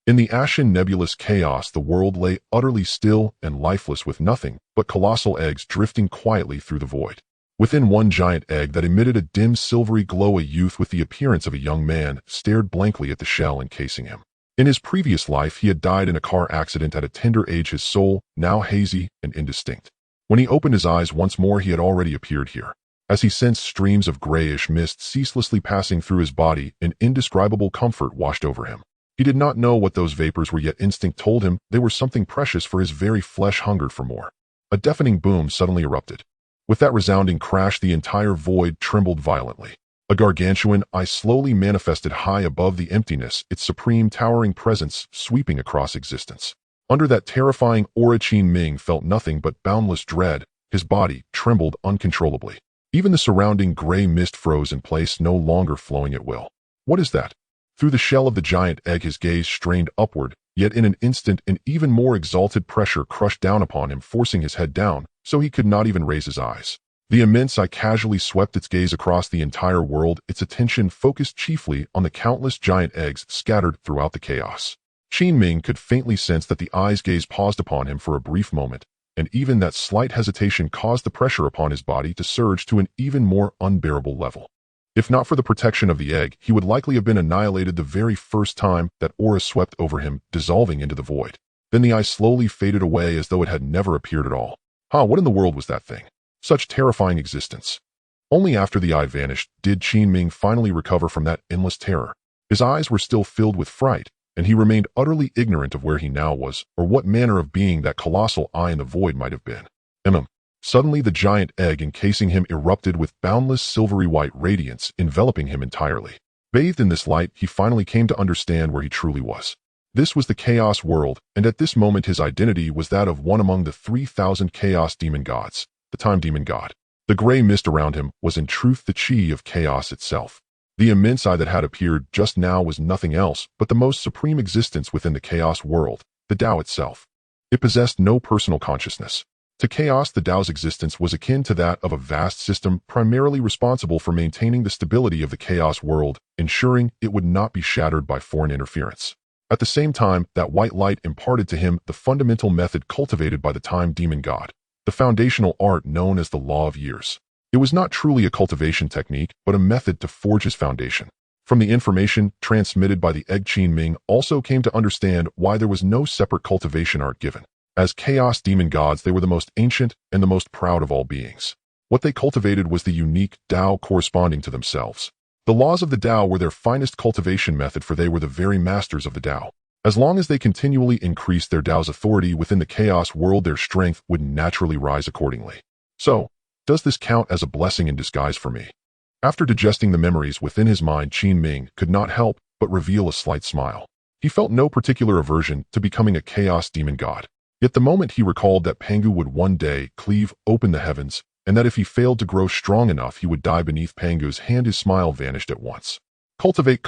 In the ashen nebulous chaos, the world lay utterly still and lifeless, with nothing but colossal eggs drifting quietly through the void. Within one giant egg that emitted a dim silvery glow, a youth with the appearance of a young man stared blankly at the shell encasing him. In his previous life, he had died in a car accident at a tender age, his soul now hazy and indistinct. When he opened his eyes once more, he had already appeared here. As he sensed streams of grayish mist ceaselessly passing through his body, an indescribable comfort washed over him. He did not know what those vapors were, yet instinct told him they were something precious, for his very flesh hungered for more. A deafening boom suddenly erupted. With that resounding crash, the entire void trembled violently. A gargantuan eye slowly manifested high above the emptiness, its supreme towering presence sweeping across existence. Under that terrifying aura, Qin Ming felt nothing but boundless dread. His body trembled uncontrollably. Even the surrounding gray mist froze in place, no longer flowing at will. What is that? Through the shell of the giant egg, his gaze strained upward, yet in an instant an even more exalted pressure crushed down upon him, forcing his head down, so he could not even raise his eyes. The immense eye casually swept its gaze across the entire world, its attention focused chiefly on the countless giant eggs scattered throughout the chaos. Qin Ming could faintly sense that the eye's gaze paused upon him for a brief moment, and even that slight hesitation caused the pressure upon his body to surge to an even more unbearable level. If not for the protection of the egg, he would likely have been annihilated the very first time that aura swept over him, dissolving into the void. Then the eye slowly faded away as though it had never appeared at all. What in the world was that thing? Such terrifying existence. Only after the eye vanished did Qin Ming finally recover from that endless terror. His eyes were still filled with fright, and he remained utterly ignorant of where he now was, or what manner of being that colossal eye in the void might have been. Suddenly the giant egg encasing him erupted with boundless silvery white radiance, enveloping him entirely. Bathed in this light, he finally came to understand where he truly was. This was the Chaos World, and at this moment his identity was that of one among the 3,000 Chaos Demon Gods, the Time Demon God. The gray mist around him was in truth the Qi of chaos itself. The immense eye that had appeared just now was nothing else but the most supreme existence within the Chaos World, the Dao itself. It possessed no personal consciousness. To chaos, the Dao's existence was akin to that of a vast system primarily responsible for maintaining the stability of the Chaos World, ensuring it would not be shattered by foreign interference. At the same time, that white light imparted to him the fundamental method cultivated by the Time Demon God, the foundational art known as the Law of Years. It was not truly a cultivation technique, but a method to forge his foundation. From the information transmitted by the egg, Qin Ming also came to understand why there was no separate cultivation art given. As Chaos Demon Gods, they were the most ancient and the most proud of all beings. What they cultivated was the unique Dao corresponding to themselves. The laws of the Dao were their finest cultivation method, for they were the very masters of the Dao. As long as they continually increased their Dao's authority within the Chaos World, their strength would naturally rise accordingly. So, does this count as a blessing in disguise for me? After digesting the memories within his mind, Qin Ming could not help but reveal a slight smile. He felt no particular aversion to becoming a Chaos Demon God. Yet the moment he recalled that Pangu would one day cleave open the heavens, and that if he failed to grow strong enough he would die beneath Pangu's hand, his smile vanished at once. Cultivate.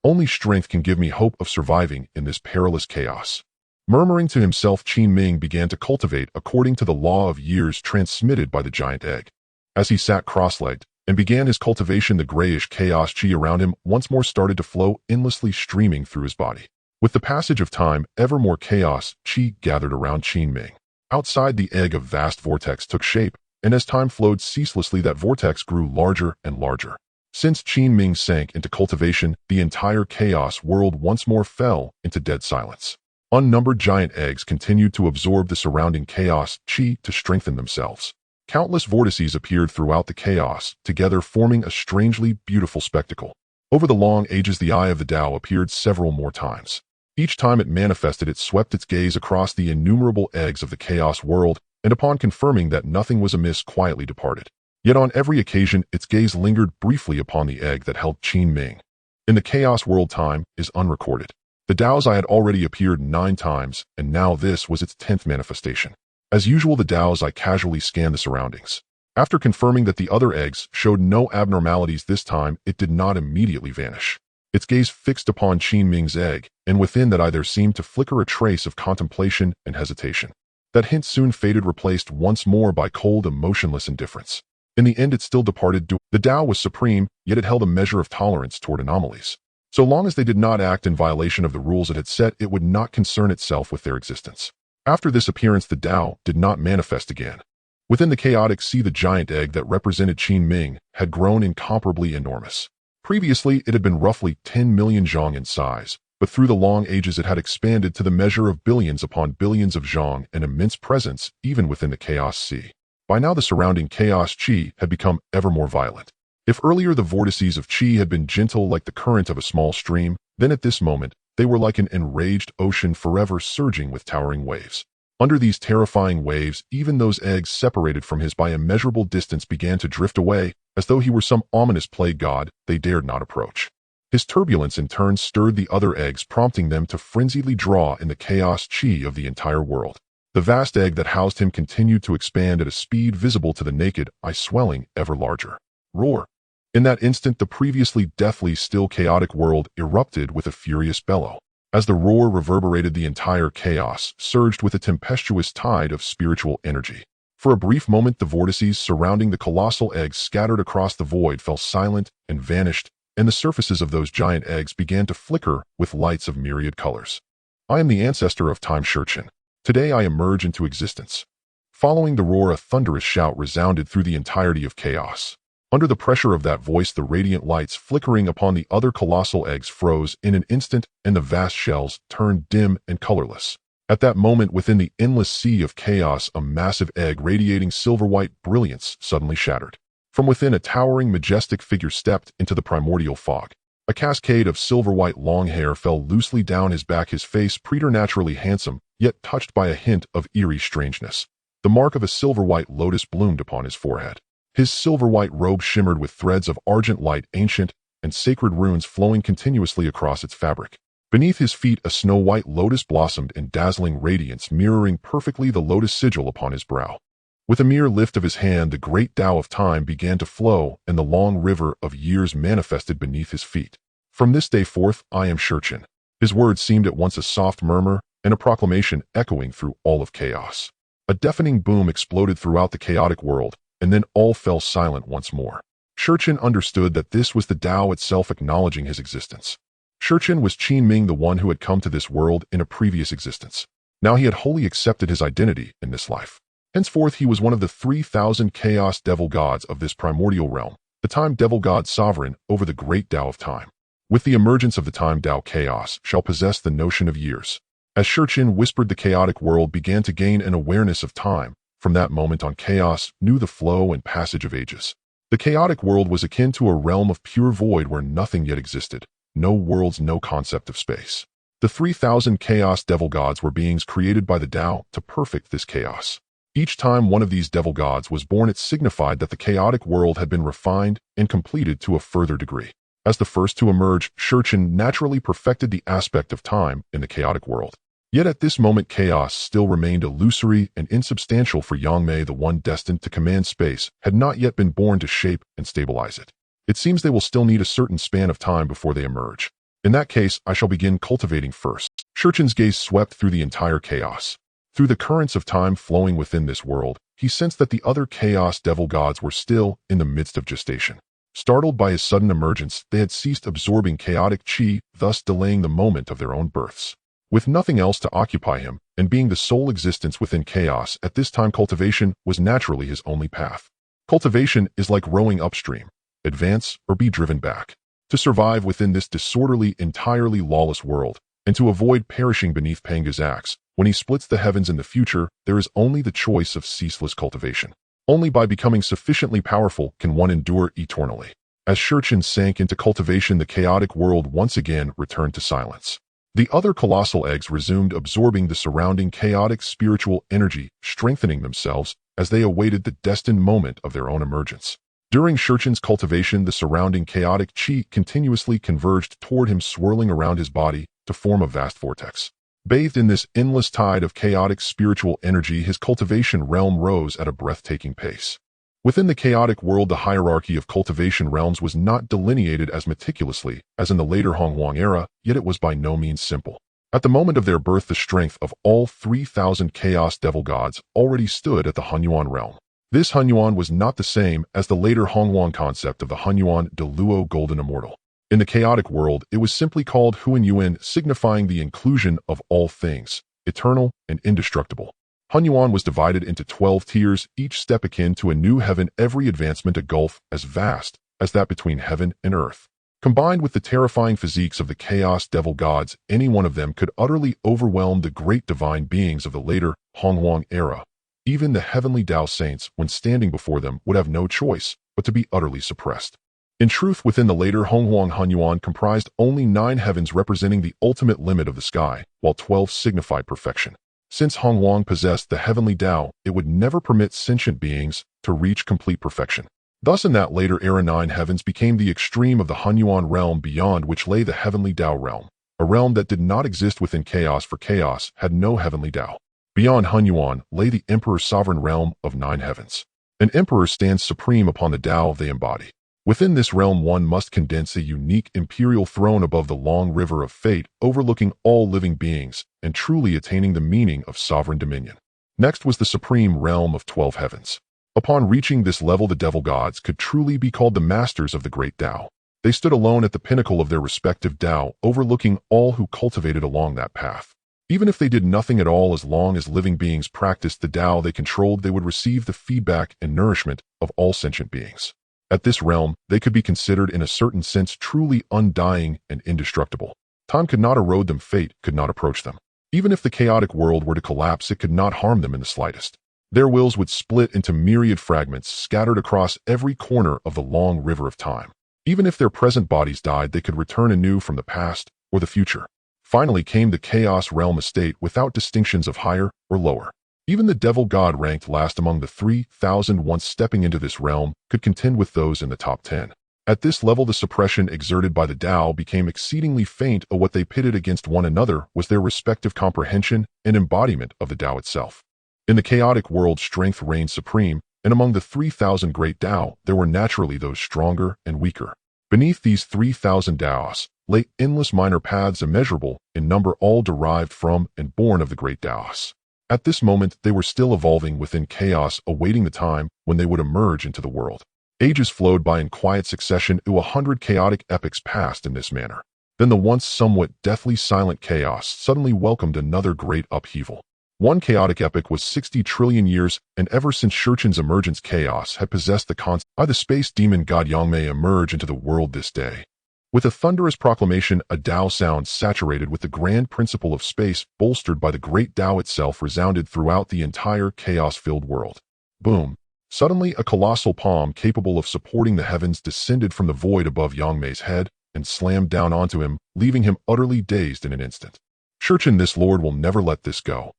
Only strength can give me hope of surviving in this perilous chaos. Murmuring to himself, Qin Ming began to cultivate according to the law of years transmitted by the giant egg. As he sat cross-legged and began his cultivation, the grayish chaos chi around him once more started to flow, endlessly streaming through his body. With the passage of time, ever more chaos chi gathered around Qin Ming. Outside the egg, a vast vortex took shape, and as time flowed ceaselessly, that vortex grew larger and larger. Since Qin Ming sank into cultivation, the entire Chaos World once more fell into dead silence. Unnumbered giant eggs continued to absorb the surrounding chaos chi to strengthen themselves. Countless vortices appeared throughout the chaos, together forming a strangely beautiful spectacle. Over the long ages, the Eye of the Dao appeared several more times. Each time it manifested, it swept its gaze across the innumerable eggs of the Chaos World, and upon confirming that nothing was amiss, quietly departed. Yet on every occasion, its gaze lingered briefly upon the egg that held Qin Ming. In the Chaos World, time is unrecorded. The Dao's Eye had already appeared 9 times, and now this was its 10th manifestation. As usual, the Dao's Eye casually scanned the surroundings. After confirming that the other eggs showed no abnormalities this time, it did not immediately vanish. Its gaze fixed upon Qin Ming's egg, and within that eye there seemed to flicker a trace of contemplation and hesitation. That hint soon faded, replaced once more by cold, emotionless indifference. In the end, it still departed. The Dao was supreme, yet it held a measure of tolerance toward anomalies. So long as they did not act in violation of the rules it had set, it would not concern itself with their existence. After this appearance, the Dao did not manifest again. Within the chaotic sea, the giant egg that represented Qin Ming had grown incomparably enormous. Previously, it had been roughly 10 million zhong in size, but through the long ages it had expanded to the measure of billions upon billions of zhong, an immense presence even within the chaos sea. By now the surrounding chaos chi had become ever more violent. If earlier the vortices of chi had been gentle like the current of a small stream, then at this moment they were like an enraged ocean forever surging with towering waves. Under these terrifying waves, even those eggs separated from his by immeasurable distance began to drift away, as though he were some ominous plague god they dared not approach. His turbulence in turn stirred the other eggs, prompting them to frenziedly draw in the chaos chi of the entire world. The vast egg that housed him continued to expand at a speed visible to the naked eye, swelling ever larger. Roar! In that instant, the previously deathly still chaotic world erupted with a furious bellow. As the roar reverberated, the entire chaos surged with a tempestuous tide of spiritual energy. For a brief moment, the vortices surrounding the colossal eggs scattered across the void fell silent and vanished, and the surfaces of those giant eggs began to flicker with lights of myriad colors. I am the ancestor of time, Shurchin. Today I emerge into existence. Following the roar, a thunderous shout resounded through the entirety of chaos. Under the pressure of that voice, the radiant lights flickering upon the other colossal eggs froze in an instant, and the vast shells turned dim and colorless. At that moment, within the endless sea of chaos, a massive egg radiating silver-white brilliance suddenly shattered. From within, a towering, majestic figure stepped into the primordial fog. A cascade of silver-white long hair fell loosely down his back, his face preternaturally handsome, yet touched by a hint of eerie strangeness. The mark of a silver-white lotus bloomed upon his forehead. His silver-white robe shimmered with threads of argent light, ancient and sacred runes flowing continuously across its fabric. Beneath his feet, a snow-white lotus blossomed in dazzling radiance, mirroring perfectly the lotus sigil upon his brow. With a mere lift of his hand, the great Dao of time began to flow, and the long river of years manifested beneath his feet. From this day forth, I am Shurchin. His words seemed at once a soft murmur and a proclamation echoing through all of chaos. A deafening boom exploded throughout the chaotic world, and then all fell silent once more. Shurchin understood that this was the Dao itself acknowledging his existence. Shurchin was Qin Ming, the one who had come to this world in a previous existence. Now he had wholly accepted his identity in this life. Henceforth he was one of the 3,000 chaos devil gods of this primordial realm, the time devil god sovereign over the great Dao of time. With the emergence of the time Dao, chaos shall possess the notion of years. As Shurchin whispered, the chaotic world began to gain an awareness of time. From that moment on, chaos knew the flow and passage of ages. The chaotic world was akin to a realm of pure void where nothing yet existed. No worlds, no concept of space. The 3,000 chaos devil gods were beings created by the Dao to perfect this chaos. Each time one of these devil gods was born, it signified that the chaotic world had been refined and completed to a further degree. As the first to emerge, Shurchin naturally perfected the aspect of time in the chaotic world. Yet at this moment, chaos still remained illusory and insubstantial, for Yangmei, the one destined to command space, had not yet been born to shape and stabilize it. It seems they will still need a certain span of time before they emerge. In that case, I shall begin cultivating first. Shurchin's gaze swept through the entire chaos. Through the currents of time flowing within this world, he sensed that the other chaos devil gods were still in the midst of gestation. Startled by his sudden emergence, they had ceased absorbing chaotic chi, thus delaying the moment of their own births. With nothing else to occupy him, and being the sole existence within chaos, at this time cultivation was naturally his only path. Cultivation is like rowing upstream. Advance or be driven back. To survive within this disorderly, entirely lawless world, and to avoid perishing beneath Pangu's axe, when he splits the heavens in the future, there is only the choice of ceaseless cultivation. Only by becoming sufficiently powerful can one endure eternally. As Shurchin sank into cultivation, the chaotic world once again returned to silence. The other colossal eggs resumed absorbing the surrounding chaotic spiritual energy, strengthening themselves as they awaited the destined moment of their own emergence. During Shurchin's cultivation, the surrounding chaotic chi continuously converged toward him, swirling around his body to form a vast vortex. Bathed in this endless tide of chaotic spiritual energy, his cultivation realm rose at a breathtaking pace. Within the chaotic world, the hierarchy of cultivation realms was not delineated as meticulously as in the later Hongguang era, yet it was by no means simple. At the moment of their birth, the strength of all 3,000 chaos devil gods already stood at the Hunyuan realm. This Hunyuan was not the same as the later Hongguang concept of the Hunyuan de Luo Golden Immortal. In the chaotic world, it was simply called Huanyuan, signifying the inclusion of all things, eternal and indestructible. Hunyuan was divided into 12 tiers, each step akin to a new heaven, every advancement a gulf as vast as that between heaven and earth. Combined with the terrifying physiques of the chaos devil gods, any one of them could utterly overwhelm the great divine beings of the later Honghuang era. Even the heavenly Dao saints, when standing before them, would have no choice but to be utterly suppressed. In truth, within the later Honghuang, Hunyuan comprised only 9 heavens representing the ultimate limit of the sky, while 12 signified perfection. Since Honghuang possessed the heavenly Dao, it would never permit sentient beings to reach complete perfection. Thus, in that later era, 9 heavens became the extreme of the Hunyuan realm, beyond which lay the heavenly Dao realm, a realm that did not exist within chaos, for chaos had no heavenly Dao. Beyond Hunyuan lay the Emperor's sovereign realm of 9 heavens. An emperor stands supreme upon the Dao they embody. Within this realm, one must condense a unique imperial throne above the long river of fate, overlooking all living beings and truly attaining the meaning of sovereign dominion. Next was the supreme realm of 12 heavens. Upon reaching this level, the devil gods could truly be called the masters of the Great Dao. They stood alone at the pinnacle of their respective Dao, overlooking all who cultivated along that path. Even if they did nothing at all, as long as living beings practiced the Dao they controlled, they would receive the feedback and nourishment of all sentient beings. At this realm, they could be considered in a certain sense truly undying and indestructible. Time could not erode them, fate could not approach them. Even if the chaotic world were to collapse, it could not harm them in the slightest. Their wills would split into myriad fragments scattered across every corner of the long river of time. Even if their present bodies died, they could return anew from the past or the future. Finally came the chaos realm, a state without distinctions of higher or lower. Even the devil god ranked last among the 3,000 once stepping into this realm could contend with those in the top 10. At this level, the suppression exerted by the Dao became exceedingly faint, or what they pitted against one another was their respective comprehension and embodiment of the Dao itself. In the chaotic world, strength reigned supreme, and among the 3,000 great Dao, there were naturally those stronger and weaker. Beneath these 3,000 Daos lay endless minor paths, immeasurable in number, all derived from and born of the great Daos. At this moment, they were still evolving within chaos, awaiting the time when they would emerge into the world. Ages flowed by in quiet succession, 100 chaotic epochs passed in this manner. Then the once somewhat deathly silent chaos suddenly welcomed another great upheaval. One chaotic epoch was 60 trillion years, and ever since Shurchin's emergence, chaos had possessed the concept. The space demon god Yangmei emerged into the world this day. With a thunderous proclamation, a Dao sound saturated with the grand principle of space, bolstered by the great Dao itself, resounded throughout the entire chaos-filled world. Boom! Suddenly, a colossal palm capable of supporting the heavens descended from the void above Yangmei's head and slammed down onto him, leaving him utterly dazed in an instant. Shurchin, this lord will never let this go.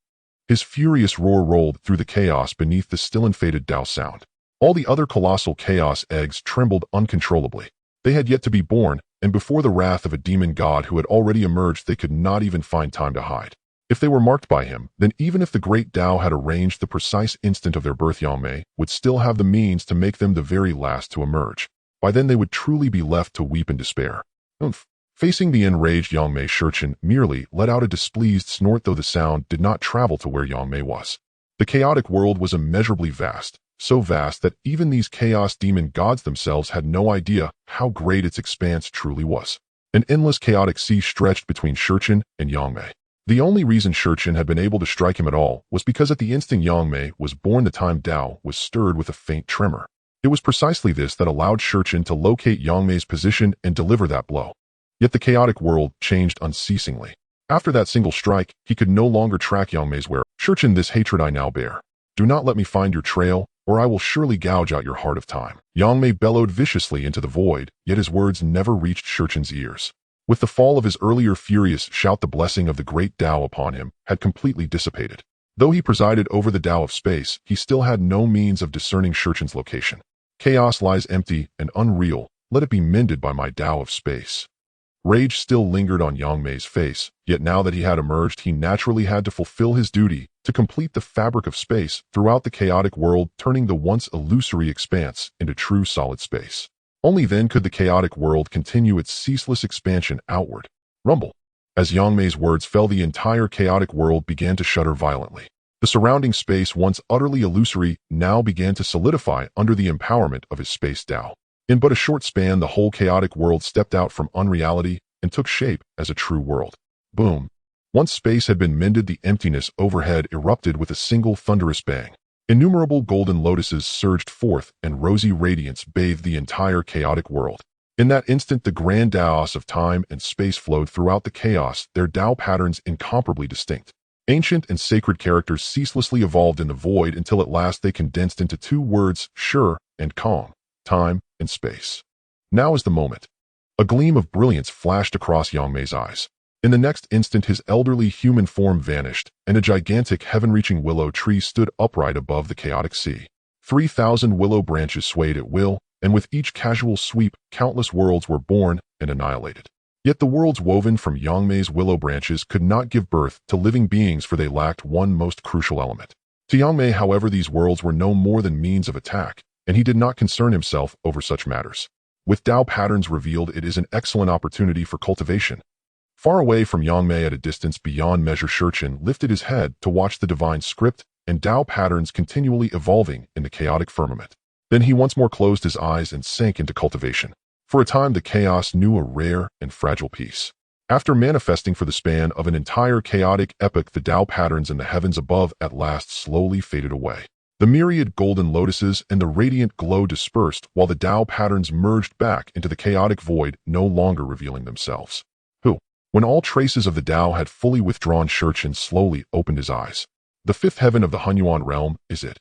His furious roar rolled through the chaos beneath the still and fated Dao sound. All the other colossal chaos eggs trembled uncontrollably. They had yet to be born, and before the wrath of a demon god who had already emerged, they could not even find time to hide. If they were marked by him, then even if the great Dao had arranged the precise instant of their birth, Yangmei would still have the means to make them the very last to emerge. By then they would truly be left to weep in despair. Facing the enraged Yangmei, Shurchin merely let out a displeased snort, though the sound did not travel to where Yangmei was. The chaotic world was immeasurably vast, so vast that even these chaos demon gods themselves had no idea how great its expanse truly was. An endless chaotic sea stretched between Shurchin and Yangmei. The only reason Shurchin had been able to strike him at all was because at the instant Yangmei was born, the time Dao was stirred with a faint tremor. It was precisely this that allowed Shurchin to locate Yangmei's position and deliver that blow. Yet the chaotic world changed unceasingly. After that single strike, he could no longer track Yangmei's whereabouts. Shurchin, this hatred I now bear. Do not let me find your trail, or I will surely gouge out your heart of time. Yangmei bellowed viciously into the void, yet his words never reached Shurchin's ears. With the fall of his earlier furious shout, the blessing of the great Dao upon him had completely dissipated. Though he presided over the Dao of space, he still had no means of discerning Shurchin's location. Chaos lies empty and unreal, let it be mended by my Dao of space. Rage still lingered on Yangmei's face, yet now that he had emerged, he naturally had to fulfill his duty to complete the fabric of space throughout the chaotic world, turning the once illusory expanse into true solid space. Only then could the chaotic world continue its ceaseless expansion outward. Rumble. As Yangmei's words fell, the entire chaotic world began to shudder violently. The surrounding space, once utterly illusory, now began to solidify under the empowerment of his space Dao. In but a short span, the whole chaotic world stepped out from unreality and took shape as a true world. Boom. Once space had been mended, the emptiness overhead erupted with a single thunderous bang. Innumerable golden lotuses surged forth, and rosy radiance bathed the entire chaotic world. In that instant, the grand Daos of time and space flowed throughout the chaos, their Dao patterns incomparably distinct. Ancient and sacred characters ceaselessly evolved in the void until at last they condensed into two words, sure and calm, time and space. Now is the moment. A gleam of brilliance flashed across Yang Mei's eyes. In the next instant, his elderly human form vanished, and a gigantic heaven-reaching willow tree stood upright above the chaotic sea. 3,000 willow branches swayed at will, and with each casual sweep, countless worlds were born and annihilated. Yet the worlds woven from Yang Mei's willow branches could not give birth to living beings, for they lacked one most crucial element. To Yang Mei, however, these worlds were no more than means of attack, and he did not concern himself over such matters. With Dao patterns revealed, it is an excellent opportunity for cultivation. Far away from Yang Mei at a distance beyond measure, Shurchen lifted his head to watch the divine script and Dao patterns continually evolving in the chaotic firmament. Then he once more closed his eyes and sank into cultivation. For a time, the chaos knew a rare and fragile peace. After manifesting for the span of an entire chaotic epoch, the Dao patterns in the heavens above at last slowly faded away. The myriad golden lotuses and the radiant glow dispersed, while the Dao patterns merged back into the chaotic void, no longer revealing themselves. When all traces of the Dao had fully withdrawn, Shurchen slowly opened his eyes. The fifth heaven of the Hunyuan realm is it.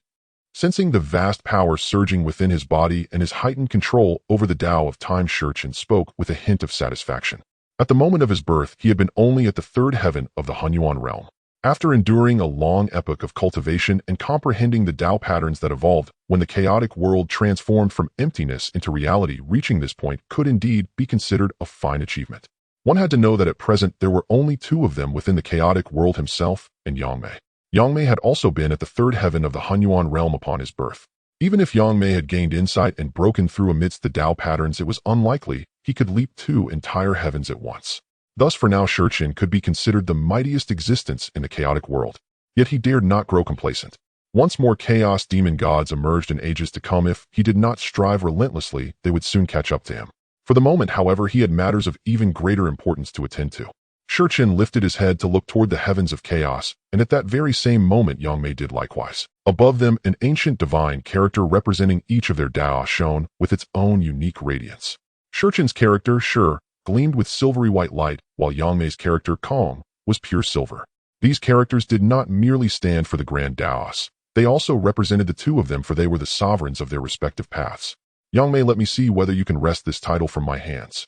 Sensing the vast power surging within his body and his heightened control over the Dao of time, Shurchen spoke with a hint of satisfaction. At the moment of his birth, he had been only at the third heaven of the Hunyuan realm. After enduring a long epoch of cultivation and comprehending the Dao patterns that evolved when the chaotic world transformed from emptiness into reality, reaching this point could indeed be considered a fine achievement. One had to know that at present there were only two of them within the chaotic world, himself and Yang Mei. Yang Mei had also been at the third heaven of the Hunyuan realm upon his birth. Even if Yang Mei had gained insight and broken through amidst the Dao patterns, it was unlikely he could leap two entire heavens at once. Thus for now, Shurchen could be considered the mightiest existence in the chaotic world. Yet he dared not grow complacent. Once more chaos demon gods emerged in ages to come. If he did not strive relentlessly, they would soon catch up to him. For the moment, however, he had matters of even greater importance to attend to. Shurchen lifted his head to look toward the heavens of chaos, and at that very same moment Yang Mei did likewise. Above them, an ancient divine character representing each of their Dao shone with its own unique radiance. Shurchen's character, Sure, gleamed with silvery white light, while Yang Mei's character, Kong, was pure silver. These characters did not merely stand for the grand Daos. They also represented the two of them, for they were the sovereigns of their respective paths. Yang Mei, let me see whether you can wrest this title from my hands.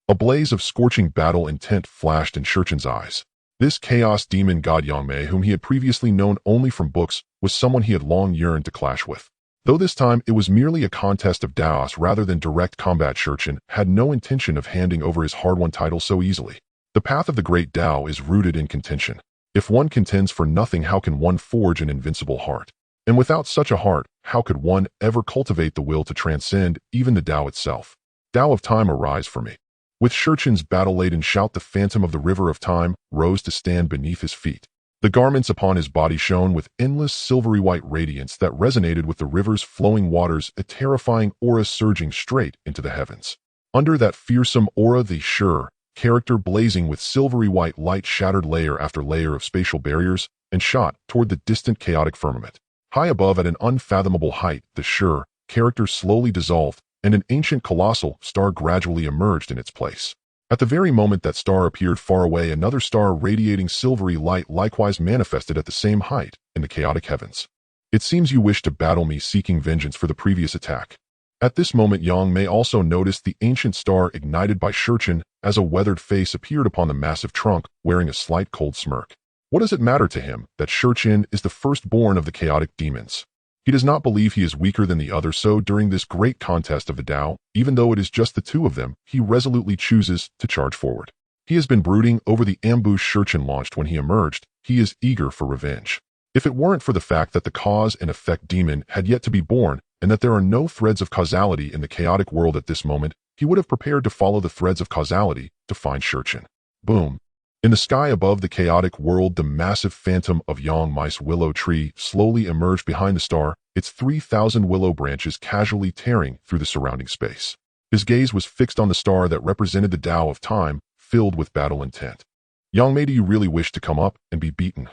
A blaze of scorching battle intent flashed in Shurchen's eyes. This chaos demon god Yang Mei, whom he had previously known only from books, was someone he had long yearned to clash with. Though this time it was merely a contest of Daos rather than direct combat, Shurchen had no intention of handing over his hard-won title so easily. The path of the Great Dao is rooted in contention. If one contends for nothing, how can one forge an invincible heart? And without such a heart, how could one ever cultivate the will to transcend even the Dao itself? Dao of time, arise for me. With Shurchen's battle-laden shout, the phantom of the river of time rose to stand beneath his feet. The garments upon his body shone with endless silvery white radiance that resonated with the river's flowing waters, a terrifying aura surging straight into the heavens. Under that fearsome aura, the Sure character, blazing with silvery white light, shattered layer after layer of spatial barriers and shot toward the distant chaotic firmament. High above, at an unfathomable height, the Sure character slowly dissolved, and an ancient colossal star gradually emerged in its place. At the very moment that star appeared far away, another star radiating silvery light likewise manifested at the same height in the chaotic heavens. It seems you wish to battle me, seeking vengeance for the previous attack. At this moment, Yang Mei also noticed the ancient star ignited by Shurchen as a weathered face appeared upon the massive trunk, wearing a slight cold smirk. What does it matter to him that Shurchen is the firstborn of the chaotic demons? He does not believe he is weaker than the other, so during this great contest of the Dao, even though it is just the two of them, he resolutely chooses to charge forward. He has been brooding over the ambush Shurchen launched when he emerged. He is eager for revenge. If it weren't for the fact that the cause and effect demon had yet to be born, and that there are no threads of causality in the chaotic world at this moment, he would have prepared to follow the threads of causality to find Shurchen. Boom. In the sky above the chaotic world, the massive phantom of Yang Mice willow tree slowly emerged behind the star, its 3,000 willow branches casually tearing through the surrounding space. His gaze was fixed on the star that represented the Tao of time, filled with battle intent. Yang Mei, do you really wish to come up and be beaten?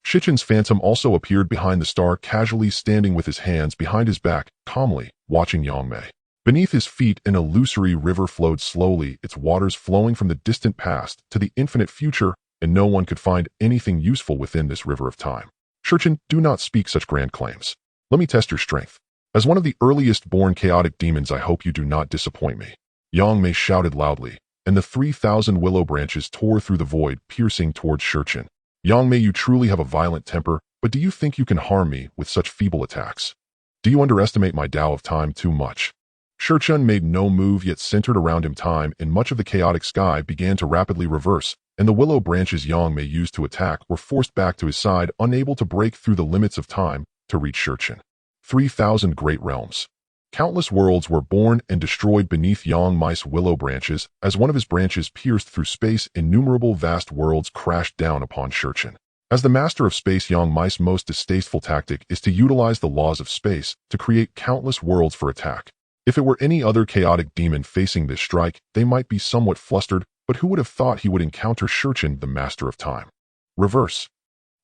Shichen's phantom also appeared behind the star, casually standing with his hands behind his back, calmly watching Yang Mei. Beneath his feet, an illusory river flowed slowly, its waters flowing from the distant past to the infinite future, and no one could find anything useful within this river of time. Shichen, do not speak such grand claims. Let me test your strength. As one of the earliest born chaotic demons, I hope you do not disappoint me. Yang Mei shouted loudly, and the 3,000 willow branches tore through the void, piercing towards Shichen. Yang Mei, you truly have a violent temper, but do you think you can harm me with such feeble attacks? Do you underestimate my Tao of time too much? Shichen made no move, yet centered around him time in much of the chaotic sky began to rapidly reverse, and the willow branches Yang Mei used to attack were forced back to his side, unable to break through the limits of time to reach Shichen. 3,000 great realms. Countless worlds were born and destroyed beneath Yang Mice willow branches. As one of his branches pierced through space, innumerable vast worlds crashed down upon Shichen. As the master of space, Yang Mice's most distasteful tactic is to utilize the laws of space to create countless worlds for attack. If it were any other chaotic demon facing this strike, they might be somewhat flustered, but who would have thought he would encounter Shichen, the master of time? Reverse.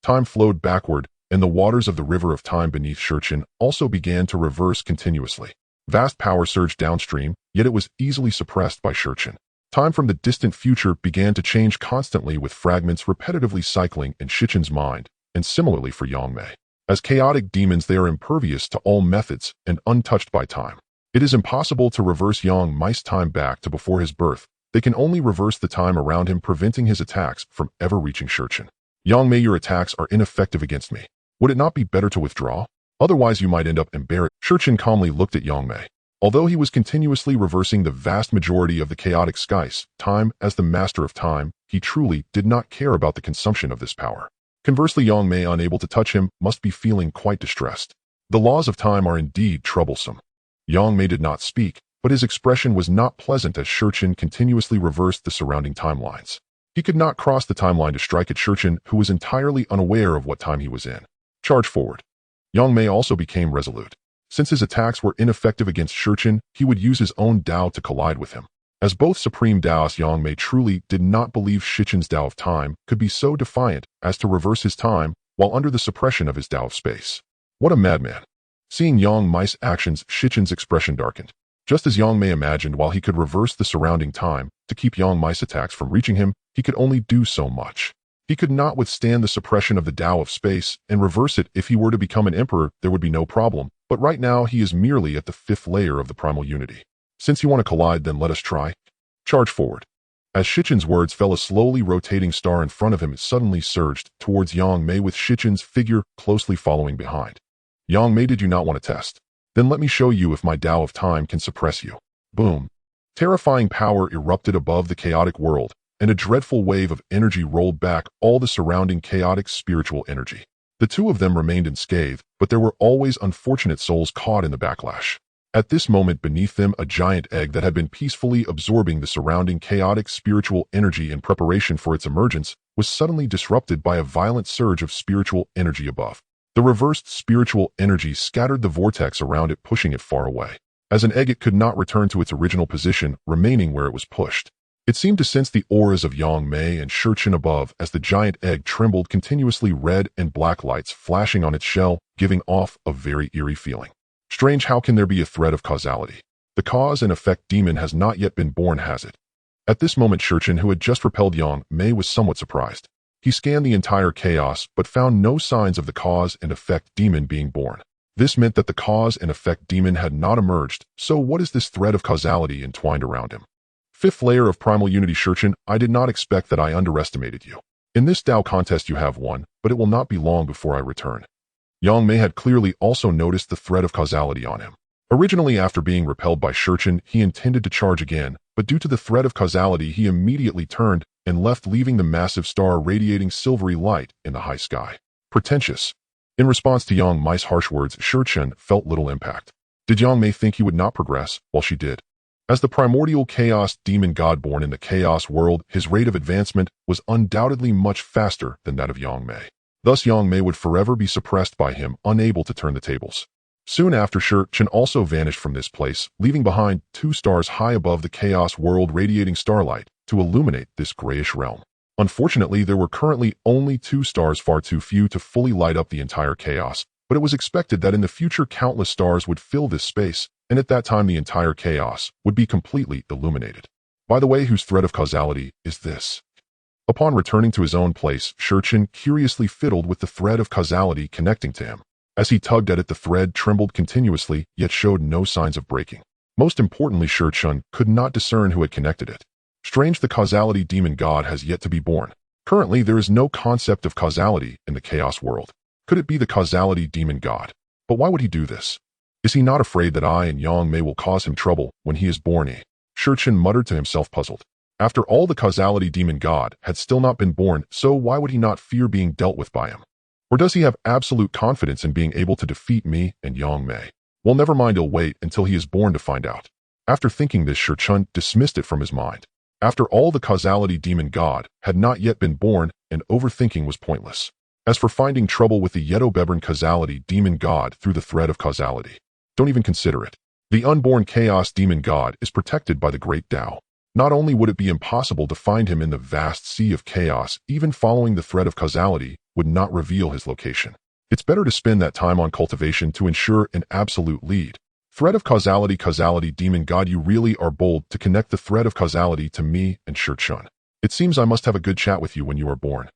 Time flowed backward, and the waters of the river of time beneath Shichen also began to reverse continuously. Vast power surged downstream, yet it was easily suppressed by Shichen. Time from the distant future began to change constantly, with fragments repetitively cycling in Shichen's mind, and similarly for Yang Mei. As chaotic demons, they are impervious to all methods and untouched by time. It is impossible to reverse Yang Mice's time back to before his birth. They can only reverse the time around him, preventing his attacks from ever reaching Shichen. Yang Mei, your attacks are ineffective against me. Would it not be better to withdraw? Otherwise you might end up embarrassed. Shichen calmly looked at Yang Mei. Although he was continuously reversing the vast majority of the chaotic skies, time as the master of time, he truly did not care about the consumption of this power. Conversely, Yang Mei, unable to touch him, must be feeling quite distressed. The laws of time are indeed troublesome. Yang Mei did not speak, but his expression was not pleasant as Shichen continuously reversed the surrounding timelines. He could not cross the timeline to strike at Shichen, who was entirely unaware of what time he was in. Charge forward. Yang Mei also became resolute. Since his attacks were ineffective against Shichen, he would use his own Tao to collide with him. As both supreme Taoists, Yang Mei truly did not believe Shichen's Tao of time could be so defiant as to reverse his time while under the suppression of his Tao of space. What a madman. Seeing Yang Mice's actions, Shichen's expression darkened. Just as Yang Mei imagined, while he could reverse the surrounding time to keep Yang Mice's attacks from reaching him, he could only do so much. He could not withstand the suppression of the Tao of space and reverse it. If he were to become an emperor, there would be no problem, but right now he is merely at the 5th layer of the primal unity. Since you want to collide, then let us try. Charge forward. As Shichen's words fell, a slowly rotating star in front of him suddenly surged towards Yang Mei, with Shichen's figure closely following behind. Yang Mei, did you not want to test? Then let me show you if my Tao of time can suppress you. Boom. Terrifying power erupted above the chaotic world, and a dreadful wave of energy rolled back all the surrounding chaotic spiritual energy. The two of them remained unscathed, but there were always unfortunate souls caught in the backlash. At this moment, beneath them, a giant egg that had been peacefully absorbing the surrounding chaotic spiritual energy in preparation for its emergence was suddenly disrupted by a violent surge of spiritual energy above. The reversed spiritual energy scattered the vortex around it, pushing it far away. As an egg, it could not return to its original position, remaining where it was pushed. It seemed to sense the auras of Yang Mei and Shichen above as the giant egg trembled, continuously red and black lights flashing on its shell, giving off a very eerie feeling. Strange, how can there be a thread of causality? The cause and effect demon has not yet been born, has it? At this moment, Shichen, who had just repelled Yang Mei, was somewhat surprised. He scanned the entire chaos, but found no signs of the cause and effect demon being born. This meant that the cause and effect demon had not emerged, so what is this thread of causality entwined around him? 5th layer of primal unity. Shichen, I did not expect that. I underestimated you. In this Tao contest you have won, but it will not be long before I return. Yang Mei had clearly also noticed the thread of causality on him. Originally, after being repelled by Shichen, he intended to charge again, but due to the thread of causality, he immediately turned and left, leaving the massive star radiating silvery light in the high sky. Pretentious. In response to Yang Mei's harsh words, Shichen felt little impact. Did Yang Mei think he would not progress, while she did? As the primordial chaos demon god born in the Chaos World, his rate of advancement was undoubtedly much faster than that of Yang Mei. Thus Yang Mei would forever be suppressed by him, unable to turn the tables. Soon after, Shi Chen also vanished from this place, leaving behind 2 stars high above the Chaos World radiating starlight to illuminate this grayish realm. Unfortunately, there were currently only 2 stars, far too few to fully light up the entire chaos, but it was expected that in the future countless stars would fill this space, and at that time the entire chaos would be completely illuminated. By the way, whose thread of causality is this? Upon returning to his own place, Shi Chen curiously fiddled with the thread of causality connecting to him. As he tugged at it, the thread trembled continuously, yet showed no signs of breaking. Most importantly, Shi Chen could not discern who had connected it. Strange, the causality demon god has yet to be born. Currently, there is no concept of causality in the Chaos World. Could it be the causality demon god? But why would he do this? Is he not afraid that I and Yang Mei will cause him trouble when he is born? Shi Chen muttered to himself, puzzled. After all, the causality demon god had still not been born, so why would he not fear being dealt with by him? Or does he have absolute confidence in being able to defeat me and Yang Mei? Well, never mind, he'll wait until he is born to find out. After thinking this, Shi Chen dismissed it from his mind. After all, the causality demon god had not yet been born, and overthinking was pointless. As for finding trouble with the Yedobebran causality demon god through the thread of causality, don't even consider it. The unborn chaos demon god is protected by the Great Dao. Not only would it be impossible to find him in the vast sea of chaos, even following the thread of causality would not reveal his location. It's better to spend that time on cultivation to ensure an absolute lead. Thread of causality demon god, you really are bold to connect the thread of causality to me and Shi Chen. It seems I must have a good chat with you when you are born.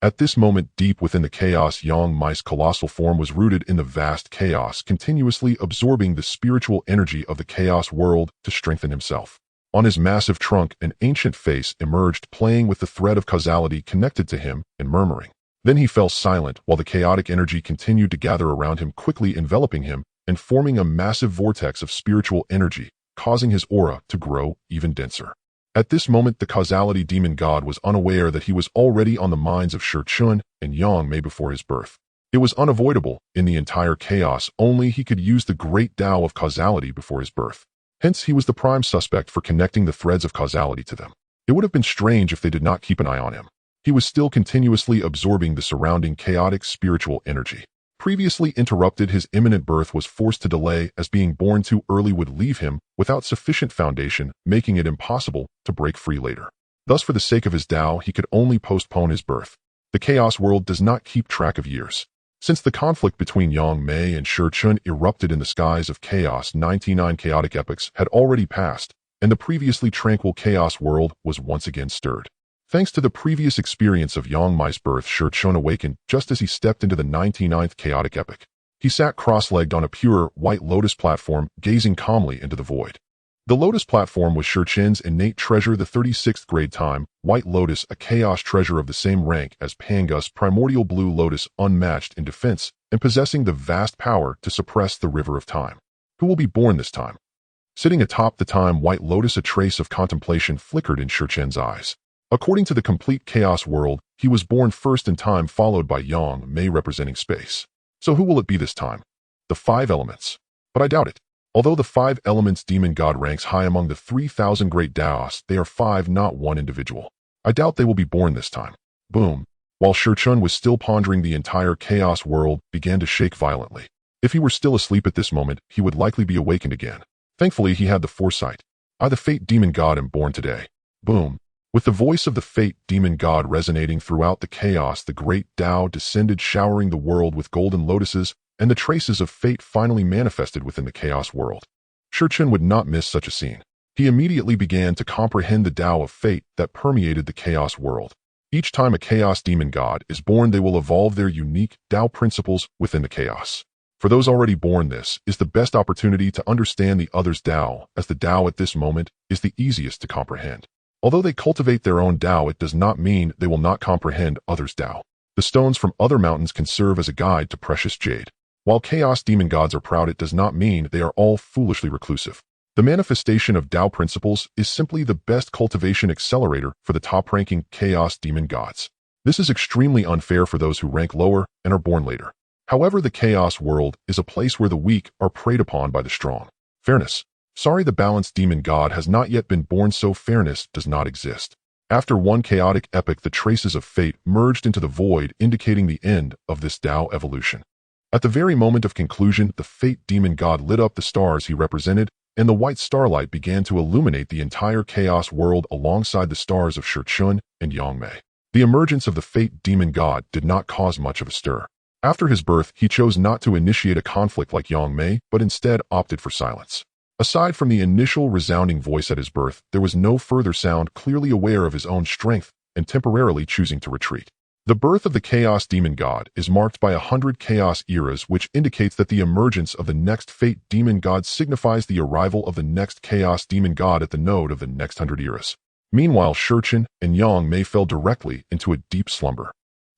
At this moment, deep within the chaos, Yang Mei's colossal form was rooted in the vast chaos, continuously absorbing the spiritual energy of the Chaos World to strengthen himself. On his massive trunk, an ancient face emerged, playing with the thread of causality connected to him and murmuring. Then he fell silent while the chaotic energy continued to gather around him, quickly enveloping him and forming a massive vortex of spiritual energy, causing his aura to grow even denser. At this moment, the causality demon god was unaware that he was already on the minds of Shi Chen and Yang Mei before his birth. It was unavoidable. In the entire chaos, only he could use the Great Dao of causality before his birth. Hence, he was the prime suspect for connecting the threads of causality to them. It would have been strange if they did not keep an eye on him. He was still continuously absorbing the surrounding chaotic spiritual energy. Previously interrupted, his imminent birth was forced to delay, as being born too early would leave him without sufficient foundation, making it impossible to break free later. Thus, for the sake of his Dao, he could only postpone his birth. The Chaos World does not keep track of years. Since the conflict between Yang Mei and Shi Chen erupted in the skies of chaos, 99 chaotic epochs had already passed, and the previously tranquil Chaos World was once again stirred. Thanks to the previous experience of Yang Mei's birth, Shi Chen awakened just as he stepped into the 99th chaotic epoch. He sat cross-legged on a pure, white lotus platform, gazing calmly into the void. The lotus platform was Shi Chen's innate treasure, the 36th grade time, white lotus, a chaos treasure of the same rank as Pangu's primordial blue lotus, unmatched in defense and possessing the vast power to suppress the river of time. Who will be born this time? Sitting atop the time white lotus, a trace of contemplation flickered in Shi Chen's eyes. According to the complete Chaos World, he was born first in time, followed by Yang Mei representing space. So who will it be this time? The 5 elements. But I doubt it. Although the 5 elements demon god ranks high among the 3,000 great Daos, they are 5, not 1 individual. I doubt they will be born this time. Boom. While Shi Chen was still pondering, the entire Chaos World began to shake violently. If he were still asleep at this moment, he would likely be awakened again. Thankfully, he had the foresight. I, the Fate Demon God, am born today. Boom. With the voice of the Fate Demon God resonating throughout the chaos, the Great Dao descended, showering the world with golden lotuses, and the traces of fate finally manifested within the Chaos World. Shi Chen would not miss such a scene. He immediately began to comprehend the Dao of fate that permeated the Chaos World. Each time a Chaos Demon God is born, they will evolve their unique Dao principles within the chaos. For those already born, this is the best opportunity to understand the other's Dao, as the Dao at this moment is the easiest to comprehend. Although they cultivate their own Dao, it does not mean they will not comprehend others' Dao. The stones from other mountains can serve as a guide to precious jade. While Chaos Demon Gods are proud, it does not mean they are all foolishly reclusive. The manifestation of Dao principles is simply the best cultivation accelerator for the top-ranking Chaos Demon Gods. This is extremely unfair for those who rank lower and are born later. However, the Chaos World is a place where the weak are preyed upon by the strong. Fairness. Sorry, the balanced demon god has not yet been born, so fairness does not exist. After one chaotic epoch, the traces of fate merged into the void, indicating the end of this Dao evolution. At the very moment of conclusion, the fate demon god lit up the stars he represented, and the white starlight began to illuminate the entire chaos world alongside the stars of Shurchun and Yangmei. The emergence of the fate demon god did not cause much of a stir. After his birth, he chose not to initiate a conflict like Yangmei, but instead opted for silence. Aside from the initial resounding voice at his birth, there was no further sound, clearly aware of his own strength and temporarily choosing to retreat. The birth of the Chaos Demon God is marked by 100 Chaos eras, which indicates that the emergence of the next Fate Demon God signifies the arrival of the next Chaos Demon God at the node of the next 100 eras. Meanwhile, Shurchun and Yangmei fell directly into a deep slumber.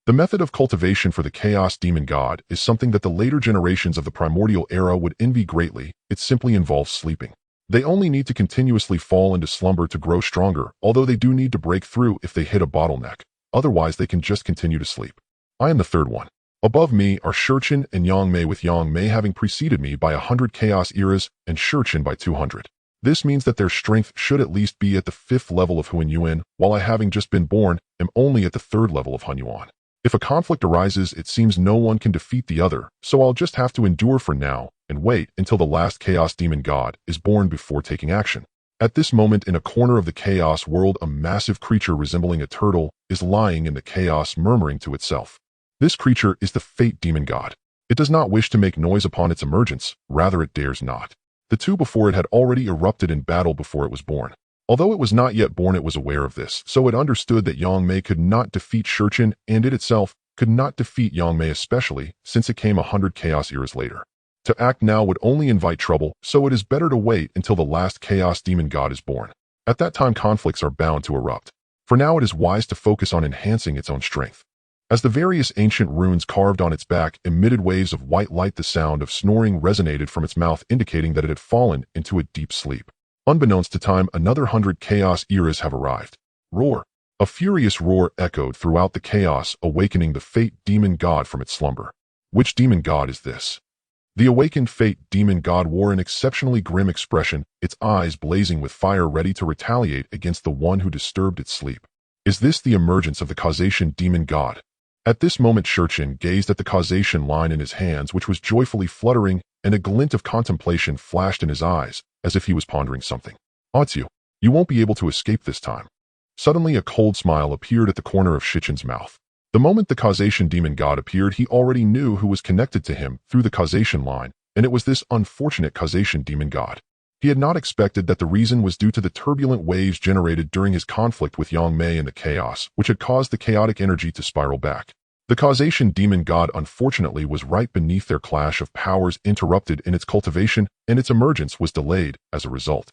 The method of cultivation for the Chaos Demon God is something that the later generations of the Primordial era would envy greatly. It simply involves sleeping. They only need to continuously fall into slumber to grow stronger, although they do need to break through if they hit a bottleneck. Otherwise, they can just continue to sleep. I am the third one. Above me are Shurchun and Yangmei, with Yangmei having preceded me by 100 Chaos eras and Shurchun by 200. This means that their strength should at least be at the 5th level of Hunyuan, while I, having just been born, am only at the 3rd level of Hunyuan. If a conflict arises, it seems no one can defeat the other, so I'll just have to endure for now and wait until the last Chaos Demon God is born before taking action. At this moment, in a corner of the Chaos world, a massive creature resembling a turtle is lying in the chaos, murmuring to itself. This creature is the Fate Demon God. It does not wish to make noise upon its emergence, rather it dares not. The two before it had already erupted in battle before it was born. Although it was not yet born, it was aware of this, so it understood that Yangmei could not defeat Shurchun, and it itself could not defeat Yangmei, especially since it came 100 Chaos eras later. To act now would only invite trouble, so it is better to wait until the last Chaos Demon God is born. At that time, conflicts are bound to erupt. For now, it is wise to focus on enhancing its own strength. As the various ancient runes carved on its back emitted waves of white light, the sound of snoring resonated from its mouth, indicating that it had fallen into a deep sleep. Unbeknownst to time, another 100 Chaos eras have arrived. Roar! A furious roar echoed throughout the chaos, awakening the Fate Demon God from its slumber. Which demon god is this? The awakened Fate Demon God wore an exceptionally grim expression, its eyes blazing with fire, ready to retaliate against the one who disturbed its sleep. Is this the emergence of the Causation Demon God? At this moment, Shurchun gazed at the causation line in his hands, which was joyfully fluttering, and a glint of contemplation flashed in his eyes, as if he was pondering something. Otsu, you won't be able to escape this time. Suddenly, a cold smile appeared at the corner of Shurchun's mouth. The moment the Causation Demon God appeared, he already knew who was connected to him through the causation line, and it was this unfortunate Causation Demon God. He had not expected that the reason was due to the turbulent waves generated during his conflict with Yangmei and the chaos, which had caused the chaotic energy to spiral back. The Causation Demon God, unfortunately, was right beneath their clash of powers, interrupted in its cultivation, and its emergence was delayed as a result.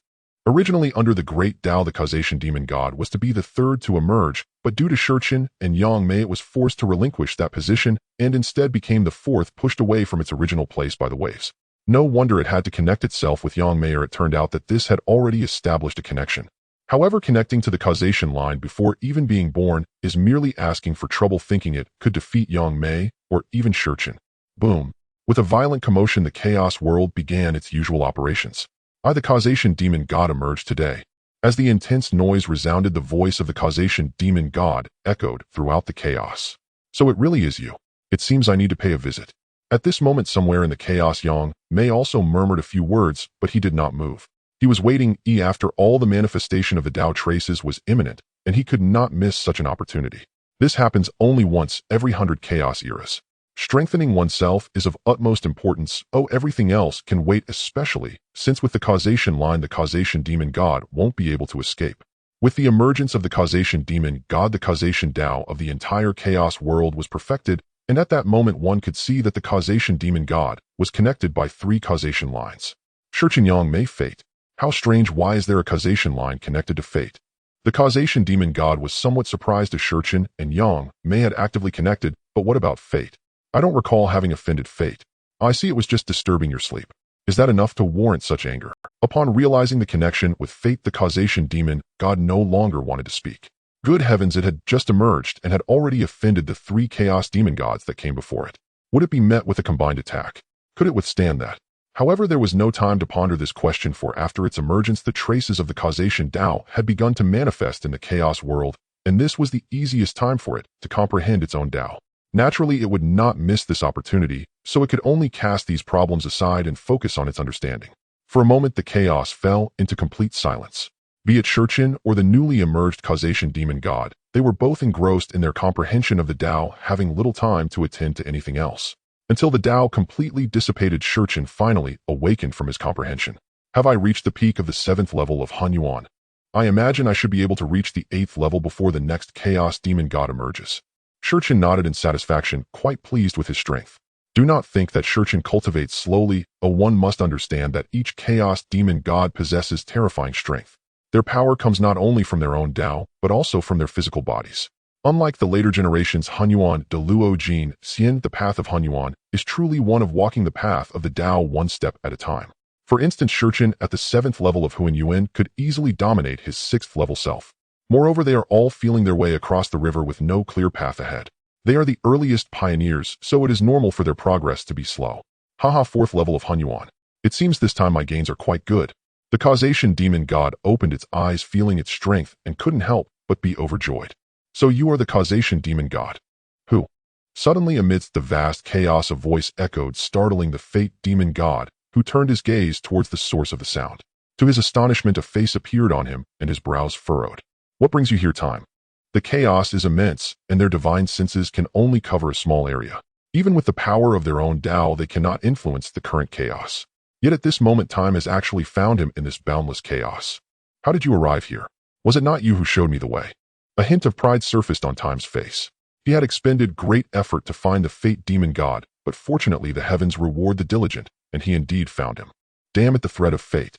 Originally under the Great Dao, the Causation Demon God was to be the third to emerge, but due to Shurchun and Yangmei, it was forced to relinquish that position and instead became the fourth, pushed away from its original place by the waves. No wonder it had to connect itself with Yangmei, or it turned out that this had already established a connection. However, connecting to the causation line before even being born is merely asking for trouble, thinking it could defeat Yangmei or even Shurchun. Boom! With a violent commotion, the Chaos World began its usual operations. The Causation Demon God emerged today. As the intense noise resounded, the voice of the Causation Demon God echoed throughout the chaos. So it really is you. It seems I need to pay a visit. At this moment, somewhere in the chaos, Yangmei also murmured a few words, but he did not move. He was waiting. After all, the manifestation of the Dao traces was imminent, and he could not miss such an opportunity. This happens only once every 100 chaos eras. Strengthening oneself is of utmost importance. Everything else can wait, especially since with the causation line, the Causation Demon God won't be able to escape. With the emergence of the Causation Demon God, the Causation Dao of the entire chaos world was perfected, and at that moment one could see that the Causation Demon God was connected by 3 causation lines. Shurchun, Yangmei, Fate. How strange, why is there a causation line connected to Fate? The Causation Demon God was somewhat surprised as Shurchun and Yangmei had actively connected, but what about Fate? I don't recall having offended Fate. I see, it was just disturbing your sleep. Is that enough to warrant such anger? Upon realizing the connection with Fate, the Causation Demon God no longer wanted to speak. Good heavens, it had just emerged and had already offended the 3 Chaos Demon Gods that came before it. Would it be met with a combined attack? Could it withstand that? However, there was no time to ponder this question, for after its emergence the traces of the causation Dao had begun to manifest in the Chaos World, and this was the easiest time for it to comprehend its own Dao. Naturally, it would not miss this opportunity, so it could only cast these problems aside and focus on its understanding. For a moment the chaos fell into complete silence. Be it Shurchin or the newly emerged causation demon god, they were both engrossed in their comprehension of the Dao, having little time to attend to anything else. Until the Dao completely dissipated, Shurchin finally awakened from his comprehension. Have I reached the peak of the 7th level of Hunyuan? I imagine I should be able to reach the 8th level before the next chaos demon god emerges. Shurchin nodded in satisfaction, quite pleased with his strength. Do not think that Shurchin cultivates slowly, one must understand that each chaos demon god possesses terrifying strength. Their power comes not only from their own Dao, but also from their physical bodies. Unlike the later generations, Hunyuan de Luo Jin, Xian, the path of Hunyuan, is truly one of walking the path of the Dao one step at a time. For instance, Shurchin at the 7th level of Hunyuan could easily dominate his 6th level self. Moreover, they are all feeling their way across the river with no clear path ahead. They are the earliest pioneers, so it is normal for their progress to be slow. Haha, 4th level of Hunyuan. It seems this time my gains are quite good. The causation demon god opened its eyes, feeling its strength, and couldn't help but be overjoyed. So you are the causation demon god? Who? Suddenly, amidst the vast chaos, a voice echoed, startling the fate demon god, who turned his gaze towards the source of the sound. To his astonishment, a face appeared on him, and his brows furrowed. What brings you here, time? The chaos is immense, and their divine senses can only cover a small area. Even with the power of their own Dao, they cannot influence the current chaos. Yet at this moment, time has actually found him in this boundless chaos. How did you arrive here? Was it not you who showed me the way? A hint of pride surfaced on Time's face. He had expended great effort to find the fate demon god, but fortunately the heavens reward the diligent, and he indeed found him. Damn it, the thread of fate.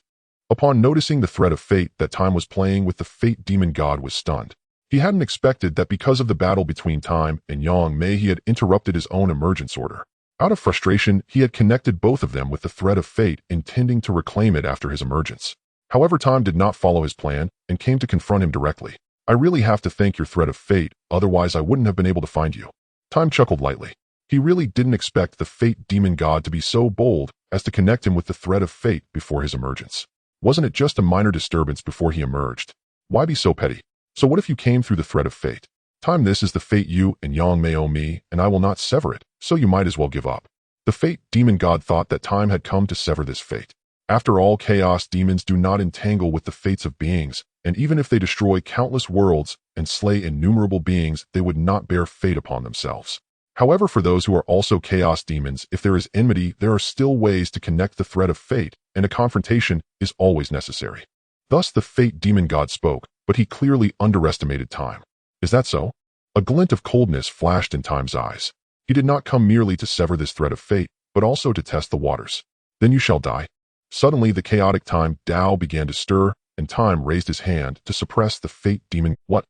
Upon noticing the thread of fate that Time was playing with, the fate demon god was stunned. He hadn't expected that because of the battle between Time and Yang Mei he had interrupted his own emergence order. Out of frustration, he had connected both of them with the thread of fate, intending to reclaim it after his emergence. However, Time did not follow his plan and came to confront him directly. I really have to thank your thread of fate, otherwise I wouldn't have been able to find you. Time chuckled lightly. He really didn't expect the fate demon god to be so bold as to connect him with the thread of fate before his emergence. Wasn't it just a minor disturbance before he emerged? Why be so petty? So what if you came through the thread of fate? Time, this is the fate you and Yang Mei owe me, and I will not sever it, so you might as well give up. The fate demon god thought that Time had come to sever this fate. After all, chaos demons do not entangle with the fates of beings, and even if they destroy countless worlds and slay innumerable beings, they would not bear fate upon themselves. However, for those who are also chaos demons, if there is enmity, there are still ways to connect the thread of fate, and a confrontation is always necessary. Thus the fate demon god spoke, but he clearly underestimated Time. Is that so? A glint of coldness flashed in Time's eyes. He did not come merely to sever this thread of fate, but also to test the waters. Then you shall die. Suddenly the chaotic Time Dao began to stir, and Time raised his hand to suppress the fate demon. What?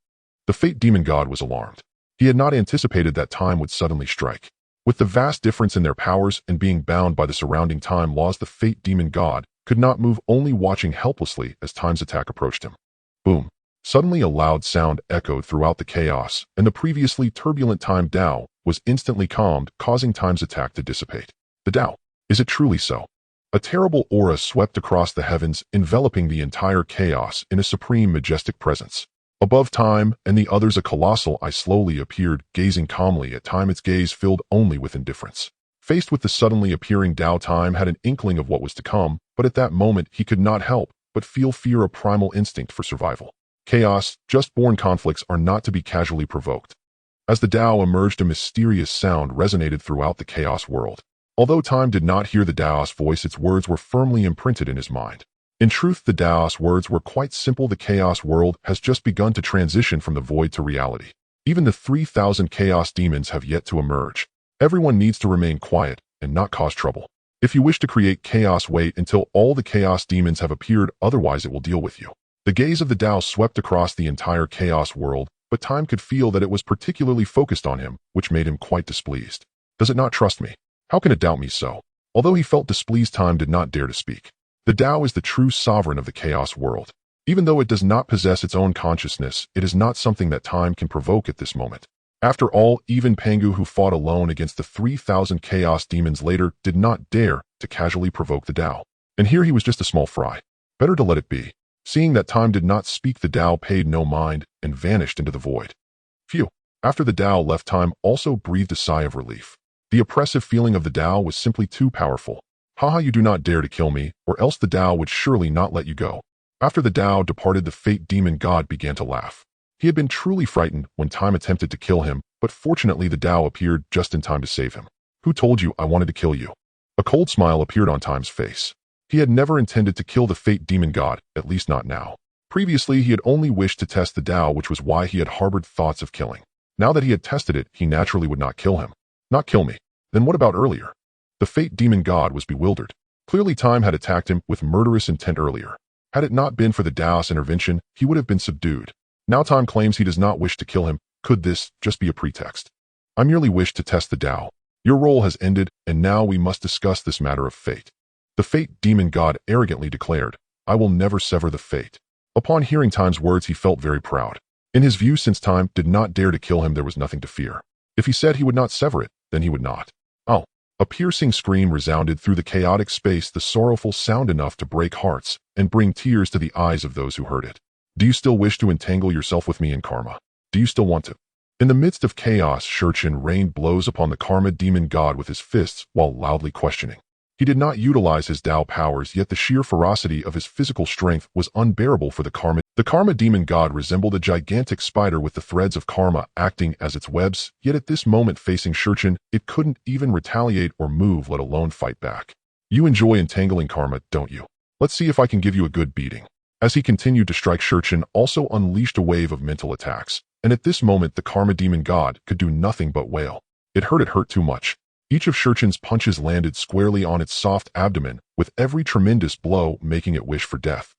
The fate demon god was alarmed. He had not anticipated that Time would suddenly strike. With the vast difference in their powers and being bound by the surrounding time laws, the fate demon god could not move, only watching helplessly as Time's attack approached him. Boom. Suddenly a loud sound echoed throughout the chaos, and the previously turbulent Time Dao was instantly calmed, causing Time's attack to dissipate. The Dao. Is it truly so? A terrible aura swept across the heavens, enveloping the entire chaos in a supreme majestic presence. Above Time and the others, a colossal eye slowly appeared, gazing calmly at Time, its gaze filled only with indifference. Faced with the suddenly appearing Dao, Time had an inkling of what was to come, but at that moment he could not help but feel fear, a primal instinct for survival. Chaos, just-born conflicts are not to be casually provoked. As the Dao emerged, a mysterious sound resonated throughout the Chaos World. Although Time did not hear the Dao's voice, its words were firmly imprinted in his mind. In truth, the Dao's words were quite simple. The Chaos World has just begun to transition from the void to reality. Even the 3,000 Chaos demons have yet to emerge. Everyone needs to remain quiet and not cause trouble. If you wish to create chaos, wait until all the Chaos demons have appeared, otherwise it will deal with you. The gaze of the Dao swept across the entire Chaos World, but Time could feel that it was particularly focused on him, which made him quite displeased. Does it not trust me? How can it doubt me so? Although he felt displeased, Time did not dare to speak. The Dao is the true sovereign of the Chaos World. Even though it does not possess its own consciousness, it is not something that Time can provoke at this moment. After all, even Pangu, who fought alone against the 3,000 Chaos demons later, did not dare to casually provoke the Dao. And here he was just a small fry. Better to let it be. Seeing that time did not speak, the Dao paid no mind and vanished into the void. Phew. After the Dao left, time also breathed a sigh of relief. The oppressive feeling of the Dao was simply too powerful. Haha, you do not dare to kill me, or else the Dao would surely not let you go. After the Dao departed, the fate demon god began to laugh. He had been truly frightened when time attempted to kill him, but fortunately the Dao appeared just in time to save him. Who told you I wanted to kill you? A cold smile appeared on Time's face. He had never intended to kill the fate demon god, at least not now. Previously, he had only wished to test the Dao, which was why he had harbored thoughts of killing. Now that he had tested it, he naturally would not kill him. Not kill me. Then what about earlier? The fate demon god was bewildered. Clearly time had attacked him with murderous intent earlier. Had it not been for the Dao's intervention, he would have been subdued. Now time claims he does not wish to kill him. Could this just be a pretext? I merely wish to test the Dao. Your role has ended, and now we must discuss this matter of fate. The fate demon god arrogantly declared, I will never sever the fate. Upon hearing Time's words, he felt very proud. In his view, since Time did not dare to kill him, there was nothing to fear. If he said he would not sever it, then he would not. Oh. A piercing scream resounded through the chaotic space, the sorrowful sound enough to break hearts and bring tears to the eyes of those who heard it. Do you still wish to entangle yourself with me in karma? Do you still want to? In the midst of chaos, Shurchin rained blows upon the karma demon god with his fists while loudly questioning. He did not utilize his Dao powers, yet the sheer ferocity of his physical strength was unbearable for the karma. The karma demon god resembled a gigantic spider with the threads of karma acting as its webs, yet at this moment facing Shurchin, it couldn't even retaliate or move, let alone fight back. You enjoy entangling karma, don't you? Let's see if I can give you a good beating. As he continued to strike, Shurchin also unleashed a wave of mental attacks, and at this moment the karma demon god could do nothing but wail. It hurt too much. Each of Shurchin's punches landed squarely on its soft abdomen, with every tremendous blow making it wish for death.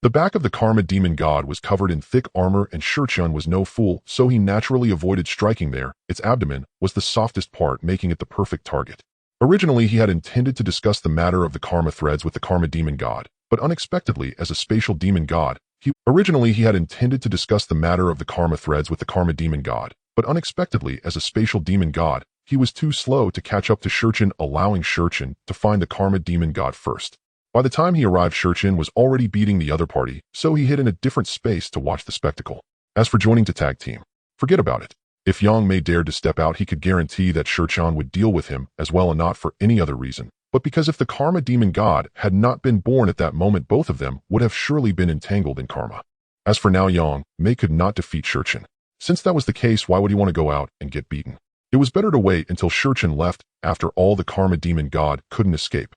The back of the karma demon god was covered in thick armor, and Shurchin was no fool, so he naturally avoided striking there. Its abdomen was the softest part, making it the perfect target. Originally, he had intended to discuss the matter of the karma threads with the karma demon god, but unexpectedly, as a spatial demon god, he was too slow to catch up to Shurchin, allowing Shurchin to find the karma demon god first. By the time he arrived, Shurchin was already beating the other party, so he hid in a different space to watch the spectacle. As for joining to tag team, forget about it. If Yang Mei dared to step out, he could guarantee that Shurchin would deal with him as well, and not for any other reason, but because if the karma demon god had not been born at that moment, both of them would have surely been entangled in karma. As for now, Yang Mei could not defeat Shurchin. Since that was the case, why would he want to go out and get beaten? It was better to wait until Shurchin left. After all, the karma demon god couldn't escape.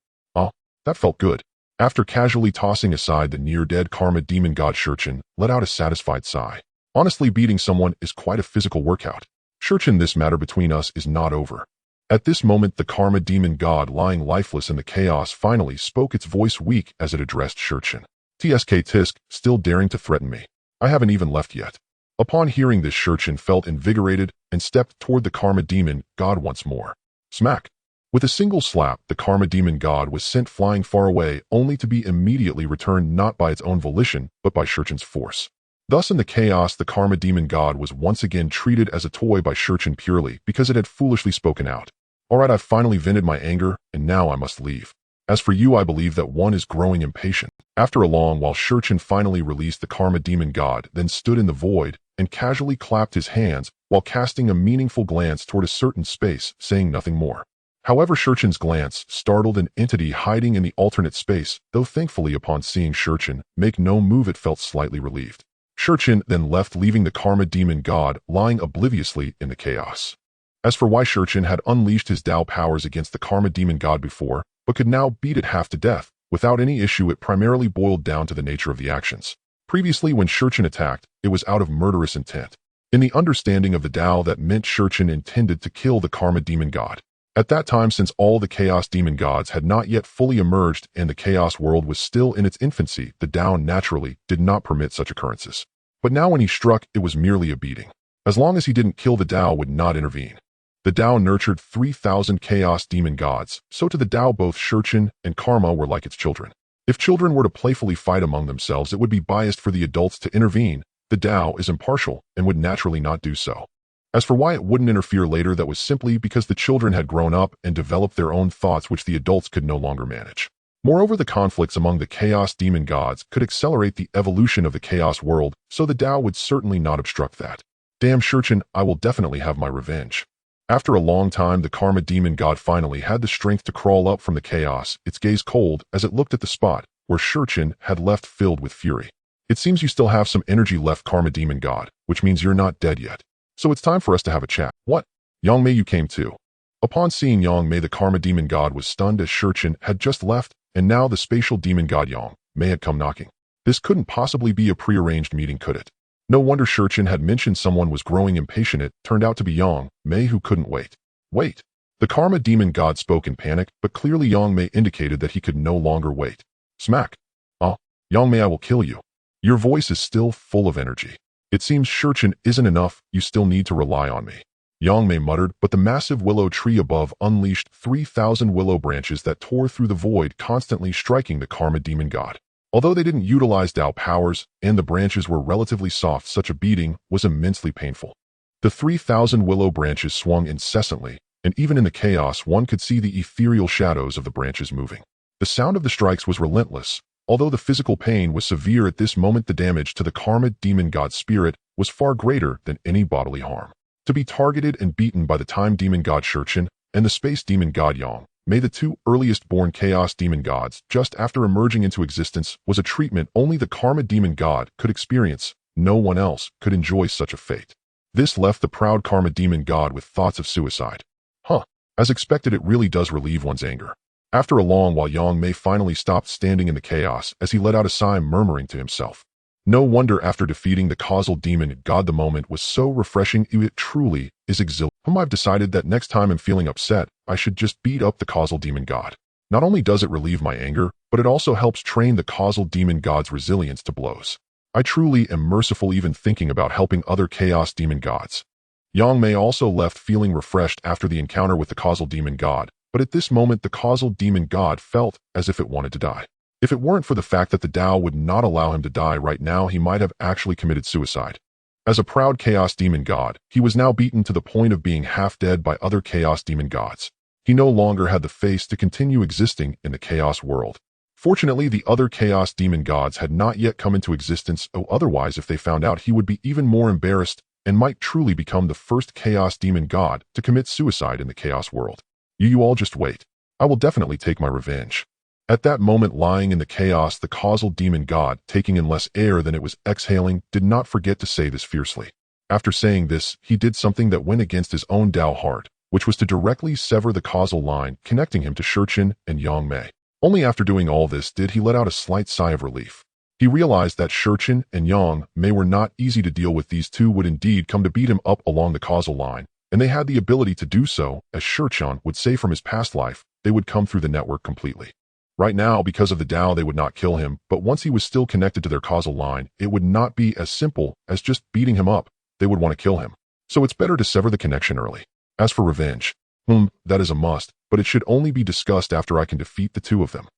That felt good. After casually tossing aside the near-dead karma demon god, Shurchin let out a satisfied sigh. Honestly, beating someone is quite a physical workout. Shurchin, this matter between us is not over. At this moment, the karma demon god, lying lifeless in the chaos, finally spoke, its voice weak as it addressed Shurchin. Tisk, still daring to threaten me? I haven't even left yet. Upon hearing this, Shurchin felt invigorated and stepped toward the karma demon god once more. Smack! With a single slap, the karma demon god was sent flying far away, only to be immediately returned not by its own volition, but by Shurchin's force. Thus in the chaos, the karma demon god was once again treated as a toy by Shurchin purely because it had foolishly spoken out. Alright, I've finally vented my anger, and now I must leave. As for you, I believe that one is growing impatient. After a long while, Shurchin finally released the karma demon god, then stood in the void and casually clapped his hands while casting a meaningful glance toward a certain space, saying nothing more. However, Shurchin's glance startled an entity hiding in the alternate space, though thankfully upon seeing Shurchin make no move, it felt slightly relieved. Shurchin then left, leaving the karma demon god lying obliviously in the chaos. As for why Shurchin had unleashed his Dao powers against the karma demon god before, but could now beat it half to death without any issue, it primarily boiled down to the nature of the actions. Previously, when Shurchin attacked, it was out of murderous intent. In the understanding of the Dao, that meant Shurchin intended to kill the karma demon god. At that time, since all the chaos demon gods had not yet fully emerged and the chaos world was still in its infancy, the Dao naturally did not permit such occurrences. But now when he struck, it was merely a beating. As long as he didn't kill, the Dao would not intervene. The Dao nurtured 3,000 chaos demon gods, so to the Dao both Shurchin and Karma were like its children. If children were to playfully fight among themselves, it would be biased for the adults to intervene. The Dao is impartial and would naturally not do so. As for why it wouldn't interfere later, that was simply because the children had grown up and developed their own thoughts which the adults could no longer manage. Moreover, the conflicts among the Chaos Demon Gods could accelerate the evolution of the Chaos World, so the Dao would certainly not obstruct that. Damn Shurchen, I will definitely have my revenge. After a long time, the Karma Demon God finally had the strength to crawl up from the chaos, its gaze cold as it looked at the spot where Shurchen had left, filled with fury. It seems you still have some energy left, Karma Demon God, which means you're not dead yet. So it's time for us to have a chat. What? Yang Mei, you came too. Upon seeing Yang Mei, the Karma Demon God was stunned as Shurchen had just left, and now the Spatial Demon God Yang Mei had come knocking. This couldn't possibly be a prearranged meeting, could it? No wonder Shurchen had mentioned someone was growing impatient. It turned out to be Yang Mei, who couldn't wait. Wait. The Karma Demon God spoke in panic, but clearly Yang Mei indicated that he could no longer wait. Smack. Oh, Yang Mei, I will kill you. Your voice is still full of energy. It seems Shurchen isn't enough, you still need to rely on me. Yang Mei muttered, but the massive willow tree above unleashed 3,000 willow branches that tore through the void, constantly striking the Karma Demon God. Although they didn't utilize Dao powers, and the branches were relatively soft, such a beating was immensely painful. The 3,000 willow branches swung incessantly, and even in the chaos one could see the ethereal shadows of the branches moving. The sound of the strikes was relentless. Although the physical pain was severe at this moment, the damage to the Karma Demon God's spirit was far greater than any bodily harm. To be targeted and beaten by the Time Demon God Shurchen and the Space Demon God Yang Mei, the two earliest born Chaos Demon Gods, just after emerging into existence, was a treatment only the Karma Demon God could experience. No one else could enjoy such a fate. This left the proud Karma Demon God with thoughts of suicide. As expected, it really does relieve one's anger. After a long while, Yang Mei finally stopped standing in the chaos as he let out a sigh, murmuring to himself. No wonder after defeating the Causal Demon God the moment was so refreshing. It truly is exhilarating. I've decided that next time I'm feeling upset, I should just beat up the Causal Demon God. Not only does it relieve my anger, but it also helps train the Causal Demon God's resilience to blows. I truly am merciful even thinking about helping other Chaos Demon Gods. Yang Mei also left feeling refreshed after the encounter with the Causal Demon God, but at this moment the Causal Demon God felt as if it wanted to die. If it weren't for the fact that the Dao would not allow him to die right now, he might have actually committed suicide. As a proud Chaos Demon God, he was now beaten to the point of being half dead by other Chaos Demon Gods. He no longer had the face to continue existing in the Chaos World. Fortunately, the other Chaos Demon Gods had not yet come into existence, otherwise if they found out, he would be even more embarrassed and might truly become the first Chaos Demon God to commit suicide in the Chaos World. You all just wait. I will definitely take my revenge. At that moment, lying in the chaos, the Causal Demon God, taking in less air than it was exhaling, did not forget to say this fiercely. After saying this, he did something that went against his own Dao heart, which was to directly sever the causal line connecting him to Shurchen and Yang Mei. Only after doing all this did he let out a slight sigh of relief. He realized that Shurchen and Yang Mei were not easy to deal with. These two would indeed come to beat him up along the causal line, and they had the ability to do so. As Shurchen would say from his past life, they would come through the network completely. Right now, because of the Dao, they would not kill him, but once he was still connected to their causal line, it would not be as simple as just beating him up. They would want to kill him. So it's better to sever the connection early. As for revenge, that is a must, but it should only be discussed after I can defeat the two of them.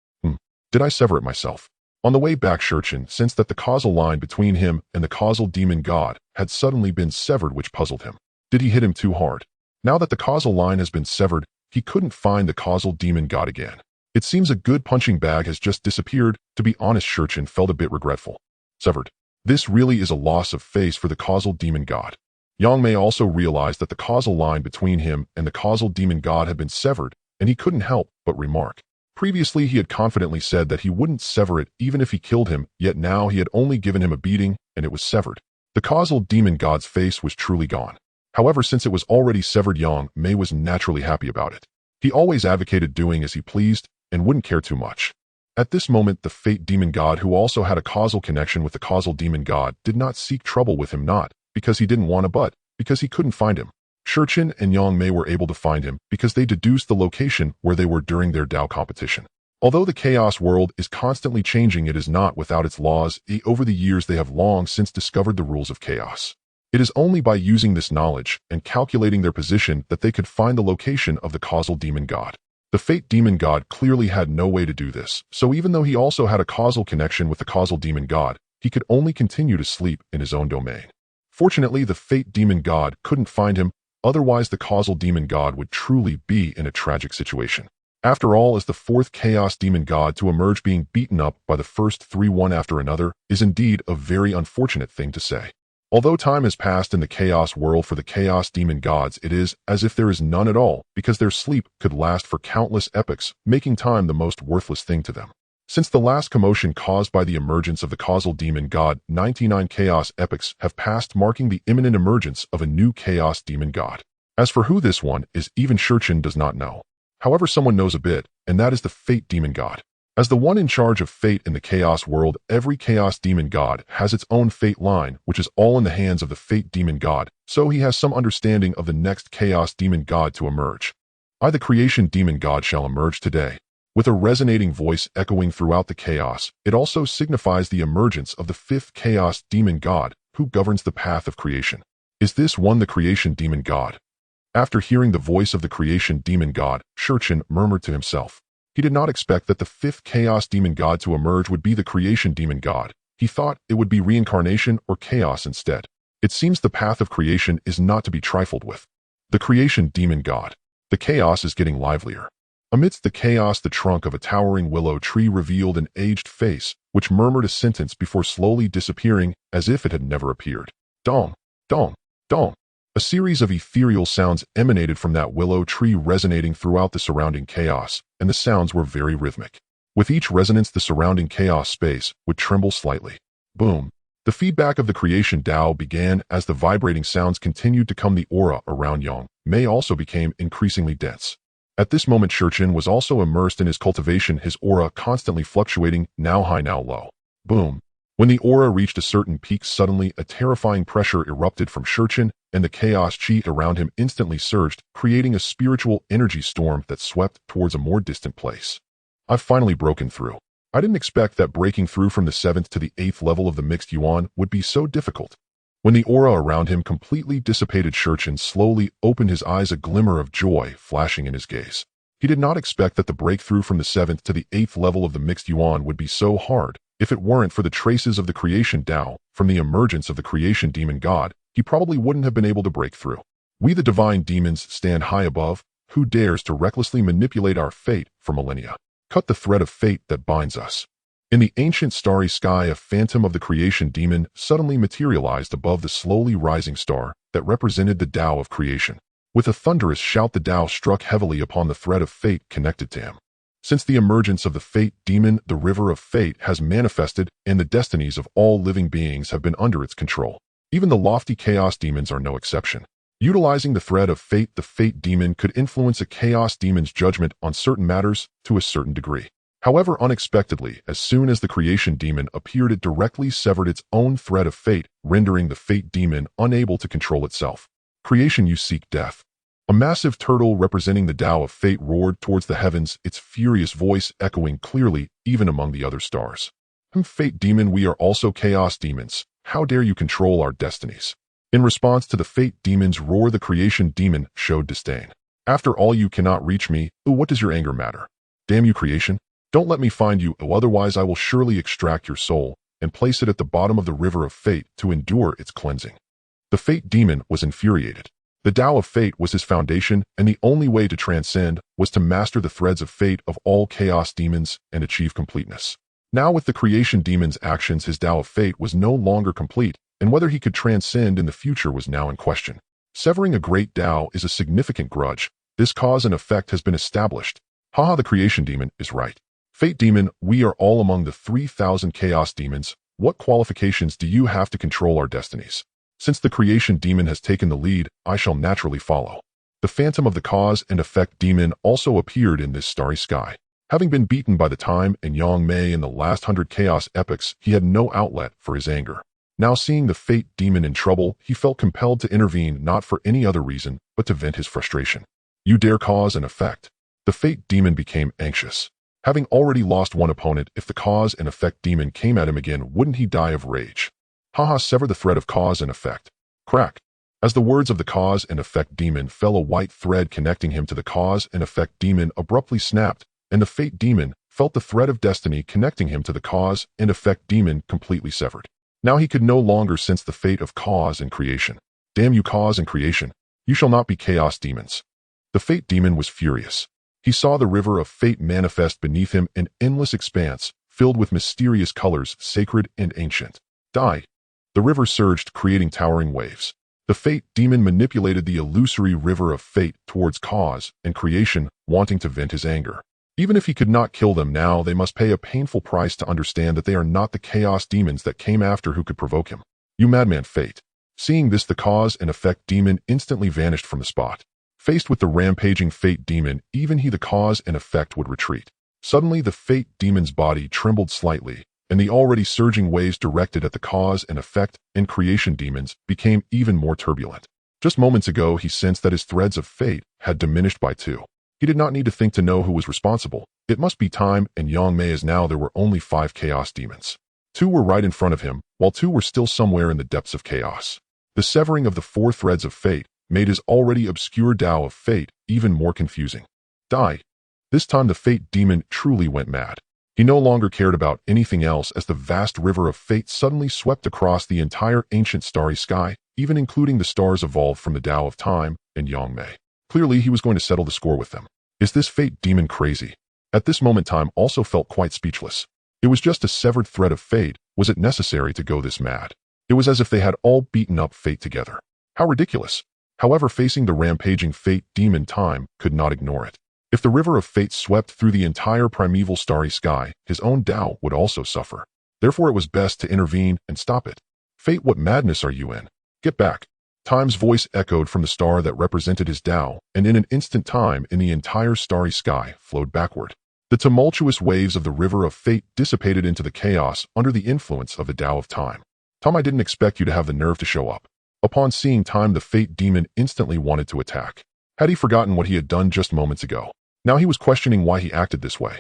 Did I sever it myself? On the way back, Shurchen sensed that the causal line between him and the Causal Demon God had suddenly been severed, which puzzled him. Did he hit him too hard? Now that the causal line has been severed, he couldn't find the Causal Demon God again. It seems a good punching bag has just disappeared. To be honest, Shurchen felt a bit regretful. Severed. This really is a loss of face for the Causal Demon God. Yang Mei also realized that the causal line between him and the Causal Demon God had been severed, and he couldn't help but remark. Previously, he had confidently said that he wouldn't sever it even if he killed him, yet now he had only given him a beating, and it was severed. The Causal Demon God's face was truly gone. However, since it was already severed, Yang Mei was naturally happy about it. He always advocated doing as he pleased, and wouldn't care too much. At this moment, the Fate Demon God, who also had a causal connection with the Causal Demon God, did not seek trouble with him, not because he didn't want to, but because he couldn't find him. Shurchen and Yang Mei were able to find him because they deduced the location where they were during their Dao competition. Although the Chaos World is constantly changing, it is not without its laws. Over the years, they have long since discovered the rules of chaos. It is only by using this knowledge and calculating their position that they could find the location of the Causal Demon God. The Fate Demon God clearly had no way to do this, so even though he also had a causal connection with the Causal Demon God, he could only continue to sleep in his own domain. Fortunately, the fate demon god couldn't find him, otherwise the causal demon god would truly be in a tragic situation. After all, as the fourth chaos demon god to emerge being beaten up by the first three one after another is indeed a very unfortunate thing to say. Although time has passed in the chaos world for the chaos demon gods, it is as if there is none at all, because their sleep could last for countless epochs, making time the most worthless thing to them. Since the last commotion caused by the emergence of the causal demon god, 99 chaos epochs have passed, marking the imminent emergence of a new chaos demon god. As for who this one is, even Shurchin does not know. However, someone knows a bit, and that is the fate demon god. As the one in charge of fate in the chaos world, every chaos demon god has its own fate line, which is all in the hands of the fate demon god, so he has some understanding of the next chaos demon god to emerge. I, the creation demon god, shall emerge today. With a resonating voice echoing throughout the chaos, it also signifies the emergence of the fifth chaos demon god, who governs the path of creation. Is this one the creation demon god? After hearing the voice of the creation demon god, Shurchin murmured to himself. He did not expect that the fifth chaos demon god to emerge would be the creation demon god. He thought it would be reincarnation or chaos instead. It seems the path of creation is not to be trifled with. The creation demon god. The chaos is getting livelier. Amidst the chaos, the trunk of a towering willow tree revealed an aged face, which murmured a sentence before slowly disappearing as if it had never appeared. Dong, dong, dong. A series of ethereal sounds emanated from that willow tree, resonating throughout the surrounding chaos, and the sounds were very rhythmic. With each resonance, the surrounding chaos space would tremble slightly. Boom. The feedback of the creation Dao began as the vibrating sounds continued to come. The aura around Yang Mei also became increasingly dense. At this moment, Shurchin was also immersed in his cultivation, his aura constantly fluctuating, now high, now low. Boom. When the aura reached a certain peak, suddenly a terrifying pressure erupted from Shurchin, and the chaos chi around him instantly surged, creating a spiritual energy storm that swept towards a more distant place. I've finally broken through. I didn't expect that breaking through from the 7th to the 8th level of the mixed yuan would be so difficult. When the aura around him completely dissipated, Shurchin slowly opened his eyes, a glimmer of joy flashing in his gaze. He did not expect that the breakthrough from the 7th to the 8th level of the mixed yuan would be so hard. If it weren't for the traces of the creation Dao from the emergence of the creation demon god, he probably wouldn't have been able to break through. We, the divine demons, stand high above. Who dares to recklessly manipulate our fate for millennia? Cut the thread of fate that binds us. In the ancient starry sky, a phantom of the creation demon suddenly materialized above the slowly rising star that represented the Dao of creation. With a thunderous shout, the Dao struck heavily upon the thread of fate connected to him. Since the emergence of the fate demon, the river of fate has manifested, and the destinies of all living beings have been under its control. Even the lofty chaos demons are no exception. Utilizing the thread of fate, the fate demon could influence a chaos demon's judgment on certain matters to a certain degree. However, unexpectedly, as soon as the creation demon appeared, it directly severed its own thread of fate, rendering the fate demon unable to control itself. Creation, you seek death. A massive turtle representing the Dao of fate roared towards the heavens, its furious voice echoing clearly even among the other stars. Fate demon, we are also chaos demons. How dare you control our destinies? In response to the fate demon's roar, the creation demon showed disdain. After all, you cannot reach me. What does your anger matter? Damn you, creation. Don't let me find you, otherwise I will surely extract your soul and place it at the bottom of the river of fate to endure its cleansing. The fate demon was infuriated. The Dao of fate was his foundation, and the only way to transcend was to master the threads of fate of all chaos demons and achieve completeness. Now, with the creation demon's actions, his Dao of fate was no longer complete, and whether he could transcend in the future was now in question. Severing a great Dao is a significant grudge. This cause and effect has been established. Haha, the creation demon is right. Fate demon, we are all among the 3,000 chaos demons. What qualifications do you have to control our destinies? Since the creation demon has taken the lead, I shall naturally follow. The phantom of the cause and effect demon also appeared in this starry sky. Having been beaten by the time and Yang Mei in the last 100 chaos epochs, he had no outlet for his anger. Now, seeing the fate demon in trouble, he felt compelled to intervene, not for any other reason, but to vent his frustration. You dare cause and effect? The fate demon became anxious. Having already lost one opponent, if the cause and effect demon came at him again, wouldn't he die of rage? Haha, sever the thread of cause and effect. Crack. As the words of the cause and effect demon fell, a white thread connecting him to the cause and effect demon abruptly snapped, and the fate demon felt the thread of destiny connecting him to the cause and effect demon completely severed. Now he could no longer sense the fate of cause and creation. Damn you, cause and creation! You shall not be chaos demons. The fate demon was furious. He saw the river of fate manifest beneath him, an endless expanse, filled with mysterious colors, sacred and ancient. Die! The river surged, creating towering waves. The fate demon manipulated the illusory river of fate towards cause and creation, wanting to vent his anger. Even if he could not kill them now, they must pay a painful price to understand that they are not the chaos demons that came after who could provoke him. You madman, fate! Seeing this, the cause and effect demon instantly vanished from the spot. Faced with the rampaging fate demon, even he, the cause and effect, would retreat. Suddenly, the fate demon's body trembled slightly, and the already surging waves directed at the cause and effect and creation demons became even more turbulent. Just moments ago, he sensed that his threads of fate had diminished by 2. He did not need to think to know who was responsible. It must be time and Yang Mei, as now there were only 5 chaos demons. 2 were right in front of him, while 2 were still somewhere in the depths of chaos. The severing of the 4 threads of fate made his already obscure Tao of fate even more confusing. Die! This time the fate demon truly went mad. He no longer cared about anything else as the vast river of fate suddenly swept across the entire ancient starry sky, even including the stars evolved from the Tao of time and Yang Mei. Clearly, he was going to settle the score with them. Is this fate demon crazy? At this moment, Time also felt quite speechless. It was just a severed thread of fate. Was it necessary to go this mad? It was as if they had all beaten up fate together. How ridiculous! However, facing the rampaging fate demon, Time could not ignore it. If the river of fate swept through the entire primeval starry sky, his own Tao would also suffer. Therefore, it was best to intervene and stop it. Fate, what madness are you in? Get back! Time's voice echoed from the star that represented his Tao, and in an instant, time in the entire starry sky flowed backward. The tumultuous waves of the river of fate dissipated into the chaos under the influence of the Tao of time. Tom, I didn't expect you to have the nerve to show up. Upon seeing Time, the fate demon instantly wanted to attack. Had he forgotten what he had done just moments ago? Now he was questioning why he acted this way.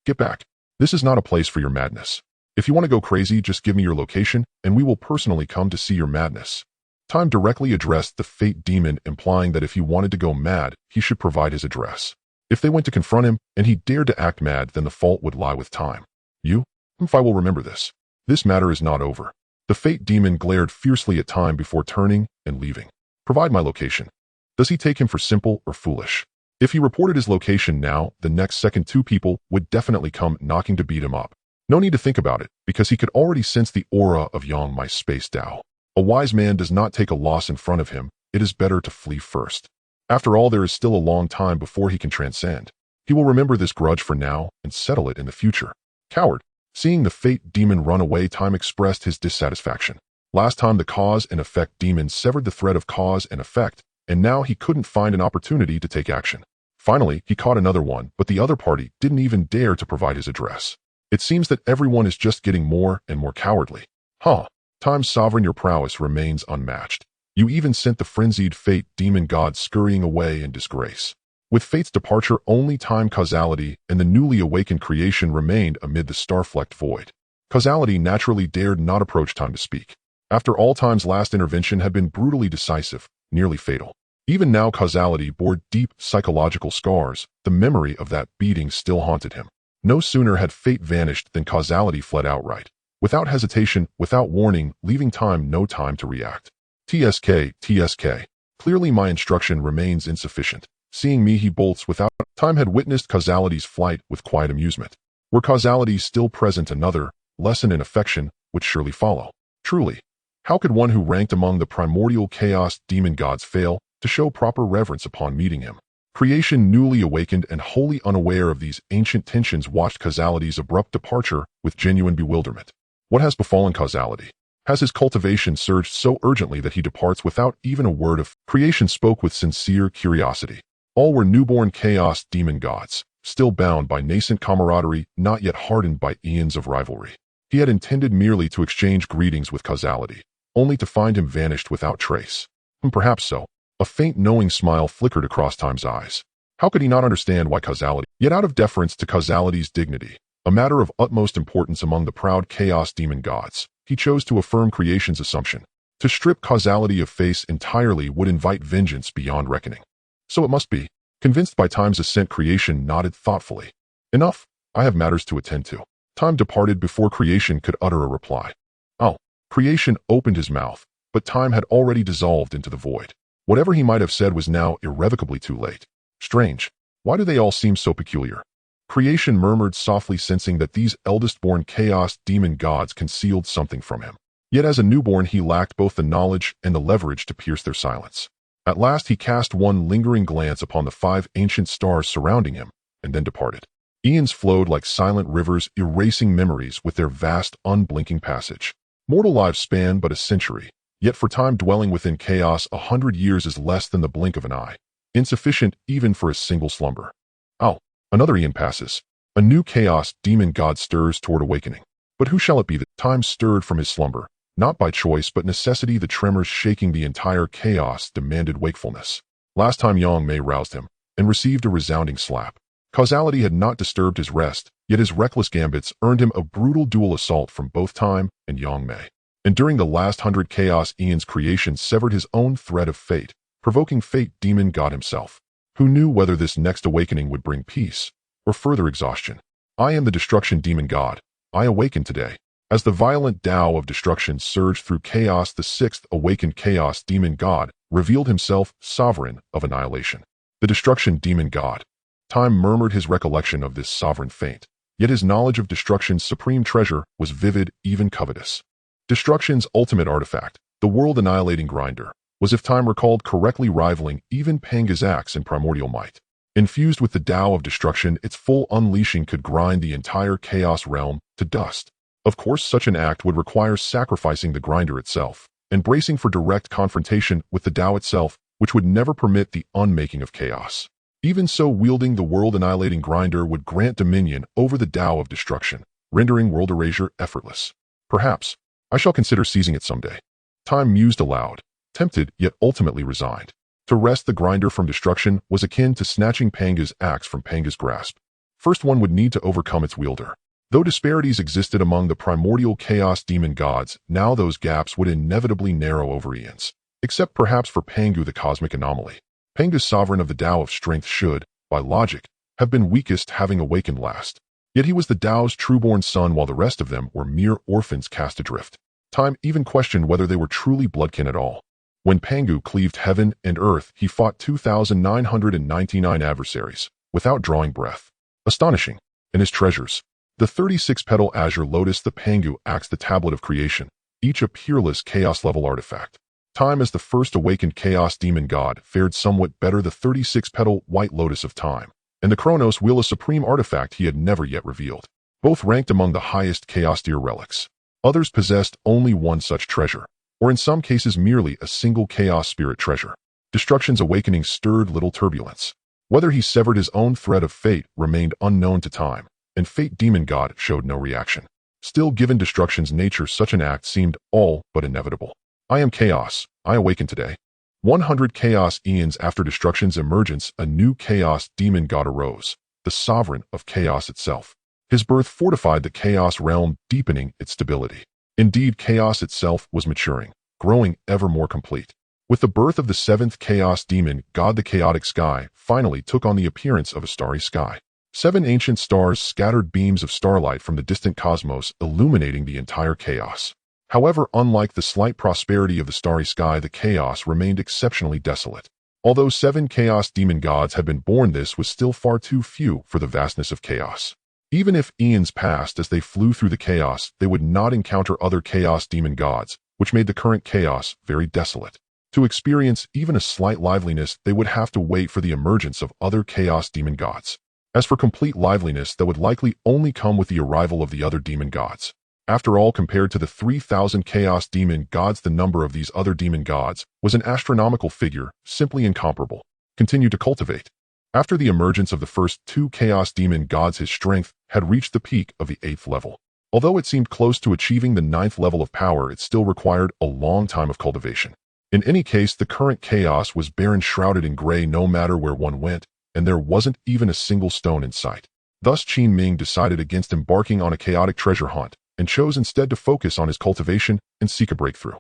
Get back. This is not a place for your madness. If you want to go crazy, just give me your location, and we will personally come to see your madness. Time directly addressed the fate demon, implying that if he wanted to go mad, he should provide his address. If they went to confront him, and he dared to act mad, then the fault would lie with Time. You? If I will remember this. This matter is not over. The fate demon glared fiercely at Time before turning and leaving. Provide my location. Does he take him for simple or foolish? If he reported his location now, the next second 2 people would definitely come knocking to beat him up. No need to think about it, because he could already sense the aura of Yang Mei's space Tao. A wise man does not take a loss in front of him. It is better to flee first. After all, there is still a long time before he can transcend. He will remember this grudge for now and settle it in the future. Coward! Seeing the fate demon run away, Time expressed his dissatisfaction. Last time the cause and effect demon severed the thread of cause and effect, and now he couldn't find an opportunity to take action. Finally, he caught another one, but the other party didn't even dare to provide his address. It seems that everyone is just getting more and more cowardly. Huh. Time's sovereign, your prowess remains unmatched. You even sent the frenzied fate demon god scurrying away in disgrace. With fate's departure, only time, causality, and the newly awakened creation remained amid the star-flecked void. Causality naturally dared not approach Time to speak. After all, Time's last intervention had been brutally decisive, nearly fatal. Even now, causality bore deep psychological scars. The memory of that beating still haunted him. No sooner had fate vanished than causality fled outright. Without hesitation, without warning, leaving Time no time to react. TSK. Clearly my instruction remains insufficient. Seeing me, he bolts without. Time had witnessed causality's flight with quiet amusement. Were causality still present, another lesson in affection would surely follow. Truly, how could one who ranked among the primordial chaos demon gods fail to show proper reverence upon meeting him? Creation, newly awakened and wholly unaware of these ancient tensions, watched causality's abrupt departure with genuine bewilderment. What has befallen causality? Has his cultivation surged so urgently that he departs without even a word of? Creation spoke with sincere curiosity. All were newborn chaos demon gods, still bound by nascent camaraderie, not yet hardened by eons of rivalry. He had intended merely to exchange greetings with causality, only to find him vanished without trace. Perhaps so. A faint knowing smile flickered across Time's eyes. How could he not understand why causality? Yet out of deference to causality's dignity, a matter of utmost importance among the proud chaos demon gods, he chose to affirm creation's assumption. To strip causality of face entirely would invite vengeance beyond reckoning. So it must be. Convinced by Time's assent, creation nodded thoughtfully. Enough. I have matters to attend to. Time departed before creation could utter a reply. Oh, Creation opened his mouth, but time had already dissolved into the void. Whatever he might have said was now irrevocably too late. Strange. Why do they all seem so peculiar? Creation murmured softly, sensing that these eldest-born chaos demon gods concealed something from him. Yet as a newborn he lacked both the knowledge and the leverage to pierce their silence. At last he cast one lingering glance upon the 5 ancient stars surrounding him, and then departed. Eons flowed like silent rivers, erasing memories with their vast, unblinking passage. Mortal lives span but a century, yet for time dwelling within chaos 100 years is less than the blink of an eye, insufficient even for a single slumber. Oh, another eon passes. A new chaos demon god stirs toward awakening. But who shall it be? The time stirred from his slumber, not by choice but necessity. The tremors shaking the entire chaos demanded wakefulness. Last time Yang Mei roused him, and received a resounding slap. Causality had not disturbed his rest, yet his reckless gambits earned him a brutal dual assault from both time and Yang Mei. And during the last 100 chaos eons, creation severed his own thread of fate, provoking fate demon god himself. Who knew whether this next awakening would bring peace or further exhaustion? I am the destruction demon god. I awaken today. As the violent Tao of destruction surged through chaos, the 6th awakened chaos demon god revealed himself sovereign of annihilation. The destruction demon god. Time murmured his recollection of this sovereign fate, yet his knowledge of destruction's supreme treasure was vivid, even covetous. Destruction's ultimate artifact, the world-annihilating grinder, was, if time recalled correctly, rivaling even Pangu's axe in primordial might. Infused with the Tao of destruction, its full unleashing could grind the entire chaos realm to dust. Of course, such an act would require sacrificing the grinder itself, and bracing for direct confrontation with the Tao itself, which would never permit the unmaking of chaos. Even so, wielding the world-annihilating grinder would grant dominion over the Tao of destruction, rendering world erasure effortless. Perhaps I shall consider seizing it someday. Time mused aloud, tempted yet ultimately resigned. To wrest the grinder from destruction was akin to snatching Pangu's axe from Pangu's grasp. First, one would need to overcome its wielder. Though disparities existed among the primordial chaos demon gods, now those gaps would inevitably narrow over eons. Except perhaps for Pangu, the cosmic anomaly. Pangu's sovereign of the Tao of strength should, by logic, have been weakest, having awakened last. Yet he was the Tao's trueborn son, while the rest of them were mere orphans cast adrift. Time even questioned whether they were truly bloodkin at all. When Pangu cleaved heaven and earth, he fought 2,999 adversaries, without drawing breath. Astonishing. And his treasures. The 36-petal azure lotus, the Pangu axe, the tablet of creation, each a peerless chaos-level artifact. Time, as the first awakened chaos demon god, fared somewhat better. The 36-petal white lotus of time, and the Chronos wheel, a supreme artifact he had never yet revealed. Both ranked among the highest chaos tier relics. Others possessed only one such treasure, or in some cases merely a single chaos spirit treasure. Destruction's awakening stirred little turbulence. Whether he severed his own thread of fate remained unknown to time, and fate demon god showed no reaction. Still, given destruction's nature, such an act seemed all but inevitable. I am chaos. I awaken today. 100 chaos eons after destruction's emergence, a new chaos demon god arose, the sovereign of chaos itself. His birth fortified the chaos realm, deepening its stability. Indeed, chaos itself was maturing, growing ever more complete. With the birth of the 7th chaos demon god, the chaotic sky finally took on the appearance of a starry sky. 7 ancient stars scattered beams of starlight from the distant cosmos, illuminating the entire chaos. However, unlike the slight prosperity of the starry sky, the chaos remained exceptionally desolate. Although 7 chaos demon gods had been born, this was still far too few for the vastness of chaos. Even if eons passed as they flew through the chaos, they would not encounter other chaos demon gods, which made the current chaos very desolate. To experience even a slight liveliness, they would have to wait for the emergence of other chaos demon gods. As for complete liveliness, that would likely only come with the arrival of the other demon gods. After all, compared to the 3,000 chaos demon gods, the number of these other demon gods was an astronomical figure, simply incomparable. Continue to cultivate. After the emergence of the first 2 chaos demon gods, his strength had reached the peak of the 8th level. Although it seemed close to achieving the 9th level of power, it still required a long time of cultivation. In any case, the current chaos was barren, shrouded in gray no matter where one went, and there wasn't even a single stone in sight. Thus, Qin Ming decided against embarking on a chaotic treasure hunt, and chose instead to focus on his cultivation and seek a breakthrough.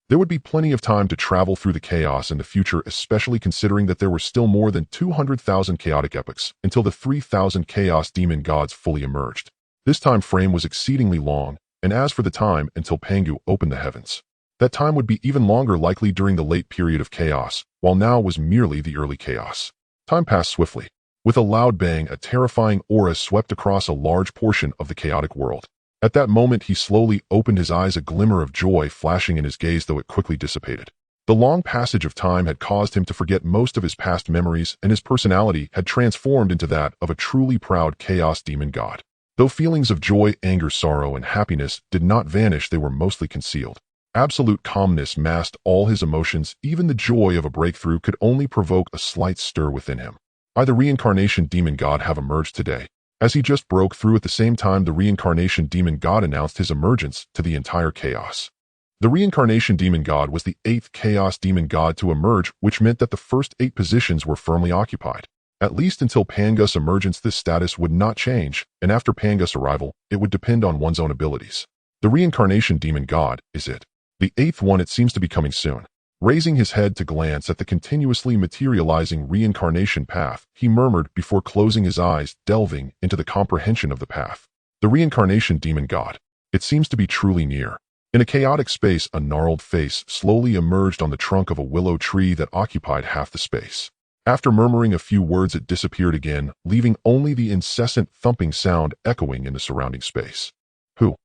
There would be plenty of time to travel through the chaos in the future, especially considering that there were still more than 200,000 chaotic epochs until the 3,000 chaos demon gods fully emerged. This time frame was exceedingly long, and as for the time until Pangu opened the heavens, that time would be even longer, likely during the late period of chaos, while now was merely the early chaos. Time passed swiftly. With a loud bang, a terrifying aura swept across a large portion of the chaotic world. At that moment, he slowly opened his eyes, a glimmer of joy flashing in his gaze, though it quickly dissipated. The long passage of time had caused him to forget most of his past memories, and his personality had transformed into that of a truly proud chaos demon god. Though feelings of joy, anger, sorrow, and happiness did not vanish, they were mostly concealed. Absolute calmness masked all his emotions. Even the joy of a breakthrough could only provoke a slight stir within him. I, the reincarnation demon god, have emerged today. As he just broke through, at the same time, the reincarnation demon god announced his emergence to the entire chaos. The reincarnation demon god was the 8th chaos demon god to emerge, which meant that the first 8 positions were firmly occupied. At least until Pangu's emergence, this status would not change, and after Pangu's arrival, it would depend on one's own abilities. The reincarnation demon god is it. The 8th one. It seems to be coming soon. Raising his head to glance at the continuously materializing reincarnation path, he murmured before closing his eyes, delving into the comprehension of the path. The reincarnation demon god. It seems to be truly near. In a chaotic space, a gnarled face slowly emerged on the trunk of a willow tree that occupied half the space. After murmuring a few words, it disappeared again, leaving only the incessant thumping sound echoing in the surrounding space. Who?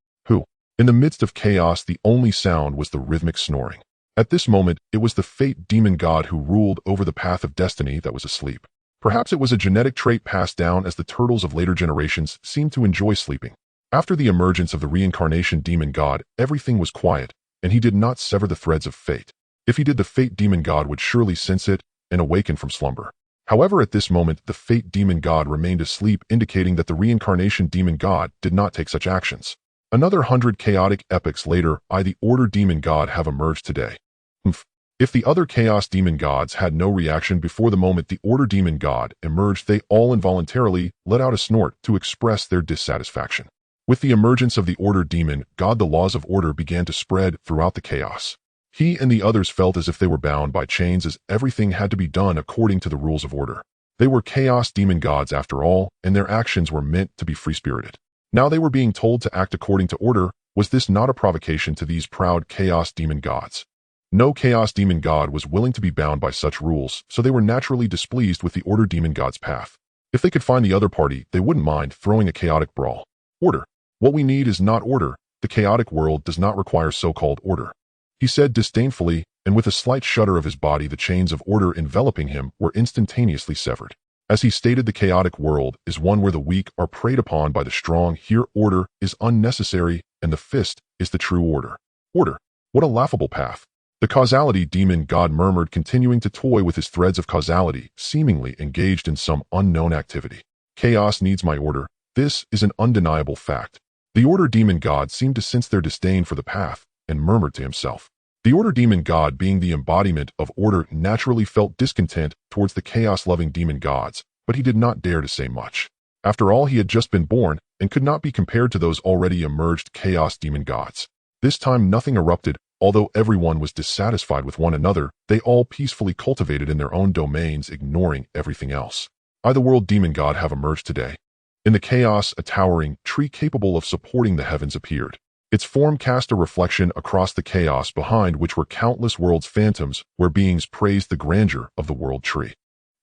In the midst of chaos, the only sound was the rhythmic snoring. At this moment, it was the fate demon god who ruled over the path of destiny that was asleep. Perhaps it was a genetic trait passed down, as the turtles of later generations seemed to enjoy sleeping. After the emergence of the reincarnation demon god, everything was quiet, and he did not sever the threads of fate. If he did, the fate demon god would surely sense it and awaken from slumber. However, at this moment, the fate demon god remained asleep, indicating that the reincarnation demon god did not take such actions. Another 100 chaotic epochs later, I, the order demon god, have emerged today. If the other chaos demon gods had no reaction before the moment the order demon god emerged, they all involuntarily let out a snort to express their dissatisfaction. With the emergence of the order demon god, the laws of order began to spread throughout the chaos. He and the others felt as if they were bound by chains, as everything had to be done according to the rules of order. They were chaos demon gods after all, and their actions were meant to be free-spirited. Now they were being told to act according to order. Was this not a provocation to these proud chaos demon gods? No chaos demon god was willing to be bound by such rules, so they were naturally displeased with the order demon god's path. If they could find the other party, they wouldn't mind throwing a chaotic brawl. Order. What we need is not order. The chaotic world does not require so-called order, he said disdainfully, and with a slight shudder of his body, the chains of order enveloping him were instantaneously severed. As he stated, the chaotic world is one where the weak are preyed upon by the strong. Here, order is unnecessary, and the fist is the true order. Order. What a laughable path. The causality demon god murmured, continuing to toy with his threads of causality, seemingly engaged in some unknown activity. Chaos needs my order. This is an undeniable fact. The order demon god seemed to sense their disdain for the path, and murmured to himself. The order demon god, being the embodiment of order, naturally felt discontent towards the chaos-loving demon gods, but he did not dare to say much. After all, he had just been born, and could not be compared to those already emerged chaos demon gods. This time nothing erupted. Although everyone was dissatisfied with one another, they all peacefully cultivated in their own domains, ignoring everything else. I, the world demon god, have emerged today. In the chaos, a towering tree capable of supporting the heavens appeared. Its form cast a reflection across the chaos, behind which were countless worlds' phantoms, where beings praised the grandeur of the world tree.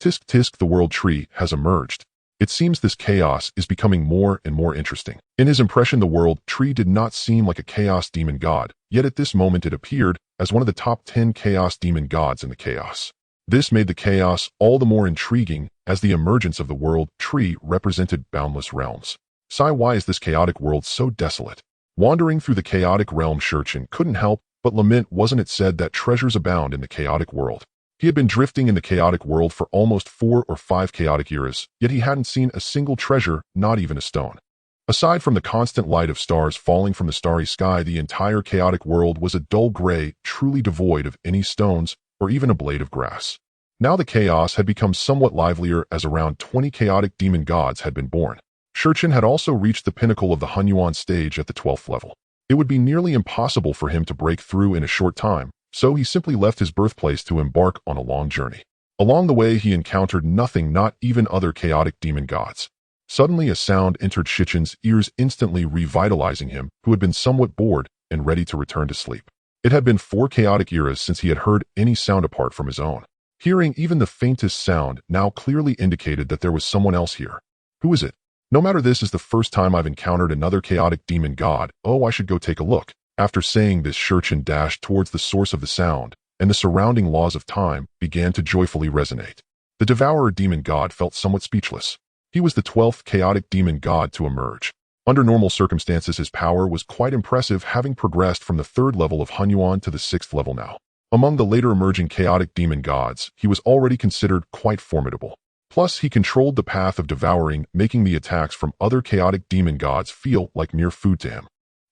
Tisk tisk, the world tree has emerged. It seems this chaos is becoming more and more interesting. In his impression, the world tree did not seem like a chaos demon god, yet at this moment it appeared as one of the top 10 chaos demon gods in the chaos. This made the chaos all the more intriguing, as the emergence of the world tree represented boundless realms. Sigh, why is this chaotic world so desolate? Wandering through the chaotic realm, Shurchin couldn't help but lament. Wasn't it said that treasures abound in the chaotic world? He had been drifting in the chaotic world for almost 4 or 5 chaotic eras, yet he hadn't seen a single treasure, not even a stone. Aside from the constant light of stars falling from the starry sky, the entire chaotic world was a dull gray, truly devoid of any stones or even a blade of grass. Now the chaos had become somewhat livelier, as around 20 chaotic demon gods had been born. Shurchin had also reached the pinnacle of the Hunyuan stage at the 12th level. It would be nearly impossible for him to break through in a short time, so he simply left his birthplace to embark on a long journey. Along the way, he encountered nothing, not even other chaotic demon gods. Suddenly a sound entered Shichin's ears, instantly revitalizing him, who had been somewhat bored and ready to return to sleep. It had been 4 chaotic eras since he had heard any sound apart from his own. Hearing even the faintest sound now clearly indicated that there was someone else here. Who is it? No matter, this is the first time I've encountered another chaotic demon god. Oh, I should go take a look. After saying this, Shichin dashed towards the source of the sound, and the surrounding laws of time began to joyfully resonate. The Devourer demon god felt somewhat speechless. He was the 12th chaotic demon god to emerge. Under normal circumstances, his power was quite impressive, having progressed from the 3rd level of Hunyuan to the 6th level now. Among the later emerging chaotic demon gods, he was already considered quite formidable. Plus, he controlled the path of devouring, making the attacks from other chaotic demon gods feel like mere food to him.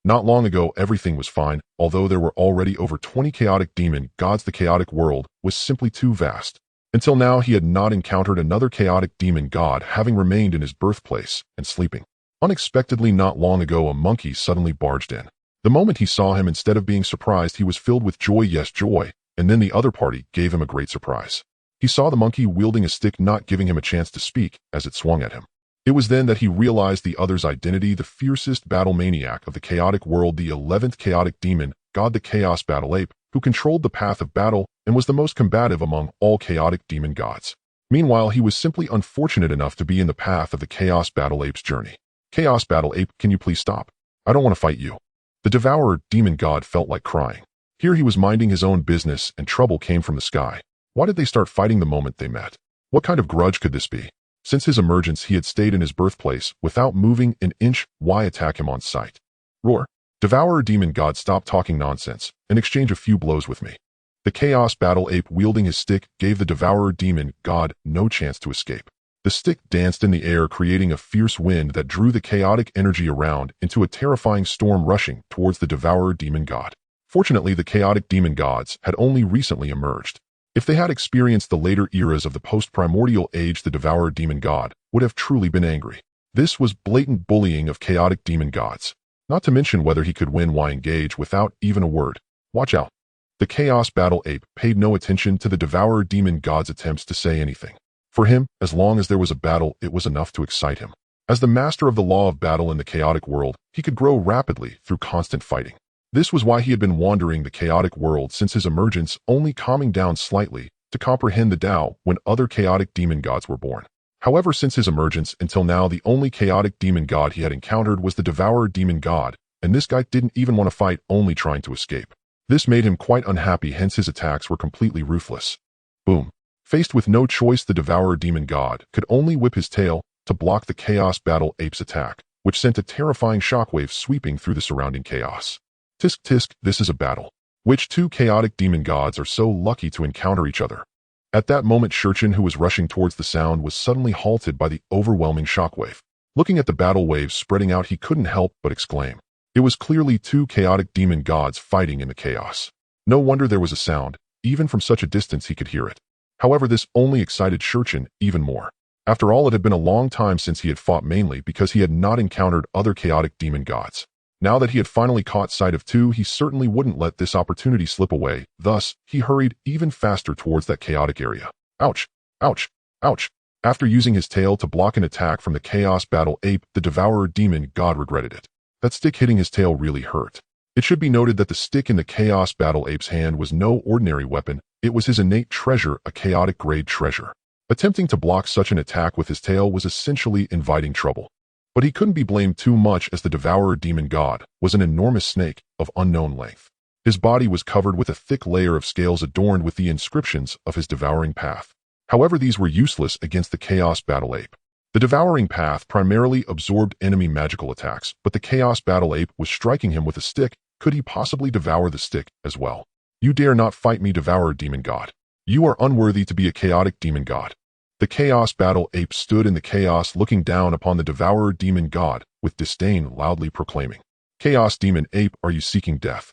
Not long ago, everything was fine, although there were already over 20 chaotic demon gods. The chaotic world was simply too vast. Until now, he had not encountered another chaotic demon god, having remained in his birthplace and sleeping. Unexpectedly, not long ago, a monkey suddenly barged in. The moment he saw him, instead of being surprised, he was filled with joy, yes, joy, and then the other party gave him a great surprise. He saw the monkey wielding a stick, not giving him a chance to speak as it swung at him. It was then that he realized the other's identity, the fiercest battle maniac of the chaotic world, the 11th chaotic demon god, the Chaos Battle Ape, who controlled the path of battle and was the most combative among all chaotic demon gods. Meanwhile, he was simply unfortunate enough to be in the path of the Chaos Battle Ape's journey. Chaos Battle Ape, can you please stop? I don't want to fight you. The Devourer demon god felt like crying. Here he was minding his own business and trouble came from the sky. Why did they start fighting the moment they met? What kind of grudge could this be? Since his emergence, he had stayed in his birthplace without moving an inch. Why attack him on sight? Roar. Devourer demon god, stop talking nonsense and exchange a few blows with me. The Chaos Battle Ape, wielding his stick, gave the Devourer demon god no chance to escape. The stick danced in the air, creating a fierce wind that drew the chaotic energy around into a terrifying storm, rushing towards the Devourer demon god. Fortunately, the chaotic demon gods had only recently emerged. If they had experienced the later eras of the post-primordial age, the Devourer demon god would have truly been angry. This was blatant bullying of chaotic demon gods. Not to mention whether he could win. Why engage without even a word? Watch out. The Chaos Battle Ape paid no attention to the Devourer demon god's attempts to say anything. For him, as long as there was a battle, it was enough to excite him. As the master of the law of battle in the chaotic world, he could grow rapidly through constant fighting. This was why he had been wandering the chaotic world since his emergence, only calming down slightly to comprehend the Tao when other chaotic demon gods were born. However, since his emergence until now, the only chaotic demon god he had encountered was the Devourer demon god, and this guy didn't even want to fight, only trying to escape. This made him quite unhappy, hence his attacks were completely ruthless. Boom. Faced with no choice, the Devourer demon god could only whip his tail to block the Chaos Battle Ape's attack, which sent a terrifying shockwave sweeping through the surrounding chaos. Tisk tisk, this is a battle. Which 2 chaotic demon gods are so lucky to encounter each other? At that moment, Shichin, who was rushing towards the sound, was suddenly halted by the overwhelming shockwave. Looking at the battle waves spreading out, he couldn't help but exclaim. It was clearly 2 chaotic demon gods fighting in the chaos. No wonder there was a sound. Even from such a distance he could hear it. However, this only excited Shichin even more. After all, it had been a long time since he had fought, mainly because he had not encountered other chaotic demon gods. Now that he had finally caught sight of 2, he certainly wouldn't let this opportunity slip away. Thus, he hurried even faster towards that chaotic area. Ouch! Ouch! Ouch! After using his tail to block an attack from the Chaos Battle Ape, the Devourer demon god regretted it. That stick hitting his tail really hurt. It should be noted that the stick in the Chaos Battle Ape's hand was no ordinary weapon. It was his innate treasure, a chaotic grade treasure. Attempting to block such an attack with his tail was essentially inviting trouble. But he couldn't be blamed too much, as the Devourer demon god was an enormous snake of unknown length. His body was covered with a thick layer of scales adorned with the inscriptions of his devouring path. However, these were useless against the Chaos Battle Ape. The devouring path primarily absorbed enemy magical attacks, but the Chaos Battle Ape was striking him with a stick. Could he possibly devour the stick as well? You dare not fight me, Devourer demon god. You are unworthy to be a chaotic demon god. The Chaos Battle Ape stood in the chaos, looking down upon the Devourer demon god with disdain, loudly proclaiming, "Chaos demon ape, are you seeking death?"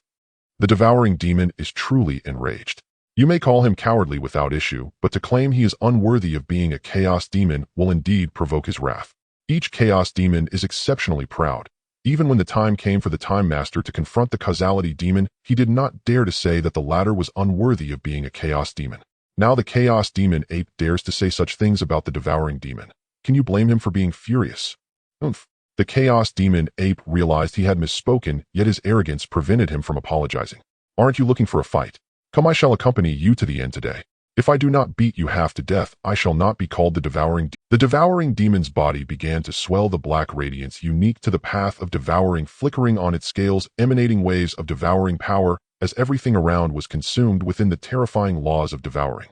The devouring demon is truly enraged. You may call him cowardly without issue, but to claim he is unworthy of being a chaos demon will indeed provoke his wrath. Each chaos demon is exceptionally proud. Even when the time came for the Time Master to confront the causality demon, he did not dare to say that the latter was unworthy of being a chaos demon. Now the chaos demon ape dares to say such things about the devouring demon. Can you blame him for being furious? Oomph. The Chaos Demon Ape realized he had misspoken, yet his arrogance prevented him from apologizing. Aren't you looking for a fight? Come, I shall accompany you to the end today. If I do not beat you half to death, I shall not be called the Devouring. The Devouring Demon's body began to swell, the black radiance unique to the path of devouring flickering on its scales, emanating waves of devouring power as everything around was consumed within the terrifying laws of devouring.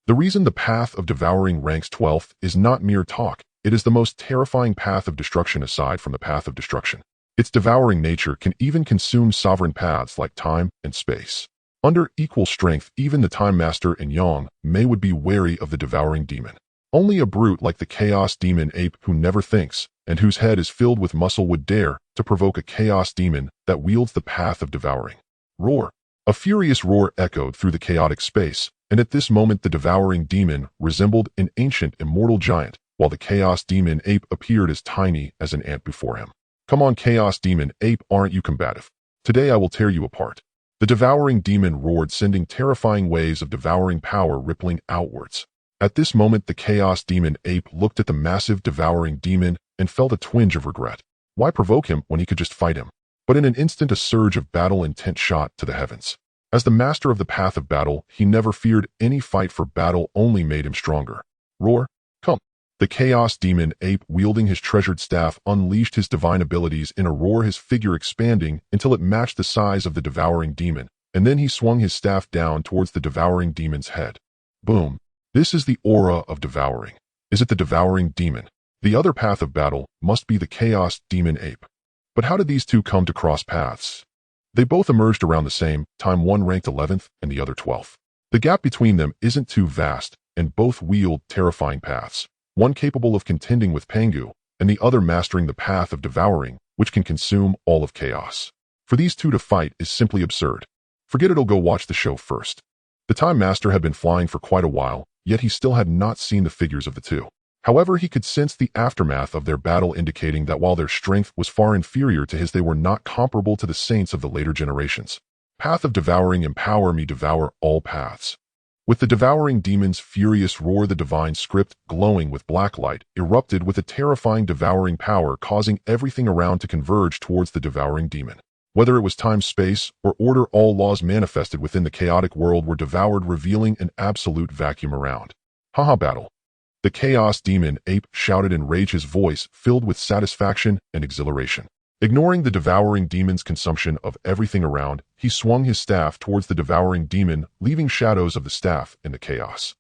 The reason the path of devouring ranks 12th is not mere talk. It is the most terrifying path of destruction aside from the path of destruction. Its devouring nature can even consume sovereign paths like time and space. Under equal strength, even the Time Master and Yang Mei would be wary of the devouring demon. Only a brute like the Chaos Demon Ape who never thinks and whose head is filled with muscle would dare to provoke a chaos demon that wields the path of devouring. Roar! A furious roar echoed through the chaotic space, and at this moment the devouring demon resembled an ancient immortal giant, while the Chaos Demon Ape appeared as tiny as an ant before him. Come on, Chaos Demon Ape, aren't you combative? Today I will tear you apart. The devouring demon roared, sending terrifying waves of devouring power rippling outwards. At this moment, the Chaos Demon Ape looked at the massive devouring demon and felt a twinge of regret. Why provoke him when he could just fight him? But in an instant, a surge of battle intent shot to the heavens. As the master of the path of battle, he never feared any fight, for battle only made him stronger. Roar! Come! The Chaos Demon Ape, wielding his treasured staff, unleashed his divine abilities in a roar, his figure expanding until it matched the size of the devouring demon, and then he swung his staff down towards the devouring demon's head. Boom! This is the aura of devouring. Is it the devouring demon? The other path of battle must be the Chaos Demon Ape. But how did these two come to cross paths? They both emerged around the same time, one ranked 11th and the other 12th. The gap between them isn't too vast, and both wield terrifying paths. One capable of contending with Pangu, and the other mastering the path of devouring, which can consume all of chaos. For these two to fight is simply absurd. Forget it, I'll go watch the show first. The Time Master had been flying for quite a while, yet he still had not seen the figures of the two. However, he could sense the aftermath of their battle, indicating that while their strength was far inferior to his, they were not comparable to the saints of the later generations. Path of devouring, empower me, devour all paths. With the devouring demon's furious roar, the divine script, glowing with black light, erupted with a terrifying devouring power, causing everything around to converge towards the devouring demon. Whether it was time, space, or order, all laws manifested within the chaotic world were devoured, revealing an absolute vacuum around. Haha, battle! The Chaos Demon Ape shouted in rage, his voice filled with satisfaction and exhilaration. Ignoring the devouring demon's consumption of everything around, he swung his staff towards the devouring demon, leaving shadows of the staff in the chaos.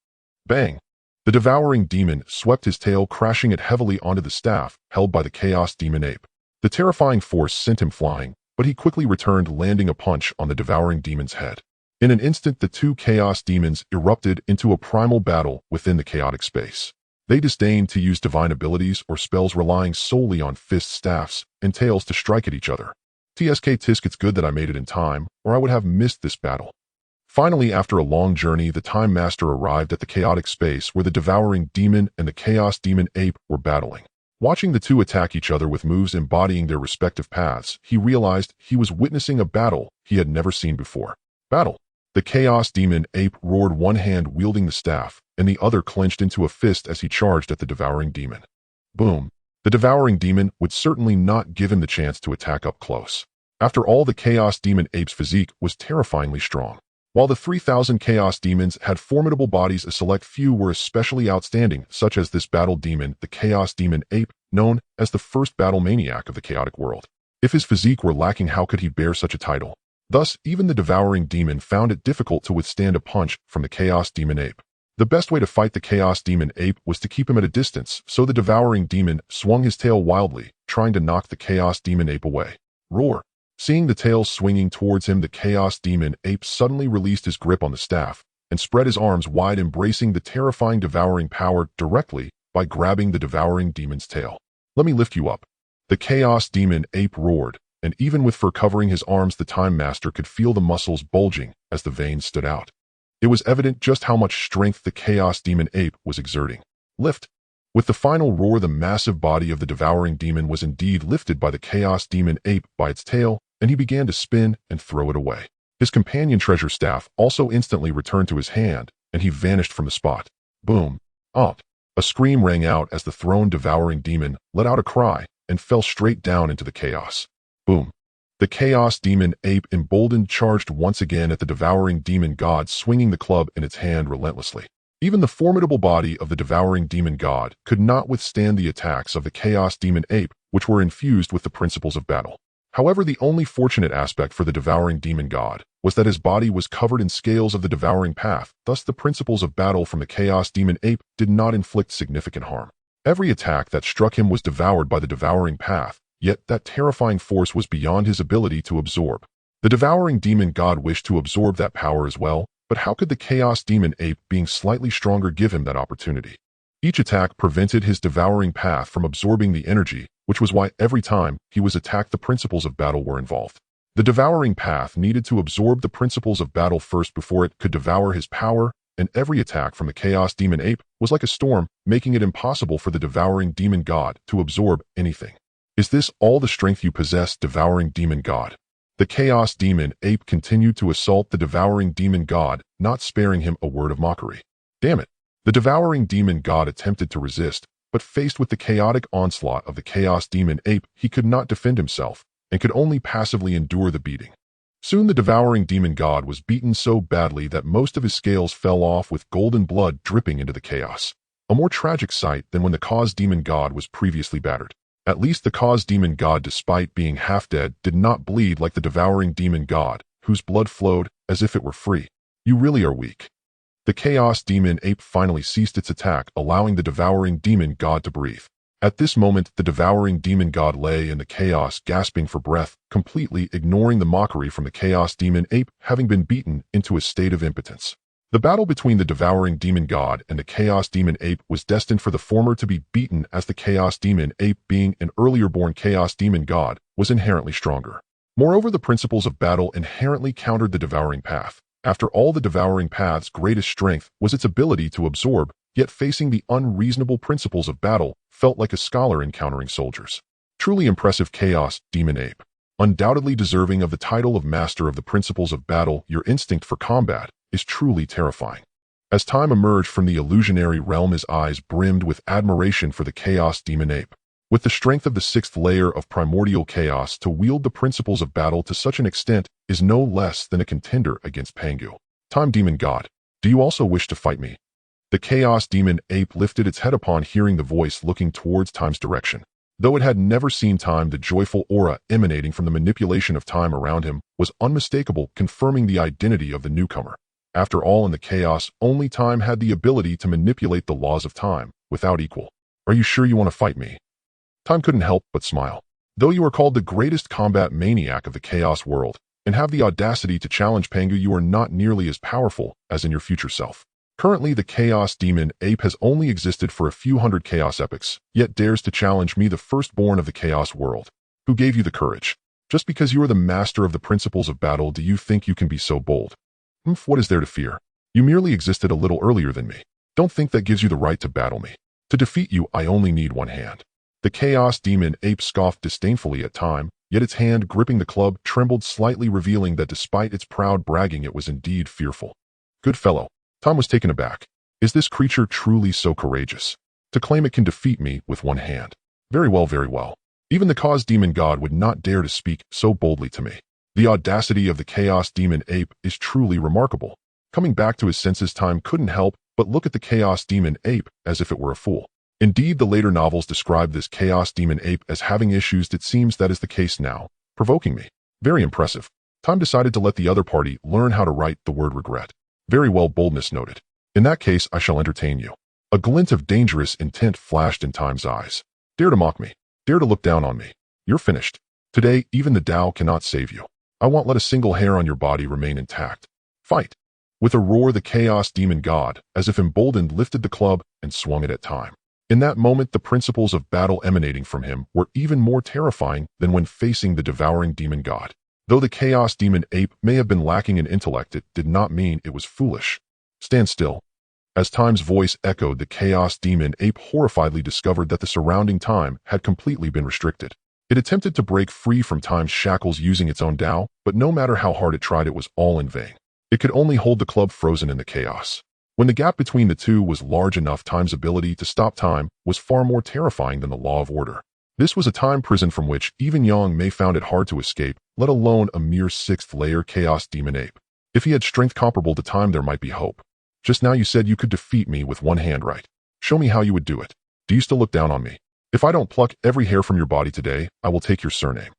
Bang! The devouring demon swept his tail, crashing it heavily onto the staff held by the Chaos Demon Ape. The terrifying force sent him flying, but he quickly returned, landing a punch on the devouring demon's head. In an instant, the two chaos demons erupted into a primal battle within the chaotic space. They disdained to use divine abilities or spells, relying solely on fists, staffs, and tails to strike at each other. Tisk, it's good that I made it in time, or I would have missed this battle. Finally, after a long journey, the Time Master arrived at the chaotic space where the devouring demon and the Chaos Demon Ape were battling. Watching the two attack each other with moves embodying their respective paths, he realized he was witnessing a battle he had never seen before. Battle! The Chaos Demon Ape roared, one hand wielding the staff, and the other clenched into a fist as he charged at the devouring demon. Boom! The devouring demon would certainly not give him the chance to attack up close. After all, the Chaos Demon Ape's physique was terrifyingly strong. While the 3,000 Chaos Demons had formidable bodies, a select few were especially outstanding, such as this battle demon, the Chaos Demon Ape, known as the first battle maniac of the chaotic world. If his physique were lacking, how could he bear such a title? Thus, even the devouring demon found it difficult to withstand a punch from the Chaos Demon Ape. The best way to fight the Chaos Demon Ape was to keep him at a distance, so the devouring demon swung his tail wildly, trying to knock the Chaos Demon Ape away. Roar! Seeing the tail swinging towards him, the Chaos Demon Ape suddenly released his grip on the staff and spread his arms wide, embracing the terrifying devouring power directly by grabbing the devouring demon's tail. Let me lift you up. The Chaos Demon Ape roared, and even with fur covering his arms, the Time Master could feel the muscles bulging as the veins stood out. It was evident just how much strength the Chaos Demon Ape was exerting. Lift! With the final roar, the massive body of the devouring demon was indeed lifted by the Chaos Demon Ape by its tail, and he began to spin and throw it away. His companion treasure staff also instantly returned to his hand, and he vanished from the spot. Boom! Up! A scream rang out as the throne-devouring demon let out a cry and fell straight down into the chaos. Boom. The Chaos Demon Ape, emboldened, charged once again at the devouring demon god, swinging the club in its hand relentlessly. Even the formidable body of the devouring demon god could not withstand the attacks of the Chaos Demon Ape, which were infused with the principles of battle. However, the only fortunate aspect for the devouring demon god was that his body was covered in scales of the devouring path, thus the principles of battle from the Chaos Demon Ape did not inflict significant harm. Every attack that struck him was devoured by the devouring path, yet that terrifying force was beyond his ability to absorb. The devouring demon god wished to absorb that power as well, but how could the Chaos Demon Ape, being slightly stronger, give him that opportunity? Each attack prevented his devouring path from absorbing the energy, which was why every time he was attacked the principles of battle were involved. The devouring path needed to absorb the principles of battle first before it could devour his power, and every attack from the Chaos Demon Ape was like a storm, making it impossible for the devouring demon god to absorb anything. Is this all the strength you possess, devouring demon god? The Chaos Demon Ape continued to assault the devouring demon god, not sparing him a word of mockery. Damn it. The devouring demon god attempted to resist, but faced with the chaotic onslaught of the Chaos Demon Ape, he could not defend himself, and could only passively endure the beating. Soon the devouring demon god was beaten so badly that most of his scales fell off, with golden blood dripping into the chaos. A more tragic sight than when the Chaos Demon god was previously battered. At least the Chaos Demon god, despite being half dead, did not bleed like the devouring demon god, whose blood flowed as if it were free. You really are weak. The Chaos Demon Ape finally ceased its attack, allowing the devouring demon god to breathe. At this moment, the devouring demon god lay in the chaos, gasping for breath, completely ignoring the mockery from the Chaos Demon Ape, having been beaten into a state of impotence. The battle between the devouring demon god and the Chaos Demon Ape was destined for the former to be beaten, as the Chaos Demon Ape, being an earlier born Chaos Demon god, was inherently stronger. Moreover, the principles of battle inherently countered the devouring path. After all, the devouring path's greatest strength was its ability to absorb, yet facing the unreasonable principles of battle felt like a scholar encountering soldiers. Truly impressive, Chaos Demon Ape. Undoubtedly deserving of the title of Master of the Principles of Battle, your instinct for combat is truly terrifying. As Time emerged from the illusionary realm, his eyes brimmed with admiration for the Chaos Demon Ape. With the strength of the sixth layer of primordial chaos, to wield the principles of battle to such an extent is no less than a contender against Pangu. Time Demon God, do you also wish to fight me? The Chaos Demon Ape lifted its head upon hearing the voice, looking towards Time's direction. Though it had never seen Time, the joyful aura emanating from the manipulation of Time around him was unmistakable, confirming the identity of the newcomer. After all, in the chaos, only Time had the ability to manipulate the laws of time, without equal. Are you sure you want to fight me? Time couldn't help but smile. Though you are called the greatest combat maniac of the Chaos World, and have the audacity to challenge Pangu, you are not nearly as powerful as in your future self. Currently, the Chaos Demon Ape has only existed for a few hundred chaos epochs, yet dares to challenge me, the firstborn of the Chaos World. Who gave you the courage? Just because you are the master of the principles of battle, do you think you can be so bold? What is there to fear? You merely existed a little earlier than me. Don't think that gives you the right to battle me. To defeat you, I only need one hand. The Chaos Demon Ape scoffed disdainfully at Time, yet its hand gripping the club trembled slightly, revealing that despite its proud bragging, it was indeed fearful. Good fellow. Time was taken aback. Is this creature truly so courageous? To claim it can defeat me with one hand. Very well, very well. Even the Chaos Demon God would not dare to speak so boldly to me. The audacity of the Chaos Demon Ape is truly remarkable. Coming back to his senses, Time couldn't help but look at the Chaos Demon Ape as if it were a fool. Indeed, the later novels describe this Chaos Demon Ape as having issues. It seems that is the case now, provoking me. Very impressive. Time decided to let the other party learn how to write the word regret. Very well, boldness noted. In that case, I shall entertain you. A glint of dangerous intent flashed in Time's eyes. Dare to mock me. Dare to look down on me. You're finished. Today, even the Tao cannot save you. I won't let a single hair on your body remain intact. Fight. With a roar, the Chaos Demon God, as if emboldened, lifted the club and swung it at Time. In that moment, the principles of battle emanating from him were even more terrifying than when facing the devouring demon god. Though the Chaos Demon Ape may have been lacking in intellect, it did not mean it was foolish. Stand still. As Time's voice echoed, the Chaos Demon Ape horrifiedly discovered that the surrounding time had completely been restricted. It attempted to break free from Time's shackles using its own Tao, but no matter how hard it tried, it was all in vain. It could only hold the club frozen in the chaos. When the gap between the two was large enough, Time's ability to stop time was far more terrifying than the law of order. This was a time prison from which even Yang Mei found it hard to escape, let alone a mere sixth-layer Chaos Demon Ape. If he had strength comparable to Time, there might be hope. Just now you said you could defeat me with one hand, right? Show me how you would do it. Do you still look down on me? If I don't pluck every hair from your body today, I will take your surname.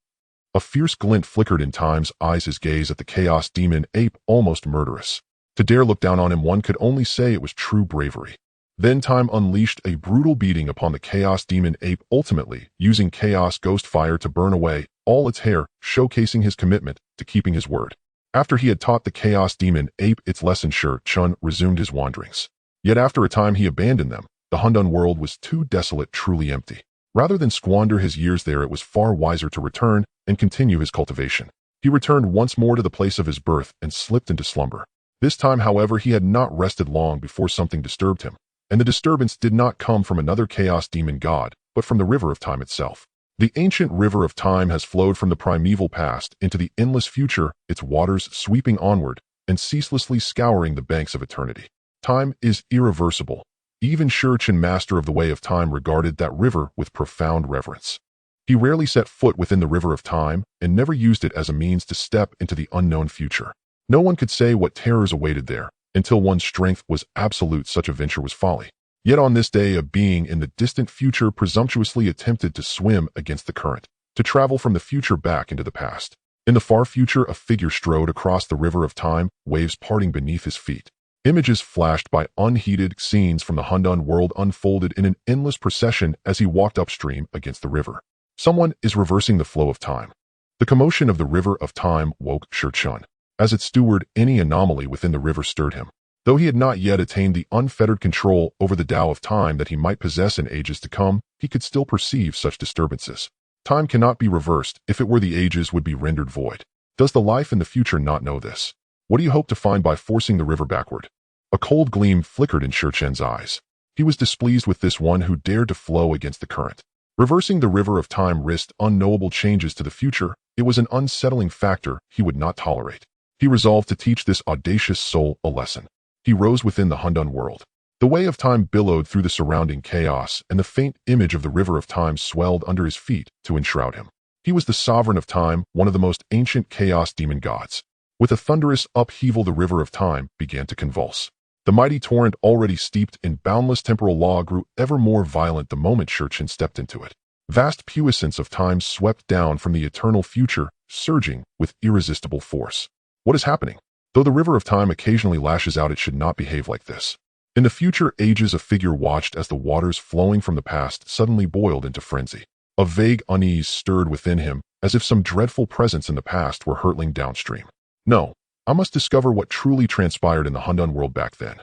A fierce glint flickered in Time's eyes, his gaze at the Chaos Demon Ape almost murderous. To dare look down on him, one could only say it was true bravery. Then Time unleashed a brutal beating upon the Chaos Demon Ape, ultimately using Chaos Ghost Fire to burn away all its hair, showcasing his commitment to keeping his word. After he had taught the Chaos Demon Ape its lesson, Chun resumed his wanderings. Yet after a time he abandoned them. The Hundun world was too desolate, truly empty. Rather than squander his years there, it was far wiser to return and continue his cultivation. He returned once more to the place of his birth and slipped into slumber. This time, however, he had not rested long before something disturbed him. And the disturbance did not come from another Chaos Demon God, but from the River of Time itself. The ancient River of Time has flowed from the primeval past into the endless future, its waters sweeping onward and ceaselessly scouring the banks of eternity. Time is irreversible. Even Chun, master of the way of time, regarded that river with profound reverence. He rarely set foot within the River of Time and never used it as a means to step into the unknown future. No one could say what terrors awaited there. Until one's strength was absolute, such a venture was folly. Yet on this day, a being in the distant future presumptuously attempted to swim against the current, to travel from the future back into the past. In the far future, a figure strode across the River of Time, waves parting beneath his feet. Images flashed by unheeded scenes from the Hundun world unfolded in an endless procession as he walked upstream against the river. Someone is reversing the flow of time. The commotion of the River of Time woke Chun. As its steward, any anomaly within the river stirred him. Though he had not yet attained the unfettered control over the Tao of Time that he might possess in ages to come, he could still perceive such disturbances. Time cannot be reversed. If it were, the ages would be rendered void. Does the life in the future not know this? What do you hope to find by forcing the river backward? A cold gleam flickered in Chun's eyes. He was displeased with this one who dared to flow against the current. Reversing the River of Time risked unknowable changes to the future. It was an unsettling factor he would not tolerate. He resolved to teach this audacious soul a lesson. He rose within the Hundun world. The way of time billowed through the surrounding chaos, and the faint image of the River of Time swelled under his feet to enshroud him. He was the sovereign of time, one of the most ancient Chaos Demon gods. With a thunderous upheaval, the River of Time began to convulse. The mighty torrent, already steeped in boundless temporal law, grew ever more violent the moment Chun stepped into it. Vast puissance of time swept down from the eternal future, surging with irresistible force. What is happening? Though the River of Time occasionally lashes out, it should not behave like this. In the future ages, a figure watched as the waters flowing from the past suddenly boiled into frenzy. A vague unease stirred within him, as if some dreadful presence in the past were hurtling downstream. No, I must discover what truly transpired in the Hundun world back then.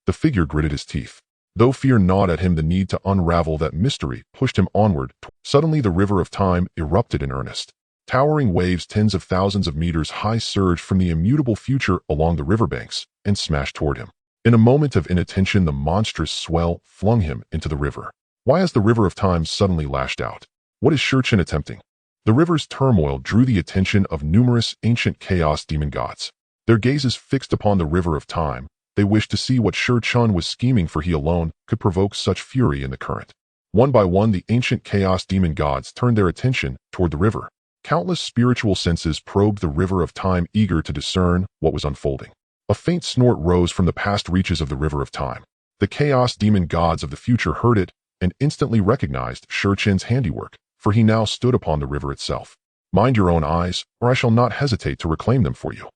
The figure gritted his teeth. Though fear gnawed at him, the need to unravel that mystery pushed him onward. Suddenly the River of Time erupted in earnest. Towering waves tens of thousands of meters high surged from the immutable future along the riverbanks and smashed toward him. In a moment of inattention, the monstrous swell flung him into the river. Why has the River of Time suddenly lashed out? What is Chun attempting? The river's turmoil drew the attention of numerous ancient Chaos Demon gods. Their gazes fixed upon the River of Time, they wished to see what Chun was scheming, for he alone could provoke such fury in the current. One by one, the ancient Chaos Demon gods turned their attention toward the river. Countless spiritual senses probed the River of Time, eager to discern what was unfolding. A faint snort rose from the past reaches of the River of Time. The Chaos Demon gods of the future heard it and instantly recognized Chun's handiwork, for he now stood upon the river itself. Mind your own eyes, or I shall not hesitate to reclaim them for you.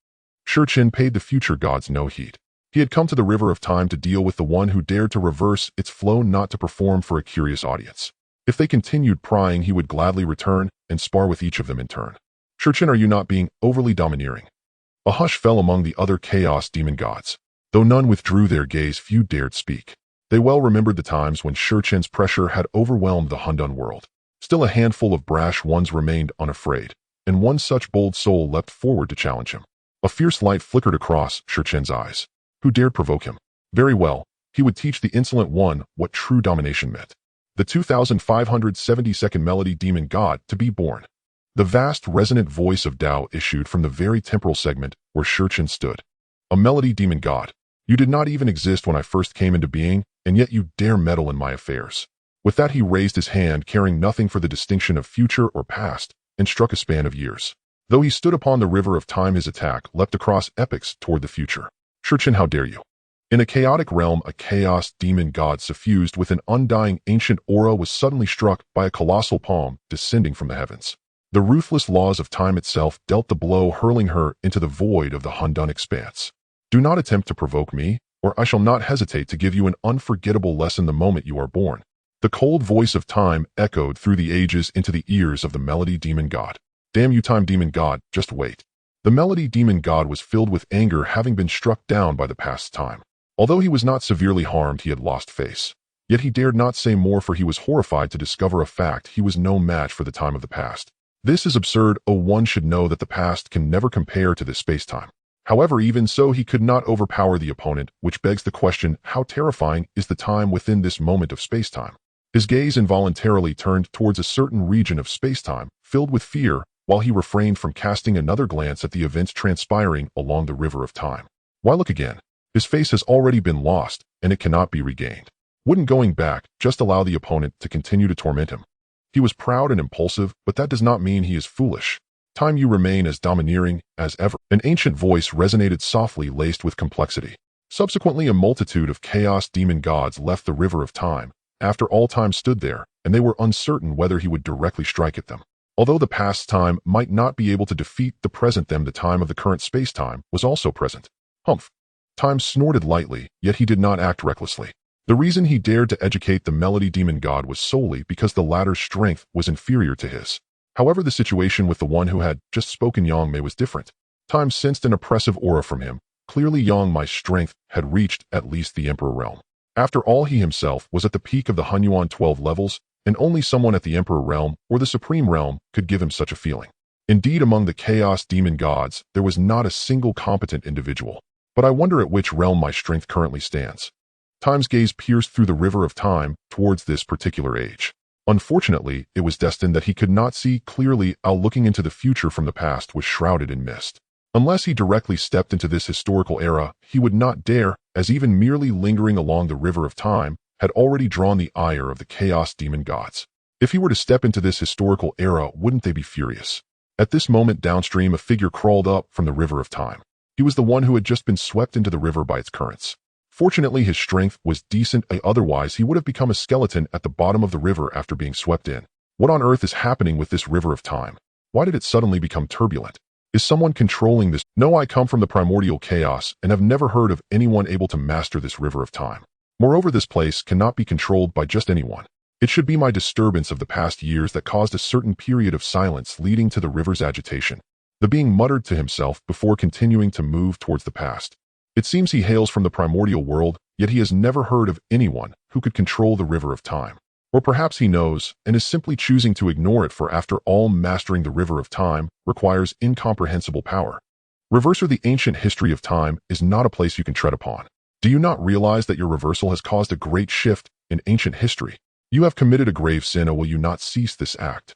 Chun paid the future gods no heed. He had come to the River of Time to deal with the one who dared to reverse its flow, not to perform for a curious audience. If they continued prying, he would gladly return and spar with each of them in turn. Chun, are you not being overly domineering? A hush fell among the other Chaos Demon gods. Though none withdrew their gaze, few dared speak. They well remembered the times when Chun's pressure had overwhelmed the Hundun world. Still, a handful of brash ones remained unafraid, and one such bold soul leapt forward to challenge him. A fierce light flickered across Chun's eyes. Who dared provoke him? Very well, he would teach the insolent one what true domination meant. The 2572nd Melody Demon God to be born. The vast resonant voice of Tao issued from the very temporal segment where Chun stood. A Melody Demon God. You did not even exist when I first came into being, and yet you dare meddle in my affairs." With that he raised his hand, caring nothing for the distinction of future or past, and struck a span of years. Though he stood upon the river of time, his attack leapt across epochs toward the future. "Shurchin, how dare you!" In a chaotic realm, a chaos demon god suffused with an undying ancient aura was suddenly struck by a colossal palm descending from the heavens. The ruthless laws of time itself dealt the blow, hurling her into the void of the Hundun expanse. "Do not attempt to provoke me, or I shall not hesitate to give you an unforgettable lesson the moment you are born." The cold voice of time echoed through the ages into the ears of the Melody Demon God. "Damn you, time demon god, just wait." The Melody Demon God was filled with anger, having been struck down by the past time. Although he was not severely harmed, he had lost face. Yet he dared not say more, for he was horrified to discover a fact: he was no match for the time of the past. "This is absurd. Oh, one should know that the past can never compare to this space-time." However, even so, he could not overpower the opponent, which begs the question, how terrifying is the time within this moment of space-time? His gaze involuntarily turned towards a certain region of space-time, filled with fear, while he refrained from casting another glance at the events transpiring along the river of time. Why look again? His face has already been lost, and it cannot be regained. Wouldn't going back just allow the opponent to continue to torment him? He was proud and impulsive, but that does not mean he is foolish. "Time, you remain as domineering as ever." An ancient voice resonated softly, laced with complexity. Subsequently, a multitude of chaos demon gods left the river of time. After all, time stood there, and they were uncertain whether he would directly strike at them. Although the past time might not be able to defeat the present them, the time of the current space-time was also present. Humph. Time snorted lightly, yet he did not act recklessly. The reason he dared to educate the Melody Demon God was solely because the latter's strength was inferior to his. However, the situation with the one who had just spoken, Yang Mei, was different. Time sensed an oppressive aura from him. Clearly, Yang Mei's strength had reached at least the Emperor realm. After all, he himself was at the peak of the Hunyuan 12 levels, and only someone at the Emperor realm or the Supreme realm could give him such a feeling. Indeed, among the Chaos Demon Gods, there was not a single competent individual. But I wonder at which realm my strength currently stands. Time's gaze pierced through the river of time towards this particular age. Unfortunately, it was destined that he could not see clearly. Looking into the future from the past was shrouded in mist. Unless he directly stepped into this historical era, he would not dare, as even merely lingering along the river of time had already drawn the ire of the Chaos Demon Gods. If he were to step into this historical era, wouldn't they be furious? At this moment, downstream, a figure crawled up from the river of time. He was the one who had just been swept into the river by its currents. Fortunately, his strength was decent, otherwise he would have become a skeleton at the bottom of the river after being swept in. What on earth is happening with this river of time? Why did it suddenly become turbulent? Is someone controlling this? No, I come from the primordial chaos and have never heard of anyone able to master this river of time. Moreover, this place cannot be controlled by just anyone. It should be my disturbance of the past years that caused a certain period of silence leading to the river's agitation. The being muttered to himself before continuing to move towards the past. It seems he hails from the primordial world, yet he has never heard of anyone who could control the river of time. Or perhaps he knows and is simply choosing to ignore it, for after all, mastering the river of time requires incomprehensible power. Reverser, the ancient history of time is not a place you can tread upon. Do you not realize that your reversal has caused a great shift in ancient history? You have committed a grave sin, will you not cease this act?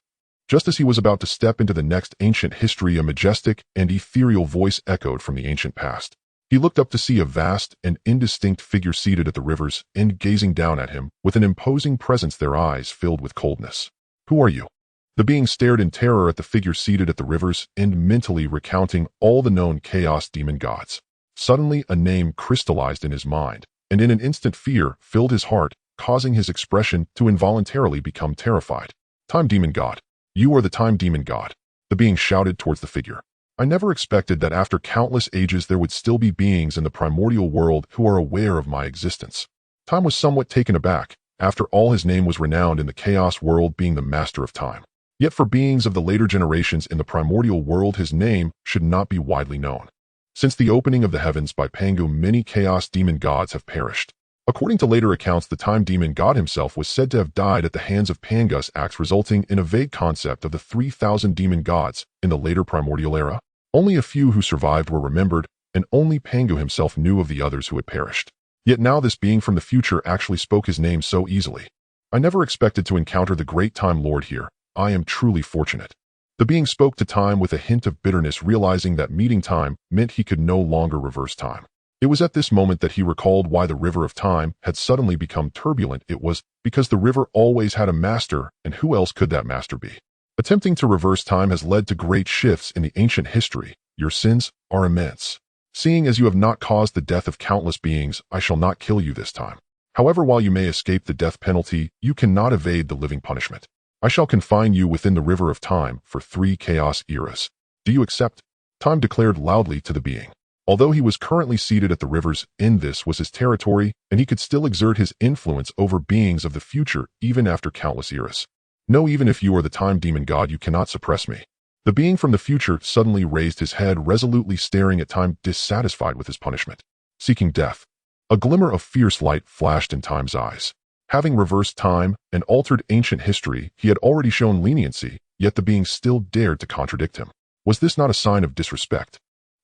Just as he was about to step into the next ancient history, a majestic and ethereal voice echoed from the ancient past. He looked up to see a vast and indistinct figure seated at the river's end, gazing down at him with an imposing presence, their eyes filled with coldness. Who are you? The being stared in terror at the figure seated at the river's end, mentally recounting all the known chaos demon gods. Suddenly, a name crystallized in his mind, and in an instant fear filled his heart, causing his expression to involuntarily become terrified. Time Demon God. You are the Time Demon God. The being shouted towards the figure. I never expected that after countless ages there would still be beings in the primordial world who are aware of my existence. Time was somewhat taken aback. After all, his name was renowned in the chaos world, being the master of time. Yet for beings of the later generations in the primordial world, his name should not be widely known. Since the opening of the heavens by Pangu, many chaos demon gods have perished. According to later accounts, the Time Demon God himself was said to have died at the hands of Pangu's axe, resulting in a vague concept of the 3,000 demon gods in the later primordial era. Only a few who survived were remembered, and only Pangu himself knew of the others who had perished. Yet now this being from the future actually spoke his name so easily. I never expected to encounter the great Time Lord here. I am truly fortunate. The being spoke to Time with a hint of bitterness, realizing that meeting Time meant he could no longer reverse time. It was at this moment that he recalled why the river of time had suddenly become turbulent. It was because the river always had a master, and who else could that master be? Attempting to reverse time has led to great shifts in the ancient history. Your sins are immense. Seeing as you have not caused the death of countless beings, I shall not kill you this time. However, while you may escape the death penalty, you cannot evade the living punishment. I shall confine you within the river of time for 3 chaos eras. Do you accept? Time declared loudly to the being. Although he was currently seated at the river's end, this was his territory, and he could still exert his influence over beings of the future even after countless eras. No, even if you are the time demon god, you cannot suppress me. The being from the future suddenly raised his head, resolutely staring at time, dissatisfied with his punishment. Seeking death. A glimmer of fierce light flashed in Time's eyes. Having reversed time and altered ancient history, he had already shown leniency, yet the being still dared to contradict him. Was this not a sign of disrespect?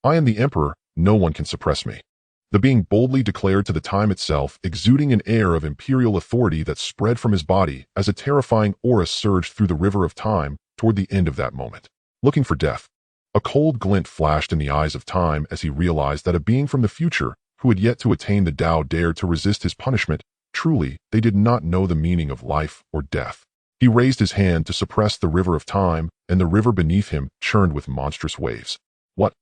I am the emperor, no one can suppress me. The being boldly declared to the time itself, exuding an air of imperial authority that spread from his body as a terrifying aura surged through the river of time toward the end of that moment. Looking for death. A cold glint flashed in the eyes of time as he realized that a being from the future, who had yet to attain the Tao, dared to resist his punishment. Truly, they did not know the meaning of life or death. He raised his hand to suppress the river of time, and the river beneath him churned with monstrous waves. What?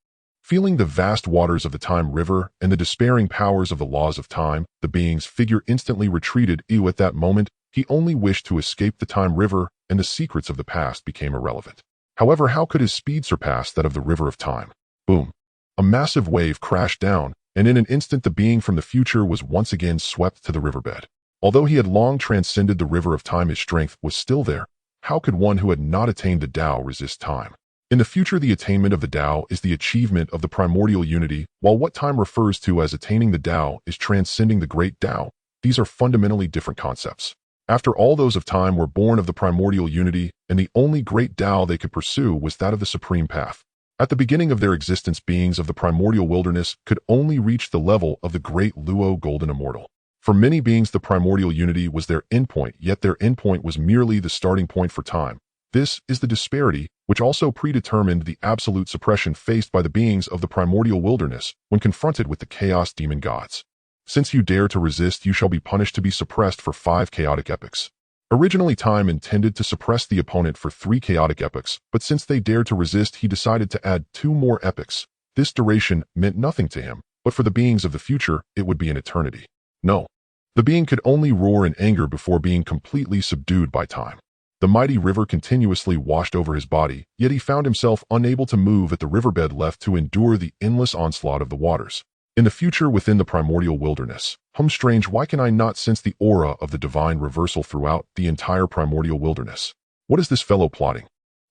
Feeling the vast waters of the time river and the despairing powers of the laws of time, the being's figure instantly retreated. At that moment, he only wished to escape the time river, and the secrets of the past became irrelevant. However, how could his speed surpass that of the river of time? Boom. A massive wave crashed down, and in an instant the being from the future was once again swept to the riverbed. Although he had long transcended the river of time, his strength was still there. How could one who had not attained the Tao resist time? In the future, the attainment of the Tao is the achievement of the primordial unity, while what time refers to as attaining the Tao is transcending the Great Dao. These are fundamentally different concepts. After all, those of time were born of the primordial unity, and the only Great Dao they could pursue was that of the supreme path. At the beginning of their existence, beings of the primordial wilderness could only reach the level of the Great Luo Golden Immortal. For many beings, the primordial unity was their endpoint, yet their endpoint was merely the starting point for time. This is the disparity which also predetermined the absolute suppression faced by the beings of the primordial wilderness when confronted with the chaos demon gods. Since you dare to resist, you shall be punished to be suppressed for 5 chaotic epochs. Originally, time intended to suppress the opponent for 3 chaotic epochs, but since they dared to resist, he decided to add 2 more epochs. This duration meant nothing to him, but for the beings of the future, it would be an eternity. No. The being could only roar in anger before being completely subdued by time. The mighty river continuously washed over his body, yet he found himself unable to move at the riverbed, left to endure the endless onslaught of the waters. In the future, within the primordial wilderness. Strange, why can I not sense the aura of the divine reversal throughout the entire primordial wilderness? What is this fellow plotting?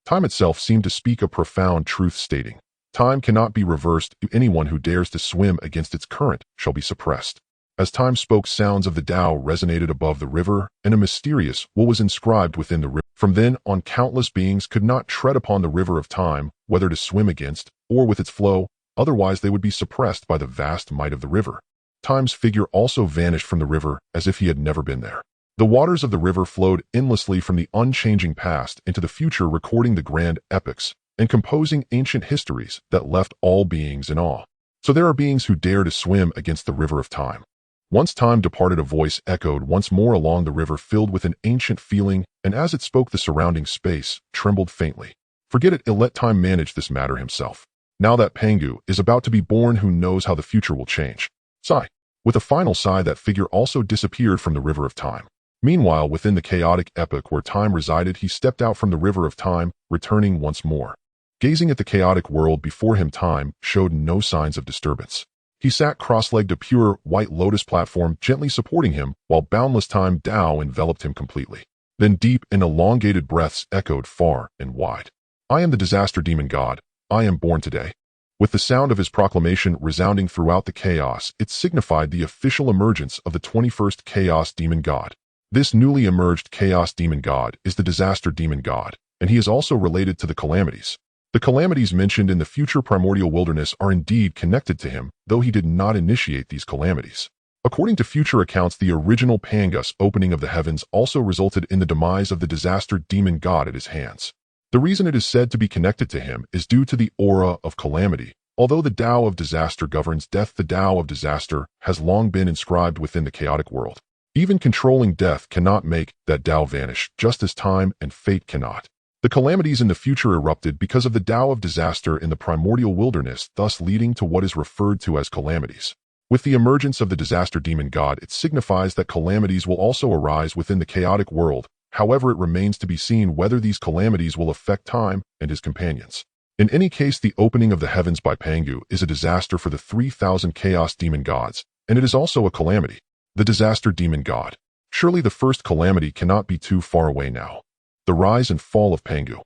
Time itself seemed to speak a profound truth, stating, time cannot be reversed. Anyone who dares to swim against its current shall be suppressed. As time spoke, sounds of the Tao resonated above the river, and a mysterious what was inscribed within the river. From then on, countless beings could not tread upon the river of time, whether to swim against or with its flow, otherwise they would be suppressed by the vast might of the river. Time's figure also vanished from the river as if he had never been there. The waters of the river flowed endlessly from the unchanging past into the future, recording the grand epics and composing ancient histories that left all beings in awe. So there are beings who dare to swim against the river of time. Once time departed, a voice echoed once more along the river, filled with an ancient feeling, and as it spoke, the surrounding space trembled faintly. Forget it, let time manage this matter himself. Now that Pangu is about to be born, who knows how the future will change. Sigh. With a final sigh, that figure also disappeared from the river of time. Meanwhile, within the chaotic epoch where time resided, he stepped out from the river of time, returning once more. Gazing at the chaotic world before him, time showed no signs of disturbance. He sat cross-legged, a pure white lotus platform gently supporting him, while boundless time Tao enveloped him completely. Then deep and elongated breaths echoed far and wide. I am the disaster demon god. I am born today. With the sound of his proclamation resounding throughout the chaos, it signified the official emergence of the 21st chaos demon god. This newly emerged chaos demon god is the disaster demon god, and he is also related to the calamities. The calamities mentioned in the future primordial wilderness are indeed connected to him, though he did not initiate these calamities. According to future accounts, the original Pangus opening of the heavens also resulted in the demise of the disaster demon god at his hands. The reason it is said to be connected to him is due to the aura of calamity, Although the Tao of disaster governs death, the Tao of disaster has long been inscribed within the chaotic world. Even controlling death cannot make that Tao vanish, just as time and fate cannot. The calamities in the future erupted because of the Tao of disaster in the primordial wilderness, thus leading to what is referred to as calamities. With the emergence of the disaster demon god, it signifies that calamities will also arise within the chaotic world. However, it remains to be seen whether these calamities will affect time and his companions. In any case, the opening of the heavens by Pangu is a disaster for the 3,000 chaos demon gods, and it is also a calamity. The disaster demon god. Surely the first calamity cannot be too far away now. The rise and fall of Pangu.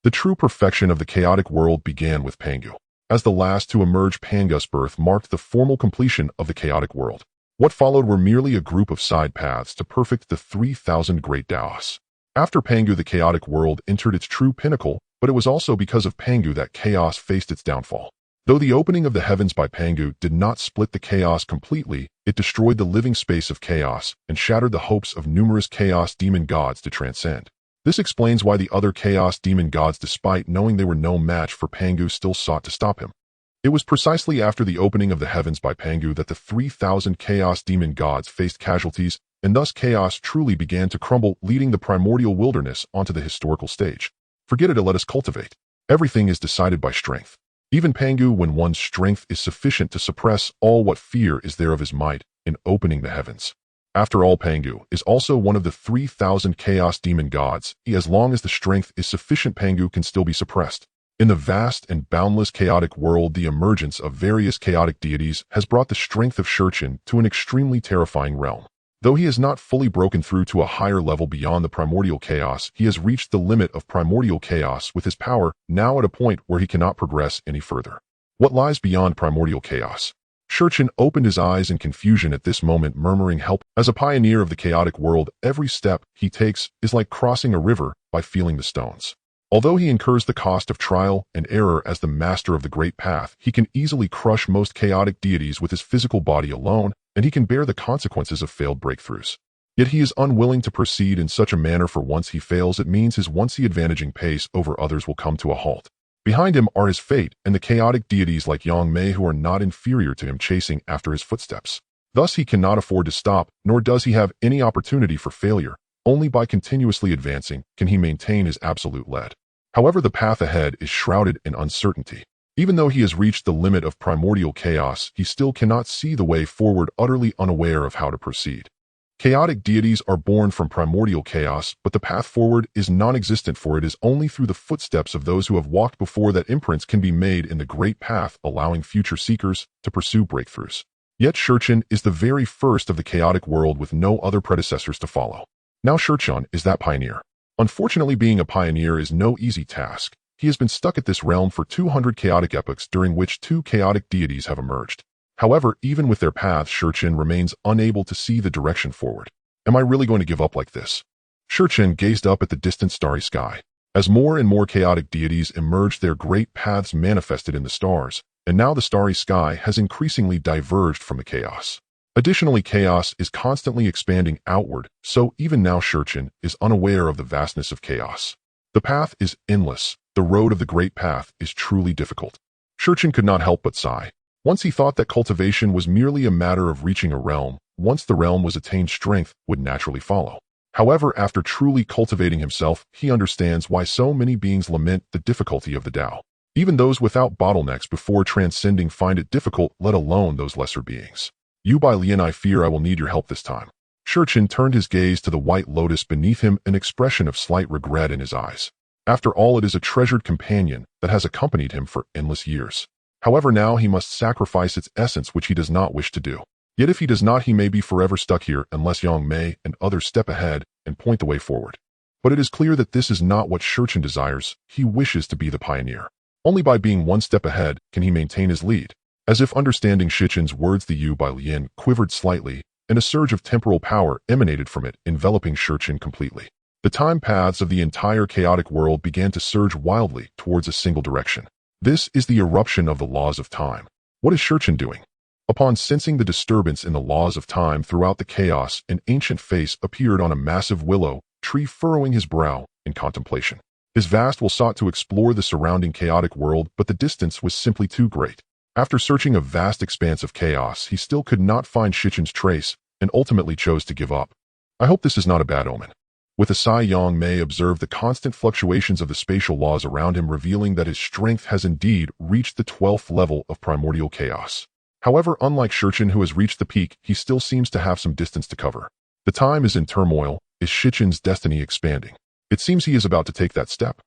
The true perfection of the chaotic world began with Pangu. As the last to emerge, Pangu's birth marked the formal completion of the chaotic world. What followed were merely a group of side paths to perfect the 3,000 Great Daos. After Pangu, the chaotic world entered its true pinnacle, but it was also because of Pangu that chaos faced its downfall. Though the opening of the heavens by Pangu did not split the chaos completely, it destroyed the living space of chaos and shattered the hopes of numerous chaos demon gods to transcend. This explains why the other chaos demon gods, despite knowing they were no match for Pangu, still sought to stop him. It was precisely after the opening of the heavens by Pangu that the 3,000 chaos demon gods faced casualties, and thus chaos truly began to crumble, leading the primordial wilderness onto the historical stage. Forget it and let us cultivate. Everything is decided by strength. Even Pangu, when one's strength is sufficient to suppress all what fear is there of his might in opening the heavens. After all, Pangu is also one of the 3,000 chaos demon gods. As long as the strength is sufficient, Pangu can still be suppressed. In the vast and boundless chaotic world, the emergence of various chaotic deities has brought the strength of Shurchen to an extremely terrifying realm. Though he has not fully broken through to a higher level beyond the primordial chaos, he has reached the limit of primordial chaos with his power now at a point where he cannot progress any further. What lies beyond primordial chaos? Shurchen opened his eyes in confusion at this moment, murmuring help. As a pioneer of the chaotic world, every step he takes is like crossing a river by feeling the stones. Although he incurs the cost of trial and error as the master of the Great Path, he can easily crush most chaotic deities with his physical body alone, and he can bear the consequences of failed breakthroughs. Yet he is unwilling to proceed in such a manner, for once he fails, it means his once advantaging pace over others will come to a halt. Behind him are his fate and the chaotic deities like Yang Mei, who are not inferior to him, chasing after his footsteps. Thus he cannot afford to stop, nor does he have any opportunity for failure. Only by continuously advancing can he maintain his absolute lead. However, the path ahead is shrouded in uncertainty. Even though he has reached the limit of primordial chaos, he still cannot see the way forward, utterly unaware of how to proceed. Chaotic deities are born from primordial chaos, but the path forward is non-existent, for it is only through the footsteps of those who have walked before that imprints can be made in the great path, allowing future seekers to pursue breakthroughs. Yet Shurchen is the very first of the chaotic world with no other predecessors to follow. Now Shurchen is that pioneer. Unfortunately, being a pioneer is no easy task. He has been stuck at this realm for 200 chaotic epochs, during which 2 chaotic deities have emerged. However, even with their paths, Shurchen remains unable to see the direction forward. Am I really going to give up like this? Shurchen gazed up at the distant starry sky. As more and more chaotic deities emerged, their great paths manifested in the stars, and now the starry sky has increasingly diverged from the chaos. Additionally, chaos is constantly expanding outward, so even now Shurchen is unaware of the vastness of chaos. The path is endless. The road of the great path is truly difficult. Shurchen could not help but sigh. Once he thought that cultivation was merely a matter of reaching a realm. Once the realm was attained, strength would naturally follow. However, after truly cultivating himself, he understands why so many beings lament the difficulty of the Tao. Even those without bottlenecks before transcending find it difficult, let alone those lesser beings. You Bai Lian, I fear I will need your help this time. Shurchen turned his gaze to the white lotus beneath him, an expression of slight regret in his eyes. After all, it is a treasured companion that has accompanied him for endless years. However, now he must sacrifice its essence, which he does not wish to do. Yet if he does not, he may be forever stuck here unless Yang Mei and others step ahead and point the way forward. But it is clear that this is not what Shurchen desires. He wishes to be the pioneer. Only by being one step ahead can he maintain his lead. As if understanding Shurchen's words, the Yu Bai Lian quivered slightly, and a surge of temporal power emanated from it, enveloping Shurchen completely. The time paths of the entire chaotic world began to surge wildly towards a single direction. This is the eruption of the laws of time. What is Shurchen doing? Upon sensing the disturbance in the laws of time throughout the chaos, an ancient face appeared on a massive willow tree, furrowing his brow in contemplation. His vast will sought to explore the surrounding chaotic world, but the distance was simply too great. After searching a vast expanse of chaos, he still could not find Shichen's trace and ultimately chose to give up. I hope this is not a bad omen. With a sigh, Yang Mei observed the constant fluctuations of the spatial laws around him, revealing that his strength has indeed reached the 12th level of Primordial Chaos. However, unlike Shichin, who has reached the peak, he still seems to have some distance to cover. The time is in turmoil. Is Shichin's destiny expanding? It seems he is about to take that step.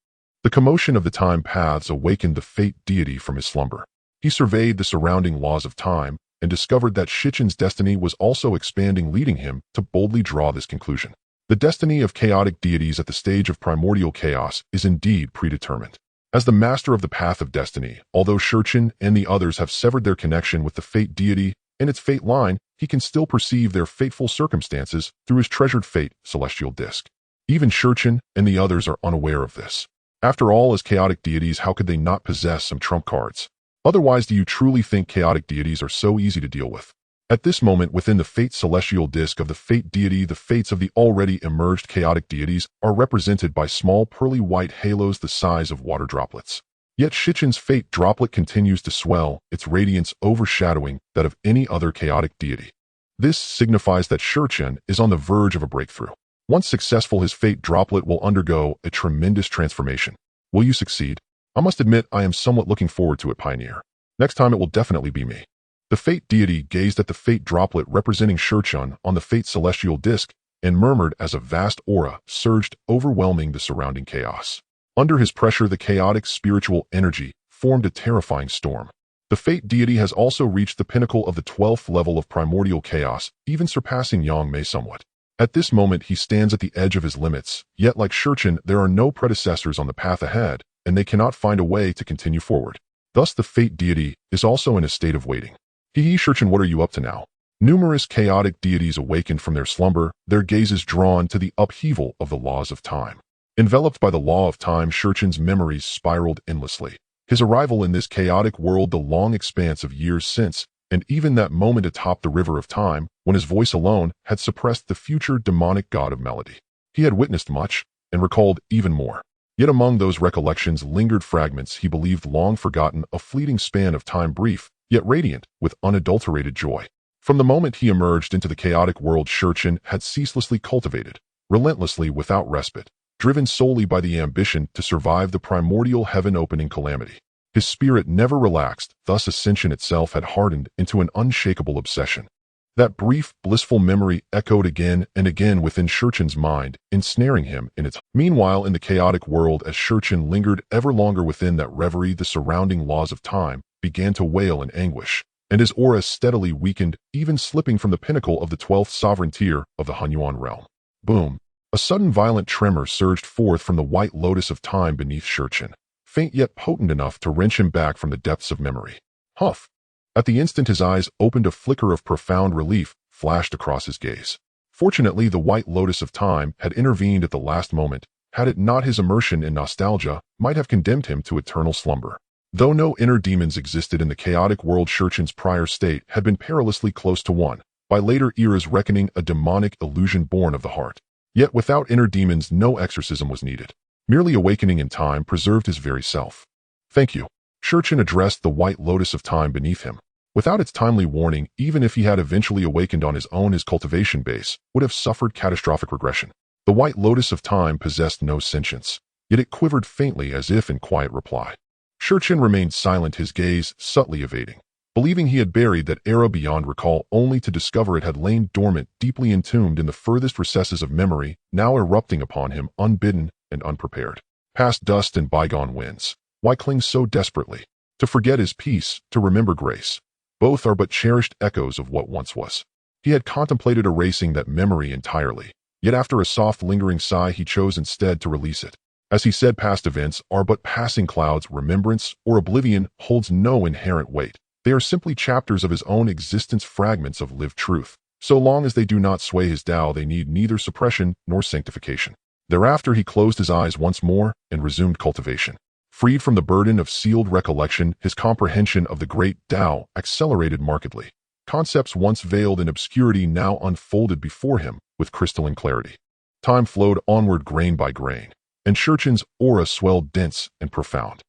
The commotion of the time paths awakened the fate deity from his slumber. He surveyed the surrounding laws of time and discovered that Shichin's destiny was also expanding, leading him to boldly draw this conclusion. The destiny of chaotic deities at the stage of primordial chaos is indeed predetermined. As the master of the path of destiny, although Shichin and the others have severed their connection with the fate deity and its fate line, he can still perceive their fateful circumstances through his treasured fate celestial disc. Even Shichin and the others are unaware of this. After all, as chaotic deities, how could they not possess some trump cards? Otherwise, do you truly think chaotic deities are so easy to deal with? At this moment, within the fate celestial disc of the fate deity, the fates of the already emerged chaotic deities are represented by small pearly white halos the size of water droplets. Yet Shichin's fate droplet continues to swell, its radiance overshadowing that of any other chaotic deity. This signifies that Shichin is on the verge of a breakthrough. Once successful, his fate droplet will undergo a tremendous transformation. Will you succeed? I must admit I am somewhat looking forward to it, Pioneer. Next time it will definitely be me. The fate deity gazed at the fate droplet representing Shichin on the fate celestial disc and murmured as a vast aura surged, overwhelming the surrounding chaos. Under his pressure, the chaotic spiritual energy formed a terrifying storm. The fate deity has also reached the pinnacle of the 12th level of primordial chaos, even surpassing Yang Mei somewhat. At this moment, he stands at the edge of his limits, yet like Shichin, there are no predecessors on the path ahead, and they cannot find a way to continue forward. Thus, the fate deity is also in a state of waiting. Shichin, what are you up to now? Numerous chaotic deities awakened from their slumber, their gazes drawn to the upheaval of the laws of time. Enveloped by the law of time, Shichin's memories spiraled endlessly. His arrival in this chaotic world, the long expanse of years since, and even that moment atop the river of time, when his voice alone had suppressed the future demonic god of melody. He had witnessed much, and recalled even more. Yet among those recollections lingered fragments he believed long forgotten, a fleeting span of time, brief, yet radiant with unadulterated joy. From the moment he emerged into the chaotic world, Shichin had ceaselessly cultivated, relentlessly without respite, driven solely by the ambition to survive the primordial heaven-opening calamity. His spirit never relaxed, thus ascension itself had hardened into an unshakable obsession. That brief, blissful memory echoed again and again within Shichin's mind, ensnaring him in its. Meanwhile, in the chaotic world, as Shichin lingered ever longer within that reverie, the surrounding laws of time began to wail in anguish, and his aura steadily weakened, even slipping from the pinnacle of the 12th sovereign tier of the Hunyuan realm. Boom! A sudden violent tremor surged forth from the white lotus of time beneath Shichin, faint yet potent enough to wrench him back from the depths of memory. Huff! At the instant his eyes opened, a flicker of profound relief flashed across his gaze. Fortunately, the white lotus of time had intervened at the last moment. Had it not, his immersion in nostalgia might have condemned him to eternal slumber. Though no inner demons existed in the chaotic world, Shichin's prior state had been perilously close to one, by later eras reckoning a demonic illusion born of the heart. Yet without inner demons, no exorcism was needed. Merely awakening in time preserved his very self. Thank you. Shichin addressed the white lotus of time beneath him. Without its timely warning, even if he had eventually awakened on his own, his cultivation base would have suffered catastrophic regression. The white lotus of time possessed no sentience, yet it quivered faintly as if in quiet reply. Shichin remained silent, his gaze subtly evading, believing he had buried that era beyond recall, only to discover it had lain dormant, deeply entombed in the furthest recesses of memory, now erupting upon him unbidden and unprepared. Past dust and bygone winds. Why cling so desperately? To forget is peace, to remember grace. Both are but cherished echoes of what once was. He had contemplated erasing that memory entirely, yet after a soft lingering sigh he chose instead to release it. As he said, past events are but passing clouds, remembrance or oblivion holds no inherent weight. They are simply chapters of his own existence, fragments of lived truth. So long as they do not sway his Tao, they need neither suppression nor sanctification. Thereafter he closed his eyes once more and resumed cultivation. Freed from the burden of sealed recollection, his comprehension of the Great Dao accelerated markedly. Concepts once veiled in obscurity now unfolded before him with crystalline clarity. Time flowed onward grain by grain, and Shichin's aura swelled dense and profound.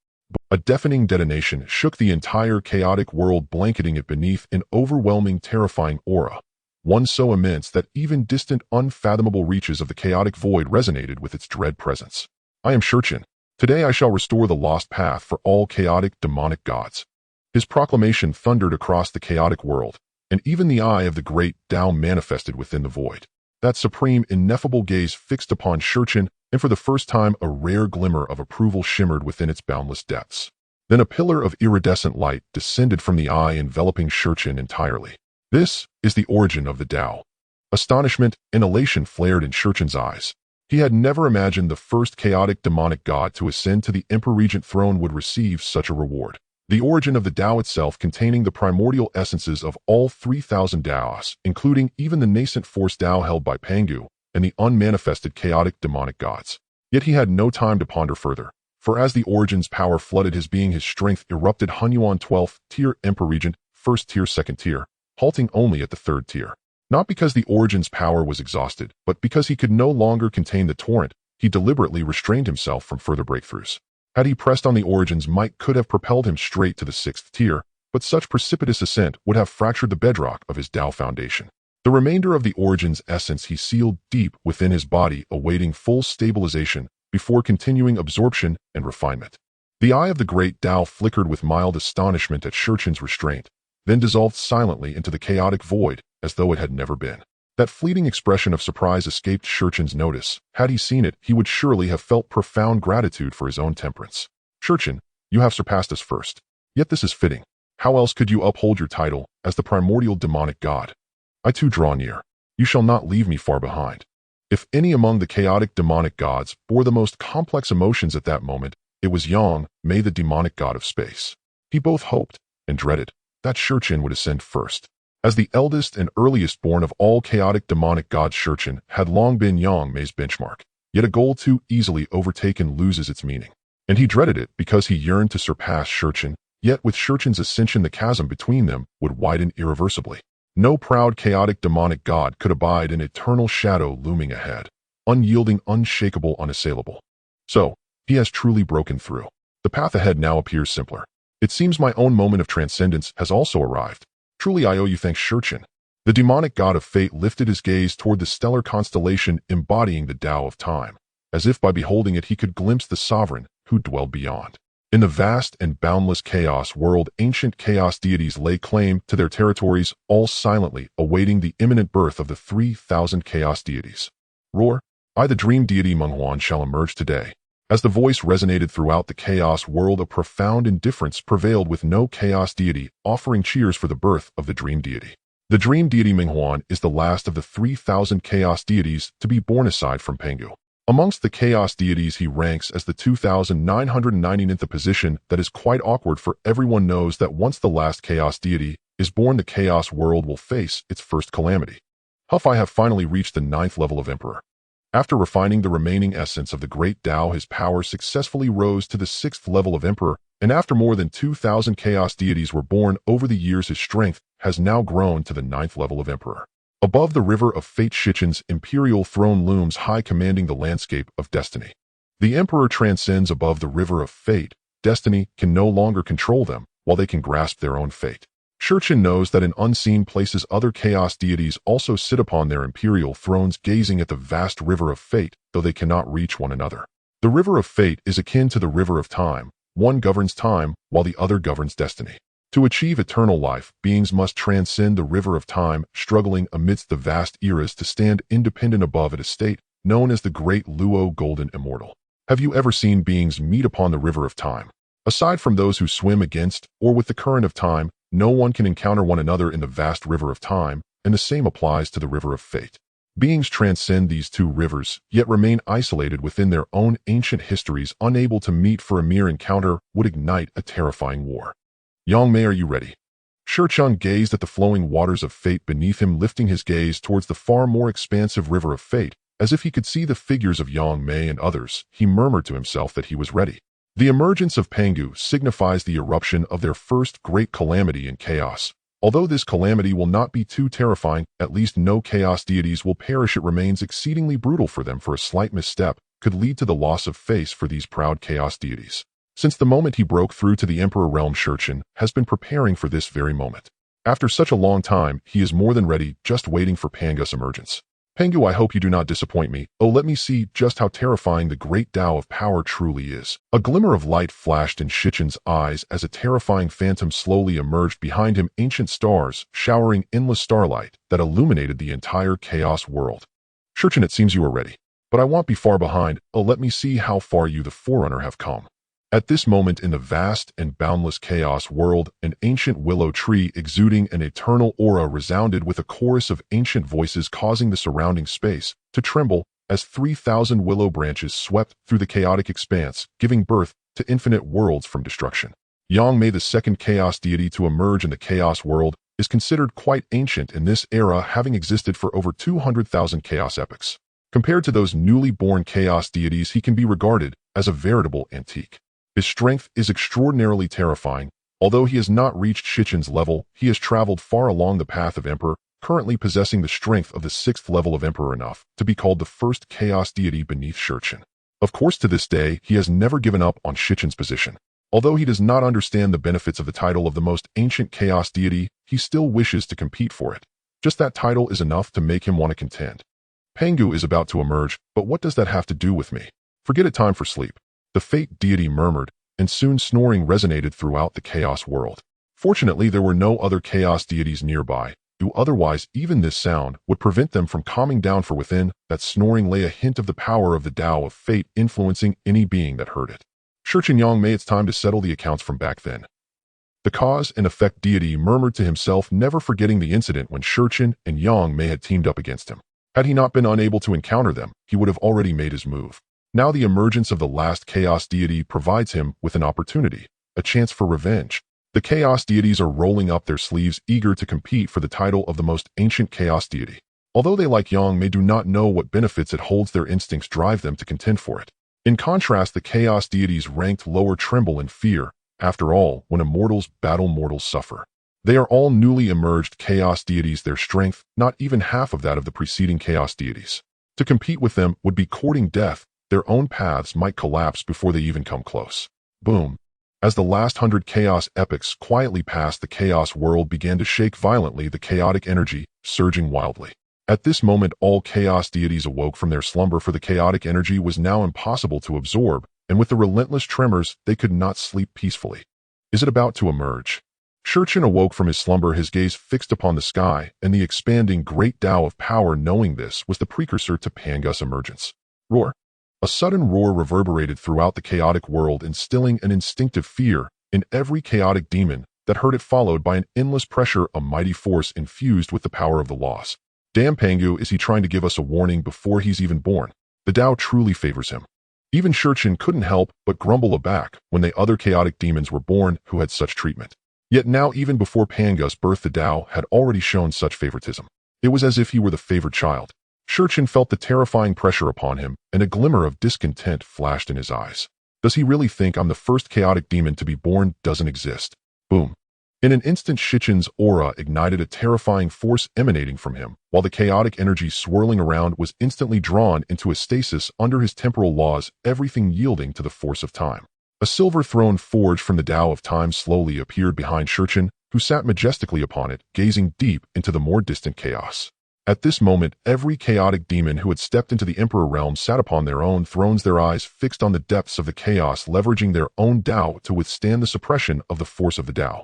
A deafening detonation shook the entire chaotic world, blanketing it beneath an overwhelming, terrifying aura, one so immense that even distant, unfathomable reaches of the chaotic void resonated with its dread presence. I am Shurchin. Today I shall restore the lost path for all chaotic, demonic gods. His proclamation thundered across the chaotic world, and even the eye of the great Dao manifested within the void. That supreme, ineffable gaze fixed upon Shurchin, and for the first time a rare glimmer of approval shimmered within its boundless depths. Then a pillar of iridescent light descended from the eye, enveloping Shurchin entirely. This is the origin of the Dao. Astonishment and elation flared in Shurchin's eyes. He had never imagined the first chaotic demonic god to ascend to the Emperor-Regent throne would receive such a reward. The origin of the Dao itself, containing the primordial essences of all 3,000 Daos, including even the nascent force Dao held by Pangu and the unmanifested chaotic demonic gods. Yet he had no time to ponder further, for as the origin's power flooded his being, his strength erupted. Hunyuan 12th tier Emperor-Regent, 1st tier, 2nd tier, halting only at the 3rd tier. Not because the origin's power was exhausted, but because he could no longer contain the torrent, he deliberately restrained himself from further breakthroughs. Had he pressed on, the origin's might could have propelled him straight to the 6th tier, but such precipitous ascent would have fractured the bedrock of his Dao foundation. The remainder of the origin's essence he sealed deep within his body, awaiting full stabilization before continuing absorption and refinement. The eye of the great Dao flickered with mild astonishment at Shurchin's restraint, then dissolved silently into the chaotic void as though it had never been. That fleeting expression of surprise escaped Shurchin's notice. Had he seen it, he would surely have felt profound gratitude for his own temperance. Shurchin, you have surpassed us first. Yet this is fitting. How else could you uphold your title as the primordial demonic god? I too draw near. You shall not leave me far behind. If any among the chaotic demonic gods bore the most complex emotions at that moment, it was Yang Mei, the demonic god of space. He both hoped and dreaded that Shurchin would ascend first. As the eldest and earliest born of all chaotic demonic gods, Shurchin had long been Yang Mei's benchmark. Yet a goal too easily overtaken loses its meaning. And he dreaded it because he yearned to surpass Shurchin, yet with Shurchin's ascension the chasm between them would widen irreversibly. No proud chaotic demonic god could abide an eternal shadow looming ahead, unyielding, unshakable, unassailable. So, he has truly broken through. The path ahead now appears simpler. It seems my own moment of transcendence has also arrived. Truly I owe you thanks, Shurchin. The demonic god of fate lifted his gaze toward the stellar constellation embodying the Dao of time, as if by beholding it he could glimpse the sovereign who dwelled beyond. In the vast and boundless chaos world, ancient chaos deities lay claim to their territories, all silently awaiting the imminent birth of the 3,000 chaos deities. Roar, I, the dream deity Menghuan, shall emerge today. As the voice resonated throughout the chaos world, a profound indifference prevailed, with no chaos deity offering cheers for the birth of the dream deity. The dream deity Menghuan is the last of the 3,000 chaos deities to be born aside from Pangu. Amongst the chaos deities he ranks as the 2,999th position. That is quite awkward, for everyone knows that once the last chaos deity is born, the chaos world will face its first calamity. I have finally reached the 9th level of Emperor. After refining the remaining essence of the great Dao, his power successfully rose to the 6th level of Emperor, and after more than 2,000 chaos deities were born over the years, his strength has now grown to the 9th level of Emperor. Above the river of fate, Shichin's imperial throne looms high, commanding the landscape of destiny. The Emperor transcends above the river of fate. Destiny can no longer control them, while they can grasp their own fate. Shurchin knows that in unseen places other chaos deities also sit upon their imperial thrones, gazing at the vast river of fate, though they cannot reach one another. The river of fate is akin to the river of time. One governs time, while the other governs destiny. To achieve eternal life, beings must transcend the river of time, struggling amidst the vast eras to stand independent above it, a state known as the Great Luo Golden Immortal. Have you ever seen beings meet upon the river of time? Aside from those who swim against or with the current of time, no one can encounter one another in the vast river of time, and the same applies to the river of fate. Beings transcend these two rivers, yet remain isolated within their own ancient histories. Unable to meet for a mere encounter would ignite a terrifying war. Yang Mei, are you ready? Shurchin gazed at the flowing waters of fate beneath him, lifting his gaze towards the far more expansive river of fate, as if he could see the figures of Yang Mei and others. He murmured to himself that he was ready. The emergence of Pangu signifies the eruption of their first great calamity in chaos. Although this calamity will not be too terrifying, at least no chaos deities will perish. It remains exceedingly brutal for them, for a slight misstep could lead to the loss of face for these proud chaos deities. Since the moment he broke through to the Emperor realm, Shurchen has been preparing for this very moment. After such a long time, he is more than ready, just waiting for Pangu's emergence. Pangu, I hope you do not disappoint me. Oh, let me see just how terrifying the Great Dao of power truly is. A glimmer of light flashed in Shichen's eyes as a terrifying phantom slowly emerged behind him, ancient stars showering endless starlight that illuminated the entire Chaos world. Shurchen, it seems you are ready. But I won't be far behind. Oh, let me see how far you, the Forerunner, have come. At this moment in the vast and boundless Chaos world, an ancient willow tree exuding an eternal aura resounded with a chorus of ancient voices, causing the surrounding space to tremble as 3,000 willow branches swept through the chaotic expanse, giving birth to infinite worlds from destruction. Yangmei, the second chaos deity to emerge in the Chaos world, is considered quite ancient in this era, having existed for over 200,000 chaos epochs. Compared to those newly born chaos deities, he can be regarded as a veritable antique. His strength is extraordinarily terrifying. Although he has not reached Shichen's level, he has traveled far along the path of Emperor, currently possessing the strength of the 6th level of Emperor, enough to be called the first chaos deity beneath Shurchen. Of course, to this day, he has never given up on Shichen's position. Although he does not understand the benefits of the title of the most ancient chaos deity, he still wishes to compete for it. Just that title is enough to make him want to contend. Pangu is about to emerge, but what does that have to do with me? Forget it, time for sleep. The fate deity murmured, and soon snoring resonated throughout the Chaos world. Fortunately, there were no other chaos deities nearby, who otherwise even this sound would prevent them from calming down, for within that snoring lay a hint of the power of the Tao of fate influencing any being that heard it. Shurchen, Yangmei, it's time to settle the accounts from back then. The cause and effect deity murmured to himself, never forgetting the incident when Shurchen and Yangmei had teamed up against him. Had he not been unable to encounter them, he would have already made his move. Now the emergence of the last chaos deity provides him with an opportunity, a chance for revenge. The chaos deities are rolling up their sleeves, eager to compete for the title of the most ancient chaos deity. Although they, like Yangmei, do not know what benefits it holds, their instincts drive them to contend for it. In contrast, the chaos deities ranked lower tremble in fear. After all, when immortals battle, mortals suffer. They are all newly emerged chaos deities, their strength not even half of that of the preceding chaos deities. To compete with them would be courting death. Their own paths might collapse before they even come close. Boom. As the last 100 chaos epochs quietly passed, the Chaos world began to shake violently, the chaotic energy surging wildly. At this moment, all chaos deities awoke from their slumber, for the chaotic energy was now impossible to absorb, and with the relentless tremors, they could not sleep peacefully. Is it about to emerge? Shurchen awoke from his slumber, his gaze fixed upon the sky and the expanding Great Dao of power, knowing this was the precursor to Pangu's emergence. Roar. A sudden roar reverberated throughout the chaotic world, instilling an instinctive fear in every chaotic demon that heard it, followed by an endless pressure, a mighty force infused with the power of the laws. Damn, Pangu, is he trying to give us a warning before he's even born? The Tao truly favors him. Even Shurchen couldn't help but grumble aback when the other chaotic demons were born who had such treatment. Yet now, even before Pangu's birth, the Tao had already shown such favoritism. It was as if he were the favored child. Shurchen felt the terrifying pressure upon him, and a glimmer of discontent flashed in his eyes. Does he really think I'm the first chaotic demon to be born? Doesn't exist. Boom. In an instant, Shichen's aura ignited, a terrifying force emanating from him, while the chaotic energy swirling around was instantly drawn into a stasis under his temporal laws, everything yielding to the force of time. A silver throne forged from the Tao of time slowly appeared behind Shurchen, who sat majestically upon it, gazing deep into the more distant chaos. At this moment, every chaotic demon who had stepped into the Emperor realm sat upon their own thrones, their eyes fixed on the depths of the chaos, leveraging their own Tao to withstand the suppression of the force of the Tao.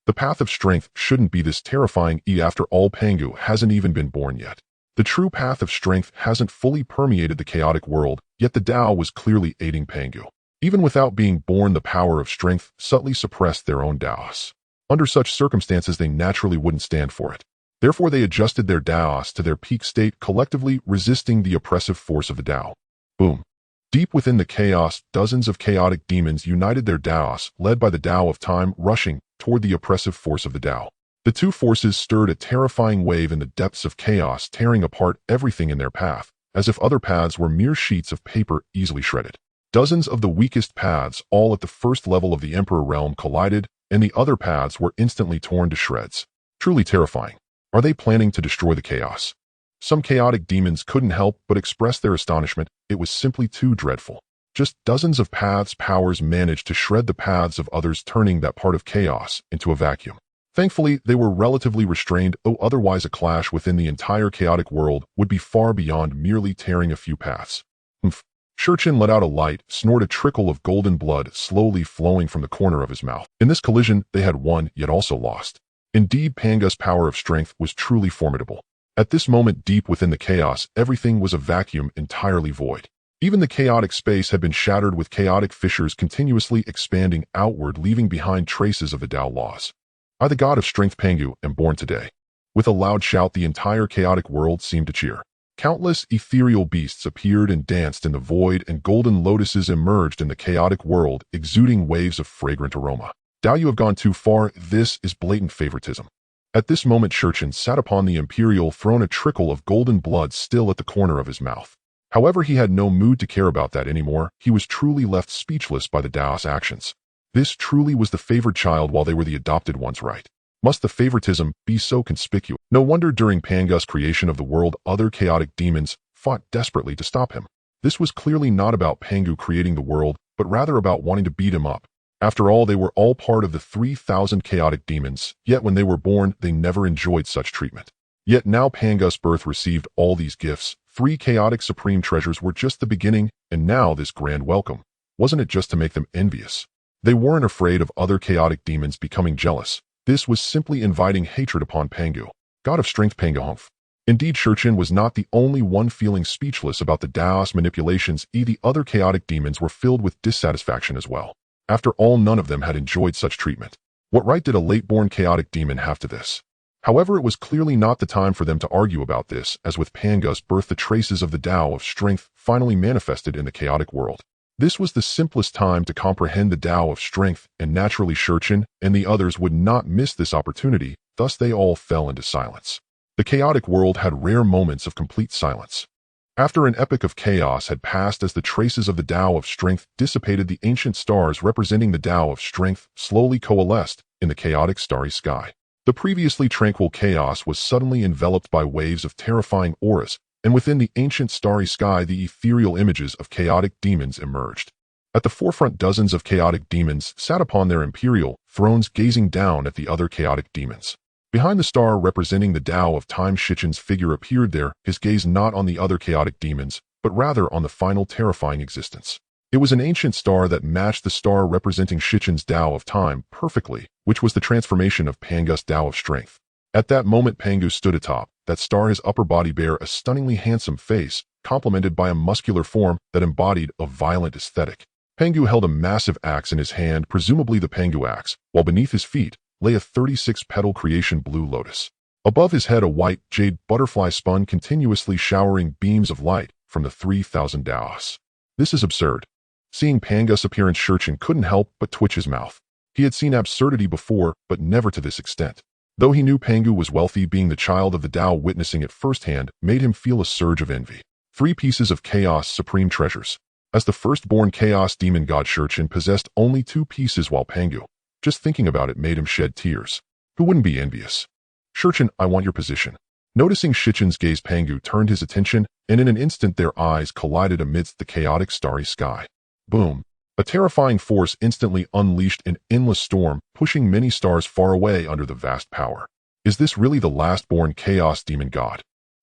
The path of strength shouldn't be this terrifying. After all, Pangu hasn't even been born yet. The true path of strength hasn't fully permeated the chaotic world, yet the Tao was clearly aiding Pangu. Even without being born, the power of strength subtly suppressed their own Taos. Under such circumstances, they naturally wouldn't stand for it. Therefore, they adjusted their Taos to their peak state, collectively resisting the oppressive force of the Tao. Boom. Deep within the chaos, dozens of chaotic demons united their Taos, led by the Tao of time, rushing toward the oppressive force of the Tao. The two forces stirred a terrifying wave in the depths of chaos, tearing apart everything in their path, as if other paths were mere sheets of paper easily shredded. Dozens of the weakest paths, all at the first level of the Emperor realm, collided, and the other paths were instantly torn to shreds. Truly terrifying. Are they planning to destroy the chaos? Some chaotic demons couldn't help but express their astonishment. It was simply too dreadful. Just dozens of powers managed to shred the paths of others, turning that part of chaos into a vacuum. Thankfully, they were relatively restrained, otherwise a clash within the entire chaotic world would be far beyond merely tearing a few paths. Humph. Shurchin let out a light snort, a trickle of golden blood slowly flowing from the corner of his mouth. In this collision, they had won, yet also lost. Indeed, Pangu's power of strength was truly formidable. At this moment, deep within the chaos, everything was a vacuum, entirely void. Even the chaotic space had been shattered, with chaotic fissures continuously expanding outward, leaving behind traces of the Dao laws. I, the god of strength Pangu, am born today. With a loud shout, the entire chaotic world seemed to cheer. Countless ethereal beasts appeared and danced in the void, and golden lotuses emerged in the chaotic world, exuding waves of fragrant aroma. Dao, you have gone too far. This is blatant favoritism. At this moment, Shurchin sat upon the imperial throne, a trickle of golden blood still at the corner of his mouth. However, he had no mood to care about that anymore. He was truly left speechless by the Dao's actions. This truly was the favored child, while they were the adopted ones, right? Must the favoritism be so conspicuous? No wonder during Pangu's creation of the world, other chaotic demons fought desperately to stop him. This was clearly not about Pangu creating the world, but rather about wanting to beat him up. After all, they were all part of the 3,000 chaotic demons, yet when they were born, they never enjoyed such treatment. Yet now Pangu's birth received all these gifts. 3 chaotic supreme treasures were just the beginning, and now this grand welcome. Wasn't it just to make them envious? They weren't afraid of other chaotic demons becoming jealous. This was simply inviting hatred upon Pangu, god of strength Pangu. Indeed, Shurchin was not the only one feeling speechless about the Dao's manipulations. The other chaotic demons were filled with dissatisfaction as well. After all, none of them had enjoyed such treatment. What right did a late-born chaotic demon have to this? However, it was clearly not the time for them to argue about this, as with Pangu's birth, the traces of the Dao of strength finally manifested in the chaotic world. This was the simplest time to comprehend the Dao of strength, and naturally Shurchin and the others would not miss this opportunity, thus they all fell into silence. The chaotic world had rare moments of complete silence. After an epoch of chaos had passed, as the traces of the Dao of strength dissipated, the ancient stars representing the Dao of strength slowly coalesced in the chaotic starry sky. The previously tranquil chaos was suddenly enveloped by waves of terrifying auras, and within the ancient starry sky the ethereal images of chaotic demons emerged. At the forefront, dozens of chaotic demons sat upon their imperial thrones, gazing down at the other chaotic demons. Behind the star representing the Dao of time, Shichin's figure appeared there, his gaze not on the other chaotic demons, but rather on the final terrifying existence. It was an ancient star that matched the star representing Shichin's Dao of time perfectly, which was the transformation of Pangu's Dao of strength. At that moment, Pangu stood atop that star, his upper body bare a stunningly handsome face, complemented by a muscular form that embodied a violent aesthetic. Pangu held a massive axe in his hand, presumably the Pangu axe, while beneath his feet lay a 36-petal creation blue lotus. Above his head, a white jade butterfly spun, continuously showering beams of light from the 3,000 Daos. This is absurd. Seeing Pangu's appearance, Shurchin couldn't help but twitch his mouth. He had seen absurdity before, but never to this extent. Though he knew Pangu was wealthy, being the child of the Dao, witnessing it firsthand made him feel a surge of envy. 3 pieces of chaos supreme treasures. As the firstborn chaos demon god, Shurchin possessed only 2 pieces, while Pangu, just thinking about it, made him shed tears. Who wouldn't be envious? Shurchin, I want your position. Noticing Shichin's gaze, Pangu turned his attention, and in an instant their eyes collided amidst the chaotic starry sky. Boom. A terrifying force instantly unleashed an endless storm, pushing many stars far away under the vast power. Is this really the last-born chaos demon god?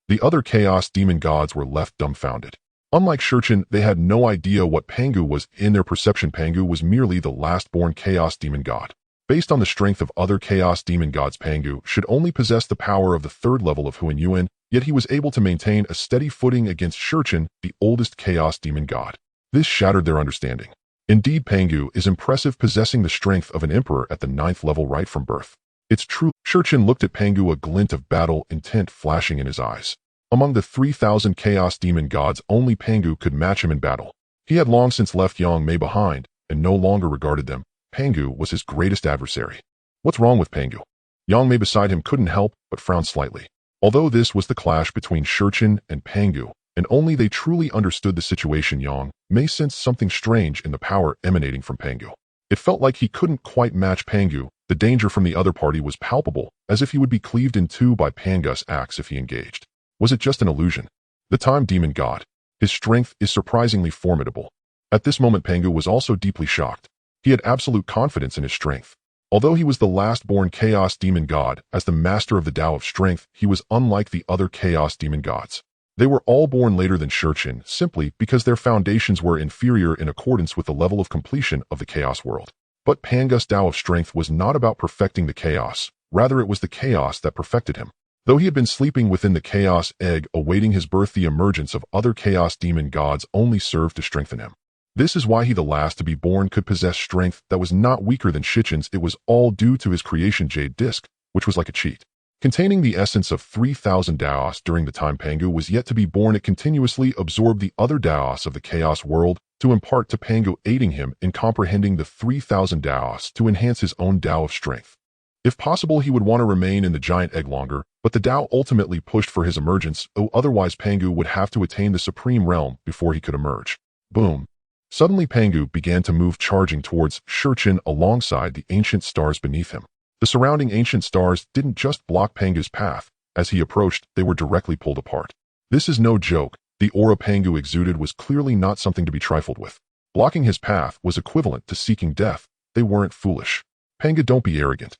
The other chaos demon gods were left dumbfounded. Unlike Shurchin, they had no idea what Pangu was. In their perception, Pangu was merely the last-born chaos demon god. Based on the strength of other chaos demon gods, Pangu should only possess the power of the 3rd level of Huan Yuan, yet he was able to maintain a steady footing against Shurchin, the oldest chaos demon god. This shattered their understanding. Indeed, Pangu is impressive, possessing the strength of an emperor at the 9th level right from birth. It's true. Shurchin looked at Pangu, a glint of battle intent flashing in his eyes. Among the 3,000 chaos demon gods, only Pangu could match him in battle. He had long since left Yang Mei behind, and no longer regarded them. Pangu was his greatest adversary. What's wrong with Pangu? Yang Mei beside him couldn't help but frown slightly. Although this was the clash between Shurchin and Pangu, and only they truly understood the situation, Yang Mei sensed something strange in the power emanating from Pangu. It felt like he couldn't quite match Pangu. The danger from the other party was palpable, as if he would be cleaved in 2 by Pangu's axe if he engaged. Was it just an illusion? The time demon god. His strength is surprisingly formidable. At this moment Pangu was also deeply shocked. He had absolute confidence in his strength. Although he was the last-born Chaos Demon God, as the master of the Tao of Strength, he was unlike the other Chaos Demon Gods. They were all born later than Qin, simply because their foundations were inferior in accordance with the level of completion of the Chaos World. But Pangu's Tao of Strength was not about perfecting the chaos, rather it was the chaos that perfected him. Though he had been sleeping within the Chaos Egg awaiting his birth, the emergence of other Chaos Demon Gods only served to strengthen him. This is why he, the last to be born, could possess strength that was not weaker than Qin's. It was all due to his creation Jade Disc, which was like a cheat. Containing the essence of 3,000 Daos during the time Pangu was yet to be born, it continuously absorbed the other Daos of the Chaos World to impart to Pangu, aiding him in comprehending the 3,000 Daos to enhance his own Tao of Strength. If possible, he would want to remain in the giant egg longer, but the Tao ultimately pushed for his emergence, otherwise Pangu would have to attain the Supreme Realm before he could emerge. Boom. Suddenly Pangu began to move, charging towards Qin alongside the ancient stars beneath him. The surrounding ancient stars didn't just block Pangu's path. As he approached, they were directly pulled apart. This is no joke. The aura Pangu exuded was clearly not something to be trifled with. Blocking his path was equivalent to seeking death. They weren't foolish. Pangu, don't be arrogant.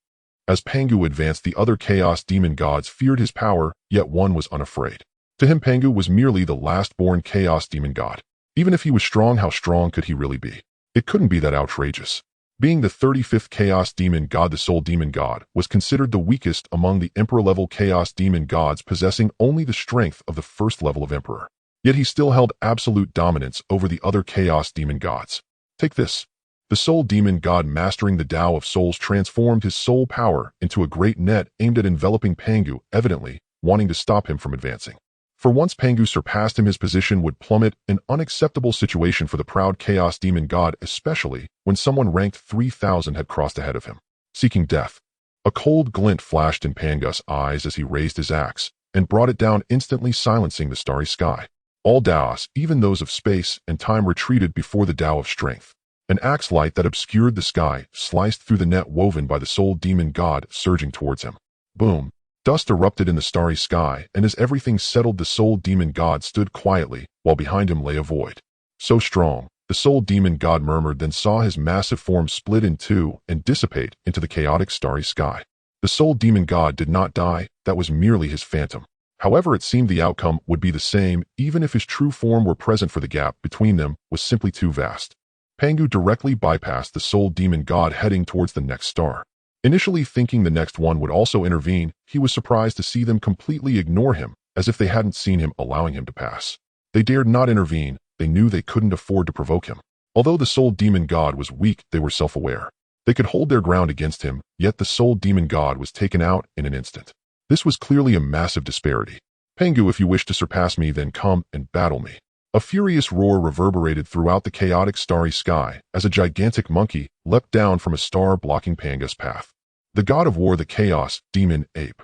As Pangu advanced, the other Chaos Demon Gods feared his power, yet one was unafraid. To him, Pangu was merely the last-born Chaos Demon God. Even if he was strong, how strong could he really be? It couldn't be that outrageous. Being the 35th Chaos Demon God, the Soul Demon God was considered the weakest among the Emperor-level Chaos Demon Gods, possessing only the strength of the first level of Emperor. Yet he still held absolute dominance over the other Chaos Demon Gods. Take this. The Soul Demon God, mastering the Tao of Souls, transformed his soul power into a great net aimed at enveloping Pangu, evidently wanting to stop him from advancing. For once Pangu surpassed him, his position would plummet, an unacceptable situation for the proud Chaos Demon God, especially when someone ranked 3,000 had crossed ahead of him. Seeking death. A cold glint flashed in Pangu's eyes as he raised his axe and brought it down, instantly silencing the starry sky. All Daos, even those of space and time, retreated before the Tao of Strength. An axe light that obscured the sky sliced through the net woven by the Soul Demon God, surging towards him. Boom. Dust erupted in the starry sky, and as everything settled, the Soul Demon God stood quietly, while behind him lay a void. So strong, the Soul Demon God murmured, then saw his massive form split in two and dissipate into the chaotic starry sky. The Soul Demon God did not die, that was merely his phantom. However, it seemed the outcome would be the same, even if his true form were present, for the gap between them was simply too vast. Pangu directly bypassed the Soul Demon God, heading towards the next star. Initially thinking the next one would also intervene, he was surprised to see them completely ignore him, as if they hadn't seen him, allowing him to pass. They dared not intervene. They knew they couldn't afford to provoke him. Although the Soul Demon God was weak, they were self-aware. They could hold their ground against him, yet the Soul Demon God was taken out in an instant. This was clearly a massive disparity. Pangu, if you wish to surpass me, then come and battle me. A furious roar reverberated throughout the chaotic starry sky as a gigantic monkey leapt down from a star blocking Pangu's path. The god of war, the Chaos Demon Ape.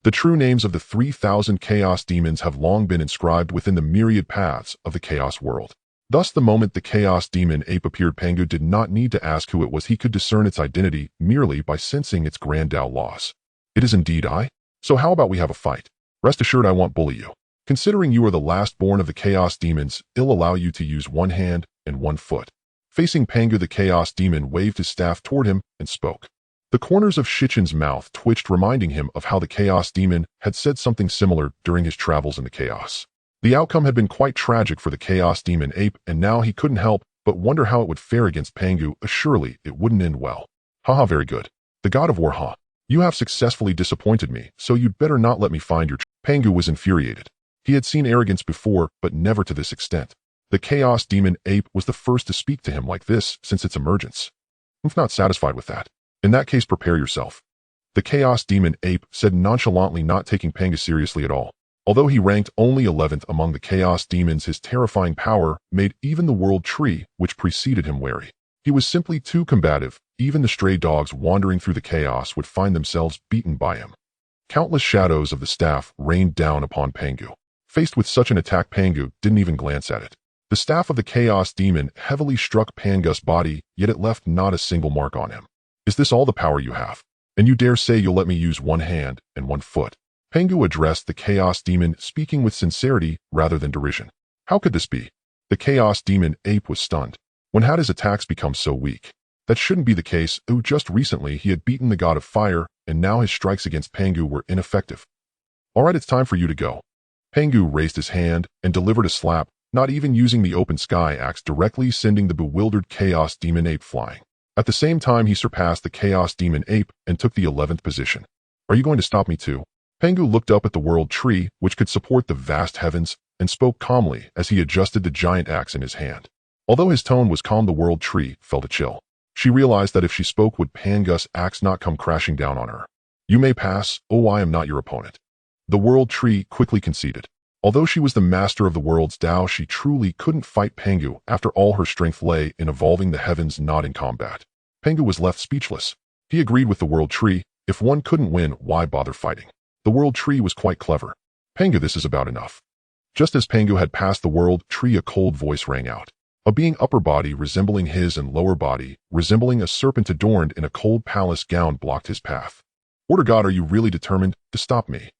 The true names of the 3,000 Chaos Demons have long been inscribed within the myriad paths of the Chaos World. Thus, the moment the Chaos Demon Ape appeared, Pangu did not need to ask who it was. He could discern its identity merely by sensing its grand Tao laws. It is indeed I? So how about we have a fight? Rest assured I won't bully you. Considering you are the last born of the Chaos Demons, I'll allow you to use one hand and one foot. Facing Pangu, the Chaos Demon waved his staff toward him and spoke. The corners of Qin's mouth twitched, reminding him of how the Chaos Demon had said something similar during his travels in the chaos. The outcome had been quite tragic for the Chaos Demon Ape, and now he couldn't help but wonder how it would fare against Pangu. Surely it wouldn't end well. Haha, very good. The god of war, huh? You have successfully disappointed me, so you'd better not let me find your Pangu was infuriated. He had seen arrogance before, but never to this extent. The Chaos Demon Ape was the first to speak to him like this since its emergence. I'm not satisfied with that. In that case, prepare yourself. The Chaos Demon Ape said nonchalantly, not taking Pangu seriously at all. Although he ranked only 11th among the Chaos Demons, his terrifying power made even the World Tree, which preceded him, wary. He was simply too combative. Even the stray dogs wandering through the chaos would find themselves beaten by him. Countless shadows of the staff rained down upon Pangu. Faced with such an attack, Pangu didn't even glance at it. The staff of the Chaos Demon heavily struck Pangu's body, yet it left not a single mark on him. Is this all the power you have? And you dare say you'll let me use one hand and one foot? Pangu addressed the Chaos Demon, speaking with sincerity rather than derision. How could this be? The Chaos Demon Ape was stunned. When had his attacks become so weak? That shouldn't be the case. Just recently he had beaten the god of fire, and now his strikes against Pangu were ineffective. Alright, it's time for you to go. Pangu raised his hand and delivered a slap, not even using the open sky axe, directly sending the bewildered Chaos Demon Ape flying. At the same time, he surpassed the Chaos Demon Ape and took the 11th position. Are you going to stop me too? Pangu looked up at the world tree, which could support the vast heavens, and spoke calmly as he adjusted the giant axe in his hand. Although his tone was calm, the world tree felt a chill. She realized that if she spoke, would Pangu's axe not come crashing down on her? You may pass. I am not your opponent. The world tree quickly conceded. Although she was the master of the world's Dao, she truly couldn't fight Pangu. After all, her strength lay in evolving the heavens, not in combat. Pangu was left speechless. He agreed with the world tree. If one couldn't win, why bother fighting? The world tree was quite clever. Pangu, this is about enough. Just as Pangu had passed the world tree, a cold voice rang out. A being, upper body resembling his and lower body resembling a serpent adorned in a cold palace gown, blocked his path. Order God, are you really determined to stop me?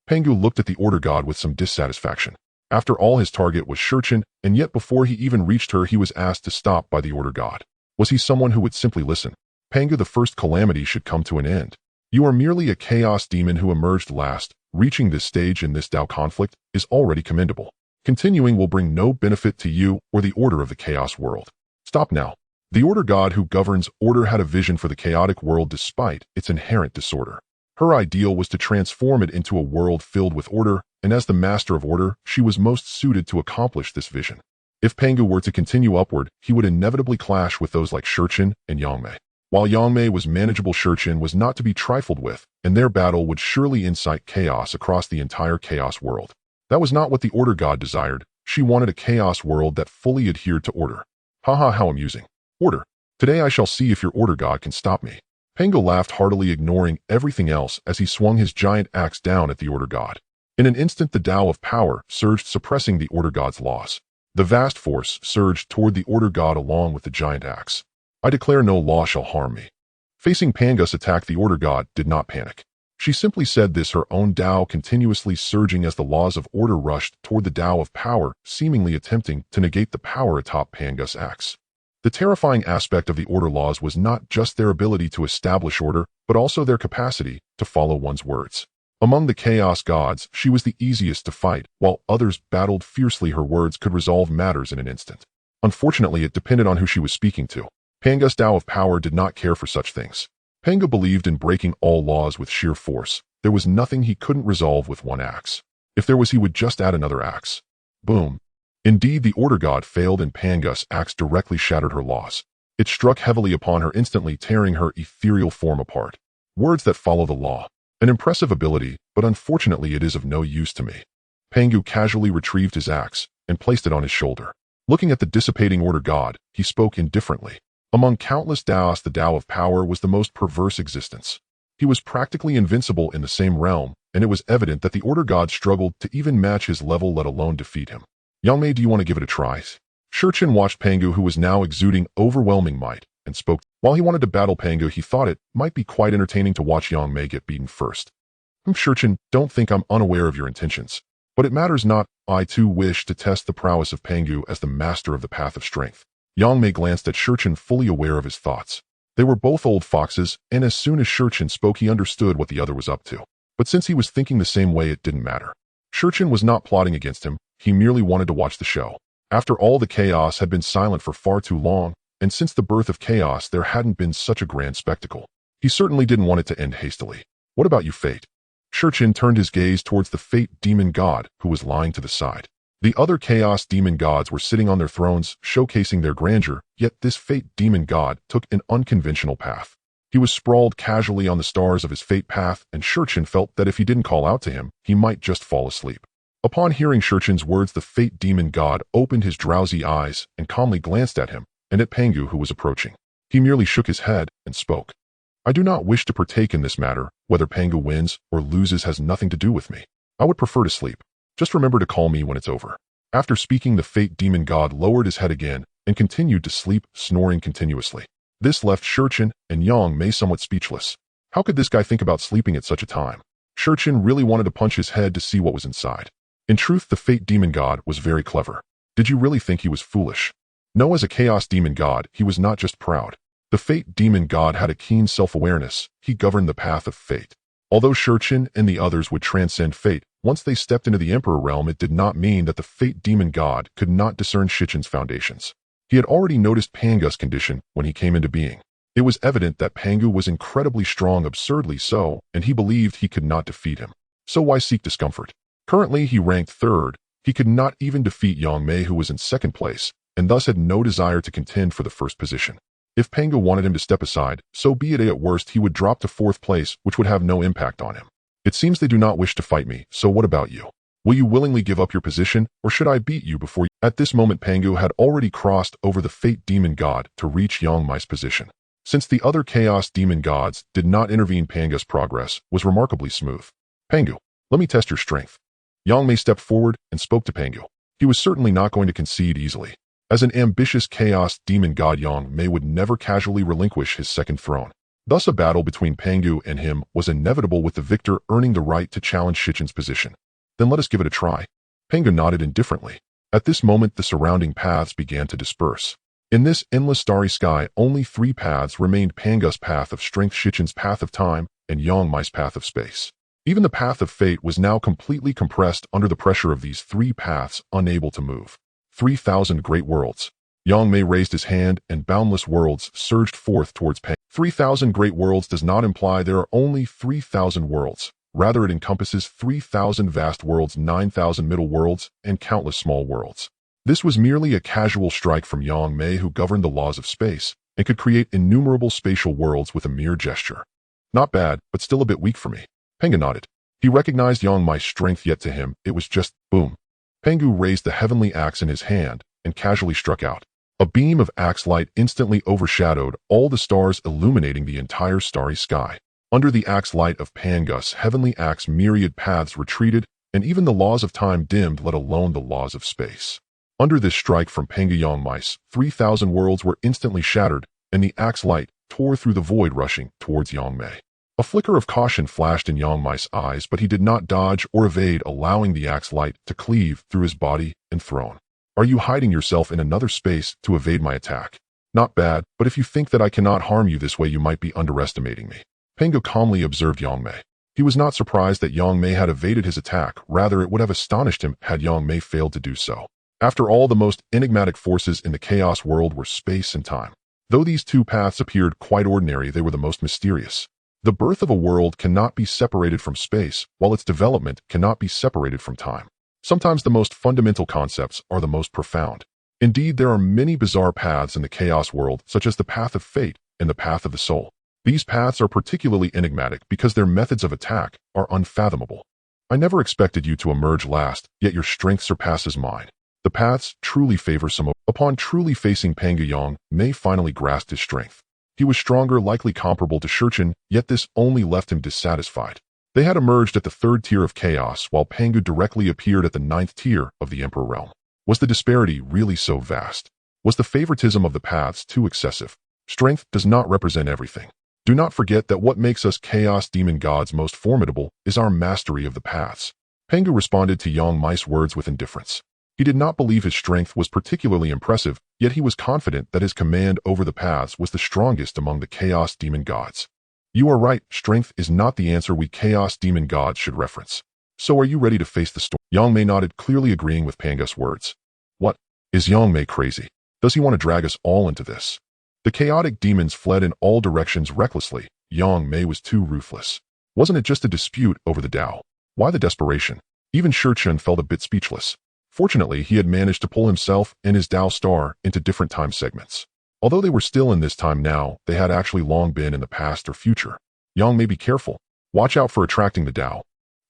Pangu looked at the Order God with some dissatisfaction. After all, his target was Shurchin, and yet before he even reached her, he was asked to stop by the Order God. Was he someone who would simply listen? Pangu, the first calamity should come to an end. You are merely a chaos demon who emerged last. Reaching this stage in this Dao conflict is already commendable. Continuing will bring no benefit to you or the order of the Chaos World. Stop now. The Order God who governs order had a vision for the chaotic world despite its inherent disorder. Her ideal was to transform it into a world filled with order, and as the master of order, she was most suited to accomplish this vision. If Pangu were to continue upward, he would inevitably clash with those like Shurchin and Yangmei. While Yangmei was manageable, Shurchin was not to be trifled with, and their battle would surely incite chaos across the entire Chaos World. That was not what the Order God desired. She wanted a Chaos World that fully adhered to order. Haha, how amusing. Order. Today I shall see if your Order God can stop me. Pangu laughed heartily, ignoring everything else as he swung his giant axe down at the Order God. In an instant, the Dao of power surged, suppressing the Order God's laws. The vast force surged toward the Order God along with the giant axe. I declare no law shall harm me. Facing Pangu's attack, the Order God did not panic. She simply said this, her own Dao continuously surging as the laws of order rushed toward the Dao of power, seemingly attempting to negate the power atop Pangu's axe. The terrifying aspect of the order laws was not just their ability to establish order, but also their capacity to follow one's words. Among the chaos gods, she was the easiest to fight, while others battled fiercely. Her words could resolve matters in an instant. Unfortunately, it depended on who she was speaking to. Pangu's Dao of power did not care for such things. Pangu believed in breaking all laws with sheer force. There was nothing he couldn't resolve with one axe. If there was, he would just add another axe. Boom. Indeed, the Order God failed, and Pangu's axe directly shattered her laws. It struck heavily upon her, instantly tearing her ethereal form apart. Words that follow the law. An impressive ability, but unfortunately it is of no use to me. Pangu casually retrieved his axe and placed it on his shoulder. Looking at the dissipating Order God, he spoke indifferently. Among countless Daos, the Dao of power was the most perverse existence. He was practically invincible in the same realm, and it was evident that the Order God struggled to even match his level, let alone defeat him. Yangmei, do you want to give it a try? Shurchin watched Pangu, who was now exuding overwhelming might, and spoke. While he wanted to battle Pangu, he thought it might be quite entertaining to watch Yangmei get beaten first. Shurchin, don't think I'm unaware of your intentions. But it matters not. I too wish to test the prowess of Pangu as the master of the path of strength. Yangmei glanced at Shurchin, fully aware of his thoughts. They were both old foxes, and as soon as Shurchin spoke, he understood what the other was up to. But since he was thinking the same way, it didn't matter. Shurchin was not plotting against him. He merely wanted to watch the show. After all, the chaos had been silent for far too long, and since the birth of chaos, there hadn't been such a grand spectacle. He certainly didn't want it to end hastily. What about you, Fate? Shurchin turned his gaze towards the Fate demon god, who was lying to the side. The other chaos demon gods were sitting on their thrones, showcasing their grandeur, yet this Fate demon god took an unconventional path. He was sprawled casually on the stars of his fate path, and Shurchin felt that if he didn't call out to him, he might just fall asleep. Upon hearing Shurchin's words, the Fate demon god opened his drowsy eyes and calmly glanced at him and at Pangu, who was approaching. He merely shook his head and spoke. I do not wish to partake in this matter. Whether Pangu wins or loses has nothing to do with me. I would prefer to sleep. Just remember to call me when it's over. After speaking, the Fate demon god lowered his head again and continued to sleep, snoring continuously. This left Shurchin and Yangmei somewhat speechless. How could this guy think about sleeping at such a time? Shurchin really wanted to punch his head to see what was inside. In truth, the Fate demon god was very clever. Did you really think he was foolish? No, as a Chaos Demon God, he was not just proud. The Fate Demon God had a keen self-awareness. He governed the path of fate. Although Qin and the others would transcend fate, once they stepped into the Emperor realm, it did not mean that the Fate Demon God could not discern Qin's foundations. He had already noticed Pangu's condition when he came into being. It was evident that Pangu was incredibly strong, absurdly so, and he believed he could not defeat him. So why seek discomfort? Currently, he ranked third. He could not even defeat Yang Mei, who was in second place, and thus had no desire to contend for the first position. If Pangu wanted him to step aside, so be it. At worst, he would drop to fourth place, which would have no impact on him. It seems they do not wish to fight me, so what about you? Will you willingly give up your position, or should I beat you before you? At this moment, Pangu had already crossed over the Fate Demon God to reach Yang Mei's position. Since the other Chaos Demon Gods did not intervene, Pangu's progress was remarkably smooth. Pangu, let me test your strength. Yang Mei stepped forward and spoke to Pangu. He was certainly not going to concede easily. As an ambitious Chaos Demon God, Yang Mei would never casually relinquish his second throne. Thus, a battle between Pangu and him was inevitable, with the victor earning the right to challenge Qin's position. Then let us give it a try. Pangu nodded indifferently. At this moment, the surrounding paths began to disperse. In this endless starry sky, only three paths remained: Pangu's path of strength, Qin's path of time, and Yang Mei's path of space. Even the path of fate was now completely compressed under the pressure of these three paths, unable to move. 3,000 great worlds. Yang Mei raised his hand, and boundless worlds surged forth towards Pangu. 3,000 great worlds does not imply there are only 3,000 worlds. Rather, it encompasses 3,000 vast worlds, 9,000 middle worlds, and countless small worlds. This was merely a casual strike from Yang Mei, who governed the laws of space and could create innumerable spatial worlds with a mere gesture. Not bad, but still a bit weak for me. Pangu nodded. He recognized Yang Mei's strength, yet to him, it was just boom. Pangu raised the heavenly axe in his hand and casually struck out. A beam of axe light instantly overshadowed all the stars, illuminating the entire starry sky. Under the axe light of Pangu's heavenly axe, myriad paths retreated, and even the laws of time dimmed, let alone the laws of space. Under this strike from Pangu, Yang Mei's 3,000 worlds were instantly shattered, and the axe light tore through the void, rushing towards Yang Mei. A flicker of caution flashed in Yang Mei's eyes, but he did not dodge or evade, allowing the axe light to cleave through his body and throne. Are you hiding yourself in another space to evade my attack? Not bad, but if you think that I cannot harm you this way, you might be underestimating me. Pangu calmly observed Yang Mei. He was not surprised that Yang Mei had evaded his attack. Rather, it would have astonished him had Yang Mei failed to do so. After all, the most enigmatic forces in the Chaos World were space and time. Though these two paths appeared quite ordinary, they were the most mysterious. The birth of a world cannot be separated from space, while its development cannot be separated from time. Sometimes the most fundamental concepts are the most profound. Indeed, there are many bizarre paths in the Chaos World, such as the path of fate and the path of the soul. These paths are particularly enigmatic because their methods of attack are unfathomable. I never expected you to emerge last, yet your strength surpasses mine. The paths truly favor some. Upon truly facing Pangu, Yang Mei finally grasped his strength. He was stronger, likely comparable to Qin, yet this only left him dissatisfied. They had emerged at the third tier of chaos, while Pangu directly appeared at the ninth tier of the Emperor realm. Was the disparity really so vast? Was the favoritism of the paths too excessive? Strength does not represent everything. Do not forget that what makes us Chaos Demon Gods most formidable is our mastery of the paths. Pangu responded to Yang Mei's words with indifference. He did not believe his strength was particularly impressive, yet he was confident that his command over the paths was the strongest among the Chaos Demon Gods. You are right, strength is not the answer we Chaos Demon Gods should reference. So are you ready to face the storm? Yang Mei nodded, clearly agreeing with Pangu's words. What? Is Yang Mei crazy? Does he want to drag us all into this? The chaotic demons fled in all directions recklessly. Yang Mei was too ruthless. Wasn't it just a dispute over the Dao? Why the desperation? Even Qin felt a bit speechless. Fortunately, he had managed to pull himself and his Dao star into different time segments. Although they were still in this time now, they had actually long been in the past or future. Yang Mei, be careful. Watch out for attracting the Dao.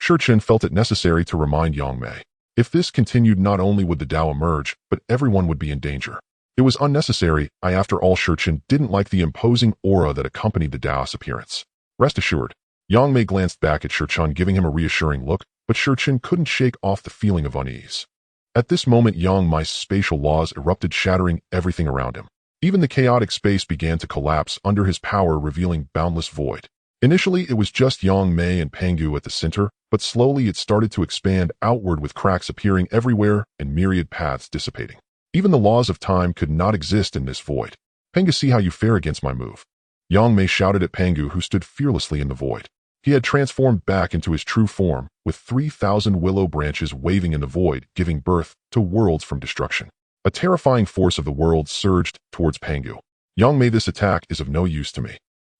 Qin felt it necessary to remind Yang Mei. If this continued, not only would the Dao emerge, but everyone would be in danger. It was unnecessary. After all, Qin didn't like the imposing aura that accompanied the Dao's appearance. Rest assured. Yang Mei glanced back at Qin, giving him a reassuring look, but Qin couldn't shake off the feeling of unease. At this moment, Yang Mei's spatial laws erupted, shattering everything around him. Even the chaotic space began to collapse under his power, revealing boundless void. Initially, it was just Yang Mei and Pangu at the center, but slowly it started to expand outward with cracks appearing everywhere and myriad paths dissipating. Even the laws of time could not exist in this void. Pangu, see how you fare against my move. Yang Mei shouted at Pangu, who stood fearlessly in the void. He had transformed back into his true form, with 3,000 willow branches waving in the void, giving birth to worlds from destruction. A terrifying force of the world surged towards Pangu. Yang Mei, this attack is of no use to me.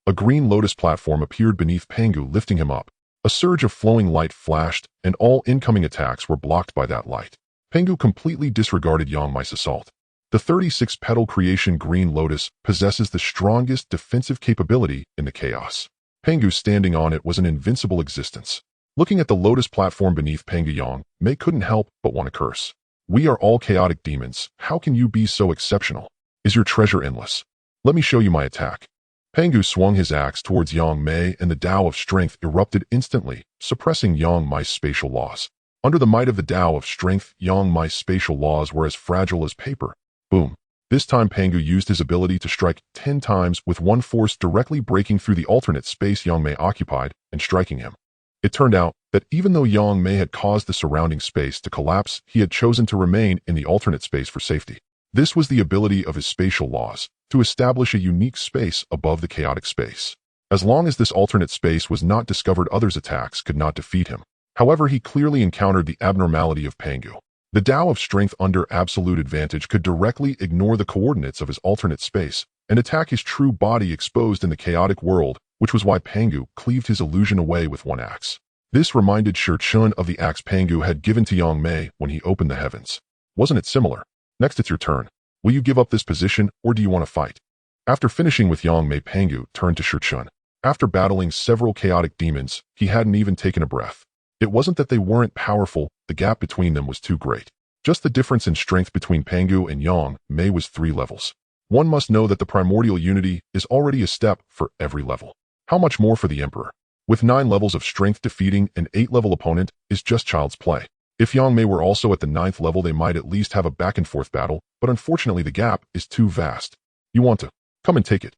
A green lotus platform appeared beneath Pangu, lifting him up. A surge of flowing light flashed, and all incoming attacks were blocked by that light. Pangu completely disregarded Yang Mei's assault. The 36-petal creation green lotus possesses the strongest defensive capability in the chaos. Pangu standing on it was an invincible existence. Looking at the lotus platform beneath Pangu, Yang Mei couldn't help but want to curse. We are all chaotic demons. How can you be so exceptional? Is your treasure endless? Let me show you my attack. Pangu swung his axe towards Yang Mei, and the Tao of Strength erupted instantly, suppressing Yang Mei's spatial laws. Under the might of the Tao of Strength, Yang Mei's spatial laws were as fragile as paper. Boom. This time Pangu used his ability to strike 10 times with one force, directly breaking through the alternate space Yang Mei occupied and striking him. It turned out that even though Yang Mei had caused the surrounding space to collapse, he had chosen to remain in the alternate space for safety. This was the ability of his spatial laws, to establish a unique space above the chaotic space. As long as this alternate space was not discovered, others' attacks could not defeat him. However, he clearly encountered the abnormality of Pangu. The Tao of Strength under absolute advantage could directly ignore the coordinates of his alternate space and attack his true body exposed in the chaotic world, which was why Pangu cleaved his illusion away with one axe. This reminded Shi Chun of the axe Pangu had given to Yang Mei when he opened the heavens. Wasn't it similar? Next, it's your turn. Will you give up this position, or do you want to fight? After finishing with Yang Mei, Pangu turned to Shi Chun. After battling several chaotic demons, he hadn't even taken a breath. It wasn't that they weren't powerful, the gap between them was too great. Just the difference in strength between Pangu and Yang Mei was 3 levels. One must know that the primordial unity is already a step for every level. How much more for the Emperor? With 9 levels of strength, defeating an 8-level opponent is just child's play. If Yang Mei were also at the 9th level, they might at least have a back-and-forth battle, but unfortunately the gap is too vast. You want to come and take it.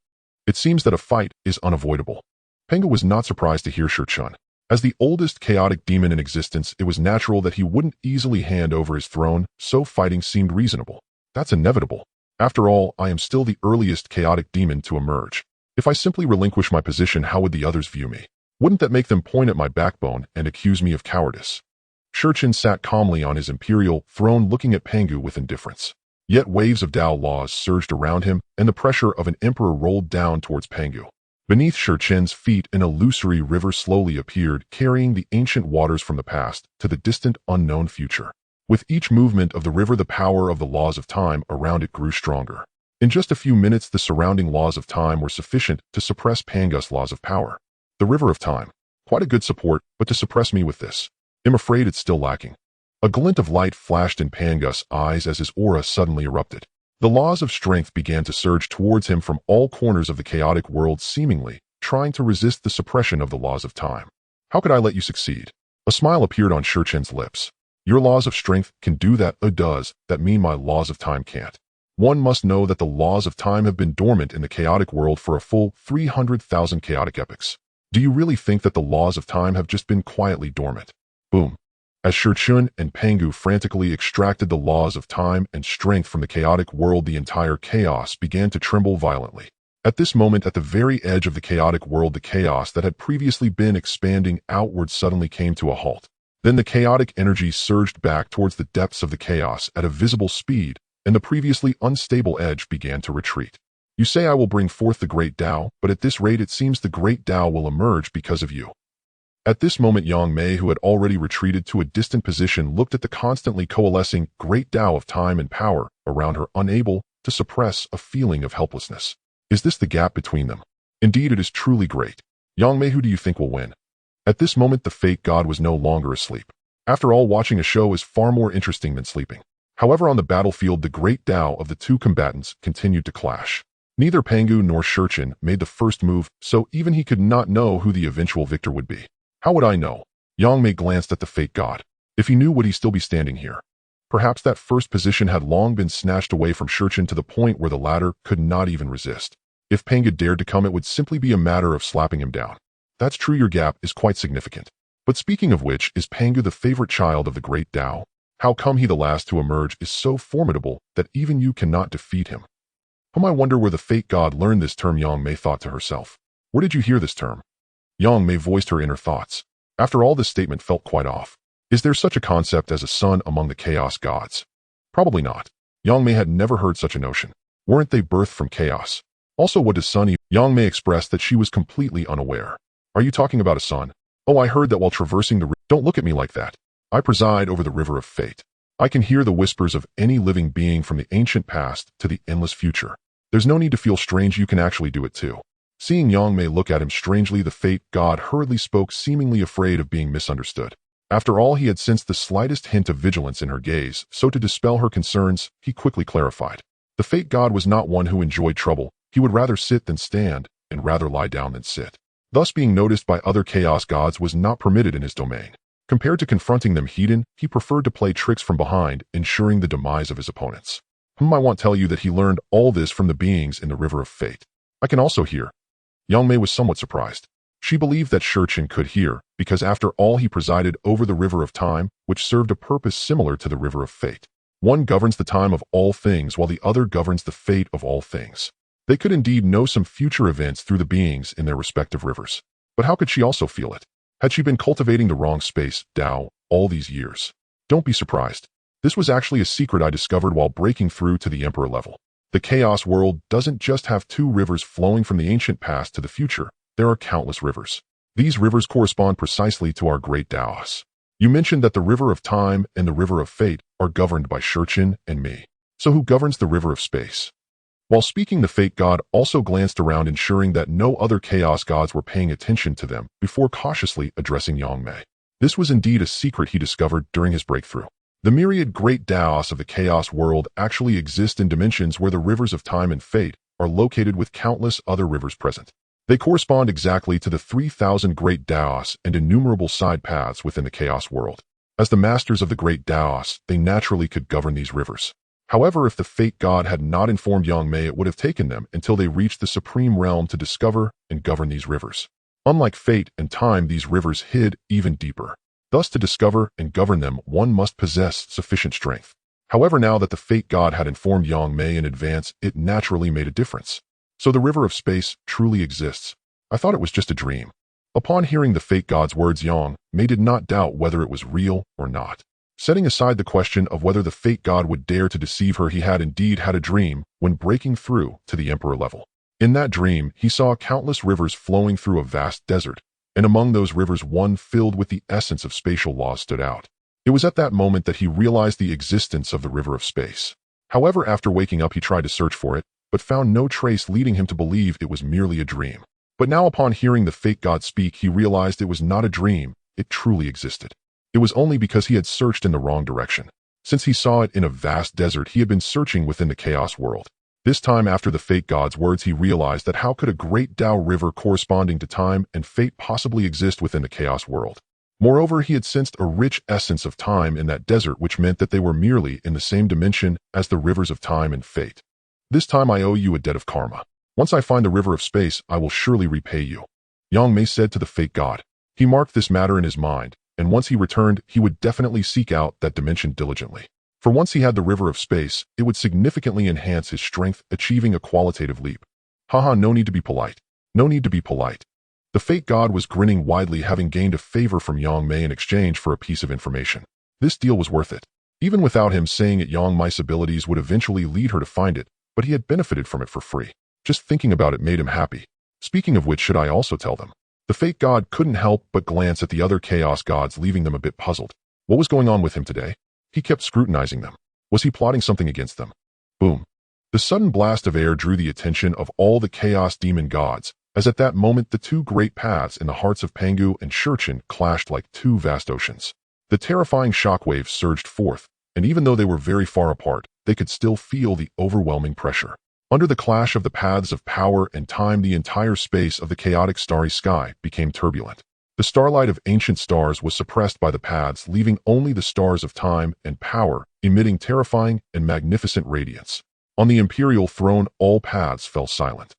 It seems that a fight is unavoidable. Pangu was not surprised to hear Shi Chun. As the oldest chaotic demon in existence, it was natural that he wouldn't easily hand over his throne, so fighting seemed reasonable. That's inevitable. After all, I am still the earliest chaotic demon to emerge. If I simply relinquish my position, how would the others view me? Wouldn't that make them point at my backbone and accuse me of cowardice? Shi Chun sat calmly on his imperial throne, looking at Pangu with indifference. Yet waves of Tao laws surged around him, and the pressure of an emperor rolled down towards Pangu. Beneath Shi Chun's feet, an illusory river slowly appeared, carrying the ancient waters from the past to the distant, unknown future. With each movement of the river, the power of the laws of time around it grew stronger. In just a few minutes, the surrounding laws of time were sufficient to suppress Pangu's laws of power. The river of time. Quite a good support, but to suppress me with this, I'm afraid it's still lacking. A glint of light flashed in Pangu's eyes as his aura suddenly erupted. The laws of strength began to surge towards him from all corners of the chaotic world, seemingly trying to resist the suppression of the laws of time. How could I let you succeed? A smile appeared on Shi Chun's lips. Your laws of strength can do that, does that mean my laws of time can't? One must know that the laws of time have been dormant in the chaotic world for a full 300,000 chaotic epochs. Do you really think that the laws of time have just been quietly dormant? Boom. As Shi Chun and Pangu frantically extracted the laws of time and strength from the chaotic world, the entire chaos began to tremble violently. At this moment, at the very edge of the chaotic world, the chaos that had previously been expanding outward suddenly came to a halt. Then the chaotic energy surged back towards the depths of the chaos at a visible speed, and the previously unstable edge began to retreat. You say I will bring forth the Great Dao, but at this rate it seems the Great Dao will emerge because of you. At this moment, Yang Mei, who had already retreated to a distant position, looked at the constantly coalescing Great Dao of time and power around her, unable to suppress a feeling of helplessness. Is this the gap between them? Indeed, it is truly great. Yang Mei, who do you think will win? At this moment, the fake god was no longer asleep. After all, watching a show is far more interesting than sleeping. However, on the battlefield, the Great Dao of the two combatants continued to clash. Neither Pangu nor Shi Chun made the first move, so even he could not know who the eventual victor would be. How would I know? Yang Mei glanced at the fake god. If he knew, would he still be standing here? Perhaps that first position had long been snatched away from Shi Chun to the point where the latter could not even resist. If Pangu dared to come, it would simply be a matter of slapping him down. That's true, your gap is quite significant. But speaking of which, is Pangu the favorite child of the Great Dao? How come he the last to emerge is so formidable that even you cannot defeat him? I wonder where the fate god learned this term, Yang Mei thought to herself. Where did you hear this term? Yang Mei voiced her inner thoughts. After all, this statement felt quite off. Is there such a concept as a sun among the chaos gods? Probably not. Yang Mei had never heard such a notion. Weren't they birthed from chaos? Also, what does sun even? Yang Mei expressed that she was completely unaware. Are you talking about a sun? Oh, I heard that while traversing the river. Don't look at me like that. I preside over the river of fate. I can hear the whispers of any living being from the ancient past to the endless future. There's no need to feel strange, you can actually do it too. Seeing Yang Mei look at him strangely, the fate god hurriedly spoke, seemingly afraid of being misunderstood. After all, he had sensed the slightest hint of vigilance in her gaze, so to dispel her concerns, he quickly clarified. The fate god was not one who enjoyed trouble. He would rather sit than stand, and rather lie down than sit. Thus, being noticed by other chaos gods was not permitted in his domain. Compared to confronting them head-on, he preferred to play tricks from behind, ensuring the demise of his opponents. I won't tell you that he learned all this from the beings in the river of fate. I can also hear. Yang Mei was somewhat surprised. She believed that Qin could hear, because after all he presided over the river of time, which served a purpose similar to the river of fate. One governs the time of all things while the other governs the fate of all things. They could indeed know some future events through the beings in their respective rivers. But how could she also feel it? Had she been cultivating the wrong space, Dao, all these years? Don't be surprised. This was actually a secret I discovered while breaking through to the Emperor level. The Chaos World doesn't just have two rivers flowing from the ancient past to the future. There are countless rivers. These rivers correspond precisely to our great Daos. You mentioned that the river of time and the river of fate are governed by Qin and me. So who governs the river of space? While speaking, the fate god also glanced around, ensuring that no other chaos gods were paying attention to them before cautiously addressing Yang Mei. This was indeed a secret he discovered during his breakthrough. The myriad great Daos of the Chaos World actually exist in dimensions where the rivers of time and fate are located, with countless other rivers present. They correspond exactly to the 3,000 great Daos and innumerable side paths within the Chaos World. As the masters of the great Daos, they naturally could govern these rivers. However, if the fate god had not informed Yang Mei, it would have taken them until they reached the supreme realm to discover and govern these rivers. Unlike fate and time, these rivers hid even deeper. Thus, to discover and govern them, one must possess sufficient strength. However, now that the fate god had informed Yang Mei in advance, it naturally made a difference. So the river of space truly exists. I thought it was just a dream. Upon hearing the fate god's words, Yang Mei did not doubt whether it was real or not. Setting aside the question of whether the fate god would dare to deceive her, he had indeed had a dream when breaking through to the Emperor level. In that dream, he saw countless rivers flowing through a vast desert, and among those rivers one filled with the essence of spatial laws stood out. It was at that moment that he realized the existence of the river of space. However, after waking up, he tried to search for it, but found no trace, leading him to believe it was merely a dream. But now, upon hearing the fate god speak, he realized it was not a dream, it truly existed. It was only because he had searched in the wrong direction. Since he saw it in a vast desert, he had been searching within the Chaos World. This time, after the fate god's words, he realized that how could a great Dao river corresponding to time and fate possibly exist within the Chaos World? Moreover, he had sensed a rich essence of time in that desert, which meant that they were merely in the same dimension as the rivers of time and fate. This time I owe you a debt of karma. Once I find the river of space, I will surely repay you, Yang Mei said to the fate god. He marked this matter in his mind, and once he returned, he would definitely seek out that dimension diligently. For once he had the river of space, it would significantly enhance his strength, achieving a qualitative leap. Haha, no need to be polite. No need to be polite. The fate god was grinning widely, having gained a favor from Yang Mei in exchange for a piece of information. This deal was worth it. Even without him saying it, Yang Mei's abilities would eventually lead her to find it, but he had benefited from it for free. Just thinking about it made him happy. Speaking of which, should I also tell them? The fate god couldn't help but glance at the other chaos gods, leaving them a bit puzzled. What was going on with him today? He kept scrutinizing them. Was he plotting something against them? Boom. The sudden blast of air drew the attention of all the chaos demon gods, as at that moment the two great paths in the hearts of Pangu and Qin clashed like two vast oceans. The terrifying shockwaves surged forth, and even though they were very far apart, they could still feel the overwhelming pressure. Under the clash of the paths of power and time, the entire space of the chaotic starry sky became turbulent. The starlight of ancient stars was suppressed by the paths, leaving only the stars of time and power, emitting terrifying and magnificent radiance. On the imperial throne, all paths fell silent.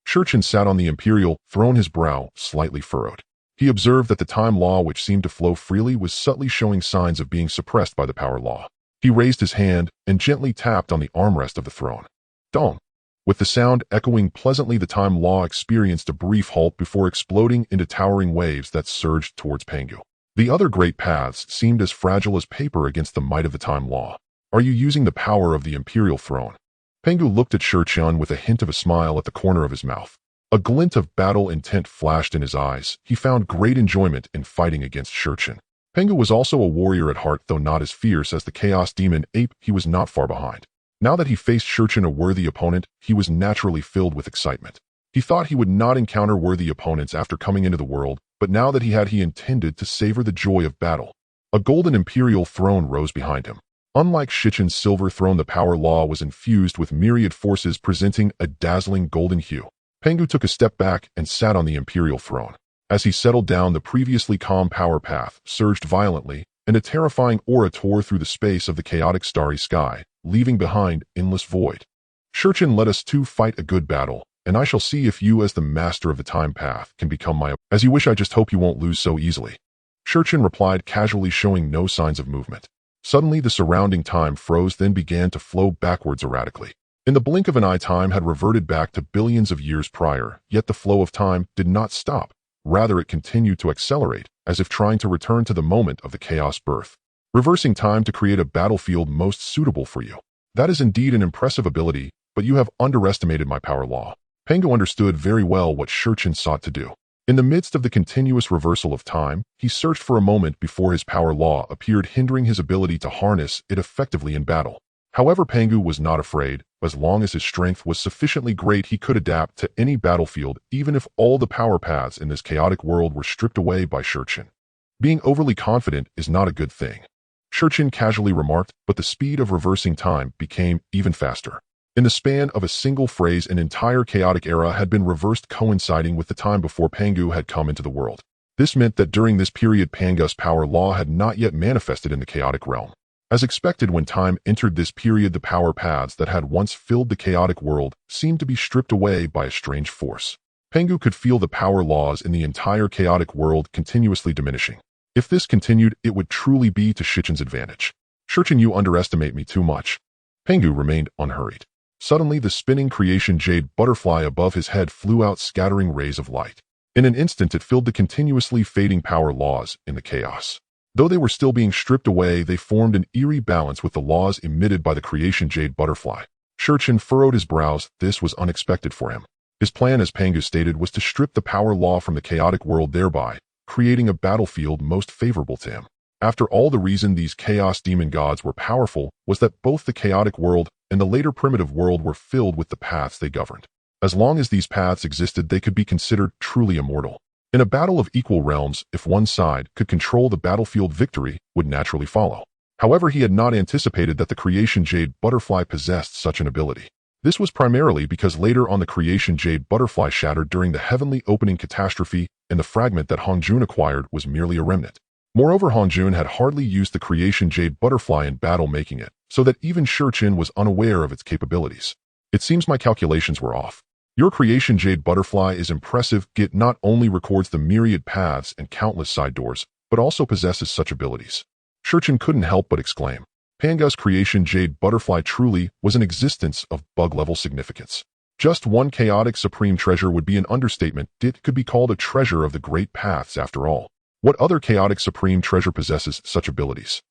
Shurchen sat on the imperial throne, his brow slightly furrowed. He observed that the time law, which seemed to flow freely, was subtly showing signs of being suppressed by the power law. He raised his hand and gently tapped on the armrest of the throne. Dong! With the sound echoing pleasantly, the time law experienced a brief halt before exploding into towering waves that surged towards Pangu. The other great paths seemed as fragile as paper against the might of the time law. Are you using the power of the imperial throne? Pangu looked at Shurchen with a hint of a smile at the corner of his mouth. A glint of battle intent flashed in his eyes. He found great enjoyment in fighting against Shurchen. Pangu was also a warrior at heart, though not as fierce as the Chaos Demon Ape. He was not far behind. Now that he faced Shurchen, a worthy opponent, he was naturally filled with excitement. He thought he would not encounter worthy opponents after coming into the world, but now that he intended to savor the joy of battle. A golden imperial throne rose behind him. Unlike Shurchen's silver throne, the power law was infused with myriad forces presenting a dazzling golden hue. Pangu took a step back and sat on the imperial throne. As he settled down, the previously calm power path surged violently, and a terrifying aura tore through the space of the chaotic starry sky, leaving behind endless void. Shurchen, let us two fight a good battle, and I shall see if you, as the master of the time path, can become my... As you wish. I just hope you won't lose so easily. Shurchen replied casually, showing no signs of movement. Suddenly, the surrounding time froze, then began to flow backwards erratically. In the blink of an eye, time had reverted back to billions of years prior, yet the flow of time did not stop. Rather, it continued to accelerate, as if trying to return to the moment of the chaos birth. Reversing time to create a battlefield most suitable for you. That is indeed an impressive ability, but you have underestimated my power law. Pangu understood very well what Shurchen sought to do. In the midst of the continuous reversal of time, he searched for a moment before his power law appeared, hindering his ability to harness it effectively in battle. However, Pangu was not afraid. As long as his strength was sufficiently great, he could adapt to any battlefield, even if all the power paths in this chaotic world were stripped away by Shurchen. Being overly confident is not a good thing, Shurchen casually remarked, but the speed of reversing time became even faster. In the span of a single phrase, an entire chaotic era had been reversed, coinciding with the time before Pangu had come into the world. This meant that during this period, Pangu's power law had not yet manifested in the chaotic realm. As expected, when time entered this period, the power paths that had once filled the chaotic world seemed to be stripped away by a strange force. Pangu could feel the power laws in the entire chaotic world continuously diminishing. If this continued, it would truly be to Shurchen's advantage. Shurchen, you underestimate me too much. Pangu remained unhurried. Suddenly, the spinning creation jade butterfly above his head flew out, scattering rays of light. In an instant, it filled the continuously fading power laws in the chaos. Though they were still being stripped away, they formed an eerie balance with the laws emitted by the creation jade butterfly. Shurchen furrowed his brows. This was unexpected for him. His plan, as Pangu stated, was to strip the power law from the chaotic world, thereby creating a battlefield most favorable to him. After all, the reason these chaos demon gods were powerful was that both the chaotic world and the later primitive world were filled with the paths they governed. As long as these paths existed, they could be considered truly immortal. In a battle of equal realms, if one side could control the battlefield, victory would naturally follow. However, he had not anticipated that the creation jade butterfly possessed such an ability. This was primarily because later on the creation jade butterfly shattered during the heavenly opening catastrophe, and the fragment that Hongjun acquired was merely a remnant. Moreover, Hongjun had hardly used the creation jade butterfly in battle, making it so that even Shurchen was unaware of its capabilities. It seems my calculations were off. Your creation jade butterfly is impressive. It not only records the myriad paths and countless side doors, but also possesses such abilities. Shurchen couldn't help but exclaim. Pangu's creation jade butterfly truly was an existence of bug-level significance. Just one chaotic supreme treasure would be an understatement. It could be called a treasure of the great paths after all. What other chaotic supreme treasure possesses such abilities?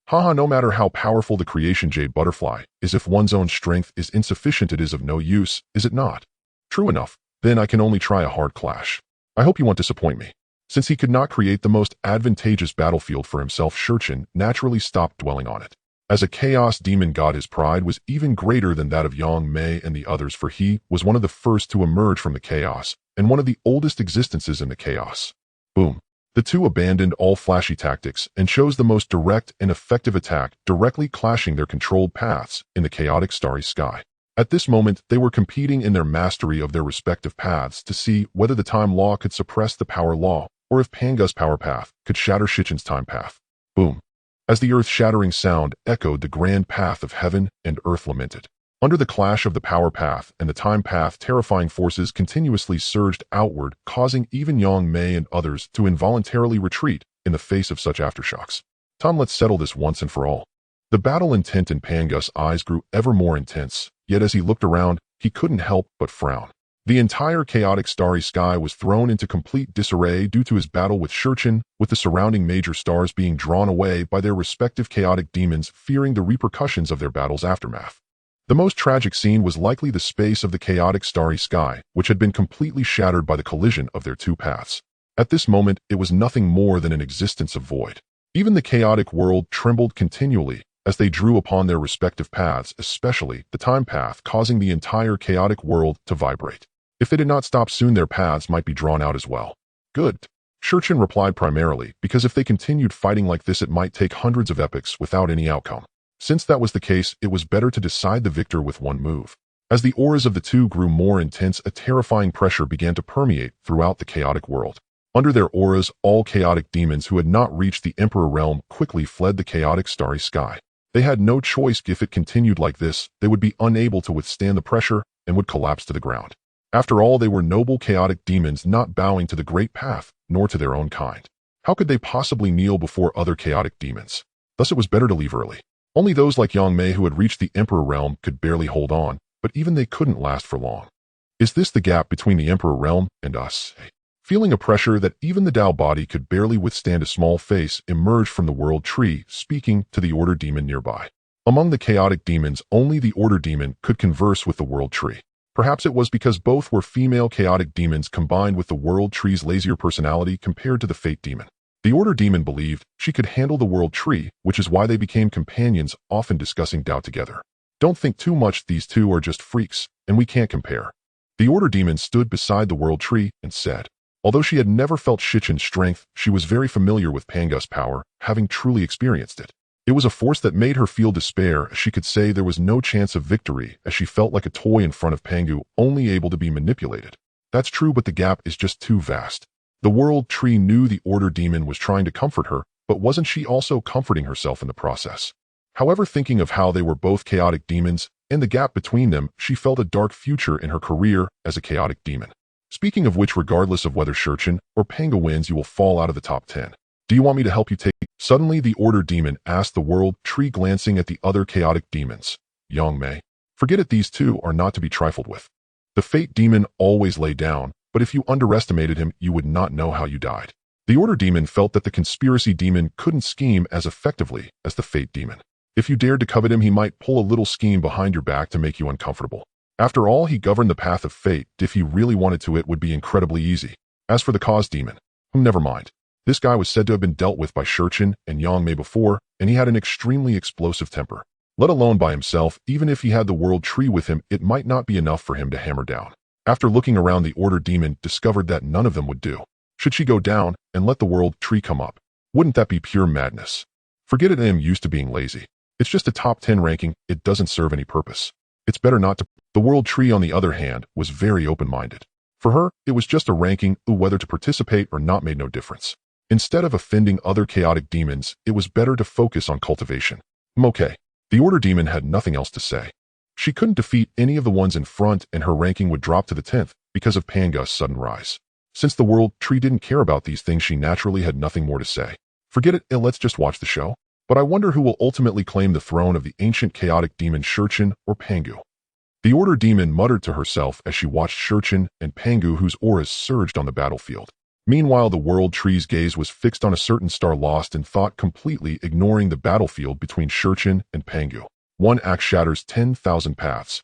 Haha, no matter how powerful the creation jade butterfly is, if one's own strength is insufficient, it is of no use, is it not? True enough, then I can only try a hard clash. I hope you won't disappoint me. Since he could not create the most advantageous battlefield for himself, Shurchen naturally stopped dwelling on it. As a chaos demon god, his pride was even greater than that of Yang Mei and the others, for he was one of the first to emerge from the chaos, and one of the oldest existences in the chaos. Boom. The two abandoned all flashy tactics and chose the most direct and effective attack, directly clashing their controlled paths in the chaotic starry sky. At this moment, they were competing in their mastery of their respective paths to see whether the time law could suppress the power law, or if Pangu's power path could shatter Shurchen's time path. Boom. As the earth-shattering sound echoed, the grand path of heaven and earth lamented. Under the clash of the power path and the time path, terrifying forces continuously surged outward, causing even Yang Mei and others to involuntarily retreat in the face of such aftershocks. Tom, let's settle this once and for all. The battle intent in Pangu's eyes grew ever more intense, yet as he looked around, he couldn't help but frown. The entire chaotic starry sky was thrown into complete disarray due to his battle with Shurchin, with the surrounding major stars being drawn away by their respective chaotic demons, fearing the repercussions of their battle's aftermath. The most tragic scene was likely the space of the chaotic starry sky, which had been completely shattered by the collision of their two paths. At this moment, it was nothing more than an existence of void. Even the chaotic world trembled continually as they drew upon their respective paths, especially the time path, causing the entire chaotic world to vibrate. If they did not stop soon, their paths might be drawn out as well. Good. Shurchin replied, primarily because if they continued fighting like this, it might take hundreds of epochs without any outcome. Since that was the case, it was better to decide the victor with one move. As the auras of the two grew more intense, a terrifying pressure began to permeate throughout the chaotic world. Under their auras, all chaotic demons who had not reached the Emperor realm quickly fled the chaotic starry sky. They had no choice. If it continued like this, they would be unable to withstand the pressure and would collapse to the ground. After all, they were noble chaotic demons, not bowing to the great path, nor to their own kind. How could they possibly kneel before other chaotic demons? Thus it was better to leave early. Only those like Yang Mei who had reached the Emperor realm could barely hold on, but even they couldn't last for long. Is this the gap between the Emperor realm and us? Feeling a pressure that even the Dao body could barely withstand, a small face emerged from the world tree, speaking to the Order Demon nearby. Among the chaotic demons, only the Order Demon could converse with the world tree. Perhaps it was because both were female chaotic demons combined with the world tree's lazier personality compared to the Fate Demon. The Order Demon believed she could handle the world tree, which is why they became companions, often discussing Dao together. Don't think too much, these two are just freaks, and we can't compare. The Order Demon stood beside the world tree and said. Although she had never felt Shichin's strength, she was very familiar with Pangu's power, having truly experienced it. It was a force that made her feel despair, as she could say there was no chance of victory, as she felt like a toy in front of Pangu, only able to be manipulated. That's true, but the gap is just too vast. The world tree knew the Order Demon was trying to comfort her, but wasn't she also comforting herself in the process? However, thinking of how they were both chaotic demons, and the gap between them, she felt a dark future in her career as a chaotic demon. Speaking of which, regardless of whether Shurchin or Pangu wins, you will fall out of the top 10. Do you want me to help you take? Suddenly, the Order Demon asked the world tree, glancing at the other chaotic demons. Yang Mei. Forget it, these two are not to be trifled with. The Fate Demon always lay down, but if you underestimated him, you would not know how you died. The Order Demon felt that the Conspiracy Demon couldn't scheme as effectively as the Fate Demon. If you dared to covet him, he might pull a little scheme behind your back to make you uncomfortable. After all, he governed the path of fate. If he really wanted to, it would be incredibly easy. As for the Cause Demon, never mind. This guy was said to have been dealt with by Shurchin and Yang Mei before, and he had an extremely explosive temper. Let alone by himself, even if he had the world tree with him, it might not be enough for him to hammer down. After looking around, the Order Demon discovered that none of them would do. Should she go down and let the world tree come up? Wouldn't that be pure madness? Forget it, I am used to being lazy. It's just a top 10 ranking, it doesn't serve any purpose. It's better not to. The world tree, on the other hand, was very open-minded. For her, it was just a ranking, whether to participate or not made no difference. Instead of offending other chaotic demons, it was better to focus on cultivation. Okay. The Order Demon had nothing else to say. She couldn't defeat any of the ones in front, and her ranking would drop to the 10th because of Pangu's sudden rise. Since the world tree didn't care about these things, she naturally had nothing more to say. Forget it, and let's just watch the show. But I wonder who will ultimately claim the throne of the ancient chaotic demon, Shurchin or Pangu. The Order Demon muttered to herself as she watched Shurchin and Pangu, whose auras surged on the battlefield. Meanwhile, the world tree's gaze was fixed on a certain star, lost in thought, completely ignoring the battlefield between Shurchin and Pangu. One axe shatters 10,000 paths.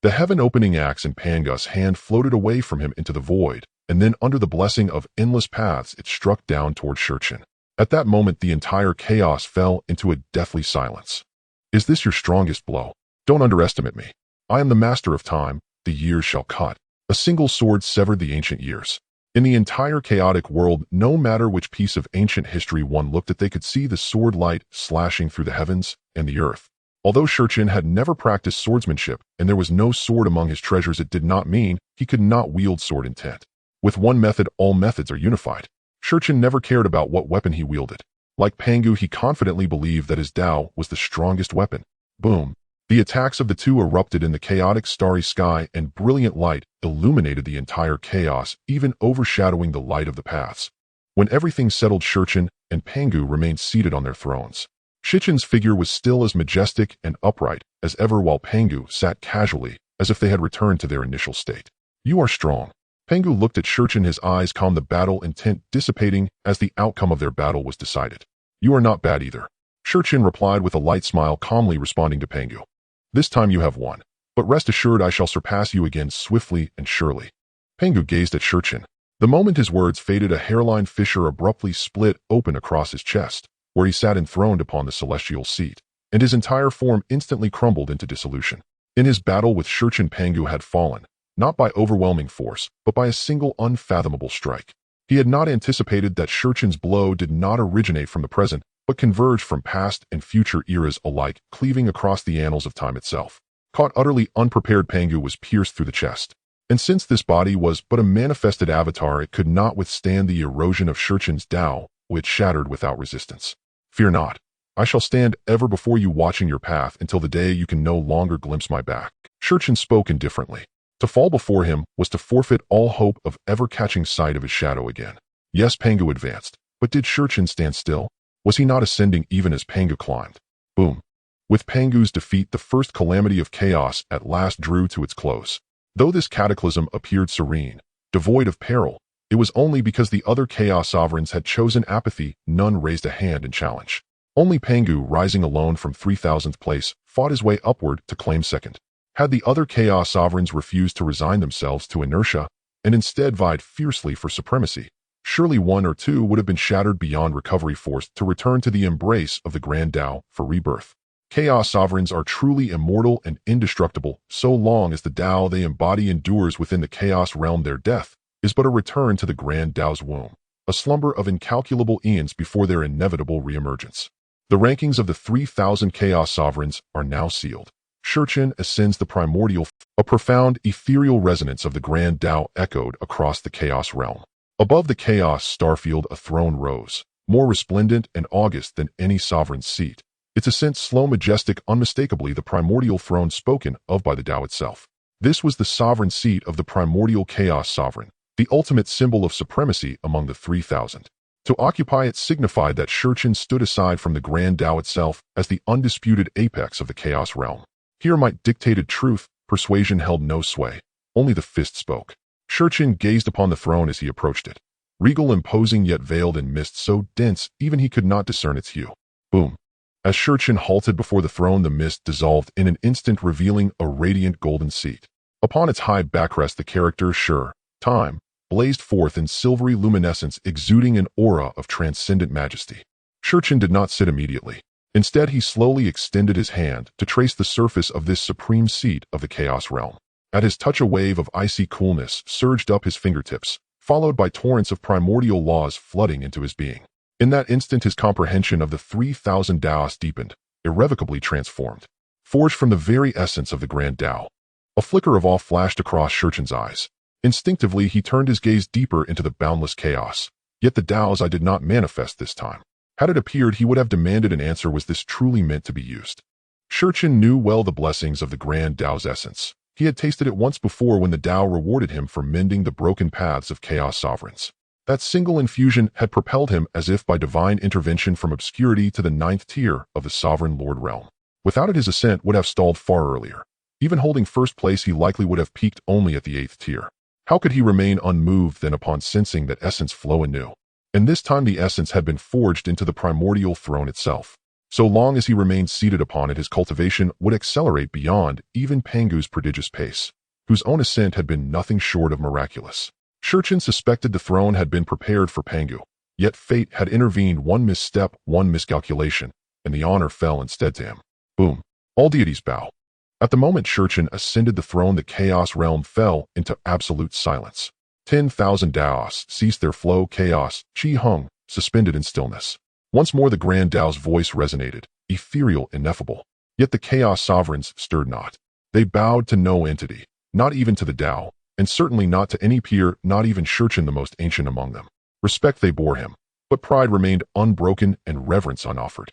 The heaven-opening axe in Pangu's hand floated away from him into the void, and then under the blessing of endless paths, it struck down toward Shurchin. At that moment, the entire chaos fell into a deathly silence. Is this your strongest blow? Don't underestimate me. I am the master of time, the years shall cut. A single sword severed the ancient years. In the entire chaotic world, no matter which piece of ancient history one looked at, they could see the sword light slashing through the heavens and the earth. Although Shurchin had never practiced swordsmanship, and there was no sword among his treasures, it did not mean he could not wield sword intent. With one method, all methods are unified. Shurchin never cared about what weapon he wielded. Like Pangu, he confidently believed that his Dao was the strongest weapon. Boom. The attacks of the two erupted in the chaotic starry sky, and brilliant light illuminated the entire chaos, even overshadowing the light of the paths. When everything settled, Shurchen and Pangu remained seated on their thrones. Shichen's figure was still as majestic and upright as ever, while Pangu sat casually, as if they had returned to their initial state. "You are strong." Pangu looked at Shurchen, his eyes calm, the battle intent dissipating as the outcome of their battle was decided. "You are not bad either," Shurchen replied with a light smile, calmly responding to Pangu. "This time you have won, but rest assured I shall surpass you again swiftly and surely." Pangu gazed at Shurchen. The moment his words faded, a hairline fissure abruptly split open across his chest, where he sat enthroned upon the celestial seat, and his entire form instantly crumbled into dissolution. In his battle with Shurchen, Pangu had fallen, not by overwhelming force, but by a single unfathomable strike. He had not anticipated that Shurchen's blow did not originate from the present, but converged from past and future eras alike, cleaving across the annals of time itself. Caught utterly unprepared, Pangu was pierced through the chest. And since this body was but a manifested avatar, it could not withstand the erosion of Shurchen's Dao, which shattered without resistance. "Fear not. I shall stand ever before you, watching your path until the day you can no longer glimpse my back." Shurchen spoke indifferently. To fall before him was to forfeit all hope of ever catching sight of his shadow again. Yes, Pangu advanced, but did Shurchen stand still? Was he not ascending even as Pangu climbed? Boom. With Pangu's defeat, the first calamity of chaos at last drew to its close. Though this cataclysm appeared serene, devoid of peril, it was only because the other chaos sovereigns had chosen apathy. None raised a hand in challenge. Only Pangu, rising alone from 3000th place, fought his way upward to claim second. Had the other chaos sovereigns refused to resign themselves to inertia, and instead vied fiercely for supremacy, surely one or two would have been shattered beyond recovery, forced to return to the embrace of the Grand Dao for rebirth. Chaos sovereigns are truly immortal and indestructible so long as the Dao they embody endures within the chaos realm. Their death is but a return to the Grand Dao's womb, a slumber of incalculable eons before their inevitable reemergence. The rankings of the 3000 chaos sovereigns are now sealed. Shurchen ascends the primordial. A profound, ethereal resonance of the Grand Dao echoed across the chaos realm. Above the chaos starfield, a throne rose, more resplendent and august than any sovereign's seat. Its ascent slow, majestic, unmistakably the primordial throne spoken of by the Dao itself. This was the sovereign seat of the primordial chaos sovereign, the ultimate symbol of supremacy among the 3000. To occupy it signified that Shurchen stood aside from the Grand Dao itself as the undisputed apex of the chaos realm. Here might dictated truth, persuasion held no sway. Only the fist spoke. Shurchen gazed upon the throne as he approached it. Regal, imposing, yet veiled in mist so dense even he could not discern its hue. Boom. As Shurchen halted before the throne, the mist dissolved in an instant, revealing a radiant golden seat. Upon its high backrest, the character Shur, Time, blazed forth in silvery luminescence, exuding an aura of transcendent majesty. Shurchen did not sit immediately. Instead, he slowly extended his hand to trace the surface of this supreme seat of the chaos realm. At his touch, a wave of icy coolness surged up his fingertips, followed by torrents of primordial laws flooding into his being. In that instant, his comprehension of the 3000 Daos deepened, irrevocably transformed, forged from the very essence of the Grand Dao. A flicker of awe flashed across Shurchen's eyes. Instinctively, he turned his gaze deeper into the boundless chaos. Yet the Dao's eye did not manifest this time. Had it appeared, he would have demanded an answer. Was this truly meant to be used? Shurchen knew well the blessings of the Grand Dao's essence. He had tasted it once before when the Dao rewarded him for mending the broken paths of chaos sovereigns. That single infusion had propelled him as if by divine intervention from obscurity to the 9th tier of the Sovereign Lord realm. Without it, his ascent would have stalled far earlier. Even holding first place, he likely would have peaked only at the 8th tier. How could he remain unmoved then upon sensing that essence flow anew? And this time the essence had been forged into the primordial throne itself. So long as he remained seated upon it, his cultivation would accelerate beyond even Pangu's prodigious pace, whose own ascent had been nothing short of miraculous. Shurchen suspected the throne had been prepared for Pangu, yet fate had intervened. One misstep, one miscalculation, and the honor fell instead to him. Boom. All deities bow. At the moment Shurchen ascended the throne, the chaos realm fell into absolute silence. 10,000 Daos ceased their flow. Chaos, Qi hung, suspended in stillness. Once more the Grand Dao's voice resonated, ethereal, ineffable. Yet the chaos sovereigns stirred not. They bowed to no entity, not even to the Dao, and certainly not to any peer, not even Shurchen, the most ancient among them. Respect they bore him, but pride remained unbroken and reverence unoffered.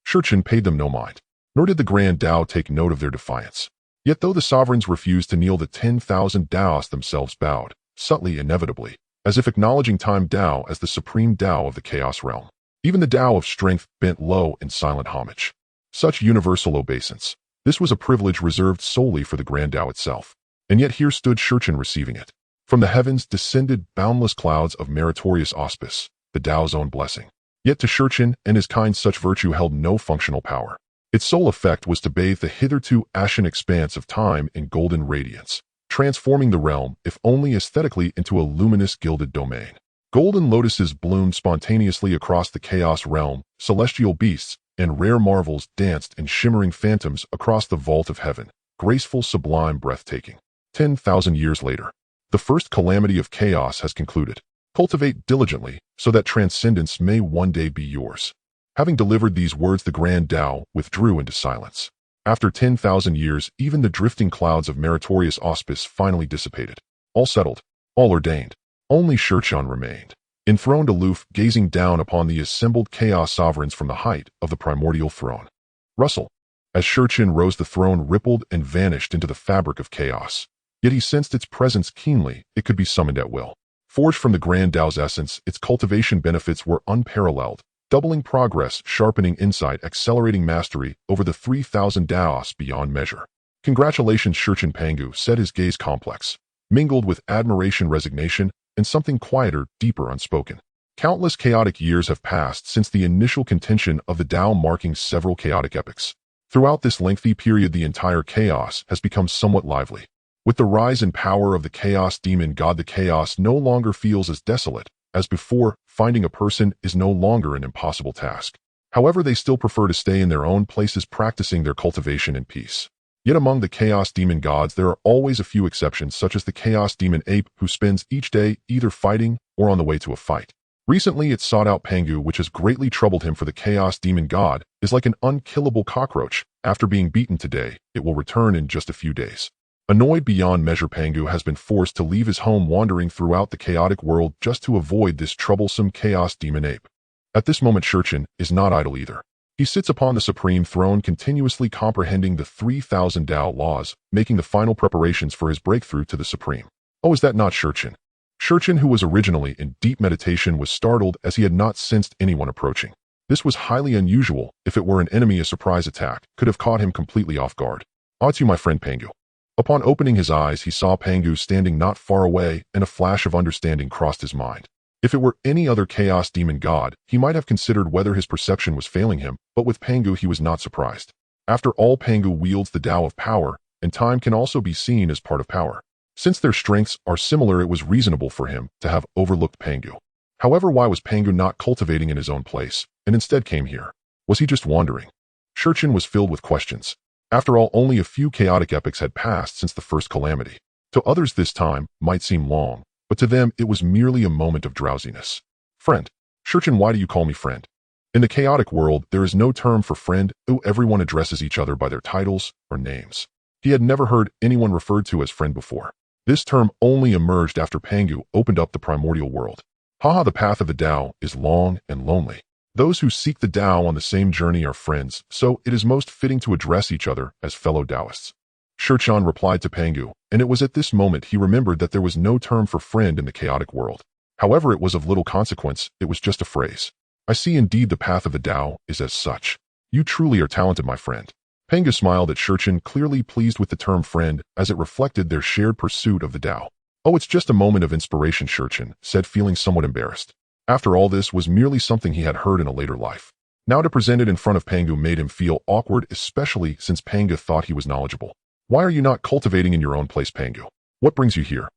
Shurchen paid them no mind. nor did the Grand Dao take note of their defiance. Yet though the sovereigns refused to kneel, the 10,000 Daos themselves bowed, subtly inevitably, as if acknowledging Time Dao as the supreme Dao of the Chaos realm. Even the Dao of Strength bent low in silent homage. Such universal obeisance. This was a privilege reserved solely for the Grand Dao itself. And yet here stood Shurchen receiving it. From the heavens descended boundless clouds of meritorious auspice, the Dao's own blessing. Yet to Shurchen and his kind such virtue held no functional power. Its sole effect was to bathe the hitherto ashen expanse of time in golden radiance, transforming the realm, if only aesthetically, into a luminous gilded domain. Golden lotuses bloomed spontaneously across the chaos realm, celestial beasts and rare marvels danced in shimmering phantoms across the vault of heaven, graceful, sublime, breathtaking. 10,000 years later, the first calamity of chaos has concluded. Cultivate diligently, so that transcendence may one day be yours. Having delivered these words, the Grand Dao withdrew into silence. After 10,000 years, even the drifting clouds of meritorious auspice finally dissipated. All settled, all ordained. Only Shurchen remained, enthroned aloof, gazing down upon the assembled chaos sovereigns from the height of the primordial throne. Rustle. As Shurchen rose, the throne rippled and vanished into the fabric of chaos. Yet he sensed its presence keenly. It could be summoned at will. Forged from the Grand Dao's essence, its cultivation benefits were unparalleled, doubling progress, sharpening insight, accelerating mastery over the 3,000 Daos beyond measure. Congratulations, Shurchen. Pangu said, his gaze complex, mingled with admiration, resignation, and something quieter, deeper, unspoken. Countless chaotic years have passed since the initial contention of the Dao, marking several chaotic epochs. Throughout this lengthy period, the entire chaos has become somewhat lively. With the rise in power of the chaos demon god, the chaos no longer feels as desolate as before. Finding a person is no longer an impossible task. However, they still prefer to stay in their own places, practicing their cultivation in peace. Yet among the chaos demon gods, there are always a few exceptions, such as the chaos demon ape, who spends each day either fighting or on the way to a fight. Recently, it sought out Pangu, which has greatly troubled him, for the chaos demon god is like an unkillable cockroach. After being beaten today, it will return in just a few days. Annoyed beyond measure, Pangu has been forced to leave his home, wandering throughout the chaotic world just to avoid this troublesome chaos demon ape. At this moment, Shurchen is not idle either. He sits upon the supreme throne, continuously comprehending the 3,000 Dao laws, making the final preparations for his breakthrough to the supreme. Oh, is that not Shurchen? Shurchen, who was originally in deep meditation, was startled as he had not sensed anyone approaching. This was highly unusual. If it were an enemy, a surprise attack could have caught him completely off guard. "Ah, it's you, my friend Pangu." Upon opening his eyes, he saw Pangu standing not far away, and a flash of understanding crossed his mind. If it were any other chaos demon god, he might have considered whether his perception was failing him, but with Pangu he was not surprised. After all, Pangu wields the Dao of power, and time can also be seen as part of power. Since their strengths are similar, it was reasonable for him to have overlooked Pangu. However, why was Pangu not cultivating in his own place, and instead came here? Was he just wandering? Shurchen was filled with questions. After all, only a few chaotic epochs had passed since the first calamity. To others, this time might seem long, but to them it was merely a moment of drowsiness. "Friend." "Shurchen, why do you call me friend?" In the chaotic world, there is no term for friend. Everyone addresses each other by their titles or names. He had never heard anyone referred to as friend before. This term only emerged after Pangu opened up the primordial world. Haha, the path of the Dao is long and lonely. Those who seek the Dao on the same journey are friends, so it is most fitting to address each other as fellow Daoists. Shurchen replied to Pangu, and it was at this moment he remembered that there was no term for friend in the chaotic world. However, it was of little consequence. It was just a phrase. "I see indeed the path of the Dao is as such. You truly are talented, my friend." Pangu smiled at Shurchen, clearly pleased with the term friend, as it reflected their shared pursuit of the Dao. "Oh, it's just a moment of inspiration," Shurchen said, feeling somewhat embarrassed. After all, this was merely something he had heard in a later life. Now to present it in front of Pangu made him feel awkward, especially since Pangu thought he was knowledgeable. "Why are you not cultivating in your own place, Pangu? What brings you here?"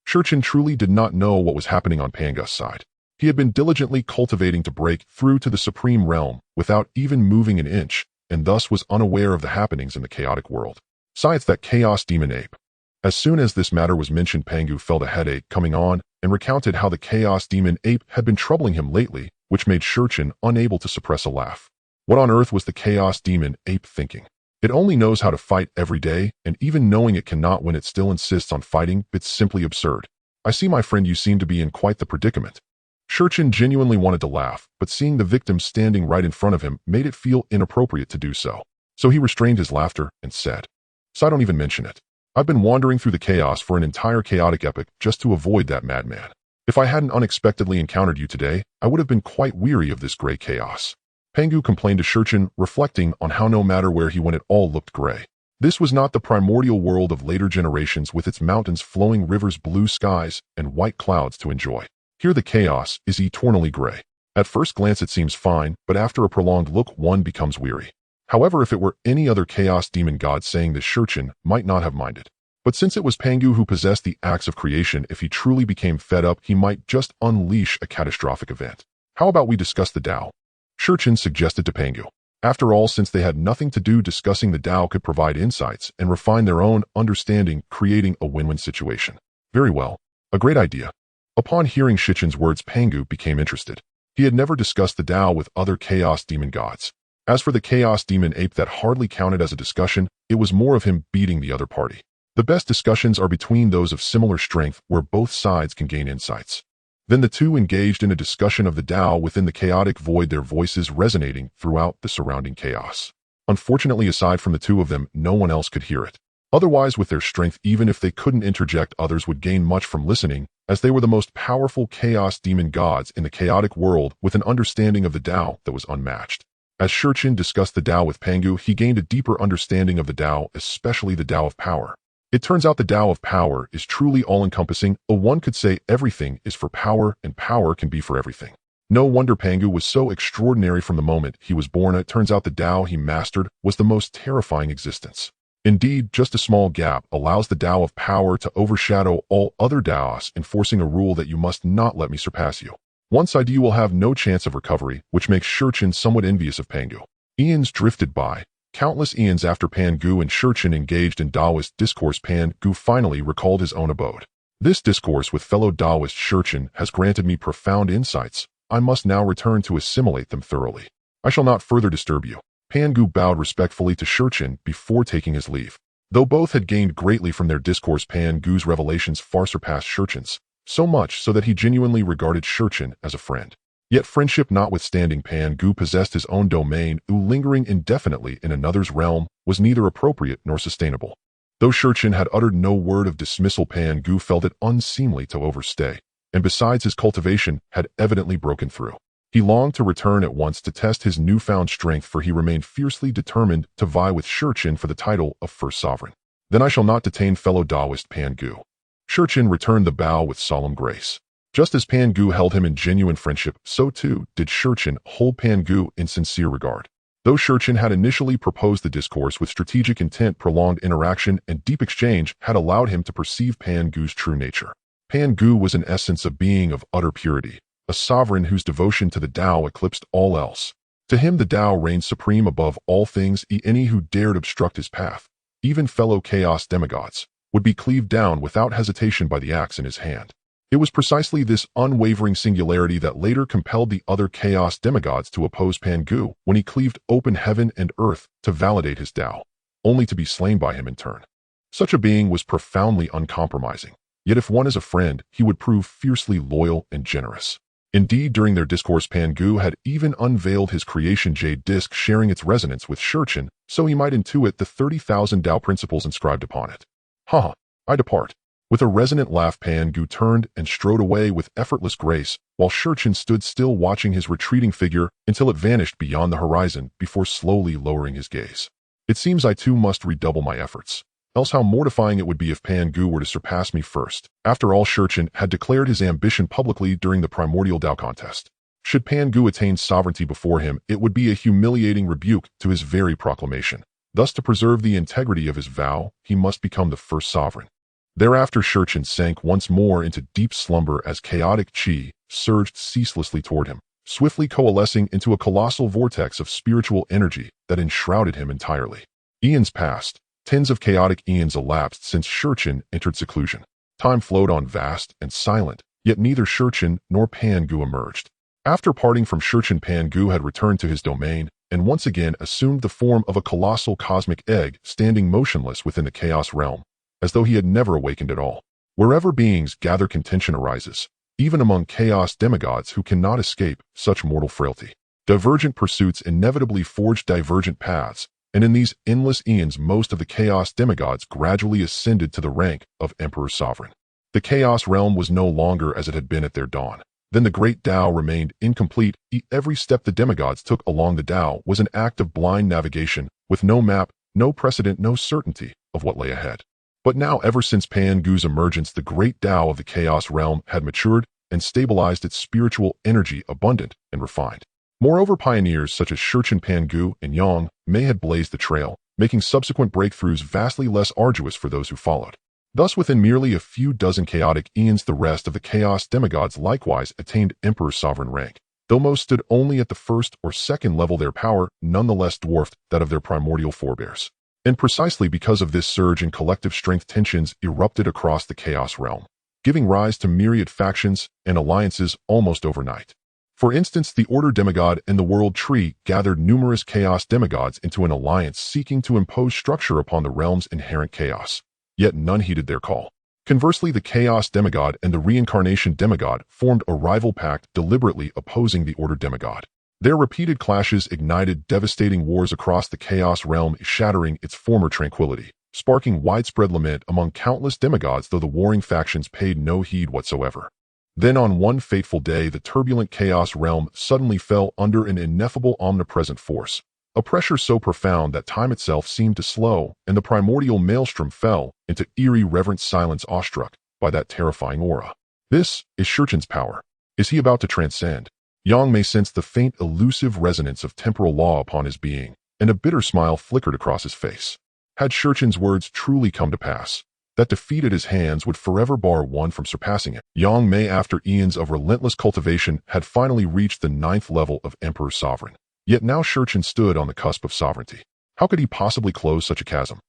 Shurchen truly did not know what was happening on Pangu's side. He had been diligently cultivating to break through to the supreme realm without even moving an inch, and thus was unaware of the happenings in the chaotic world. Besides that chaos demon ape. As soon as this matter was mentioned, Pangu felt a headache coming on and recounted how the chaos demon ape had been troubling him lately, which made Shurchen unable to suppress a laugh. What on earth was the chaos demon ape thinking? It only knows how to fight every day, and even knowing it cannot win, it still insists on fighting. It's simply absurd. "I see, my friend, you seem to be in quite the predicament." Shurchen genuinely wanted to laugh, but seeing the victim standing right in front of him made it feel inappropriate to do so. So he restrained his laughter and said, "So I don't even mention it. I've been wandering through the chaos for an entire chaotic epoch just to avoid that madman. If I hadn't unexpectedly encountered you today, I would have been quite weary of this gray chaos." Pangu complained to Shurchen, reflecting on how no matter where he went it all looked gray. This was not the primordial world of later generations with its mountains, flowing rivers, blue skies, and white clouds to enjoy. Here the chaos is eternally gray. At first glance it seems fine, but after a prolonged look one becomes weary. However, if it were any other chaos demon god saying this, Shurchen might not have minded. But since it was Pangu who possessed the axe of creation, if he truly became fed up, he might just unleash a catastrophic event. "How about we discuss the Dao?" Shurchen suggested to Pangu. After all, since they had nothing to do, discussing the Dao could provide insights and refine their own understanding, creating a win-win situation. Very well. A great idea. Upon hearing Shurchen's words, Pangu became interested. He had never discussed the Dao with other chaos demon gods. As for the chaos demon ape, that hardly counted as a discussion, it was more of him beating the other party. The best discussions are between those of similar strength where both sides can gain insights. Then the two engaged in a discussion of the Dao within the chaotic void, their voices resonating throughout the surrounding chaos. Unfortunately, aside from the two of them, no one else could hear it. Otherwise, with their strength, even if they couldn't interject, others would gain much from listening, as they were the most powerful chaos demon gods in the chaotic world with an understanding of the Dao that was unmatched. As Shurchen discussed the Dao with Pangu, he gained a deeper understanding of the Dao, especially the Dao of power. It turns out the Dao of power is truly all-encompassing, or one could say everything is for power and power can be for everything. No wonder Pangu was so extraordinary from the moment he was born. It turns out the Dao he mastered was the most terrifying existence. Indeed, just a small gap allows the Dao of power to overshadow all other Daos, enforcing a rule that you must not let me surpass you. Once I do, you will have no chance of recovery, which makes Shurchen somewhat envious of Pangu. Eons drifted by. Countless eons after Pangu and Shurchen engaged in Daoist discourse, Pangu finally recalled his own abode. "This discourse with fellow Daoist Shurchen has granted me profound insights. I must now return to assimilate them thoroughly. I shall not further disturb you." Pangu bowed respectfully to Shurchen before taking his leave. Though both had gained greatly from their discourse, Pangu's revelations far surpassed Shurchen's, so much so that he genuinely regarded Shurchen as a friend. Yet friendship notwithstanding, Pangu possessed his own domain, lingering indefinitely in another's realm was neither appropriate nor sustainable. Though Shurchen had uttered no word of dismissal, Pangu felt it unseemly to overstay, and besides, his cultivation had evidently broken through. He longed to return at once to test his newfound strength, for he remained fiercely determined to vie with Shurchen for the title of First Sovereign. "Then I shall not detain fellow Daoist Pangu." Shurchen returned the bow with solemn grace. Just as Pangu held him in genuine friendship, so too did Shurchen hold Pangu in sincere regard. Though Shurchen had initially proposed the discourse with strategic intent, prolonged interaction and deep exchange had allowed him to perceive Pangu's true nature. Pangu was in essence a being of utter purity, a sovereign whose devotion to the Dao eclipsed all else. To him the Dao reigned supreme above all things. Any who dared obstruct his path, even fellow chaos demigods, would be cleaved down without hesitation by the axe in his hand. It was precisely this unwavering singularity that later compelled the other chaos demigods to oppose Pangu when he cleaved open heaven and earth to validate his Dao, only to be slain by him in turn. Such a being was profoundly uncompromising, yet if one is a friend, he would prove fiercely loyal and generous. Indeed, during their discourse, Pangu had even unveiled his creation jade disc, sharing its resonance with Shurchen, so he might intuit the 30,000 Dao principles inscribed upon it. "Ha! I depart." With a resonant laugh, Pangu turned and strode away with effortless grace, while Shurchen stood still, watching his retreating figure until it vanished beyond the horizon before slowly lowering his gaze. "It seems I too must redouble my efforts. Else how mortifying it would be if Pangu were to surpass me first." After all, Shurchen had declared his ambition publicly during the Primordial Dao contest. Should Pangu attain sovereignty before him, it would be a humiliating rebuke to his very proclamation. Thus, to preserve the integrity of his vow, he must become the first sovereign. Thereafter, Shurchen sank once more into deep slumber as chaotic chi surged ceaselessly toward him, swiftly coalescing into a colossal vortex of spiritual energy that enshrouded him entirely. Eons passed. Tens of chaotic eons elapsed since Shurchen entered seclusion. Time flowed on, vast and silent, yet neither Shurchen nor Pangu emerged. After parting from Shurchen, Pangu had returned to his domain and once again assumed the form of a colossal cosmic egg standing motionless within the chaos realm, as though he had never awakened at all. Wherever beings gather, contention arises, even among chaos demigods who cannot escape such mortal frailty. Divergent pursuits inevitably forge divergent paths, and in these endless eons most of the Chaos demigods gradually ascended to the rank of Emperor Sovereign. The Chaos realm was no longer as it had been at their dawn. Then the Great Dao remained incomplete. Every step the demigods took along the Dao was an act of blind navigation, with no map, no precedent, no certainty of what lay ahead. But now, ever since Pangu's emergence, the Great Dao of the Chaos realm had matured and stabilized its spiritual energy, abundant and refined. Moreover, pioneers such as Shurchen Pangu and Yang Mei had blazed the trail, making subsequent breakthroughs vastly less arduous for those who followed. Thus, within merely a few dozen chaotic eons, the rest of the Chaos demigods likewise attained Emperor Sovereign rank. Though most stood only at the first or second level, their power nonetheless dwarfed that of their primordial forebears. And precisely because of this surge in collective strength, tensions erupted across the Chaos realm, giving rise to myriad factions and alliances almost overnight. For instance, the Order demigod and the World Tree gathered numerous Chaos demigods into an alliance seeking to impose structure upon the realm's inherent chaos. Yet none heeded their call. Conversely, the Chaos demigod and the Reincarnation demigod formed a rival pact, deliberately opposing the Order demigod. Their repeated clashes ignited devastating wars across the Chaos realm, shattering its former tranquility, sparking widespread lament among countless demigods, though the warring factions paid no heed whatsoever. Then on one fateful day, the turbulent Chaos realm suddenly fell under an ineffable omnipresent force, a pressure so profound that time itself seemed to slow, and the primordial maelstrom fell into eerie reverent silence, awestruck by that terrifying aura. This is Shurchen's power. Is he about to transcend? Yang Mei sensed the faint, elusive resonance of temporal law upon his being, and a bitter smile flickered across his face. Had Shurchen's words truly come to pass, that defeat at his hands would forever bar one from surpassing it. Yang Mei, after eons of relentless cultivation, had finally reached the 9th level of Emperor Sovereign. Yet now Shurchen stood on the cusp of sovereignty. How could he possibly close such a chasm?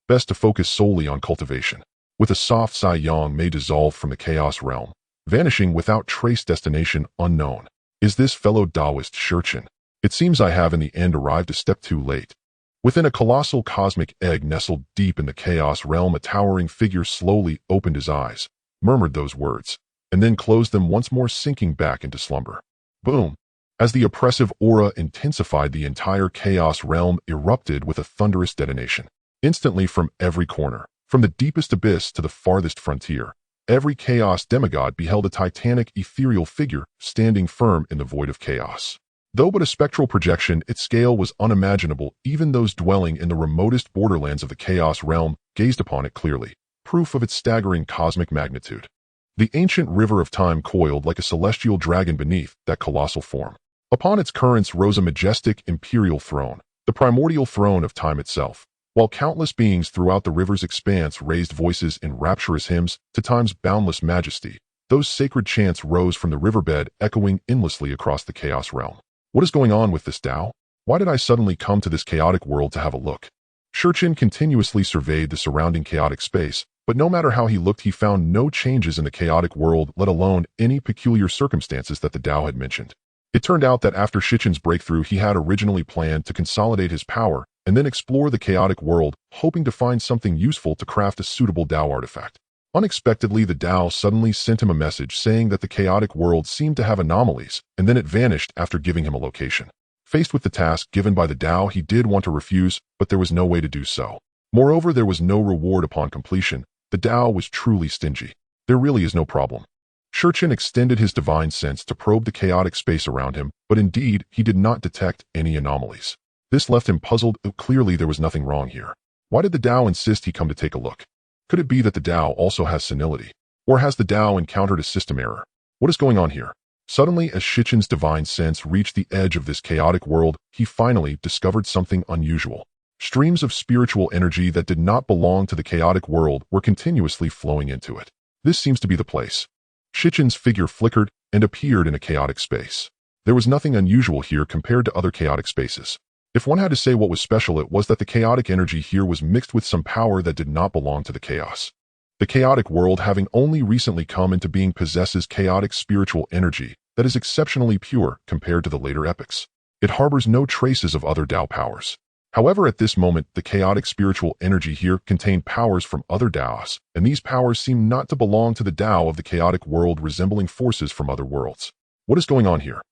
Best to focus solely on cultivation. With a soft sigh, Yang Mei dissolved from the Chaos realm, vanishing without trace, destination unknown. Is this fellow Taoist Shurchen? It seems I have in the end arrived a step too late. Within a colossal cosmic egg nestled deep in the Chaos realm, a towering figure slowly opened his eyes, murmured those words, and then closed them once more, sinking back into slumber. Boom! As the oppressive aura intensified, the entire Chaos realm erupted with a thunderous detonation. Instantly, from every corner, from the deepest abyss to the farthest frontier, every Chaos demigod beheld a titanic, ethereal figure standing firm in the void of chaos. Though but a spectral projection, its scale was unimaginable. Even those dwelling in the remotest borderlands of the Chaos realm gazed upon it clearly, proof of its staggering cosmic magnitude. The ancient river of time coiled like a celestial dragon beneath that colossal form. Upon its currents rose a majestic imperial throne, the primordial throne of time itself, while countless beings throughout the river's expanse raised voices in rapturous hymns to time's boundless majesty. Those sacred chants rose from the riverbed, echoing endlessly across the Chaos realm. What is going on with this Dao? Why did I suddenly come to this chaotic world to have a look? Shurchen continuously surveyed the surrounding chaotic space, but no matter how he looked, he found no changes in the chaotic world, let alone any peculiar circumstances that the Dao had mentioned. It turned out that after Shurchen's breakthrough, he had originally planned to consolidate his power and then explore the chaotic world, hoping to find something useful to craft a suitable Dao artifact. Unexpectedly, the Dao suddenly sent him a message saying that the chaotic world seemed to have anomalies, and then it vanished after giving him a location. Faced with the task given by the Dao, he did want to refuse, but there was no way to do so. Moreover, there was no reward upon completion. The Dao was truly stingy. There really is no problem. Shurchen extended his divine sense to probe the chaotic space around him, but indeed, he did not detect any anomalies. This left him puzzled. Clearly, there was nothing wrong here. Why did the Dao insist he come to take a look? Could it be that the Dao also has senility? Or has the Dao encountered a system error? What is going on here? Suddenly, as Shurchen's divine sense reached the edge of this chaotic world, he finally discovered something unusual. Streams of spiritual energy that did not belong to the chaotic world were continuously flowing into it. This seems to be the place. Shurchen's figure flickered and appeared in a chaotic space. There was nothing unusual here compared to other chaotic spaces. If one had to say what was special, it was that the chaotic energy here was mixed with some power that did not belong to the chaos. The chaotic world, having only recently come into being, possesses chaotic spiritual energy that is exceptionally pure compared to the later epochs. It harbors no traces of other Dao powers. However, at this moment, the chaotic spiritual energy here contained powers from other Daos, and these powers seem not to belong to the Dao of the chaotic world, resembling forces from other worlds. What is going on here?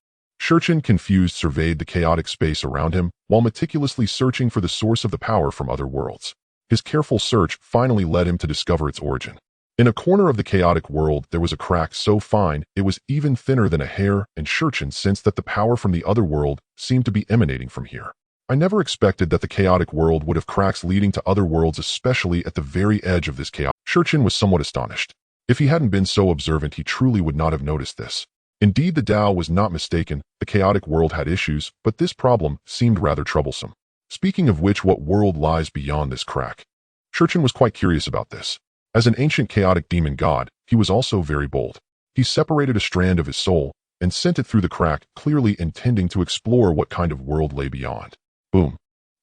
Shurchen, confused, surveyed the chaotic space around him while meticulously searching for the source of the power from other worlds. His careful search finally led him to discover its origin. In a corner of the chaotic world, there was a crack so fine it was even thinner than a hair, and Shurchen sensed that the power from the other world seemed to be emanating from here. I never expected that the chaotic world would have cracks leading to other worlds, especially at the very edge of this chaos. Shurchen was somewhat astonished. If he hadn't been so observant, he truly would not have noticed this. Indeed, the Dao was not mistaken. The chaotic world had issues, but this problem seemed rather troublesome. Speaking of which, what world lies beyond this crack? Shurchen was quite curious about this. As an ancient chaotic demon god, he was also very bold. He separated a strand of his soul and sent it through the crack, clearly intending to explore what kind of world lay beyond. Boom.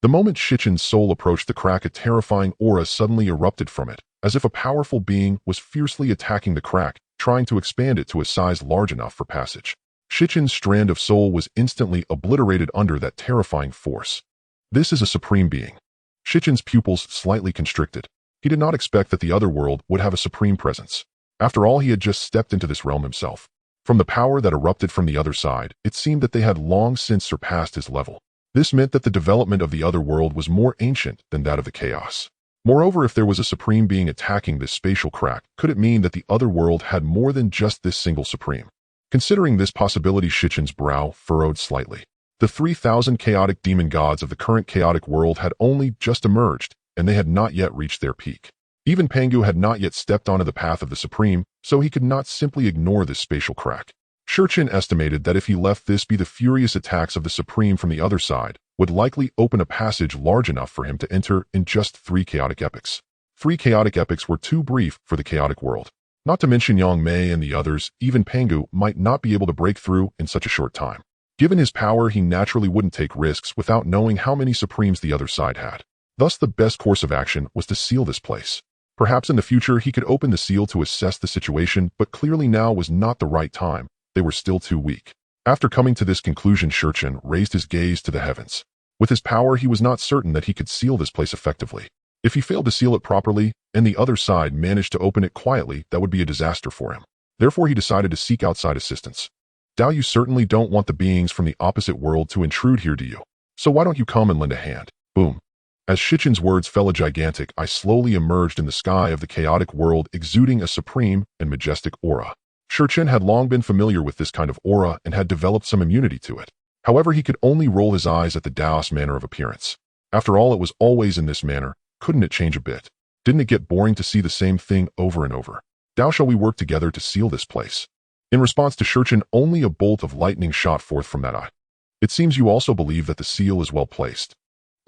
The moment Shurchen's soul approached the crack, a terrifying aura suddenly erupted from it, as if a powerful being was fiercely attacking the crack, trying to expand it to a size large enough for passage. Shurchen's strand of soul was instantly obliterated under that terrifying force. This is a supreme being. Shurchen's pupils slightly constricted. He did not expect that the other world would have a supreme presence. After all, he had just stepped into this realm himself. From the power that erupted from the other side, it seemed that they had long since surpassed his level. This meant that the development of the other world was more ancient than that of the chaos. Moreover, if there was a supreme being attacking this spatial crack, could it mean that the other world had more than just this single supreme? Considering this possibility, Shurchen's brow furrowed slightly. The 3,000 chaotic demon gods of the current chaotic world had only just emerged, and they had not yet reached their peak. Even Pangu had not yet stepped onto the path of the supreme, so he could not simply ignore this spatial crack. Shurchen estimated that if he left this be, the furious attacks of the supreme from the other side would likely open a passage large enough for him to enter in just 3 chaotic epochs. 3 chaotic epochs were too brief for the chaotic world. Not to mention Yang Mei and the others, even Pangu might not be able to break through in such a short time. Given his power, he naturally wouldn't take risks without knowing how many supremes the other side had. Thus, the best course of action was to seal this place. Perhaps in the future he could open the seal to assess the situation, but clearly now was not the right time. They were still too weak. After coming to this conclusion, Shurchen raised his gaze to the heavens. With his power, he was not certain that he could seal this place effectively. If he failed to seal it properly, and the other side managed to open it quietly, that would be a disaster for him. Therefore, he decided to seek outside assistance. Dao, you certainly don't want the beings from the opposite world to intrude here, do you? So why don't you come and lend a hand? Boom. As Shurchen's words fell, a gigantic eye slowly emerged in the sky of the chaotic world, exuding a supreme and majestic aura. Shurchen had long been familiar with this kind of aura and had developed some immunity to it. However, he could only roll his eyes at the Dao's manner of appearance. After all, it was always in this manner. Couldn't it change a bit? Didn't it get boring to see the same thing over and over? Dao, shall we work together to seal this place? In response to Shurchen, only a bolt of lightning shot forth from that eye. It seems you also believe that the seal is well placed.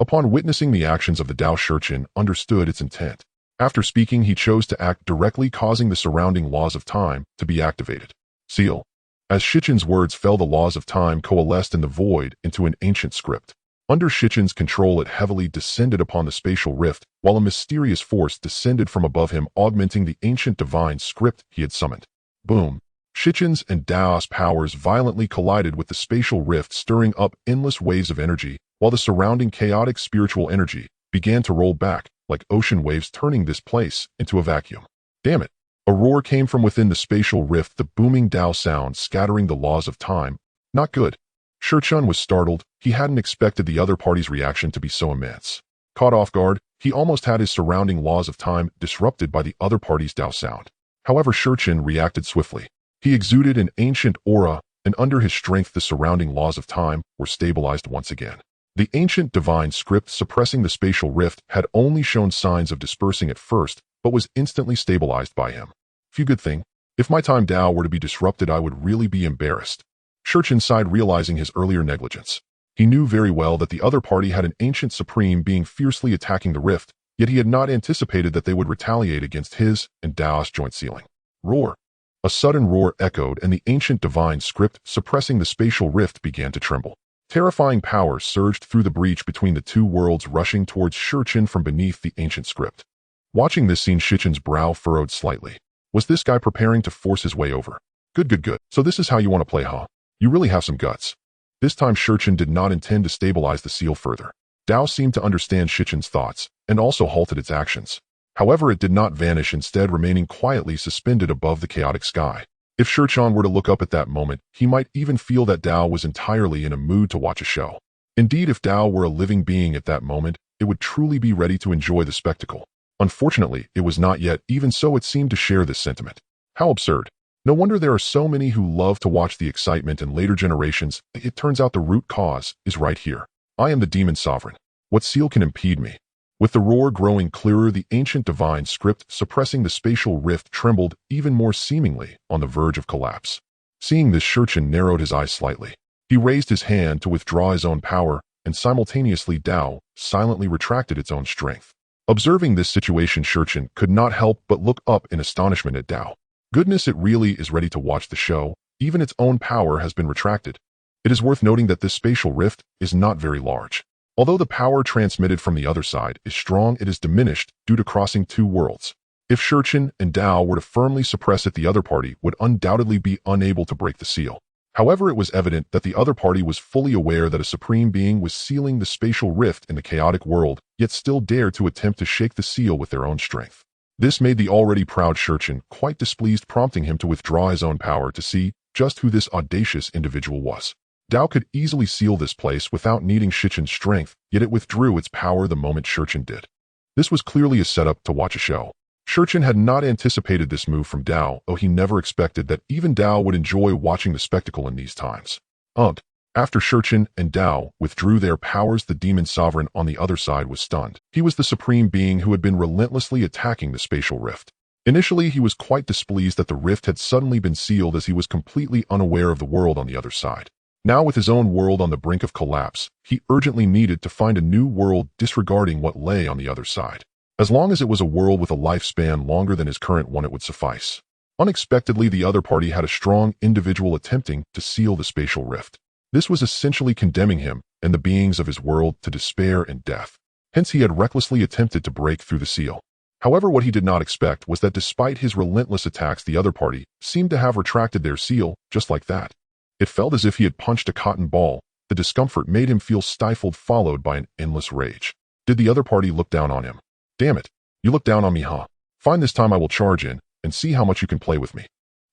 Upon witnessing the actions of the Dao, Shurchen understood its intent. After speaking, he chose to act directly, causing the surrounding laws of time to be activated. Seal. As Shurchen's words fell, the laws of time coalesced in the void into an ancient script. Under Shurchen's control, it heavily descended upon the spatial rift, while a mysterious force descended from above him, augmenting the ancient divine script he had summoned. Boom. Shurchen's and Dao's powers violently collided with the spatial rift, stirring up endless waves of energy, while the surrounding chaotic spiritual energy began to roll back, like ocean waves, turning this place into a vacuum. Damn it. A roar came from within the spatial rift, the booming Dao sound scattering the laws of time. Not good. Shurchen was startled. He hadn't expected the other party's reaction to be so immense. Caught off guard, he almost had his surrounding laws of time disrupted by the other party's Dao sound. However, Shurchen reacted swiftly. He exuded an ancient aura, and under his strength the surrounding laws of time were stabilized once again. The ancient divine script suppressing the spatial rift had only shown signs of dispersing at first, but was instantly stabilized by him. Phew, good thing. If my time Dao were to be disrupted, I would really be embarrassed. Shurchen sighed, realizing his earlier negligence. He knew very well that the other party had an ancient supreme being fiercely attacking the rift, yet he had not anticipated that they would retaliate against his and Dao's joint sealing. Roar. A sudden roar echoed, and the ancient divine script suppressing the spatial rift began to tremble. Terrifying power surged through the breach between the two worlds, rushing towards Shurchen from beneath the ancient script. Watching this scene, Shurchen's brow furrowed slightly. Was this guy preparing to force his way over? Good. So this is how you want to play, huh? You really have some guts. This time Shurchen did not intend to stabilize the seal further. Dao seemed to understand Shurchen's thoughts, and also halted its actions. However, it did not vanish, instead remaining quietly suspended above the chaotic sky. If Shichin were to look up at that moment, he might even feel that Dao was entirely in a mood to watch a show. Indeed, if Dao were a living being at that moment, it would truly be ready to enjoy the spectacle. Unfortunately, it was not yet, even so it seemed to share this sentiment. How absurd. No wonder there are so many who love to watch the excitement in later generations. It turns out the root cause is right here. I am the demon sovereign. What seal can impede me? With the roar growing clearer, the ancient divine script suppressing the spatial rift trembled even more, seemingly on the verge of collapse. Seeing this, Shichin narrowed his eyes slightly. He raised his hand to withdraw his own power, and simultaneously Dao silently retracted its own strength. Observing this situation, Shichin could not help but look up in astonishment at Dao. Goodness, it really is ready to watch the show. Even its own power has been retracted. It is worth noting that this spatial rift is not very large. Although the power transmitted from the other side is strong, it is diminished due to crossing two worlds. If Shichin and Dao were to firmly suppress it, the other party would undoubtedly be unable to break the seal. However, it was evident that the other party was fully aware that a supreme being was sealing the spatial rift in the chaotic world, yet still dared to attempt to shake the seal with their own strength. This made the already proud Shichin quite displeased, prompting him to withdraw his own power to see just who this audacious individual was. Dao could easily seal this place without needing Shichin's strength, yet it withdrew its power the moment Shichin did. This was clearly a setup to watch a show. Shichin had not anticipated this move from Dao, though he never expected that even Dao would enjoy watching the spectacle in these times. After Shichin and Dao withdrew their powers, the demon sovereign on the other side was stunned. He was the supreme being who had been relentlessly attacking the spatial rift. Initially, he was quite displeased that the rift had suddenly been sealed, as he was completely unaware of the world on the other side. Now, with his own world on the brink of collapse, he urgently needed to find a new world, disregarding what lay on the other side. As long as it was a world with a lifespan longer than his current one, it would suffice. Unexpectedly, the other party had a strong individual attempting to seal the spatial rift. This was essentially condemning him and the beings of his world to despair and death. Hence, he had recklessly attempted to break through the seal. However, what he did not expect was that despite his relentless attacks, the other party seemed to have retracted their seal just like that. It felt as if he had punched a cotton ball. The discomfort made him feel stifled, followed by an endless rage. Did the other party look down on him? Damn it, you look down on me, huh? Fine, this time I will charge in and see how much you can play with me.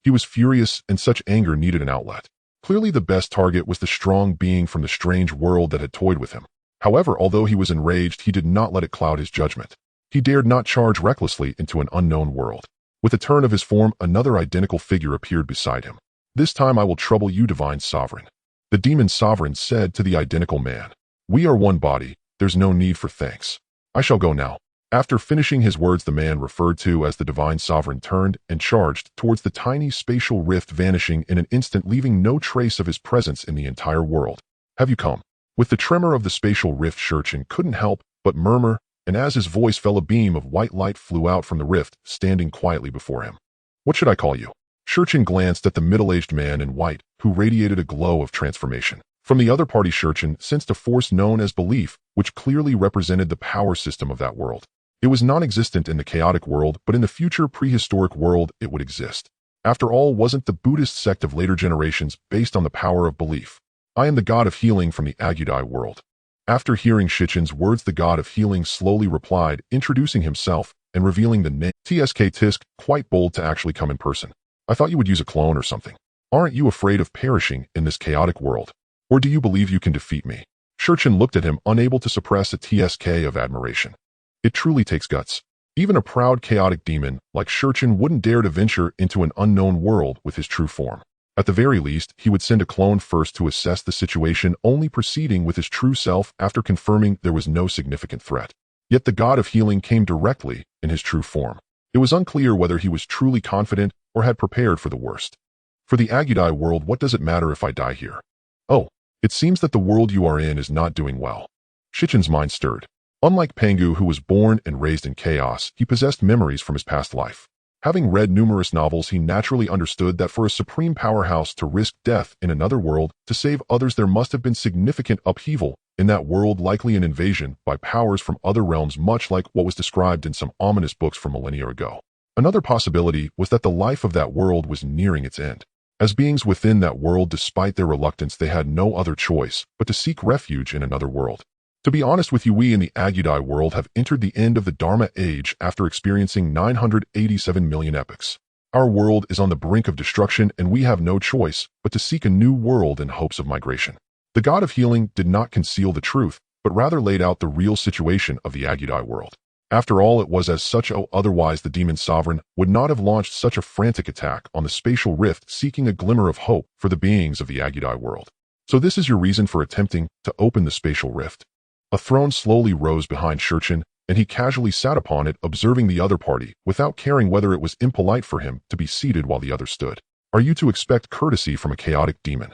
He was furious, and such anger needed an outlet. Clearly the best target was the strong being from the strange world that had toyed with him. However, although he was enraged, he did not let it cloud his judgment. He dared not charge recklessly into an unknown world. With a turn of his form, another identical figure appeared beside him. This time I will trouble you, divine sovereign. The demon sovereign said to the identical man. We are one body, there's no need for thanks. I shall go now. After finishing his words, the man referred to as the divine sovereign turned and charged towards the tiny spatial rift, vanishing in an instant, leaving no trace of his presence in the entire world. Have you come? With the tremor of the spatial rift, Shichin couldn't help but murmur, and as his voice fell, a beam of white light flew out from the rift, standing quietly before him. What should I call you? Shichin glanced at the middle-aged man in white, who radiated a glow of transformation. From the other party, Shichin sensed a force known as belief, which clearly represented the power system of that world. It was non-existent in the chaotic world, but in the future prehistoric world it would exist. After all, wasn't the Buddhist sect of later generations based on the power of belief? I am the god of healing from the Agudai world. After hearing Shichin's words, the god of healing slowly replied, introducing himself and revealing the name. Tsk Tisk, quite bold to actually come in person. I thought you would use a clone or something. Aren't you afraid of perishing in this chaotic world? Or do you believe you can defeat me? Shichin looked at him, unable to suppress a tsk of admiration. It truly takes guts. Even a proud chaotic demon like Shichin wouldn't dare to venture into an unknown world with his true form. At the very least, he would send a clone first to assess the situation, only proceeding with his true self after confirming there was no significant threat. Yet the god of healing came directly in his true form. It was unclear whether he was truly confident or had prepared for the worst. For the Agudai world, what does it matter if I die here? Oh, it seems that the world you are in is not doing well. Shichin's mind stirred. Unlike Pangu, who was born and raised in chaos, he possessed memories from his past life. Having read numerous novels, he naturally understood that for a supreme powerhouse to risk death in another world to save others, there must have been significant upheaval in that world, likely an invasion by powers from other realms, much like what was described in some ominous books from millennia ago. Another possibility was that the life of that world was nearing its end. As beings within that world, despite their reluctance, they had no other choice but to seek refuge in another world. To be honest with you, we in the Agudai world have entered the end of the Dharma age after experiencing 987 million epochs. Our world is on the brink of destruction and we have no choice but to seek a new world in hopes of migration. The god of healing did not conceal the truth, but rather laid out the real situation of the Agudai world. After all, it was as such, otherwise the demon sovereign would not have launched such a frantic attack on the spatial rift, seeking a glimmer of hope for the beings of the Agudai world. So this is your reason for attempting to open the spatial rift. A throne slowly rose behind Shurchin, and he casually sat upon it, observing the other party, without caring whether it was impolite for him to be seated while the other stood. Are you to expect courtesy from a chaotic demon?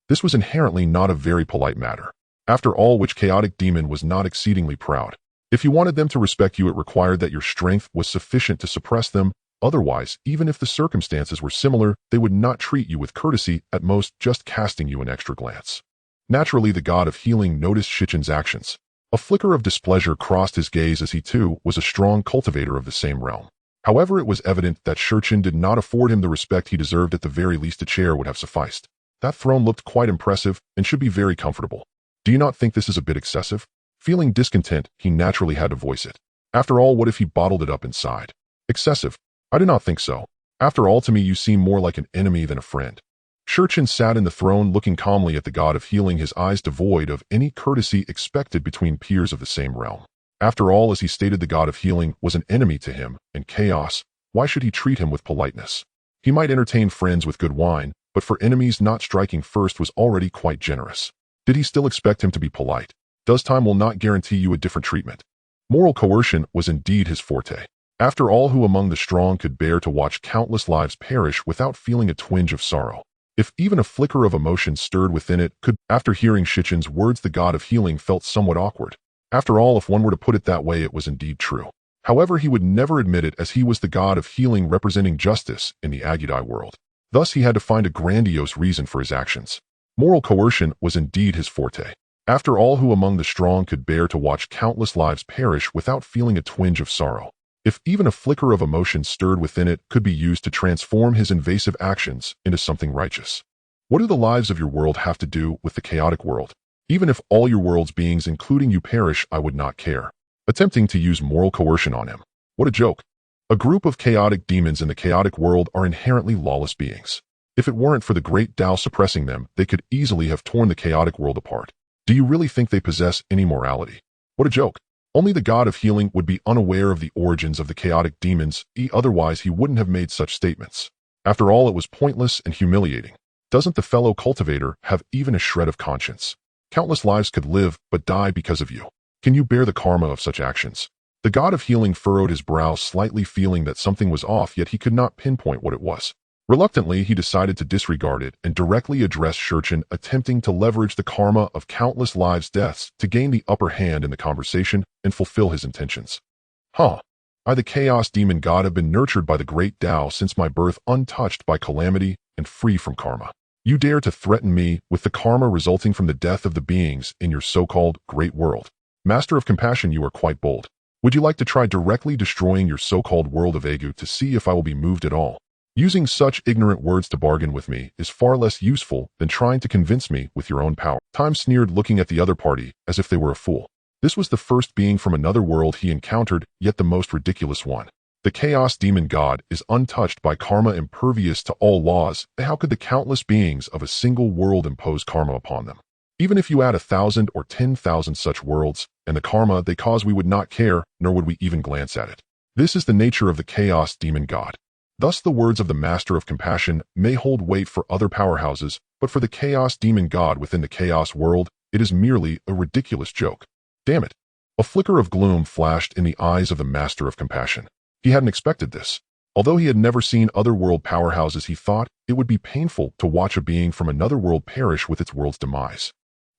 This was inherently not a very polite matter. After all, which chaotic demon was not exceedingly proud? If you wanted them to respect you, it required that your strength was sufficient to suppress them. Otherwise, even if the circumstances were similar, they would not treat you with courtesy, at most just casting you an extra glance. Naturally, the god of healing noticed Shichin's actions. A flicker of displeasure crossed his gaze as he too was a strong cultivator of the same realm. However, it was evident that Shurchin did not afford him the respect he deserved. At the very least, a chair would have sufficed. That throne looked quite impressive and should be very comfortable. Do you not think this is a bit excessive? Feeling discontent, he naturally had to voice it. After all, what if he bottled it up inside? Excessive? I do not think so. After all, to me you seem more like an enemy than a friend. Shurchin sat in the throne looking calmly at the god of healing, his eyes devoid of any courtesy expected between peers of the same realm. After all, as he stated, the god of healing was an enemy to him, and chaos. Why should he treat him with politeness? He might entertain friends with good wine, but for enemies not striking first was already quite generous. Did he still expect him to be polite? Does time will not guarantee you a different treatment? Moral coercion was indeed his forte. After all, who among the strong could bear to watch countless lives perish without feeling a twinge of sorrow? If even a flicker of emotion stirred within it, could, after hearing Shichin's words, the god of healing felt somewhat awkward. After all, if one were to put it that way, it was indeed true. However, he would never admit it, as he was the god of healing representing justice in the Agudai world. Thus, he had to find a grandiose reason for his actions. Moral coercion was indeed his forte. After all, who among the strong could bear to watch countless lives perish without feeling a twinge of sorrow? If even a flicker of emotion stirred within it, could be used to transform his invasive actions into something righteous. What do the lives of your world have to do with the chaotic world? Even if all your world's beings, including you, perish, I would not care. Attempting to use moral coercion on him. What a joke. A group of chaotic demons in the chaotic world are inherently lawless beings. If it weren't for the Great Dao suppressing them, they could easily have torn the chaotic world apart. Do you really think they possess any morality? What a joke. Only the god of healing would be unaware of the origins of the chaotic demons, otherwise he wouldn't have made such statements. After all, it was pointless and humiliating. Doesn't the fellow cultivator have even a shred of conscience? Countless lives could live but die because of you. Can you bear the karma of such actions? The god of healing furrowed his brow slightly, feeling that something was off, yet he could not pinpoint what it was. Reluctantly, he decided to disregard it and directly address Shurchin, attempting to leverage the karma of countless lives' deaths to gain the upper hand in the conversation and fulfill his intentions. I, the chaos demon god, have been nurtured by the Great Dao since my birth, untouched by calamity and free from karma. You dare to threaten me with the karma resulting from the death of the beings in your so-called great world. Master of compassion, you are quite bold. Would you like to try directly destroying your so-called world of Agu to see if I will be moved at all? Using such ignorant words to bargain with me is far less useful than trying to convince me with your own power. Time sneered, looking at the other party as if they were a fool. This was the first being from another world he encountered, yet the most ridiculous one. The chaos demon god is untouched by karma, impervious to all laws. How could the countless beings of a single world impose karma upon them? Even if you add 1,000 or 10,000 such worlds, and the karma they cause, we would not care, nor would we even glance at it. This is the nature of the chaos demon god. Thus the words of the Master of Compassion may hold weight for other powerhouses, but for the chaos demon god within the chaos world, it is merely a ridiculous joke. Damn it. A flicker of gloom flashed in the eyes of the Master of Compassion. He hadn't expected this. Although he had never seen other world powerhouses, he thought it would be painful to watch a being from another world perish with its world's demise.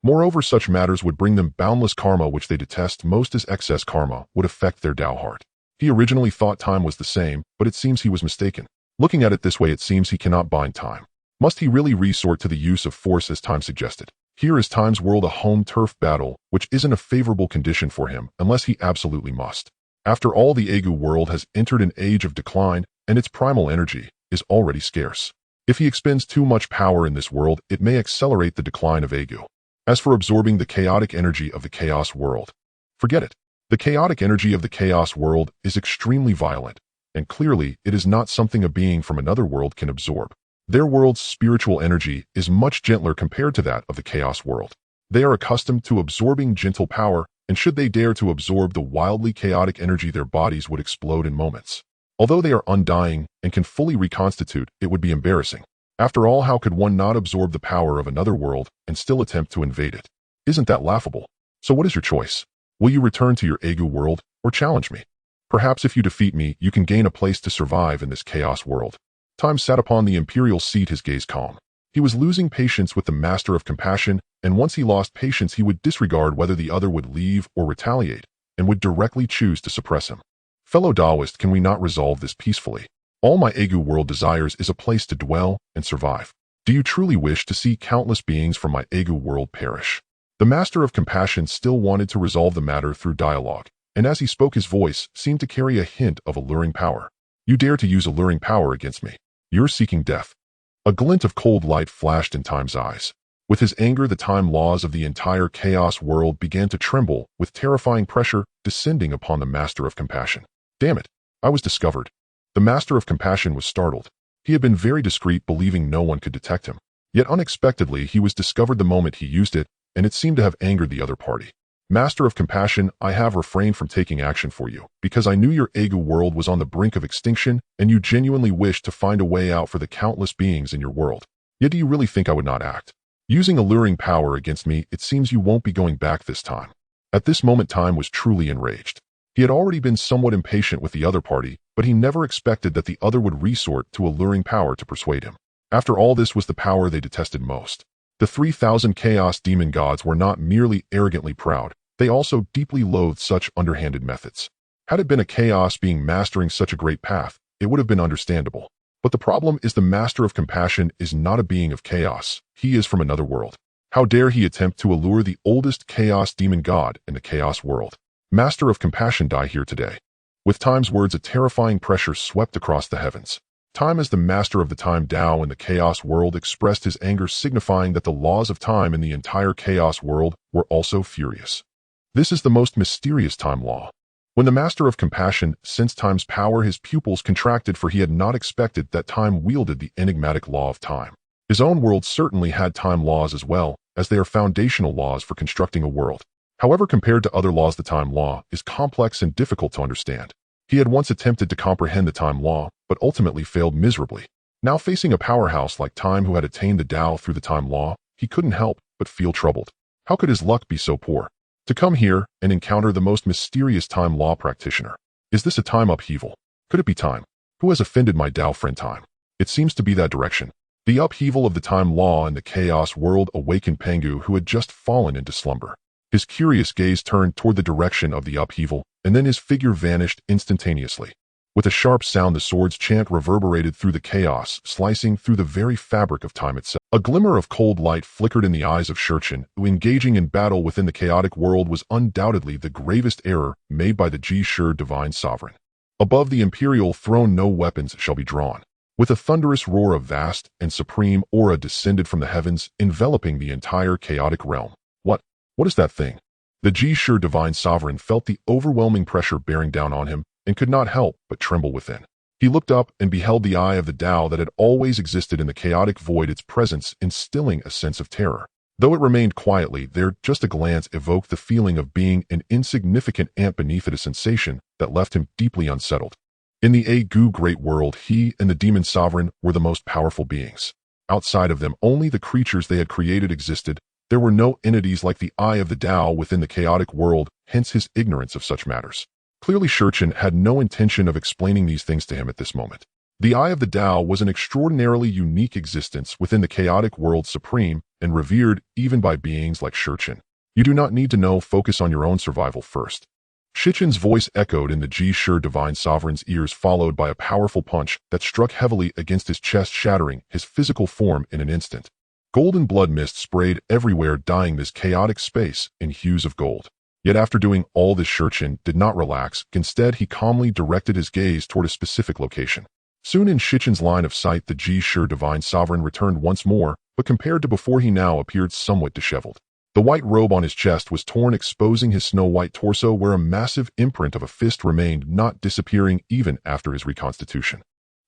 Moreover, such matters would bring them boundless karma, which they detest most, as excess karma would affect their Dao heart. He originally thought time was the same, but it seems he was mistaken. Looking at it this way, it seems he cannot bind time. Must he really resort to the use of force as time suggested? Here is time's world a home turf battle, which isn't a favorable condition for him unless he absolutely must. After all, the Agu world has entered an age of decline, and its primal energy is already scarce. If he expends too much power in this world, it may accelerate the decline of Agu. As for absorbing the chaotic energy of the chaos world, forget it. The chaotic energy of the chaos world is extremely violent. and clearly it is not something a being from another world can absorb. Their world's spiritual energy is much gentler compared to that of the Chaos World. They are accustomed to absorbing gentle power, and should they dare to absorb the wildly chaotic energy, their bodies would explode in moments. Although they are undying and can fully reconstitute, it would be embarrassing. After all, how could one not absorb the power of another world and still attempt to invade it? Isn't that laughable? So what is your choice? Will you return to your Egu world or challenge me? Perhaps if you defeat me, you can gain a place to survive in this Chaos World. Time sat upon the imperial seat, his gaze calm. He was losing patience with the Master of Compassion, and once he lost patience, he would disregard whether the other would leave or retaliate, and would directly choose to suppress him. Fellow Taoist, can we not resolve this peacefully? All my Egu world desires is a place to dwell and survive. Do you truly wish to see countless beings from my Egu world perish? The Master of Compassion still wanted to resolve the matter through dialogue, and as he spoke, his voice seemed to carry a hint of alluring power. You dare to use alluring power against me? You're seeking death. A glint of cold light flashed in Time's eyes. With his anger, the time laws of the entire Chaos World began to tremble, with terrifying pressure descending upon the Master of Compassion. Damn it! I was discovered. The Master of Compassion was startled. He had been very discreet, believing no one could detect him. Yet unexpectedly, he was discovered the moment he used it, and it seemed to have angered the other party. Master of Compassion, I have refrained from taking action for you, because I knew your Egu world was on the brink of extinction, and you genuinely wished to find a way out for the countless beings in your world. Yet do you really think I would not act? Using alluring power against me, it seems you won't be going back this time. At this moment, Time was truly enraged. He had already been somewhat impatient with the other party, but he never expected that the other would resort to alluring power to persuade him. After all, this was the power they detested most. The 3,000 Chaos Demon Gods were not merely arrogantly proud, they also deeply loathed such underhanded methods. Had it been a Chaos being mastering such a great path, it would have been understandable. But the problem is the Master of Compassion is not a being of chaos, he is from another world. How dare he attempt to allure the oldest Chaos Demon God in the Chaos World? Master of Compassion, die here today. With Time's words, a terrifying pressure swept across the heavens. Time, as the master of the Time Dao in the Chaos World, expressed his anger, signifying that the laws of time in the entire Chaos World were also furious. This is the most mysterious time law. When the Master of Compassion sensed Time's power, his pupils contracted, for he had not expected that Time wielded the enigmatic law of time. His own world certainly had time laws as well, as they are foundational laws for constructing a world. However, compared to other laws, the time law is complex and difficult to understand. He had once attempted to comprehend the time law, but ultimately failed miserably. Now, facing a powerhouse like Time who had attained the Dao through the time law, he couldn't help but feel troubled. How could his luck be so poor? To come here and encounter the most mysterious time law practitioner. Is this a time upheaval? Could it be Time? Who has offended my Dao friend Time? It seems to be that direction. The upheaval of the time law in the Chaos World awakened Pangu, who had just fallen into slumber. His curious gaze turned toward the direction of the upheaval, and then his figure vanished instantaneously. With a sharp sound, the sword's chant reverberated through the chaos, slicing through the very fabric of time itself. A glimmer of cold light flickered in the eyes of Shurchen, who, engaging in battle within the chaotic world, was undoubtedly the gravest error made by the Ji-Shur Divine Sovereign. Above the imperial throne no weapons shall be drawn. With a thunderous roar, a vast and supreme aura descended from the heavens, enveloping the entire chaotic realm. What is that thing? The Ji-Shur Divine Sovereign felt the overwhelming pressure bearing down on him, and could not help but tremble within. He looked up and beheld the eye of the Dao that had always existed in the chaotic void, its presence instilling a sense of terror. Though it remained quietly there, just a glance evoked the feeling of being an insignificant ant beneath it, a sensation that left him deeply unsettled. In the Egu Great World, he and the Demon Sovereign were the most powerful beings. Outside of them, only the creatures they had created existed. There were no entities like the Eye of the Dao within the chaotic world, hence his ignorance of such matters. Clearly, Shurchen had no intention of explaining these things to him at this moment. The Eye of the Dao was an extraordinarily unique existence within the chaotic world, supreme and revered even by beings like Shurchen. You do not need to know, focus on your own survival first. Shichen's voice echoed in the Ji-Shur Divine Sovereign's ears, followed by a powerful punch that struck heavily against his chest, shattering his physical form in an instant. Golden blood mist sprayed everywhere, dyeing this chaotic space in hues of gold. Yet after doing all this, Shurchen did not relax. Instead, he calmly directed his gaze toward a specific location. Soon in Shichen's line of sight, the Ji-Shur Divine Sovereign returned once more, but compared to before, he now appeared somewhat disheveled. The white robe on his chest was torn, exposing his snow-white torso where a massive imprint of a fist remained, not disappearing even after his reconstitution.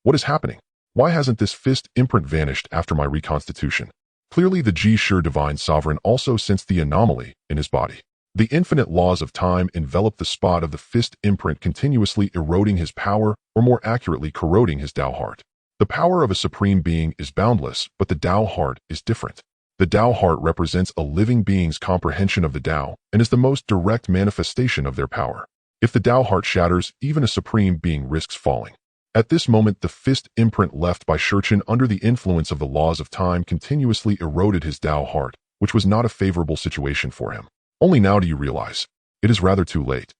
What is happening? Why hasn't this fist imprint vanished after my reconstitution? Clearly the G-Sure Divine Sovereign also sensed the anomaly in his body. The infinite laws of time enveloped the spot of the fist imprint, continuously eroding his power, or more accurately, corroding his Dao heart. The power of a supreme being is boundless, but the Dao heart is different. The Dao heart represents a living being's comprehension of the Dao and is the most direct manifestation of their power. If the Dao heart shatters, even a supreme being risks falling. At this moment, the fist imprint left by Shurchen under the influence of the laws of time continuously eroded his Dao heart, which was not a favorable situation for him. Only now do you realize. It is rather too late.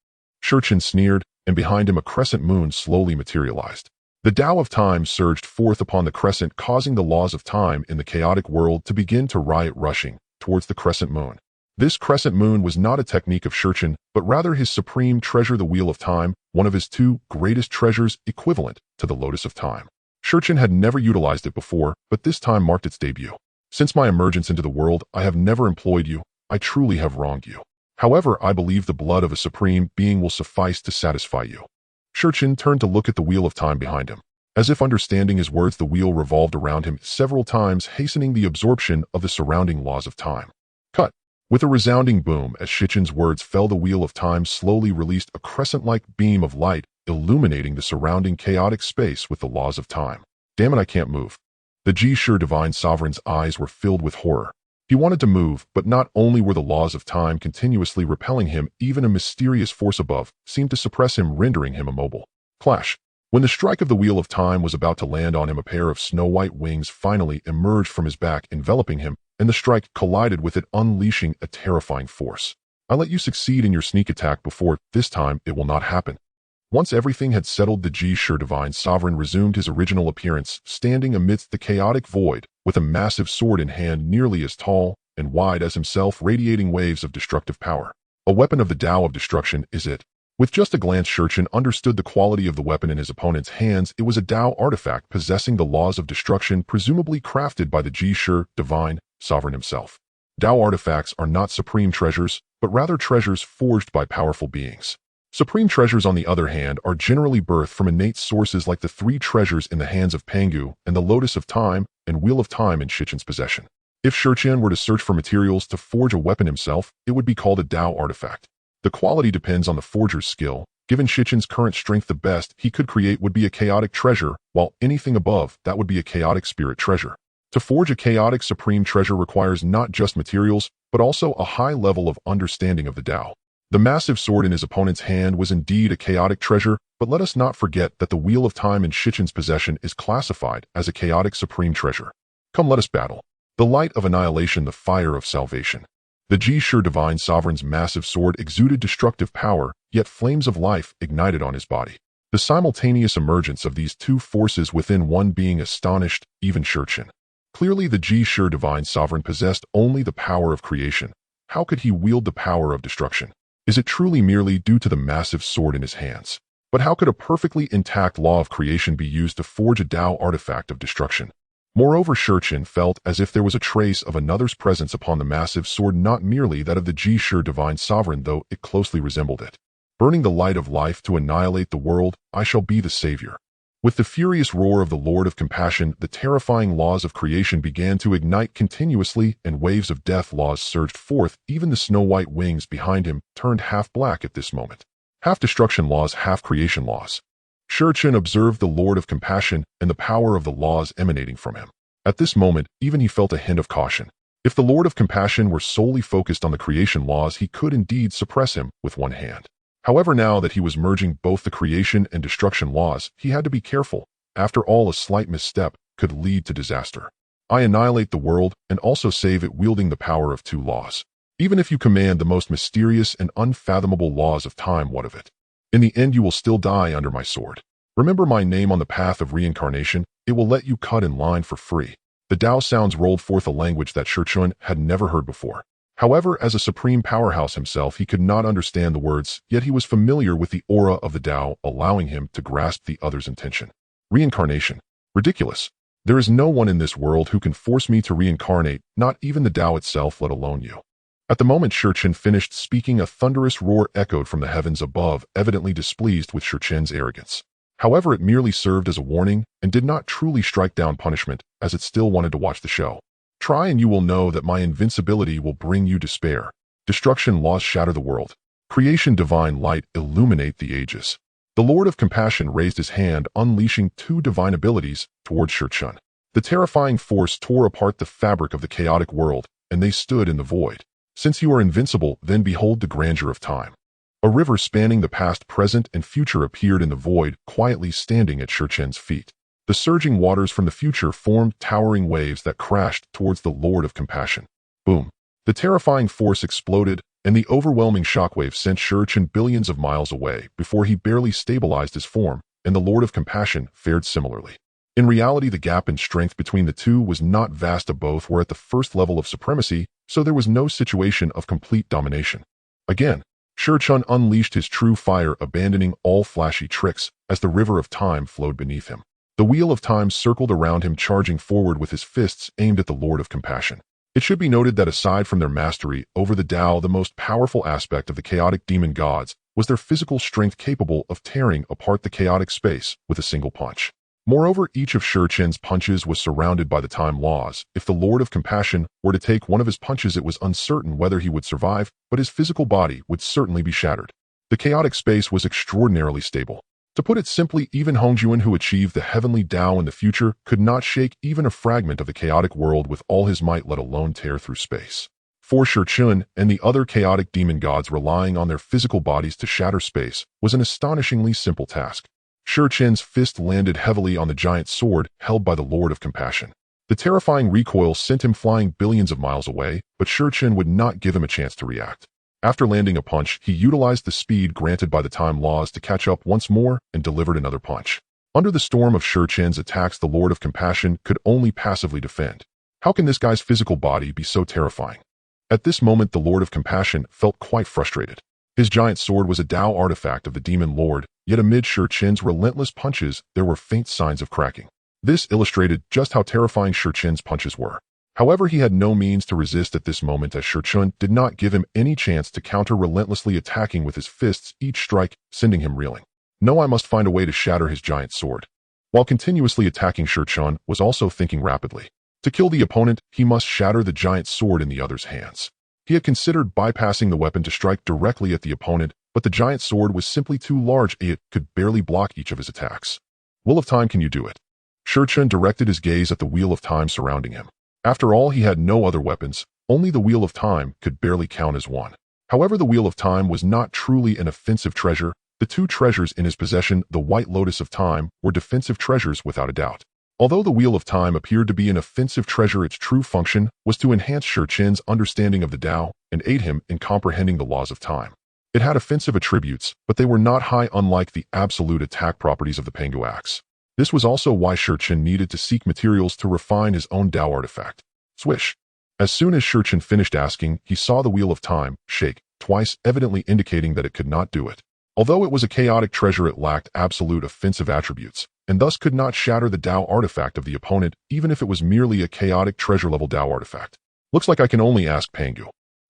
Shurchen sneered, and behind him a crescent moon slowly materialized. The Tao of time surged forth upon the crescent, causing the laws of time in the chaotic world to begin to riot, rushing towards the crescent moon. This crescent moon was not a technique of Shurchen, but rather his supreme treasure, the Wheel of Time, one of his two greatest treasures, equivalent to the Lotus of Time. Shurchen had never utilized it before, but this time marked its debut. Since my emergence into the world, I have never employed you. I truly have wronged you. However, I believe the blood of a supreme being will suffice to satisfy you. Shurchen turned to look at the Wheel of Time behind him. As if understanding his words, the wheel revolved around him several times, hastening the absorption of the surrounding laws of time. Cut. With a resounding boom, as Shurchen's words fell, the Wheel of Time slowly released a crescent-like beam of light, illuminating the surrounding chaotic space with the laws of time. Damn it, I can't move. The G-Sure Divine Sovereign's eyes were filled with horror. He wanted to move, but not only were the laws of time continuously repelling him, even a mysterious force above seemed to suppress him, rendering him immobile. Clash. When the strike of the Wheel of Time was about to land on him, a pair of snow-white wings finally emerged from his back, enveloping him, and the strike collided with it, unleashing a terrifying force. I let you succeed in your sneak attack before. This time, it will not happen. Once everything had settled, the G-Sure Divine Sovereign resumed his original appearance, standing amidst the chaotic void, with a massive sword in hand nearly as tall and wide as himself, radiating waves of destructive power. A weapon of the Tao of Destruction is it. With just a glance, Shurchen understood the quality of the weapon in his opponent's hands. It was a Tao artifact possessing the laws of destruction, presumably crafted by the G-Sure Divine Sovereign himself. Tao artifacts are not supreme treasures, but rather treasures forged by powerful beings. Supreme treasures, on the other hand, are generally birthed from innate sources like the three treasures in the hands of Pangu and the Lotus of Time and Wheel of Time in Shurchen's possession. If Shurchen were to search for materials to forge a weapon himself, it would be called a Tao artifact. The quality depends on the forger's skill. Given Shurchen's current strength, the best he could create would be a chaotic treasure, while anything above that would be a chaotic spirit treasure. To forge a chaotic supreme treasure requires not just materials, but also a high level of understanding of the Tao. The massive sword in his opponent's hand was indeed a chaotic treasure, but let us not forget that the Wheel of Time in Shurchen's possession is classified as a chaotic supreme treasure. Come, let us battle. The light of annihilation, the fire of salvation. The G-Sure Divine Sovereign's massive sword exuded destructive power, yet flames of life ignited on his body. The simultaneous emergence of these two forces within one being astonished even Shurchen. Clearly the G-Sure Divine Sovereign possessed only the power of creation. How could he wield the power of destruction? Is it truly merely due to the massive sword in his hands? But how could a perfectly intact law of creation be used to forge a Tao artifact of destruction? Moreover, Shurchen felt as if there was a trace of another's presence upon the massive sword, not merely that of the G-Sure Divine Sovereign, though it closely resembled it. Burning the light of life to annihilate the world, I shall be the savior. With the furious roar of the Lord of Compassion, the terrifying laws of creation began to ignite continuously, and waves of death laws surged forth. Even the snow-white wings behind him turned half black at this moment. Half destruction laws, half creation laws. Shurchen observed the Lord of Compassion and the power of the laws emanating from him. At this moment, even he felt a hint of caution. If the Lord of Compassion were solely focused on the creation laws, he could indeed suppress him with one hand. However, now that he was merging both the creation and destruction laws, he had to be careful. After all, a slight misstep could lead to disaster. I annihilate the world and also save it, wielding the power of two laws. Even if you command the most mysterious and unfathomable laws of time, what of it? In the end, you will still die under my sword. Remember my name on the path of reincarnation. It will let you cut in line for free. The Tao sounds rolled forth, a language that Shurchen had never heard before. However, as a supreme powerhouse himself, he could not understand the words, yet he was familiar with the aura of the Tao, allowing him to grasp the other's intention. Reincarnation. Ridiculous. There is no one in this world who can force me to reincarnate, not even the Tao itself, let alone you. At the moment Shurchen finished speaking, a thunderous roar echoed from the heavens above, evidently displeased with Shurchen's arrogance. However, it merely served as a warning and did not truly strike down punishment, as it still wanted to watch the show. Try and you will know that my invincibility will bring you despair. Destruction laws shatter the world. Creation divine light illuminate the ages. The Lord of Compassion raised his hand, unleashing 2 divine abilities towards Shurchen. The terrifying force tore apart the fabric of the chaotic world, and they stood in the void. Since you are invincible, then behold the grandeur of time. A river spanning the past, present, and future appeared in the void, quietly standing at Shurchen's feet. The surging waters from the future formed towering waves that crashed towards the Lord of Compassion. Boom! The terrifying force exploded, and the overwhelming shockwave sent Shurchen billions of miles away before he barely stabilized his form, and the Lord of Compassion fared similarly. In reality, the gap in strength between the two was not vast. Both were at the first level of supremacy, so there was no situation of complete domination. Again, Shurchen unleashed his true fire, abandoning all flashy tricks as the river of time flowed beneath him. The wheel of time circled around him, charging forward with his fists aimed at the Lord of Compassion. It should be noted that aside from their mastery over the Dao, the most powerful aspect of the chaotic demon gods was their physical strength, capable of tearing apart the chaotic space with a single punch. Moreover, each of Shurchen's punches was surrounded by the time laws. If the Lord of Compassion were to take one of his punches, it was uncertain whether he would survive, but his physical body would certainly be shattered. The chaotic space was extraordinarily stable. To put it simply, even Hongjuan, who achieved the heavenly Dao in the future, could not shake even a fragment of the chaotic world with all his might, let alone tear through space. For Shurchen and the other chaotic demon gods, relying on their physical bodies to shatter space was an astonishingly simple task. Shurchen's fist landed heavily on the giant sword held by the Lord of Compassion. The terrifying recoil sent him flying billions of miles away, but Shurchen would not give him a chance to react. After landing a punch, he utilized the speed granted by the time laws to catch up once more and delivered another punch. Under the storm of Shurchen's attacks, the Lord of Compassion could only passively defend. How can this guy's physical body be so terrifying? At this moment, the Lord of Compassion felt quite frustrated. His giant sword was a Dao artifact of the Demon Lord, yet amid Shurchen's relentless punches, there were faint signs of cracking. This illustrated just how terrifying Shurchen's punches were. However, he had no means to resist at this moment, as Shurchen did not give him any chance to counter, relentlessly attacking with his fists, each strike sending him reeling. No, I must find a way to shatter his giant sword. While continuously attacking, Shurchen was also thinking rapidly. To kill the opponent, he must shatter the giant sword in the other's hands. He had considered bypassing the weapon to strike directly at the opponent, but the giant sword was simply too large. It could barely block each of his attacks. Wheel of Time, can you do it? Shurchen directed his gaze at the Wheel of Time surrounding him. After all, he had no other weapons. Only the Wheel of Time could barely count as one. However, the Wheel of Time was not truly an offensive treasure. The two treasures in his possession, the White Lotus of Time, were defensive treasures without a doubt. Although the Wheel of Time appeared to be an offensive treasure, its true function was to enhance Shurchen's understanding of the Dao and aid him in comprehending the laws of time. It had offensive attributes, but they were not high, unlike the absolute attack properties of the Pangu axe. This was also why Shurchen needed to seek materials to refine his own Dao artifact. Swish! As soon as Shurchen finished asking, he saw the Wheel of Time shake twice, evidently indicating that it could not do it. Although it was a chaotic treasure, it lacked absolute offensive attributes, and thus could not shatter the Dao artifact of the opponent, even if it was merely a chaotic treasure-level Dao artifact. Looks like I can only ask Pangu.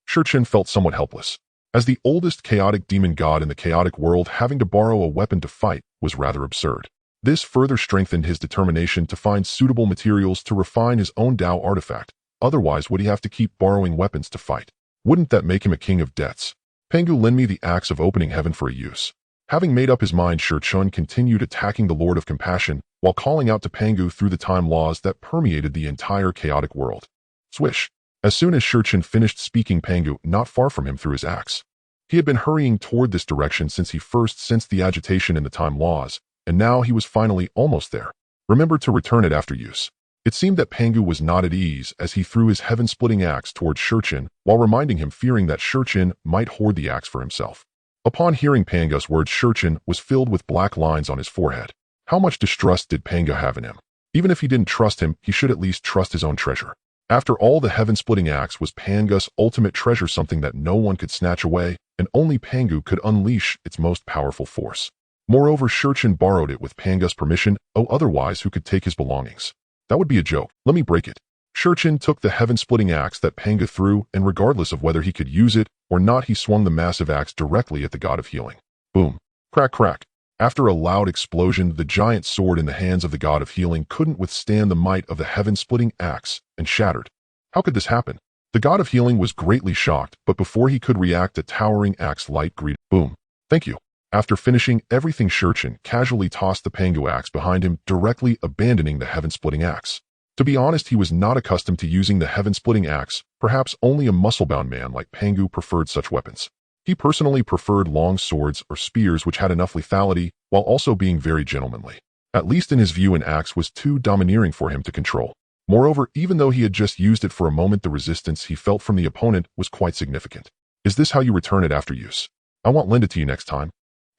Shurchen felt somewhat helpless. As the oldest chaotic demon god in the chaotic world, having to borrow a weapon to fight was rather absurd. This further strengthened his determination to find suitable materials to refine his own Dao artifact. Otherwise, would he have to keep borrowing weapons to fight? Wouldn't that make him a king of debts? Pangu, lend me the axe of opening heaven for a use. Having made up his mind, Shurchen continued attacking the Lord of Compassion while calling out to Pangu through the time laws that permeated the entire chaotic world. Swish! As soon as Shurchen finished speaking, Pangu not far from him threw his axe. He had been hurrying toward this direction since he first sensed the agitation in the time laws, and now he was finally almost there. Remember to return it after use. It seemed that Pangu was not at ease as he threw his heaven-splitting axe towards Shurchen while reminding him, fearing that Shurchen might hoard the axe for himself. Upon hearing Pangu's words, Shurchen was filled with black lines on his forehead. How much distrust did Pangu have in him? Even if he didn't trust him, he should at least trust his own treasure. After all, the heaven-splitting axe was Pangu's ultimate treasure, something that no one could snatch away, and only Pangu could unleash its most powerful force. Moreover, Shurchen borrowed it with Pangu's permission, otherwise who could take his belongings? That would be a joke. Let me break it. Shurchen took the heaven-splitting axe that Pangu threw, and regardless of whether he could use it or not, he swung the massive axe directly at the god of healing. Boom. Crack, crack. After a loud explosion, the giant sword in the hands of the god of healing couldn't withstand the might of the heaven-splitting axe and shattered. How could this happen? The god of healing was greatly shocked, but before he could react, a towering axe light greeted. Boom. Thank you. After finishing everything, Shurchen casually tossed the Pangu axe behind him, directly abandoning the heaven-splitting axe. To be honest, he was not accustomed to using the heaven-splitting axe. Perhaps only a muscle-bound man like Pangu preferred such weapons. He personally preferred long swords or spears which had enough lethality while also being very gentlemanly. At least in his view, an axe was too domineering for him to control. Moreover, even though he had just used it for a moment, the resistance he felt from the opponent was quite significant. Is this how you return it after use? I won't lend it to you next time.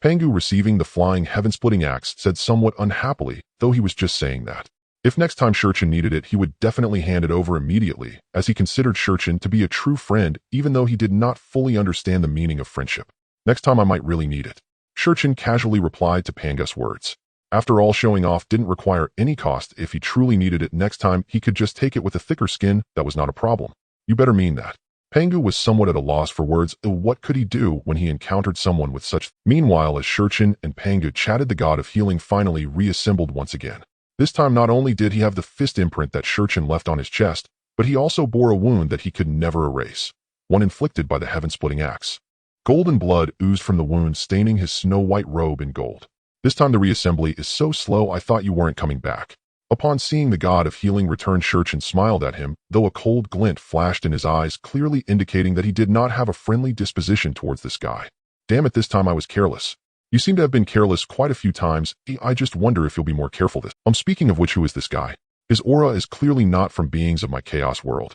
Pangu, receiving the flying heaven-splitting axe, said somewhat unhappily, though he was just saying that. If next time Shurchen needed it, he would definitely hand it over immediately, as he considered Shurchen to be a true friend, even though he did not fully understand the meaning of friendship. Next time I might really need it. Shurchen casually replied to Pangu's words. After all, showing off didn't require any cost. If he truly needed it next time, he could just take it with a thicker skin. That was not a problem. You better mean that. Pangu was somewhat at a loss for words. What could he do when he encountered someone with such? Meanwhile, as Shurchen and Pangu chatted, the god of healing finally reassembled once again. This time, not only did he have the fist imprint that Shurchen left on his chest, but he also bore a wound that he could never erase, one inflicted by the heaven-splitting axe. Golden blood oozed from the wound, staining his snow-white robe in gold. This time the reassembly is so slow, I thought you weren't coming back. Upon seeing the god of healing return, Shurchen smiled at him, though a cold glint flashed in his eyes, clearly indicating that he did not have a friendly disposition towards this guy. Damn it, this time I was careless. You seem to have been careless quite a few times. I just wonder if you'll be more careful this. Speaking of which, who is this guy? His aura is clearly not from beings of my chaos world.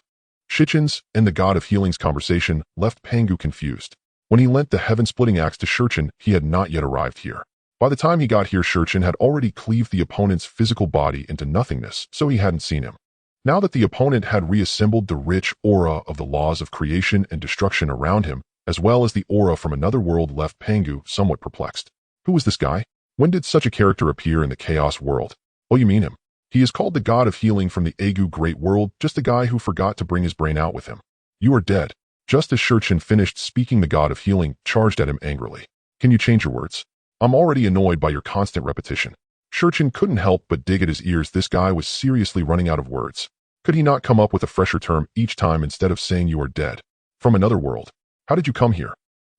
Shichen's and the god of healing's conversation left Pangu confused. When he lent the heaven-splitting axe to Shurchen, he had not yet arrived here. By the time he got here, Shurchen had already cleaved the opponent's physical body into nothingness, so he hadn't seen him. Now that the opponent had reassembled the rich aura of the laws of creation and destruction around him, as well as the aura from another world, left Pangu somewhat perplexed. Who was this guy? When did such a character appear in the Chaos World? Oh, you mean him? He is called the God of Healing from the Chaos Great World, just a guy who forgot to bring his brain out with him. You are dead. Just as Shurchen finished speaking, the God of Healing charged at him angrily. Can you change your words? I'm already annoyed by your constant repetition. Shurchen couldn't help but dig at his ears. This guy was seriously running out of words. Could he not come up with a fresher term each time instead of saying you are dead? From another world. How did you come here?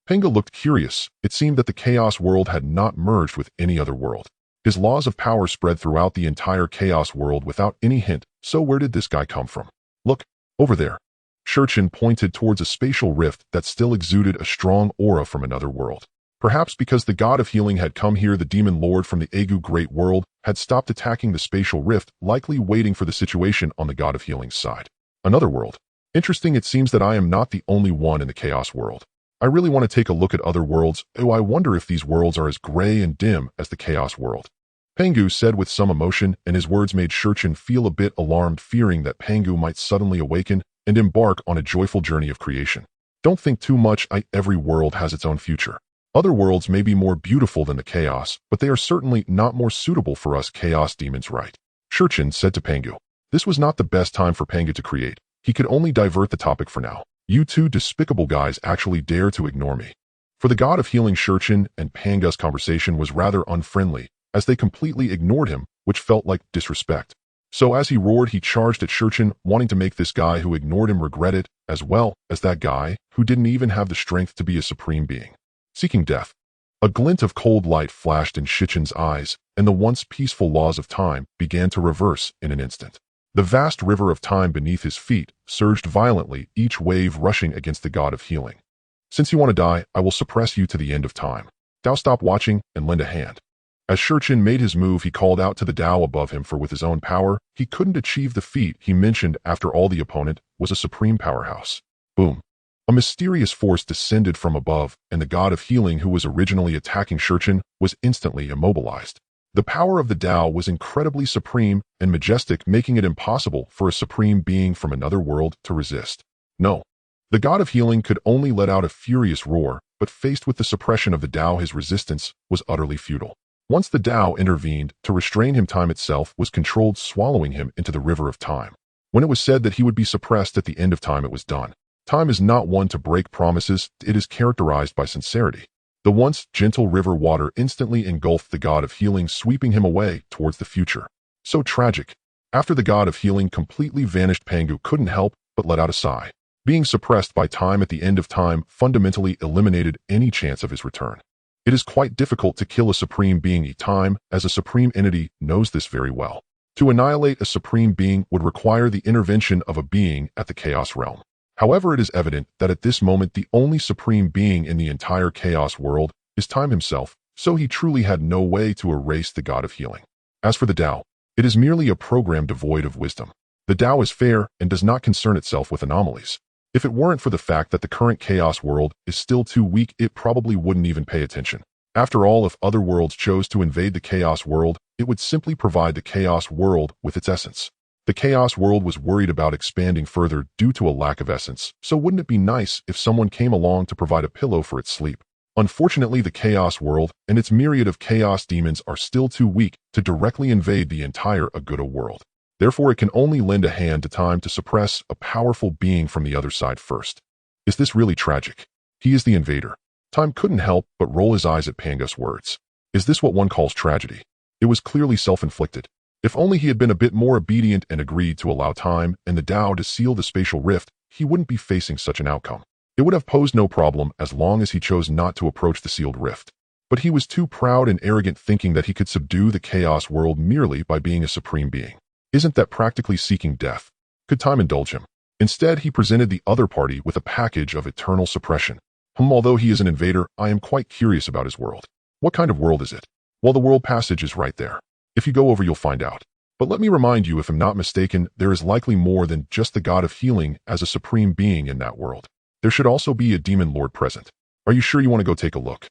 Pangu looked curious. It seemed that the Chaos World had not merged with any other world. His laws of power spread throughout the entire Chaos World without any hint, so where did this guy come from? Look, over there. Shurchen pointed towards a spatial rift that still exuded a strong aura from another world. Perhaps because the God of Healing had come here, the demon lord from the Chaos Great World had stopped attacking the spatial rift, likely waiting for the situation on the God of Healing's side. Another world. Interesting, it seems that I am not the only one in the Chaos World. I really want to take a look at other worlds. Oh, I wonder if these worlds are as gray and dim as the Chaos World. Pangu said with some emotion, and his words made Shurchen feel a bit alarmed, fearing that Pangu might suddenly awaken and embark on a joyful journey of creation. Don't think too much. Every world has its own future. Other worlds may be more beautiful than the Chaos, but they are certainly not more suitable for us Chaos demons, right? Shurchen said to Pangu. This was not the best time for Pangu to create. He could only divert the topic for now. You two despicable guys actually dare to ignore me. For the God of Healing, Shurchen and Pangu's conversation was rather unfriendly, as they completely ignored him, which felt like disrespect. So as he roared, he charged at Shurchen, wanting to make this guy who ignored him regret it, as well as that guy who didn't even have the strength to be a supreme being. Seeking death. A glint of cold light flashed in Shichen's eyes, and the once peaceful laws of time began to reverse in an instant. The vast river of time beneath his feet surged violently, each wave rushing against the God of Healing. Since you want to die, I will suppress you to the end of time. Dao, stop watching and lend a hand. As Shurchen made his move, he called out to the Dao above him, for with his own power, he couldn't achieve the feat he mentioned. After all, the opponent was a supreme powerhouse. Boom. A mysterious force descended from above, and the God of Healing, who was originally attacking Shurchen, was instantly immobilized. The power of the Dao was incredibly supreme and majestic, making it impossible for a supreme being from another world to resist. No. The God of Healing could only let out a furious roar, but faced with the suppression of the Dao, his resistance was utterly futile. Once the Dao intervened to restrain him, time itself was controlled, swallowing him into the river of time. When it was said that he would be suppressed at the end of time, it was done. Time is not one to break promises, it is characterized by sincerity. The once gentle river water instantly engulfed the god of healing, sweeping him away towards the future. So tragic. After the god of healing completely vanished, Pangu couldn't help but let out a sigh. Being suppressed by time at the end of time fundamentally eliminated any chance of his return. It is quite difficult to kill a supreme being. Time, as a supreme entity, knows this very well. To annihilate a supreme being would require the intervention of a being at the Chaos realm. However, it is evident that at this moment the only supreme being in the entire Chaos world is Time himself, so he truly had no way to erase the god of healing. As for the Dao, it is merely a program devoid of wisdom. The Dao is fair and does not concern itself with anomalies. If it weren't for the fact that the current Chaos world is still too weak, it probably wouldn't even pay attention. After all, if other worlds chose to invade the Chaos world, it would simply provide the Chaos world with its essence. The Chaos world was worried about expanding further due to a lack of essence, so wouldn't it be nice if someone came along to provide a pillow for its sleep? Unfortunately, the Chaos world and its myriad of chaos demons are still too weak to directly invade the entire Aguda world. Therefore, it can only lend a hand to time to suppress a powerful being from the other side first. Is this really tragic? He is the invader. Time couldn't help but roll his eyes at Pangu's words. Is this what one calls tragedy? It was clearly self-inflicted. If only he had been a bit more obedient and agreed to allow time and the Dao to seal the spatial rift, he wouldn't be facing such an outcome. It would have posed no problem as long as he chose not to approach the sealed rift. But he was too proud and arrogant, thinking that he could subdue the Chaos world merely by being a supreme being. Isn't that practically seeking death? Could time indulge him? Instead, he presented the other party with a package of eternal suppression. Although he is an invader, I am quite curious about his world. What kind of world is it? Well, the world passage is right there. If you go over, you'll find out. But let me remind you, if I'm not mistaken, there is likely more than just the god of healing as a supreme being in that world. There should also be a demon lord present. Are you sure you want to go take a look?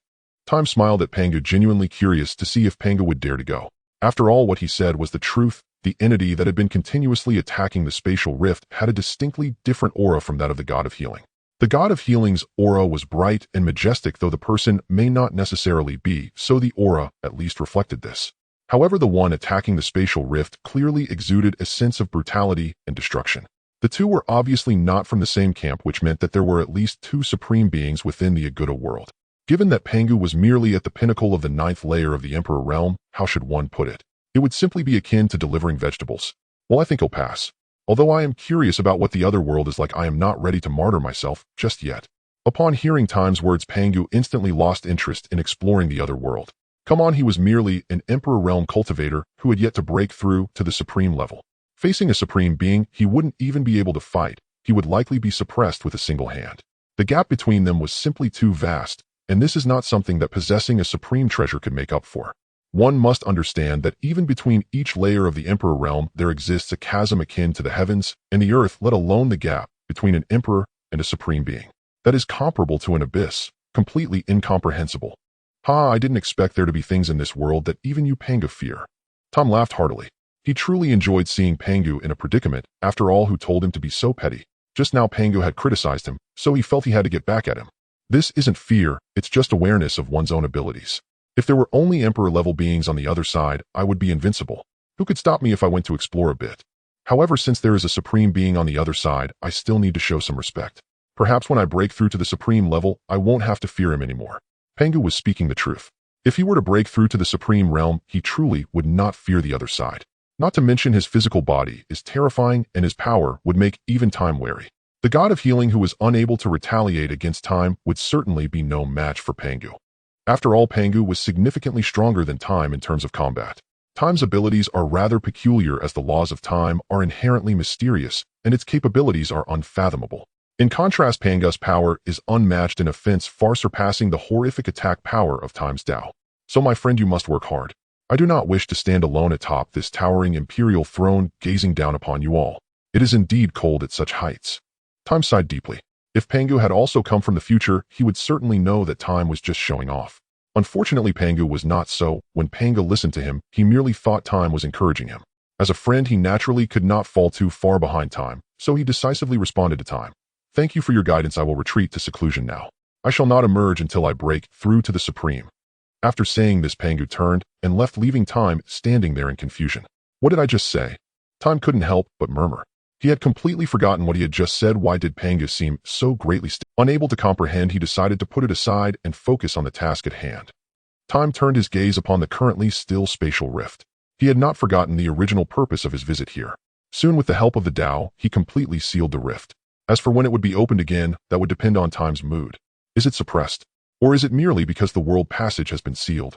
Time smiled at Pangu, genuinely curious to see if Pangu would dare to go. After all, what he said was the truth. The entity that had been continuously attacking the spatial rift had a distinctly different aura from that of the god of healing. The god of healing's aura was bright and majestic, though the person may not necessarily be, so the aura at least reflected this. However, the one attacking the spatial rift clearly exuded a sense of brutality and destruction. The two were obviously not from the same camp, which meant that there were at least two supreme beings within the Aguda world. Given that Pangu was merely at the pinnacle of the 9th layer of the Emperor realm, how should one put it? It would simply be akin to delivering vegetables. Well, I think he'll pass. Although I am curious about what the other world is like, I am not ready to martyr myself just yet. Upon hearing Time's words, Pangu instantly lost interest in exploring the other world. Come on, he was merely an Emperor realm cultivator who had yet to break through to the supreme level. Facing a supreme being, he wouldn't even be able to fight. He would likely be suppressed with a single hand. The gap between them was simply too vast, and this is not something that possessing a supreme treasure could make up for. One must understand that even between each layer of the Emperor realm, there exists a chasm akin to the heavens and the earth, let alone the gap between an emperor and a supreme being. That is comparable to an abyss, completely incomprehensible. I didn't expect there to be things in this world that even you Pangu fear. Tom laughed heartily. He truly enjoyed seeing Pangu in a predicament, after all, who told him to be so petty. Just now Pangu had criticized him, so he felt he had to get back at him. This isn't fear, it's just awareness of one's own abilities. If there were only Emperor-level beings on the other side, I would be invincible. Who could stop me if I went to explore a bit? However, since there is a supreme being on the other side, I still need to show some respect. Perhaps when I break through to the supreme level, I won't have to fear him anymore. Pangu was speaking the truth. If he were to break through to the supreme realm, he truly would not fear the other side. Not to mention his physical body is terrifying, and his power would make even Time wary. The god of healing who was unable to retaliate against Time would certainly be no match for Pangu. After all, Pangu was significantly stronger than Time in terms of combat. Time's abilities are rather peculiar, as the laws of Time are inherently mysterious, and its capabilities are unfathomable. In contrast, Pangu's power is unmatched in offense, far surpassing the horrific attack power of Time's Dao. So my friend, you must work hard. I do not wish to stand alone atop this towering imperial throne, gazing down upon you all. It is indeed cold at such heights. Time sighed deeply. If Pangu had also come from the future, he would certainly know that Time was just showing off. Unfortunately, Pangu was not so. When Pangu listened to him, he merely thought Time was encouraging him. As a friend, he naturally could not fall too far behind Time, so he decisively responded to Time. Thank you for your guidance. I will retreat to seclusion now. I shall not emerge until I break through to the Supreme. After saying this, Pangu turned and left, leaving Time standing there in confusion. What did I just say? Time couldn't help but murmur. He had completely forgotten what he had just said. Why did Pangu seem so greatly still? Unable to comprehend, he decided to put it aside and focus on the task at hand. Time turned his gaze upon the currently still spatial rift. He had not forgotten the original purpose of his visit here. Soon, with the help of the Dao, he completely sealed the rift. As for when it would be opened again, that would depend on Time's mood. Is it suppressed? Or is it merely because the world passage has been sealed?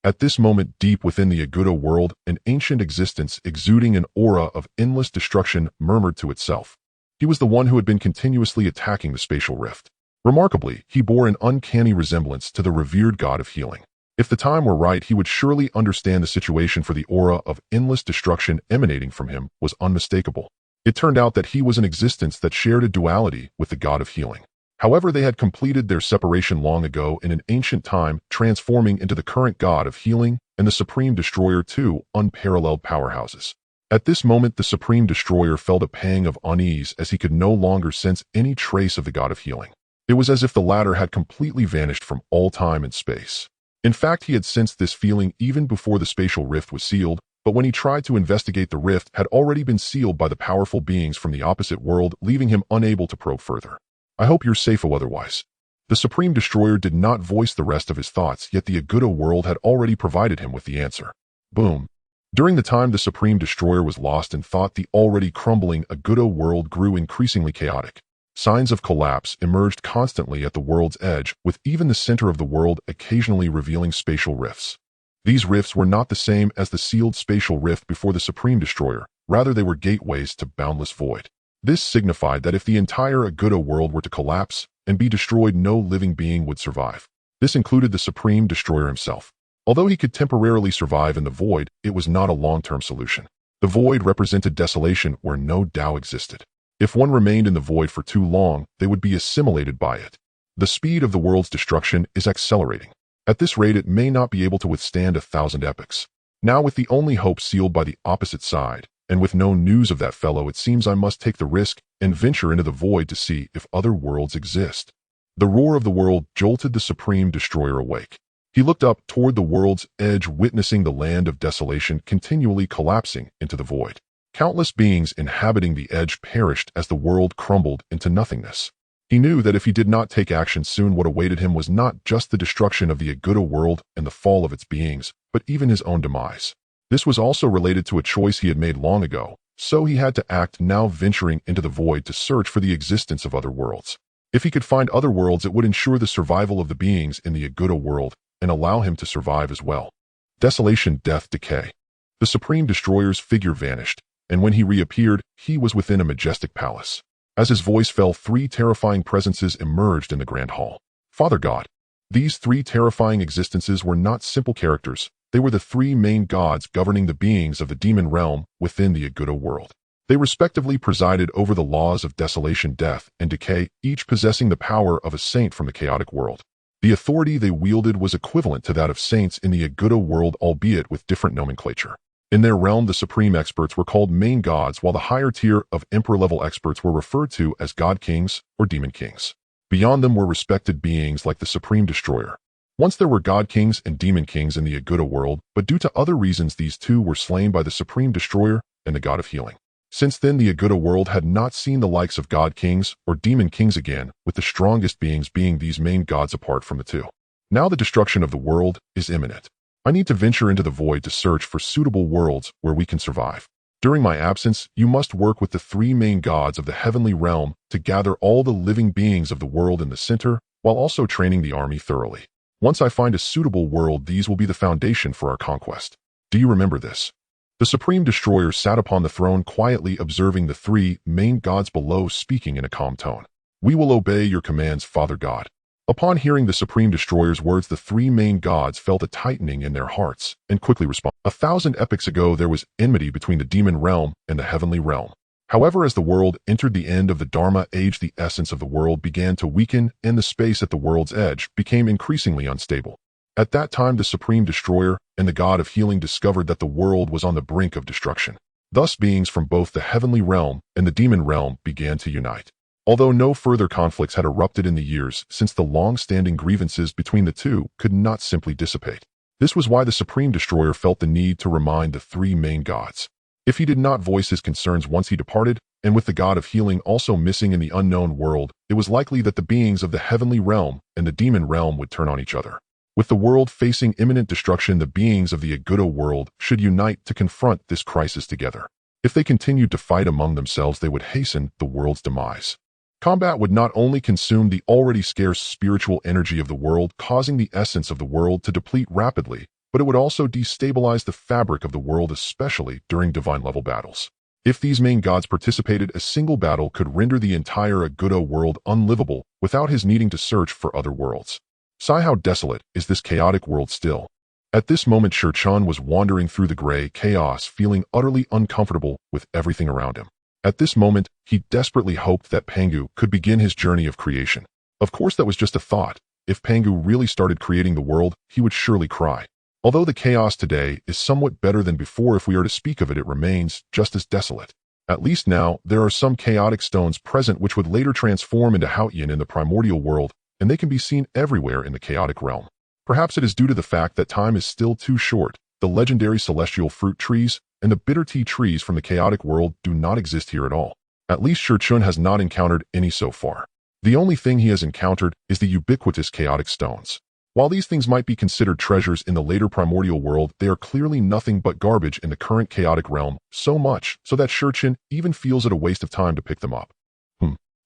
At this moment, deep within the Agudo world, an ancient existence exuding an aura of endless destruction murmured to itself. He was the one who had been continuously attacking the spatial rift. Remarkably, he bore an uncanny resemblance to the revered god of healing. If the time were right, he would surely understand the situation, for the aura of endless destruction emanating from him was unmistakable. It turned out that he was an existence that shared a duality with the god of healing. However, they had completed their separation long ago in an ancient time, transforming into the current god of healing and the Supreme Destroyer, two unparalleled powerhouses. At this moment, the Supreme Destroyer felt a pang of unease as he could no longer sense any trace of the god of healing. It was as if the latter had completely vanished from all time and space. In fact, he had sensed this feeling even before the spatial rift was sealed, but when he tried to investigate, the rift had already been sealed by the powerful beings from the opposite world, leaving him unable to probe further. I hope you're safe otherwise. The Supreme Destroyer did not voice the rest of his thoughts, yet the Agudo world had already provided him with the answer. Boom. During the time the Supreme Destroyer was lost in thought, the already crumbling Agudo world grew increasingly chaotic. Signs of collapse emerged constantly at the world's edge, with even the center of the world occasionally revealing spatial rifts. These rifts were not the same as the sealed spatial rift before the Supreme Destroyer, rather they were gateways to boundless void. This signified that if the entire Agudo world were to collapse and be destroyed, no living being would survive. This included the Supreme Destroyer himself. Although he could temporarily survive in the void, it was not a long-term solution. The void represented desolation where no Dao existed. If one remained in the void for too long, they would be assimilated by it. The speed of the world's destruction is accelerating. At this rate, it may not be able to withstand 1,000 epochs. Now, with the only hope sealed by the opposite side, and with no news of that fellow, it seems I must take the risk and venture into the void to see if other worlds exist. The roar of the world jolted the Supreme Destroyer awake. He looked up toward the world's edge, witnessing the land of desolation continually collapsing into the void. Countless beings inhabiting the edge perished as the world crumbled into nothingness. He knew that if he did not take action soon, what awaited him was not just the destruction of the Agudo world and the fall of its beings, but even his own demise. This was also related to a choice he had made long ago, so he had to act now, venturing into the void to search for the existence of other worlds. If he could find other worlds, it would ensure the survival of the beings in the Agudo world and allow him to survive as well. Desolation, death, decay. The Supreme Destroyer's figure vanished, and when he reappeared, he was within a majestic palace. As his voice fell, three terrifying presences emerged in the Grand Hall. Father God. These three terrifying existences were not simple characters. They were the three main gods governing the beings of the demon realm within the Agudo world. They respectively presided over the laws of desolation, death, and decay, each possessing the power of a saint from the chaotic world. The authority they wielded was equivalent to that of saints in the Agudo world, albeit with different nomenclature. In their realm, the supreme experts were called main gods, while the higher tier of emperor-level experts were referred to as god kings or demon kings. Beyond them were respected beings like the Supreme Destroyer. Once there were god kings and demon kings in the Agudo world, but due to other reasons these two were slain by the Supreme Destroyer and the god of healing. Since then, the Agudo world had not seen the likes of god kings or demon kings again, with the strongest beings being these main gods apart from the two. Now the destruction of the world is imminent. I need to venture into the void to search for suitable worlds where we can survive. During my absence, you must work with the three main gods of the heavenly realm to gather all the living beings of the world in the center, while also training the army thoroughly. Once I find a suitable world, these will be the foundation for our conquest. Do you remember this? The Supreme Destroyer sat upon the throne, quietly observing the three main gods below, speaking in a calm tone. We will obey your commands, Father God. Upon hearing the Supreme Destroyer's words, the three main gods felt a tightening in their hearts and quickly responded. 1,000 epochs ago, there was enmity between the demon realm and the heavenly realm. However, as the world entered the end of the Dharma age, the essence of the world began to weaken and the space at the world's edge became increasingly unstable. At that time, the Supreme Destroyer and the God of Healing discovered that the world was on the brink of destruction. Thus, beings from both the heavenly realm and the demon realm began to unite. Although no further conflicts had erupted in the years since, the long-standing grievances between the two could not simply dissipate. This was why the Supreme Destroyer felt the need to remind the three main gods. If he did not voice his concerns once he departed, and with the god of healing also missing in the unknown world, it was likely that the beings of the heavenly realm and the demon realm would turn on each other. With the world facing imminent destruction, the beings of the Agudo world should unite to confront this crisis together. If they continued to fight among themselves, they would hasten the world's demise. Combat would not only consume the already scarce spiritual energy of the world, causing the essence of the world to deplete rapidly, but it would also destabilize the fabric of the world, especially during divine-level battles. If these main gods participated, a single battle could render the entire Agudo world unlivable without his needing to search for other worlds. Sigh, how desolate is this chaotic world still. At this moment, Shurchun was wandering through the gray chaos, feeling utterly uncomfortable with everything around him. At this moment, he desperately hoped that Pangu could begin his journey of creation. Of course, that was just a thought. If Pangu really started creating the world, he would surely cry. Although the chaos today is somewhat better than before, if we are to speak of it, it remains just as desolate. At least now, there are some chaotic stones present which would later transform into Haotian in the primordial world, and they can be seen everywhere in the chaotic realm. Perhaps it is due to the fact that time is still too short. The legendary celestial fruit trees and the bitter tea trees from the chaotic world do not exist here at all. At least Shurchun has not encountered any so far. The only thing he has encountered is the ubiquitous chaotic stones. While these things might be considered treasures in the later primordial world, they are clearly nothing but garbage in the current chaotic realm, so much so that Shurchun even feels it a waste of time to pick them up.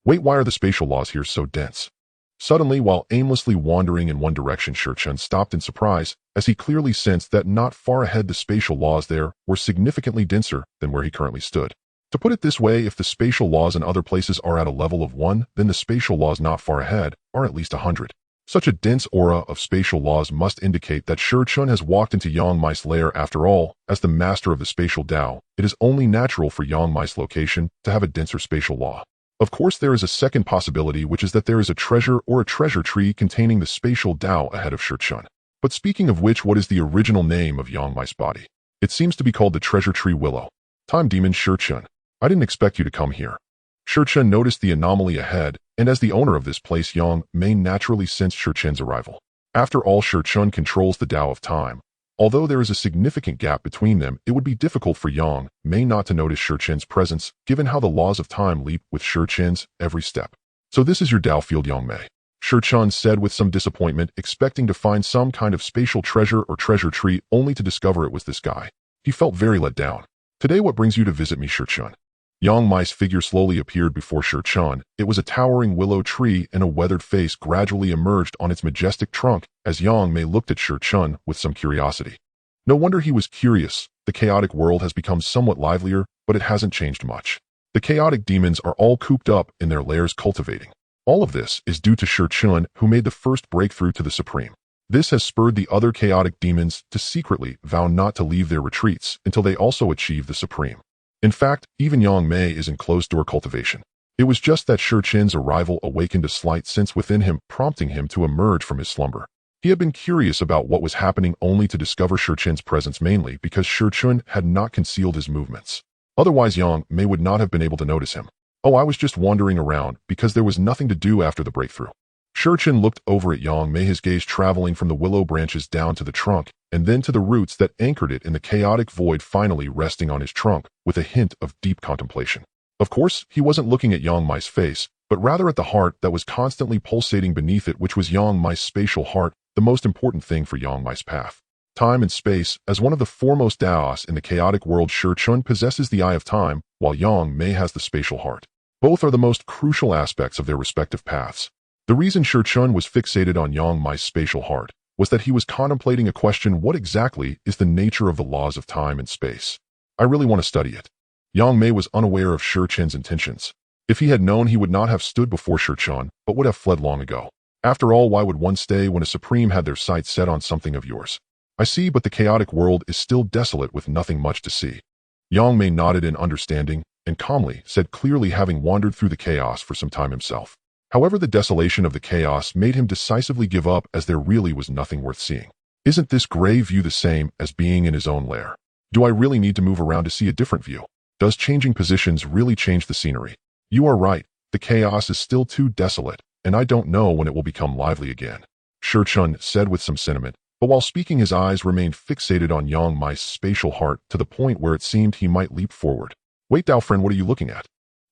Wait, why are the spatial laws here so dense? Suddenly, while aimlessly wandering in one direction, Shurchun stopped in surprise, as he clearly sensed that not far ahead the spatial laws there were significantly denser than where he currently stood. To put it this way, if the spatial laws in other places are at a level of 1, then the spatial laws not far ahead are at least 100. Such a dense aura of spatial laws must indicate that Shurchun has walked into Yang Mai's lair. After all, as the master of the spatial Dao, it is only natural for Yang Mai's location to have a denser spatial law. Of course, there is a second possibility, which is that there is a treasure or a treasure tree containing the spatial Dao ahead of Shurchun. But speaking of which, what is the original name of Yang Mai's body? It seems to be called the treasure tree willow. Time demon Shurchun, I didn't expect you to come here. Shurchun noticed the anomaly ahead, and as the owner of this place, Yang Mei naturally sensed Shurchun's arrival. After all, Shurchun controls the Dao of time. Although there is a significant gap between them, it would be difficult for Yang Mei not to notice Shurchun's presence, given how the laws of time leap with Shurchun's every step. So this is your Dao field, Yang Mei, Shurchun said with some disappointment, expecting to find some kind of spatial treasure or treasure tree, only to discover it was this guy. He felt very let down. Today, what brings you to visit me, Shurchun? Yang Mai's figure slowly appeared before Shurchun. It was a towering willow tree, and a weathered face gradually emerged on its majestic trunk as Yang Mei looked at Shurchun with some curiosity. No wonder he was curious. The chaotic world has become somewhat livelier, but it hasn't changed much. The chaotic demons are all cooped up in their lairs cultivating. All of this is due to Shurchun, who made the first breakthrough to the Supreme. This has spurred the other chaotic demons to secretly vow not to leave their retreats until they also achieve the Supreme. In fact, even Yang Mei is in closed-door cultivation. It was just that Shurchun's arrival awakened a slight sense within him, prompting him to emerge from his slumber. He had been curious about what was happening, only to discover Shurchun's presence, mainly because Shurchun had not concealed his movements. Otherwise, Yang Mei would not have been able to notice him. Oh, I was just wandering around because there was nothing to do after the breakthrough. Shurchun looked over at Yang Mei, his gaze traveling from the willow branches down to the trunk, and then to the roots that anchored it in the chaotic void, finally resting on his trunk with a hint of deep contemplation. Of course, he wasn't looking at Yang Mai's face, but rather at the heart that was constantly pulsating beneath it, which was Yang Mai's spatial heart, the most important thing for Yang Mai's path. Time and space, as one of the foremost Daos in the chaotic world, Shurchun possesses the eye of time, while Yang Mei has the spatial heart. Both are the most crucial aspects of their respective paths. The reason Shurchun was fixated on Yang Mai's spatial heart was that he was contemplating a question: what exactly is the nature of the laws of time and space? I really want to study it. Yang Mei was unaware of Shurchun's intentions. If he had known, he would not have stood before Shurchun, but would have fled long ago. After all, why would one stay when a Supreme had their sights set on something of yours? I see, but the chaotic world is still desolate with nothing much to see. Yang Mei nodded in understanding and calmly said, clearly having wandered through the chaos for some time himself. However, the desolation of the chaos made him decisively give up, as there really was nothing worth seeing. Isn't this gray view the same as being in his own lair? Do I really need to move around to see a different view? Does changing positions really change the scenery? You are right, the chaos is still too desolate, and I don't know when it will become lively again, Shurchun said with some sentiment, but while speaking his eyes remained fixated on Yang Mai's spatial heart to the point where it seemed he might leap forward. Wait, Dao friend, what are you looking at?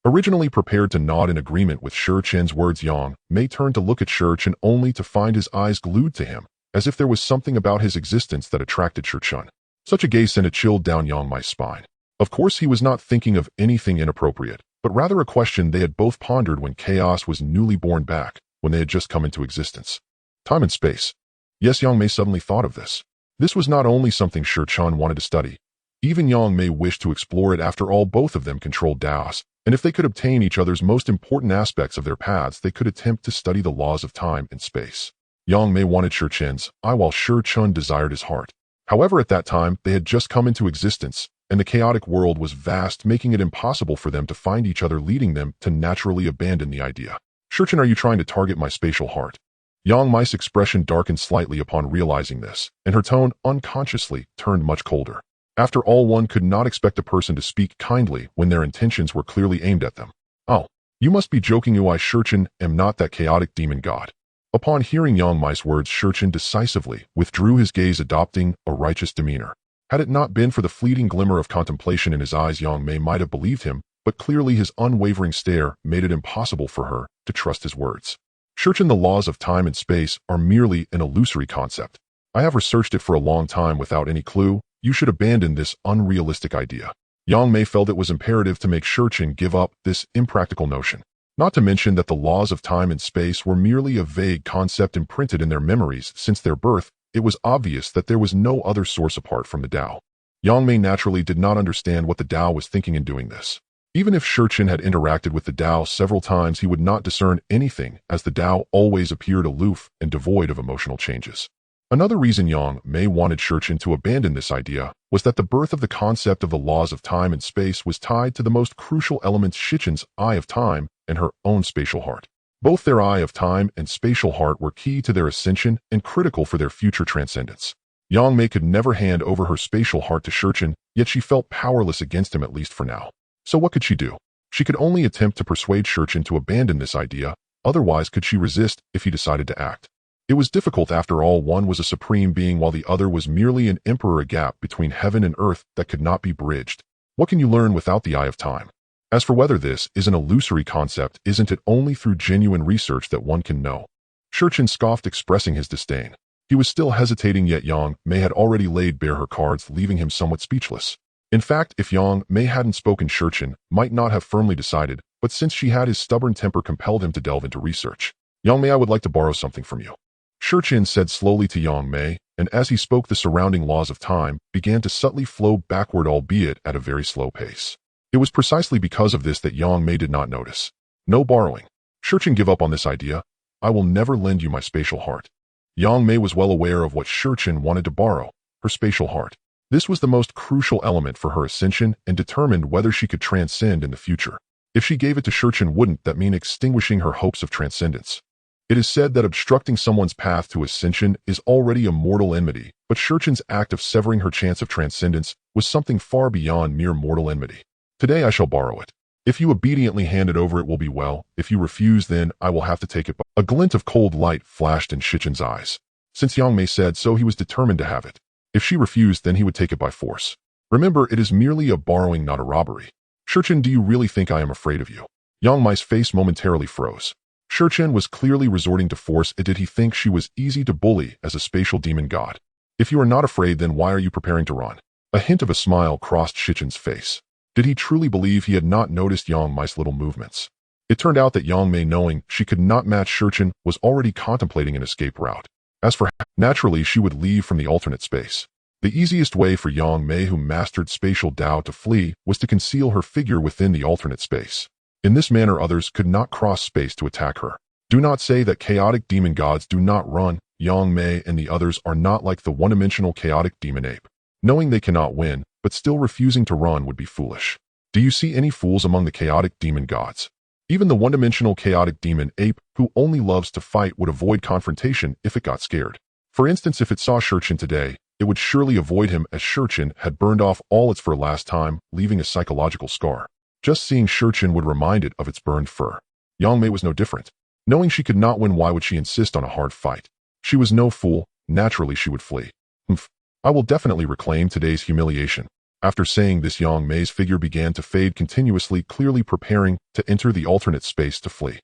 Originally prepared to nod in agreement with Shi Chen's words, Yang Mei turned to look at Shi Chen only to find his eyes glued to him, as if there was something about his existence that attracted Shi Chen. Such a gaze sent a chill down Yang Mei's spine. Of course, he was not thinking of anything inappropriate, but rather a question they had both pondered when chaos was newly born back, when they had just come into existence. Time and space. Yes, Yang Mei suddenly thought of this. This was not only something Shi Chen wanted to study. Even Yang Mei wished to explore it. After all, both of them controlled Daos, and if they could obtain each other's most important aspects of their paths, they could attempt to study the laws of time and space. Yang Mei wanted Shi Chen's eye while Shi Chen desired his heart. However, at that time, they had just come into existence, and the chaotic world was vast, making it impossible for them to find each other, leading them to naturally abandon the idea. Shi Chen, are you trying to target my spatial heart? Yang Mei's expression darkened slightly upon realizing this, and her tone unconsciously turned much colder. After all, one could not expect a person to speak kindly when their intentions were clearly aimed at them. Oh, you must be joking. I, Shi Chen, am not that chaotic demon god. Upon hearing Yang Mei's words, Shi Chen decisively withdrew his gaze, adopting a righteous demeanor. Had it not been for the fleeting glimmer of contemplation in his eyes, Yang Mei might have believed him, but clearly his unwavering stare made it impossible for her to trust his words. Shi Chen, the laws of time and space are merely an illusory concept. I have researched it for a long time without any clue. You should abandon this unrealistic idea. Yang Mei felt it was imperative to make Shi Chen give up this impractical notion. Not to mention that the laws of time and space were merely a vague concept imprinted in their memories since their birth. It was obvious that there was no other source apart from the Dao. Yang Mei naturally did not understand what the Dao was thinking in doing this. Even if Shi Chen had interacted with the Dao several times, he would not discern anything, as the Dao always appeared aloof and devoid of emotional changes. Another reason Yang Mei wanted Shi Chen to abandon this idea was that the birth of the concept of the laws of time and space was tied to the most crucial elements: Shi Chen's eye of time and her own spatial heart. Both their eye of time and spatial heart were key to their ascension and critical for their future transcendence. Yang Mei could never hand over her spatial heart to Shi Chen, yet she felt powerless against him, at least for now. So what could she do? She could only attempt to persuade Shi Chen to abandon this idea. Otherwise, could she resist if he decided to act? It was difficult. After all, one was a supreme being while the other was merely an emperor, a gap between heaven and earth that could not be bridged. What can you learn without the eye of time? As for whether this is an illusory concept, isn't it only through genuine research that one can know? Shi Chen scoffed, expressing his disdain. He was still hesitating, yet Yang Mei had already laid bare her cards, leaving him somewhat speechless. In fact, if Yang Mei hadn't spoken, Shi Chen might not have firmly decided, but since she had, his stubborn temper compelled him to delve into research. Yang Mei, I would like to borrow something from you. Shi Chen said slowly to Yang Mei, and as he spoke, the surrounding laws of time began to subtly flow backward, albeit at a very slow pace. It was precisely because of this that Yang Mei did not notice. No borrowing. Shi Chen, give up on this idea. I will never lend you my spatial heart. Yang Mei was well aware of what Shi Chen wanted to borrow, her spatial heart. This was the most crucial element for her ascension and determined whether she could transcend in the future. If she gave it to Shi Chen, wouldn't that mean extinguishing her hopes of transcendence? It is said that obstructing someone's path to ascension is already a mortal enmity, but Shi Chen's act of severing her chance of transcendence was something far beyond mere mortal enmity. Today I shall borrow it. If you obediently hand it over, it will be well. If you refuse, then I will have to take it. A glint of cold light flashed in Shi Chen's eyes. Since Yang Mei said so, he was determined to have it. If she refused, then he would take it by force. Remember, it is merely a borrowing, not a robbery. Shi Chen, do you really think I am afraid of you? Yang Mei's face momentarily froze. Shi Chen was clearly resorting to force. Did he think she was easy to bully as a spatial demon god? If you are not afraid, then why are you preparing to run? A hint of a smile crossed Shi Chen's face. Did he truly believe he had not noticed Yang Mei's little movements? It turned out that Yang Mei, knowing she could not match Shi Chen, was already contemplating an escape route. As for her, naturally she would leave from the alternate space. The easiest way for Yang Mei, who mastered spatial Dao, to flee was to conceal her figure within the alternate space. In this manner, others could not cross space to attack her. Do not say that chaotic demon gods do not run. Yang Mei and the others are not like the one-dimensional chaotic demon ape. Knowing they cannot win, but still refusing to run would be foolish. Do you see any fools among the chaotic demon gods? Even the one-dimensional chaotic demon ape, who only loves to fight, would avoid confrontation if it got scared. For instance, if it saw Shi Chen today, it would surely avoid him, as Shi Chen had burned off all its fur last time, leaving a psychological scar. Just seeing Shi Chen would remind it of its burned fur. Yang Mei was no different. Knowing she could not win, why would she insist on a hard fight? She was no fool. Naturally she would flee. I will definitely reclaim today's humiliation. After saying this, Yang Mei's figure began to fade continuously, clearly preparing to enter the alternate space to flee.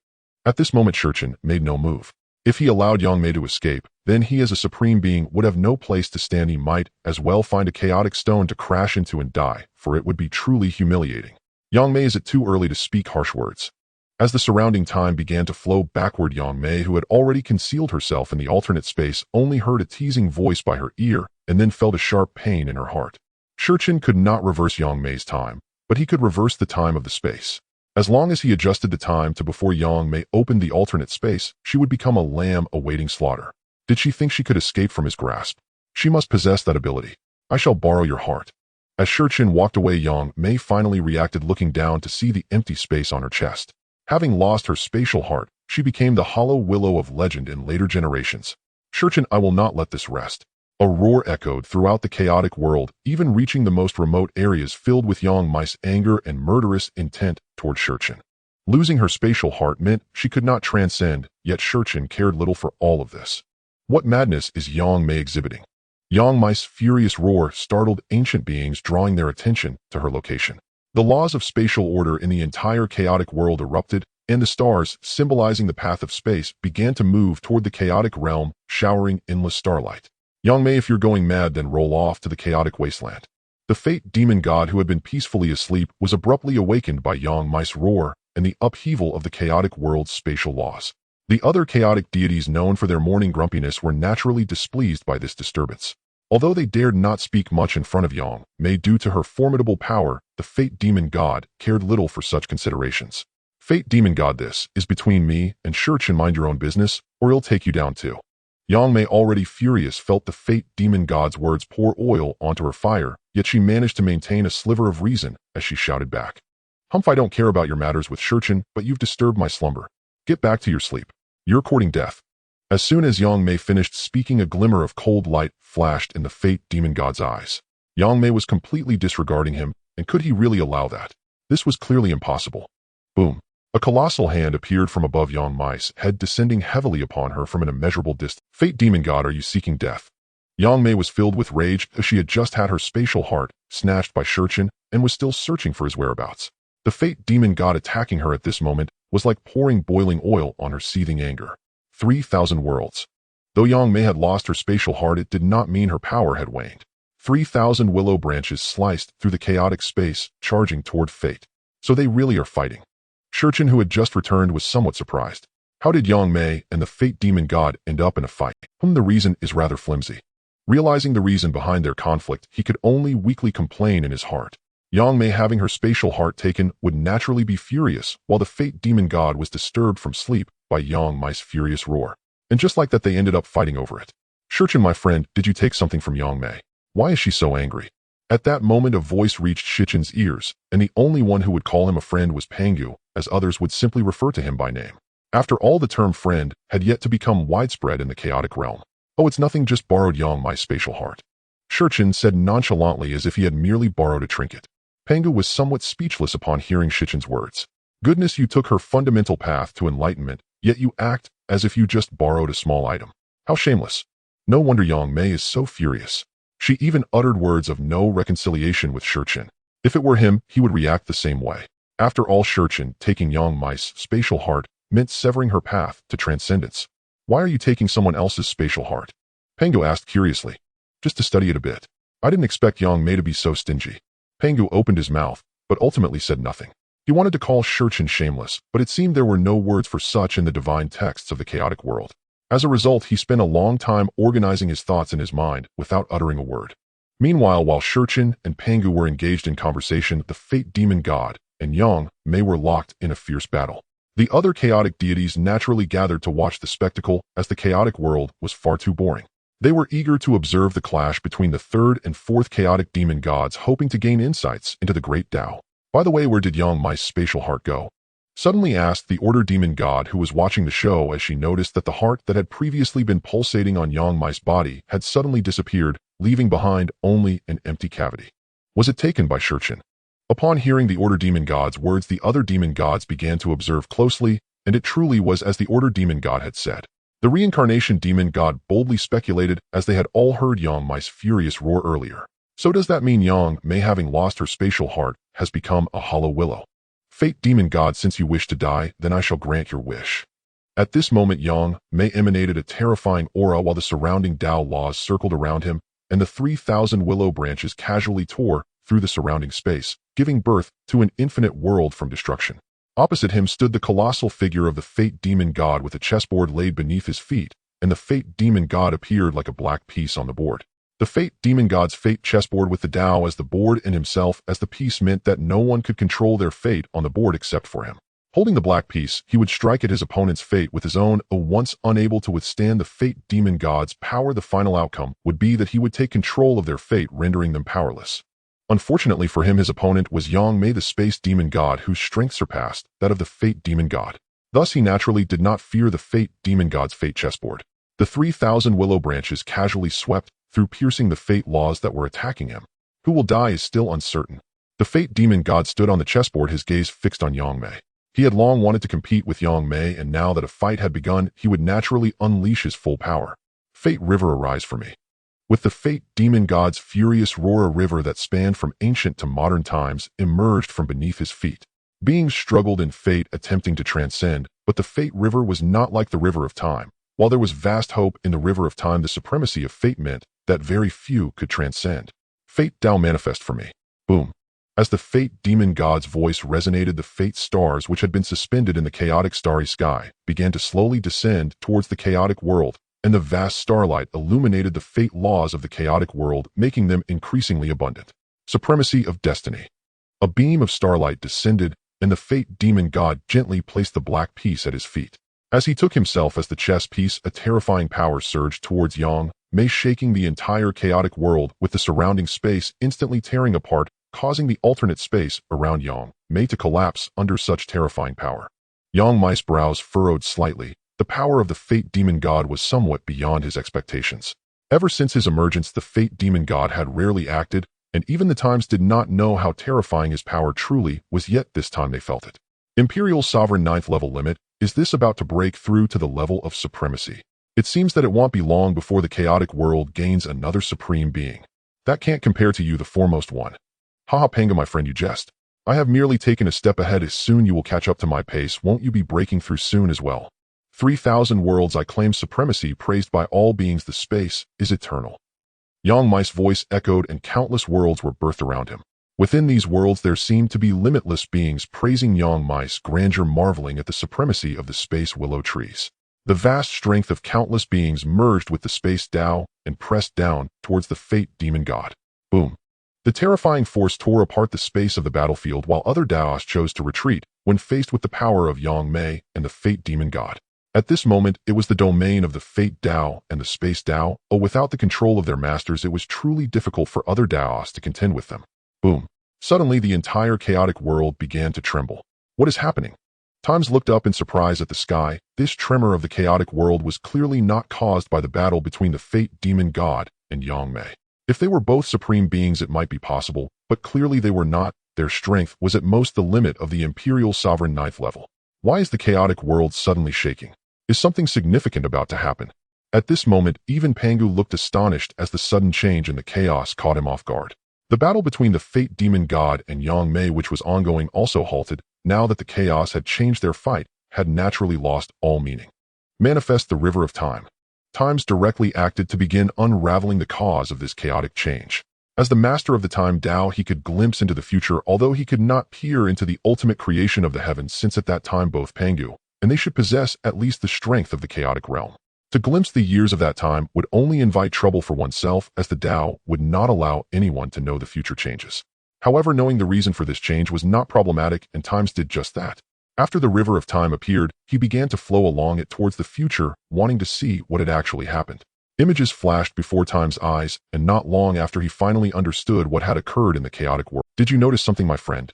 At this moment, Shurchen made no move. If he allowed Yang Mei to escape, then he as a supreme being would have no place to stand. He might as well find a chaotic stone to crash into and die, for it would be truly humiliating. Yang Mei, is it too early to speak harsh words? As the surrounding time began to flow backward, Yang Mei, who had already concealed herself in the alternate space, only heard a teasing voice by her ear and then felt a sharp pain in her heart. Shurchen could not reverse Yang Mei's time, but he could reverse the time of the space. As long as he adjusted the time to before Yang Mei opened the alternate space, she would become a lamb awaiting slaughter. Did she think she could escape from his grasp? She must possess that ability. I shall borrow your heart. As Shurchen walked away, Yang Mei finally reacted, looking down to see the empty space on her chest. Having lost her spatial heart, she became the hollow willow of legend in later generations. Shurchen, I will not let this rest. A roar echoed throughout the chaotic world, even reaching the most remote areas, filled with Yang Mei's anger and murderous intent toward Shurchen. Losing her spatial heart meant she could not transcend, yet Shurchen cared little for all of this. What madness is Yang Mei exhibiting? Yang Mei's furious roar startled ancient beings, drawing their attention to her location. The laws of spatial order in the entire chaotic world erupted, and the stars, symbolizing the path of space, began to move toward the chaotic realm, showering endless starlight. Yang Mei, if you're going mad, then roll off to the chaotic wasteland. The fate demon god, who had been peacefully asleep, was abruptly awakened by Yang Mei's roar and the upheaval of the chaotic world's spatial laws. The other chaotic deities, known for their morning grumpiness, were naturally displeased by this disturbance. Although they dared not speak much in front of Yang Mei due to her formidable power, the fate demon god cared little for such considerations. Fate demon god, this is between me and Shurchen. Mind your own business, or he'll take you down too. Yang Mei, already furious, felt the fate demon god's words pour oil onto her fire, yet she managed to maintain a sliver of reason as she shouted back. Humph, I don't care about your matters with Shurchen, but you've disturbed my slumber. Get back to your sleep. You're courting death. As soon as Yang Mei finished speaking, a glimmer of cold light flashed in the fate demon god's eyes. Yang Mei was completely disregarding him, and could he really allow that? This was clearly impossible. Boom. A colossal hand appeared from above Yang Mei's head, descending heavily upon her from an immeasurable distance. Fate demon god, are you seeking death? Yang Mei was filled with rage, as she had just had her spatial heart snatched by Shurchen and was still searching for his whereabouts. The fate demon god attacking her at this moment was like pouring boiling oil on her seething anger. 3,000 worlds. Though Yang Mei had lost her spatial heart, it did not mean her power had waned. 3,000 willow branches sliced through the chaotic space, charging toward fate. So they really are fighting. Shurchen, who had just returned, was somewhat surprised. How did Yang Mei and the fate demon god end up in a fight? The reason is rather flimsy. Realizing the reason behind their conflict, he could only weakly complain in his heart. Yang Mei, having her spatial heart taken, would naturally be furious, while the fate demon god was disturbed from sleep by Yang Mei's furious roar. And just like that, they ended up fighting over it. Shurchen, my friend, did you take something from Yang Mei? Why is she so angry? At that moment, a voice reached Shurchen's ears, and the only one who would call him a friend was Pangu, as others would simply refer to him by name. After all, the term friend had yet to become widespread in the chaotic realm. Oh, it's nothing, just borrowed Yang Mei's spatial heart. Shurchen said nonchalantly, as if he had merely borrowed a trinket. Pangu was somewhat speechless upon hearing Shurchen's words. Goodness, you took her fundamental path to enlightenment, yet you act as if you just borrowed a small item. How shameless. No wonder Yang Mei is so furious. She even uttered words of no reconciliation with Shurchen. If it were him, he would react the same way. After all, Shurchen taking Yang Mei's spatial heart meant severing her path to transcendence. Why are you taking someone else's spatial heart? Pangu asked curiously. Just to study it a bit. I didn't expect Yang Mei to be so stingy. Pangu opened his mouth, but ultimately said nothing. He wanted to call Shurchen shameless, but it seemed there were no words for such in the divine texts of the chaotic world. As a result, he spent a long time organizing his thoughts in his mind without uttering a word. Meanwhile, while Shurchen and Pangu were engaged in conversation, the fate demon god and Yang Mei were locked in a fierce battle. The other chaotic deities naturally gathered to watch the spectacle, as the chaotic world was far too boring. They were eager to observe the clash between the third and fourth chaotic demon gods, hoping to gain insights into the Great Dao. By the way, where did Yang Mei's spatial heart go? Suddenly asked the Order demon god, who was watching the show, as she noticed that the heart that had previously been pulsating on Yang Mei's body had suddenly disappeared, leaving behind only an empty cavity. Was it taken by Shurchen? Upon hearing the Order demon god's words, the other demon gods began to observe closely, and it truly was as the Order demon god had said. The reincarnation demon god boldly speculated, as they had all heard Yang Mei's furious roar earlier. So does that mean Yang Mei, having lost her spatial heart, has become a hollow willow? Fate demon god, since you wish to die, then I shall grant your wish. At this moment Yang Mei emanated a terrifying aura while the surrounding Dao laws circled around him, and the 3,000 willow branches casually tore through the surrounding space, giving birth to an infinite world from destruction. Opposite him stood the colossal figure of the Fate demon god with a chessboard laid beneath his feet, and the Fate demon god appeared like a black piece on the board. The Fate demon god's fate chessboard with the Dao as the board and himself as the piece meant that no one could control their fate on the board except for him. Holding the black piece, he would strike at his opponent's fate with his own, once unable to withstand the Fate demon god's power. The final outcome would be that he would take control of their fate, rendering them powerless. Unfortunately for him, his opponent was Yang Mei, the space demon god, whose strength surpassed that of the Fate demon god. Thus he naturally did not fear the Fate demon god's fate chessboard. The 3,000 willow branches casually swept through, piercing the fate laws that were attacking him. Who will die is still uncertain. The Fate demon god stood on the chessboard, his gaze fixed on Yang Mei. He had long wanted to compete with Yang Mei, and now that a fight had begun, he would naturally unleash his full power. Fate river, arise for me. With the Fate demon god's furious roar, a river that spanned from ancient to modern times emerged from beneath his feet. Beings struggled in fate, attempting to transcend, but the Fate river was not like the river of time. While there was vast hope in the river of time, the supremacy of fate meant that very few could transcend. Fate Dao, manifest for me. Boom. As the Fate demon god's voice resonated, the fate stars, which had been suspended in the chaotic starry sky, began to slowly descend towards the chaotic world, and the vast starlight illuminated the fate laws of the chaotic world, making them increasingly abundant. Supremacy of destiny. A beam of starlight descended, and the Fate demon god gently placed the black piece at his feet. As he took himself as the chess piece, a terrifying power surged towards Yang Mei, shaking the entire chaotic world, with the surrounding space instantly tearing apart, causing the alternate space around Yang Mei to collapse under such terrifying power. Yang Mei's brows furrowed slightly. The power of the Fate demon god was somewhat beyond his expectations. Ever since his emergence, the Fate demon god had rarely acted, and even the times did not know how terrifying his power truly was, yet this time they felt it. Imperial Sovereign 9th level limit. Is this about to break through to the level of supremacy? It seems that it won't be long before the chaotic world gains another supreme being. That can't compare to you, the foremost one. Haha, Pangu, my friend, you jest. I have merely taken a step ahead. As soon you will catch up to my pace, won't you be breaking through soon as well? 3,000 worlds I claim supremacy, praised by all beings. The space is eternal. Yang Mei's voice echoed, and countless worlds were birthed around him. Within these worlds there seemed to be limitless beings praising Yang Mei's grandeur, marveling at the supremacy of the space willow trees. The vast strength of countless beings merged with the space Dao and pressed down towards the Fate demon god. Boom. The terrifying force tore apart the space of the battlefield, while other Daos chose to retreat when faced with the power of Yang Mei and the Fate demon god. At this moment, it was the domain of the Fate Dao and the Space Dao. Without the control of their masters, it was truly difficult for other Daos to contend with them. Boom. Suddenly, the entire chaotic world began to tremble. What is happening? Times looked up in surprise at the sky. This tremor of the chaotic world was clearly not caused by the battle between the Fate demon god and Yang Mei. If they were both supreme beings, it might be possible, but clearly they were not. Their strength was at most the limit of the Imperial Sovereign 9th level. Why is the chaotic world suddenly shaking? Is something significant about to happen? At this moment, even Pangu looked astonished as the sudden change in the chaos caught him off guard. The battle between the Fate demon god and Yang Mei, which was ongoing, also halted. Now that the chaos had changed, their fight had naturally lost all meaning. Manifest the river of time. Times directly acted to begin unraveling the cause of this chaotic change. As the master of the time Dao, he could glimpse into the future, although he could not peer into the ultimate creation of the heavens, since at that time both Pangu and they should possess at least the strength of the chaotic realm. To glimpse the years of that time would only invite trouble for oneself, as the Dao would not allow anyone to know the future changes. However, knowing the reason for this change was not problematic, and Times did just that. After the river of time appeared, he began to flow along it towards the future, wanting to see what had actually happened. Images flashed before Time's eyes, and not long after he finally understood what had occurred in the chaotic world. Did you notice something, my friend?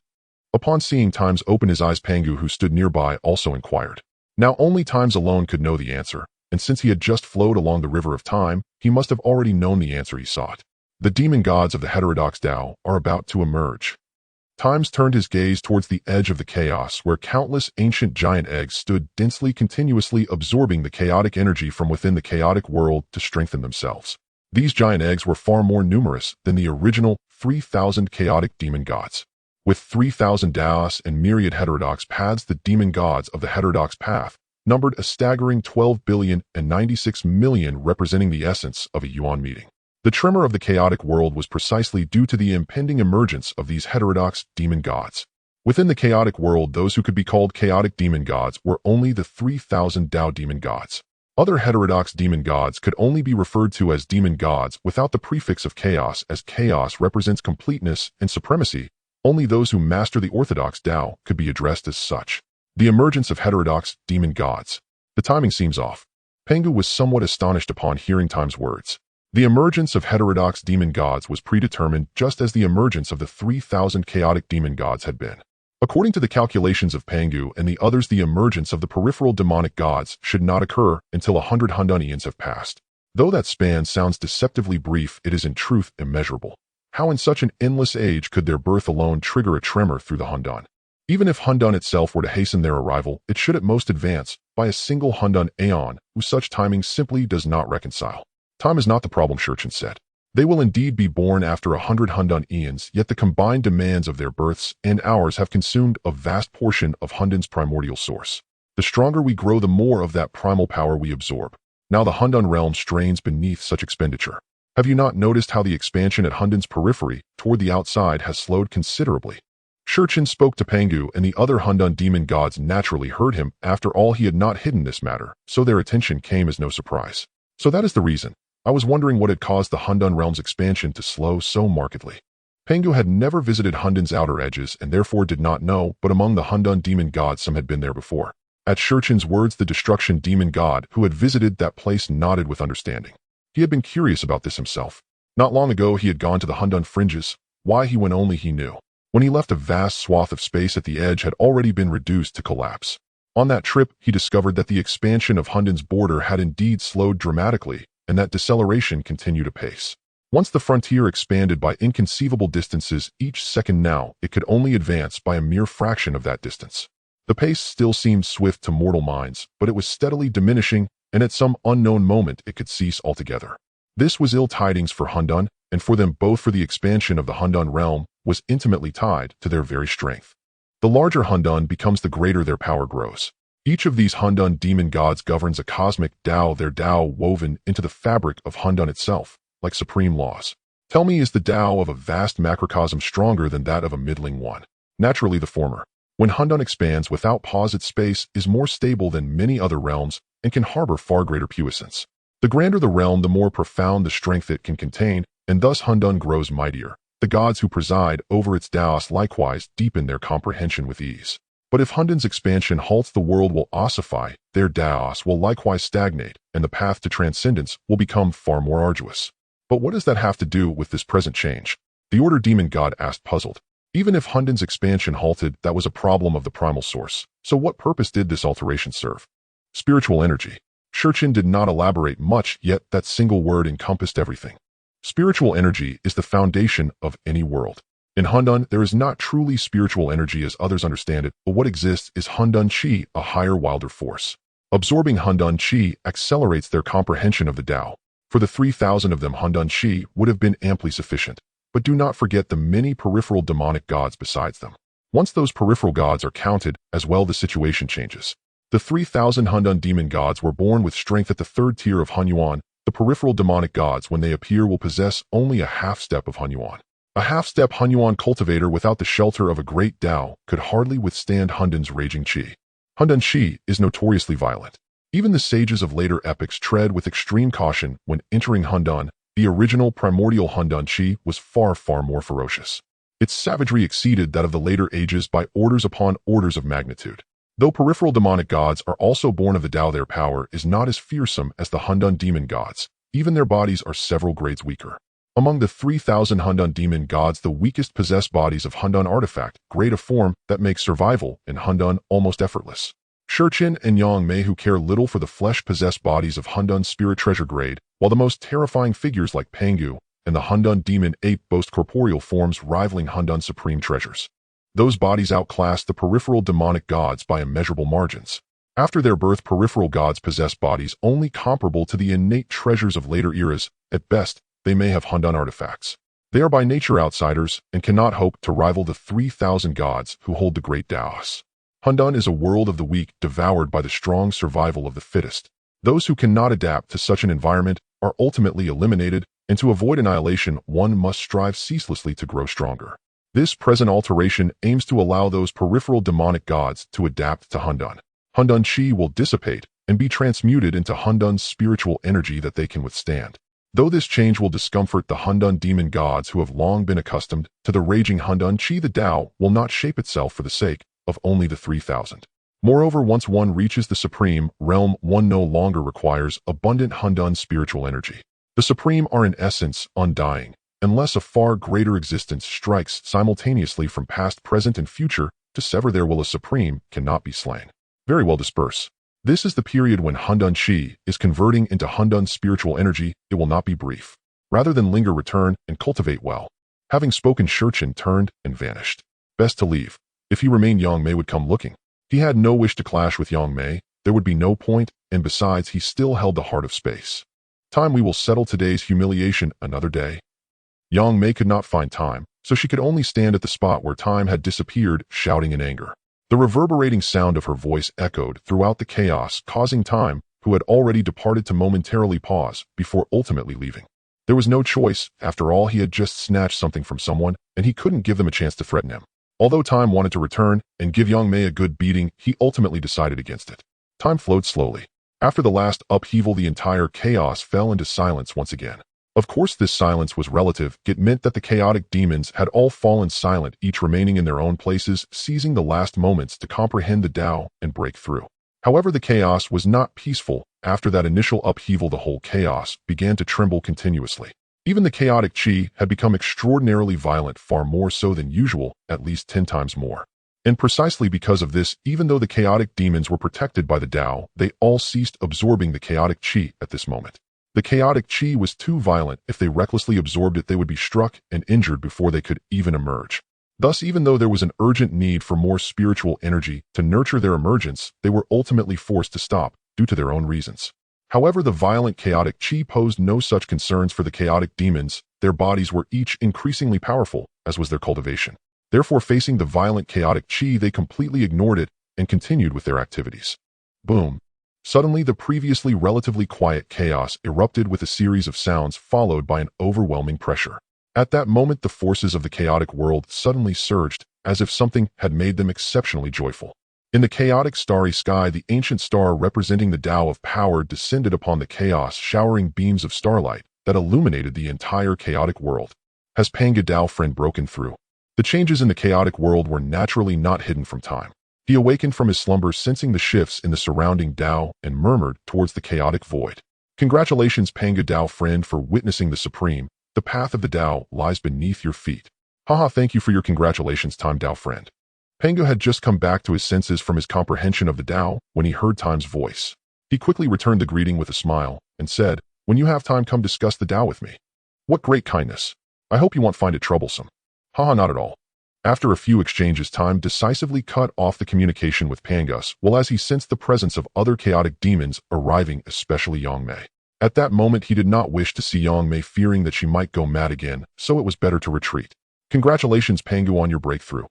Upon seeing Times open his eyes, Pangu, who stood nearby, also inquired. Now only Times alone could know the answer, and since he had just flowed along the river of time, he must have already known the answer he sought. The demon gods of the heterodox Dao are about to emerge. Times turned his gaze towards the edge of the chaos, where countless ancient giant eggs stood densely, continuously absorbing the chaotic energy from within the chaotic world to strengthen themselves. These giant eggs were far more numerous than the original 3,000 chaotic demon gods. With 3,000 Daos and myriad heterodox paths, the demon gods of the heterodox path numbered a staggering 12 billion and 96 million, representing the essence of a yuan meeting. The tremor of the chaotic world was precisely due to the impending emergence of these heterodox demon gods. Within the chaotic world, those who could be called chaotic demon gods were only the 3,000 Dao demon gods. Other heterodox demon gods could only be referred to as demon gods without the prefix of chaos, as chaos represents completeness and supremacy. Only those who master the orthodox Dao could be addressed as such. The emergence of heterodox demon gods. The timing seems off. Pangu was somewhat astonished upon hearing Time's words. The emergence of heterodox demon gods was predetermined, just as the emergence of the 3,000 chaotic demon gods had been. According to the calculations of Pangu and the others, the emergence of the peripheral demonic gods should not occur until 100 Hundan eons have passed. Though that span sounds deceptively brief, it is in truth immeasurable. How in such an endless age could their birth alone trigger a tremor through the Hundan? Even if Hundan itself were to hasten their arrival, it should at most advance by a single Hundan aeon, whose such timing simply does not reconcile. Time is not the problem, Shurchen said. They will indeed be born after 100 Hundan eons, yet the combined demands of their births and ours have consumed a vast portion of Hundan's primordial source. The stronger we grow, the more of that primal power we absorb. Now the Hundan realm strains beneath such expenditure. Have you not noticed how the expansion at Hundan's periphery toward the outside has slowed considerably? Shurchen spoke to Pangu, and the other Hundan demon gods naturally heard him. After all, he had not hidden this matter, so their attention came as no surprise. So that is the reason. I was wondering what had caused the Hundan realm's expansion to slow so markedly. Pangu had never visited Hundan's outer edges and therefore did not know, but among the Hundan demon gods some had been there before. At Shurchen's words, the destruction demon god who had visited that place nodded with understanding. He had been curious about this himself. Not long ago he had gone to the Hundan fringes. Why he went only he knew. When he left, a vast swath of space at the edge had already been reduced to collapse. On that trip, he discovered that the expansion of Hundan's border had indeed slowed dramatically, and that deceleration continued apace. Once the frontier expanded by inconceivable distances each second, now it could only advance by a mere fraction of that distance. The pace still seemed swift to mortal minds, but it was steadily diminishing, and at some unknown moment it could cease altogether. This was ill tidings for Hundan, and for them both, for the expansion of the Hundan realm was intimately tied to their very strength. The larger Hundan becomes, the greater their power grows. Each of these Hundan demon gods governs a cosmic Dao, their Dao woven into the fabric of Hundan itself, like supreme laws. Tell me, is the Dao of a vast macrocosm stronger than that of a middling one? Naturally the former. When Hundan expands without pause, its space is more stable than many other realms and can harbor far greater puissance. The grander the realm, the more profound the strength it can contain, and thus Hundan grows mightier. The gods who preside over its Daos likewise deepen their comprehension with ease. But if Hundan's expansion halts, the world will ossify, their Daos will likewise stagnate, and the path to transcendence will become far more arduous. But what does that have to do with this present change? The Order demon god asked, puzzled. Even if Hundan's expansion halted, that was a problem of the primal source. So what purpose did this alteration serve? Spiritual energy. Shurchen did not elaborate much, yet that single word encompassed everything. Spiritual energy is the foundation of any world. In Hundan, there is not truly spiritual energy as others understand it, but what exists is Hundan Qi, a higher, wilder force. Absorbing Hundan Qi accelerates their comprehension of the Dao. For the 3,000 of them, Hundan Qi would have been amply sufficient. But do not forget the many peripheral demonic gods besides them. Once those peripheral gods are counted, as well, the situation changes. The 3,000 Hundan demon gods were born with strength at the third tier of Hunyuan. The peripheral demonic gods, when they appear, will possess only a half-step of Hunyuan. A half-step Hunyuan cultivator without the shelter of a great Dao could hardly withstand Hundan's raging Qi. Hundan Qi is notoriously violent. Even the sages of later epochs tread with extreme caution when entering Hundan. The original primordial Hundan Qi was far, far more ferocious. Its savagery exceeded that of the later ages by orders upon orders of magnitude. Though peripheral demonic gods are also born of the Dao, their power is not as fearsome as the Hundan demon gods. Even their bodies are several grades weaker. Among the 3,000 Hundan demon gods, the weakest possess bodies of Hundan artifact, grade of form that makes survival in Hundan almost effortless. Shurchen and Yang Mei, who care little for the flesh, possess bodies of Hundan spirit treasure grade, while the most terrifying figures like Pangu and the Hundan demon ape boast corporeal forms rivaling Hundan supreme treasures. Those bodies outclass the peripheral demonic gods by immeasurable margins. After their birth, peripheral gods possess bodies only comparable to the innate treasures of later eras. At best, they may have Hundan artifacts. They are by nature outsiders and cannot hope to rival the 3,000 gods who hold the Great Daos. Hundan is a world of the weak, devoured by the strong survival of the fittest. Those who cannot adapt to such an environment are ultimately eliminated, and to avoid annihilation, one must strive ceaselessly to grow stronger. This present alteration aims to allow those peripheral demonic gods to adapt to Hundan. Hundan Chi will dissipate and be transmuted into Hundan's spiritual energy that they can withstand. Though this change will discomfort the Hundan demon gods who have long been accustomed to the raging Hundan Chi, the Tao will not shape itself for the sake of only the 3,000. Moreover, once one reaches the Supreme Realm, one no longer requires abundant Hundan spiritual energy. The Supreme are in essence undying, unless a far greater existence strikes simultaneously from past, present, and future. To sever their will, a Supreme cannot be slain. Very well, disperse. This is the period when Hundan Chi is converting into Hundan spiritual energy. It will not be brief. Rather than linger, return and cultivate well. Having spoken, Shurchen turned and vanished. Best to leave. If he remained, Yang Mei would come looking. He had no wish to clash with Yang Mei. There would be no point, and besides, he still held the heart of space. Time, we will settle today's humiliation another day. Yang Mei could not find Time, so she could only stand at the spot where Time had disappeared, shouting in anger. The reverberating sound of her voice echoed throughout the chaos, causing Time, who had already departed, to momentarily pause before ultimately leaving. There was no choice. After all, he had just snatched something from someone, and he couldn't give them a chance to threaten him. Although Time wanted to return and give Yang Mei a good beating, he ultimately decided against it. Time flowed slowly. After the last upheaval, the entire chaos fell into silence once again. Of course, this silence was relative. It meant that the chaotic demons had all fallen silent, each remaining in their own places, seizing the last moments to comprehend the Tao and break through. However, the chaos was not peaceful. After that initial upheaval, the whole chaos began to tremble continuously. Even the chaotic Chi had become extraordinarily violent, far more so than usual, at least 10 times more. And precisely because of this, even though the chaotic demons were protected by the Tao, they all ceased absorbing the chaotic Chi at this moment. The chaotic Chi was too violent. If they recklessly absorbed it, they would be struck and injured before they could even emerge. Thus, even though there was an urgent need for more spiritual energy to nurture their emergence, they were ultimately forced to stop, due to their own reasons. However, the violent chaotic Chi posed no such concerns for the chaotic demons. Their bodies were each increasingly powerful, as was their cultivation. Therefore, facing the violent chaotic Chi, they completely ignored it and continued with their activities. Boom. Suddenly, the previously relatively quiet chaos erupted with a series of sounds followed by an overwhelming pressure. At that moment, the forces of the chaotic world suddenly surged, as if something had made them exceptionally joyful. In the chaotic starry sky, the ancient star representing the Tao of power descended upon the chaos, showering beams of starlight that illuminated the entire chaotic world. Has Pangu Dao friend broken through? The changes in the chaotic world were naturally not hidden from Time. He awakened from his slumber, sensing the shifts in the surrounding Tao, and murmured towards the chaotic void. Congratulations, Pangu Dao friend, for witnessing the Supreme. The path of the Tao lies beneath your feet. Haha, thank you for your congratulations, Time Dao friend. Pangu had just come back to his senses from his comprehension of the Tao when he heard Time's voice. He quickly returned the greeting with a smile and said, "When you have time, come discuss the Tao with me." What great kindness. I hope you won't find it troublesome. Haha, not at all. After a few exchanges, Time decisively cut off the communication with Pangus, while as he sensed the presence of other chaotic demons arriving, especially Yang Mei. At that moment, he did not wish to see Yang Mei, fearing that she might go mad again, so it was better to retreat. Congratulations, Pangu, on your breakthrough.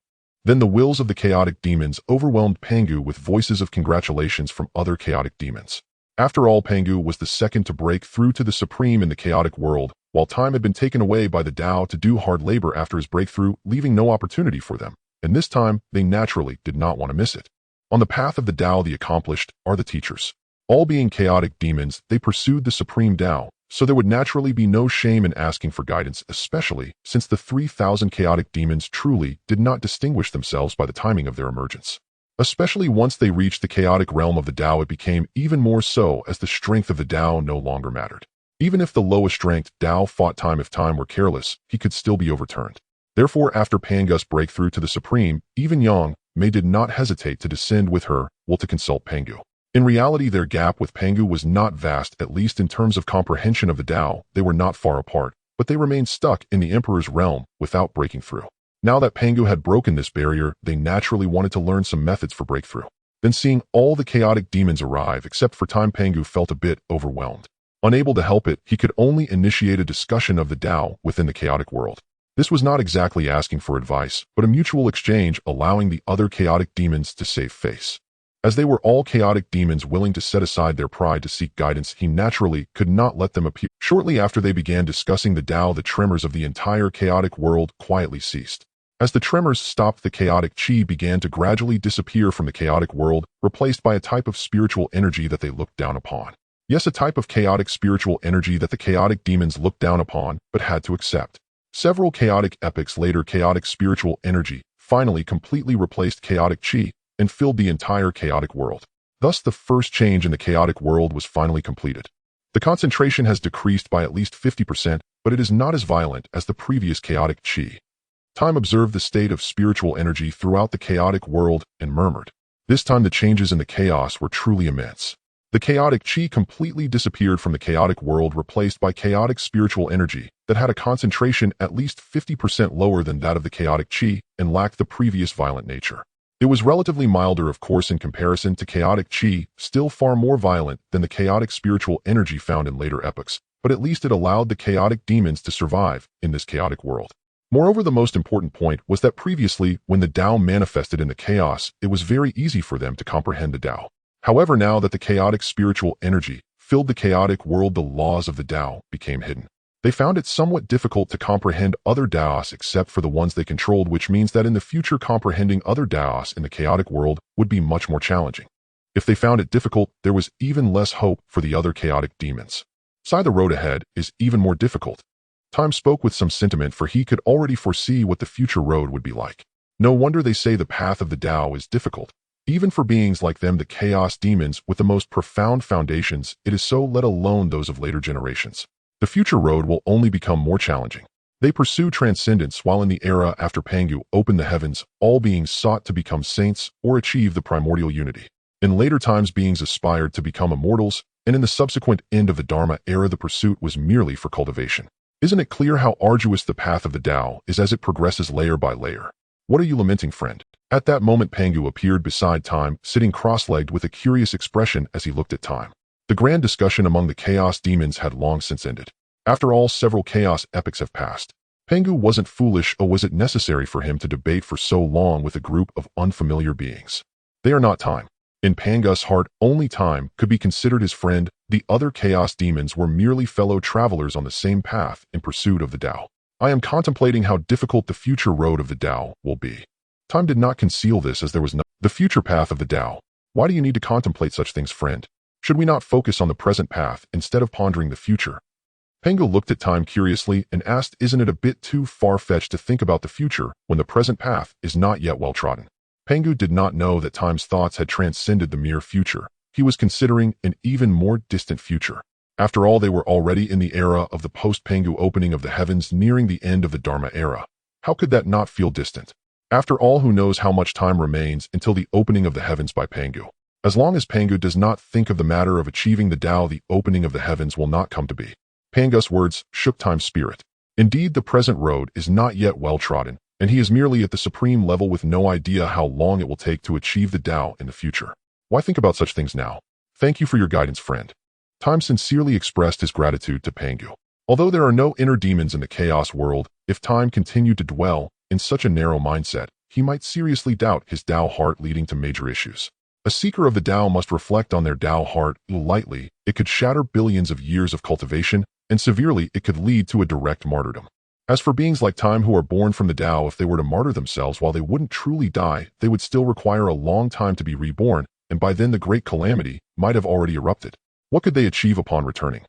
Then the wills of the chaotic demons overwhelmed Pangu with voices of congratulations from other chaotic demons. After all, Pangu was the second to break through to the Supreme in the chaotic world, while Time had been taken away by the Tao to do hard labor after his breakthrough, leaving no opportunity for them. And this time, they naturally did not want to miss it. On the path of the Tao, the accomplished are the teachers. All being chaotic demons, they pursued the Supreme Tao, so there would naturally be no shame in asking for guidance, especially since the 3,000 chaotic demons truly did not distinguish themselves by the timing of their emergence. Especially once they reached the chaotic realm of the Tao, it became even more so, as the strength of the Tao no longer mattered. Even if the lowest ranked Tao fought Time, if Time were careless, he could still be overturned. Therefore, after Pangu's breakthrough to the Supreme, even Yang Mei did not hesitate to descend with her, to consult Pangu. In reality, their gap with Pangu was not vast, at least in terms of comprehension of the Tao. They were not far apart, but they remained stuck in the Emperor's realm without breaking through. Now that Pangu had broken this barrier, they naturally wanted to learn some methods for breakthrough. Then seeing all the chaotic demons arrive except for Time, Pangu felt a bit overwhelmed. Unable to help it, he could only initiate a discussion of the Dao within the chaotic world. This was not exactly asking for advice, but a mutual exchange allowing the other chaotic demons to save face. As they were all chaotic demons willing to set aside their pride to seek guidance, he naturally could not let them appear. Shortly after they began discussing the Dao, the tremors of the entire chaotic world quietly ceased. As the tremors stopped, the chaotic chi began to gradually disappear from the chaotic world, replaced by a type of spiritual energy that they looked down upon. Yes, a type of chaotic spiritual energy that the chaotic demons looked down upon, but had to accept. Several chaotic epochs later, chaotic spiritual energy finally completely replaced chaotic chi and filled the entire chaotic world. Thus, the first change in the chaotic world was finally completed. The concentration has decreased by at least 50%, but it is not as violent as the previous chaotic chi. Time observed the state of spiritual energy throughout the chaotic world and murmured. This time the changes in the chaos were truly immense. The chaotic chi completely disappeared from the chaotic world, replaced by chaotic spiritual energy that had a concentration at least 50% lower than that of the chaotic chi and lacked the previous violent nature. It was relatively milder, of course, in comparison to chaotic chi, still far more violent than the chaotic spiritual energy found in later epochs, but at least it allowed the chaotic demons to survive in this chaotic world. Moreover, the most important point was that previously, when the Dao manifested in the chaos, it was very easy for them to comprehend the Dao. However, now that the chaotic spiritual energy filled the chaotic world, the laws of the Dao became hidden. They found it somewhat difficult to comprehend other Daos except for the ones they controlled, which means that in the future comprehending other Daos in the chaotic world would be much more challenging. If they found it difficult, there was even less hope for the other chaotic demons. The road ahead is even more difficult. Time spoke with some sentiment, for he could already foresee what the future road would be like. No wonder they say the path of the Dao is difficult. Even for beings like them, the chaos demons with the most profound foundations, it is so, let alone those of later generations. The future road will only become more challenging. They pursue transcendence, while in the era after Pangu opened the heavens, all beings sought to become saints or achieve the primordial unity. In later times, beings aspired to become immortals, and in the subsequent end of the Dharma era, the pursuit was merely for cultivation. Isn't it clear how arduous the path of the Tao is as it progresses layer by layer? What are you lamenting, friend? At that moment, Pangu appeared beside Time, sitting cross-legged with a curious expression as he looked at Time. The grand discussion among the chaos demons had long since ended. After all, several chaos epochs have passed. Pangu wasn't foolish, or was it necessary for him to debate for so long with a group of unfamiliar beings? They are not Time. In Pangu's heart, only Time could be considered his friend. The other chaos demons were merely fellow travelers on the same path in pursuit of the Tao. I am contemplating how difficult the future road of the Tao will be. Time did not conceal this, as there was no the future path of the Tao. Why do you need to contemplate such things, friend? Should we not focus on the present path instead of pondering the future? Pangu looked at Time curiously and asked, isn't it a bit too far-fetched to think about the future when the present path is not yet well-trodden? Pangu did not know that Time's thoughts had transcended the mere future. He was considering an even more distant future. After all, they were already in the era of the post-Pangu opening of the heavens, nearing the end of the Dharma era. How could that not feel distant? After all, who knows how much time remains until the opening of the heavens by Pangu? As long as Pangu does not think of the matter of achieving the Tao, the opening of the heavens will not come to be. Pangu's words shook Time's spirit. Indeed, the present road is not yet well-trodden, and he is merely at the supreme level with no idea how long it will take to achieve the Tao in the future. Why think about such things now? Thank you for your guidance, friend. Time sincerely expressed his gratitude to Pangu. Although there are no inner demons in the chaos world, if Time continued to dwell in such a narrow mindset, he might seriously doubt his Tao heart, leading to major issues. A seeker of the Tao must reflect on their Tao heart. Lightly, it could shatter billions of years of cultivation, and severely, it could lead to a direct martyrdom. As for beings like Time who are born from the Tao, if they were to martyr themselves, while they wouldn't truly die, they would still require a long time to be reborn, and by then the great calamity might have already erupted. What could they achieve upon returning?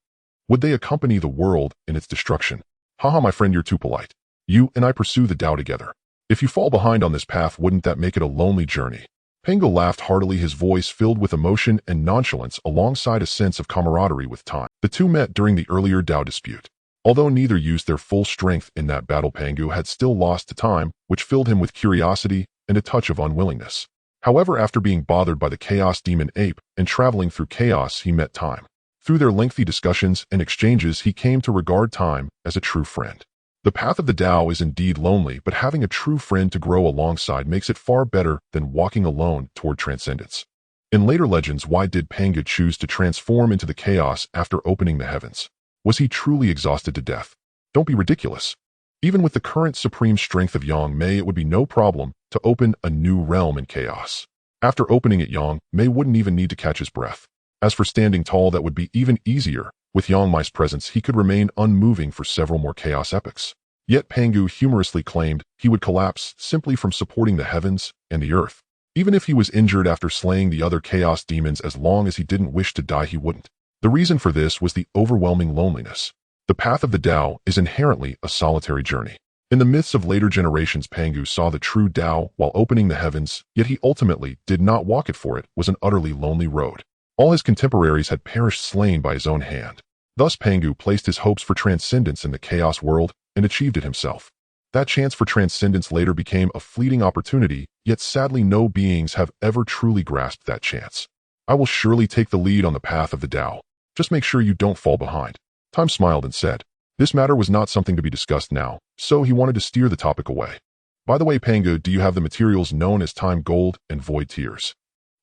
Would they accompany the world in its destruction? Haha, my friend, you're too polite. You and I pursue the Tao together. If you fall behind on this path, wouldn't that make it a lonely journey? Pangu laughed heartily, his voice filled with emotion and nonchalance alongside a sense of camaraderie with Time. The two met during the earlier Tao dispute. Although neither used their full strength in that battle, Pangu had still lost to Time, which filled him with curiosity and a touch of unwillingness. However, after being bothered by the chaos demon ape and traveling through chaos, he met Time. Through their lengthy discussions and exchanges, he came to regard Time as a true friend. The path of the Tao is indeed lonely, but having a true friend to grow alongside makes it far better than walking alone toward transcendence. In later legends, why did Pangu choose to transform into the chaos after opening the heavens? Was he truly exhausted to death? Don't be ridiculous. Even with the current supreme strength of Yang Mei, it would be no problem to open a new realm in chaos. After opening it, Yang Mei wouldn't even need to catch his breath. As for standing tall, that would be even easier. With Yang Mei's presence, he could remain unmoving for several more chaos epochs. Yet Pangu humorously claimed he would collapse simply from supporting the heavens and the earth. Even if he was injured after slaying the other chaos demons, as long as he didn't wish to die, he wouldn't. The reason for this was the overwhelming loneliness. The path of the Dao is inherently a solitary journey. In the myths of later generations, Pangu saw the true Dao while opening the heavens, yet he ultimately did not walk it, for it was an utterly lonely road. All his contemporaries had perished slain by his own hand. Thus Pangu placed his hopes for transcendence in the Chaos World and achieved it himself. That chance for transcendence later became a fleeting opportunity, yet sadly no beings have ever truly grasped that chance. I will surely take the lead on the path of the Dao. Just make sure you don't fall behind. Time smiled and said, this matter was not something to be discussed now, so he wanted to steer the topic away. By the way, Pangu, do you have the materials known as time gold and void tears?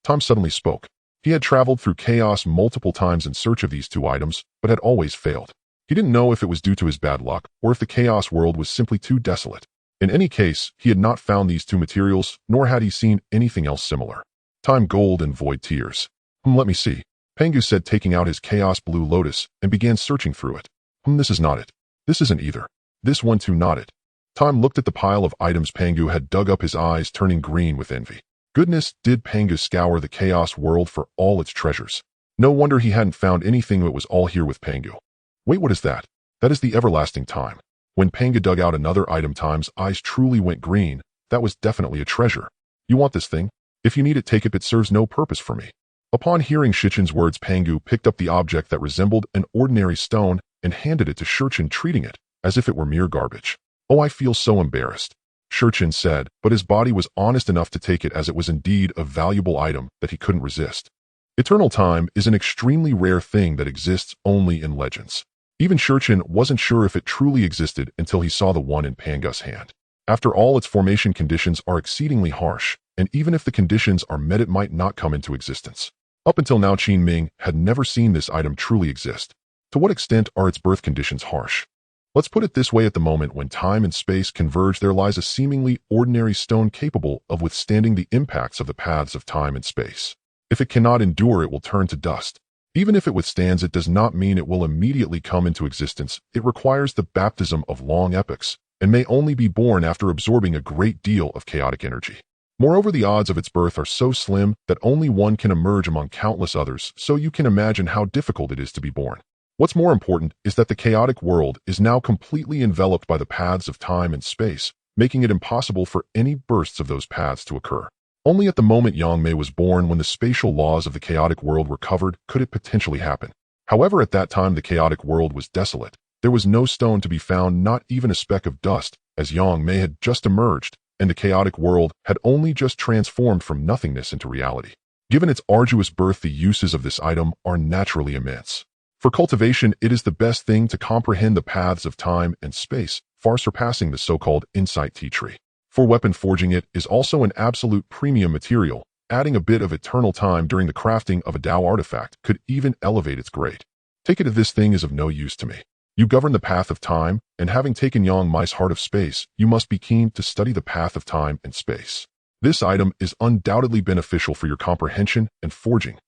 Time suddenly spoke. He had traveled through chaos multiple times in search of these two items, but had always failed. He didn't know if it was due to his bad luck or if the chaos world was simply too desolate. In any case, he had not found these two materials, nor had he seen anything else similar. Time gold and void tears. Let me see. Pangu said, taking out his chaos blue lotus and began searching through it. This is not it. This isn't either. This one too, not it. Time looked at the pile of items. Pangu had dug up, his eyes turning green with envy. Goodness, did Pangu scour the chaos world for all its treasures. No wonder he hadn't found anything. It was all here with Pangu. Wait, what is that? That is the everlasting time. When Pangu dug out another item, Time's eyes truly went green. That was definitely a treasure. You want this thing? If you need it, take it. It serves no purpose for me. Upon hearing Shichin's words, Pangu picked up the object that resembled an ordinary stone and handed it to Shichin, treating it as if it were mere garbage. Oh, I feel so embarrassed, Shichin said, but his body was honest enough to take it as it was indeed a valuable item that he couldn't resist. Eternal time is an extremely rare thing that exists only in legends. Even Shichin wasn't sure if it truly existed until he saw the one in Pangu's hand. After all, its formation conditions are exceedingly harsh, and even if the conditions are met, it might not come into existence. Up until now, Qin Ming had never seen this item truly exist. To what extent are its birth conditions harsh? Let's put it this way, at the moment when time and space converge, there lies a seemingly ordinary stone capable of withstanding the impacts of the paths of time and space. If it cannot endure, it will turn to dust. Even if it withstands, it does not mean it will immediately come into existence. It requires the baptism of long epochs, and may only be born after absorbing a great deal of chaotic energy. Moreover, the odds of its birth are so slim that only one can emerge among countless others, so you can imagine how difficult it is to be born. What's more important is that the chaotic world is now completely enveloped by the paths of time and space, making it impossible for any bursts of those paths to occur. Only at the moment Yang Mei was born, when the spatial laws of the chaotic world were covered, could it potentially happen. However, at that time the chaotic world was desolate. There was no stone to be found, not even a speck of dust, as Yang Mei had just emerged, and the chaotic world had only just transformed from nothingness into reality. Given its arduous birth, the uses of this item are naturally immense. For cultivation, it is the best thing to comprehend the paths of time and space, far surpassing the so-called insight tea tree. For weapon forging, it is also an absolute premium material. Adding a bit of eternal time during the crafting of a Dao artifact could even elevate its grade. Take it if this thing is of no use to me. You govern the path of time, and having taken Yang Mai's heart of space, you must be keen to study the path of time and space. This item is undoubtedly beneficial for your comprehension and forging,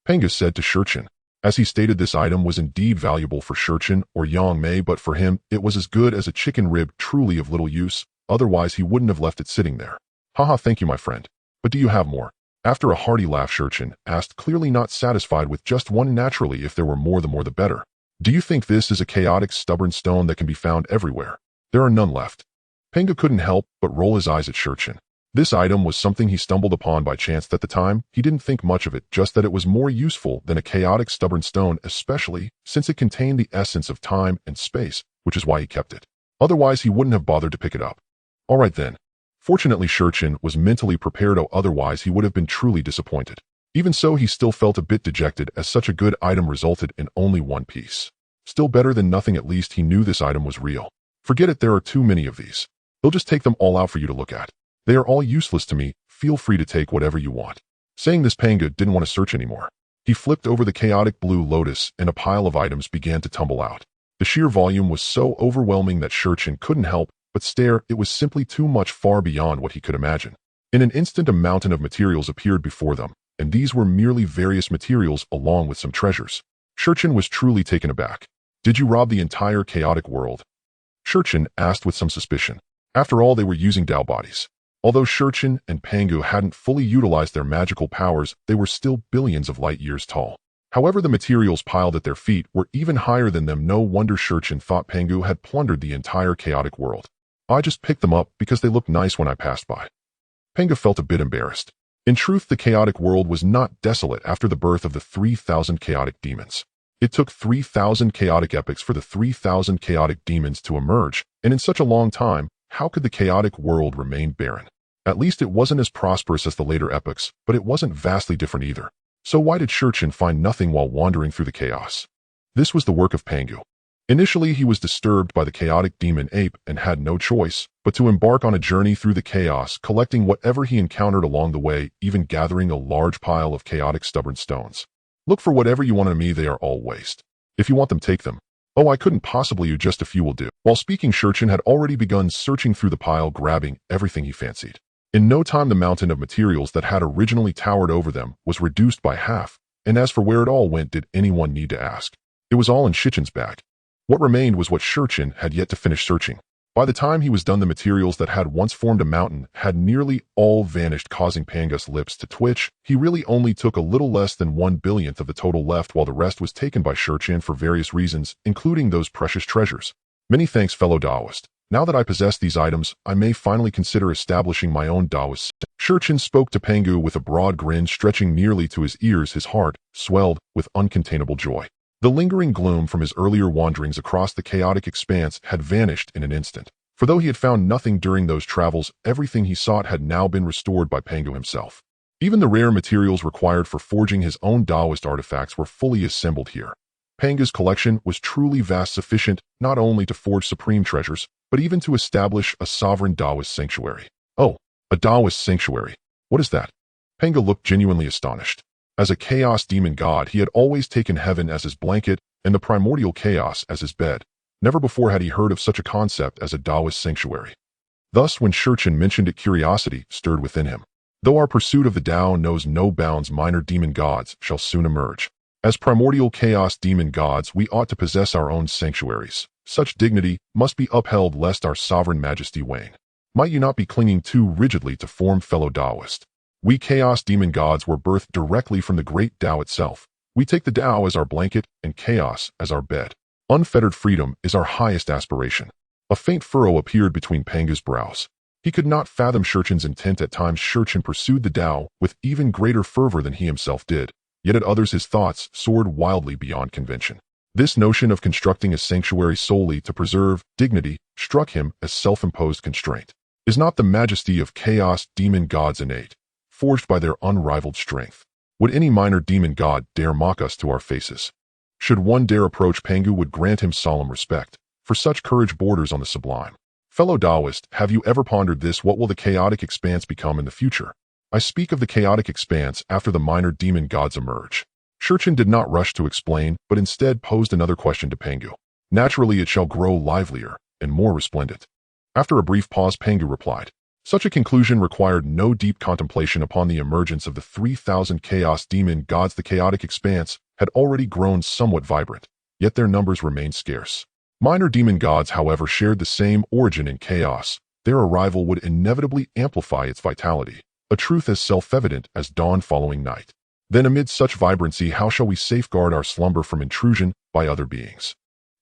Pangu said to Shichin. As he stated, this item was indeed valuable for Shichin or Yang Mei, but for him, it was as good as a chicken rib, truly of little use. Otherwise, he wouldn't have left it sitting there. Haha, thank you, my friend. But do you have more? After a hearty laugh, Shichin asked, clearly not satisfied with just one. Naturally, if there were more, the better. Do you think this is a chaotic, stubborn stone that can be found everywhere? There are none left. Pangu couldn't help but roll his eyes at Shichin. This item was something he stumbled upon by chance at the time. He didn't think much of it, just that it was more useful than a chaotic, stubborn stone, especially since it contained the essence of time and space, which is why he kept it. Otherwise, he wouldn't have bothered to pick it up. All right then. Fortunately, Shichin was mentally prepared, otherwise he would have been truly disappointed. Even so, he still felt a bit dejected, as such a good item resulted in only one piece. Still better than nothing. At least he knew this item was real. Forget it, there are too many of these. They'll just take them all out for you to look at. They are all useless to me. Feel free to take whatever you want. Saying this, Pangu didn't want to search anymore. He flipped over the chaotic blue lotus and a pile of items began to tumble out. The sheer volume was so overwhelming that Shurchin couldn't help but stare. It was simply too much, far beyond what he could imagine. In an instant, a mountain of materials appeared before them, and these were merely various materials along with some treasures. Shurchin was truly taken aback. "Did you rob the entire chaotic world?" Shurchin asked with some suspicion. After all, they were using Dao bodies. Although Shurchin and Pangu hadn't fully utilized their magical powers, they were still billions of light years tall. However, the materials piled at their feet were even higher than them. No wonder Shurchin thought Pangu had plundered the entire chaotic world. "I just picked them up because they looked nice when I passed by." Pangu felt a bit embarrassed. In truth, the chaotic world was not desolate after the birth of the 3,000 chaotic demons. It took 3,000 chaotic epochs for the 3,000 chaotic demons to emerge, and in such a long time, how could the chaotic world remain barren? At least it wasn't as prosperous as the later epochs, but it wasn't vastly different either. So why did Shurchin find nothing while wandering through the chaos? This was the work of Pangu. Initially, he was disturbed by the chaotic demon ape and had no choice but to embark on a journey through the chaos, collecting whatever he encountered along the way, even gathering a large pile of chaotic stubborn stones. "Look for whatever you want of me, they are all waste. If you want them, take them." "Oh, I couldn't possibly, just a few will do." While speaking, Shurchin had already begun searching through the pile, grabbing everything he fancied. In no time, the mountain of materials that had originally towered over them was reduced by half, and as for where it all went, did anyone need to ask? It was all in Shurchin's bag. What remained was what Shurchin had yet to finish searching. By the time he was done, the materials that had once formed a mountain had nearly all vanished, causing Pangu's lips to twitch. He really only took a little less than 1/1000th of the total left, while the rest was taken by Shurchin for various reasons, including those precious treasures. "Many thanks, fellow Taoist. Now that I possess these items, I may finally consider establishing my own Taoist." Shurchin spoke to Pangu with a broad grin stretching nearly to his ears. His heart swelled with uncontainable joy. The lingering gloom from his earlier wanderings across the chaotic expanse had vanished in an instant. For though he had found nothing during those travels, everything he sought had now been restored by Pangu himself. Even the rare materials required for forging his own Taoist artifacts were fully assembled here. Pangu's collection was truly vast, sufficient not only to forge supreme treasures, but even to establish a sovereign Taoist sanctuary. "Oh, a Taoist sanctuary. What is that?" Pangu looked genuinely astonished. As a chaos demon god, he had always taken heaven as his blanket and the primordial chaos as his bed. Never before had he heard of such a concept as a Taoist sanctuary. Thus, when Shurchin mentioned it, curiosity stirred within him. Though our pursuit of the Tao knows no bounds, minor demon gods shall soon emerge. As primordial chaos demon gods, we ought to possess our own sanctuaries. Such dignity must be upheld lest our sovereign majesty wane. Might you not be clinging too rigidly to form, fellow Taoist? We chaos demon gods were birthed directly from the great Tao itself. We take the Tao as our blanket and chaos as our bed. Unfettered freedom is our highest aspiration. A faint furrow appeared between Pangu's brows. He could not fathom Shurchin's intent. At times, Shurchin pursued the Tao with even greater fervor than he himself did, yet at others his thoughts soared wildly beyond convention. This notion of constructing a sanctuary solely to preserve dignity struck him as self-imposed constraint. Is not the majesty of chaos demon gods innate, forged by their unrivaled strength? Would any minor demon god dare mock us to our faces? Should one dare approach, Pangu would grant him solemn respect, for such courage borders on the sublime. Fellow Taoist, have you ever pondered this? What will the chaotic expanse become in the future? I speak of the chaotic expanse after the minor demon gods emerge. Shurchin did not rush to explain, but instead posed another question to Pangu. Naturally, it shall grow livelier and more resplendent. After a brief pause, Pangu replied. Such a conclusion required no deep contemplation upon the emergence of the 3,000 chaos demon gods. The chaotic expanse had already grown somewhat vibrant, yet their numbers remained scarce. Minor demon gods, however, shared the same origin in chaos. Their arrival would inevitably amplify its vitality, a truth as self-evident as dawn following night. Then amid such vibrancy, how shall we safeguard our slumber from intrusion by other beings?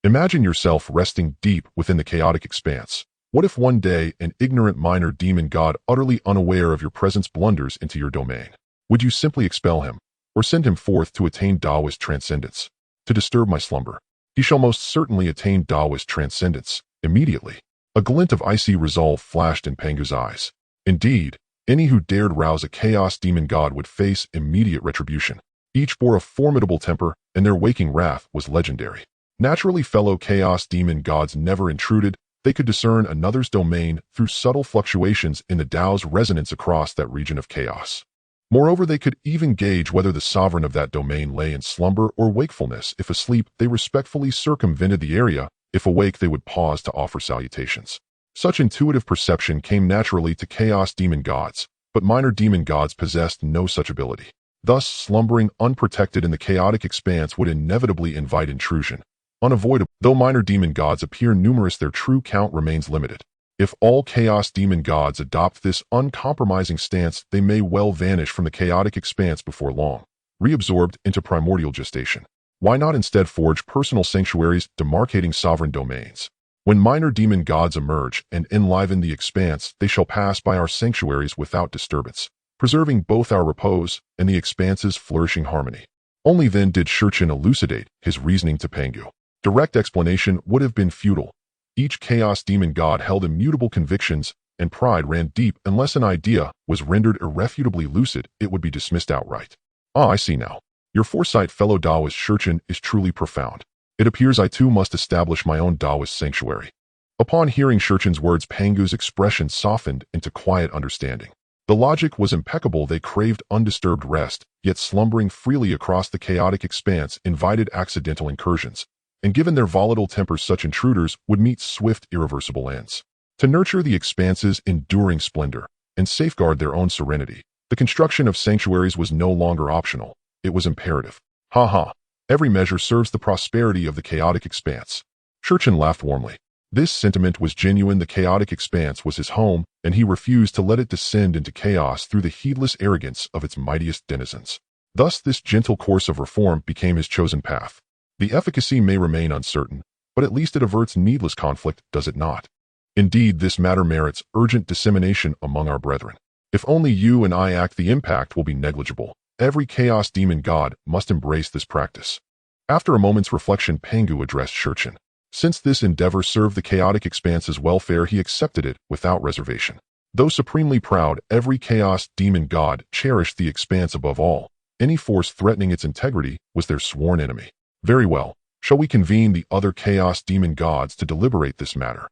Imagine yourself resting deep within the chaotic expanse. What if one day an ignorant minor demon god, utterly unaware of your presence, blunders into your domain? Would you simply expel him, or send him forth to attain Taoist transcendence? To disturb my slumber. He shall most certainly attain Taoist transcendence, immediately. A glint of icy resolve flashed in Pangu's eyes. Indeed, any who dared rouse a chaos demon god would face immediate retribution. Each bore a formidable temper, and their waking wrath was legendary. Naturally, fellow chaos demon gods never intruded. They could discern another's domain through subtle fluctuations in the Tao's resonance across that region of chaos. Moreover, they could even gauge whether the sovereign of that domain lay in slumber or wakefulness. If asleep, they respectfully circumvented the area. If awake, they would pause to offer salutations. Such intuitive perception came naturally to chaos demon gods, but minor demon gods possessed no such ability. Thus, slumbering unprotected in the chaotic expanse would inevitably invite intrusion. Unavoidable, though minor demon gods appear numerous, their true count remains limited. If all chaos demon gods adopt this uncompromising stance, they may well vanish from the chaotic expanse before long, reabsorbed into primordial gestation. Why not instead forge personal sanctuaries demarcating sovereign domains? When minor demon gods emerge and enliven the expanse, they shall pass by our sanctuaries without disturbance, preserving both our repose and the expanse's flourishing harmony. Only then did Shurchin elucidate his reasoning to Pangu. Direct explanation would have been futile. Each chaos demon god held immutable convictions, and pride ran deep. Unless an idea was rendered irrefutably lucid, it would be dismissed outright. Ah, I see now. Your foresight, fellow Taoist Shurchin, is truly profound. It appears I too must establish my own Taoist sanctuary. Upon hearing Shurchin's words, Pangu's expression softened into quiet understanding. The logic was impeccable. They craved undisturbed rest, yet slumbering freely across the chaotic expanse invited accidental incursions. And given their volatile tempers, such intruders would meet swift, irreversible ends. To nurture the expanse's enduring splendor and safeguard their own serenity, the construction of sanctuaries was no longer optional. It was imperative. Ha ha. Every measure serves the prosperity of the chaotic expanse. Shurchin laughed warmly. This sentiment was genuine. The chaotic expanse was his home, and he refused to let it descend into chaos through the heedless arrogance of its mightiest denizens. Thus, this gentle course of reform became his chosen path. The efficacy may remain uncertain, but at least it averts needless conflict, does it not? Indeed, this matter merits urgent dissemination among our brethren. If only you and I act, the impact will be negligible. Every chaos demon god must embrace this practice. After a moment's reflection, Pangu addressed Shurchin. Since this endeavor served the chaotic expanse's welfare, he accepted it without reservation. Though supremely proud, every chaos demon god cherished the expanse above all. Any force threatening its integrity was their sworn enemy. Very well. Shall we convene the other chaos demon gods to deliberate this matter?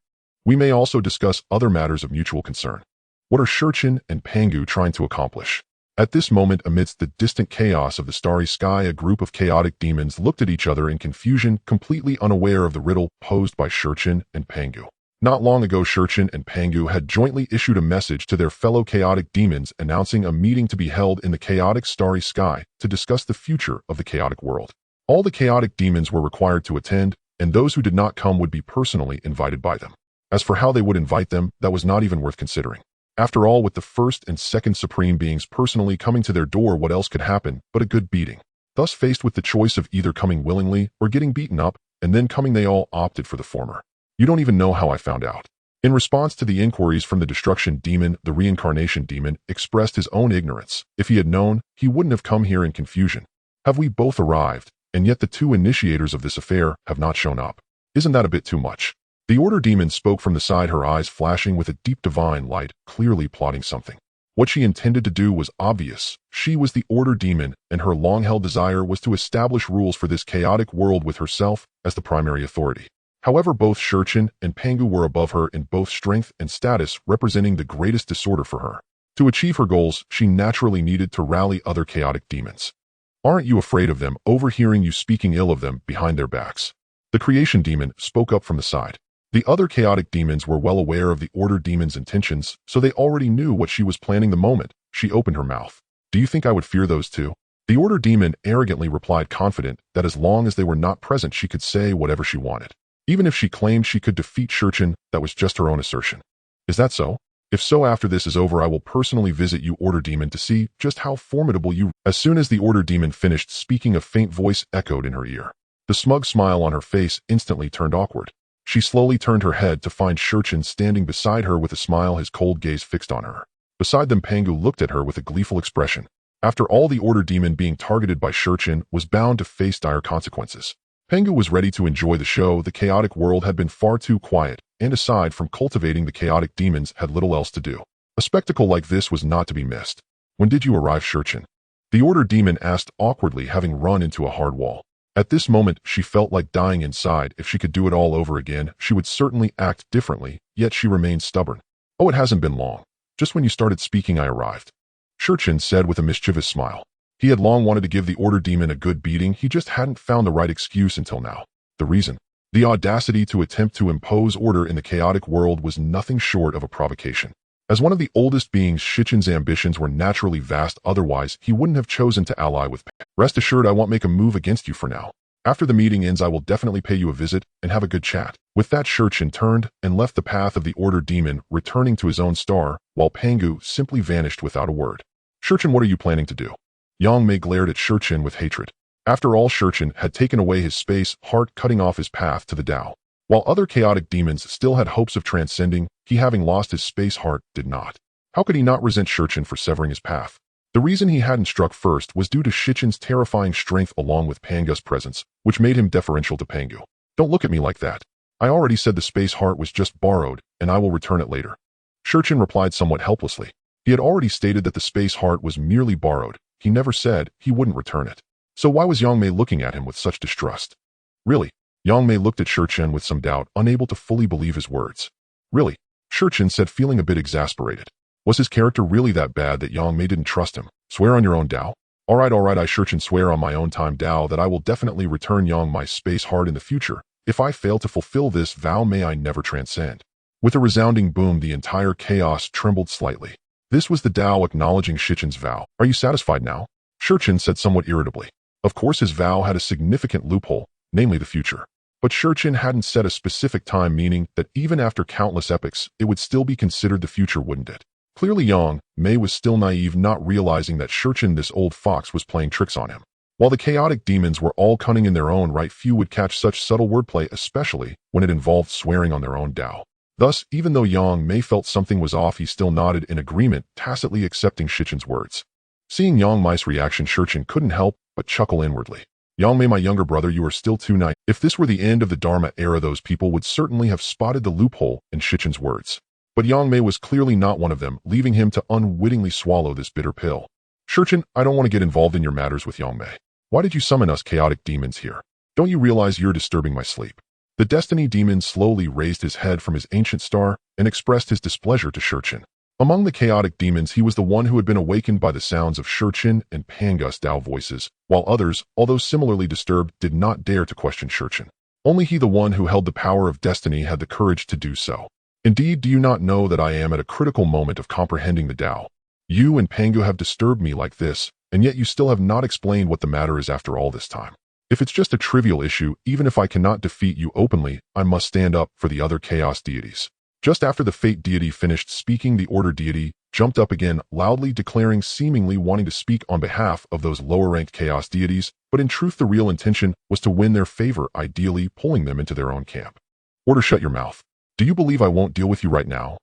We may also discuss other matters of mutual concern. What are Shurchin and Pangu trying to accomplish? At this moment, amidst the distant chaos of the starry sky, a group of chaotic demons looked at each other in confusion, completely unaware of the riddle posed by Shurchin and Pangu. Not long ago, Shurchin and Pangu had jointly issued a message to their fellow chaotic demons announcing a meeting to be held in the chaotic starry sky to discuss the future of the chaotic world. All the chaotic demons were required to attend, and those who did not come would be personally invited by them. As for how they would invite them, that was not even worth considering. After all, with the first and second supreme beings personally coming to their door, what else could happen but a good beating? Thus, faced with the choice of either coming willingly or getting beaten up, and then coming, they all opted for the former. You don't even know how I found out. In response to the inquiries from the destruction demon, the reincarnation demon expressed his own ignorance. If he had known, he wouldn't have come here in confusion. Have we both arrived, and yet the two initiators of this affair have not shown up? Isn't that a bit too much? The order demon spoke from the side, her eyes flashing with a deep divine light, clearly plotting something. What she intended to do was obvious. She was the order demon, and her long-held desire was to establish rules for this chaotic world with herself as the primary authority. However, both Shurchin and Pangu were above her in both strength and status, representing the greatest disorder for her. To achieve her goals, she naturally needed to rally other chaotic demons. Aren't you afraid of them, overhearing you speaking ill of them behind their backs? The creation demon spoke up from the side. The other chaotic demons were well aware of the order demon's intentions, so they already knew what she was planning the moment she opened her mouth. Do you think I would fear those two? The order demon arrogantly replied, confident that as long as they were not present, she could say whatever she wanted. Even if she claimed she could defeat Shurchin, that was just her own assertion. Is that so? If so, after this is over, I will personally visit you, order demon, to see just how formidable you... As soon as the order demon finished speaking, a faint voice echoed in her ear. The smug smile on her face instantly turned awkward. She slowly turned her head to find Shurchin standing beside her with a smile, his cold gaze fixed on her. Beside them, Pangu looked at her with a gleeful expression. After all, the order demon being targeted by Shurchin was bound to face dire consequences. Pangu was ready to enjoy the show. The chaotic world had been far too quiet, and aside from cultivating the chaotic demons, had little else to do. A spectacle like this was not to be missed. When did you arrive, Shurchin? The order demon asked awkwardly, having run into a hard wall. At this moment, she felt like dying inside. If she could do it all over again, she would certainly act differently, yet she remained stubborn. Oh, it hasn't been long. Just when you started speaking, I arrived. Shurchen said with a mischievous smile. He had long wanted to give the Order Demon a good beating, he just hadn't found the right excuse until now. The reason? The audacity to attempt to impose order in the chaotic world was nothing short of a provocation. As one of the oldest beings, Shichen's ambitions were naturally vast, otherwise he wouldn't have chosen to ally with Pangu. Rest assured I won't make a move against you for now. After the meeting ends I will definitely pay you a visit and have a good chat. With that, Shurchen turned and left the path of the Order Demon, returning to his own star, while Pangu simply vanished without a word. Shurchen, what are you planning to do? Yang Mei glared at Shurchen with hatred. After all, Shurchen had taken away his space heart, cutting off his path to the Dao. While other chaotic demons still had hopes of transcending, he, having lost his space heart, did not. How could he not resent Shurchen for severing his path? The reason he hadn't struck first was due to Shichen's terrifying strength along with Pangu's presence, which made him deferential to Pangu. Don't look at me like that. I already said the space heart was just borrowed, and I will return it later. Shurchen replied somewhat helplessly. He had already stated that the space heart was merely borrowed. He never said he wouldn't return it. So why was Yang Mei looking at him with such distrust? Really? Yang Mei looked at Shurchen with some doubt, unable to fully believe his words. Really? Shurchen said, feeling a bit exasperated. Was his character really that bad that Yang Mei didn't trust him? Swear on your own Dao? Alright, I Shurchen swear on my own time Dao that I will definitely return Yang my space heart in the future. If I fail to fulfill this vow, may I never transcend. With a resounding boom, the entire chaos trembled slightly. This was the Dao acknowledging Shichen's vow. Are you satisfied now? Shurchen said somewhat irritably. Of course his vow had a significant loophole, namely the future. But Shurchen hadn't set a specific time, meaning that even after countless epochs, it would still be considered the future, wouldn't it? Clearly Yang Mei was still naive, not realizing that Shurchen, this old fox, was playing tricks on him. While the chaotic demons were all cunning in their own right, few would catch such subtle wordplay, especially when it involved swearing on their own Dao. Thus, even though Yang Mei felt something was off, he still nodded in agreement, tacitly accepting Shichen's words. Seeing Yang Mei's reaction, Shurchen couldn't help but chuckle inwardly. Yang Mei, my younger brother, you are still too naive. If this were the end of the Dharma era, those people would certainly have spotted the loophole in Shichen's words. But Yang Mei was clearly not one of them, leaving him to unwittingly swallow this bitter pill. Shurchen, I don't want to get involved in your matters with Yang Mei. Why did you summon us chaotic demons here? Don't you realize you're disturbing my sleep? The Destiny Demon slowly raised his head from his ancient star and expressed his displeasure to Shurchen. Among the chaotic demons, he was the one who had been awakened by the sounds of Shurchen and Pangu's Dao voices, while others, although similarly disturbed, did not dare to question Shurchen. Only he, the one who held the power of destiny, had the courage to do so. Indeed, do you not know that I am at a critical moment of comprehending the Dao? You and Pangu have disturbed me like this, and yet you still have not explained what the matter is after all this time. If it's just a trivial issue, even if I cannot defeat you openly, I must stand up for the other chaos deities. Just after the Fate deity finished speaking, the Order deity jumped up again, loudly declaring, seemingly wanting to speak on behalf of those lower-ranked chaos deities, but in truth the real intention was to win their favor, ideally pulling them into their own camp. Order, shut your mouth. Do you believe I won't deal with you right now?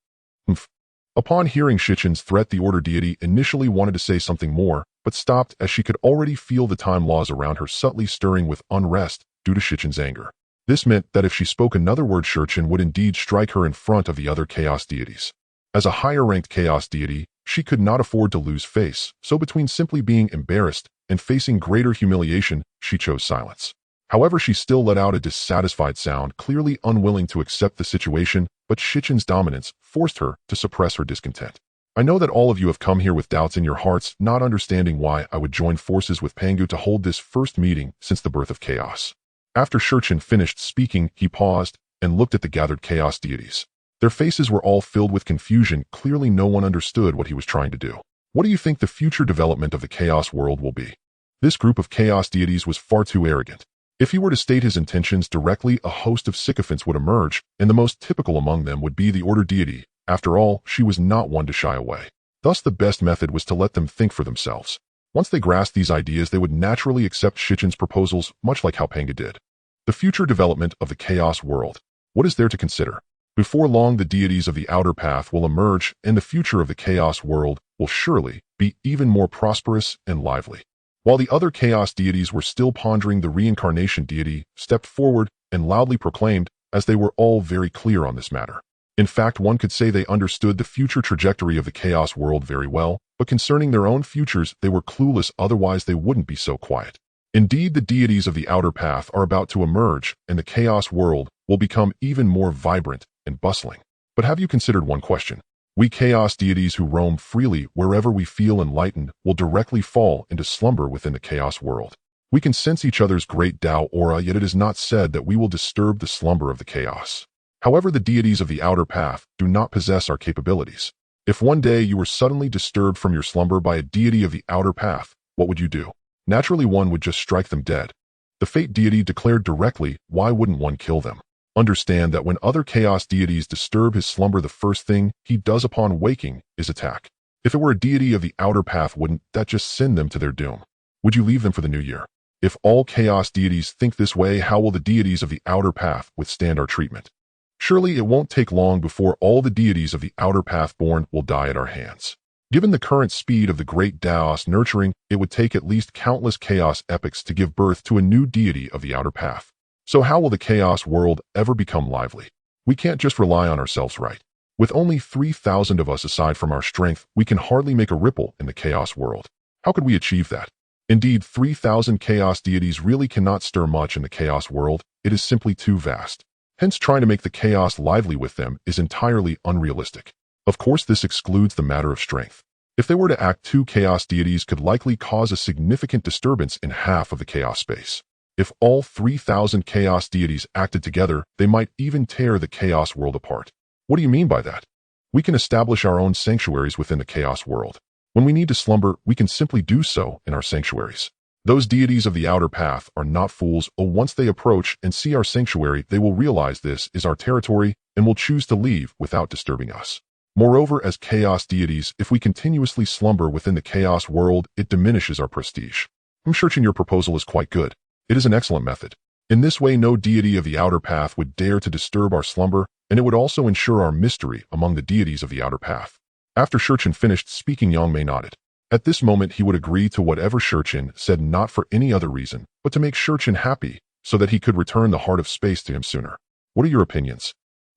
Humph. Upon hearing Shichen's threat, the Order deity initially wanted to say something more, but stopped as she could already feel the time laws around her subtly stirring with unrest due to Shichen's anger. This meant that if she spoke another word, Shurchen would indeed strike her in front of the other chaos deities. As a higher-ranked chaos deity, she could not afford to lose face, so between simply being embarrassed and facing greater humiliation, she chose silence. However, she still let out a dissatisfied sound, clearly unwilling to accept the situation, but Shichen's dominance forced her to suppress her discontent. I know that all of you have come here with doubts in your hearts, not understanding why I would join forces with Pangu to hold this first meeting since the birth of chaos. After Shurchen finished speaking, he paused and looked at the gathered chaos deities. Their faces were all filled with confusion. Clearly no one understood what he was trying to do. What do you think the future development of the chaos world will be? This group of chaos deities was far too arrogant. If he were to state his intentions directly, a host of sycophants would emerge, and the most typical among them would be the Order deity. After all, she was not one to shy away. Thus the best method was to let them think for themselves. Once they grasped these ideas, they would naturally accept Shichen's proposals, much like how Pangu did. The future development of the chaos world. What is there to consider? Before long, the deities of the outer path will emerge, and the future of the chaos world will surely be even more prosperous and lively. While the other chaos deities were still pondering, the reincarnation deity stepped forward and loudly proclaimed, as they were all very clear on this matter. In fact, one could say they understood the future trajectory of the chaos world very well, but concerning their own futures, they were clueless, otherwise they wouldn't be so quiet. Indeed, the deities of the outer path are about to emerge, and the chaos world will become even more vibrant and bustling. But have you considered one question? We chaos deities who roam freely wherever we feel enlightened will directly fall into slumber within the chaos world. We can sense each other's great Dao aura, yet it is not said that we will disturb the slumber of the chaos. However, the deities of the outer path do not possess our capabilities. If one day you were suddenly disturbed from your slumber by a deity of the outer path, what would you do? Naturally, one would just strike them dead. The fate deity declared directly, why wouldn't one kill them? Understand that when other chaos deities disturb his slumber, the first thing he does upon waking is attack. If it were a deity of the outer path, wouldn't that just send them to their doom? Would you leave them for the new year? If all chaos deities think this way, how will the deities of the outer path withstand our treatment? Surely it won't take long before all the deities of the outer path born will die at our hands. Given the current speed of the Great Dao's nurturing, it would take at least countless chaos epochs to give birth to a new deity of the outer path. So how will the chaos world ever become lively? We can't just rely on ourselves, right? With only 3,000 of us aside from our strength, we can hardly make a ripple in the chaos world. How could we achieve that? Indeed, 3,000 chaos deities really cannot stir much in the chaos world. It is simply too vast. Hence, trying to make the chaos lively with them is entirely unrealistic. Of course, this excludes the matter of strength. If they were to act, 2 chaos deities could likely cause a significant disturbance in half of the chaos space. If all 3,000 chaos deities acted together, they might even tear the chaos world apart. What do you mean by that? We can establish our own sanctuaries within the chaos world. When we need to slumber, we can simply do so in our sanctuaries. Those deities of the outer path are not fools. Once they approach and see our sanctuary, they will realize this is our territory and will choose to leave without disturbing us. Moreover, as chaos deities, if we continuously slumber within the chaos world, it diminishes our prestige. I'm certain your proposal is quite good. It is an excellent method. In this way, no deity of the outer path would dare to disturb our slumber, and it would also ensure our mystery among the deities of the outer path. After Shurchin finished speaking, Yang Mei nodded. At this moment, he would agree to whatever Shurchin said, not for any other reason, but to make Shurchin happy so that he could return the heart of space to him sooner. What are your opinions?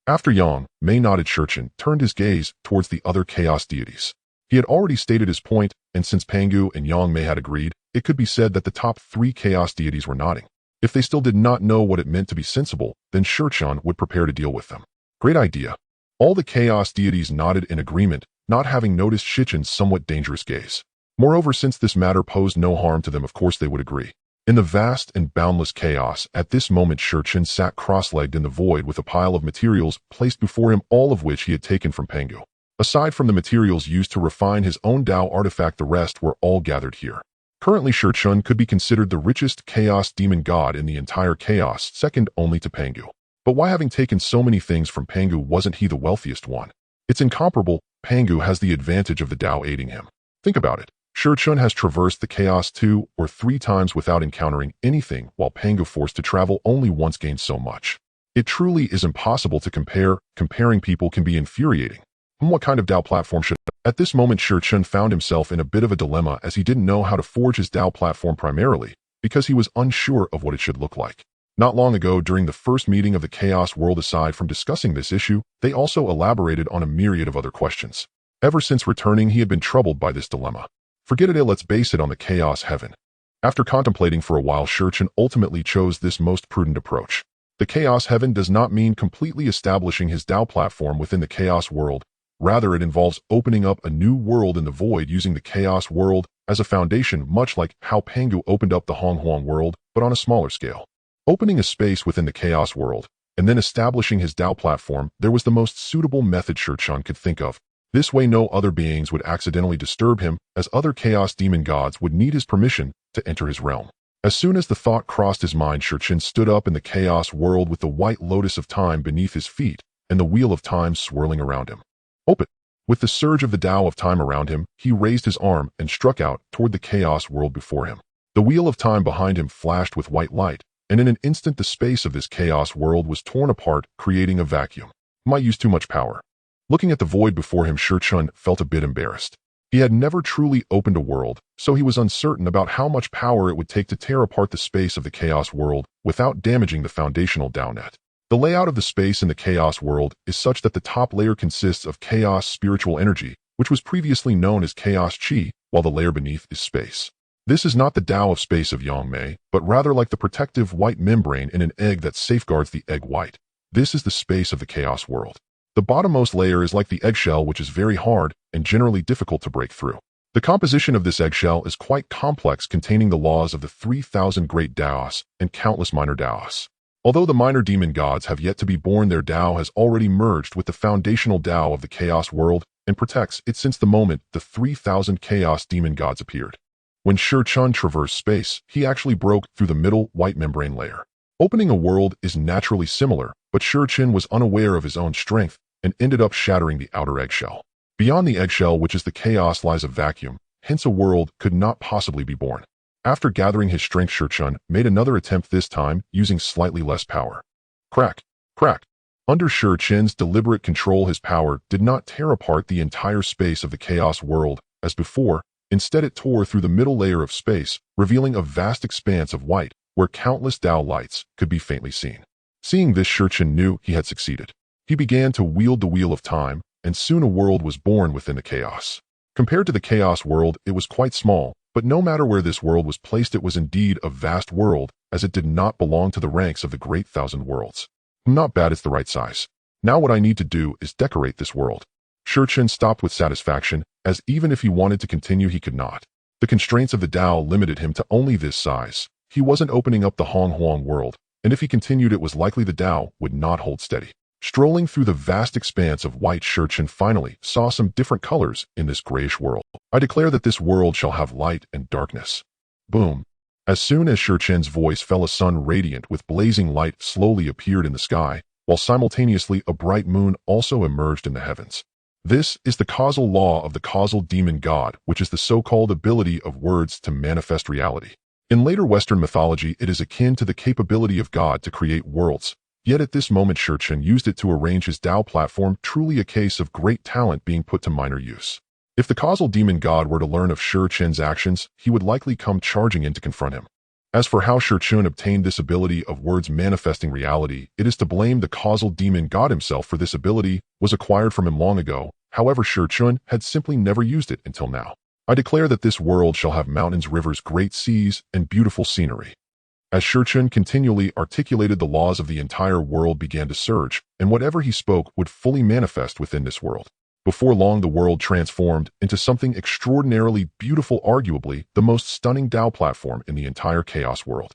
After Yang Mei nodded, Shurchin turned his gaze towards the other chaos deities. He had already stated his point, and since Pangu and Yang Mei had agreed, it could be said that the top 3 chaos deities were nodding. If they still did not know what it meant to be sensible, then Shurchin would prepare to deal with them. Great idea. All the chaos deities nodded in agreement, not having noticed Shichin's somewhat dangerous gaze. Moreover, since this matter posed no harm to them, of course they would agree. In the vast and boundless chaos, at this moment Shurchin sat cross-legged in the void with a pile of materials placed before him, all of which he had taken from Pangu. Aside from the materials used to refine his own Dao artifact, the rest were all gathered here. Currently, Shurchin could be considered the richest chaos demon god in the entire chaos, second only to Pangu. But why, having taken so many things from Pangu, wasn't he the wealthiest one? It's incomparable. Pangu has the advantage of the Dao aiding him. Think about it. Shurchin has traversed the chaos 2 or 3 times without encountering anything, while Pangu, forced to travel only once, gained so much. It truly is impossible to compare. Comparing people can be infuriating. What kind of Dao platform should... At this moment, Shurchin found himself in a bit of a dilemma, as he didn't know how to forge his Dao platform, primarily because he was unsure of what it should look like. Not long ago, during the first meeting of the Chaos World, aside from discussing this issue, they also elaborated on a myriad of other questions. Ever since returning, he had been troubled by this dilemma. Forget it, let's base it on the Chaos Heaven. After contemplating for a while, Shurchin ultimately chose this most prudent approach. The Chaos Heaven does not mean completely establishing his Dao platform within the Chaos World. Rather, it involves opening up a new world in the void using the Chaos World as a foundation, much like how Pangu opened up the Honghuang world, but on a smaller scale. Opening a space within the Chaos World, and then establishing his Dao platform, there was the most suitable method Shurchin could think of. This way, no other beings would accidentally disturb him, as other chaos demon gods would need his permission to enter his realm. As soon as the thought crossed his mind, Shurchin stood up in the Chaos World with the white lotus of time beneath his feet and the wheel of time swirling around him. Open! With the surge of the Dao of time around him, he raised his arm and struck out toward the Chaos World before him. The wheel of time behind him flashed with white light, and in an instant the space of this Chaos World was torn apart, creating a vacuum. Might use too much power. Looking at the void before him, Shurchin felt a bit embarrassed. He had never truly opened a world, so he was uncertain about how much power it would take to tear apart the space of the Chaos World without damaging the foundational Dao net. The layout of the space in the Chaos World is such that the top layer consists of Chaos spiritual energy, which was previously known as Chaos Qi, while the layer beneath is space. This is not the Dao of space of Yang Mei, but rather like the protective white membrane in an egg that safeguards the egg white. This is the space of the Chaos World. The bottommost layer is like the eggshell, which is very hard and generally difficult to break through. The composition of this eggshell is quite complex, containing the laws of the 3,000 Great Daos and countless minor Daos. Although the minor demon gods have yet to be born, their Dao has already merged with the foundational Dao of the Chaos World and protects it since the moment the 3,000 Chaos demon gods appeared. When Shi Chun traversed space, he actually broke through the middle white membrane layer. Opening a world is naturally similar, but Shi Chun was unaware of his own strength and ended up shattering the outer eggshell. Beyond the eggshell, which is the chaos, lies a vacuum, hence a world could not possibly be born. After gathering his strength, Shi Chun made another attempt, this time using slightly less power. Crack, crack. Under Shi Chun's deliberate control, his power did not tear apart the entire space of the Chaos World as before. Instead, it tore through the middle layer of space, revealing a vast expanse of white, where countless Dao lights could be faintly seen. Seeing this, Shi Chun knew he had succeeded. He began to wield the wheel of time, and soon a world was born within the chaos. Compared to the Chaos World, it was quite small, but no matter where this world was placed, it was indeed a vast world, as it did not belong to the ranks of the Great Thousand Worlds. Not bad, it's the right size. Now what I need to do is decorate this world. Shi Chun stopped with satisfaction, as even if he wanted to continue, he could not. The constraints of the Dao limited him to only this size. He wasn't opening up the Hong Huang world, and if he continued, it was likely the Dao would not hold steady. Strolling through the vast expanse of white, Shi Chun finally saw some different colors in this grayish world. I declare that this world shall have light and darkness. Boom. As soon as Shi Chun's voice fell, a sun radiant with blazing light slowly appeared in the sky, while simultaneously a bright moon also emerged in the heavens. This is the causal law of the causal demon god, which is the so-called ability of words to manifest reality. In later Western mythology, it is akin to the capability of God to create worlds. Yet at this moment, Shi Chun used it to arrange his Dao platform, truly a case of great talent being put to minor use. If the causal demon god were to learn of Shi Chun's actions, he would likely come charging in to confront him. As for how Shi Chun obtained this ability of words manifesting reality, it is to blame the causal demon god himself, for this ability was acquired from him long ago. However, Shi Chun had simply never used it until now. I declare that this world shall have mountains, rivers, great seas, and beautiful scenery. As Shi Chun continually articulated, the laws of the entire world began to surge, and whatever he spoke would fully manifest within this world. Before long, the world transformed into something extraordinarily beautiful, arguably the most stunning Dao platform in the entire Chaos World.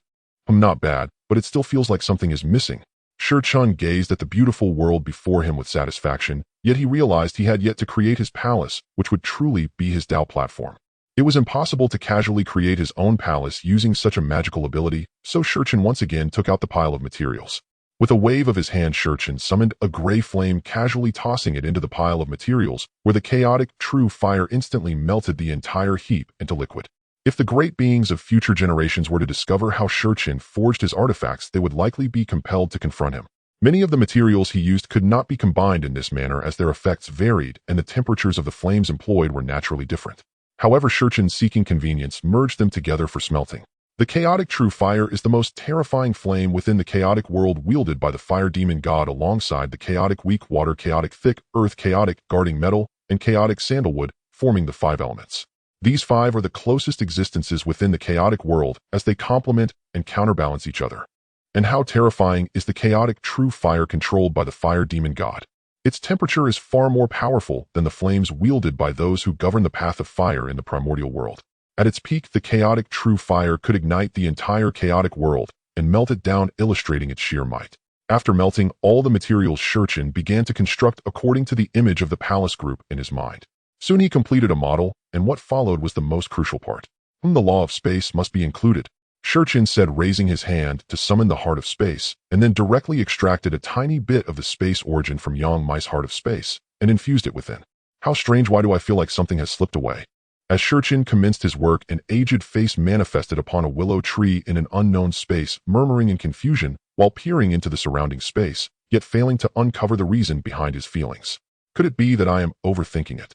Not bad, but it still feels like something is missing. Shi Chun gazed at the beautiful world before him with satisfaction, yet he realized he had yet to create his palace, which would truly be his Dao platform. It was impossible to casually create his own palace using such a magical ability, so Shi Chun once again took out the pile of materials. With a wave of his hand, Shi Chun summoned a gray flame, casually tossing it into the pile of materials, where the chaotic true fire instantly melted the entire heap into liquid. If the great beings of future generations were to discover how Shi Chun forged his artifacts, they would likely be compelled to confront him. Many of the materials he used could not be combined in this manner, as their effects varied and the temperatures of the flames employed were naturally different. However, Shi Chun, seeking convenience, merged them together for smelting. The chaotic true fire is the most terrifying flame within the chaotic world, wielded by the fire demon god alongside the chaotic weak water, chaotic thick earth, chaotic guarding metal, and chaotic sandalwood, forming the 5 elements. These 5 are the closest existences within the chaotic world, as they complement and counterbalance each other. And how terrifying is the chaotic true fire controlled by the fire demon god? Its temperature is far more powerful than the flames wielded by those who govern the path of fire in the primordial world. At its peak, the chaotic true fire could ignite the entire chaotic world and melt it down, illustrating its sheer might. After melting all the materials, Shi Chun began to construct according to the image of the palace group in his mind. Soon he completed a model, and what followed was the most crucial part. The law of space must be included, Shi Chun said, raising his hand to summon the heart of space, and then directly extracted a tiny bit of the space origin from Yang Mai's heart of space and infused it within. How strange, why do I feel like something has slipped away? As Shi Chun commenced his work, an aged face manifested upon a willow tree in an unknown space, murmuring in confusion while peering into the surrounding space, yet failing to uncover the reason behind his feelings. Could it be that I am overthinking it?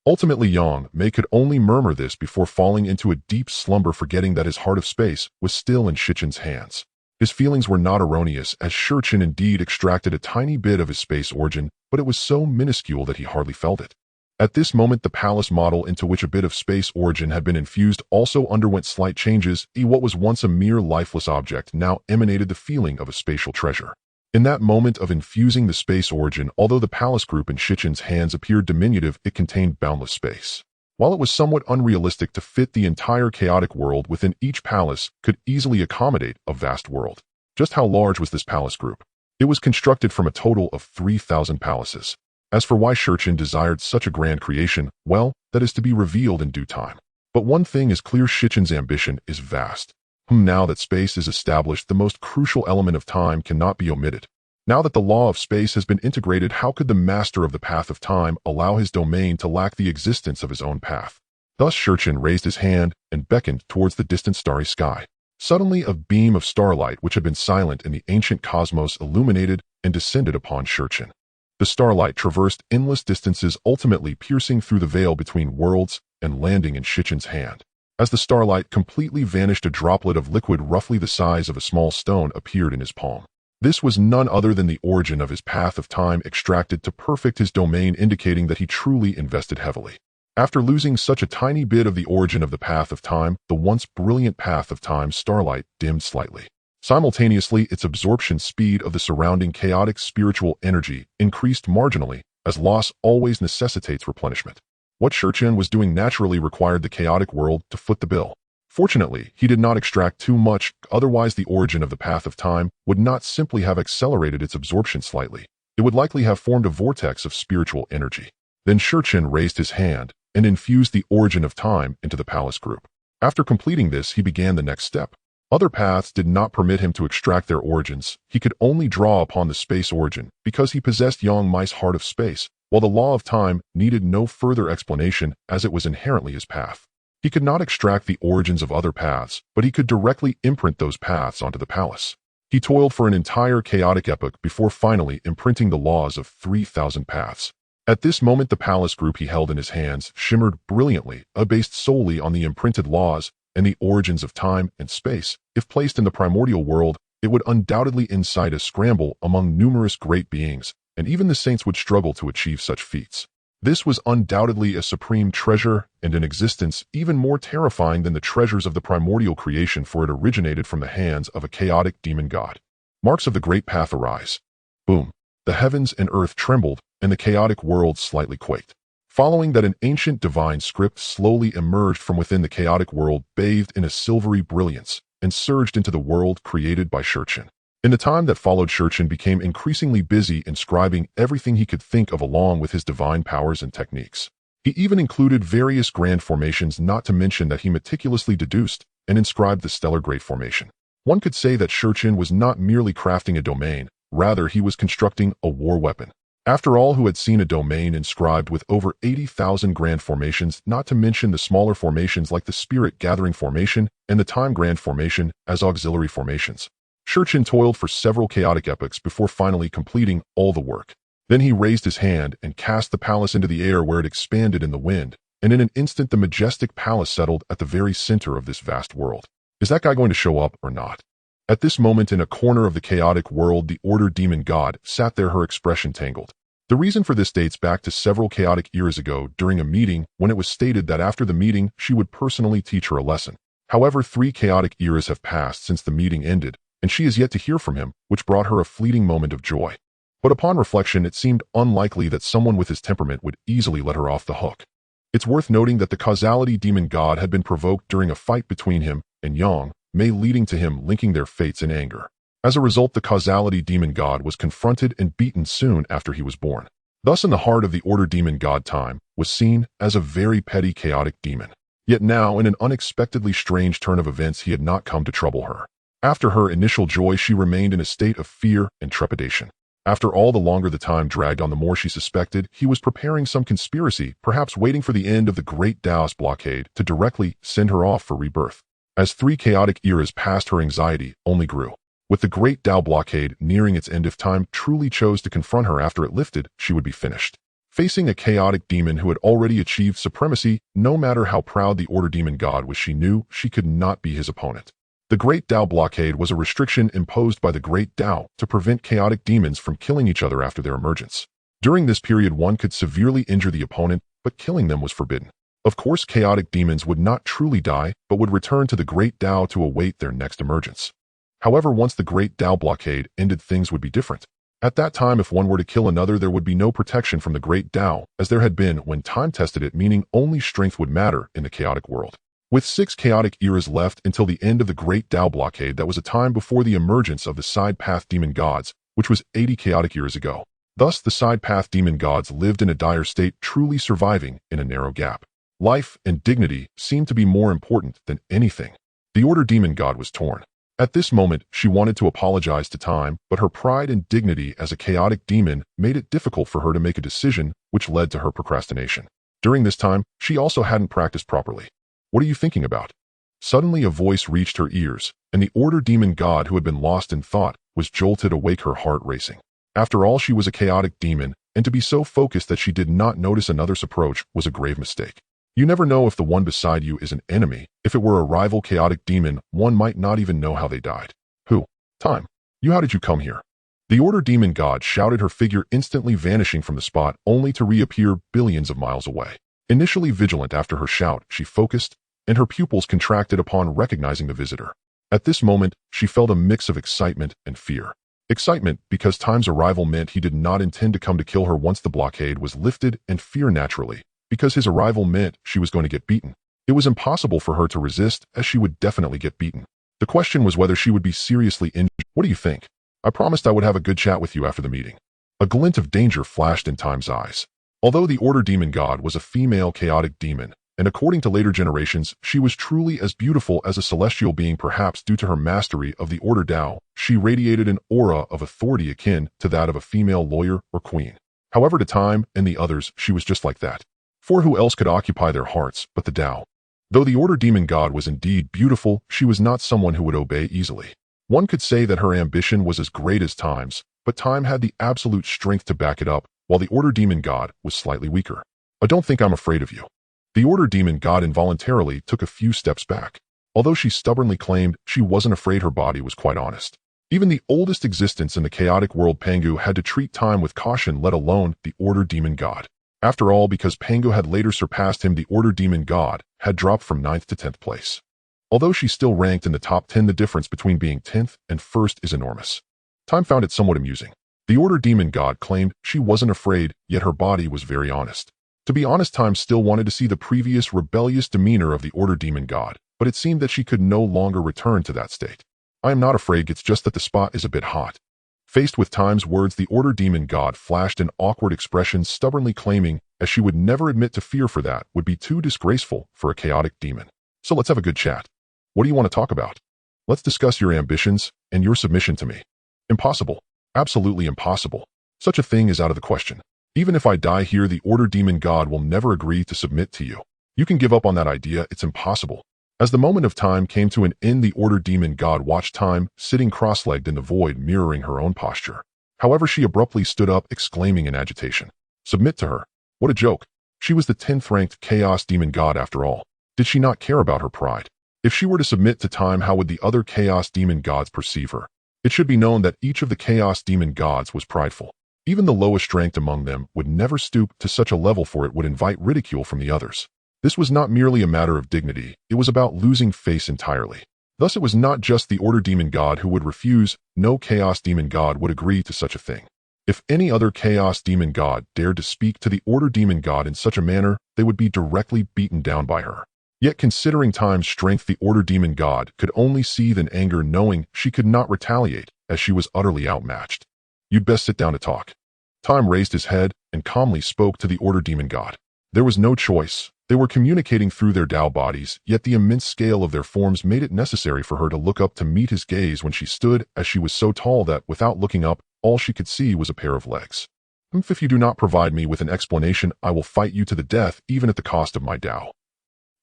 Ultimately, Yang Mei could only murmur this before falling into a deep slumber, forgetting that his heart of space was still in Shi Chun's hands. His feelings were not erroneous, as Shi Chun indeed extracted a tiny bit of his space origin, but it was so minuscule that he hardly felt it. At this moment, the palace model into which a bit of space origin had been infused also underwent slight changes. What was once a mere lifeless object now emanated the feeling of a spatial treasure. In that moment of infusing the space origin, although the palace group in Shichin's hands appeared diminutive, it contained boundless space. While it was somewhat unrealistic to fit the entire chaotic world within each palace could easily accommodate a vast world. Just how large was this palace group? It was constructed from a total of 3,000 palaces. As for why Shichin desired such a grand creation, well, that is to be revealed in due time. But one thing is clear: Shichin's ambition is vast. Now that space is established, the most crucial element of time cannot be omitted. Now that the law of space has been integrated, how could the master of the path of time allow his domain to lack the existence of his own path? Thus Shichin raised his hand and beckoned towards the distant starry sky. Suddenly a beam of starlight which had been silent in the ancient cosmos illuminated and descended upon Shichin. The starlight traversed endless distances, ultimately piercing through the veil between worlds and landing in Shichin's hand. As the starlight completely vanished, a droplet of liquid roughly the size of a small stone appeared in his palm. This was none other than the origin of his path of time extracted to perfect his domain, indicating that he truly invested heavily. After losing such a tiny bit of the origin of the path of time, the once brilliant path of time starlight dimmed slightly. Simultaneously, its absorption speed of the surrounding chaotic spiritual energy increased marginally, as loss always necessitates replenishment. What Shichin was doing naturally required the chaotic world to foot the bill. Fortunately, he did not extract too much, otherwise the origin of the path of time would not simply have accelerated its absorption slightly. It would likely have formed a vortex of spiritual energy. Then Shichin raised his hand and infused the origin of time into the palace group. After completing this, he began the next step. Other paths did not permit him to extract their origins. He could only draw upon the space origin because he possessed Yang Mai's heart of space, while the law of time needed no further explanation as it was inherently his path. He could not extract the origins of other paths, but he could directly imprint those paths onto the palace. He toiled for an entire chaotic epoch before finally imprinting the laws of 3,000 paths. At this moment, the palace group he held in his hands shimmered brilliantly, based solely on the imprinted laws and the origins of time and space. If placed in the primordial world, it would undoubtedly incite a scramble among numerous great beings, and even the saints would struggle to achieve such feats. This was undoubtedly a supreme treasure and an existence even more terrifying than the treasures of the primordial creation, for it originated from the hands of a chaotic demon god. Marks of the great path arise. Boom. The heavens and earth trembled, and the chaotic world slightly quaked. Following that, an ancient divine script slowly emerged from within the chaotic world, bathed in a silvery brilliance, and surged into the world created by Shichin. In the time that followed, Shichin became increasingly busy inscribing everything he could think of along with his divine powers and techniques. He even included various grand formations, not to mention that he meticulously deduced and inscribed the stellar great formation. One could say that Shichin was not merely crafting a domain, rather he was constructing a war weapon. After all, who had seen a domain inscribed with over 80,000 grand formations, not to mention the smaller formations like the Spirit Gathering Formation and the Time Grand Formation as auxiliary formations. Shichin toiled for several chaotic epochs before finally completing all the work. Then he raised his hand and cast the palace into the air, where it expanded in the wind, and in an instant the majestic palace settled at the very center of this vast world. Is that guy going to show up or not? At this moment, in a corner of the chaotic world, the Order Demon God sat there, her expression tangled. The reason for this dates back to several chaotic eras ago during a meeting when it was stated that after the meeting she would personally teach her a lesson. However, 3 chaotic eras have passed since the meeting ended, and she is yet to hear from him, which brought her a fleeting moment of joy. But upon reflection, it seemed unlikely that someone with his temperament would easily let her off the hook. It's worth noting that the causality demon god had been provoked during a fight between him and Yang Mei, leading to him linking their fates in anger. As a result, the causality demon god was confronted and beaten soon after he was born. Thus, in the heart of the Order Demon God, Time was seen as a very petty chaotic demon. Yet now, in an unexpectedly strange turn of events, he had not come to trouble her. After her initial joy, she remained in a state of fear and trepidation. After all, the longer the time dragged on, the more she suspected he was preparing some conspiracy, perhaps waiting for the end of the Great Dao's blockade to directly send her off for rebirth. As 3 chaotic eras passed, her anxiety only grew. With the Great Dao blockade nearing its end, if time truly chose to confront her after it lifted, she would be finished. Facing a chaotic demon who had already achieved supremacy, no matter how proud the Order Demon God was, she knew she could not be his opponent. The Great Dao blockade was a restriction imposed by the Great Dao to prevent chaotic demons from killing each other after their emergence. During this period, one could severely injure the opponent, but killing them was forbidden. Of course, chaotic demons would not truly die, but would return to the Great Dao to await their next emergence. However, once the Great Dao blockade ended, things would be different. At that time, if one were to kill another, there would be no protection from the Great Dao, as there had been when time tested it, meaning only strength would matter in the chaotic world. With 6 chaotic eras left until the end of the Great Dao blockade, that was a time before the emergence of the side path demon gods, which was 80 chaotic years ago. Thus, the side path demon gods lived in a dire state, truly surviving in a narrow gap. Life and dignity seemed to be more important than anything. The Order demon god was torn. At this moment, she wanted to apologize to time, but her pride and dignity as a chaotic demon made it difficult for her to make a decision, which led to her procrastination. During this time, she also hadn't practiced properly. What are you thinking about? Suddenly a voice reached her ears, and the Order demon god, who had been lost in thought, was jolted awake, her heart racing. After all, she was a chaotic demon, and to be so focused that she did not notice another's approach was a grave mistake. You never know if the one beside you is an enemy. If it were a rival chaotic demon, one might not even know how they died. Who? Time. You, how did you come here? The Order demon god shouted, her figure instantly vanishing from the spot, only to reappear billions of miles away. Initially vigilant after her shout, she focused, and her pupils contracted upon recognizing the visitor. At this moment, she felt a mix of excitement and fear. Excitement because Time's arrival meant he did not intend to come to kill her once the blockade was lifted, and fear naturally, because his arrival meant she was going to get beaten. It was impossible for her to resist, as she would definitely get beaten. The question was whether she would be seriously injured. What do you think? I promised I would have a good chat with you after the meeting. A glint of danger flashed in Time's eyes. Although the Order demon god was a female chaotic demon, and according to later generations, she was truly as beautiful as a celestial being, perhaps due to her mastery of the Order Dao, she radiated an aura of authority akin to that of a female lawyer or queen. However, to Time and the others, she was just like that. For who else could occupy their hearts but the Dao? Though the Order demon god was indeed beautiful, she was not someone who would obey easily. One could say that her ambition was as great as Time's, but Time had the absolute strength to back it up, while the Order demon god was slightly weaker. I don't think I'm afraid of you. The Order demon god involuntarily took a few steps back. Although she stubbornly claimed she wasn't afraid, her body was quite honest. Even the oldest existence in the chaotic world, Pangu, had to treat Time with caution, let alone the Order demon god. After all, because Pangu had later surpassed him, the Order demon god had dropped from 9th to 10th place. Although she still ranked in the top 10, the difference between being 10th and 1st is enormous. Time found it somewhat amusing. The Order demon god claimed she wasn't afraid, yet her body was very honest. To be honest, Time still wanted to see the previous rebellious demeanor of the Order demon god, but it seemed that she could no longer return to that state. I am not afraid, it's just that the spot is a bit hot. Faced with Time's words, the Order demon god flashed an awkward expression, stubbornly claiming, as she would never admit to fear, for that would be too disgraceful for a chaotic demon. So let's have a good chat. What do you want to talk about? Let's discuss your ambitions and your submission to me. Impossible. Absolutely impossible. Such a thing is out of the question. Even if I die here, the Order demon god will never agree to submit to you. You can give up on that idea, it's impossible. As the moment of Time came to an end, the Order demon god watched Time sitting cross-legged in the void, mirroring her own posture. However, she abruptly stood up, exclaiming in agitation, "Submit to her? What a joke. She was the 10th-ranked Chaos demon god after all. Did she not care about her pride? If she were to submit to Time, how would the other Chaos demon gods perceive her? It should be known that each of the Chaos demon gods was prideful. Even the lowest ranked among them would never stoop to such a level, for it would invite ridicule from the others. This was not merely a matter of dignity, it was about losing face entirely. Thus it was not just the Order demon god who would refuse, no Chaos demon god would agree to such a thing. If any other Chaos demon god dared to speak to the Order demon god in such a manner, they would be directly beaten down by her. Yet considering Time's strength, the Order demon god could only seethe in anger, knowing she could not retaliate, as she was utterly outmatched. You'd best sit down to talk. Time raised his head and calmly spoke to the Order demon god. There was no choice. They were communicating through their Dao bodies, yet the immense scale of their forms made it necessary for her to look up to meet his gaze when she stood, as she was so tall that, without looking up, all she could see was a pair of legs. If you do not provide me with an explanation, I will fight you to the death, even at the cost of my Dao."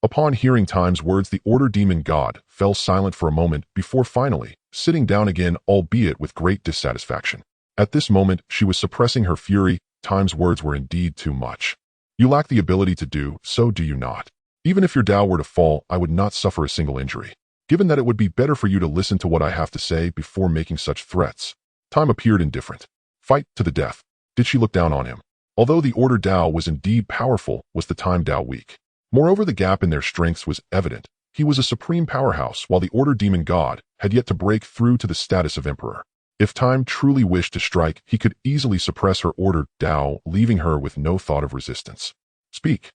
Upon hearing Time's words, the Order demon god fell silent for a moment before finally sitting down again, albeit with great dissatisfaction. At this moment, she was suppressing her fury. Time's words were indeed too much. You lack the ability to do so, do you not? Even if your Dao were to fall, I would not suffer a single injury. Given that, it would be better for you to listen to what I have to say before making such threats. Time appeared indifferent. Fight to the death. Did she look down on him? Although the Order Dao was indeed powerful, was the Time Dao weak? Moreover, the gap in their strengths was evident, He was a supreme powerhouse, while the Order Demon God had yet to break through to the status of Emperor. If Time truly wished to strike, he could easily suppress her Order Dao, leaving her with no thought of resistance. Speak.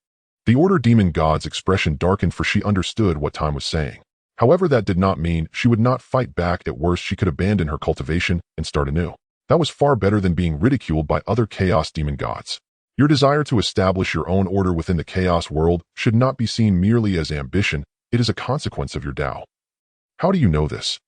The Order Demon God's expression darkened, for she understood what Time was saying. However, that did not mean she would not fight back. At worst, she could abandon her cultivation and start anew. That was far better than being ridiculed by other Chaos Demon Gods. Your desire to establish your own order within the Chaos world should not be seen merely as ambition. It is a consequence of your Dao. How do you know this?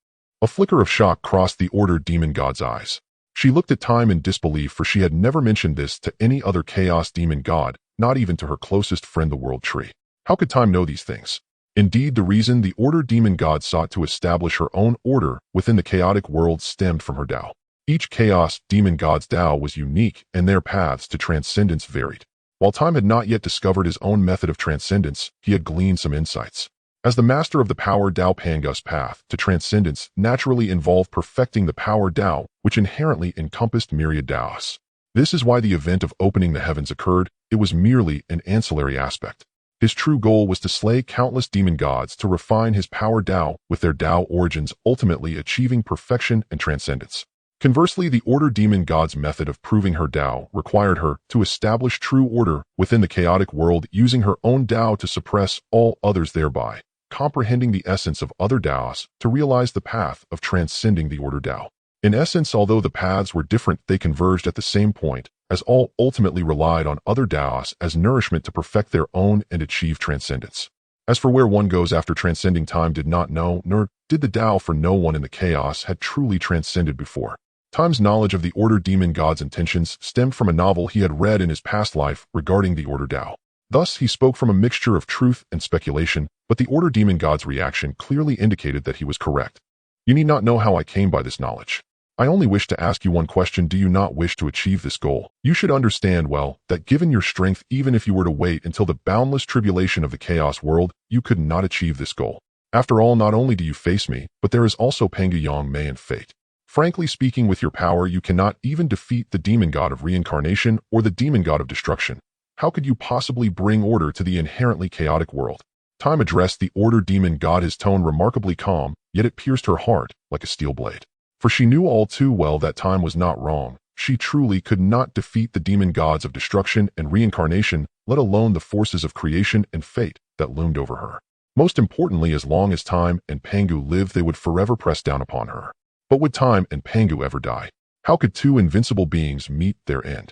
A flicker of shock crossed the Order Demon God's eyes. She looked at Time in disbelief, for she had never mentioned this to any other Chaos Demon God, not even to her closest friend, the World Tree. How could Time know these things? Indeed, the reason the Order Demon God sought to establish her own order within the chaotic world stemmed from her Dao. Each Chaos Demon God's Dao was unique, and their paths to transcendence varied. While Time had not yet discovered his own method of transcendence, he had gleaned some insights. As the master of the Power Dao, Pangu's path to transcendence naturally involved perfecting the Power Dao, which inherently encompassed myriad Daos. This is why the event of opening the heavens occurred. It was merely an ancillary aspect. His true goal was to slay countless demon gods to refine his Power Dao with their Dao origins, ultimately achieving perfection and transcendence. Conversely, the Order Demon God's method of proving her Dao required her to establish true order within the chaotic world, using her own Dao to suppress all others, thereby comprehending the essence of other Daos to realize the path of transcending the Order Dao. In essence, although the paths were different, they converged at the same point, as all ultimately relied on other Daos as nourishment to perfect their own and achieve transcendence. As for where one goes after transcending, Time did not know, nor did the Dao, for no one in the chaos had truly transcended before. Time's knowledge of the Order Demon God's intentions stemmed from a novel he had read in his past life regarding the Order Dao. Thus, he spoke from a mixture of truth and speculation, but the Order Demon God's reaction clearly indicated that he was correct. You need not know how I came by this knowledge. I only wish to ask you one question. Do you not wish to achieve this goal? You should understand well that given your strength, even if you were to wait until the boundless tribulation of the Chaos world, you could not achieve this goal. After all, not only do you face me, but there is also Pangu, Yang Mei, and fate. Frankly speaking, with your power, you cannot even defeat the demon god of reincarnation or the demon god of destruction. How could you possibly bring order to the inherently chaotic world? Time addressed the Order Demon God, his tone remarkably calm, yet it pierced her heart like a steel blade. For she knew all too well that Time was not wrong. She truly could not defeat the demon gods of destruction and reincarnation, let alone the forces of creation and fate that loomed over her. Most importantly, as long as Time and Pangu lived, they would forever press down upon her. But would Time and Pangu ever die? How could two invincible beings meet their end?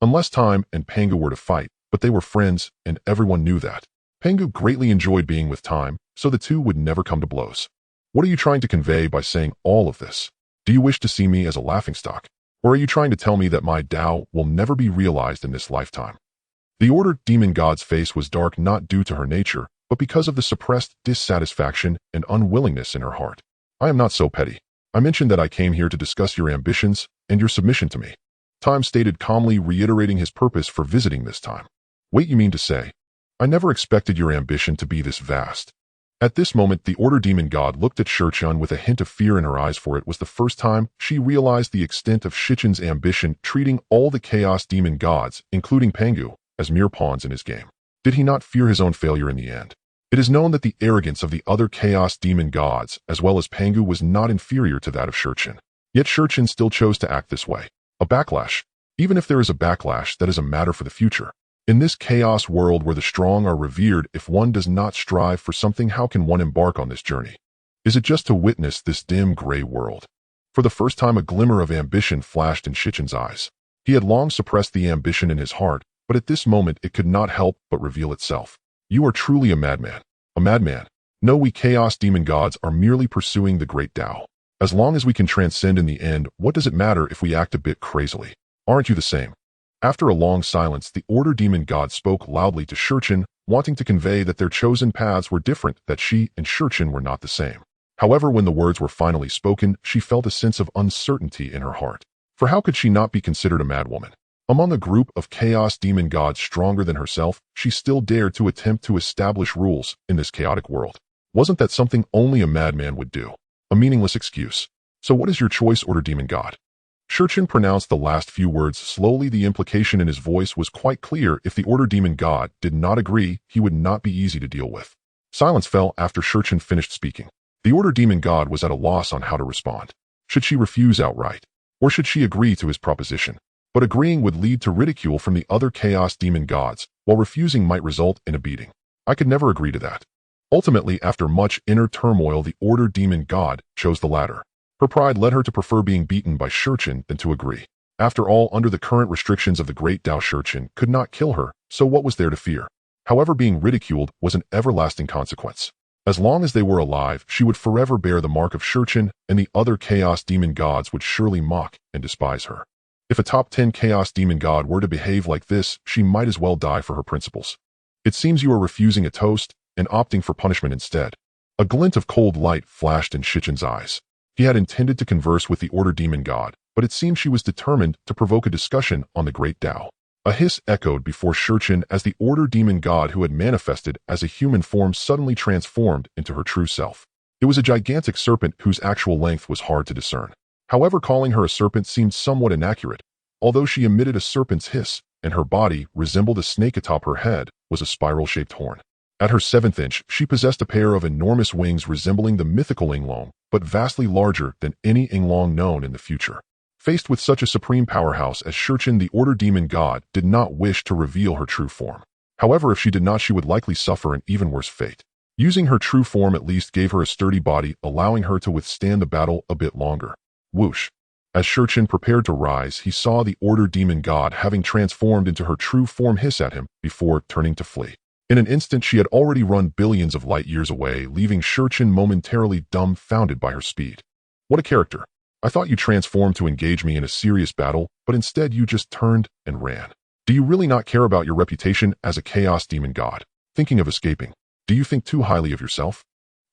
Unless Time and Pangu were to fight, but they were friends, and everyone knew that. Pangu greatly enjoyed being with Time, so the two would never come to blows. What are you trying to convey by saying all of this? Do you wish to see me as a laughingstock? Or are you trying to tell me that my Dao will never be realized in this lifetime? The Order Demon God's face was dark, not due to her nature, but because of the suppressed dissatisfaction and unwillingness in her heart. I am not so petty. I mentioned that I came here to discuss your ambitions and your submission to me. Time stated calmly, reiterating his purpose for visiting this time. Wait, you mean to say? I never expected your ambition to be this vast. At this moment, the Order Demon God looked at Shichun with a hint of fear in her eyes, for it was the first time she realized the extent of Shichun's ambition, treating all the Chaos Demon Gods, including Pangu, as mere pawns in his game. Did he not fear his own failure in the end? It is known that the arrogance of the other Chaos Demon Gods, as well as Pangu, was not inferior to that of Shichun. Yet Shichun still chose to act this way. A backlash. Even if there is a backlash, that is a matter for the future. In this chaos world where the strong are revered, if one does not strive for something, how can one embark on this journey? Is it just to witness this dim gray world? For the first time, a glimmer of ambition flashed in Shichun's eyes. He had long suppressed the ambition in his heart, but at this moment it could not help but reveal itself. You are truly a madman. A madman. No, we Chaos Demon Gods are merely pursuing the Great Dao. As long as we can transcend in the end, what does it matter if we act a bit crazily? Aren't you the same? After a long silence, the Order Demon God spoke loudly to Shichun, wanting to convey that their chosen paths were different, that she and Shichun were not the same. However, when the words were finally spoken, she felt a sense of uncertainty in her heart. For how could she not be considered a madwoman? Among a group of Chaos Demon Gods stronger than herself, she still dared to attempt to establish rules in this chaotic world. Wasn't that something only a madman would do? A meaningless excuse. So what is your choice, Order Demon God? Shichun pronounced the last few words slowly. The implication in his voice was quite clear. If the Order Demon God did not agree, he would not be easy to deal with. Silence fell after Shurchen finished speaking. The Order Demon God was at a loss on how to respond. Should she refuse outright? Or should she agree to his proposition? But agreeing would lead to ridicule from the other Chaos Demon Gods, while refusing might result in a beating. I could never agree to that. Ultimately, after much inner turmoil, the Order Demon God chose the latter. Her pride led her to prefer being beaten by Shurchen than to agree. After all, under the current restrictions of the Great Dao, Shurchen could not kill her, so what was there to fear? However, being ridiculed was an everlasting consequence. As long as they were alive, she would forever bear the mark of Shurchen, and the other Chaos Demon Gods would surely mock and despise her. If a top 10 Chaos Demon God were to behave like this, she might as well die for her principles. It seems you are refusing a toast and opting for punishment instead. A glint of cold light flashed in Shichen's eyes. He had intended to converse with the Order Demon God, but it seemed she was determined to provoke a discussion on the Great Dao. A hiss echoed before Shurchen as the Order Demon God who had manifested as a human form suddenly transformed into her true self. It was a gigantic serpent whose actual length was hard to discern. However, calling her a serpent seemed somewhat inaccurate. Although she emitted a serpent's hiss, and her body resembled a snake atop her head, was a spiral-shaped horn. At her 7th inch, she possessed a pair of enormous wings resembling the mythical Yinglong, but vastly larger than any Yinglong known in the future. Faced with such a supreme powerhouse as Shurchen, the Order Demon God did not wish to reveal her true form. However, if she did not, she would likely suffer an even worse fate. Using her true form at least gave her a sturdy body, allowing her to withstand the battle a bit longer. Whoosh. As Shurchen prepared to rise, he saw the Order Demon God having transformed into her true form hiss at him before turning to flee. In an instant, she had already run billions of light years away, leaving Shurchen momentarily dumbfounded by her speed. What a character. I thought you transformed to engage me in a serious battle, but instead you just turned and ran. Do you really not care about your reputation as a Chaos Demon God? Thinking of escaping. Do you think too highly of yourself?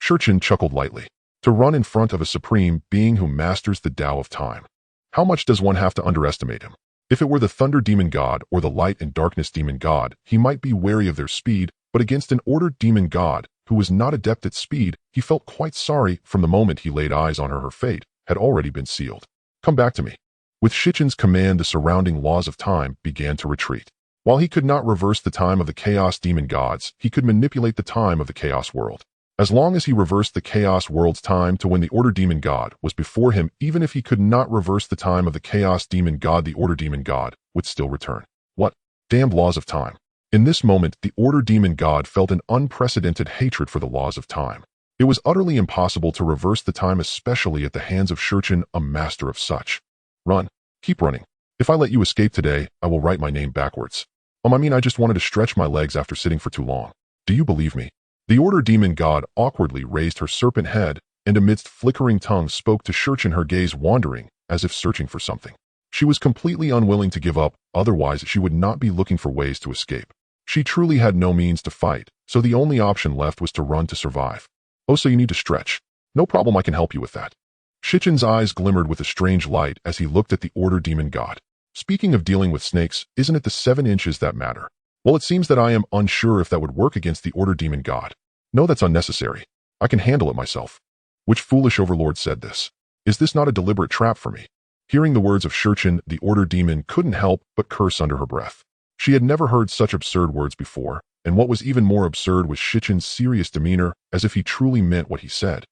Shurchen chuckled lightly. To run in front of a supreme being who masters the Tao of time. How much does one have to underestimate him? If it were the Thunder Demon God or the Light and Darkness Demon God, he might be wary of their speed, but against an Order Demon God, who was not adept at speed, he felt quite sorry. From the moment he laid eyes on her fate had already been sealed. Come back to me. With Shichen's command, the surrounding laws of time began to retreat. While he could not reverse the time of the Chaos Demon Gods, he could manipulate the time of the Chaos World. As long as he reversed the Chaos World's time to when the Order Demon God was before him, even if he could not reverse the time of the Chaos Demon God, the Order Demon God would still return. What? Damned laws of time. In this moment, the Order Demon God felt an unprecedented hatred for the laws of time. It was utterly impossible to reverse the time, especially at the hands of Shurchen, a master of such. Run. Keep running. If I let you escape today, I will write my name backwards. I just wanted to stretch my legs after sitting for too long. Do you believe me? The Order Demon God awkwardly raised her serpent head, and amidst flickering tongue spoke to Shurchen, her gaze wandering, as if searching for something. She was completely unwilling to give up, otherwise she would not be looking for ways to escape. She truly had no means to fight, so the only option left was to run to survive. Oh, so you need to stretch. No problem, I can help you with that. Shichen's eyes glimmered with a strange light as he looked at the Order Demon God. Speaking of dealing with snakes, isn't it the 7 inches that matter? Well, it seems that I am unsure if that would work against the Order Demon God. No, that's unnecessary. I can handle it myself. Which foolish overlord said this? Is this not a deliberate trap for me? Hearing the words of Shurchen, the Order Demon couldn't help but curse under her breath. She had never heard such absurd words before, and what was even more absurd was Shichen's serious demeanor, as if he truly meant what he said.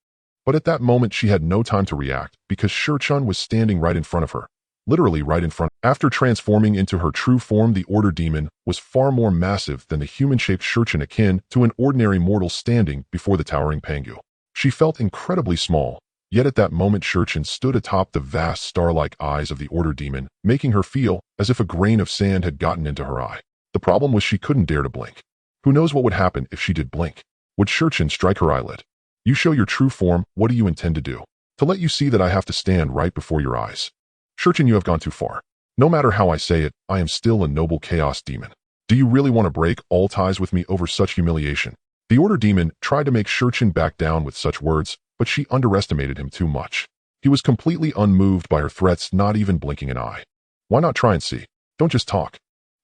But at that moment she had no time to react, because Shurchen was standing right in front of her. Literally right in front. After transforming into her true form, the Order Demon was far more massive than the human-shaped Shurchen, akin to an ordinary mortal standing before the towering Pangu. She felt incredibly small, yet at that moment Shurchen stood atop the vast star-like eyes of the Order Demon, making her feel as if a grain of sand had gotten into her eye. The problem was she couldn't dare to blink. Who knows what would happen if she did blink? Would Shurchen strike her eyelid? You show your true form, what do you intend to do? To let you see that I have to stand right before your eyes. Shurchen, you have gone too far. No matter how I say it, I am still a noble Chaos Demon. Do you really want to break all ties with me over such humiliation? The Order Demon tried to make Shurchen back down with such words, but she underestimated him too much. He was completely unmoved by her threats, not even blinking an eye. Why not try and see? Don't just talk.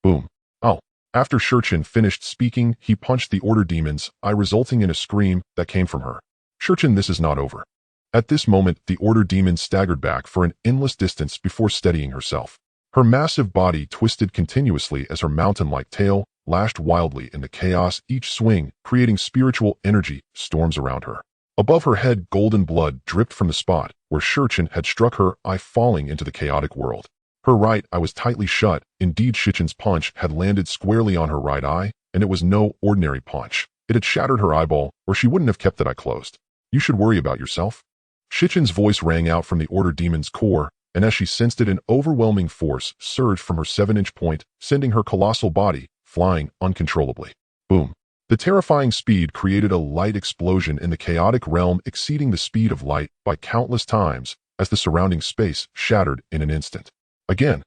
Boom. Ow. After Shurchen finished speaking, he punched the Order Demon's eye, resulting in a scream that came from her. Shurchen, this is not over. At this moment, the Order Demon staggered back for an endless distance before steadying herself. Her massive body twisted continuously as her mountain-like tail lashed wildly in the chaos, each swing creating spiritual energy storms around her. Above her head, golden blood dripped from the spot where Shurchen had struck her eye, falling into the chaotic world. Her right eye was tightly shut. Indeed, Shichen's punch had landed squarely on her right eye, and it was no ordinary punch. It had shattered her eyeball, or she wouldn't have kept that eye closed. You should worry about yourself. Shichen's voice rang out from the Order Demon's core, and as she sensed it, an overwhelming force surged from her 7-inch point, sending her colossal body flying uncontrollably. Boom. The terrifying speed created a light explosion in the chaotic realm, exceeding the speed of light by countless times as the surrounding space shattered in an instant. Again,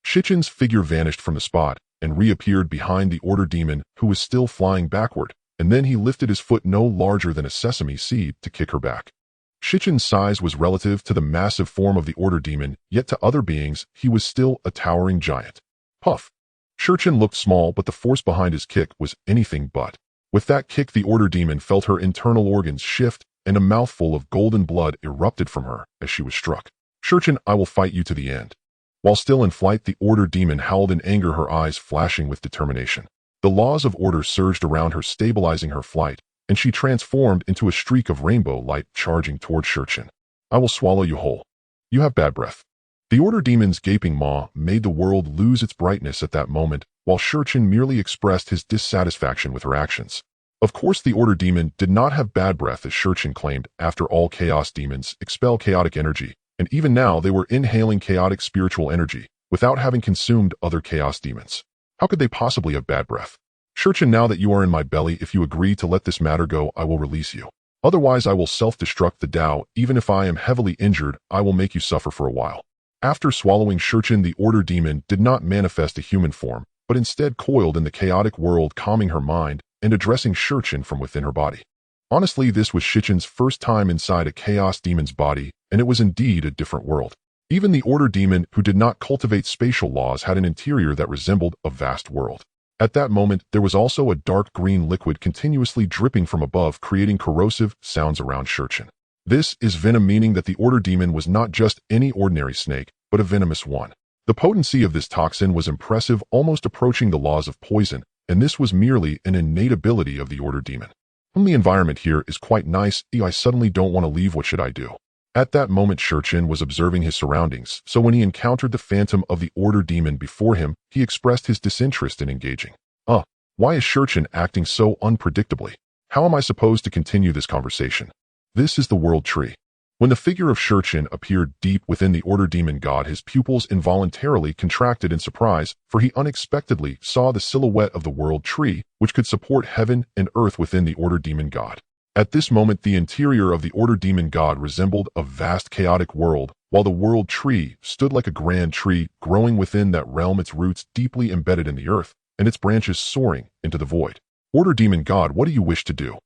Shichen's figure vanished from the spot and reappeared behind the Order Demon, who was still flying backward, and then he lifted his foot no larger than a sesame seed to kick her back. Shichen's size was relative to the massive form of the Order Demon, yet to other beings, he was still a towering giant. Puff. Shurchen looked small, but the force behind his kick was anything but. With that kick, the Order Demon felt her internal organs shift, and a mouthful of golden blood erupted from her as she was struck. Shurchen, I will fight you to the end. While still in flight, the Order Demon howled in anger, her eyes flashing with determination. The laws of order surged around her, stabilizing her flight, and she transformed into a streak of rainbow light charging toward Shurchen. I will swallow you whole. You have bad breath. The Order Demon's gaping maw made the world lose its brightness at that moment, while Shurchen merely expressed his dissatisfaction with her actions. Of course, the Order Demon did not have bad breath, as Shurchen claimed. After all, chaos demons expel chaotic energy, and even now they were inhaling chaotic spiritual energy without having consumed other chaos demons. How could they possibly have bad breath? Shurchen, now that you are in my belly, if you agree to let this matter go, I will release you. Otherwise, I will self-destruct the Dao. Even if I am heavily injured, I will make you suffer for a while. After swallowing Shurchen, the Order Demon did not manifest a human form, but instead coiled in the chaotic world, calming her mind and addressing Shurchen from within her body. Honestly, this was Shichen's first time inside a chaos demon's body, and it was indeed a different world. Even the Order Demon, who did not cultivate spatial laws, had an interior that resembled a vast world. At that moment, there was also a dark green liquid continuously dripping from above, creating corrosive sounds around Shurchen. This is venom, meaning that the Order Demon was not just any ordinary snake, but a venomous one. The potency of this toxin was impressive, almost approaching the laws of poison, and this was merely an innate ability of the Order Demon. The environment here is quite nice. I suddenly don't want to leave. What should I do? At that moment, Shurchen was observing his surroundings, so when he encountered the phantom of the Order Demon before him, he expressed his disinterest in engaging. Why is Shurchen acting so unpredictably? How am I supposed to continue this conversation? This is the World Tree. When the figure of Shurchen appeared deep within the Order Demon God, his pupils involuntarily contracted in surprise, for he unexpectedly saw the silhouette of the World Tree, which could support heaven and earth within the Order Demon God. At this moment, the interior of the Order Demon God resembled a vast chaotic world, while the World Tree stood like a grand tree growing within that realm, its roots deeply embedded in the earth, and its branches soaring into the void. Order Demon God, what do you wish to do?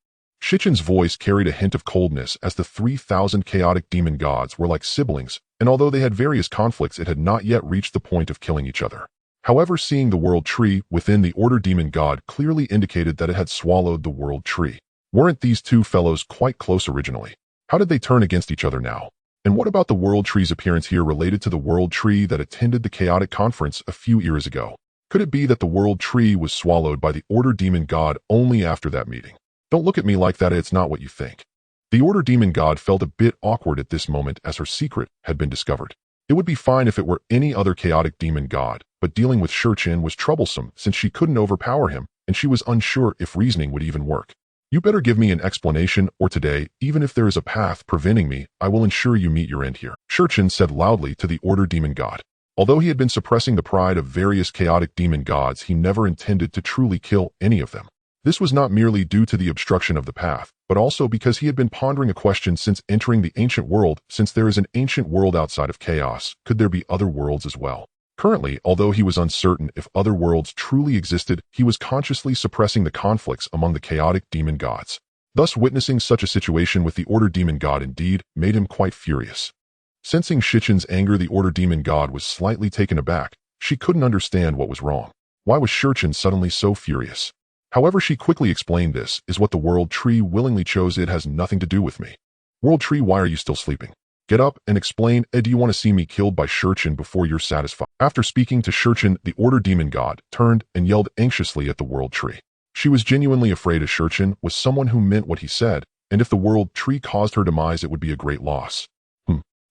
Shichen's voice carried a hint of coldness, as the 3,000 chaotic demon gods were like siblings, and although they had various conflicts, it had not yet reached the point of killing each other. However, seeing the World Tree within the Order Demon God clearly indicated that it had swallowed the World Tree. Weren't these two fellows quite close originally? How did they turn against each other now? And what about the World Tree's appearance here related to the World Tree that attended the chaotic conference a few years ago? Could it be that the World Tree was swallowed by the Order Demon God only after that meeting? Don't look at me like that, it's not what you think. The Order Demon God felt a bit awkward at this moment, as her secret had been discovered. It would be fine if it were any other chaotic demon god, but dealing with Shurchen was troublesome since she couldn't overpower him, and she was unsure if reasoning would even work. You better give me an explanation, or today, even if there is a path preventing me, I will ensure you meet your end here, Shurchen said loudly to the Order Demon God. Although he had been suppressing the pride of various chaotic demon gods, he never intended to truly kill any of them. This was not merely due to the obstruction of the path, but also because he had been pondering a question since entering the ancient world. Since there is an ancient world outside of chaos, could there be other worlds as well? Currently, although he was uncertain if other worlds truly existed, he was consciously suppressing the conflicts among the chaotic demon gods. Thus, witnessing such a situation with the Order Demon God indeed made him quite furious. Sensing Shichen's anger, the Order Demon God was slightly taken aback. She couldn't understand what was wrong. Why was Shurchen suddenly so furious? However, she quickly explained, this is what the World Tree willingly chose. It has nothing to do with me. World Tree, why are you still sleeping? Get up and explain, do you want to see me killed by Shurchen before you're satisfied? After speaking to Shurchen, the Order Demon God turned and yelled anxiously at the World Tree. She was genuinely afraid Shurchen was someone who meant what he said, and if the World Tree caused her demise, it would be a great loss.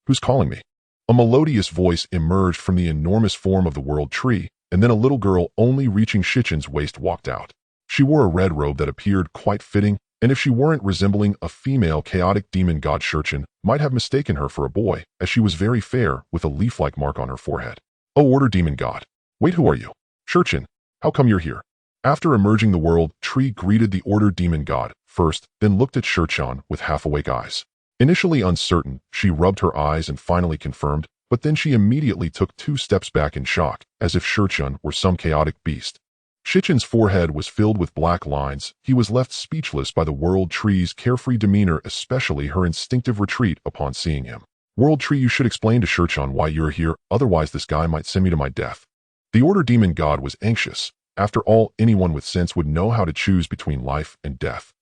Who's calling me? A melodious voice emerged from the enormous form of the World Tree, and then a little girl only reaching Shurchen's waist walked out. She wore a red robe that appeared quite fitting, and if she weren't resembling a female chaotic demon god, Shurchen might have mistaken her for a boy, as she was very fair with a leaf-like mark on her forehead. Oh, Order Demon God. Wait, who are you? Shurchen, how come you're here? After emerging, the World Tree greeted the Order Demon God first, then looked at Shurchen with half-awake eyes. Initially uncertain, she rubbed her eyes and finally confirmed, but then she immediately took 2 steps back in shock, as if Shurchen were some chaotic beast. Shurchen's forehead was filled with black lines. He was left speechless by the World Tree's carefree demeanor, especially her instinctive retreat upon seeing him. World Tree, you should explain to Shurchen why you're here, otherwise this guy might send me to my death. The Order Demon God was anxious. After all, anyone with sense would know how to choose between life and death.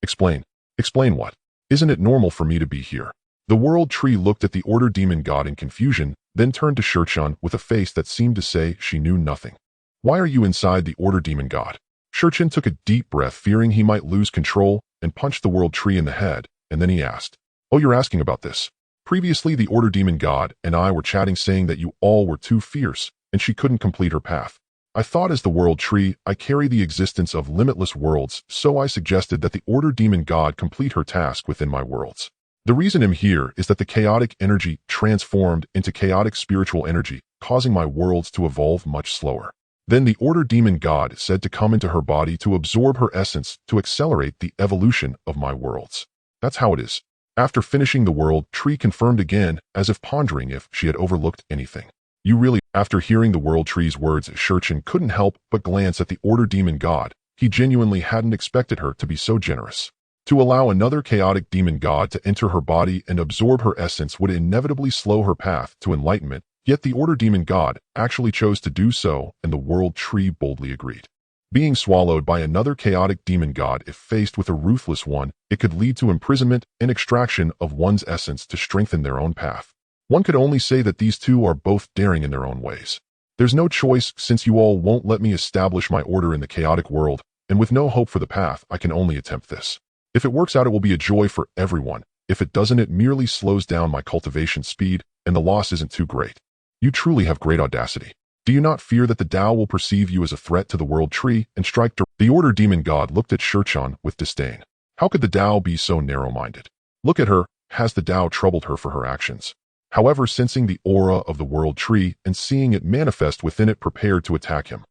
Explain. Explain what? Isn't it normal for me to be here? The World Tree looked at the Order Demon God in confusion, then turned to Shurchen with a face that seemed to say she knew nothing. Why are you inside the Order Demon God? Shurchen took a deep breath, fearing he might lose control, and punched the World Tree in the head, and then he asked, Oh, you're asking about this? Previously, the Order Demon God and I were chatting, saying that you all were too fierce, and she couldn't complete her path. I thought, as the World Tree, I carry the existence of limitless worlds, so I suggested that the Order Demon God complete her task within my worlds. The reason I'm here is that the chaotic energy transformed into chaotic spiritual energy, causing my worlds to evolve much slower. Then the Order Demon God said to come into her body to absorb her essence to accelerate the evolution of my worlds. That's how it is. After finishing, the World Tree confirmed again, as if pondering if she had overlooked anything. You really... After hearing the World Tree's words, Shurchen couldn't help but glance at the Order Demon God. He genuinely hadn't expected her to be so generous. To allow another chaotic demon god to enter her body and absorb her essence would inevitably slow her path to enlightenment, yet the Order Demon God actually chose to do so, and the World Tree boldly agreed. Being swallowed by another chaotic demon god, if faced with a ruthless one, it could lead to imprisonment and extraction of one's essence to strengthen their own path. One could only say that these two are both daring in their own ways. There's no choice, since you all won't let me establish my order in the chaotic world, and with no hope for the path, I can only attempt this. If it works out, it will be a joy for everyone. If it doesn't, it merely slows down my cultivation speed, and the loss isn't too great. You truly have great audacity. Do you not fear that the Dao will perceive you as a threat to the World Tree and strike? The Order Demon God looked at Shurchen with disdain. How could the Dao be so narrow-minded? Look at her. Has the Dao troubled her for her actions? However, sensing the aura of the World Tree and seeing it manifest within it, prepared to attack him.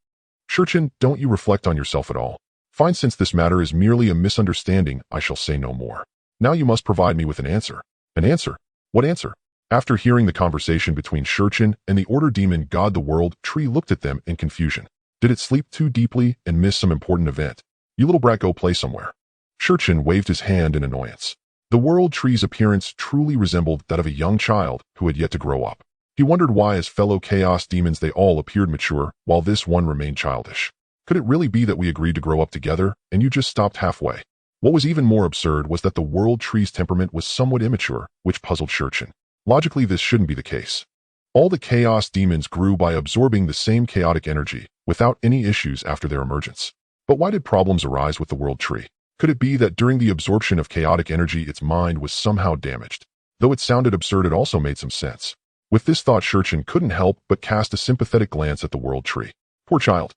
Shurchen, don't you reflect on yourself at all? Fine, since this matter is merely a misunderstanding, I shall say no more. Now you must provide me with an answer. An answer? What answer? After hearing the conversation between Shurchen and the Order Demon God, the World Tree looked at them in confusion. Did it sleep too deeply and miss some important event? You little brat, go play somewhere. Shurchen waved his hand in annoyance. The World Tree's appearance truly resembled that of a young child who had yet to grow up. He wondered why, as fellow chaos demons, they all appeared mature, while this one remained childish. Could it really be that we agreed to grow up together, and you just stopped halfway? What was even more absurd was that the World Tree's temperament was somewhat immature, which puzzled Shurchen. Logically, this shouldn't be the case. All the chaos demons grew by absorbing the same chaotic energy, without any issues after their emergence. But why did problems arise with the World Tree? Could it be that during the absorption of chaotic energy, its mind was somehow damaged? Though it sounded absurd, it also made some sense. With this thought, Shurchen couldn't help but cast a sympathetic glance at the World Tree. Poor child.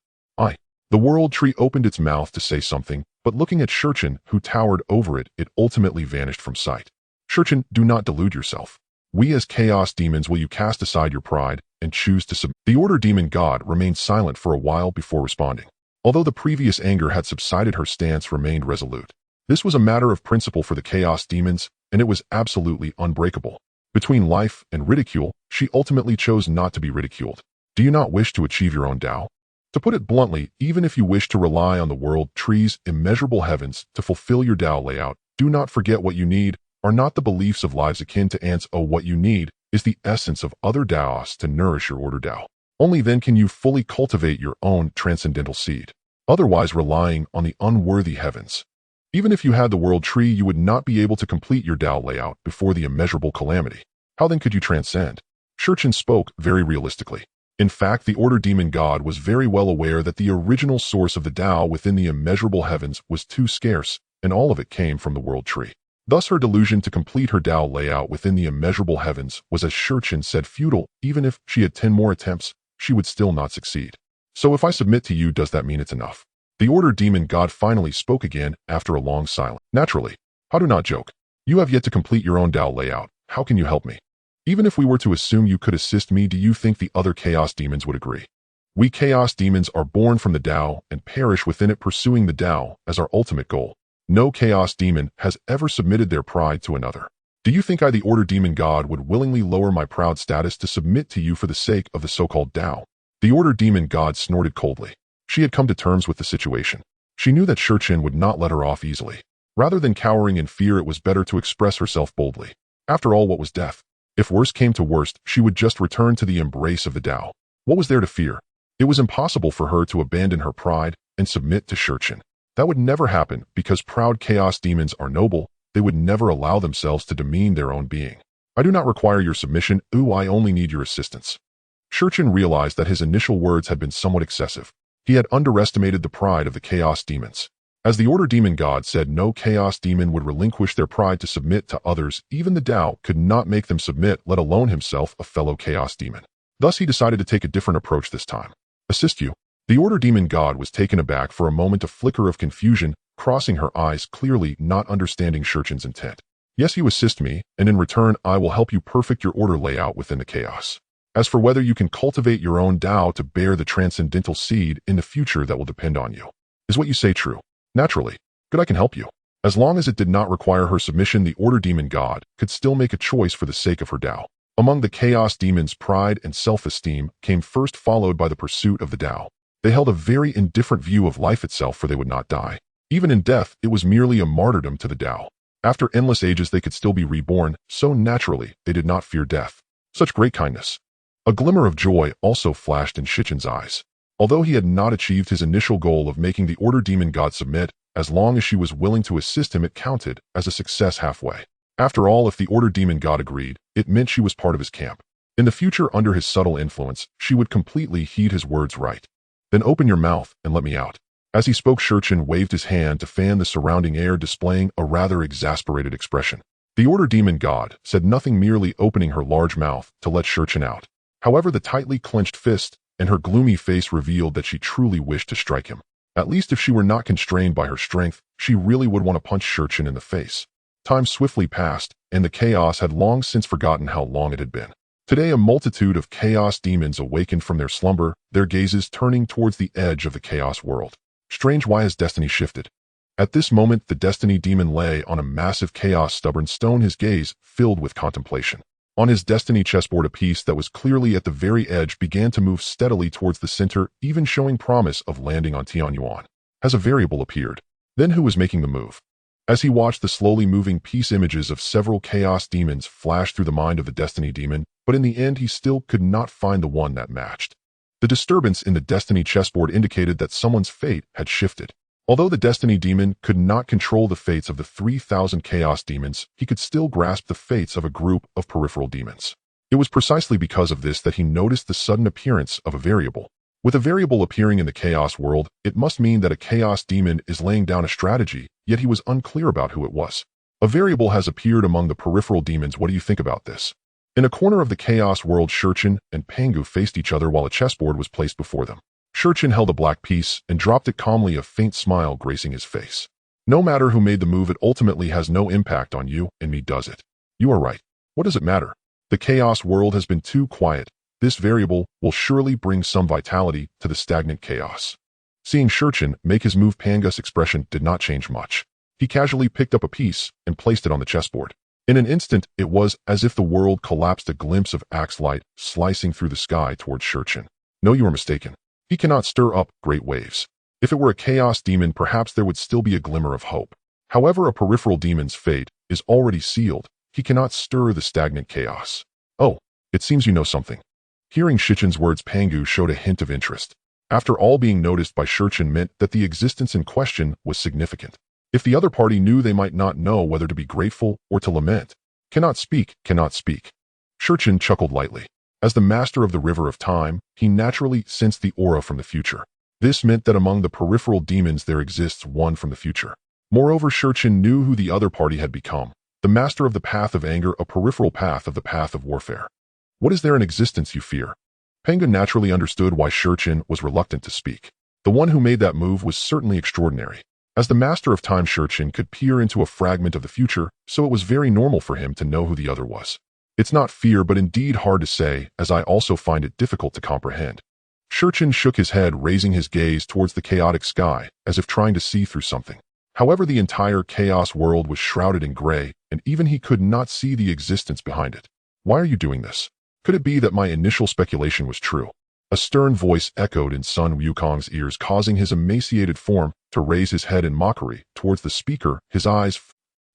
The World Tree opened its mouth to say something, but looking at Shurchen, who towered over it, it ultimately vanished from sight. Shurchen, do not delude yourself. We as chaos demons, will you cast aside your pride and choose to submit? The Order Demon God remained silent for a while before responding. Although the previous anger had subsided, her stance remained resolute. This was a matter of principle for the chaos demons, and it was absolutely unbreakable. Between life and ridicule, she ultimately chose not to be ridiculed. Do you not wish to achieve your own Dao? To put it bluntly, even if you wish to rely on the World Tree's immeasurable heavens to fulfill your Dao layout, do not forget what you need are not the beliefs of lives akin to ants. What you need is the essence of other Daos to nourish your order Dao. Only then can you fully cultivate your own transcendental seed. Otherwise, relying on the unworthy heavens. Even if you had the world tree, you would not be able to complete your Dao layout before the immeasurable calamity. How then could you transcend? Shurchen spoke very realistically. In fact, the Order Demon God was very well aware that the original source of the Dao within the immeasurable heavens was too scarce, and all of it came from the world tree. Thus her delusion to complete her Dao layout within the immeasurable heavens was, as Shurchen said, futile. Even if she had 10 more attempts, she would still not succeed. So if I submit to you, does that mean it's enough? The Order Demon God finally spoke again after a long silence. Naturally. How do not joke. You have yet to complete your own Dao layout. How can you help me? Even if we were to assume you could assist me, do you think the other Chaos Demons would agree? We Chaos Demons are born from the Dao and perish within it, pursuing the Dao as our ultimate goal. No Chaos Demon has ever submitted their pride to another. Do you think I, the Order Demon God, would willingly lower my proud status to submit to you for the sake of the so-called Dao? The Order Demon God snorted coldly. She had come to terms with the situation. She knew that Shurchen would not let her off easily. Rather than cowering in fear, it was better to express herself boldly. After all, what was death? If worst came to worst, she would just return to the embrace of the Dao. What was there to fear? It was impossible for her to abandon her pride and submit to Shurchen. That would never happen because proud Chaos Demons are noble. They would never allow themselves to demean their own being. I do not require your submission. I only need your assistance. Shurchen realized that his initial words had been somewhat excessive. He had underestimated the pride of the Chaos Demons. As the Order Demon God said, no Chaos Demon would relinquish their pride to submit to others. Even the Dao could not make them submit, let alone himself, a fellow Chaos Demon. Thus he decided to take a different approach this time. Assist you? The Order Demon God was taken aback for a moment, a flicker of confusion crossing her eyes, clearly not understanding Shurchen's intent. Yes, you assist me, and in return I will help you perfect your order layout within the chaos. As for whether you can cultivate your own Dao to bear the transcendental seed in the future, that will depend on you. Is what you say true? Naturally. Good, I can help you. As long as it did not require her submission, the Order Demon God could still make a choice for the sake of her Dao. Among the Chaos Demons, pride and self-esteem came first, followed by the pursuit of the Dao. They held a very indifferent view of life itself, for they would not die. Even in death, it was merely a martyrdom to the Dao. After endless ages, they could still be reborn, so naturally, they did not fear death. Such great kindness. A glimmer of joy also flashed in Shurchen's eyes. Although he had not achieved his initial goal of making the Order Demon God submit, as long as she was willing to assist him, it counted as a success halfway. After all, if the Order Demon God agreed, it meant she was part of his camp. In the future, under his subtle influence, she would completely heed his words right. Then open your mouth and let me out. As he spoke, Shurchen waved his hand to fan the surrounding air, displaying a rather exasperated expression. The Order Demon God said nothing, merely opening her large mouth to let Shurchen out. However, the tightly clenched fist and her gloomy face revealed that she truly wished to strike him. At least if she were not constrained by her strength, she really would want to punch Shurchen in the face. Time swiftly passed, and the chaos had long since forgotten how long it had been. Today, a multitude of Chaos Demons awakened from their slumber, their gazes turning towards the edge of the Chaos World. Strange, why has destiny shifted? At this moment, the Destiny Demon lay on a massive Chaos stubborn stone, his gaze filled with contemplation. On his destiny chessboard, a piece that was clearly at the very edge began to move steadily towards the center, even showing promise of landing on Tianyuan. As a variable appeared. Then who was making the move? As he watched the slowly moving piece, images of several Chaos Demons flashed through the mind of the Destiny Demon, but in the end he still could not find the one that matched. The disturbance in the Destiny chessboard indicated that someone's fate had shifted. Although the Destiny Demon could not control the fates of the 3,000 Chaos Demons, he could still grasp the fates of a group of peripheral demons. It was precisely because of this that he noticed the sudden appearance of a variable. With a variable appearing in the Chaos World, it must mean that a Chaos Demon is laying down a strategy, yet he was unclear about who it was. A variable has appeared among the peripheral demons. What do you think about this? In a corner of the Chaos World, Shurchen and Pangu faced each other while a chessboard was placed before them. Shurchen held a black piece and dropped it calmly, a faint smile gracing his face. No matter who made the move, it ultimately has no impact on you and me, does it? You are right. What does it matter? The Chaos World has been too quiet. This variable will surely bring some vitality to the stagnant chaos. Seeing Shurchen make his move, Pangu's expression did not change much. He casually picked up a piece and placed it on the chessboard. In an instant, it was as if the world collapsed, a glimpse of axe light slicing through the sky towards Shurchen. No, you are mistaken. He cannot stir up great waves. If it were a Chaos Demon, perhaps there would still be a glimmer of hope. However, a peripheral demon's fate is already sealed. He cannot stir the stagnant chaos. Oh, it seems you know something. Hearing Shurchen's words, Pangu showed a hint of interest. After all, being noticed by Shurchen meant that the existence in question was significant. If the other party knew, they might not know whether to be grateful or to lament. Cannot speak, cannot speak. Shurchin chuckled lightly. As the master of the River of Time, he naturally sensed the aura from the future. This meant that among the peripheral demons there exists one from the future. Moreover, Shurchin knew who the other party had become. The master of the path of anger, a peripheral path of the path of warfare. What is there in existence you fear? Pangu naturally understood why Shurchin was reluctant to speak. The one who made that move was certainly extraordinary. As the master of time, Shurchin could peer into a fragment of the future, so it was very normal for him to know who the other was. It's not fear, but indeed hard to say, as I also find it difficult to comprehend. Shurchin shook his head, raising his gaze towards the chaotic sky, as if trying to see through something. However, the entire chaos world was shrouded in gray, and even he could not see the existence behind it. Why are you doing this? Could it be that my initial speculation was true? A stern voice echoed in Sun Wukong's ears, causing his emaciated form to raise his head in mockery towards the speaker, his eyes.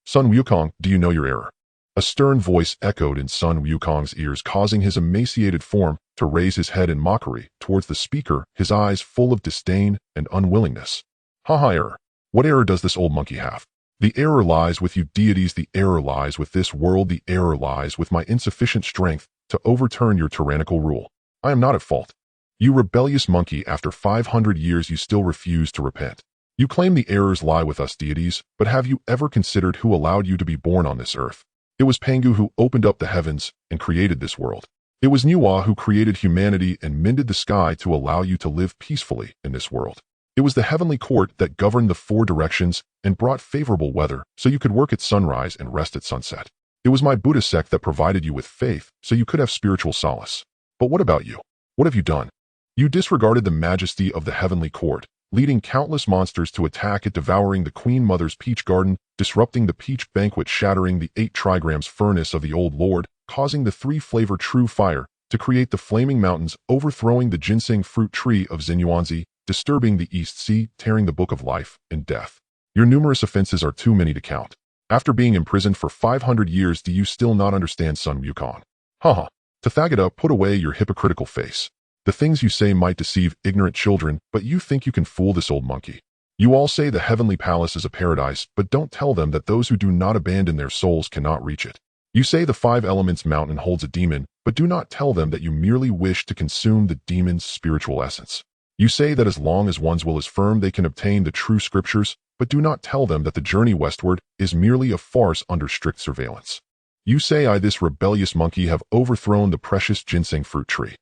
Sun Wukong, do you know your error? A stern voice echoed in Sun Wukong's ears, causing his emaciated form to raise his head in mockery towards the speaker, his eyes full of disdain and unwillingness. Haha, error. What error does this old monkey have? The error lies with you deities, the error lies with this world, the error lies with my insufficient strength to overturn your tyrannical rule. I am not at fault. You rebellious monkey, after 500 years you still refuse to repent. You claim the errors lie with us deities, but have you ever considered who allowed you to be born on this earth? It was Pangu who opened up the heavens and created this world. It was Nuwa who created humanity and mended the sky to allow you to live peacefully in this world. It was the heavenly court that governed the 4 directions and brought favorable weather so you could work at sunrise and rest at sunset. It was my Buddhist sect that provided you with faith so you could have spiritual solace. But what about you? What have you done? You disregarded the majesty of the heavenly court, leading countless monsters to attack it, devouring the Queen Mother's peach garden, disrupting the peach banquet, shattering the 8 trigrams furnace of the old lord, causing the 3-flavor true fire to create the flaming mountains, overthrowing the ginseng fruit tree of Xinyuanzi, disturbing the East Sea, tearing the book of life and death. Your numerous offenses are too many to count. After being imprisoned for 500 years, do you still not understand, Sun Wukong? Haha. Tathagata, put away your hypocritical face. The things you say might deceive ignorant children, but you think you can fool this old monkey. You all say the heavenly palace is a paradise, but don't tell them that those who do not abandon their souls cannot reach it. You say the 5 elements mountain holds a demon, but do not tell them that you merely wish to consume the demon's spiritual essence. You say that as long as one's will is firm, they can obtain the true scriptures, but do not tell them that the journey westward is merely a farce under strict surveillance. You say I, this rebellious monkey, have overthrown the precious ginseng fruit tree.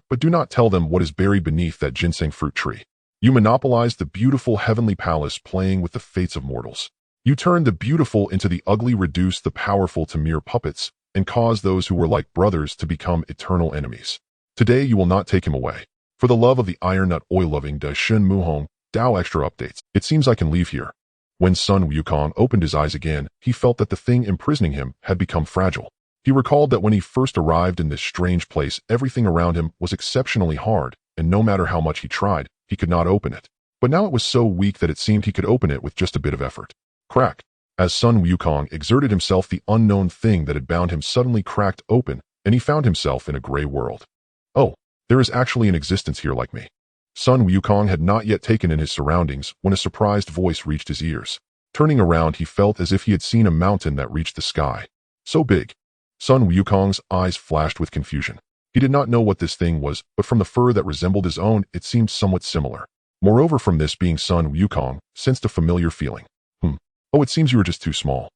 But do not tell them what is buried beneath that ginseng fruit tree. You monopolized the beautiful heavenly palace, playing with the fates of mortals. You turned the beautiful into the ugly, reduced the powerful to mere puppets, and caused those who were like brothers to become eternal enemies. Today you will not take him away. For the love of the iron nut oil-loving Da Shun Muhong, Dao Extra updates. It seems I can leave here. When Sun Wukong opened his eyes again, he felt that the thing imprisoning him had become fragile. He recalled that when he first arrived in this strange place, everything around him was exceptionally hard, and no matter how much he tried, he could not open it. But now it was so weak that it seemed he could open it with just a bit of effort. Crack. As Sun Wukong exerted himself, the unknown thing that had bound him suddenly cracked open, and he found himself in a gray world. Oh, there is actually an existence here like me. Sun Wukong had not yet taken in his surroundings when a surprised voice reached his ears. Turning around, he felt as if he had seen a mountain that reached the sky. So big. Sun Wukong's eyes flashed with confusion. He did not know what this thing was, but from the fur that resembled his own, it seemed somewhat similar. Moreover, from this being Sun Wukong, sensed a familiar feeling. Oh, it seems you were just too small.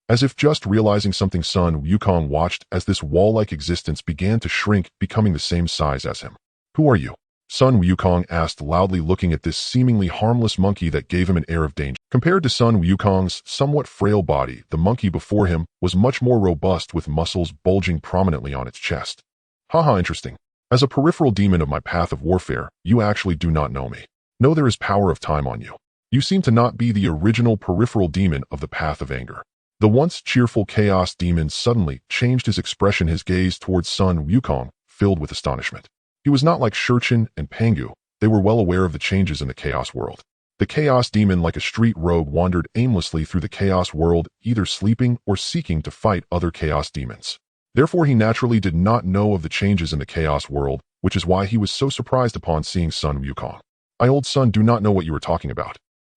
As if just realizing something, Sun Wukong watched as this wall-like existence began to shrink, becoming the same size as him. Who are you? Sun Wukong asked loudly, looking at this seemingly harmless monkey that gave him an air of danger. Compared to Sun Wukong's somewhat frail body, the monkey before him was much more robust, with muscles bulging prominently on its chest. Haha, interesting. As a peripheral demon of my path of warfare, you actually do not know me. No, there is power of time on you. You seem to not be the original peripheral demon of the path of anger. The once cheerful chaos demon suddenly changed his expression, his gaze towards Sun Wukong, filled with astonishment. He was not like Shurchin and Pangu. They were well aware of the changes in the chaos world. The chaos demon, like a street rogue, wandered aimlessly through the chaos world, either sleeping or seeking to fight other chaos demons. Therefore, he naturally did not know of the changes in the chaos world, which is why he was so surprised upon seeing Sun Wukong. I, old son, do not know what you are talking about.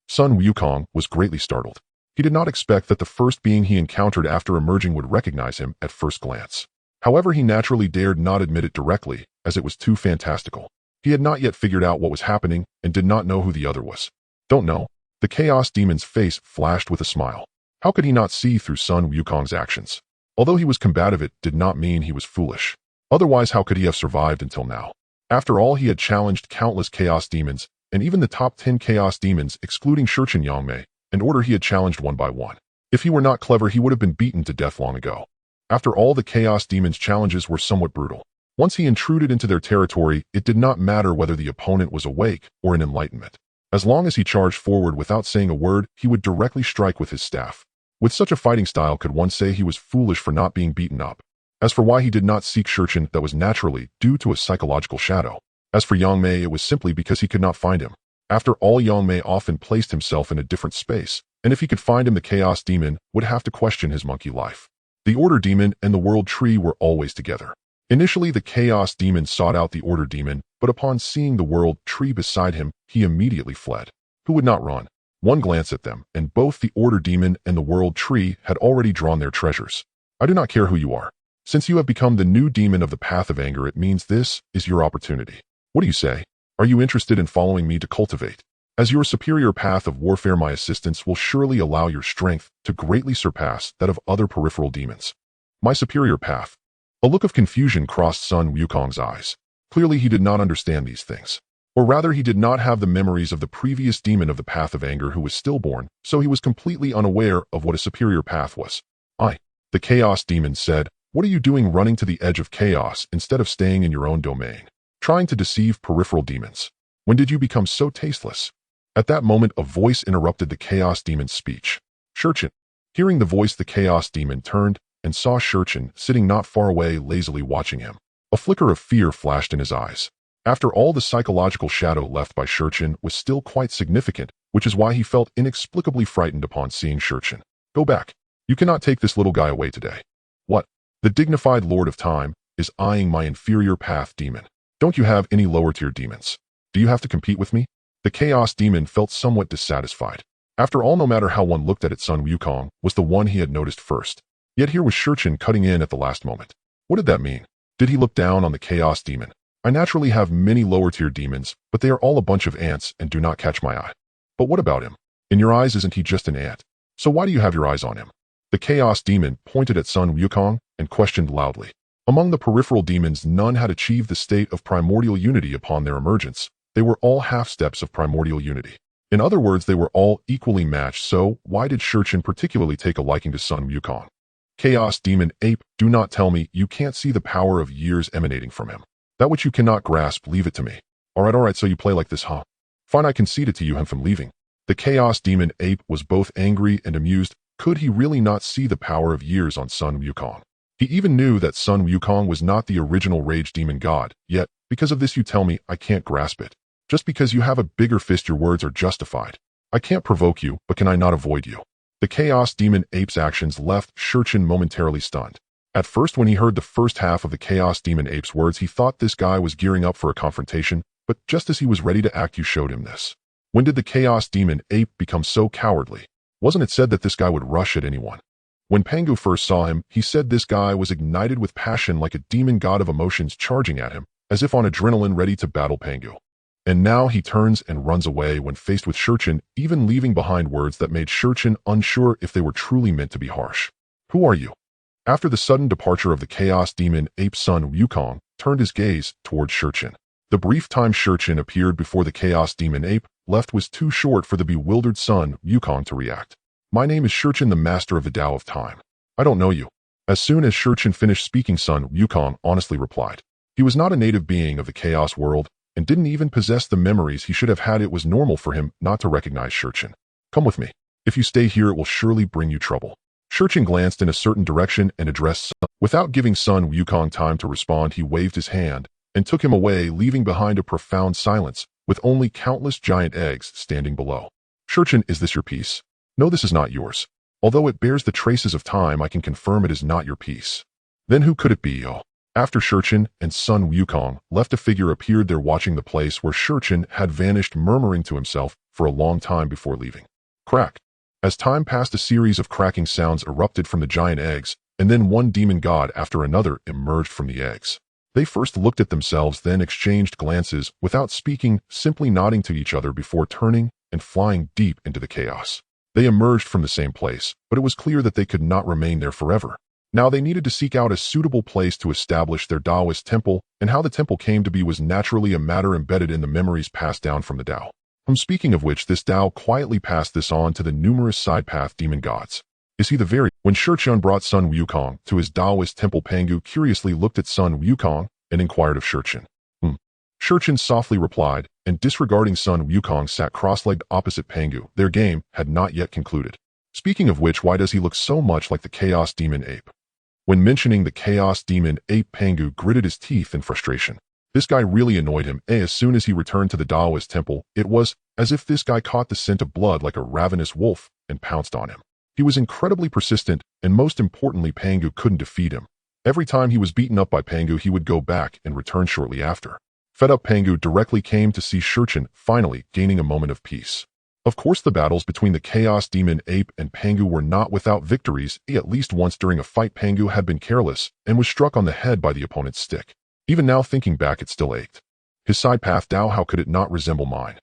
Sun Wukong was greatly startled. He did not expect that the first being he encountered after emerging would recognize him at first glance. However, he naturally dared not admit it directly, as it was too fantastical. He had not yet figured out what was happening and did not know who the other was. Don't know. The Chaos Demon's face flashed with a smile. How could he not see through Sun Wukong's actions? Although he was combative, it did not mean he was foolish. Otherwise, how could he have survived until now? After all, he had challenged countless Chaos Demons, and even the top 10 Chaos Demons, excluding Shurchen Yangmei, in order he had challenged one by one. If he were not clever, he would have been beaten to death long ago. After all, the Chaos Demons' challenges were somewhat brutal. Once he intruded into their territory, it did not matter whether the opponent was awake or in enlightenment. As long as he charged forward without saying a word, he would directly strike with his staff. With such a fighting style, could one say he was foolish for not being beaten up? As for why he did not seek Shurchen, that was naturally due to a psychological shadow. As for Yang Mei, it was simply because he could not find him. After all, Yang Mei often placed himself in a different space, and if he could find him, the Chaos Demon would have to question his monkey life. The Order Demon and the World Tree were always together. Initially, the Chaos Demon sought out the Order Demon, but upon seeing the World Tree beside him, he immediately fled. Who would not run? One glance at them, and both the Order Demon and the World Tree had already drawn their treasures. I do not care who you are. Since you have become the new demon of the path of anger, it means this is your opportunity. What do you say? Are you interested in following me to cultivate? As your superior path of warfare, my assistance will surely allow your strength to greatly surpass that of other peripheral demons. My superior path. A look of confusion crossed Sun Wukong's eyes. Clearly, he did not understand these things. Or rather, he did not have the memories of the previous demon of the path of anger who was stillborn, so he was completely unaware of what a superior path was. The Chaos Demon said, what are you doing running to the edge of chaos instead of staying in your own domain? Trying to deceive peripheral demons. When did you become so tasteless? At that moment, a voice interrupted the Chaos Demon's speech. Shurchen. Hearing the voice, the Chaos Demon turned and saw Shurchen sitting not far away, lazily watching him. A flicker of fear flashed in his eyes. After all, the psychological shadow left by Shurchen was still quite significant, which is why he felt inexplicably frightened upon seeing Shurchen. Go back. You cannot take this little guy away today. What? The dignified Lord of Time is eyeing my inferior path demon. Don't you have any lower-tier demons? Do you have to compete with me? The Chaos Demon felt somewhat dissatisfied. After all, no matter how one looked at it, Sun Wukong was the one he had noticed first. Yet here was Shurchen cutting in at the last moment. What did that mean? Did he look down on the Chaos Demon? I naturally have many lower-tier demons, but they are all a bunch of ants and do not catch my eye. But what about him? In your eyes, isn't he just an ant? So why do you have your eyes on him? The Chaos Demon pointed at Sun Wukong and questioned loudly. Among the peripheral demons, none had achieved the state of primordial unity upon their emergence. They were all half-steps of primordial unity. In other words, they were all equally matched, so why did Shurchen particularly take a liking to Sun Wukong? Chaos Demon Ape, do not tell me you can't see the power of years emanating from him. That which you cannot grasp, leave it to me. Alright, so you play like this, huh? Fine, I concede it to you him from leaving. The Chaos Demon Ape was both angry and amused. Could he really not see the power of years on Sun Wukong? He even knew that Sun Wukong was not the original Rage Demon God, yet, because of this you tell me I can't grasp it. Just because you have a bigger fist, your words are justified. I can't provoke you, but can I not avoid you? The Chaos Demon Ape's actions left Shurchen momentarily stunned. At first, when he heard the first half of the Chaos Demon Ape's words, he thought this guy was gearing up for a confrontation, but just as he was ready to act, you showed him this. When did the Chaos Demon Ape become so cowardly? Wasn't it said that this guy would rush at anyone? When Pangu first saw him, he said this guy was ignited with passion like a demon god of emotions charging at him, as if on adrenaline ready to battle Pangu. And now he turns and runs away when faced with Shurchen, even leaving behind words that made Shurchen unsure if they were truly meant to be harsh. Who are you? After the sudden departure of the Chaos Demon Ape, Sun Wukong turned his gaze towards Shurchen. The brief time Shurchen appeared before the Chaos Demon Ape left was too short for the bewildered Sun Wukong to react. My name is Shurchen, the master of the Tao of Time. I don't know you. As soon as Shurchen finished speaking, Sun Wukong honestly replied. He was not a native being of the Chaos world and didn't even possess the memories he should have had. It was normal for him not to recognize Shurchen. Come with me. If you stay here, it will surely bring you trouble. Shurchen glanced in a certain direction and addressed Sun. Without giving Sun Wukong time to respond, he waved his hand and took him away, leaving behind a profound silence, with only countless giant eggs standing below. Shurchen, is this your piece? No, this is not yours. Although it bears the traces of time, I can confirm it is not your piece. Then who could it be, oh? After Shurchen and Sun Wukong left, a figure appeared there watching the place where Shurchen had vanished, murmuring to himself for a long time before leaving. Crack. As time passed, a series of cracking sounds erupted from the giant eggs, and then one demon god after another emerged from the eggs. They first looked at themselves, then exchanged glances without speaking, simply nodding to each other before turning and flying deep into the chaos. They emerged from the same place, but it was clear that they could not remain there forever. Now they needed to seek out a suitable place to establish their Taoist temple, and how the temple came to be was naturally a matter embedded in the memories passed down from the Tao. Speaking of which, this Tao quietly passed this on to the numerous side-path demon gods. Is he the very... When Shichun brought Sun Wukong to his Taoist temple, Pangu curiously looked at Sun Wukong and inquired of Shichun. Shichun softly replied, and disregarding Sun Wukong sat cross-legged opposite Pangu. Their game had not yet concluded. Speaking of which, why does he look so much like the Chaos Demon Ape? When mentioning the Chaos Demon Ape, Pangu gritted his teeth in frustration. This guy really annoyed him. As soon as he returned to the Taoist temple, it was as if this guy caught the scent of blood like a ravenous wolf and pounced on him. He was incredibly persistent, and most importantly, Pangu couldn't defeat him. Every time he was beaten up by Pangu, he would go back and return shortly after. Fed up, Pangu directly came to see Shichun, finally gaining a moment of peace. Of course, the battles between the Chaos Demon Ape and Pangu were not without victories. At least once during a fight, Pangu had been careless and was struck on the head by the opponent's stick. Even now, thinking back, it still ached. His side path Tao, how could it not resemble mine?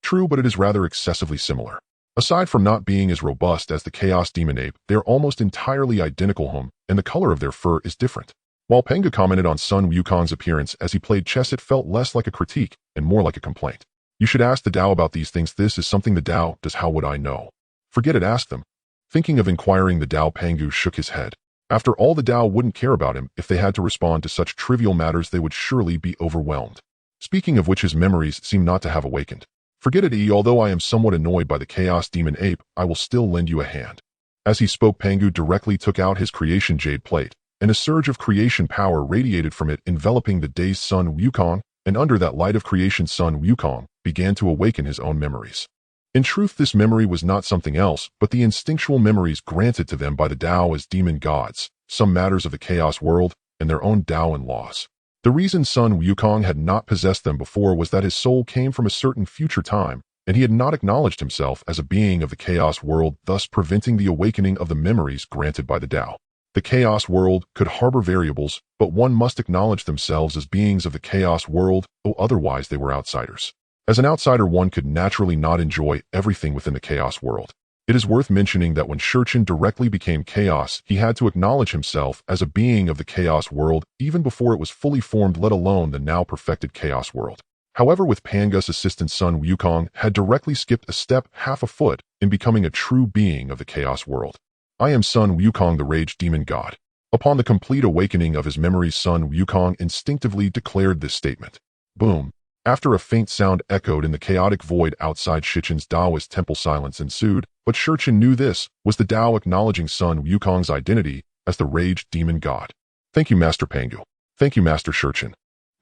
True, but it is rather excessively similar. Aside from not being as robust as the Chaos Demon Ape, they are almost entirely identical, and the color of their fur is different. While Pangu commented on Sun Wukong's appearance as he played chess, it felt less like a critique and more like a complaint. You should ask the Tao about these things. This is something the Tao does. How would I know? Forget it, ask them. Thinking of inquiring the Tao, Pangu shook his head. After all, the Tao wouldn't care about him. If they had to respond to such trivial matters, they would surely be overwhelmed. Speaking of which, his memories seem not to have awakened. Forget it, although I am somewhat annoyed by the Chaos Demon Ape, I will still lend you a hand. As he spoke, Pangu directly took out his creation jade plate, and a surge of creation power radiated from it, enveloping the dazed Sun Wukong, and under that light of creation, Sun Wukong began to awaken his own memories. In truth, this memory was not something else, but the instinctual memories granted to them by the Tao as demon gods, some matters of the Chaos world, and their own Tao and laws. The reason Sun Wukong had not possessed them before was that his soul came from a certain future time, and he had not acknowledged himself as a being of the Chaos world, thus preventing the awakening of the memories granted by the Tao. The Chaos world could harbor variables, but one must acknowledge themselves as beings of the Chaos world, otherwise they were outsiders. As an outsider, one could naturally not enjoy everything within the Chaos world. It is worth mentioning that when Shichun directly became Chaos, he had to acknowledge himself as a being of the Chaos world even before it was fully formed, let alone the now perfected Chaos world. However, with Pangu's assistant, Sun Wukong had directly skipped a step, half a foot, in becoming a true being of the Chaos world. I am Sun Wukong, the Rage Demon God. Upon the complete awakening of his memories, Sun Wukong instinctively declared this statement. Boom. After a faint sound echoed in the chaotic void outside Shichun's Taoist temple, silence ensued, but Shichun knew this was the Tao acknowledging Sun Wukong's identity as the Rage Demon God. Thank you, Master Pangu. Thank you, Master Shichun.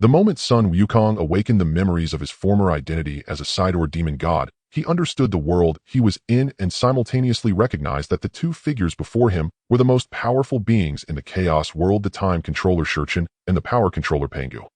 The moment Sun Wukong awakened the memories of his former identity as a Sidor demon god, he understood the world he was in and simultaneously recognized that the two figures before him were the most powerful beings in the Chaos world, the Time Controller Shichun and the Power Controller Pangu.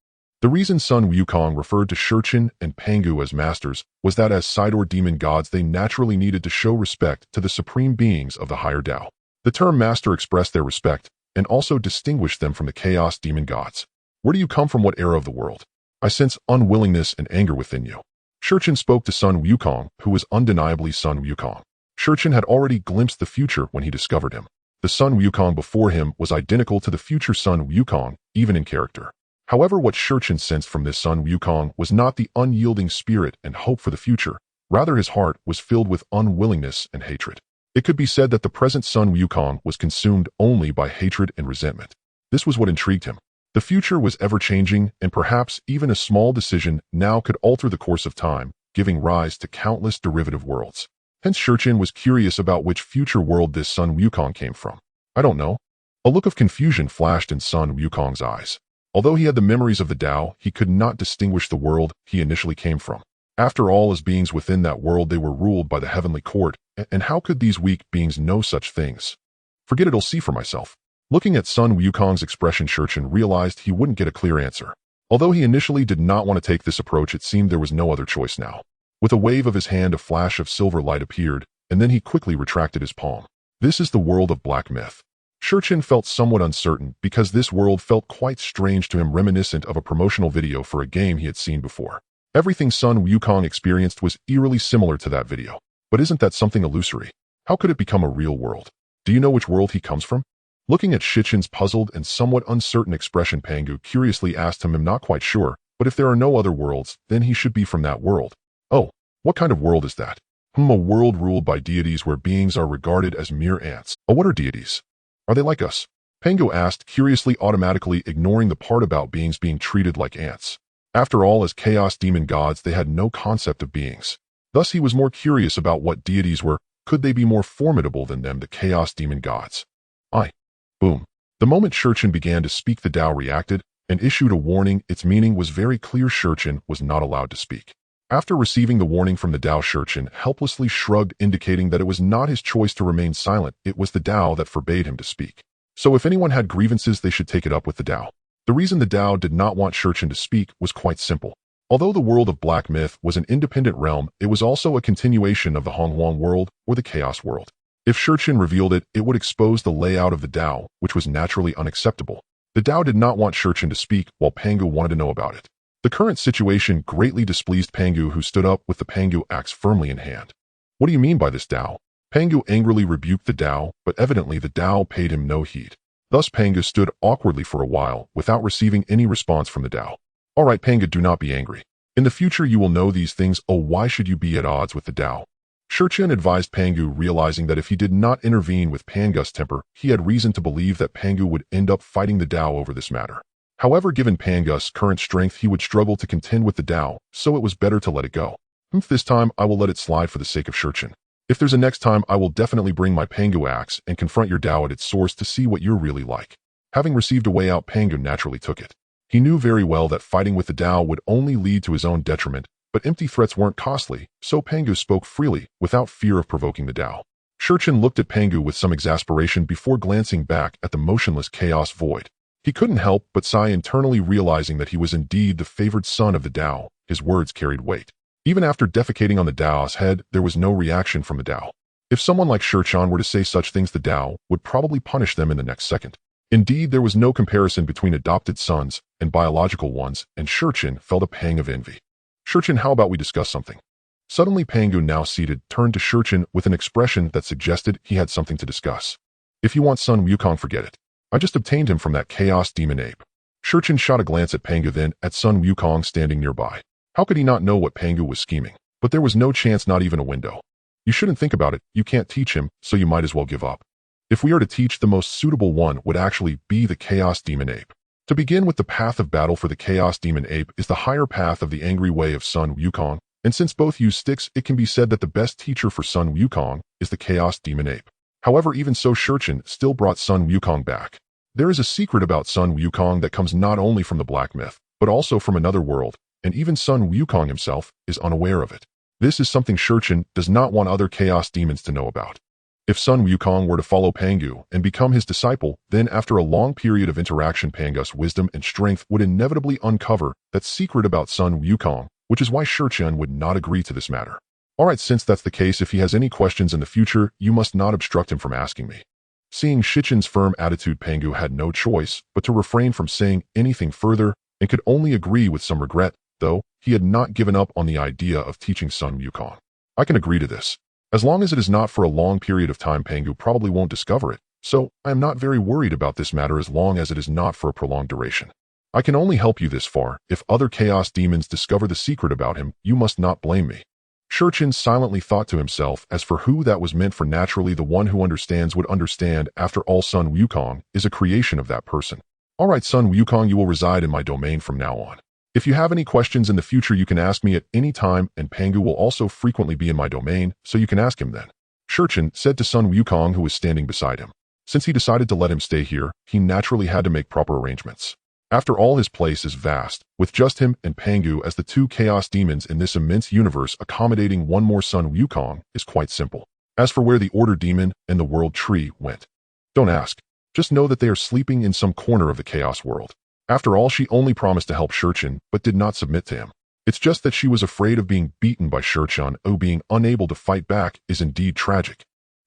The reason Sun Wukong referred to Shichun and Pangu as masters was that as Sidor demon gods, they naturally needed to show respect to the supreme beings of the higher Tao. The term master expressed their respect and also distinguished them from the Chaos demon gods. Where do you come from? What era of the world? I sense unwillingness and anger within you. Shichun spoke to Sun Wukong, who was undeniably Sun Wukong. Shichun had already glimpsed the future when he discovered him. The Sun Wukong before him was identical to the future Sun Wukong, even in character. However, what Shichun sensed from this Sun Wukong was not the unyielding spirit and hope for the future. Rather, his heart was filled with unwillingness and hatred. It could be said that the present Sun Wukong was consumed only by hatred and resentment. This was what intrigued him. The future was ever-changing, and perhaps even a small decision now could alter the course of time, giving rise to countless derivative worlds. Hence, Shichun was curious about which future world this Sun Wukong came from. I don't know. A look of confusion flashed in Sun Wukong's eyes. Although he had the memories of the Tao, he could not distinguish the world he initially came from. After all, as beings within that world, they were ruled by the heavenly court, and how could these weak beings know such things? Forget it, I'll see for myself. Looking at Sun Wukong's expression, Shichun realized he wouldn't get a clear answer. Although he initially did not want to take this approach, it seemed there was no other choice now. With a wave of his hand, a flash of silver light appeared, and then he quickly retracted his palm. This is the world of black myth. Shurchin felt somewhat uncertain because this world felt quite strange to him, reminiscent of a promotional video for a game he had seen before. Everything Sun Wukong experienced was eerily similar to that video. But isn't that something illusory? How could it become a real world? Do you know which world he comes from? Looking at Shichin's puzzled and somewhat uncertain expression, Pangu curiously asked him, "I'm not quite sure, but if there are no other worlds, then he should be from that world." "Oh, what kind of world is that?" A world ruled by deities where beings are regarded as mere ants." "Oh, what are deities? Are they like us?" Pangu asked, curiously, automatically ignoring the part about beings being treated like ants. After all, as chaos demon gods, they had no concept of beings. Thus he was more curious about what deities were. Could they be more formidable than them, the chaos demon gods? Boom. The moment Shurchin began to speak, the Dao reacted and issued a warning. Its meaning was very clear. Shurchin was not allowed to speak. After receiving the warning from the Dao, Shurchin helplessly shrugged, indicating that it was not his choice to remain silent. It was the Dao that forbade him to speak. So if anyone had grievances, they should take it up with the Dao. The reason the Dao did not want Shurchin to speak was quite simple. Although the world of black myth was an independent realm, it was also a continuation of the Honghuang world, or the Chaos World. If Shurchin revealed it, it would expose the layout of the Dao, which was naturally unacceptable. The Dao did not want Shurchin to speak, while Pangu wanted to know about it. The current situation greatly displeased Pangu, who stood up with the Pangu axe firmly in hand. "What do you mean by this, Dao?" Pangu angrily rebuked the Dao, but evidently the Dao paid him no heed. Thus Pangu stood awkwardly for a while, without receiving any response from the Dao. "All right, Pangu, do not be angry. In the future you will know these things. Oh, why should you be at odds with the Dao?" Shurchin advised Pangu, realizing that if he did not intervene with Pangu's temper, he had reason to believe that Pangu would end up fighting the Dao over this matter. However, given Pangu's current strength, he would struggle to contend with the Dao, so it was better to let it go. This time I will let it slide for the sake of Shurchin. If there's a next time, I will definitely bring my Pangu axe and confront your Dao at its source to see what you're really like. Having received a way out, Pangu naturally took it. He knew very well that fighting with the Dao would only lead to his own detriment, but empty threats weren't costly, so Pangu spoke freely, without fear of provoking the Dao. Shurchin looked at Pangu with some exasperation before glancing back at the motionless chaos void. He couldn't help but sigh internally, realizing that he was indeed the favored son of the Dao. His words carried weight. Even after defecating on the Dao's head, there was no reaction from the Dao. If someone like Shurchin were to say such things, the Dao would probably punish them in the next second. Indeed, there was no comparison between adopted sons and biological ones, and Shurchin felt a pang of envy. "Shurchin, how about we discuss something?" Suddenly Pangu, now seated, turned to Shurchin with an expression that suggested he had something to discuss. "If you want Sun Wukong, forget it. I just obtained him from that chaos demon ape." Shurchin shot a glance at Pangu, then at Sun Wukong standing nearby. How could he not know what Pangu was scheming? But there was no chance, not even a window. "You shouldn't think about it. You can't teach him, so you might as well give up. If we are to teach, the most suitable one would actually be the chaos demon ape. To begin with, the path of battle for the chaos demon ape is the higher path of the angry way of Sun Wukong, and since both use sticks, it can be said that the best teacher for Sun Wukong is the chaos demon ape." However, even so, Shurchin still brought Sun Wukong back. There is a secret about Sun Wukong that comes not only from the black myth, but also from another world, and even Sun Wukong himself is unaware of it. This is something Shurchin does not want other chaos demons to know about. If Sun Wukong were to follow Pangu and become his disciple, then after a long period of interaction, Pangu's wisdom and strength would inevitably uncover that secret about Sun Wukong, which is why Shurchin would not agree to this matter. "Alright, since that's the case, if he has any questions in the future, you must not obstruct him from asking me." Seeing Shichin's firm attitude, Pangu had no choice but to refrain from saying anything further and could only agree with some regret, though he had not given up on the idea of teaching Sun Wukong. "I can agree to this. As long as it is not for a long period of time, Pangu probably won't discover it, so I am not very worried about this matter as long as it is not for a prolonged duration. I can only help you this far. If other chaos demons discover the secret about him, you must not blame me." Shurchin silently thought to himself, as for who that was meant for. Naturally, the one who understands would understand. After all, Sun Wukong is a creation of that person. "Alright, Sun Wukong, you will reside in my domain from now on. If you have any questions in the future, you can ask me at any time, and Pangu will also frequently be in my domain, so you can ask him then," Shurchin said to Sun Wukong, who was standing beside him. Since he decided to let him stay here, he naturally had to make proper arrangements. After all, his place is vast, with just him and Pangu as the two chaos demons in this immense universe. Accommodating one more Sun Wukong is quite simple. As for where the Order Demon and the World Tree went, don't ask. Just know that they are sleeping in some corner of the Chaos World. After all, she only promised to help Shurchin, but did not submit to him. It's just that she was afraid of being beaten by Shurchen. Being unable to fight back is indeed tragic.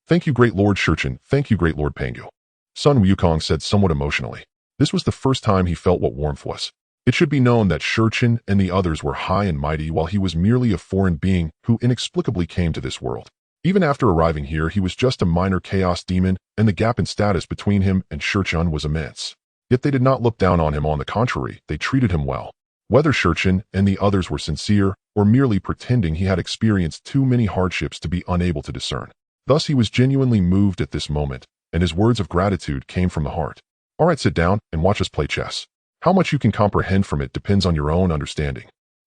Thank you, great Lord Shurchen. Thank you, great Lord Pangu. Sun Wukong said somewhat emotionally. This was the first time he felt what warmth was. It should be known that Shurchen and the others were high and mighty while he was merely a foreign being who inexplicably came to this world. Even after arriving here, he was just a minor chaos demon, and the gap in status between him and Shurchen was immense. Yet they did not look down on him. On the contrary, they treated him well. Whether Shurchen and the others were sincere or merely pretending, he had experienced too many hardships to be unable to discern. Thus he was genuinely moved at this moment, and his words of gratitude came from the heart. All right, sit down and watch us play chess. How much you can comprehend from it depends on your own understanding.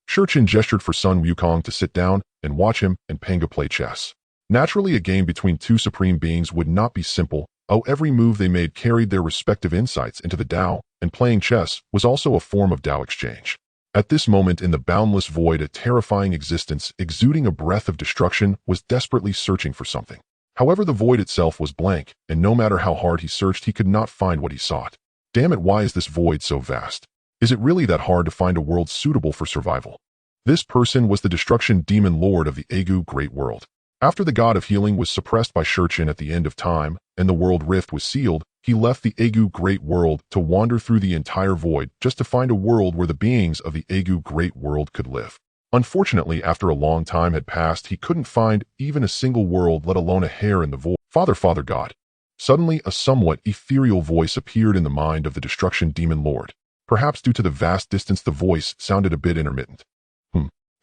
Shurchen gestured for Sun Wukong to sit down and watch him and Pangu play chess. Naturally, a game between two supreme beings would not be simple. Every move they made carried their respective insights into the Dao, and playing chess was also a form of Dao exchange. At this moment in the boundless void, a terrifying existence, exuding a breath of destruction, was desperately searching for something. However, the void itself was blank, and no matter how hard he searched, he could not find what he sought. Damn it, why is this void so vast? Is it really that hard to find a world suitable for survival? This person was the destruction demon lord of the Agu Great World. After the god of healing was suppressed by Shurchen at the end of time, and the world rift was sealed, he left the Agu Great World to wander through the entire void just to find a world where the beings of the Agu Great World could live. Unfortunately, after a long time had passed, he couldn't find even a single world, let alone a hair in the void. Father God. Suddenly, a somewhat ethereal voice appeared in the mind of the destruction demon lord. Perhaps due to the vast distance, the voice sounded a bit intermittent.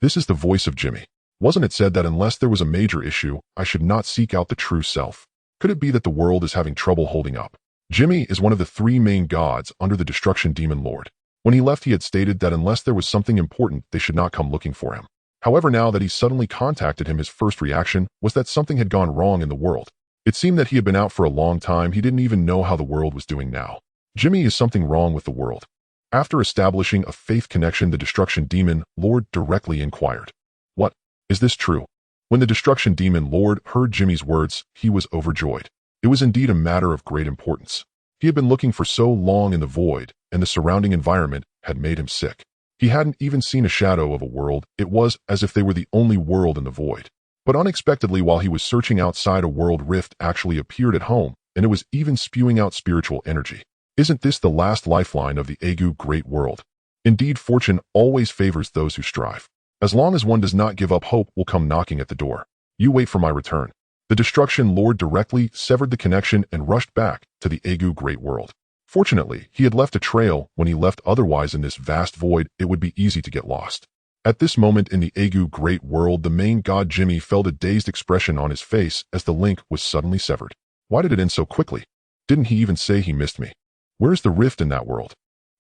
This is the voice of Jimmy. Wasn't it said that unless there was a major issue, I should not seek out the true self? Could it be that the world is having trouble holding up? Jimmy is one of the three main gods under the destruction demon lord. When he left, he had stated that unless there was something important, they should not come looking for him. However, now that he suddenly contacted him, his first reaction was that something had gone wrong in the world. It seemed that he had been out for a long time. He didn't even know how the world was doing now. Jimmy, is something wrong with the world? After establishing a faith connection, the destruction demon lord directly inquired. What? Is this true? When the destruction demon lord heard Jimmy's words, he was overjoyed. It was indeed a matter of great importance. He had been looking for so long in the void, and the surrounding environment had made him sick. He hadn't even seen a shadow of a world. It was as if they were the only world in the void. But unexpectedly, while he was searching outside, a world rift actually appeared at home, and it was even spewing out spiritual energy. Isn't this the last lifeline of the Agu Great World? Indeed, fortune always favors those who strive. As long as one does not give up, hope will come knocking at the door. You wait for my return. The destruction lord directly severed the connection and rushed back to the Agu Great World. Fortunately, he had left a trail when he left. Otherwise, in this vast void, it would be easy to get lost. At this moment in the Agu Great World, the main god Jimmy felt a dazed expression on his face as the link was suddenly severed. Why did it end so quickly? Didn't he even say he missed me? Where's the rift in that world?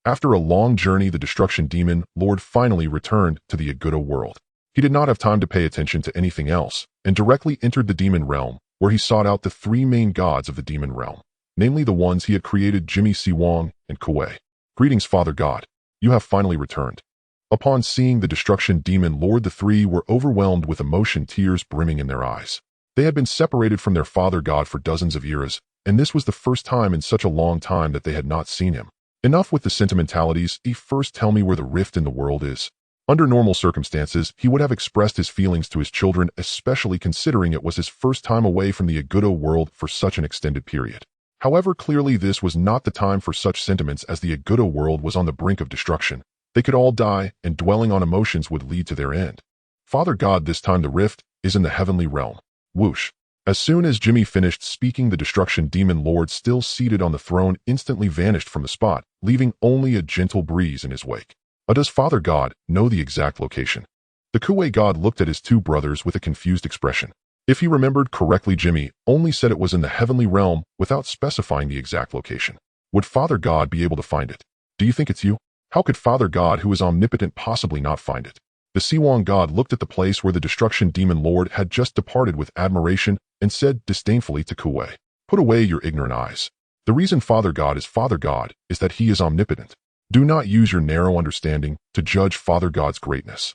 After a long journey, the destruction demon lord finally returned to the Agudo world. He did not have time to pay attention to anything else, and directly entered the demon realm, where he sought out the three main gods of the demon realm, namely the ones he had created, Jimmy, Siwang, and Kuei. Greetings, Father God. You have finally returned. Upon seeing the destruction demon lord, the three were overwhelmed with emotion, tears brimming in their eyes. They had been separated from their father god for dozens of years, and this was the first time in such a long time that they had not seen him. Enough with the sentimentalities. First tell me where the rift in the world is. Under normal circumstances, he would have expressed his feelings to his children, especially considering it was his first time away from the Agudo world for such an extended period. However, clearly this was not the time for such sentiments, as the Agudo world was on the brink of destruction. They could all die, and dwelling on emotions would lead to their end. Father God, this time the rift is in the heavenly realm. Whoosh. As soon as Jimmy finished speaking, the destruction demon lord, still seated on the throne, instantly vanished from the spot, leaving only a gentle breeze in his wake. Does Father God know the exact location? The Kuei god looked at his two brothers with a confused expression. If he remembered correctly, Jimmy only said it was in the heavenly realm without specifying the exact location. Would Father God be able to find it? Do you think it's you? How could Father God, who is omnipotent, possibly not find it? The Siwang god looked at the place where the destruction demon lord had just departed with admiration and said disdainfully to Kuei, "Put away your ignorant eyes. The reason Father God is that he is omnipotent. Do not use your narrow understanding to judge Father God's greatness."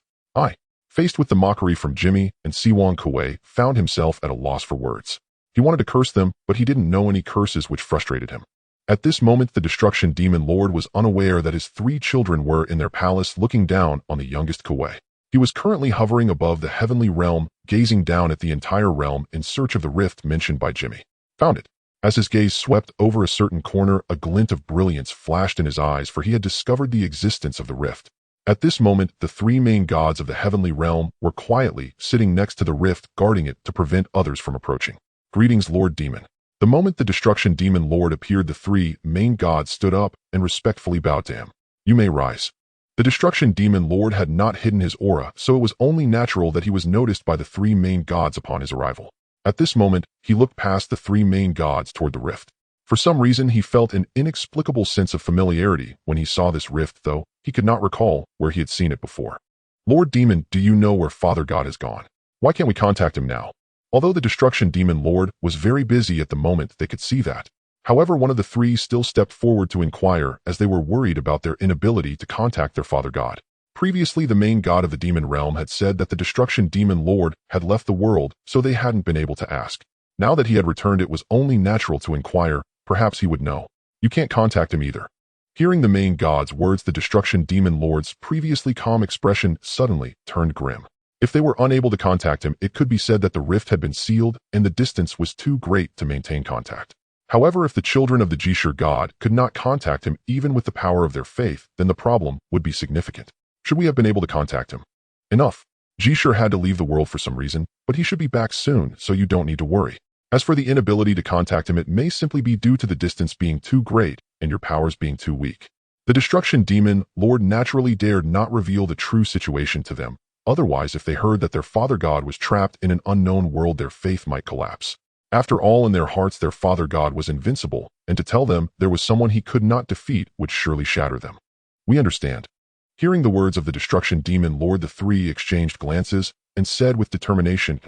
Faced with the mockery from Jimmy and Siwang, Kuei found himself at a loss for words. He wanted to curse them, but he didn't know any curses, which frustrated him. At this moment, the destruction demon lord was unaware that his three children were in their palace looking down on the youngest Kuei. He was currently hovering above the heavenly realm, gazing down at the entire realm in search of the rift mentioned by Jimmy. Found it. As his gaze swept over a certain corner, a glint of brilliance flashed in his eyes, for he had discovered the existence of the rift. At this moment, the three main gods of the heavenly realm were quietly sitting next to the rift, guarding it to prevent others from approaching. Greetings, Lord Demon. The moment the Destruction Demon Lord appeared, the three main gods stood up and respectfully bowed to him. You may rise. The Destruction Demon Lord had not hidden his aura, so it was only natural that he was noticed by the three main gods upon his arrival. At this moment, he looked past the three main gods toward the rift. For some reason, he felt an inexplicable sense of familiarity when he saw this rift, though he could not recall where he had seen it before. Lord Demon, do you know where Father God has gone? Why can't we contact him now? Although the Destruction Demon Lord was very busy at the moment, they could see that. However, one of the three still stepped forward to inquire, as they were worried about their inability to contact their Father God. Previously, the main god of the demon realm had said that the Destruction Demon Lord had left the world, so they hadn't been able to ask. Now that he had returned, it was only natural to inquire. Perhaps he would know. You can't contact him either. Hearing the main god's words, the Destruction Demon Lord's previously calm expression suddenly turned grim. If they were unable to contact him, it could be said that the rift had been sealed and the distance was too great to maintain contact. However, if the children of the Jishur god could not contact him even with the power of their faith, then the problem would be significant. Should we have been able to contact him? Enough. Jishur had to leave the world for some reason, but he should be back soon, so you don't need to worry. As for the inability to contact him, it may simply be due to the distance being too great and your powers being too weak. The Destruction Demon Lord naturally dared not reveal the true situation to them. Otherwise, if they heard that their Father God was trapped in an unknown world, their faith might collapse. After all, in their hearts, their Father God was invincible, and to tell them there was someone he could not defeat would surely shatter them. We understand. Hearing the words of the Destruction Demon Lord, the three exchanged glances and said with determination,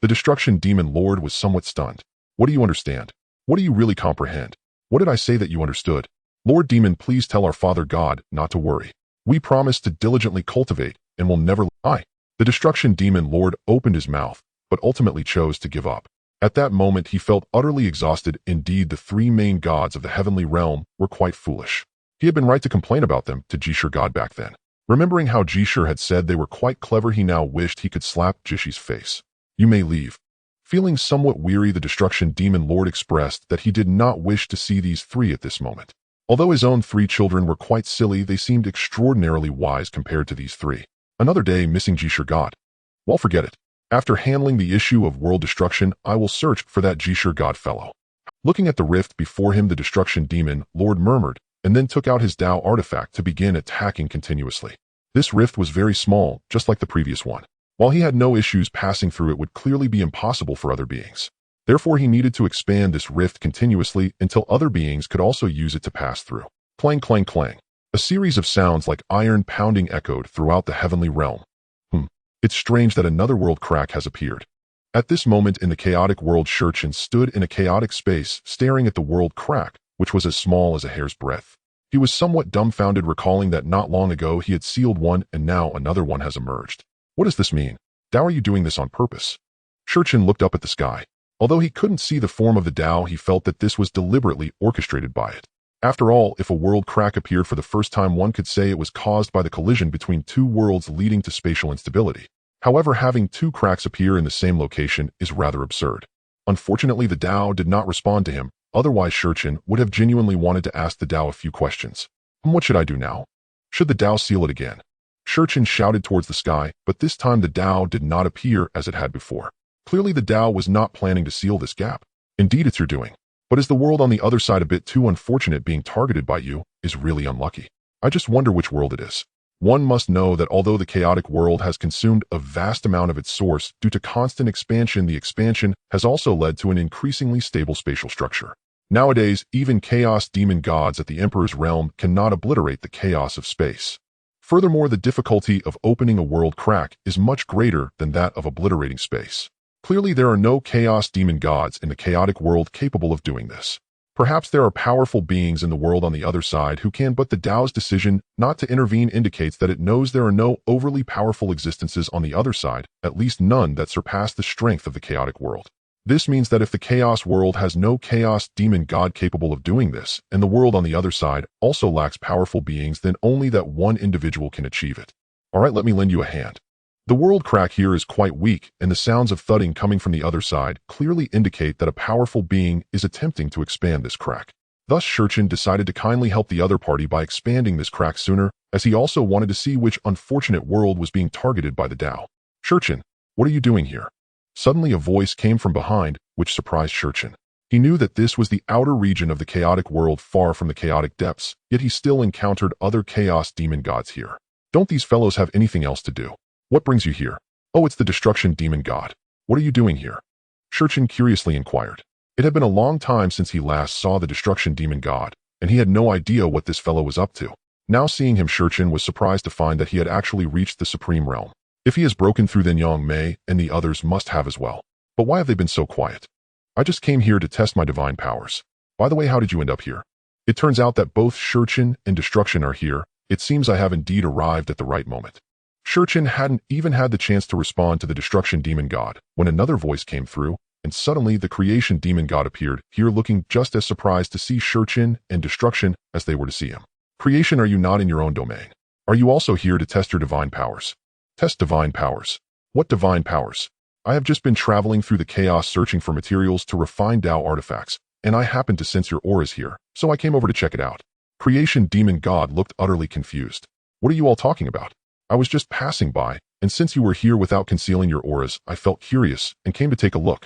The Destruction Demon Lord was somewhat stunned. What do you understand? What do you really comprehend? What did I say that you understood? Lord Demon, please tell our Father God not to worry. We promise to diligently cultivate and will never lie. The Destruction Demon Lord opened his mouth, but ultimately chose to give up. At that moment, he felt utterly exhausted. Indeed, the three main gods of the heavenly realm were quite foolish. He had been right to complain about them to Jishur God back then. Remembering how Jishur had said they were quite clever, he now wished he could slap Jishi's face. You may leave. Feeling somewhat weary, the Destruction Demon Lord expressed that he did not wish to see these three at this moment. Although his own three children were quite silly, they seemed extraordinarily wise compared to these three. Another day missing Jishur God. Well, forget it. After handling the issue of world destruction, I will search for that Jishur God fellow. Looking at the rift before him, the Destruction Demon Lord murmured, and then took out his Dao artifact to begin attacking continuously. This rift was very small, just like the previous one. While he had no issues passing through, it would clearly be impossible for other beings. Therefore, he needed to expand this rift continuously until other beings could also use it to pass through. Clang, clang, clang. A series of sounds like iron pounding echoed throughout the heavenly realm. It's strange that another world crack has appeared. At this moment in the chaotic world, Shurchin stood in a chaotic space, staring at the world crack, which was as small as a hair's breadth. He was somewhat dumbfounded, recalling that not long ago he had sealed one and now another one has emerged. What does this mean? Dao, are you doing this on purpose? Shurchin looked up at the sky. Although he couldn't see the form of the Dao, he felt that this was deliberately orchestrated by it. After all, if a world crack appeared for the first time, one could say it was caused by the collision between two worlds, leading to spatial instability. However, having two cracks appear in the same location is rather absurd. Unfortunately, the Dao did not respond to him. Otherwise, Shurchin would have genuinely wanted to ask the Dao a few questions. What should I do now? Should the Dao seal it again? Shurchin shouted towards the sky, but this time the Dao did not appear as it had before. Clearly, the Dao was not planning to seal this gap. Indeed, it's your doing. But is the world on the other side a bit too unfortunate? Being targeted by you is really unlucky. I just wonder which world it is. One must know that although the chaotic world has consumed a vast amount of its source due to constant expansion, the expansion has also led to an increasingly stable spatial structure. Nowadays, even chaos demon gods at the Emperor's realm cannot obliterate the chaos of space. Furthermore, the difficulty of opening a world crack is much greater than that of obliterating space. Clearly, there are no chaos demon gods in the chaotic world capable of doing this. Perhaps there are powerful beings in the world on the other side who can, but the Dao's decision not to intervene indicates that it knows there are no overly powerful existences on the other side, at least none that surpass the strength of the chaotic world. This means that if the chaos world has no chaos demon god capable of doing this, and the world on the other side also lacks powerful beings, then only that one individual can achieve it. Alright, let me lend you a hand. The world crack here is quite weak, and the sounds of thudding coming from the other side clearly indicate that a powerful being is attempting to expand this crack. Thus, Shurchin decided to kindly help the other party by expanding this crack sooner, as he also wanted to see which unfortunate world was being targeted by the Dao. Shurchin, what are you doing here? Suddenly a voice came from behind, which surprised Shurchin. He knew that this was the outer region of the chaotic world far from the chaotic depths, yet he still encountered other chaos demon gods here. Don't these fellows have anything else to do? What brings you here? Oh, it's the destruction demon god. What are you doing here? Shurchin curiously inquired. It had been a long time since he last saw the destruction demon god, and he had no idea what this fellow was up to. Now seeing him, Shurchin was surprised to find that he had actually reached the supreme realm. If he has broken through, then Yang Mei and the others must have as well. But why have they been so quiet? I just came here to test my divine powers. By the way, how did you end up here? It turns out that both Shurchin and Destruction are here. It seems I have indeed arrived at the right moment. Shurchin hadn't even had the chance to respond to the destruction demon god when another voice came through, and suddenly the creation demon god appeared, here looking just as surprised to see Shurchin and Destruction as they were to see him. Creation, are you not in your own domain? Are you also here to test your divine powers? Test divine powers. What divine powers? I have just been traveling through the chaos searching for materials to refine Dao artifacts, and I happened to sense your auras here, so I came over to check it out. Creation demon god looked utterly confused. What are you all talking about? I was just passing by, and since you were here without concealing your auras, I felt curious and came to take a look.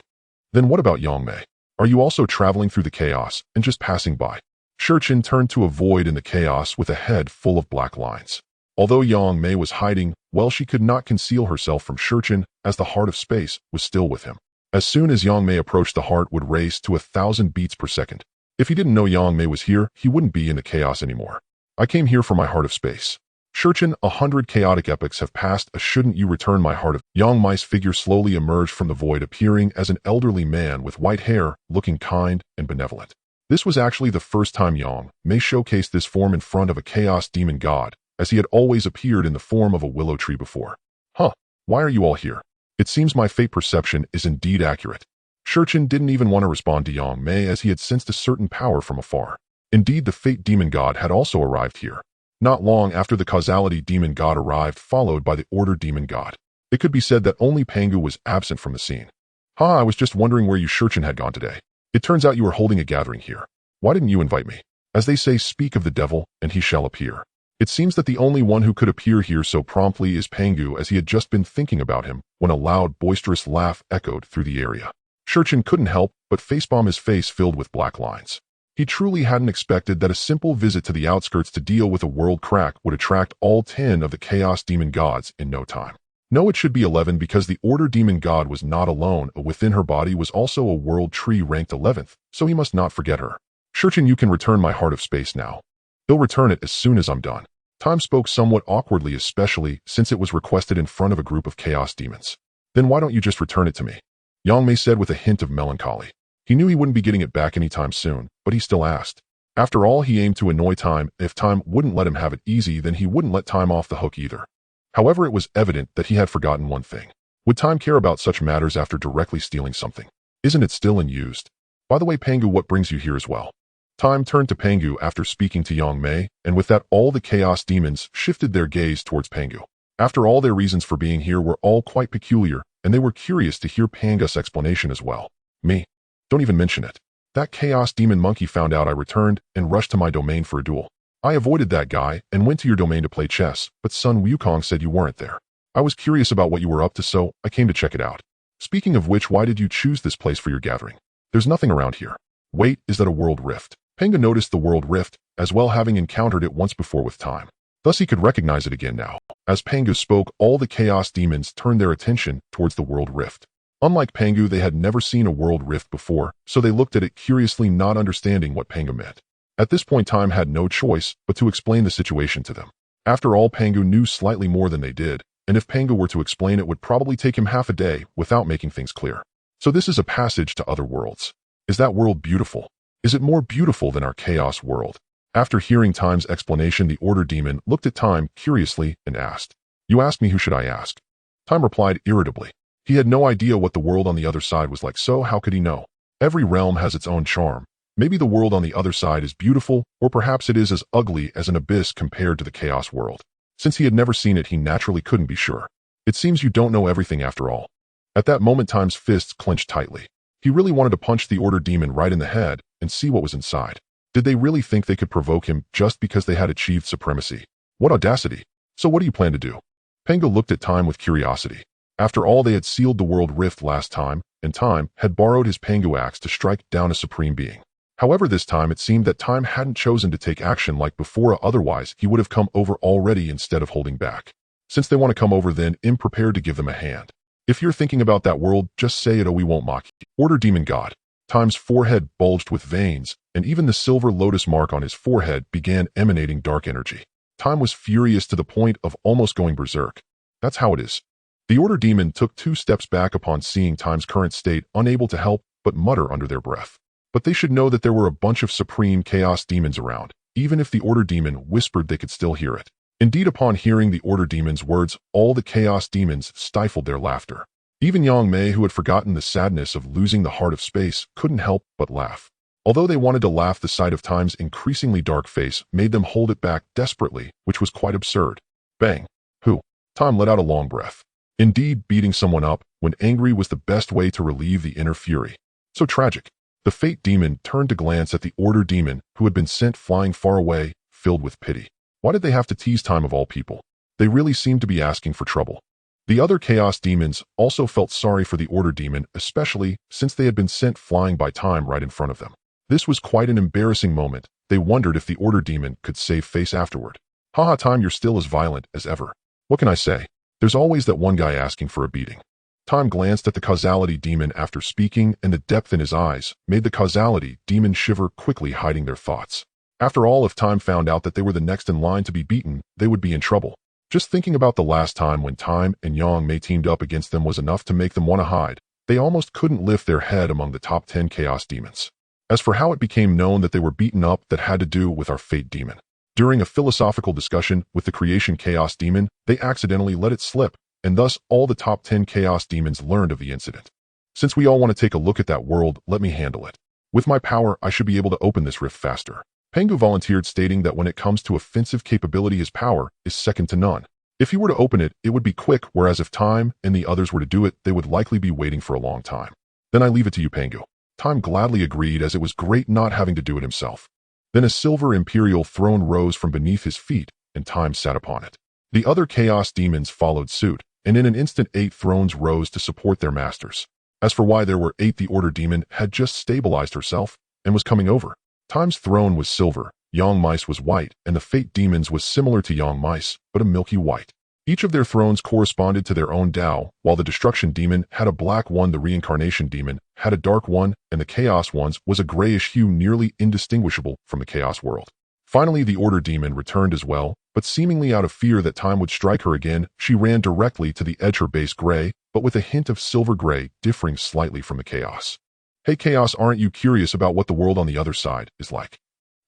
Then what about Yang Mei? Are you also traveling through the chaos and just passing by? Shurchin turned to a void in the chaos with a head full of black lines. Although Yang Mei was hiding, well, she could not conceal herself from Shurchin, as the heart of space was still with him. As soon as Yang Mei approached, the heart would race to 1,000 beats per second. If he didn't know Yang Mei was here, he wouldn't be in the chaos anymore. I came here for my heart of space. Shurchin, 100 chaotic epochs have passed. Shouldn't you return my heart of... Yang Mei's figure slowly emerged from the void, appearing as an elderly man with white hair, looking kind and benevolent. This was actually the first time Yang Mei showcased this form in front of a chaos demon god, as he had always appeared in the form of a willow tree before. Huh, why are you all here? It seems my fate perception is indeed accurate. Shurchin didn't even want to respond to Yang Mei, as he had sensed a certain power from afar. Indeed, the fate demon god had also arrived here. Not long after the causality demon god arrived, followed by the order demon god. It could be said that only Pangu was absent from the scene. I was just wondering where you Shurchin had gone today. It turns out you were holding a gathering here. Why didn't you invite me? As they say, speak of the devil, and he shall appear. It seems that the only one who could appear here so promptly is Pangu, as he had just been thinking about him when a loud, boisterous laugh echoed through the area. Shurchin couldn't help but facepalm, his face filled with black lines. He truly hadn't expected that a simple visit to the outskirts to deal with a world crack would attract all 10 of the chaos demon gods in no time. No, it should be 11, because the order demon god was not alone. Within her body was also a world tree ranked 11th, so he must not forget her. Shurchin, you can return my heart of space now. He'll return it as soon as I'm done. Time spoke somewhat awkwardly, especially since it was requested in front of a group of chaos demons. Then why don't you just return it to me? Yang Mei said with a hint of melancholy. He knew he wouldn't be getting it back anytime soon, but he still asked. After all, he aimed to annoy Time. If Time wouldn't let him have it easy, then he wouldn't let Time off the hook either. However, it was evident that he had forgotten one thing. Would Time care about such matters after directly stealing something? Isn't it still unused? By the way, Pangu, what brings you here as well? Time turned to Pangu after speaking to Yang Mei, and with that all the chaos demons shifted their gaze towards Pangu. After all, their reasons for being here were all quite peculiar, and they were curious to hear Pangu's explanation as well. Me? Don't even mention it. That chaos demon monkey found out I returned and rushed to my domain for a duel. I avoided that guy and went to your domain to play chess, but Sun Wukong said you weren't there. I was curious about what you were up to, so I came to check it out. Speaking of which, why did you choose this place for your gathering? There's nothing around here. Wait, is that a world rift? Pangu noticed the world rift, as well, having encountered it once before with Time. Thus he could recognize it again now. As Pangu spoke, all the chaos demons turned their attention towards the world rift. Unlike Pangu, they had never seen a world rift before, so they looked at it curiously, not understanding what Pangu meant. At this point, Time had no choice but to explain the situation to them. After all, Pangu knew slightly more than they did, and if Pangu were to explain, it would probably take him half a day without making things clear. So this is a passage to other worlds. Is that world beautiful? Is it more beautiful than our chaos world? After hearing Time's explanation, the order demon looked at Time curiously and asked, You asked me, who should I ask? Time replied irritably. He had no idea what the world on the other side was like, so how could he know? Every realm has its own charm. Maybe the world on the other side is beautiful, or perhaps it is as ugly as an abyss compared to the chaos world. Since he had never seen it, he naturally couldn't be sure. It seems you don't know everything after all. At that moment, Time's fists clenched tightly. He really wanted to punch the Order Demon right in the head and see what was inside. Did they really think they could provoke him just because they had achieved supremacy? What audacity! So what do you plan to do? Pangu looked at Time with curiosity. After all, they had sealed the world rift last time, and Time had borrowed his Pangu axe to strike down a supreme being. However, this time it seemed that Time hadn't chosen to take action like before, otherwise he would have come over already instead of holding back. Since they want to come over, then I'm prepared to give them a hand. If you're thinking about that world, just say it, or we won't mock you. Order Demon God. Time's forehead bulged with veins, and even the silver lotus mark on his forehead began emanating dark energy. Time was furious to the point of almost going berserk. That's how it is. The Order Demon took 2 steps back upon seeing Time's current state, unable to help but mutter under their breath. But they should know that there were a bunch of supreme chaos demons around. Even if the Order Demon whispered, they could still hear it. Indeed, upon hearing the Order Demon's words, all the chaos demons stifled their laughter. Even Yang Mei, who had forgotten the sadness of losing the heart of space, couldn't help but laugh. Although they wanted to laugh, the sight of Time's increasingly dark face made them hold it back desperately, which was quite absurd. Bang! Who? Time let out a long breath. Indeed, beating someone up when angry was the best way to relieve the inner fury. So tragic. The Fate Demon turned to glance at the Order Demon, who had been sent flying far away, filled with pity. Why did they have to tease Time of all people? They really seemed to be asking for trouble. The other Chaos Demons also felt sorry for the Order Demon, especially since they had been sent flying by Time right in front of them. This was quite an embarrassing moment. They wondered if the Order Demon could save face afterward. Haha, Time, you're still as violent as ever. What can I say? There's always that one guy asking for a beating. Time glanced at the Causality Demon after speaking, and the depth in his eyes made the Causality Demon shiver, quickly hiding their thoughts. After all, if Time found out that they were the next in line to be beaten, they would be in trouble. Just thinking about the last time when Time and Yang Mei teamed up against them was enough to make them want to hide. They almost couldn't lift their head among the top 10 Chaos Demons. As for how it became known that they were beaten up, that had to do with our Fate Demon. During a philosophical discussion with the Creation Chaos Demon, they accidentally let it slip, and thus all the top 10 Chaos Demons learned of the incident. Since we all want to take a look at that world, let me handle it. With my power, I should be able to open this rift faster. Pangu volunteered, stating that when it comes to offensive capability, his power is second to none. If he were to open it, it would be quick, whereas if Time and the others were to do it, they would likely be waiting for a long time. Then I leave it to you, Pangu. Time gladly agreed, as it was great not having to do it himself. Then a silver imperial throne rose from beneath his feet, and Time sat upon it. The other Chaos Demons followed suit, and in an instant 8 thrones rose to support their masters. As for why there were 8, the Order Demon had just stabilized herself and was coming over. Time's throne was silver, Yang Mice was white, and the Fate Demons was similar to Yang Mice, but a milky white. Each of their thrones corresponded to their own Dao, while the Destruction Demon had a black one, the Reincarnation Demon had a dark one, and the Chaos one's was a grayish hue, nearly indistinguishable from the Chaos world. Finally, the Order Demon returned as well, but seemingly out of fear that Time would strike her again, she ran directly to the edge, her base gray, but with a hint of silver gray, differing slightly from the Chaos. Hey Chaos, aren't you curious about what the world on the other side is like?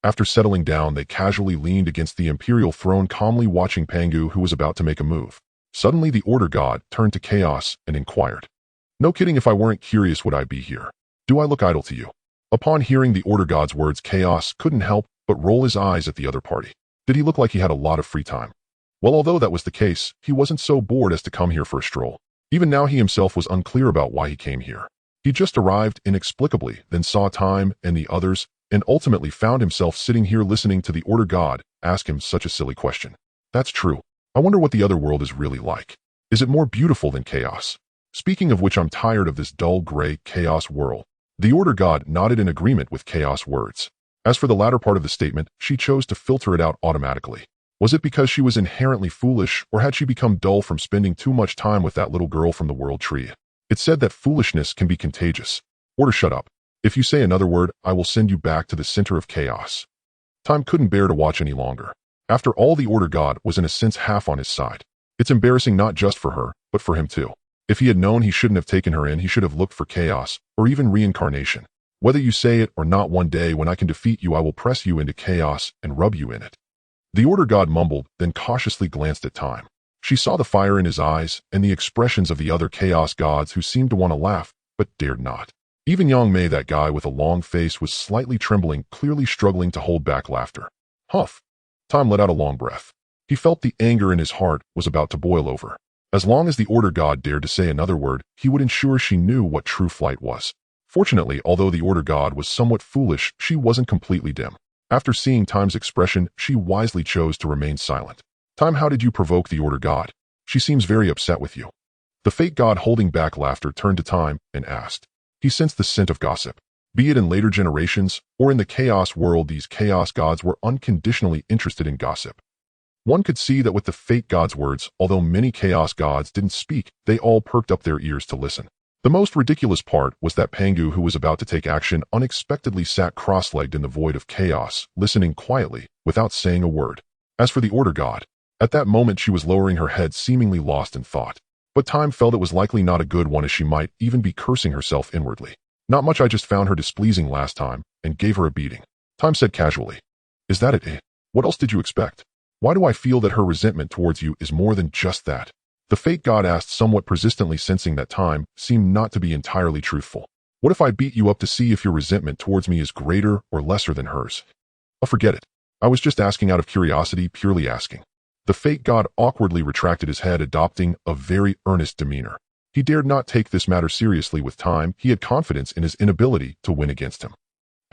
After settling down, they casually leaned against the Imperial throne, calmly watching Pangu, who was about to make a move. Suddenly, the Order God turned to Chaos and inquired, "No kidding, if I weren't curious, would I be here? Do I look idle to you?" Upon hearing the Order God's words, Chaos couldn't help but roll his eyes at the other party. Did he look like he had a lot of free time? Well, although that was the case, he wasn't so bored as to come here for a stroll. Even now, he himself was unclear about why he came here. He just arrived inexplicably, then saw Time and the others, and ultimately found himself sitting here listening to the Order God ask him such a silly question. That's true. I wonder what the other world is really like. Is it more beautiful than Chaos? Speaking of which, I'm tired of this dull gray Chaos world. The Order God nodded in agreement with Chaos' words. As for the latter part of the statement, she chose to filter it out automatically. Was it because she was inherently foolish, or had she become dull from spending too much time with that little girl from the World Tree? It said that foolishness can be contagious. Order, shut up. If you say another word, I will send you back to the center of chaos. Time couldn't bear to watch any longer. After all, the Order God was in a sense half on his side. It's embarrassing not just for her, but for him too. If he had known he shouldn't have taken her in, he should have looked for chaos, or even reincarnation. Whether you say it or not, one day when I can defeat you, I will press you into chaos and rub you in it. The Order God mumbled, then cautiously glanced at Time. She saw the fire in his eyes and the expressions of the other Chaos Gods, who seemed to want to laugh, but dared not. Even Yang Mei, that guy with a long face, was slightly trembling, clearly struggling to hold back laughter. Huff! Time let out a long breath. He felt the anger in his heart was about to boil over. As long as the Order God dared to say another word, he would ensure she knew what true flight was. Fortunately, although the Order God was somewhat foolish, she wasn't completely dim. After seeing Time's expression, she wisely chose to remain silent. Time, how did you provoke the Order God? She seems very upset with you. The Fate God, holding back laughter, turned to Time and asked. He sensed the scent of gossip. Be it in later generations or in the Chaos World, these Chaos Gods were unconditionally interested in gossip. One could see that with the Fate God's words, although many Chaos Gods didn't speak, they all perked up their ears to listen. The most ridiculous part was that Pangu, who was about to take action, unexpectedly sat cross-legged in the void of chaos, listening quietly, without saying a word. As for the Order God, at that moment she was lowering her head, seemingly lost in thought. But Time felt it was likely not a good one, as she might even be cursing herself inwardly. Not much, I just found her displeasing last time, and gave her a beating. Time said casually. Is that it, eh? What else did you expect? Why do I feel that her resentment towards you is more than just that? The Fate God asked, somewhat persistently, sensing that Time seemed not to be entirely truthful. What if I beat you up to see if your resentment towards me is greater or lesser than hers? Oh, forget it. I was just asking out of curiosity, purely asking. The Fate God awkwardly retracted his head, adopting a very earnest demeanor. He dared not take this matter seriously with Time. He had confidence in his inability to win against him.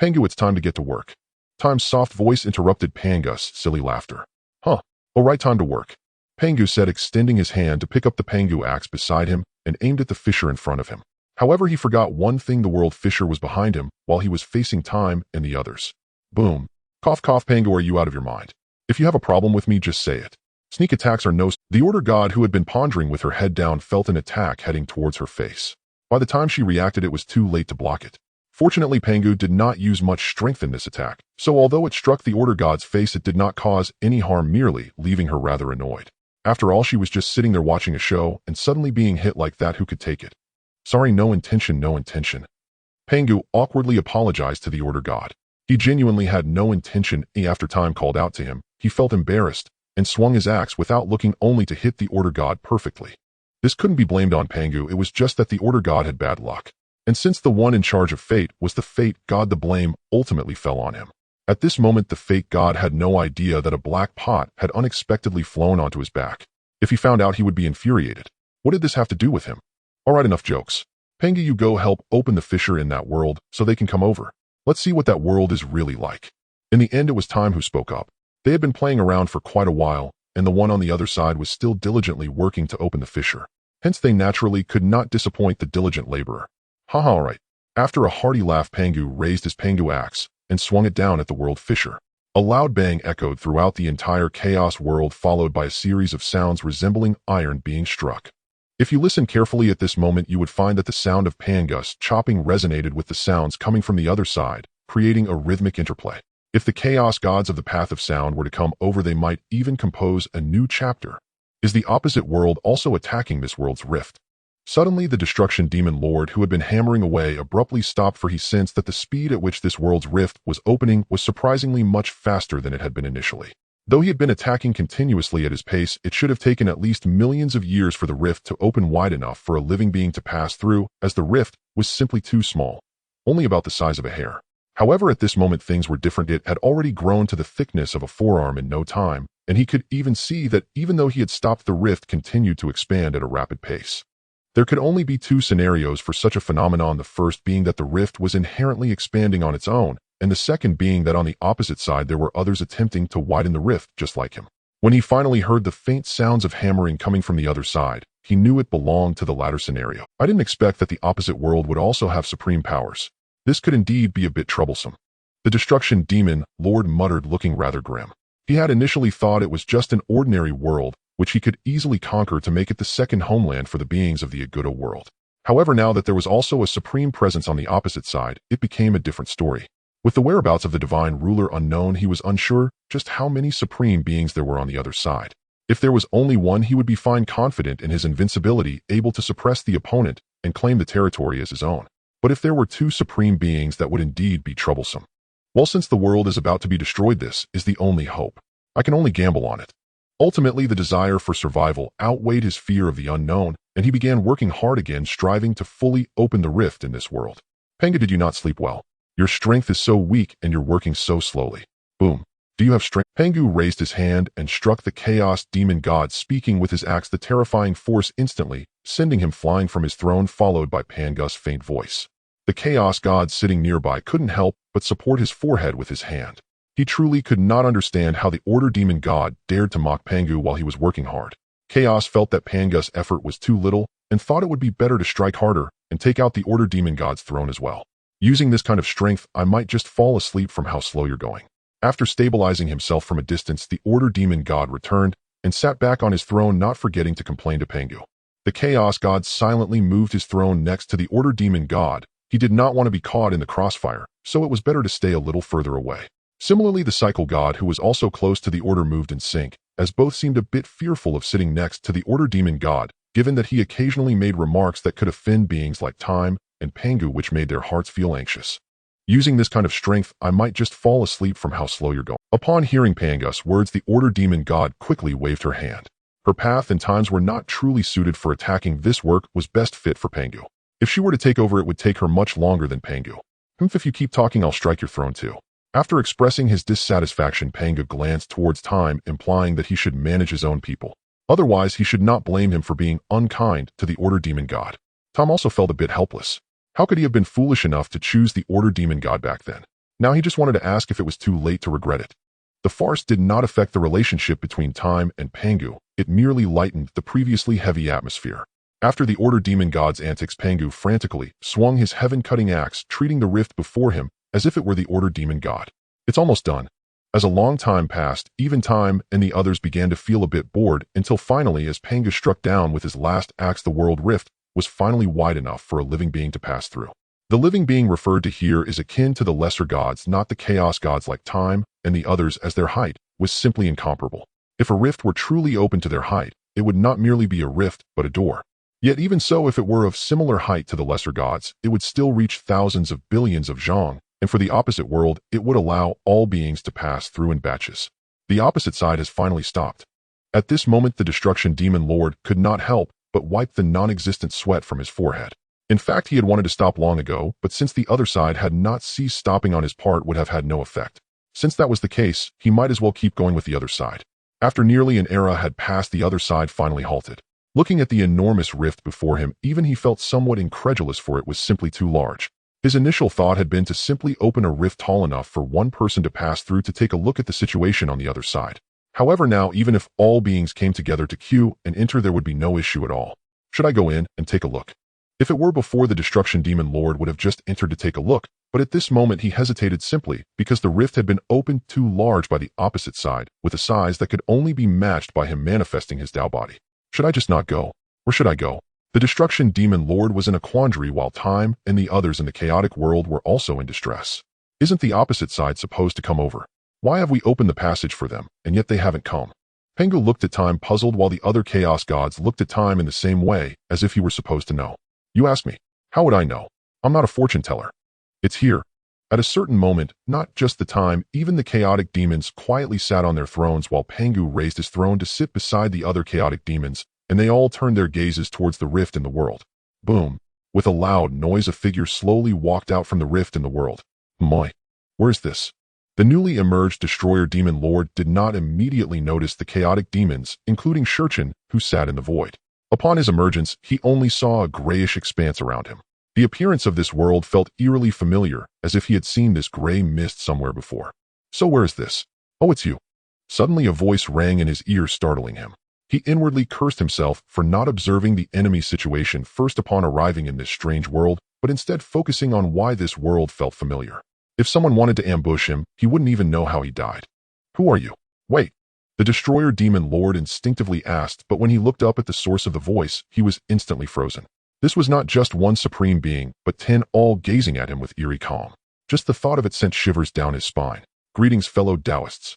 Pangu, it's time to get to work. Time's soft voice interrupted Pangu's silly laughter. Huh. All right, time to work. Pangu said, extending his hand to pick up the Pangu axe beside him and aimed at the fissure in front of him. However, he forgot one thing: the world fissure was behind him while he was facing Time and the others. Boom. Cough, cough. Pangu, are you out of your mind? If you have a problem with me, just say it. Sneak attacks are no... The Order God, who had been pondering with her head down, felt an attack heading towards her face. By the time she reacted, it was too late to block it. Fortunately, Pangu did not use much strength in this attack, so although it struck the Order God's face, it did not cause any harm, merely leaving her rather annoyed. After all, she was just sitting there watching a show, and suddenly being hit like that, who could take it? Sorry, no intention, no intention. Pangu awkwardly apologized to the Order God. He genuinely had no intention. After Time called out to him, he felt embarrassed and swung his axe without looking, only to hit the Order God perfectly. This couldn't be blamed on Pangu, it was just that the Order God had bad luck. And since the one in charge of fate was the Fate God, the blame ultimately fell on him. At this moment, the Fate God had no idea that a black pot had unexpectedly flown onto his back. If he found out, he would be infuriated. What did this have to do with him? Alright, enough jokes. Pangu, you go help open the fissure in that world so they can come over. Let's see what that world is really like. In the end, it was Time who spoke up. They had been playing around for quite a while, and the one on the other side was still diligently working to open the fissure. Hence, they naturally could not disappoint the diligent laborer. Haha, alright. After a hearty laugh, Pangu raised his Pangu axe and swung it down at the world fissure. A loud bang echoed throughout the entire Chaos World, followed by a series of sounds resembling iron being struck. If you listen carefully at this moment, you would find that the sound of Pangu's chopping resonated with the sounds coming from the other side, creating a rhythmic interplay. If the Chaos Gods of the Path of Sound were to come over, they might even compose a new chapter. Is the opposite world also attacking this world's rift? Suddenly, the Destruction Demon Lord, who had been hammering away, abruptly stopped, for he sensed that the speed at which this world's rift was opening was surprisingly much faster than it had been initially. Though he had been attacking continuously at his pace, it should have taken at least millions of years for the rift to open wide enough for a living being to pass through, as the rift was simply too small, only about the size of a hair. However, at this moment things were different. It had already grown to the thickness of a forearm in no time, and he could even see that even though he had stopped, the rift continued to expand at a rapid pace. There could only be two scenarios for such a phenomenon, the first being that the rift was inherently expanding on its own, and the second being that on the opposite side there were others attempting to widen the rift just like him. When he finally heard the faint sounds of hammering coming from the other side, he knew it belonged to the latter scenario. I didn't expect that the opposite world would also have supreme powers. This could indeed be a bit troublesome. The Destruction Demon Lord muttered, looking rather grim. He had initially thought it was just an ordinary world, which he could easily conquer to make it the second homeland for the beings of the Aguda world. However, now that there was also a supreme presence on the opposite side, it became a different story. With the whereabouts of the divine ruler unknown, he was unsure just how many supreme beings there were on the other side. If there was only one, he would be fine, confident in his invincibility, able to suppress the opponent and claim the territory as his own. But if there were two supreme beings, that would indeed be troublesome. Well, since the world is about to be destroyed, this is the only hope. I can only gamble on it. Ultimately, the desire for survival outweighed his fear of the unknown, and he began working hard again, striving to fully open the rift in this world. Pangu, did you not sleep well? Your strength is so weak and you're working so slowly. Boom. Do you have strength? Pangu raised his hand and struck the Chaos Demon God, speaking with his axe the terrifying force instantly, sending him flying from his throne, followed by Pangu's faint voice. The Chaos God sitting nearby couldn't help but support his forehead with his hand. He truly could not understand how the Order Demon God dared to mock Pangu while he was working hard. Chaos felt that Pangu's effort was too little and thought it would be better to strike harder and take out the Order Demon God's throne as well. Using this kind of strength, I might just fall asleep from how slow you're going. After stabilizing himself from a distance, the Order Demon God returned and sat back on his throne, not forgetting to complain to Pangu. The Chaos God silently moved his throne next to the Order Demon God. He did not want to be caught in the crossfire, so it was better to stay a little further away. Similarly, the Cycle God, who was also close to the Order, moved in sync, as both seemed a bit fearful of sitting next to the Order Demon God, given that he occasionally made remarks that could offend beings like Time and Pangu, which made their hearts feel anxious. Using this kind of strength, I might just fall asleep from how slow you're going. Upon hearing Pangu's words, the Order Demon God quickly waved her hand. Her path and times were not truly suited for attacking. This work was best fit for Pangu. If she were to take over, it would take her much longer than Pangu. If you keep talking, I'll strike your throne too. After expressing his dissatisfaction, Pangu glanced towards Time, implying that he should manage his own people. Otherwise, he should not blame him for being unkind to the Order Demon God. Tom also felt a bit helpless. How could he have been foolish enough to choose the Order Demon God back then? Now he just wanted to ask if it was too late to regret it. The farce did not affect the relationship between Time and Pangu. It merely lightened the previously heavy atmosphere. After the Order Demon God's antics, Pangu frantically swung his heaven-cutting axe, treating the rift before him as if it were the Order Demon God. It's almost done. As a long time passed, even Time and the others began to feel a bit bored, until finally, as Pangu struck down with his last axe, the world rift was finally wide enough for a living being to pass through. The living being referred to here is akin to the lesser gods, not the chaos gods like Time and the others, as their height was simply incomparable. If a rift were truly open to their height, it would not merely be a rift, but a door. Yet even so, if it were of similar height to the lesser gods, it would still reach thousands of billions of zhang, and for the opposite world, it would allow all beings to pass through in batches. The opposite side has finally stopped. At this moment, the Destruction Demon Lord could not help but wiped the non-existent sweat from his forehead. In fact, he had wanted to stop long ago, but since the other side had not ceased, stopping on his part would have had no effect. Since that was the case, he might as well keep going with the other side. After nearly an era had passed, the other side finally halted. Looking at the enormous rift before him, even he felt somewhat incredulous, for it was simply too large. His initial thought had been to simply open a rift tall enough for one person to pass through to take a look at the situation on the other side. However, now, even if all beings came together to queue and enter, there would be no issue at all. Should I go in and take a look? If it were before, the Destruction Demon Lord would have just entered to take a look, but at this moment he hesitated simply because the rift had been opened too large by the opposite side, with a size that could only be matched by him manifesting his Dao body. Should I just not go? Where should I go? The Destruction Demon Lord was in a quandary, while Time and the others in the chaotic world were also in distress. Isn't the opposite side supposed to come over? Why have we opened the passage for them, and yet they haven't come? Pangu looked at Time, puzzled, while the other chaos gods looked at Time in the same way, as if he were supposed to know. You ask me. How would I know? I'm not a fortune teller. It's here. At a certain moment, not just the Time, even the chaotic demons quietly sat on their thrones, while Pangu raised his throne to sit beside the other chaotic demons, and they all turned their gazes towards the rift in the world. Boom. With a loud noise, a figure slowly walked out from the rift in the world. Moi. Where's this? The newly emerged Destroyer Demon Lord did not immediately notice the chaotic demons, including Shurchen, who sat in the void. Upon his emergence, he only saw a grayish expanse around him. The appearance of this world felt eerily familiar, as if he had seen this gray mist somewhere before. So where is this? Oh, it's you. Suddenly a voice rang in his ear, startling him. He inwardly cursed himself for not observing the enemy's situation first upon arriving in this strange world, but instead focusing on why this world felt familiar. If someone wanted to ambush him, he wouldn't even know how he died. Who are you? Wait. The Destroyer Demon Lord instinctively asked, but when he looked up at the source of the voice, he was instantly frozen. This was not just one supreme being, but 10, all gazing at him with eerie calm. Just the thought of it sent shivers down his spine. Greetings, fellow Taoists.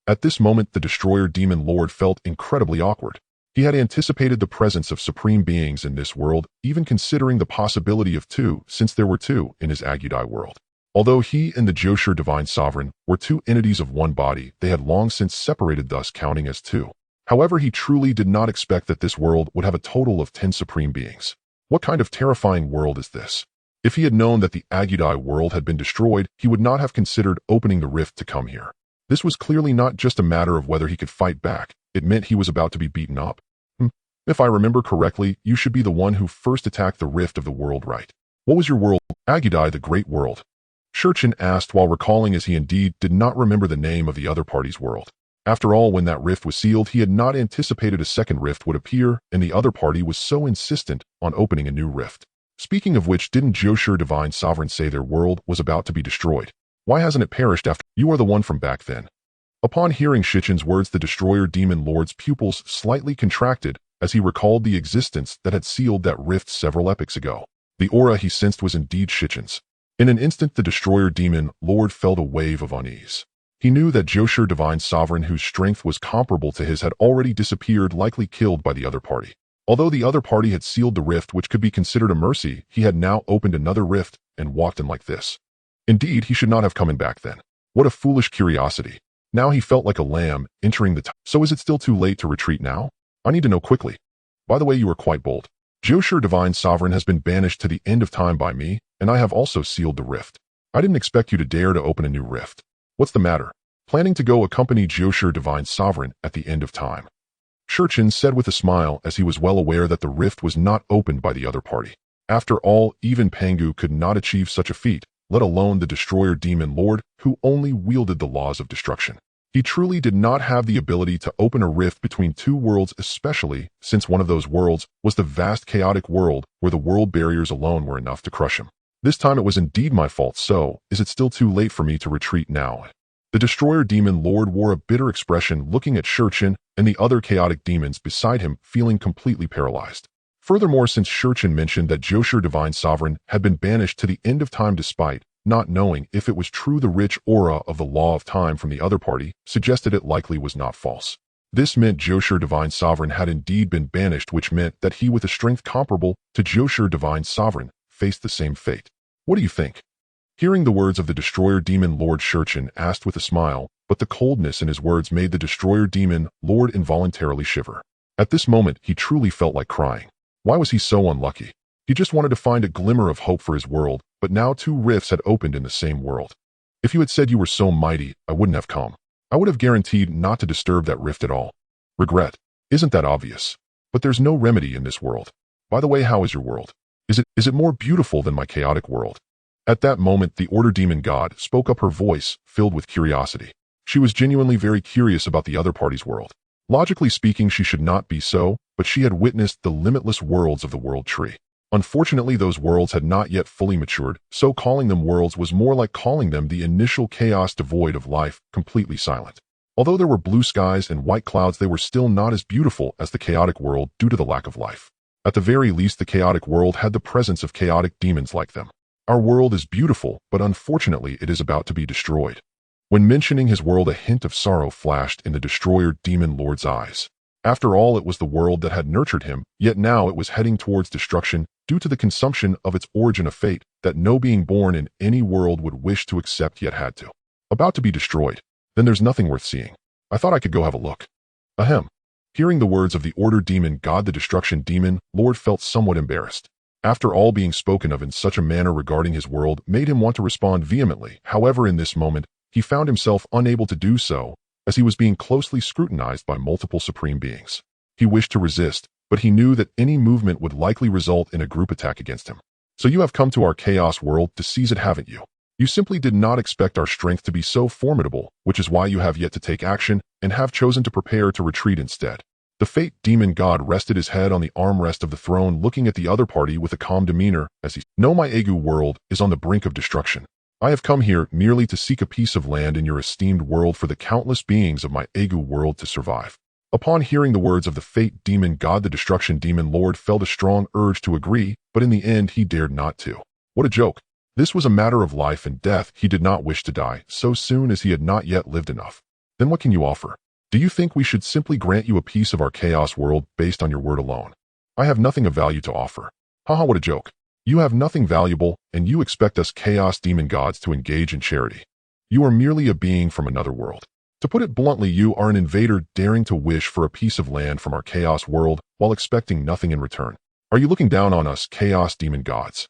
At this moment, the Destroyer Demon Lord felt incredibly awkward. He had anticipated the presence of supreme beings in this world, even considering the possibility of two, since there were two in his Agudai world. Although he and the Joshur Divine Sovereign were two entities of one body, they had long since separated, thus counting as two. However, he truly did not expect that this world would have a total of 10 supreme beings. What kind of terrifying world is this? If he had known that the Agudai world had been destroyed, he would not have considered opening the rift to come here. This was clearly not just a matter of whether he could fight back. It meant he was about to be beaten up. If I remember correctly, you should be the one who first attacked the rift of the world, right? What was your world? Agudai, the Great World. Shurchin asked while recalling as he indeed did not remember the name of the other party's world. After all, when that rift was sealed, he had not anticipated a second rift would appear, and the other party was so insistent on opening a new rift. Speaking of which, didn't Joshur Divine Sovereign say their world was about to be destroyed? Why hasn't it perished after? You are the one from back then. Upon hearing Shichin's words, the Destroyer Demon Lord's pupils slightly contracted as he recalled the existence that had sealed that rift several epochs ago. The aura he sensed was indeed Shichin's. In an instant, the Destroyer Demon Lord felt a wave of unease. He knew that Joshur Divine Sovereign, whose strength was comparable to his, had already disappeared, likely killed by the other party. Although the other party had sealed the rift, which could be considered a mercy, he had now opened another rift and walked in like this. Indeed, he should not have come in back then. What a foolish curiosity. Now he felt like a lamb entering the So is it still too late to retreat now? I need to know quickly. By the way, you are quite bold. Joshur Divine Sovereign has been banished to the end of time by me, and I have also sealed the rift. I didn't expect you to dare to open a new rift. What's the matter? Planning to go accompany Joshur Divine Sovereign at the end of time? Shurchin said with a smile, as he was well aware that the rift was not opened by the other party. After all, even Pangu could not achieve such a feat, let alone the Destroyer Demon Lord, who only wielded the laws of destruction. He truly did not have the ability to open a rift between two worlds, especially since one of those worlds was the vast chaotic world where the world barriers alone were enough to crush him. This time it was indeed my fault, so is it still too late for me to retreat now? The Destroyer Demon Lord wore a bitter expression, looking at Shurchin and the other chaotic demons beside him, feeling completely paralyzed. Furthermore, since Shurchin mentioned that Joshur Divine Sovereign had been banished to the end of time despite not knowing if it was true, the rich aura of the law of time from the other party suggested it likely was not false. This meant Joshur Divine Sovereign had indeed been banished, which meant that he, with a strength comparable to Joshur Divine Sovereign, faced the same fate. What do you think? Hearing the words of the Destroyer Demon Lord, Shurchin asked with a smile, but the coldness in his words made the Destroyer Demon Lord involuntarily shiver. At this moment, he truly felt like crying. Why was he so unlucky? He just wanted to find a glimmer of hope for his world, but now two rifts had opened in the same world. If you had said you were so mighty, I wouldn't have come. I would have guaranteed not to disturb that rift at all. Regret. Isn't that obvious? But there's no remedy in this world. By the way, how is your world? Is it more beautiful than my chaotic world? At that moment, the Order Demon God spoke up, her voice filled with curiosity. She was genuinely very curious about the other party's world. Logically speaking, she should not be so, but she had witnessed the limitless worlds of the World Tree. Unfortunately, those worlds had not yet fully matured, so calling them worlds was more like calling them the initial chaos devoid of life, completely silent. Although there were blue skies and white clouds, they were still not as beautiful as the chaotic world due to the lack of life. At the very least, the chaotic world had the presence of chaotic demons like them. Our world is beautiful, but unfortunately it is about to be destroyed. When mentioning his world, a hint of sorrow flashed in the Destroyer Demon Lord's eyes. After all, it was the world that had nurtured him, yet now it was heading towards destruction due to the consumption of its origin, of fate that no being born in any world would wish to accept yet had to. About to be destroyed. Then there's nothing worth seeing. I thought I could go have a look. Ahem. Hearing the words of the Order Demon God, the Destruction Demon Lord felt somewhat embarrassed. After all, being spoken of in such a manner regarding his world made him want to respond vehemently. However, in this moment, he found himself unable to do so, as he was being closely scrutinized by multiple supreme beings. He wished to resist, but he knew that any movement would likely result in a group attack against him. So you have come to our chaos world to seize it, haven't you? You simply did not expect our strength to be so formidable, which is why you have yet to take action and have chosen to prepare to retreat instead. The Fate Demon God rested his head on the armrest of the throne, looking at the other party with a calm demeanor as he said, "No, my Egu world is on the brink of destruction. I have come here merely to seek a piece of land in your esteemed world for the countless beings of my Egu world to survive." Upon hearing the words of the Fate Demon God, the Destruction Demon Lord felt a strong urge to agree, but in the end he dared not to. What a joke. This was a matter of life and death. He did not wish to die so soon, as he had not yet lived enough. Then what can you offer? Do you think we should simply grant you a piece of our chaos world based on your word alone? I have nothing of value to offer. Haha, what a joke. You have nothing valuable, and you expect us chaos demon gods to engage in charity. You are merely a being from another world. To put it bluntly, you are an invader daring to wish for a piece of land from our chaos world while expecting nothing in return. Are you looking down on us chaos demon gods?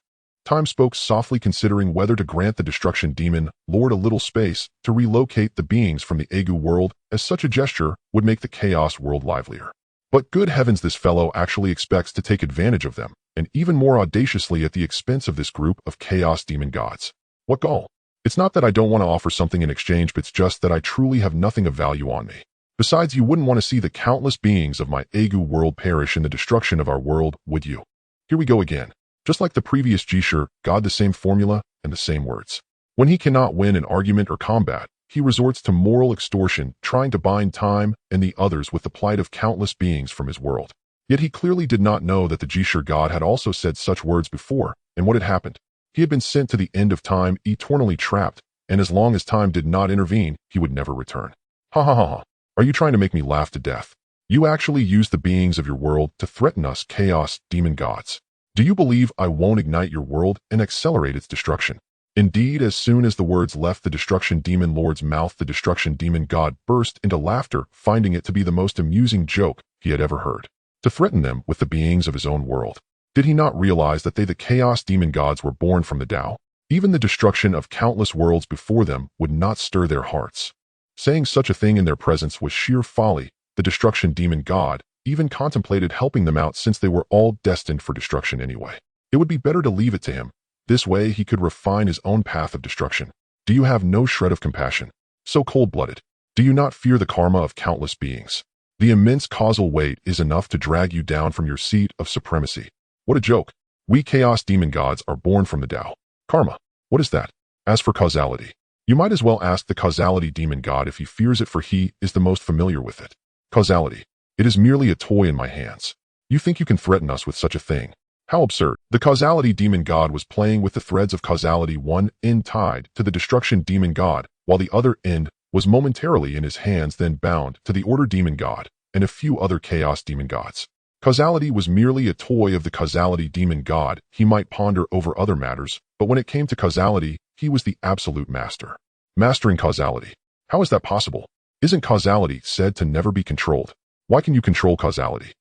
Time spoke softly, considering whether to grant the destruction demon lord a little space to relocate the beings from the Egu world, as such a gesture would make the Chaos world livelier. But good heavens, this fellow actually expects to take advantage of them, and even more audaciously at the expense of this group of Chaos demon gods. What gall! It's not that I don't want to offer something in exchange, but it's just that I truly have nothing of value on me. Besides, you wouldn't want to see the countless beings of my Egu world perish in the destruction of our world, would you? Here we go again. Just like the previous Jishur god, the same formula and the same words. When he cannot win an argument or combat, he resorts to moral extortion, trying to bind time and the others with the plight of countless beings from his world. Yet he clearly did not know that the Jishur god had also said such words before, and what had happened. He had been sent to the end of time, eternally trapped, and as long as time did not intervene, he would never return. Ha ha ha ha. Are you trying to make me laugh to death? You actually used the beings of your world to threaten us Chaos demon gods. Do you believe I won't ignite your world and accelerate its destruction? Indeed, as soon as the words left the destruction demon lord's mouth, the destruction demon god burst into laughter, finding it to be the most amusing joke he had ever heard. To threaten them with the beings of his own world. Did he not realize that they, the Chaos demon gods, were born from the Tao? Even the destruction of countless worlds before them would not stir their hearts. Saying such a thing in their presence was sheer folly. The destruction demon god even contemplated helping them out, since they were all destined for destruction anyway. It would be better to leave it to him. This way he could refine his own path of destruction. Do you have no shred of compassion? So cold-blooded. Do you not fear the karma of countless beings? The immense causal weight is enough to drag you down from your seat of supremacy. What a joke. We Chaos demon gods are born from the Tao. Karma. What is that? As for causality, you might as well ask the causality demon god if he fears it, for he is the most familiar with it. Causality. It is merely a toy in my hands. You think you can threaten us with such a thing? How absurd. The causality demon god was playing with the threads of causality, one end tied to the destruction demon god, while the other end was momentarily in his hands, then bound to the order demon god and a few other Chaos demon gods. Causality was merely a toy of the causality demon god. He might ponder over other matters, but when it came to causality, he was the absolute master. Mastering causality. How is that possible? Isn't causality said to never be controlled? Why can you control causality?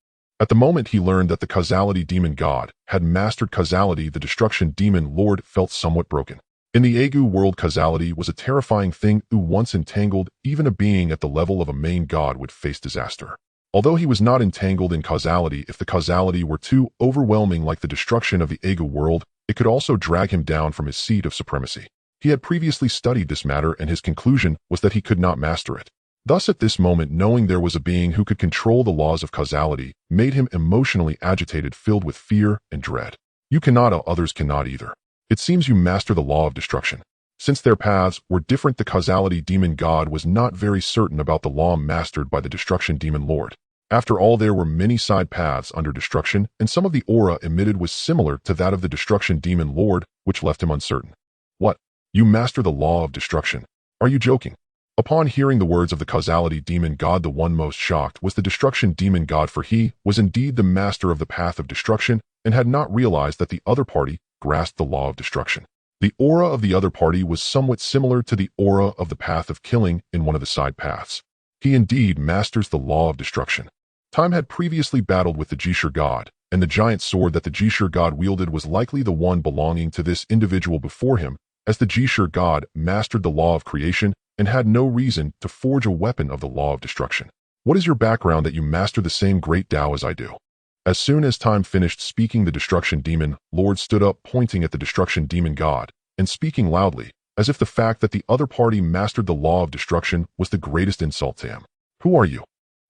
At the moment he learned that the causality demon god had mastered causality, the destruction demon lord felt somewhat broken. In the Egu world, causality was a terrifying thing. Once entangled, even a being at the level of a main god would face disaster. Although he was not entangled in causality, if the causality were too overwhelming, like the destruction of the Egu world, it could also drag him down from his seat of supremacy. He had previously studied this matter, and his conclusion was that he could not master it. Thus, at this moment, knowing there was a being who could control the laws of causality made him emotionally agitated, filled with fear and dread. You cannot, others cannot either. It seems you master the law of destruction. Since their paths were different, the causality demon god was not very certain about the law mastered by the destruction demon lord. After all, there were many side paths under destruction, and some of the aura emitted was similar to that of the destruction demon lord, which left him uncertain. What? You master the law of destruction? Are you joking? Upon hearing the words of the causality demon god, the one most shocked was the destruction demon god, for he was indeed the master of the path of destruction and had not realized that the other party grasped the law of destruction. The aura of the other party was somewhat similar to the aura of the path of killing in one of the side paths. He indeed masters the law of destruction. Time had previously battled with the Jishur god, and the giant sword that the Jishur god wielded was likely the one belonging to this individual before him, as the Jishur god mastered the law of creation and had no reason to forge a weapon of the law of destruction. What is your background that you master the same great Tao as I do? As soon as Time finished speaking, the destruction demon lord stood up, pointing at the destruction demon god, and speaking loudly, as if the fact that the other party mastered the law of destruction was the greatest insult to him. Who are you?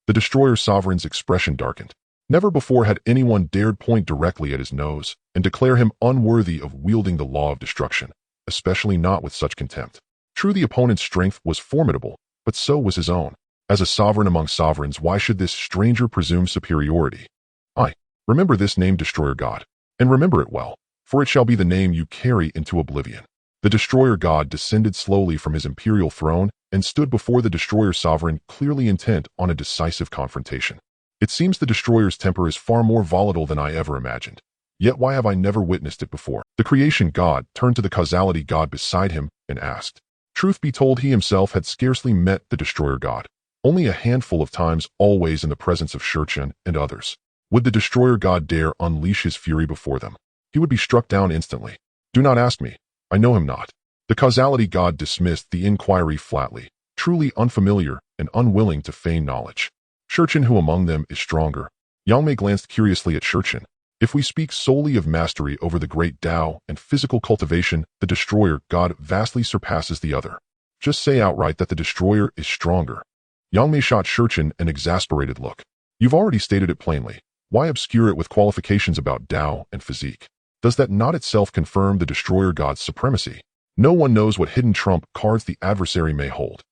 The destroyer sovereign's expression darkened. Never before had anyone dared point directly at his nose and declare him unworthy of wielding the law of destruction, especially not with such contempt. True, the opponent's strength was formidable, but so was his own. As a sovereign among sovereigns, why should this stranger presume superiority? Remember this name, Destroyer God, and remember it well, for it shall be the name you carry into oblivion. The Destroyer God descended slowly from his imperial throne and stood before the Destroyer sovereign, clearly intent on a decisive confrontation. It seems the Destroyer's temper is far more volatile than I ever imagined. Yet why have I never witnessed it before? The Creation God turned to the Causality God beside him and asked. Truth be told, he himself had scarcely met the Destroyer God. Only a handful of times, always in the presence of Shurchen and others. Would the Destroyer God dare unleash his fury before them? He would be struck down instantly. Do not ask me. I know him not. The causality god dismissed the inquiry flatly, truly unfamiliar and unwilling to feign knowledge. Shurchen, who among them is stronger? Yang Mei glanced curiously at Shurchen. If we speak solely of mastery over the Great Dao and physical cultivation, the Destroyer God vastly surpasses the other. Just say outright that the Destroyer is stronger. Yang Mei shot Shurchen an exasperated look. You've already stated it plainly. Why obscure it with qualifications about Dao and physique? Does that not itself confirm the Destroyer God's supremacy? No one knows what hidden trump cards the adversary may hold.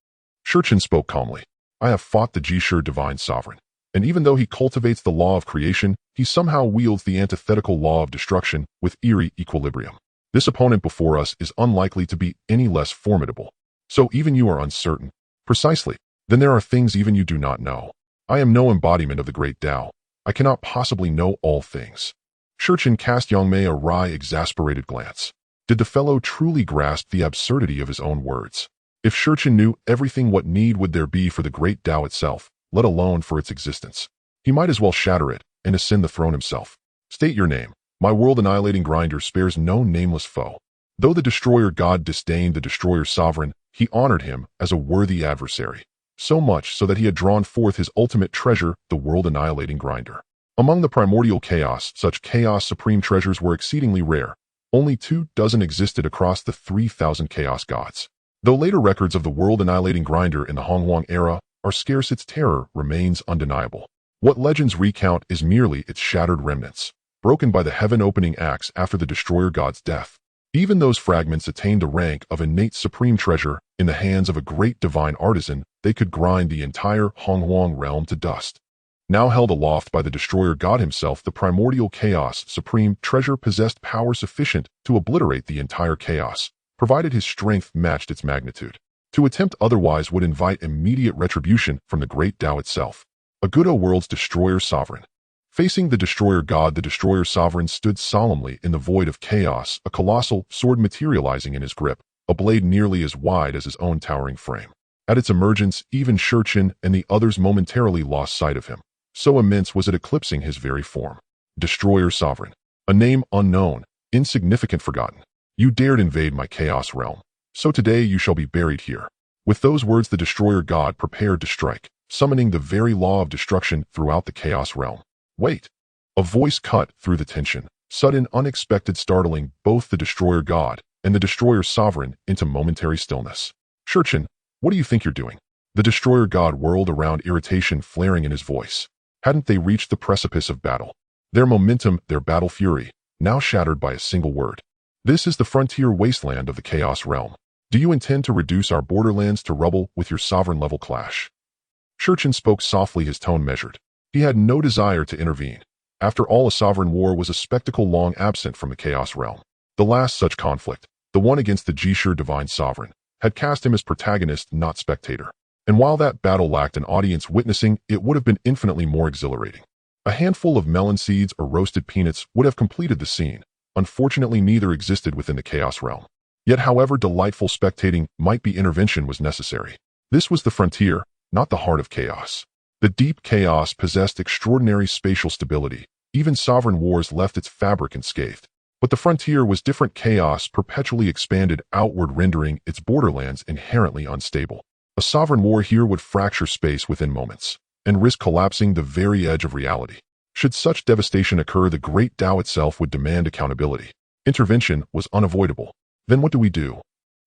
Shurchen spoke calmly. I have fought the Jishur Divine Sovereign, and even though he cultivates the law of creation, he somehow wields the antithetical law of destruction with eerie equilibrium. This opponent before us is unlikely to be any less formidable. So even you are uncertain. Precisely. Then there are things even you do not know. I am no embodiment of the Great Dao. I cannot possibly know all things. Shurchen cast Yang Mei a wry, exasperated glance. Did the fellow truly grasp the absurdity of his own words? If Shurchen knew everything, what need would there be for the Great Dao itself, let alone for its existence? He might as well shatter it and ascend the throne himself. State your name. My world-annihilating grinder spares no nameless foe. Though the Destroyer God disdained the Destroyer Sovereign, he honored him as a worthy adversary. So much so that he had drawn forth his ultimate treasure, the world-annihilating grinder. Among the primordial chaos, such chaos supreme treasures were exceedingly rare. Only 24 existed across the 3,000 chaos gods. Though later records of the world-annihilating grinder in the Hongwang era are scarce, its terror remains undeniable. What legends recount is merely its shattered remnants, broken by the heaven-opening axe after the Destroyer God's death. Even those fragments attained the rank of innate supreme treasure. In the hands of a great divine artisan, they could grind the entire Hongwang realm to dust. Now held aloft by the Destroyer God himself, the primordial chaos supreme treasure possessed power sufficient to obliterate the entire chaos, provided his strength matched its magnitude. To attempt otherwise would invite immediate retribution from the Great Dao itself. A good world's Destroyer Sovereign. Facing the Destroyer God, the Destroyer Sovereign stood solemnly in the void of chaos, a colossal sword materializing in his grip, a blade nearly as wide as his own towering frame. At its emergence, even Shurchen and the others momentarily lost sight of him. So immense was it, eclipsing his very form. Destroyer Sovereign. A name unknown, insignificant, forgotten. You dared invade my chaos realm. So today you shall be buried here. With those words, the Destroyer God prepared to strike, summoning the very law of destruction throughout the chaos realm. Wait. A voice cut through the tension, sudden, unexpected, startling both the Destroyer God and the Destroyer Sovereign into momentary stillness. Shurchen, what do you think you're doing? The Destroyer God whirled around, irritation flaring in his voice. Hadn't they reached the precipice of battle? Their momentum, their battle fury, now shattered by a single word. This is the frontier wasteland of the Chaos Realm. Do you intend to reduce our borderlands to rubble with your sovereign-level clash? Shurchen spoke softly, his tone measured. He had no desire to intervene. After all, a sovereign war was a spectacle long absent from the Chaos Realm. The last such conflict, the one against the Jishur Divine Sovereign, had cast him as protagonist, not spectator. And while that battle lacked an audience witnessing, it would have been infinitely more exhilarating. A handful of melon seeds or roasted peanuts would have completed the scene. Unfortunately, neither existed within the Chaos Realm. Yet however delightful spectating might be, intervention was necessary. This was the frontier, not the heart of chaos. The deep chaos possessed extraordinary spatial stability. Even sovereign wars left its fabric unscathed. But the frontier was different. Chaos perpetually expanded outward, rendering its borderlands inherently unstable. A sovereign war here would fracture space within moments, and risk collapsing the very edge of reality. Should such devastation occur, the Great Dao itself would demand accountability. Intervention was unavoidable. Then what do we do?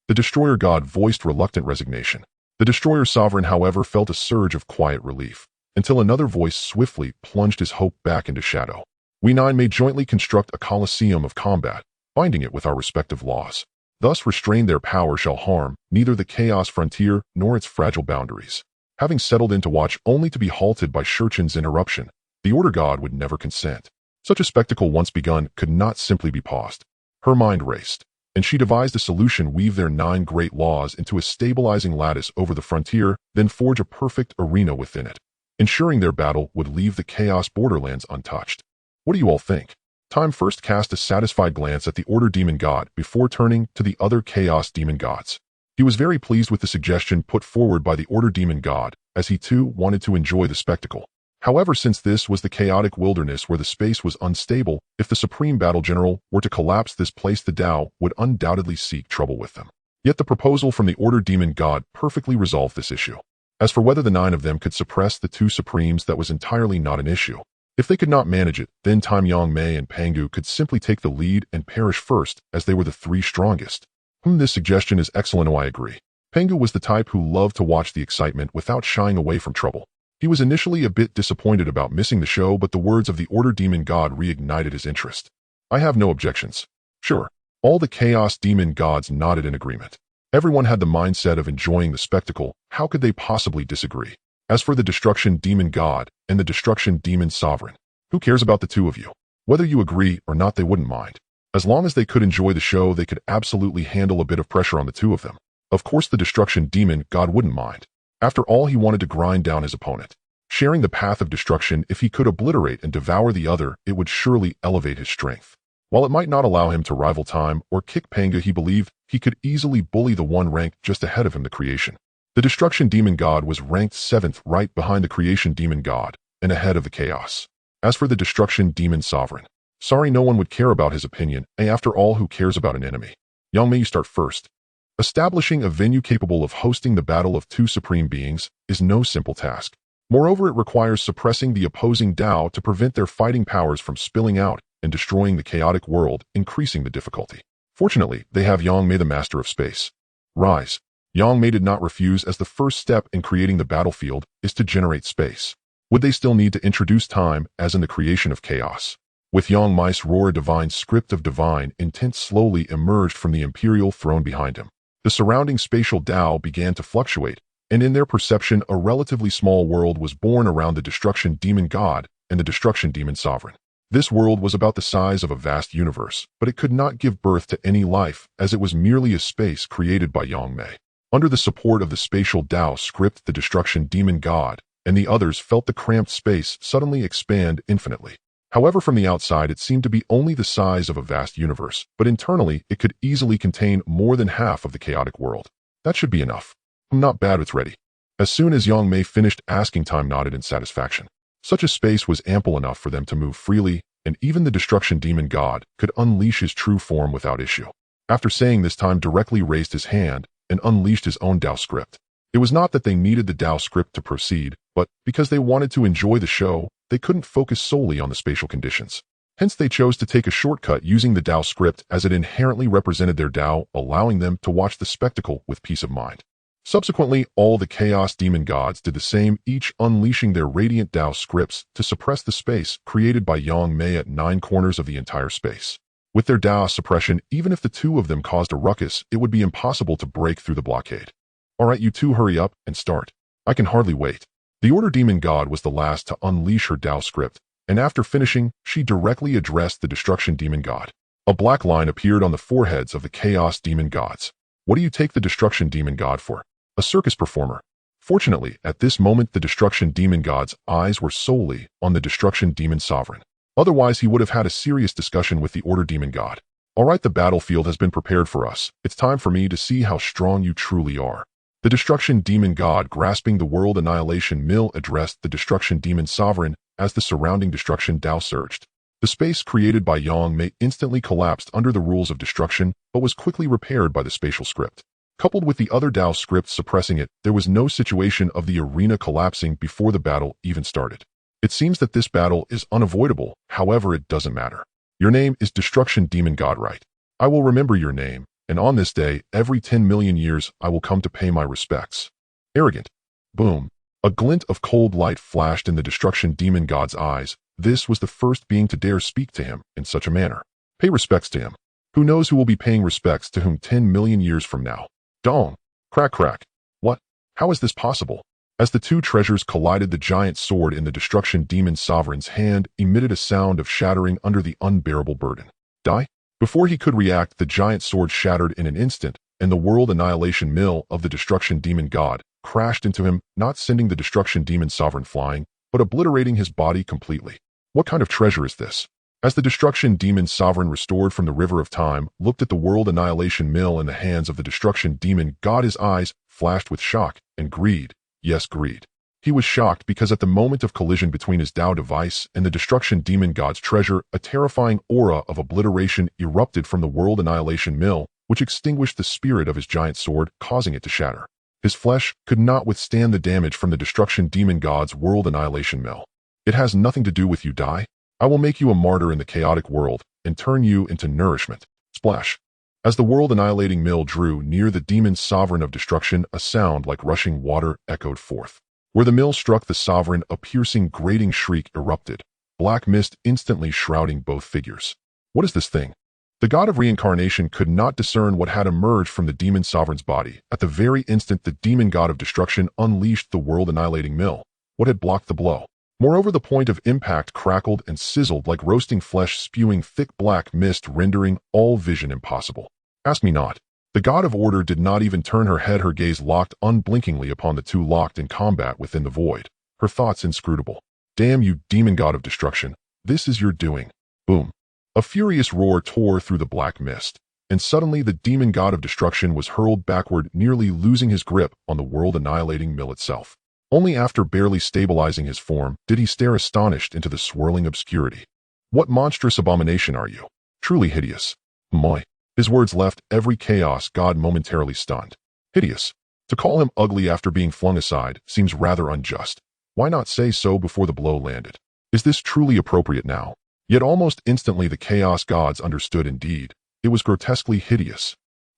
The Destroyer God voiced reluctant resignation. The Destroyer Sovereign, however, felt a surge of quiet relief, until another voice swiftly plunged his hope back into shadow. We 9 may jointly construct a coliseum of combat, binding it with our respective laws. Thus restrain their power shall harm neither the chaos frontier nor its fragile boundaries. Having settled in to watch only to be halted by Shurchen's interruption, the Order God would never consent. Such a spectacle once begun could not simply be paused. Her mind raced, and she devised a solution: weave their 9 great laws into a stabilizing lattice over the frontier, then forge a perfect arena within it, ensuring their battle would leave the chaos borderlands untouched. What do you all think? Time first cast a satisfied glance at the Order Demon God before turning to the other Chaos Demon Gods. He was very pleased with the suggestion put forward by the Order Demon God, as he too wanted to enjoy the spectacle. However, since this was the chaotic wilderness where the space was unstable, if the Supreme Battle General were to collapse this place, the Dao would undoubtedly seek trouble with them. Yet the proposal from the Order Demon God perfectly resolved this issue. As for whether the 9 of them could suppress the 2 Supremes, that was entirely not an issue. If they could not manage it, then Yang Mei and Pangu could simply take the lead and perish first, as they were the 3 strongest. This suggestion is excellent. I agree. Pangu was the type who loved to watch the excitement without shying away from trouble. He was initially a bit disappointed about missing the show, but the words of the Order Demon God reignited his interest. I have no objections. Sure. All the Chaos Demon Gods nodded in agreement. Everyone had the mindset of enjoying the spectacle. How could they possibly disagree? As for the Destruction Demon God and the Destruction Demon Sovereign, who cares about the 2 of you? Whether you agree or not, they wouldn't mind. As long as they could enjoy the show, they could absolutely handle a bit of pressure on the 2 of them. Of course, the Destruction Demon God wouldn't mind. After all, he wanted to grind down his opponent. Sharing the path of destruction, if he could obliterate and devour the other, it would surely elevate his strength. While it might not allow him to rival time or kick Pangu, he believed he could easily bully the one ranked just ahead of him, the Creation. The Destruction Demon God was ranked 7th, right behind the Creation Demon God, and ahead of the Chaos. As for the Destruction Demon Sovereign, sorry, no one would care about his opinion, and after all, who cares about an enemy? Yang Mei, you start first. Establishing a venue capable of hosting the battle of 2 supreme beings is no simple task. Moreover, it requires suppressing the opposing Dao to prevent their fighting powers from spilling out and destroying the chaotic world, increasing the difficulty. Fortunately, they have Yang Mei, the master of space. Rise. Yang Mei did not refuse, as the first step in creating the battlefield is to generate space. Would they still need to introduce time, as in the creation of chaos? With Yang Mei's roar, a divine script of divine intent slowly emerged from the imperial throne behind him. The surrounding spatial Dao began to fluctuate, and in their perception, a relatively small world was born around the Destruction Demon God and the Destruction Demon Sovereign. This world was about the size of a vast universe, but it could not give birth to any life, as it was merely a space created by Yang Mei. Under the support of the spatial Dao script, the Destruction Demon God and the others felt the cramped space suddenly expand infinitely. However, from the outside, it seemed to be only the size of a vast universe, but internally, it could easily contain more than half of the chaotic world. That should be enough. Not bad, it's ready. As soon as Yang Mei finished asking, Time nodded in satisfaction. Such a space was ample enough for them to move freely, and even the Destruction Demon God could unleash his true form without issue. After saying this, Time directly raised his hand and unleashed his own Dao script. It was not that they needed the Dao script to proceed, but because they wanted to enjoy the show, they couldn't focus solely on the spatial conditions. Hence, they chose to take a shortcut using the Dao script, as it inherently represented their Dao, allowing them to watch the spectacle with peace of mind. Subsequently, all the Chaos Demon Gods did the same, each unleashing their radiant Dao scripts to suppress the space created by Yang Mei at 9 corners of the entire space. With their Dao suppression, even if the 2 of them caused a ruckus, it would be impossible to break through the blockade. Alright, you 2, hurry up and start. I can hardly wait. The Order Demon God was the last to unleash her Dao script, and after finishing, she directly addressed the Destruction Demon God. A black line appeared on the foreheads of the Chaos Demon Gods. What do you take the Destruction Demon God for? A circus performer. Fortunately, at this moment, the Destruction Demon God's eyes were solely on the Destruction Demon Sovereign. Otherwise, he would have had a serious discussion with the Order Demon God. Alright, the battlefield has been prepared for us. It's time for me to see how strong you truly are. The Destruction Demon God, grasping the World Annihilation Mill, addressed the Destruction Demon Sovereign as the surrounding Destruction Dao surged. The space created by Yang Mei instantly collapsed under the rules of destruction, but was quickly repaired by the spatial script. Coupled with the other Dao scripts suppressing it, there was no situation of the arena collapsing before the battle even started. It seems that this battle is unavoidable, however, it doesn't matter. Your name is Destruction Demon God, right? I will remember your name, and on this day, every 10 million years, I will come to pay my respects. Arrogant. Boom. A glint of cold light flashed in the Destruction Demon God's eyes. This was the first being to dare speak to him in such a manner. Pay respects to him. Who knows who will be paying respects to whom 10 million years from now? Dong. Crack crack. What? How is this possible? As the 2 treasures collided, the giant sword in the Destruction Demon Sovereign's hand emitted a sound of shattering under the unbearable burden. Die? Before he could react, the giant sword shattered in an instant, and the World Annihilation Mill of the Destruction Demon God crashed into him, not sending the Destruction Demon Sovereign flying, but obliterating his body completely. What kind of treasure is this? As the Destruction Demon Sovereign, restored from the River of Time, looked at the World Annihilation Mill in the hands of the Destruction Demon God, his eyes flashed with shock and greed. Yes, greed. He was shocked because at the moment of collision between his Dao device and the destruction demon god's treasure, a terrifying aura of obliteration erupted from the world annihilation mill, which extinguished the spirit of his giant sword, causing it to shatter. His flesh could not withstand the damage from the destruction demon god's world annihilation mill. It has nothing to do with you, Dai. I will make you a martyr in the chaotic world and turn you into nourishment. Splash. As the world annihilating mill drew near the demon sovereign of destruction, a sound like rushing water echoed forth. Where the mill struck the sovereign, a piercing, grating shriek erupted, black mist instantly shrouding both figures. What is this thing? The god of reincarnation could not discern what had emerged from the demon sovereign's body. At the very instant the demon god of destruction unleashed the world-annihilating mill, what had blocked the blow? Moreover, the point of impact crackled and sizzled like roasting flesh, spewing thick black mist, rendering all vision impossible. Ask me not. The god of order did not even turn her head, her gaze locked unblinkingly upon the two locked in combat within the void, her thoughts inscrutable. Damn you, demon god of destruction. This is your doing. Boom. A furious roar tore through the black mist, and suddenly the demon god of destruction was hurled backward, nearly losing his grip on the world-annihilating mill itself. Only after barely stabilizing his form did he stare astonished into the swirling obscurity. What monstrous abomination are you? Truly hideous. Moi. His words left every chaos god momentarily stunned. Hideous. To call him ugly after being flung aside seems rather unjust. Why not say so before the blow landed? Is this truly appropriate now? Yet almost instantly the chaos gods understood indeed. It was grotesquely hideous.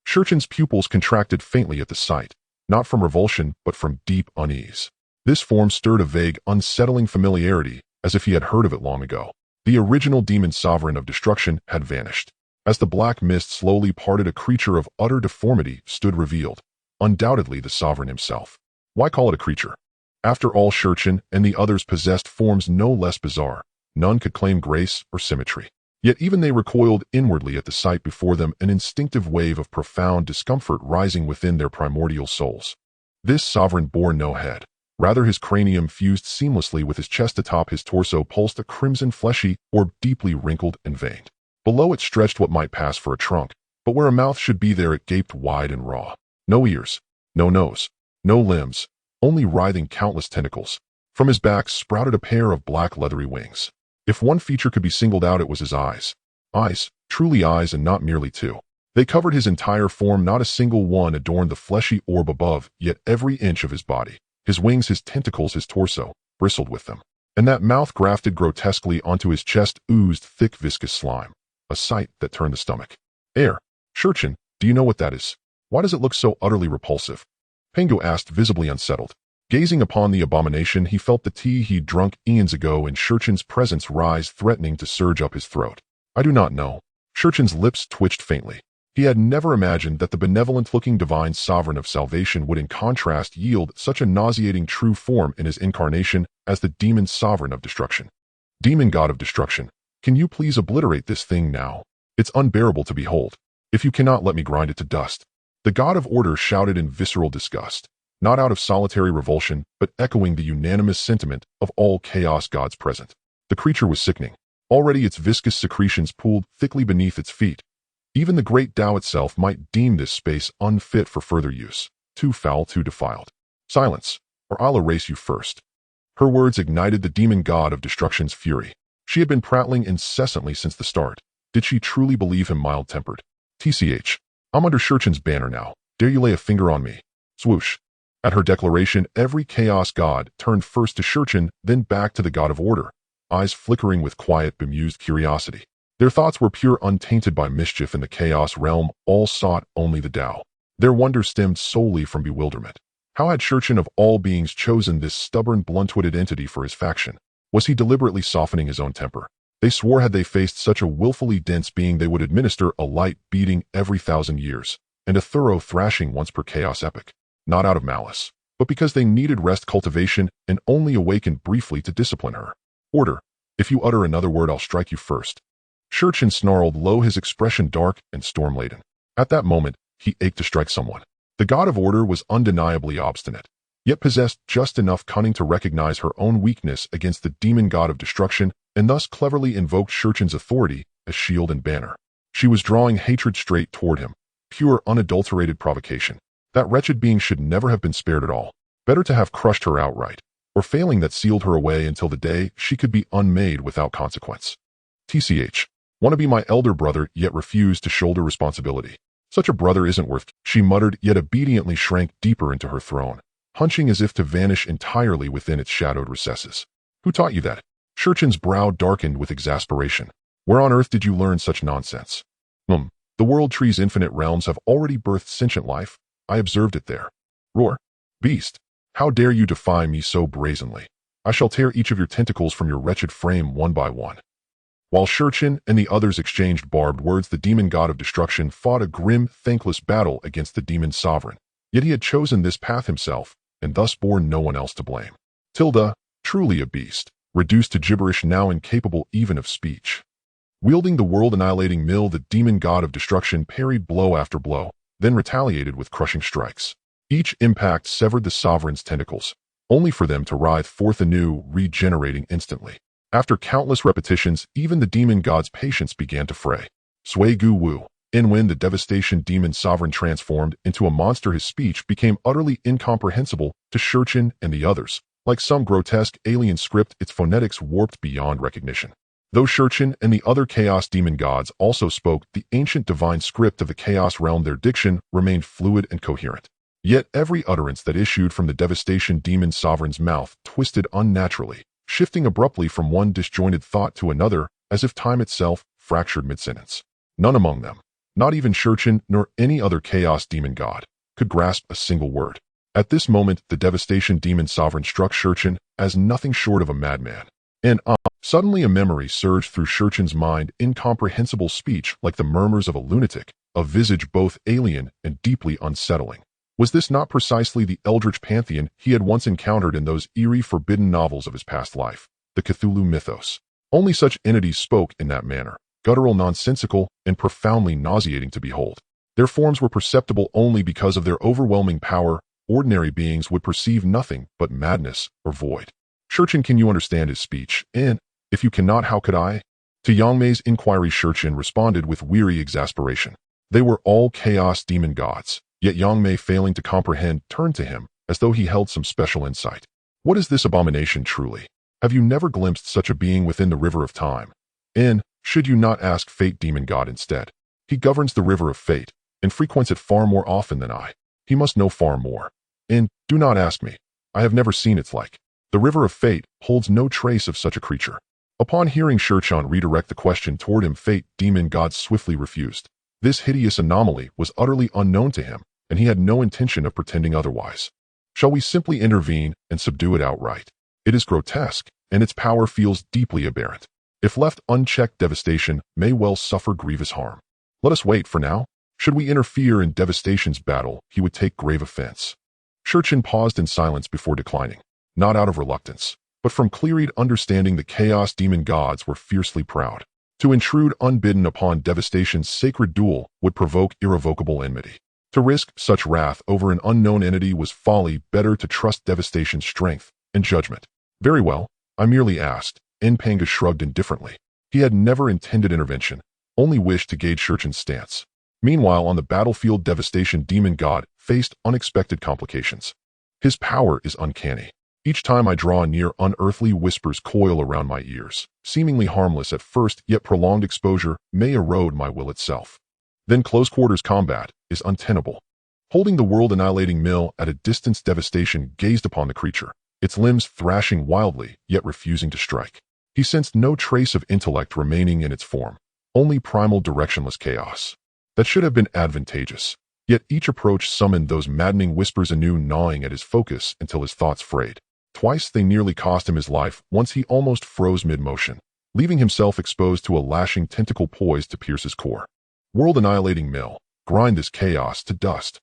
Shurchin's pupils contracted faintly at the sight, not from revulsion but from deep unease. This form stirred a vague, unsettling familiarity, as if he had heard of it long ago. The original demon sovereign of destruction had vanished. As the black mist slowly parted, a creature of utter deformity stood revealed, undoubtedly the sovereign himself. Why call it a creature? After all, Shurchin and the others possessed forms no less bizarre. None could claim grace or symmetry. Yet even they recoiled inwardly at the sight before them, an instinctive wave of profound discomfort rising within their primordial souls. This sovereign bore no head. Rather, his cranium fused seamlessly with his chest. Atop his torso pulsed a crimson fleshy orb, deeply wrinkled and veined. Below it stretched what might pass for a trunk, but where a mouth should be there it gaped wide and raw. No ears, no nose, no limbs, only writhing countless tentacles. From his back sprouted a pair of black leathery wings. If one feature could be singled out, it was his eyes. Eyes, truly eyes, and not merely two. They covered his entire form, not a single one adorned the fleshy orb above, yet every inch of his body. His wings, his tentacles, his torso, bristled with them. And that mouth, grafted grotesquely onto his chest, oozed thick viscous slime. A sight that turned the stomach. Air. Shurchin, do you know what that is? Why does it look so utterly repulsive? Pangu asked, visibly unsettled. Gazing upon the abomination, he felt the tea he'd drunk eons ago in Shurchin's presence rise, threatening to surge up his throat. I do not know. Shurchin's lips twitched faintly. He had never imagined that the benevolent-looking divine sovereign of salvation would in contrast yield such a nauseating true form in his incarnation as the demon sovereign of destruction. Demon god of destruction, can you please obliterate this thing now? It's unbearable to behold. If you cannot, let me grind it to dust. The god of order shouted in visceral disgust, not out of solitary revulsion, but echoing the unanimous sentiment of all chaos gods present. The creature was sickening. Already its viscous secretions pooled thickly beneath its feet. Even the Great Dao itself might deem this space unfit for further use. Too foul, too defiled. Silence, or I'll erase you first. Her words ignited the demon god of destruction's fury. She had been prattling incessantly since the start. Did she truly believe him mild-tempered? TCH. I'm under Shurchin's banner now. Dare you lay a finger on me? Swoosh. At her declaration, every chaos god turned first to Shurchin, then back to the god of order, eyes flickering with quiet, bemused curiosity. Their thoughts were pure, untainted by mischief. In the chaos realm, all sought only the Dao. Their wonder stemmed solely from bewilderment. How had Shurchin of all beings chosen this stubborn, blunt-witted entity for his faction? Was he deliberately softening his own temper? They swore had they faced such a willfully dense being they would administer a light beating every 1,000 years, and a thorough thrashing once per chaos epoch. Not out of malice, but because they needed rest, cultivation, and only awakened briefly to discipline her. Order. If you utter another word, I'll strike you first. Shurchin snarled low, his expression dark and storm-laden. At that moment, he ached to strike someone. The god of order was undeniably obstinate, yet possessed just enough cunning to recognize her own weakness against the demon god of destruction, and thus cleverly invoked Shurchin's authority as shield and banner. She was drawing hatred straight toward him, pure, unadulterated provocation. That wretched being should never have been spared at all. Better to have crushed her outright. or failing that sealed her away until the day she could be unmade without consequence. TCH. Want to be my elder brother, yet refuse to shoulder responsibility. Such a brother isn't worth, she muttered, yet obediently shrank deeper into her throne, hunching as if to vanish entirely within its shadowed recesses. Who taught you that? Shurchin's brow darkened with exasperation. Where on earth did you learn such nonsense? The world tree's infinite realms have already birthed sentient life. I observed it there. Roar. Beast. How dare you defy me so brazenly? I shall tear each of your tentacles from your wretched frame one by one. While Shurchin and the others exchanged barbed words, the demon god of destruction fought a grim, thankless battle against the demon sovereign. Yet he had chosen this path himself, and thus bore no one else to blame. Tilda, truly a beast, reduced to gibberish, now incapable even of speech. Wielding the world-annihilating mill, the demon god of destruction parried blow after blow, then retaliated with crushing strikes. Each impact severed the sovereign's tentacles, only for them to writhe forth anew, regenerating instantly. After countless repetitions, even the demon god's patience began to fray. Sui Gu Wu. And when the devastation demon sovereign transformed into a monster, his speech became utterly incomprehensible to Shurchin and the others. Like some grotesque alien script, its phonetics warped beyond recognition. Though Shurchin and the other chaos demon gods also spoke the ancient divine script of the chaos realm, their diction remained fluid and coherent. Yet every utterance that issued from the devastation demon sovereign's mouth twisted unnaturally, shifting abruptly from one disjointed thought to another, as if time itself fractured mid-sentence. None among them, not even Shurchin nor any other chaos demon god, could grasp a single word. At this moment, the devastation demon sovereign struck Shurchin as nothing short of a madman. And suddenly a memory surged through Shurchin's mind, incomprehensible speech like the murmurs of a lunatic, a visage both alien and deeply unsettling. Was this not precisely the eldritch pantheon he had once encountered in those eerie, forbidden novels of his past life, the Cthulhu mythos? Only such entities spoke in that manner, guttural, nonsensical, and profoundly nauseating to behold. Their forms were perceptible only because of their overwhelming power. Ordinary beings would perceive nothing but madness or void. Shurchin, can you understand his speech? And, if you cannot, how could I? To Yangmei's inquiry, Shurchin responded with weary exasperation. They were all chaos demon gods. Yet Yangmei, failing to comprehend, turned to him, as though he held some special insight. What is this abomination truly? Have you never glimpsed such a being within the river of time? And, should you not ask Fate demon god instead? He governs the river of fate, and frequents it far more often than I. He must know far more. And, do not ask me. I have never seen its like. The river of fate holds no trace of such a creature. Upon hearing Shurchin redirect the question toward him, Fate demon god swiftly refused. This hideous anomaly was utterly unknown to him, and he had no intention of pretending otherwise. Shall we simply intervene and subdue it outright? It is grotesque, and its power feels deeply aberrant. If left unchecked, devastation may well suffer grievous harm. Let us wait for now. Should we interfere in devastation's battle, he would take grave offense. Shurchin paused in silence before declining, not out of reluctance, but from clear-eyed understanding. The chaos demon gods were fiercely proud. To intrude unbidden upon devastation's sacred duel would provoke irrevocable enmity. To risk such wrath over an unknown entity was folly. Better to trust devastation's strength and judgment. Very well, I merely asked, and Pangu shrugged indifferently. He had never intended intervention, only wished to gauge Shurchin's stance. Meanwhile, on the battlefield, devastation demon god faced unexpected complications. His power is uncanny. Each time I draw near, unearthly whispers coil around my ears, seemingly harmless at first, yet prolonged exposure may erode my will itself. Then close-quarters combat is untenable. Holding the world-annihilating mill at a distance, devastation gazed upon the creature, its limbs thrashing wildly, yet refusing to strike. He sensed no trace of intellect remaining in its form, only primal directionless chaos. That should have been advantageous. Yet each approach summoned those maddening whispers anew, gnawing at his focus until his thoughts frayed. Twice they nearly cost him his life. Once he almost froze mid-motion, leaving himself exposed to a lashing tentacle poised to pierce his core. World-annihilating mill, grind this chaos to dust.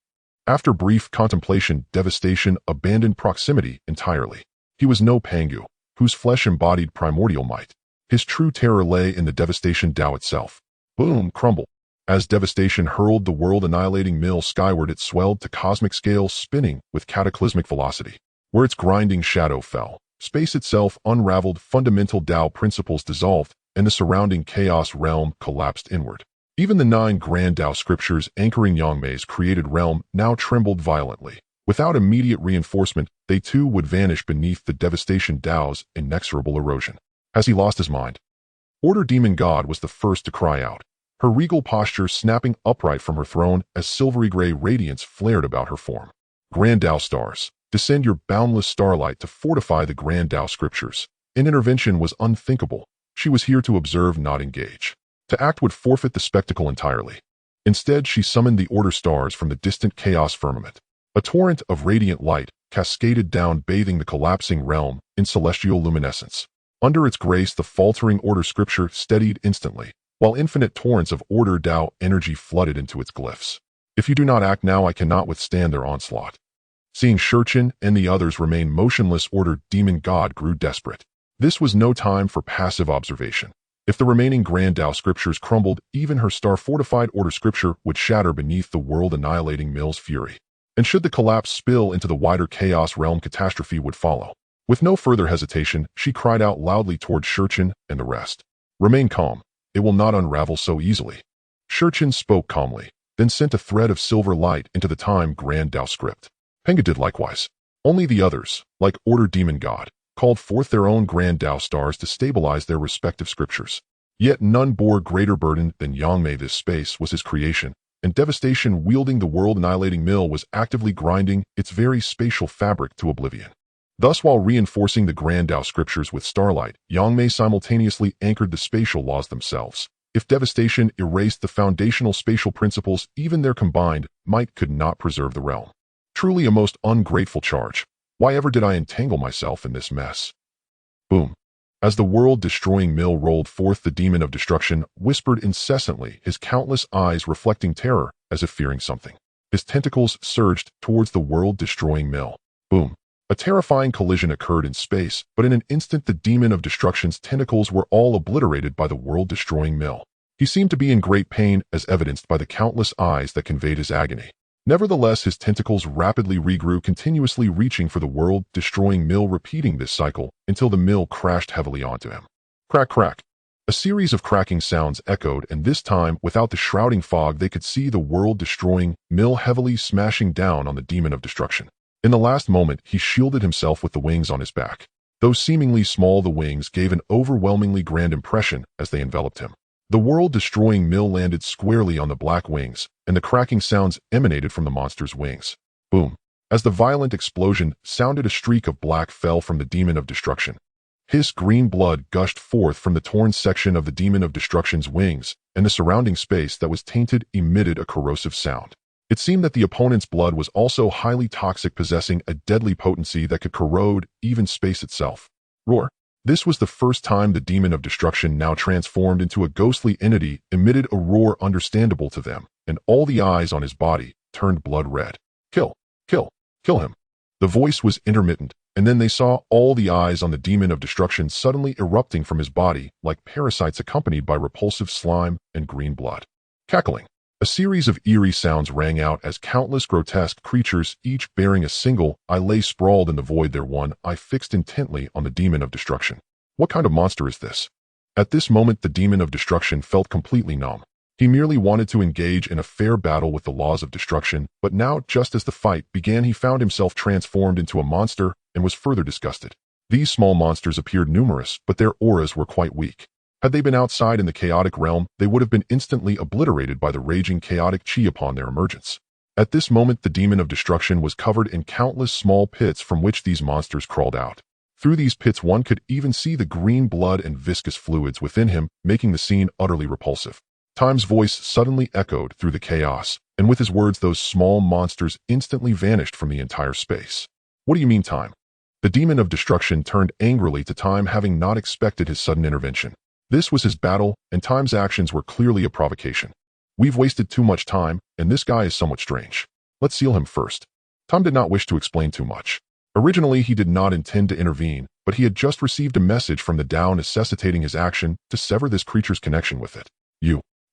After brief contemplation, devastation abandoned proximity entirely. He was no Pangu, whose flesh embodied primordial might. His true terror lay in the devastation Dao itself. Boom, crumble. As devastation hurled the world-annihilating mill skyward, it swelled to cosmic scale, spinning with cataclysmic velocity. Where its grinding shadow fell, space itself unraveled, fundamental Dao principles dissolved, and the surrounding chaos realm collapsed inward. Even the 9 grand Dao scriptures anchoring Yangmei's created realm now trembled violently, Without immediate reinforcement, they too would vanish beneath the devastation Dao's inexorable erosion. Has he lost his mind? Order Demon God was the first to cry out, her regal posture snapping upright from her throne as silvery gray radiance flared about her form. Grand Dao stars, descend your boundless starlight to fortify the Grand Dao scriptures. An intervention was unthinkable. She was here to observe, not engage. To act would forfeit the spectacle entirely. Instead, she summoned the order stars from the distant chaos firmament. A torrent of radiant light cascaded down, bathing the collapsing realm in celestial luminescence. Under its grace, the faltering order scripture steadied instantly, while infinite torrents of order Dao energy flooded into its glyphs. If you do not act now, I cannot withstand their onslaught. Seeing Shurchin and the others remain motionless, Order Demon God grew desperate. This was no time for passive observation. If the remaining Grand Dao scriptures crumbled, even her star-fortified order scripture would shatter beneath the world-annihilating mill's fury. And should the collapse spill into the wider chaos realm, catastrophe would follow. With no further hesitation, she cried out loudly toward Shurchin and the rest. Remain calm. It will not unravel so easily. Shurchin spoke calmly, then sent a thread of silver light into the time Grand Dao script. Pangu did likewise. Only the others, like Order Demon God, called forth their own Grand Dao stars to stabilize their respective scriptures. Yet none bore greater burden than Yangmei. This space was his creation, and devastation wielding the world-annihilating mill was actively grinding its very spatial fabric to oblivion. Thus, while reinforcing the Grand Dao scriptures with starlight, Yangmei simultaneously anchored the spatial laws themselves. If devastation erased the foundational spatial principles, even their combined might could not preserve the realm. Truly a most ungrateful charge. Why ever did I entangle myself in this mess? Boom. As the world-destroying mill rolled forth, the demon of destruction whispered incessantly, his countless eyes reflecting terror as if fearing something. His tentacles surged towards the world-destroying mill. Boom. A terrifying collision occurred in space, but in an instant the demon of destruction's tentacles were all obliterated by the world-destroying mill. He seemed to be in great pain, as evidenced by the countless eyes that conveyed his agony. Nevertheless, his tentacles rapidly regrew, continuously reaching for the world-destroying mill, repeating this cycle until the mill crashed heavily onto him. Crack, crack. A series of cracking sounds echoed, and this time, without the shrouding fog, they could see the world-destroying mill heavily smashing down on the demon of destruction. In the last moment, he shielded himself with the wings on his back. Though seemingly small, the wings gave an overwhelmingly grand impression as they enveloped him. The world-destroying mill landed squarely on the black wings, and the cracking sounds emanated from the monster's wings. Boom. As the violent explosion sounded, a streak of black fell from the demon of destruction. His green blood gushed forth from the torn section of the demon of destruction's wings, and the surrounding space that was tainted emitted a corrosive sound. It seemed that the opponent's blood was also highly toxic, possessing a deadly potency that could corrode even space itself. Roar. This was the first time the demon of destruction, now transformed into a ghostly entity, emitted a roar understandable to them, and all the eyes on his body turned blood red. Kill, kill, kill him. The voice was intermittent, and then they saw all the eyes on the demon of destruction suddenly erupting from his body like parasites, accompanied by repulsive slime and green blood. Cackling. A series of eerie sounds rang out as countless grotesque creatures, each bearing a single eye, lay sprawled in the void, their one eye fixed intently on the demon of destruction. What kind of monster is this? At this moment, the demon of destruction felt completely numb. He merely wanted to engage in a fair battle with the laws of destruction, but now, just as the fight began, he found himself transformed into a monster and was further disgusted. These small monsters appeared numerous, but their auras were quite weak. Had they been outside in the chaotic realm, they would have been instantly obliterated by the raging chaotic chi upon their emergence. At this moment, the demon of destruction was covered in countless small pits from which these monsters crawled out. Through these pits, one could even see the green blood and viscous fluids within him, making the scene utterly repulsive. Time's voice suddenly echoed through the chaos, and with his words, those small monsters instantly vanished from the entire space. What do you mean, Time? The demon of destruction turned angrily to Time, having not expected his sudden intervention. This was his battle, and Time's actions were clearly a provocation. We've wasted too much time, and this guy is somewhat strange. Let's seal him first. Time did not wish to explain too much. Originally, he did not intend to intervene, but he had just received a message from the Dao necessitating his action to sever this creature's connection with it.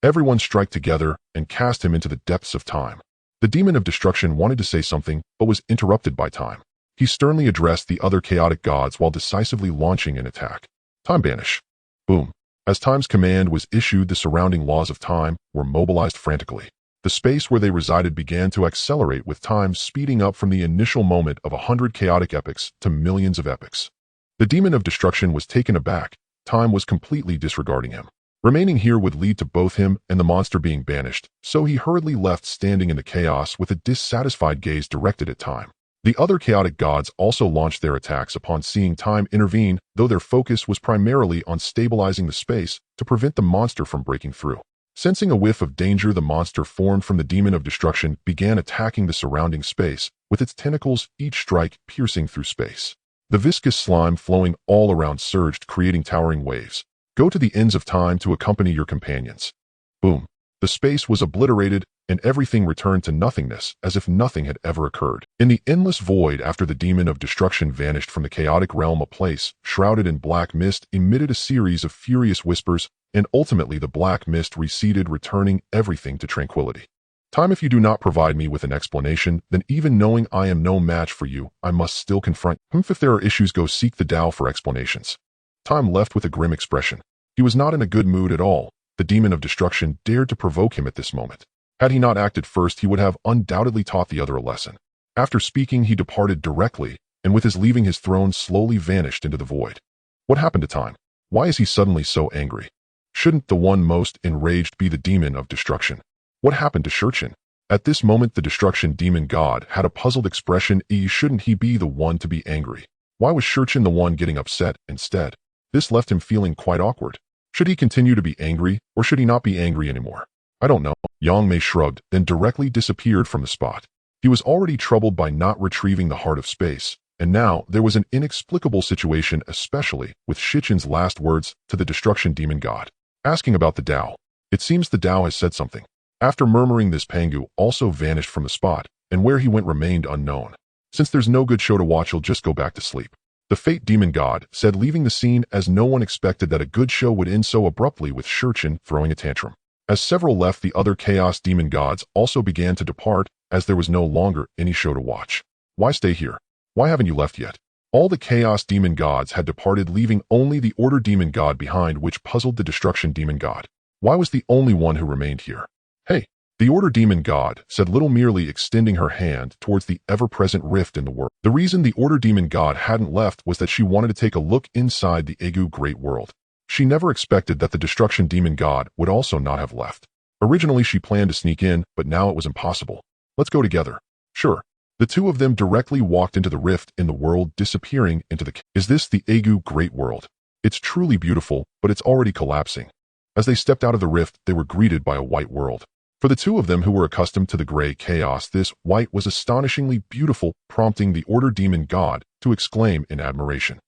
Everyone strike together and cast him into the depths of time. The demon of destruction wanted to say something, but was interrupted by Time. He sternly addressed the other chaotic gods while decisively launching an attack. Time banish. Boom. As Time's command was issued, the surrounding laws of time were mobilized frantically. The space where they resided began to accelerate, with time speeding up from the initial moment of 100 chaotic epochs to millions of epochs. The demon of destruction was taken aback. Time was completely disregarding him. Remaining here would lead to both him and the monster being banished, so he hurriedly left, standing in the chaos with a dissatisfied gaze directed at Time. The other chaotic gods also launched their attacks upon seeing Time intervene, though their focus was primarily on stabilizing the space to prevent the monster from breaking through. Sensing a whiff of danger, the monster formed from the demon of destruction began attacking the surrounding space, with its tentacles, each strike piercing through space. The viscous slime flowing all around surged, creating towering waves. Go to the ends of time to accompany your companions. Boom. The space was obliterated, and everything returned to nothingness, as if nothing had ever occurred. In the endless void after the demon of destruction vanished from the chaotic realm, a place, shrouded in black mist, emitted a series of furious whispers, and ultimately the black mist receded, returning everything to tranquility. Time, if you do not provide me with an explanation, then even knowing I am no match for you, I must still confront him. If there are issues, go seek the Dao for explanations. Time left with a grim expression. He was not in a good mood at all. The demon of destruction dared to provoke him at this moment. Had he not acted first, he would have undoubtedly taught the other a lesson. After speaking, he departed directly, and with his leaving his throne slowly vanished into the void. What happened to Time? Why is he suddenly so angry? Shouldn't the one most enraged be the demon of destruction? What happened to Shurchin? At this moment, the destruction demon god had a puzzled expression. Shouldn't he be the one to be angry? Why was Shurchin the one getting upset instead? This left him feeling quite awkward. Should he continue to be angry, or should he not be angry anymore? I don't know. Yang Mei shrugged, then directly disappeared from the spot. He was already troubled by not retrieving the heart of space, and now there was an inexplicable situation, especially with Shichin's last words to the destruction demon god, asking about the Dao. It seems the Dao has said something. After murmuring this, Pangu also vanished from the spot, and where he went remained unknown. Since there's no good show to watch, he'll just go back to sleep. The fate demon god said, leaving the scene, as no one expected that a good show would end so abruptly with Shurchin throwing a tantrum. As several left, the other chaos demon gods also began to depart, as there was no longer any show to watch. Why stay here? Why haven't you left yet? All the chaos demon gods had departed, leaving only the order demon god behind, which puzzled the destruction demon god. Why was the only one who remained here? Hey, the order demon god said little, merely extending her hand towards the ever-present rift in the world. The reason the order demon god hadn't left was that she wanted to take a look inside the Egu Great World. She never expected that the destruction demon god would also not have left. Originally she planned to sneak in, but now it was impossible. Let's go together. Sure. The two of them directly walked into the rift in the world, disappearing into the... Is this the Egu Great World? It's truly beautiful, but it's already collapsing. As they stepped out of the rift, they were greeted by a white world. For the two of them who were accustomed to the gray chaos, this white was astonishingly beautiful, prompting the order demon god to exclaim in admiration.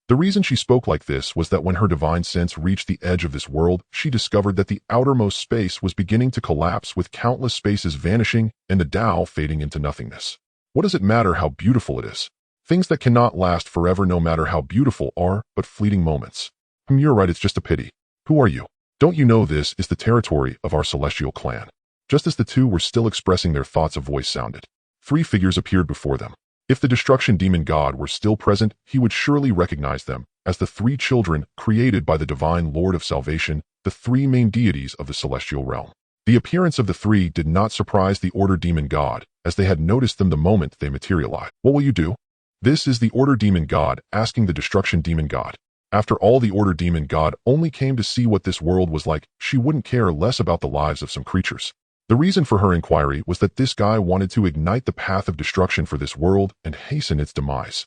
The reason she spoke like this was that when her divine sense reached the edge of this world, she discovered that the outermost space was beginning to collapse, with countless spaces vanishing and the Dao fading into nothingness. What does it matter how beautiful it is? Things that cannot last forever, no matter how beautiful, are but fleeting moments. You're right, it's just a pity. Who are you? Don't you know this is the territory of our celestial clan? Just as the two were still expressing their thoughts, a voice sounded. Three figures appeared before them. If the destruction demon god were still present, he would surely recognize them as the three children created by the divine Lord of Salvation, the three main deities of the celestial realm. The appearance of the three did not surprise the order demon god, as they had noticed them the moment they materialized. What will you do? This is the order demon god asking the destruction demon god. After all, the order demon god only came to see what this world was like. She wouldn't care less about the lives of some creatures. The reason for her inquiry was that this guy wanted to ignite the path of destruction for this world and hasten its demise.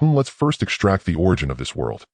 Let's first extract the origin of this world.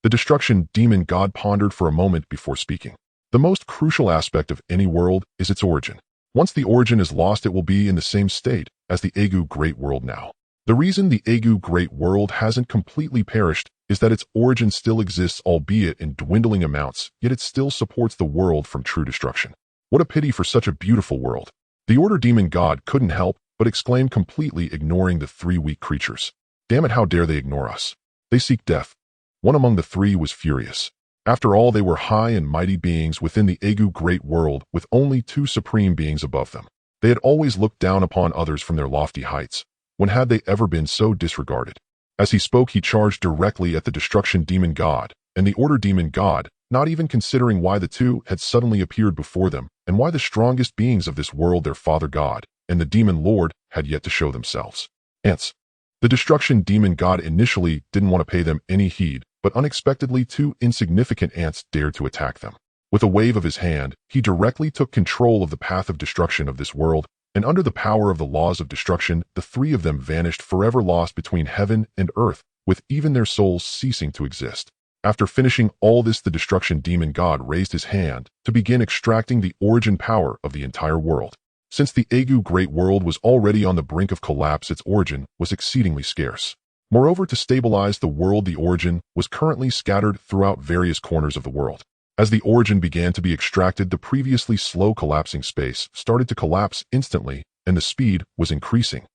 The destruction demon god pondered for a moment before speaking. The most crucial aspect of any world is its origin. Once the origin is lost, it will be in the same state as the Egu Great World now. The reason the Egu Great World hasn't completely perished is that its origin still exists, albeit in dwindling amounts, yet it still supports the world from true destruction. What a pity for such a beautiful world. The order demon god couldn't help but exclaim, completely ignoring the three weak creatures. Damn it, how dare they ignore us? They seek death. One among the three was furious. After all, they were high and mighty beings within the Egu Great World, with only two supreme beings above them. They had always looked down upon others from their lofty heights. When had they ever been so disregarded? As he spoke, he charged directly at the destruction demon god, and the order demon god not even considering why the two had suddenly appeared before them, and why the strongest beings of this world, their father god, and the demon lord, had yet to show themselves. Ants. The destruction demon god initially didn't want to pay them any heed, but unexpectedly 2 insignificant ants dared to attack them. With a wave of his hand, he directly took control of the path of destruction of this world, and under the power of the laws of destruction, the 3 of them vanished, forever lost between heaven and earth, with even their souls ceasing to exist. After finishing all this, the destruction demon god raised his hand to begin extracting the origin power of the entire world. Since the Chaos Great World was already on the brink of collapse, its origin was exceedingly scarce. Moreover, to stabilize the world, the origin was currently scattered throughout various corners of the world. As the origin began to be extracted, the previously slow collapsing space started to collapse instantly, and the speed was increasing.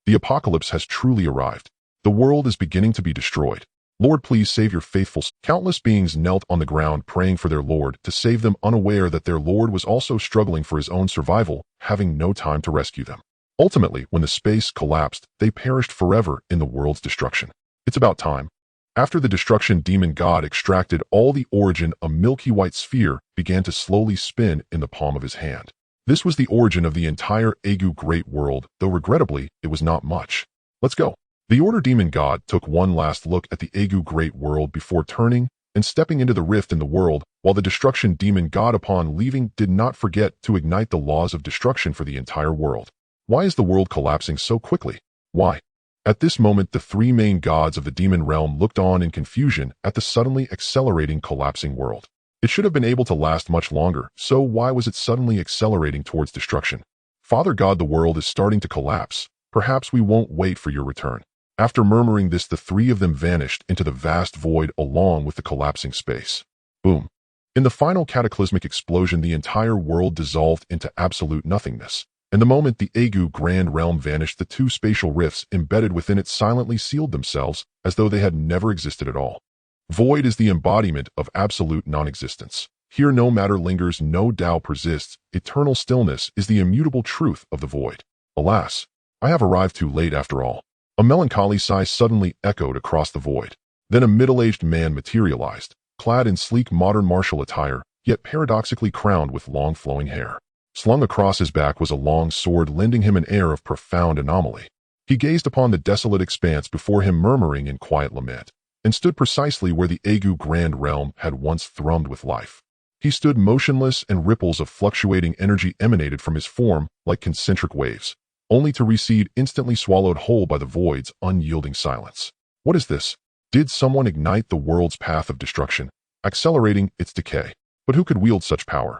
The apocalypse has truly arrived. The world is beginning to be destroyed. Lord, please save your faithful. Countless beings knelt on the ground praying for their Lord to save them, unaware that their Lord was also struggling for his own survival, having no time to rescue them. Ultimately, when the space collapsed, they perished forever in the world's destruction. It's about time. After the destruction demon god extracted all the origin, a milky white sphere began to slowly spin in the palm of his hand. This was the origin of the entire Chaos Great World, though regrettably, it was not much. Let's go. The Order demon god took one last look at the Chaos Great World before turning and stepping into the rift in the world, while the destruction demon god, upon leaving, did not forget to ignite the laws of destruction for the entire world. Why is the world collapsing so quickly? Why? At this moment, the 3 main gods of the demon realm looked on in confusion at the suddenly accelerating, collapsing world. It should have been able to last much longer, so why was it suddenly accelerating towards destruction? Father God, the world is starting to collapse. Perhaps we won't wait for your return. After murmuring this, the 3 of them vanished into the vast void along with the collapsing space. Boom. In the final cataclysmic explosion, the entire world dissolved into absolute nothingness. And the moment the Chaos Grand Realm vanished, the 2 spatial rifts embedded within it silently sealed themselves as though they had never existed at all. Void is the embodiment of absolute non-existence. Here no matter lingers, no Tao persists. Eternal stillness is the immutable truth of the void. Alas, I have arrived too late after all. A melancholy sigh suddenly echoed across the void. Then a middle-aged man materialized, clad in sleek modern martial attire, yet paradoxically crowned with long flowing hair. Slung across his back was a long sword, lending him an air of profound anomaly. He gazed upon the desolate expanse before him, murmuring in quiet lament, and stood precisely where the Chaos Grand Realm had once thrummed with life. He stood motionless, and ripples of fluctuating energy emanated from his form like concentric waves, only to recede, instantly swallowed whole by the void's unyielding silence. What is this? Did someone ignite the world's path of destruction, accelerating its decay? But who could wield such power?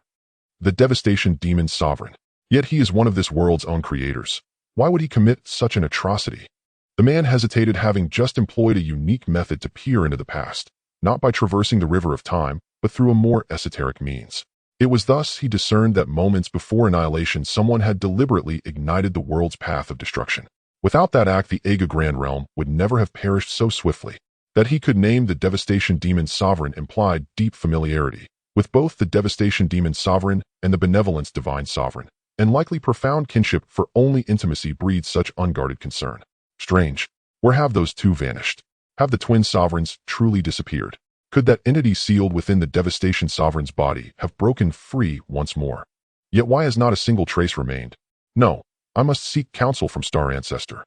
The devastation demon sovereign. Yet he is one of this world's own creators. Why would he commit such an atrocity? The man hesitated, having just employed a unique method to peer into the past, not by traversing the river of time, but through a more esoteric means. It was thus he discerned that moments before annihilation, someone had deliberately ignited the world's path of destruction. Without that act, the Chaos Grand Realm would never have perished so swiftly. That he could name the devastation demon sovereign implied deep familiarity with both the devastation demon sovereign and the benevolence divine sovereign, and likely profound kinship, for only intimacy breeds such unguarded concern. Strange. Where have those 2 vanished? Have the twin sovereigns truly disappeared? Could that entity sealed within the devastation sovereign's body have broken free once more? Yet why has not a single trace remained? No, I must seek counsel from Star Ancestor.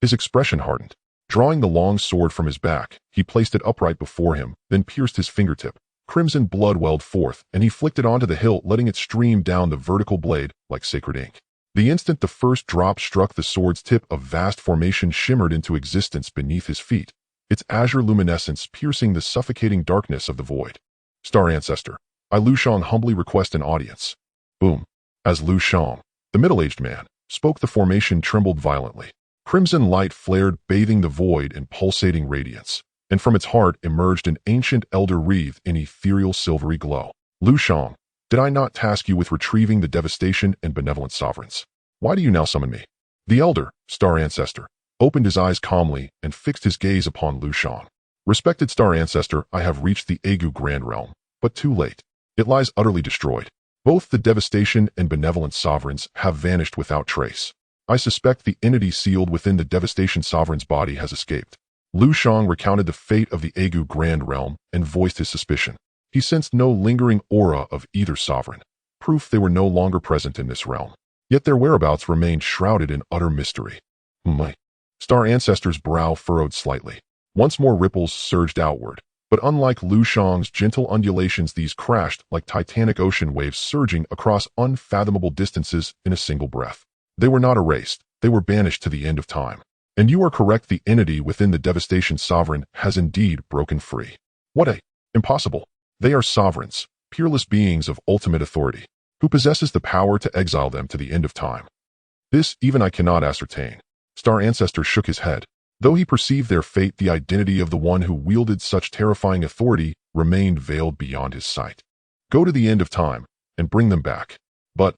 His expression hardened. Drawing the long sword from his back, he placed it upright before him, then pierced his fingertip. Crimson blood welled forth, and he flicked it onto the hilt, letting it stream down the vertical blade like sacred ink. The instant the first drop struck the sword's tip, a vast formation shimmered into existence beneath his feet, its azure luminescence piercing the suffocating darkness of the void. Star Ancestor, I Lu Shang humbly request an audience. Boom. As Lu Shang, the middle-aged man, spoke, the formation trembled violently. Crimson light flared, bathing the void in pulsating radiance, and from its heart emerged an ancient elder wreathed in ethereal silvery glow. Lu Shang, did I not task you with retrieving the devastation and benevolent sovereigns? Why do you now summon me? The elder, Star Ancestor, opened his eyes calmly and fixed his gaze upon Lu Shang. Respected Star Ancestor, I have reached the Chaos Grand Realm, but too late. It lies utterly destroyed. Both the devastation and benevolent sovereigns have vanished without trace. I suspect the entity sealed within the devastation sovereign's body has escaped. Lu Shang recounted the fate of the Chaos Grand Realm and voiced his suspicion. He sensed no lingering aura of either sovereign, proof they were no longer present in this realm. Yet their whereabouts remained shrouded in utter mystery. My Star Ancestor's brow furrowed slightly. Once more ripples surged outward, but unlike Lu Shang's gentle undulations, these crashed like titanic ocean waves surging across unfathomable distances in a single breath. They were not erased, they were banished to the end of time. And you are correct, the entity within the Devastation Sovereign has indeed broken free. What a impossible! They are sovereigns, peerless beings of ultimate authority. Who possesses the power to exile them to the end of time? This even I cannot ascertain. Star Ancestor shook his head. Though he perceived their fate, the identity of the one who wielded such terrifying authority remained veiled beyond his sight. Go to the end of time and bring them back. But,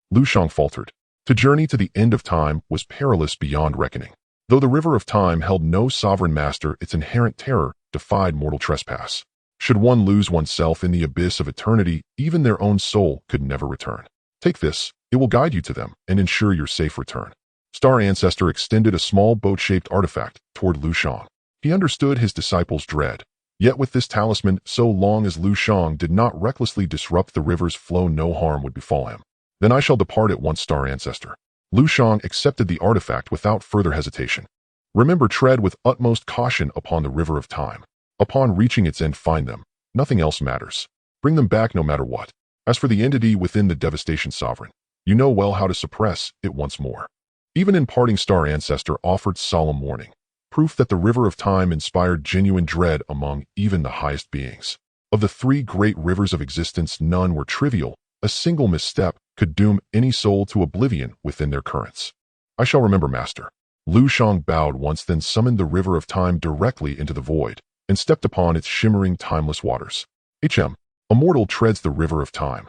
Lu Shang faltered. To journey to the end of time was perilous beyond reckoning. Though the river of time held no sovereign master, its inherent terror defied mortal trespass. Should one lose oneself in the abyss of eternity, even their own soul could never return. Take this, it will guide you to them and ensure your safe return. Star Ancestor extended a small boat-shaped artifact toward Lu Shang. He understood his disciples' dread. Yet with this talisman, so long as Lu Shang did not recklessly disrupt the river's flow, no harm would befall him. Then I shall depart at once, Star Ancestor. Lu Shang accepted the artifact without further hesitation. Remember, tread with utmost caution upon the river of time. Upon reaching its end, find them. Nothing else matters. Bring them back no matter what. As for the entity within the Devastation Sovereign, you know well how to suppress it once more. Even in parting, Star Ancestor offered solemn warning, proof that the river of time inspired genuine dread among even the highest beings. Of the three great rivers of existence, none were trivial. A single misstep could doom any soul to oblivion within their currents. I shall remember, Master. Lu Shang bowed once, then summoned the river of time directly into the void and stepped upon its shimmering, timeless waters. A mortal treads the river of time.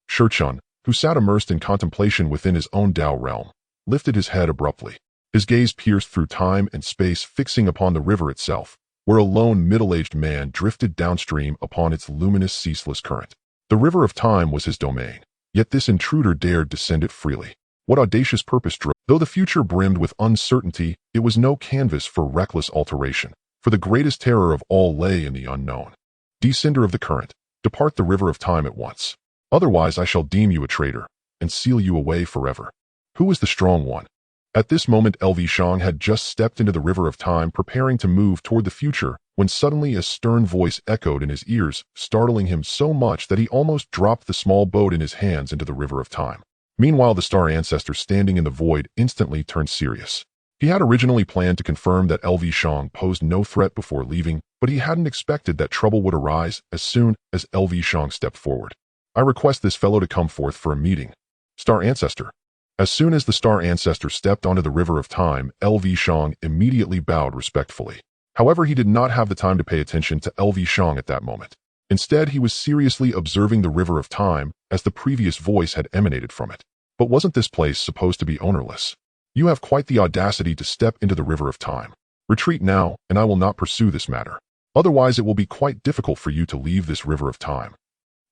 Shurchun, who sat immersed in contemplation within his own Dao realm, lifted his head abruptly. His gaze pierced through time and space, fixing upon the river itself, where a lone middle-aged man drifted downstream upon its luminous, ceaseless current. The river of time was his domain, yet this intruder dared descend it freely. What audacious purpose drove? Though the future brimmed with uncertainty, it was no canvas for reckless alteration. For the greatest terror of all lay in the unknown. Descender of the current, depart the river of time at once. Otherwise I shall deem you a traitor, and seal you away forever. Who is the strong one? At this moment LV Shang had just stepped into the river of time, preparing to move toward the future, when suddenly a stern voice echoed in his ears, startling him so much that he almost dropped the small boat in his hands into the river of time. Meanwhile, the Star Ancestor standing in the void instantly turned serious. He had originally planned to confirm that LV Shang posed no threat before leaving, but he hadn't expected that trouble would arise as soon as LV Shang stepped forward. I request this fellow to come forth for a meeting. Star Ancestor. As soon as the Star Ancestor stepped onto the river of time, LV Shang immediately bowed respectfully. However, he did not have the time to pay attention to LV Shang at that moment. Instead, he was seriously observing the river of time as the previous voice had emanated from it. But wasn't this place supposed to be ownerless? You have quite the audacity to step into the river of time. Retreat now, and I will not pursue this matter. Otherwise, it will be quite difficult for you to leave this river of time.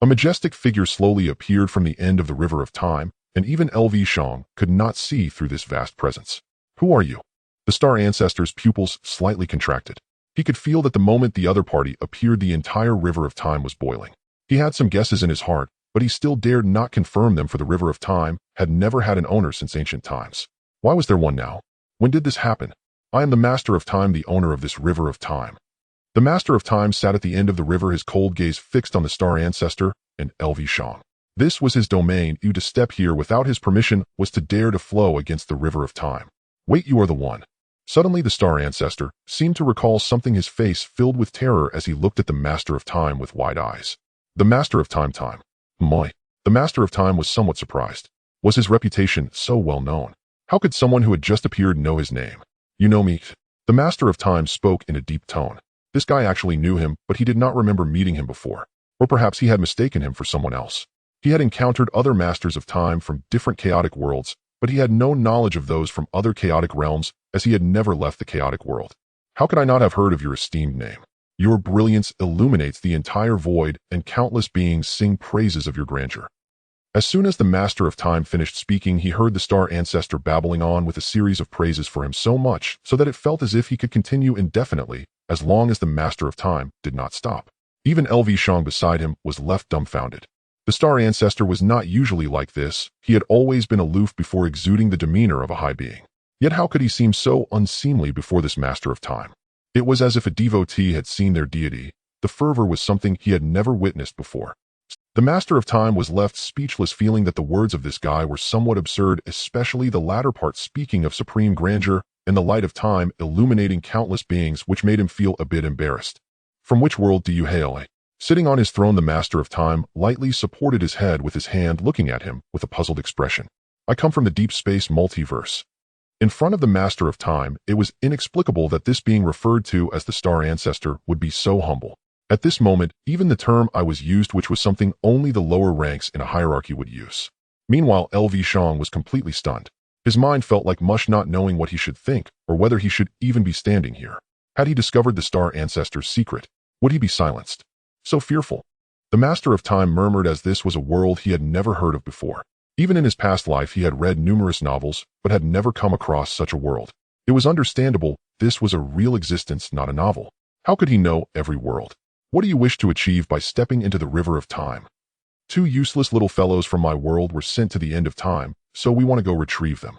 A majestic figure slowly appeared from the end of the river of time, and even LV Shang could not see through this vast presence. Who are you? The Star Ancestor's pupils slightly contracted. He could feel that the moment the other party appeared, the entire river of time was boiling. He had some guesses in his heart, but he still dared not confirm them, for the river of time had never had an owner since ancient times. Why was there one now? When did this happen? I am the Master of Time, the owner of this river of time. The Master of Time sat at the end of the river, his cold gaze fixed on the Star Ancestor and LV Shang. This was his domain. You to step here without his permission was to dare to flow against the river of time. Wait, you are the one. Suddenly the Star Ancestor seemed to recall something, his face filled with terror as he looked at the Master of Time with wide eyes. The Master of Time. The Master of Time was somewhat surprised. Was his reputation so well known? How could someone who had just appeared know his name? You know me. The Master of Time spoke in a deep tone. This guy actually knew him, but he did not remember meeting him before. Or perhaps he had mistaken him for someone else. He had encountered other Masters of Time from different chaotic worlds, but he had no knowledge of those from other chaotic realms, as he had never left the chaotic world. How could I not have heard of your esteemed name? Your brilliance illuminates the entire void, and countless beings sing praises of your grandeur. As soon as the Master of Time finished speaking, he heard the Star Ancestor babbling on with a series of praises for him, so much so that it felt as if he could continue indefinitely, as long as the Master of Time did not stop. Even LV Shang beside him was left dumbfounded. The Star Ancestor was not usually like this. He had always been aloof before exuding the demeanor of a high being. Yet how could he seem so unseemly before this Master of Time? It was as if a devotee had seen their deity. The fervor was something he had never witnessed before. The Master of Time was left speechless, feeling that the words of this guy were somewhat absurd, especially the latter part speaking of supreme grandeur and the light of time illuminating countless beings, which made him feel a bit embarrassed. From which world do you hail? Sitting on his throne, the Master of Time lightly supported his head with his hand, looking at him with a puzzled expression. I come from the deep space multiverse. In front of the Master of Time, it was inexplicable that this being referred to as the Star Ancestor would be so humble. At this moment, even the term I was used, which was something only the lower ranks in a hierarchy would use. Meanwhile, LV Shang was completely stunned. His mind felt like mush, not knowing what he should think or whether he should even be standing here. Had he discovered the Star Ancestor's secret? Would he be silenced? So fearful. The Master of Time murmured, as this was a world he had never heard of before. Even in his past life, he had read numerous novels, but had never come across such a world. It was understandable. This was a real existence, not a novel. How could he know every world? What do you wish to achieve by stepping into the river of time? 2 useless little fellows from my world were sent to the end of time, so we want to go retrieve them.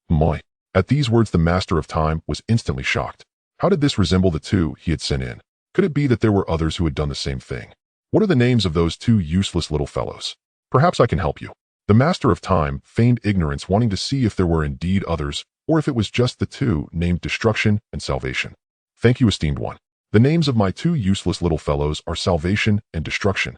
Moi. At these words, the Master of Time was instantly shocked. How did this resemble the 2 he had sent in? Could it be that there were others who had done the same thing? What are the names of those 2 useless little fellows? Perhaps I can help you. The Master of Time feigned ignorance, wanting to see if there were indeed others, or if it was just the 2 named Destruction and Salvation. Thank you, esteemed one. The names of my 2 useless little fellows are Salvation and Destruction.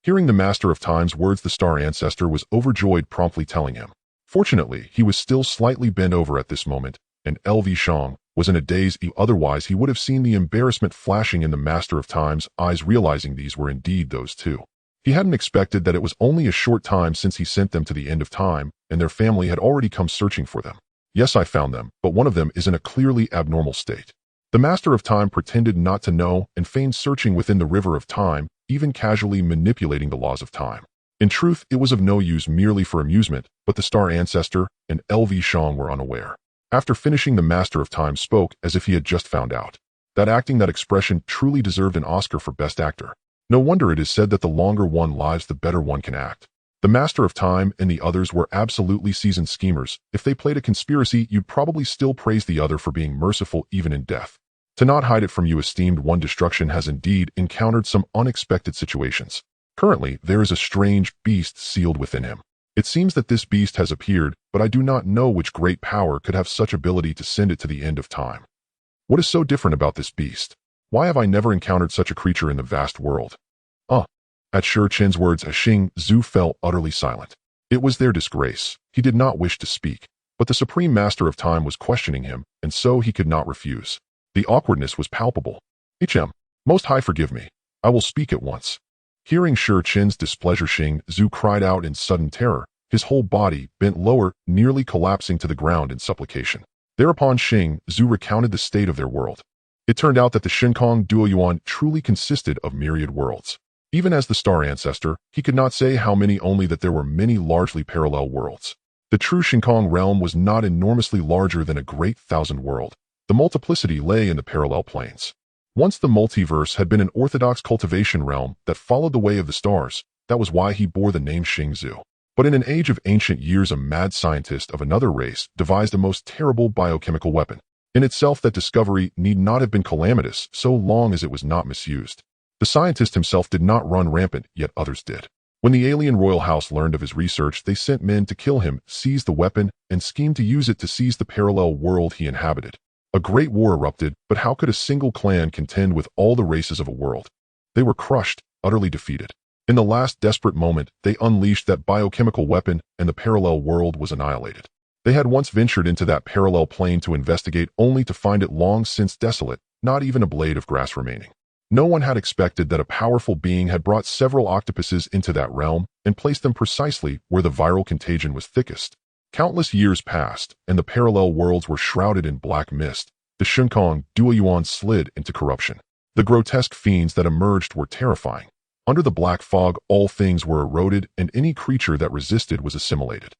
Hearing the Master of Time's words, the Star Ancestor was overjoyed, promptly telling him. Fortunately, he was still slightly bent over at this moment, and LV Shang was in a daze. Otherwise, he would have seen the embarrassment flashing in the Master of Time's eyes, realizing these were indeed those 2. He hadn't expected that it was only a short time since he sent them to the end of time, and their family had already come searching for them. Yes, I found them, but one of them is in a clearly abnormal state. The Master of Time pretended not to know and feigned searching within the river of time, even casually manipulating the laws of time. In truth, it was of no use, merely for amusement, but the Star Ancestor and LV Shang were unaware. After finishing, the Master of Time spoke as if he had just found out. That acting, that expression, truly deserved an Oscar for Best Actor. No wonder it is said that the longer one lives, the better one can act. The Master of Time and the others were absolutely seasoned schemers. If they played a conspiracy, you'd probably still praise the other for being merciful even in death. To not hide it from you, esteemed one, Destruction has indeed encountered some unexpected situations. Currently, there is a strange beast sealed within him. It seems that this beast has appeared, but I do not know which great power could have such ability to send it to the end of time. What is so different about this beast? Why have I never encountered such a creature in the vast world? At Shi Qin's words, Xing Zhu fell utterly silent. It was their disgrace. He did not wish to speak, but the Supreme Master of Time was questioning him, and so he could not refuse. The awkwardness was palpable. Most High, forgive me. I will speak at once. Hearing Shi Qin's displeasure, Xing Zhu cried out in sudden terror. His whole body bent lower, nearly collapsing to the ground in supplication. Thereupon Xing Zhu recounted the state of their world. It turned out that the Shinkong Duoyuan truly consisted of myriad worlds. Even as the Star Ancestor, he could not say how many, only that there were many largely parallel worlds. The true Shinkong realm was not enormously larger than a great thousand world. The multiplicity lay in the parallel planes. Once the multiverse had been an orthodox cultivation realm that followed the way of the stars. That was why he bore the name Xing Zhu. But in an age of ancient years, a mad scientist of another race devised a most terrible biochemical weapon. In itself, that discovery need not have been calamitous so long as it was not misused. The scientist himself did not run rampant, yet others did. When the alien royal house learned of his research, they sent men to kill him, seize the weapon, and scheme to use it to seize the parallel world he inhabited. A great war erupted, but how could a single clan contend with all the races of a world? They were crushed, utterly defeated. In the last desperate moment, they unleashed that biochemical weapon, and the parallel world was annihilated. They had once ventured into that parallel plane to investigate, only to find it long since desolate, not even a blade of grass remaining. No one had expected that a powerful being had brought several octopuses into that realm and placed them precisely where the viral contagion was thickest. Countless years passed, and the parallel worlds were shrouded in black mist. The Shinkong Duoyuan slid into corruption. The grotesque fiends that emerged were terrifying. Under the black fog, all things were eroded, and any creature that resisted was assimilated.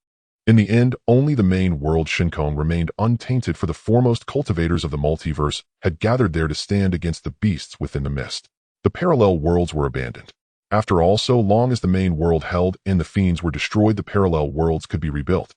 In the end, only the main world Shinkong remained untainted, for the foremost cultivators of the multiverse had gathered there to stand against the beasts within the mist. The parallel worlds were abandoned. After all, so long as the main world held and the fiends were destroyed, the parallel worlds could be rebuilt.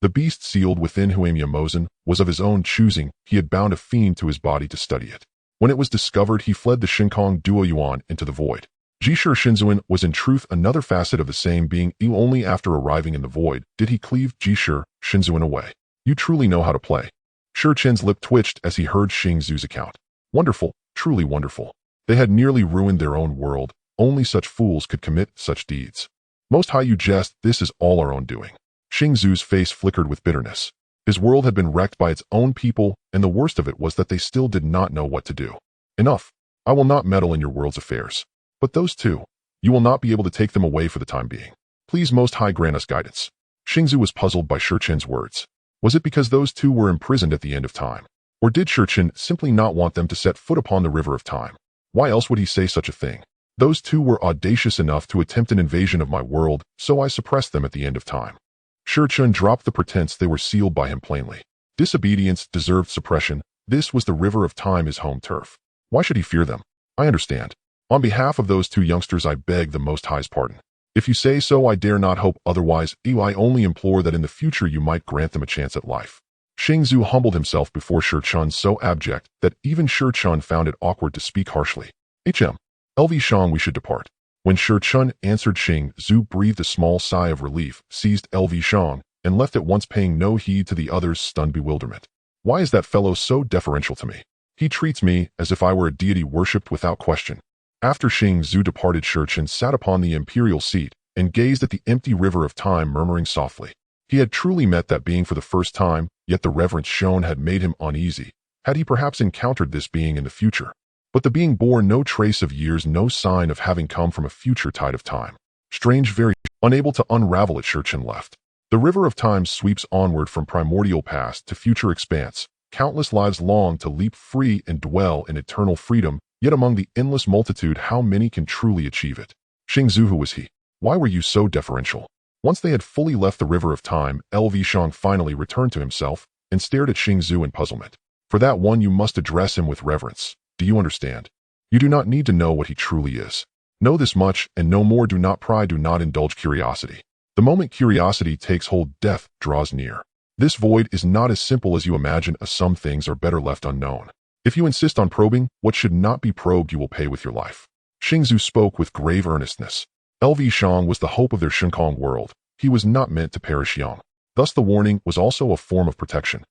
The beast sealed within Huamia Mosen was of his own choosing. He had bound a fiend to his body to study it. When it was discovered, he fled the Shinkong Duo Yuan into the void. Jishur Shinzuan was in truth another facet of the same being. Only after arriving in the void did he cleave Jishur Shinzuan away. You truly know how to play. Shi Chen's lip twitched as he heard Xing Zu's account. Wonderful, truly wonderful. They had nearly ruined their own world. Only such fools could commit such deeds. Most High, you jest, this is all our own doing. Xing Zu's face flickered with bitterness. His world had been wrecked by its own people, and the worst of it was that they still did not know what to do. Enough. I will not meddle in your world's affairs. But those two, you will not be able to take them away for the time being. Please, Most High, grant us guidance. Xing Zu was puzzled by Shi Chen's words. Was it because those two were imprisoned at the end of time? Or did Shi Chen simply not want them to set foot upon the river of time? Why else would he say such a thing? Those two were audacious enough to attempt an invasion of my world, so I suppressed them at the end of time. Shi Chen dropped the pretense they were sealed by him plainly. Disobedience deserved suppression. This was the river of time, his home turf. Why should he fear them? I understand. On behalf of those two youngsters, I beg the Most High's pardon. If you say so, I dare not hope otherwise. I only implore that in the future you might grant them a chance at life. Xing Zu humbled himself before Shi Chen so abject that even Shi Chen found it awkward to speak harshly. LV Shang, we should depart. When Shi Chen answered, Xing Zu breathed a small sigh of relief, seized LV Shang, and left at once, paying no heed to the other's stunned bewilderment. Why is that fellow so deferential to me? He treats me as if I were a deity worshipped without question. After Xing Zu departed, Shi Chen sat upon the imperial seat and gazed at the empty river of time, murmuring softly. He had truly met that being for the first time, yet the reverence shown had made him uneasy. Had he perhaps encountered this being in the future? But the being bore no trace of years, no sign of having come from a future tide of time. Strange, very unable to unravel it, Shi Chen left. The river of time sweeps onward from primordial past to future expanse. Countless lives long to leap free and dwell in eternal freedom, yet among the endless multitude, how many can truly achieve it? Xing Zu, who was he? Why were you so deferential? Once they had fully left the river of time, LV Shang finally returned to himself and stared at Xing Zu in puzzlement. For that one, you must address him with reverence. Do you understand? You do not need to know what he truly is. Know this much, and no more. Do not pry, do not indulge curiosity. The moment curiosity takes hold, death draws near. This void is not as simple as you imagine. Some things are better left unknown. If you insist on probing what should not be probed, you will pay with your life. Xing Zu spoke with grave earnestness. LV Shang was the hope of their Shinkong world. He was not meant to perish young. Thus the warning was also a form of protection.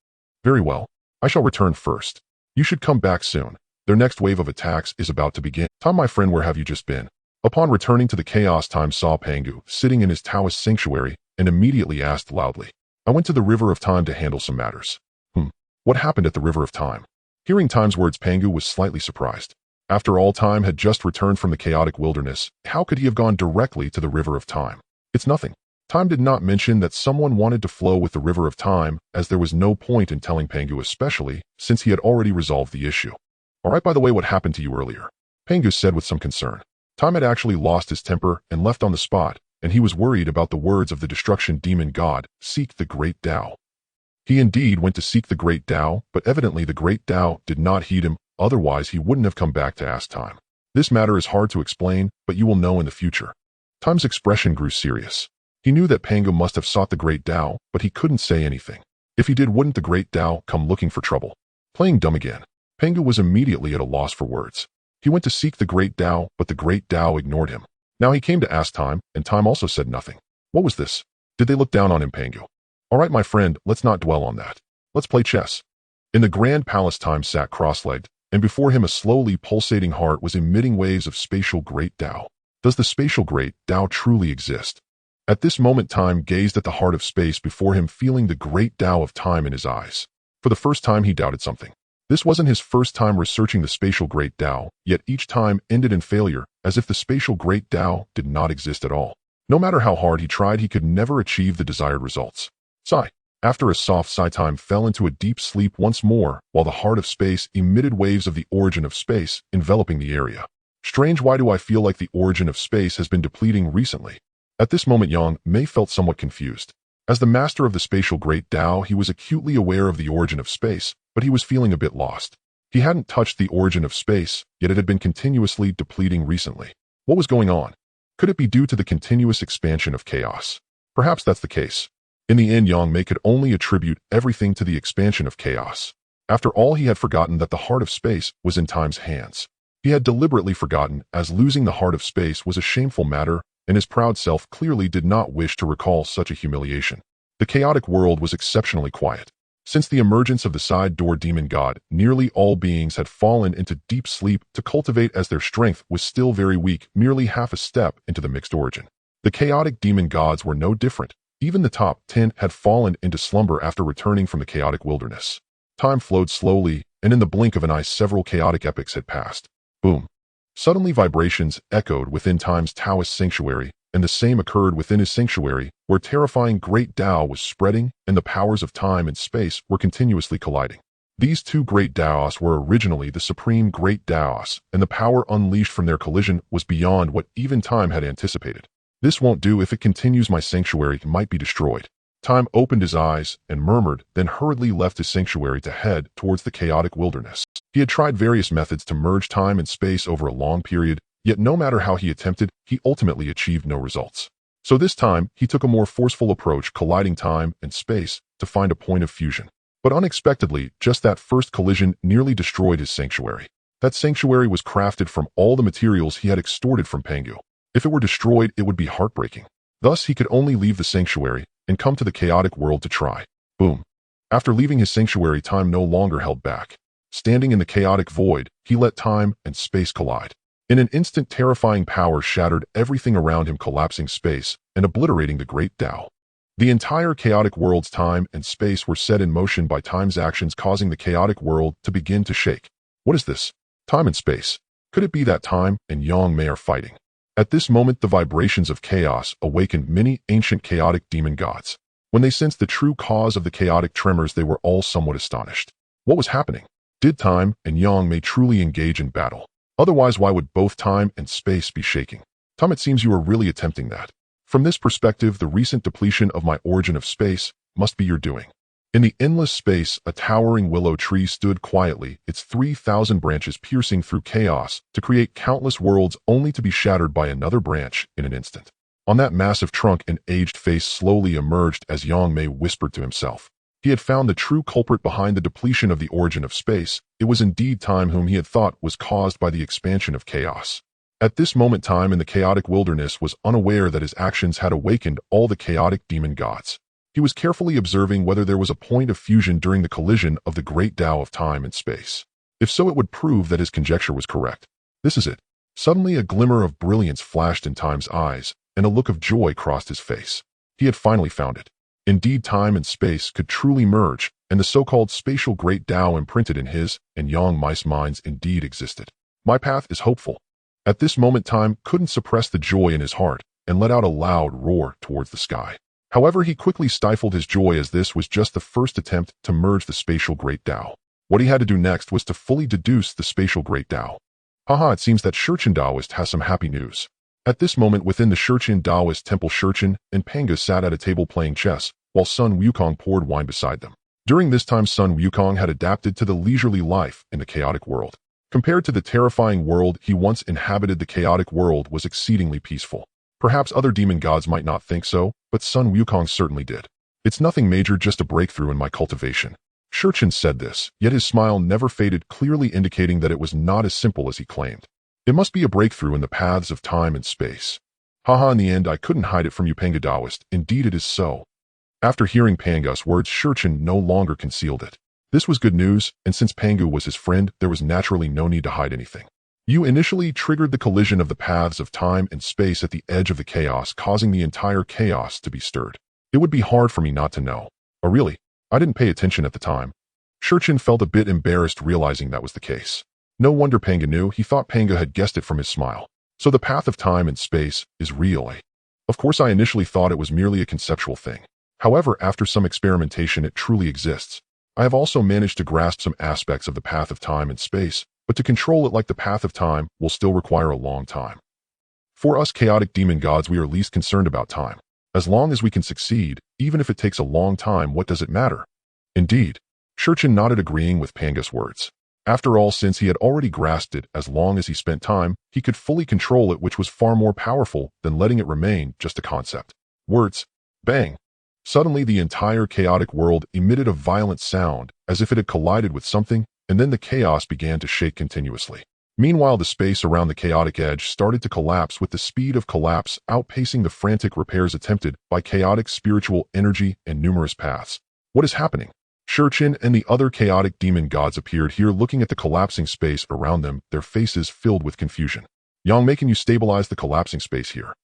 Very well. I shall return first. You should come back soon. Their next wave of attacks is about to begin. Tom, my friend, where have you just been? Upon returning to the chaos, Time saw Pangu sitting in his Taoist sanctuary and immediately asked loudly, I went to the river of time to handle some matters. What happened at the river of time? Hearing Time's words, Pangu was slightly surprised. After all, Time had just returned from the chaotic wilderness. How could he have gone directly to the river of time? It's nothing. Time did not mention that someone wanted to flow with the river of time, as there was no point in telling Pangu, especially since he had already resolved the issue. All right, by the way, what happened to you earlier? Pangu said with some concern. Time had actually lost his temper and left on the spot, and he was worried about the words of the destruction demon god, seek the Great Dao. He indeed went to seek the Great Dao, but evidently the Great Dao did not heed him, otherwise he wouldn't have come back to ask Time. This matter is hard to explain, but you will know in the future. Time's expression grew serious. He knew that Pangu must have sought the Great Dao, but he couldn't say anything. If he did, wouldn't the Great Dao come looking for trouble? Playing dumb again. Pangu was immediately at a loss for words. He went to seek the Great Dao, but the Great Dao ignored him. Now he came to ask Time, and Time also said nothing. What was this? Did they look down on him, Pangu? All right, my friend, let's not dwell on that. Let's play chess. In the grand palace, Time sat cross-legged, and before him a slowly pulsating heart was emitting waves of spatial Great Dao. Does the spatial Great Dao truly exist? At this moment, Time gazed at the heart of space before him, feeling the Great Dao of time in his eyes. For the first time, he doubted something. This wasn't his first time researching the spatial Great Dao, yet each time ended in failure, as if the spatial Great Dao did not exist at all. No matter how hard he tried, he could never achieve the desired results. Sigh. After a soft sigh, Time fell into a deep sleep once more, while the heart of space emitted waves of the origin of space, enveloping the area. Strange, why do I feel like the origin of space has been depleting recently? At this moment, Yang Mei felt somewhat confused. As the master of the spatial Great Dao, he was acutely aware of the origin of space, but he was feeling a bit lost. He hadn't touched the origin of space, yet it had been continuously depleting recently. What was going on? Could it be due to the continuous expansion of chaos? Perhaps that's the case. In the end, Yang Mei could only attribute everything to the expansion of chaos. After all, he had forgotten that the heart of space was in time's hands. He had deliberately forgotten, as losing the heart of space was a shameful matter, and his proud self clearly did not wish to recall such a humiliation. The chaotic world was exceptionally quiet. Since the emergence of the side door demon god, nearly all beings had fallen into deep sleep to cultivate as their strength was still very weak, merely half a step into the mixed origin. The chaotic demon gods were no different. Even the top 10 had fallen into slumber after returning from the chaotic wilderness. Time flowed slowly, and in the blink of an eye several chaotic epochs had passed. Boom. Suddenly vibrations echoed within Time's Taoist sanctuary, and the same occurred within his sanctuary, where terrifying Great Dao was spreading and the powers of time and space were continuously colliding. These two Great Daos were originally the supreme Great Daos, and the power unleashed from their collision was beyond what even Time had anticipated. This won't do. If it continues, my sanctuary might be destroyed. Time opened his eyes and murmured, then hurriedly left his sanctuary to head towards the chaotic wilderness. He had tried various methods to merge time and space over a long period, yet no matter how he attempted, he ultimately achieved no results. So this time, he took a more forceful approach, colliding time and space to find a point of fusion. But unexpectedly, just that first collision nearly destroyed his sanctuary. That sanctuary was crafted from all the materials he had extorted from Pangu. If it were destroyed, it would be heartbreaking. Thus, he could only leave the sanctuary and come to the chaotic world to try. Boom. After leaving his sanctuary, time no longer held back. Standing in the chaotic void, he let time and space collide. In an instant, terrifying power shattered everything around him, collapsing space and obliterating the Great Dao. The entire chaotic world's time and space were set in motion by time's actions, causing the chaotic world to begin to shake. What is this? Time and space. Could it be that time and Yang Mei are fighting? At this moment, the vibrations of chaos awakened many ancient chaotic demon gods. When they sensed the true cause of the chaotic tremors, they were all somewhat astonished. What was happening? Did time and Yang Mei truly engage in battle? Otherwise, why would both time and space be shaking? Time, it seems you are really attempting that. From this perspective, the recent depletion of my origin of space must be your doing. In the endless space, a towering willow tree stood quietly, its 3,000 branches piercing through chaos to create countless worlds, only to be shattered by another branch in an instant. On that massive trunk, an aged face slowly emerged as Yang Mei whispered to himself. He had found the true culprit behind the depletion of the origin of space. It was indeed time, whom he had thought was caused by the expansion of chaos. At this moment, time in the chaotic wilderness was unaware that his actions had awakened all the chaotic demon gods. He was carefully observing whether there was a point of fusion during the collision of the Great Dao of time and space. If so, it would prove that his conjecture was correct. This is it. Suddenly, a glimmer of brilliance flashed in Time's eyes, and a look of joy crossed his face. He had finally found it. Indeed, time and space could truly merge, and the so-called spatial Great Dao imprinted in his and Yang Mei's minds indeed existed. My path is hopeful. At this moment, Time couldn't suppress the joy in his heart and let out a loud roar towards the sky. However, he quickly stifled his joy, as this was just the first attempt to merge the spatial Great Dao. What he had to do next was to fully deduce the spatial Great Dao. Haha, it seems that Shurchen Daoist has some happy news. At this moment, within the Shurchen Daoist temple, Shurchen and Pangu sat at a table playing chess, while Sun Wukong poured wine beside them. During this time, Sun Wukong had adapted to the leisurely life in the chaotic world. Compared to the terrifying world he once inhabited, the chaotic world was exceedingly peaceful. Perhaps other demon gods might not think so, but Sun Wukong certainly did. It's nothing major, just a breakthrough in my cultivation. Shurchen said this, yet his smile never faded, clearly indicating that it was not as simple as he claimed. It must be a breakthrough in the paths of time and space. Haha, in the end, I couldn't hide it from you, Pangu Daoist. Indeed, it is so. After hearing Pangu's words, Shurchen no longer concealed it. This was good news, and since Pangu was his friend, there was naturally no need to hide anything. You initially triggered the collision of the paths of time and space at the edge of the chaos, causing the entire chaos to be stirred. It would be hard for me not to know. Oh really? I didn't pay attention at the time. Shurchen felt a bit embarrassed realizing that was the case. No wonder Pangu knew. He thought Pangu had guessed it from his smile. So the path of time and space is real, eh? Of course, I initially thought it was merely a conceptual thing. However, after some experimentation, it truly exists. I have also managed to grasp some aspects of the path of time and space, but to control it like the path of time will still require a long time. For us chaotic demon gods, we are least concerned about time. As long as we can succeed, even if it takes a long time, what does it matter? Indeed. Shurchen nodded, agreeing with Pangu's words. After all, since he had already grasped it, as long as he spent time, he could fully control it, which was far more powerful than letting it remain just a concept. Words. Bang. Suddenly, the entire chaotic world emitted a violent sound, as if it had collided with something, and then the chaos began to shake continuously. Meanwhile, the space around the chaotic edge started to collapse, with the speed of collapse outpacing the frantic repairs attempted by chaotic spiritual energy and numerous paths. What is happening? Qin and the other chaotic demon gods appeared here, looking at the collapsing space around them, their faces filled with confusion. Yang Mei, can you stabilize the collapsing space here?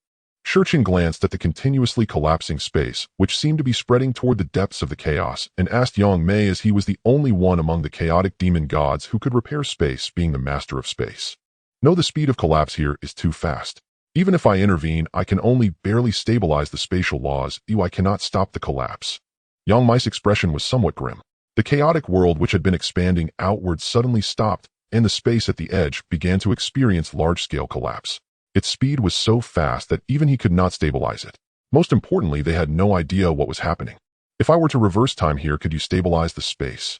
Qin glanced at the continuously collapsing space, which seemed to be spreading toward the depths of the chaos, and asked Yang Mei, as he was the only one among the chaotic demon gods who could repair space, being the master of space. No, the speed of collapse here is too fast. Even if I intervene, I can only barely stabilize the spatial laws. I cannot stop the collapse. Yang Mei's expression was somewhat grim. The chaotic world, which had been expanding outwards, suddenly stopped, and the space at the edge began to experience large-scale collapse. Its speed was so fast that even he could not stabilize it. Most importantly, they had no idea what was happening. If I were to reverse time here, could you stabilize the space?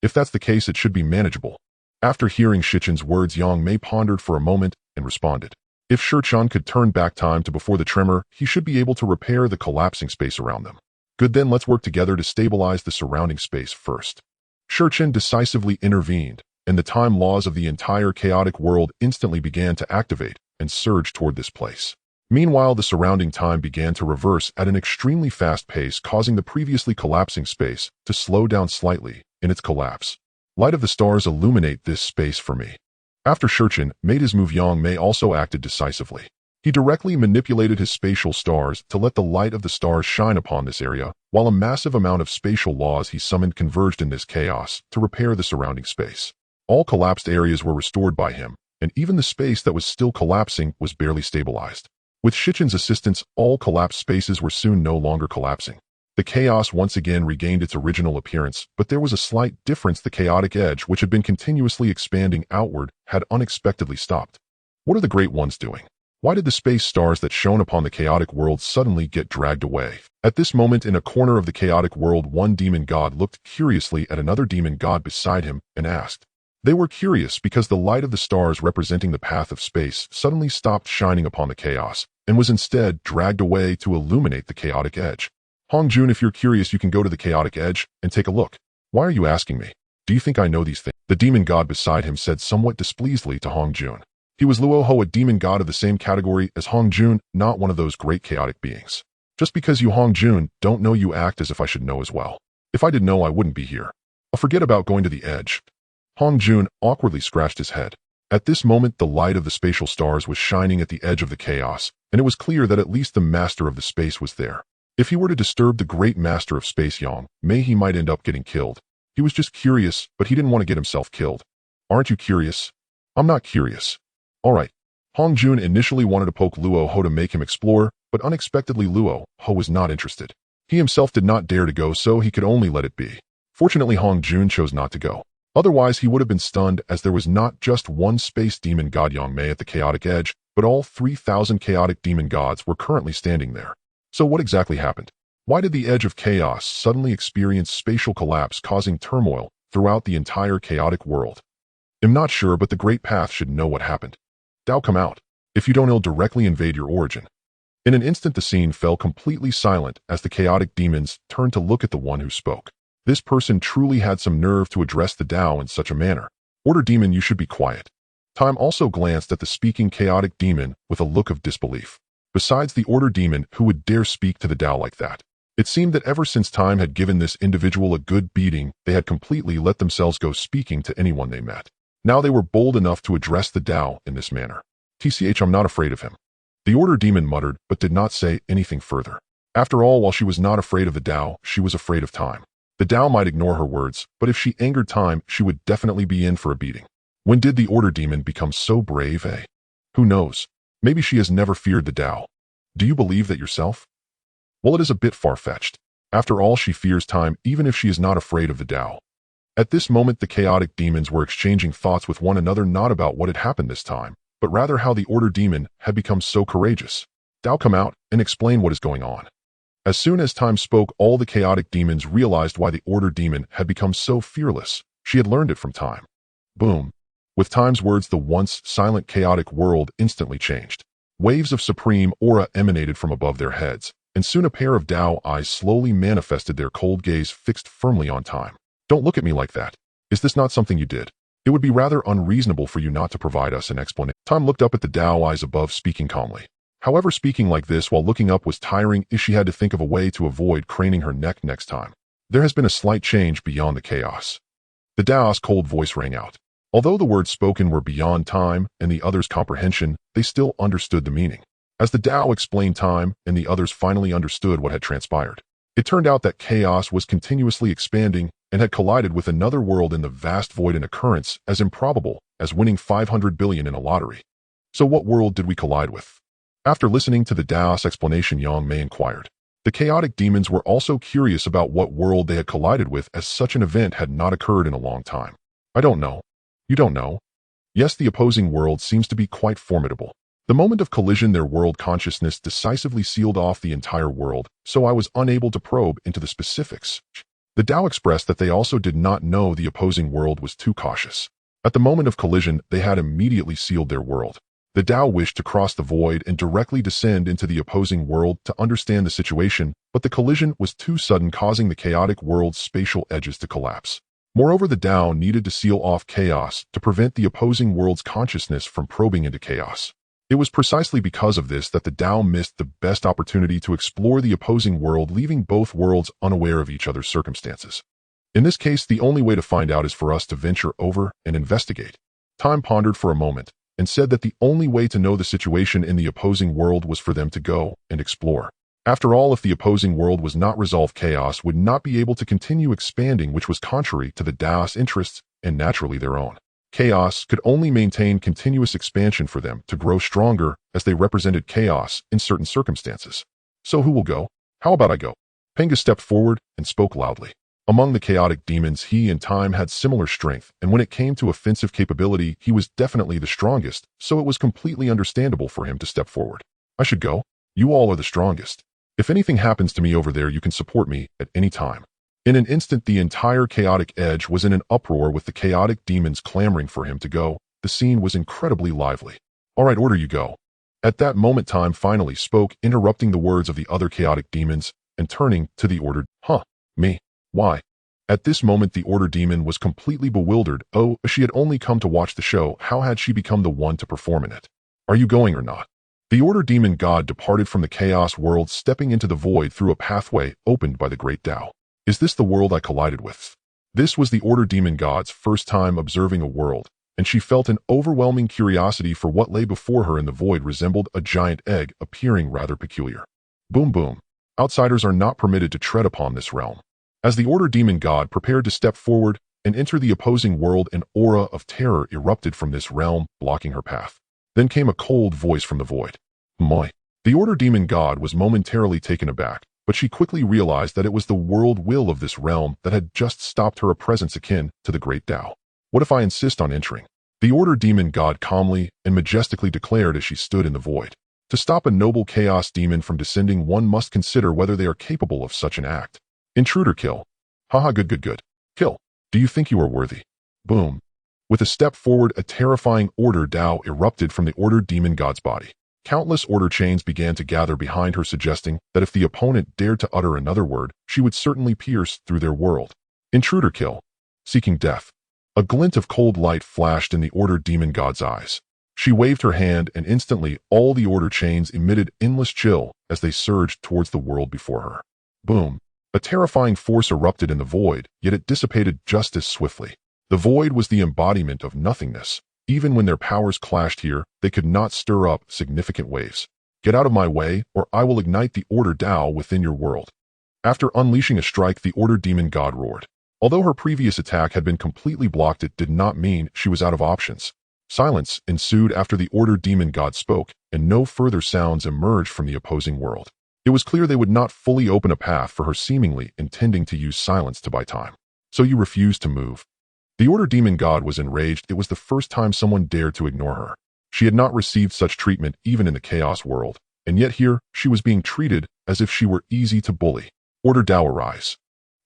If that's the case, it should be manageable. After hearing Qin's words, Yang Mei pondered for a moment and responded. If Qin could turn back time to before the tremor, he should be able to repair the collapsing space around them. Good, then let's work together to stabilize the surrounding space first. Qin decisively intervened, and the time laws of the entire chaotic world instantly began to activate and surge toward this place. Meanwhile, the surrounding time began to reverse at an extremely fast pace, causing the previously collapsing space to slow down slightly in its collapse. Light of the stars, illuminate this space for me. After Qin made his move, Yang Mei also acted decisively. He directly manipulated his spatial stars to let the light of the stars shine upon this area, while a massive amount of spatial laws he summoned converged in this chaos to repair the surrounding space. All collapsed areas were restored by him, and even the space that was still collapsing was barely stabilized. With Qin's assistance, all collapsed spaces were soon no longer collapsing. The chaos once again regained its original appearance, but there was a slight difference. The chaotic edge, which had been continuously expanding outward, had unexpectedly stopped. What are the Great Ones doing? Why did the space stars that shone upon the chaotic world suddenly get dragged away? At this moment, in a corner of the chaotic world, one demon god looked curiously at another demon god beside him and asked. They were curious because the light of the stars representing the path of space suddenly stopped shining upon the chaos and was instead dragged away to illuminate the chaotic edge. Hongjun, if you're curious, you can go to the chaotic edge and take a look. Why are you asking me? Do you think I know these things? The demon god beside him said somewhat displeasedly to Hongjun. He was Luoho, a demon god of the same category as Hongjun, not one of those great chaotic beings. Just because you, Hongjun, don't know, you act as if I should know as well. If I did know, I wouldn't be here. I'll forget about going to the edge. Hongjun awkwardly scratched his head. At this moment, the light of the spatial stars was shining at the edge of the chaos, and it was clear that at least the master of the space was there. If he were to disturb the great master of space, Yang Mei, he might end up getting killed. He was just curious, but he didn't want to get himself killed. Aren't you curious? I'm not curious. All right. Hongjun initially wanted to poke Luo Ho to make him explore, but unexpectedly Luo Ho was not interested. He himself did not dare to go, so he could only let it be. Fortunately, Hongjun chose not to go. Otherwise, he would have been stunned, as there was not just one space demon god Yang Mei at the chaotic edge, but all 3,000 chaotic demon gods were currently standing there. So what exactly happened? Why did the edge of chaos suddenly experience spatial collapse, causing turmoil throughout the entire chaotic world? I'm not sure, but the Great Path should know what happened. Dao, come out. If you don't, it'll directly invade your origin. In an instant, the scene fell completely silent as the chaotic demons turned to look at the one who spoke. This person truly had some nerve to address the Dao in such a manner. Order demon, you should be quiet. Time also glanced at the speaking chaotic demon with a look of disbelief. Besides, the order demon, who would dare speak to the Dao like that? It seemed that ever since Time had given this individual a good beating, they had completely let themselves go speaking to anyone they met. Now they were bold enough to address the Dao in this manner. TCH, I'm not afraid of him. The order demon muttered, but did not say anything further. After all, while she was not afraid of the Dao, she was afraid of Time. The Dao might ignore her words, but if she angered Time, she would definitely be in for a beating. When did the order demon become so brave, eh? Who knows? Maybe she has never feared the Dao. Do you believe that yourself? Well, it is a bit far-fetched. After all, she fears Time even if she is not afraid of the Dao. At this moment, the chaotic demons were exchanging thoughts with one another, not about what had happened this time, but rather how the order demon had become so courageous. Dao, come out and explain what is going on. As soon as Time spoke, all the chaotic demons realized why the order demon had become so fearless. She had learned it from Time. Boom. With Time's words, the once silent chaotic world instantly changed. Waves of supreme aura emanated from above their heads, and soon a pair of Dao eyes slowly manifested, their cold gaze fixed firmly on Time. Don't look at me like that. Is this not something you did? It would be rather unreasonable for you not to provide us an explanation. Time looked up at the Dao eyes above, speaking calmly. However, speaking like this while looking up was tiring, as she had to think of a way to avoid craning her neck next time. There has been a slight change beyond the chaos. The Dao's cold voice rang out. Although the words spoken were beyond Time and the others' comprehension, they still understood the meaning. As the Dao explained, Time and the others finally understood what had transpired. It turned out that chaos was continuously expanding and had collided with another world in the vast void, an occurrence as improbable as winning 500 billion in a lottery. So what world did we collide with? After listening to the Dao's explanation, Yang Mei inquired. The chaotic demons were also curious about what world they had collided with, as such an event had not occurred in a long time. I don't know. You don't know? Yes, the opposing world seems to be quite formidable. The moment of collision, their world consciousness decisively sealed off the entire world, so I was unable to probe into the specifics. The Dao expressed that they also did not know the opposing world was too cautious. At the moment of collision, they had immediately sealed their world. The Dao wished to cross the void and directly descend into the opposing world to understand the situation, but the collision was too sudden, causing the chaotic world's spatial edges to collapse. Moreover, the Dao needed to seal off chaos to prevent the opposing world's consciousness from probing into chaos. It was precisely because of this that the Dao missed the best opportunity to explore the opposing world, leaving both worlds unaware of each other's circumstances. In this case, the only way to find out is for us to venture over and investigate. Time pondered for a moment and said that the only way to know the situation in the opposing world was for them to go and explore. After all, if the opposing world was not resolved, chaos would not be able to continue expanding, which was contrary to the Dao's interests and naturally their own. Chaos could only maintain continuous expansion for them to grow stronger, as they represented chaos in certain circumstances. So who will go? How about I go? Pangu stepped forward and spoke loudly. Among the chaotic demons, he and Time had similar strength, and when it came to offensive capability, he was definitely the strongest, so it was completely understandable for him to step forward. I should go? You all are the strongest. If anything happens to me over there, you can support me at any time. In an instant, the entire chaotic edge was in an uproar, with the chaotic demons clamoring for him to go. The scene was incredibly lively. All right, order you go. At that moment, Time finally spoke, interrupting the words of the other chaotic demons and turning to the ordered, me? Why? At this moment, the order demon was completely bewildered. Oh, she had only come to watch the show. How had she become the one to perform in it? Are you going or not? The order demon god departed from the chaos world, stepping into the void through a pathway opened by the Great Dao. Is this the world I collided with? This was the order demon god's first time observing a world, and she felt an overwhelming curiosity for what lay before her. In the void resembled a giant egg, appearing rather peculiar. Boom boom. Outsiders are not permitted to tread upon this realm. As the order demon god prepared to step forward and enter the opposing world, an aura of terror erupted from this realm, blocking her path. Then came a cold voice from the void. Moi. The order demon god was momentarily taken aback, but she quickly realized that it was the world will of this realm that had just stopped her, a presence akin to the Great Dao. What if I insist on entering? The order demon god calmly and majestically declared as she stood in the void. To stop a noble chaos demon from descending, one must consider whether they are capable of such an act. Intruder kill. Haha, good. Kill. Do you think you are worthy? Boom. With a step forward, a terrifying order Dao erupted from the order demon god's body. Countless order chains began to gather behind her, suggesting that if the opponent dared to utter another word, she would certainly pierce through their world. Intruder kill. Seeking death. A glint of cold light flashed in the order demon god's eyes. She waved her hand, and instantly all the order chains emitted endless chill as they surged towards the world before her. Boom. A terrifying force erupted in the void, yet it dissipated just as swiftly. The void was the embodiment of nothingness. Even when their powers clashed here, they could not stir up significant waves. Get out of my way, or I will ignite the order Dao within your world. After unleashing a strike, the order demon god roared. Although her previous attack had been completely blocked, it did not mean she was out of options. Silence ensued after the order demon god spoke, and no further sounds emerged from the opposing world. It was clear they would not fully open a path for her, seemingly intending to use silence to buy time. So you refused to move. The order demon god was enraged. It was the first time someone dared to ignore her. She had not received such treatment even in the chaos world, and yet here she was being treated as if she were easy to bully. Order Dao, arise.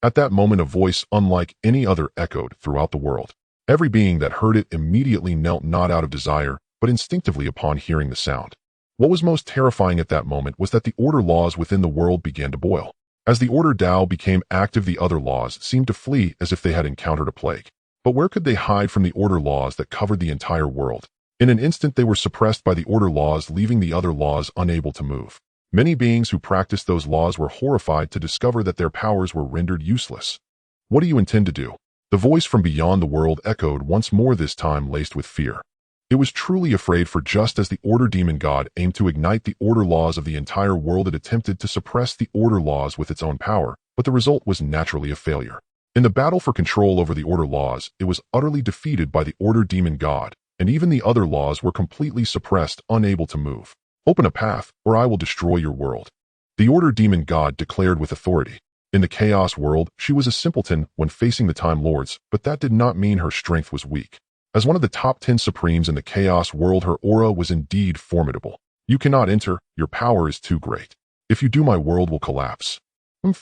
At that moment, a voice unlike any other echoed throughout the world. Every being that heard it immediately knelt not out of desire, but instinctively upon hearing the sound. What was most terrifying at that moment was that the order laws within the world began to boil. As the order Dao became active, the other laws seemed to flee as if they had encountered a plague. But where could they hide from the order laws that covered the entire world? In an instant they were suppressed by the order laws, leaving the other laws unable to move. Many beings who practiced those laws were horrified to discover that their powers were rendered useless. What do you intend to do? The voice from beyond the world echoed once more, this time laced with fear. It was truly afraid, for just as the order demon god aimed to ignite the order laws of the entire world, it attempted to suppress the order laws with its own power, but the result was naturally a failure. In the battle for control over the order laws, it was utterly defeated by the order demon god, and even the other laws were completely suppressed, unable to move. Open a path, or I will destroy your world. The order demon god declared with authority. In the Chaos World, she was a simpleton when facing the Time Lords, but that did not mean her strength was weak. As one of the top 10 supremes in the Chaos World, her aura was indeed formidable. You cannot enter, your power is too great. If you do, my world will collapse.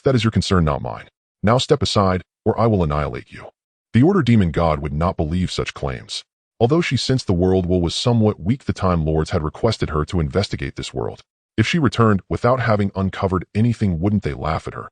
That is your concern, not mine. Now step aside, or I will annihilate you. The order demon god would not believe such claims. Although she sensed the world was somewhat weak, the Time Lords had requested her to investigate this world. If she returned without having uncovered anything, wouldn't they laugh at her?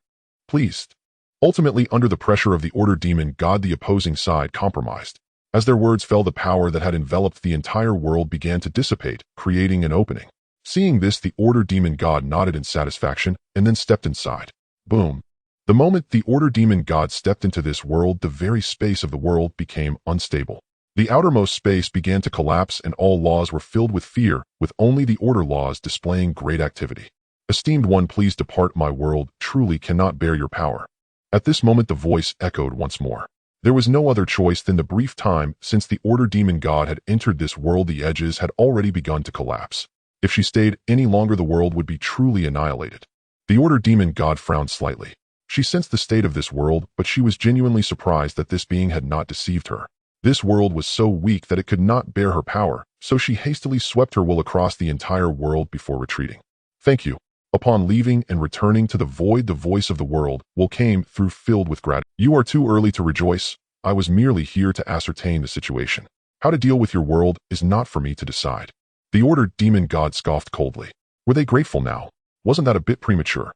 Pleased. Ultimately, under the pressure of the order demon god, the opposing side compromised. As their words fell, the power that had enveloped the entire world began to dissipate, creating an opening. Seeing this, the order demon god nodded in satisfaction and then stepped inside. Boom. The moment the order demon god stepped into this world, the very space of the world became unstable. The outermost space began to collapse, and all laws were filled with fear, with only the order laws displaying great activity. Esteemed one, please depart. My world truly cannot bear your power. At this moment the voice echoed once more. There was no other choice than the brief time since the order demon god had entered this world. The edges had already begun to collapse. If she stayed any longer, the world would be truly annihilated. The order demon god frowned slightly. She sensed the state of this world, but she was genuinely surprised that this being had not deceived her. This world was so weak that it could not bear her power, so she hastily swept her will across the entire world before retreating. Thank you. Upon leaving and returning to the void, the voice of the world came through, filled with gratitude. You are too early to rejoice. I was merely here to ascertain the situation. How to deal with your world is not for me to decide. The order demon god scoffed coldly. Were they grateful now? Wasn't that a bit premature?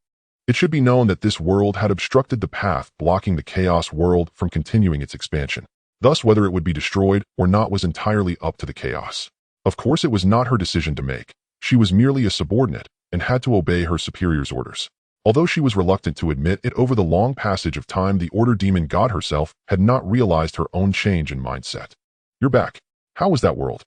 It should be known that this world had obstructed the path, blocking the Chaos World from continuing its expansion. Thus, whether it would be destroyed or not was entirely up to the Chaos. Of course, it was not her decision to make. She was merely a subordinate and had to obey her superior's orders. Although she was reluctant to admit it, over the long passage of time, the order demon god herself had not realized her own change in mindset. You're back. How was that world?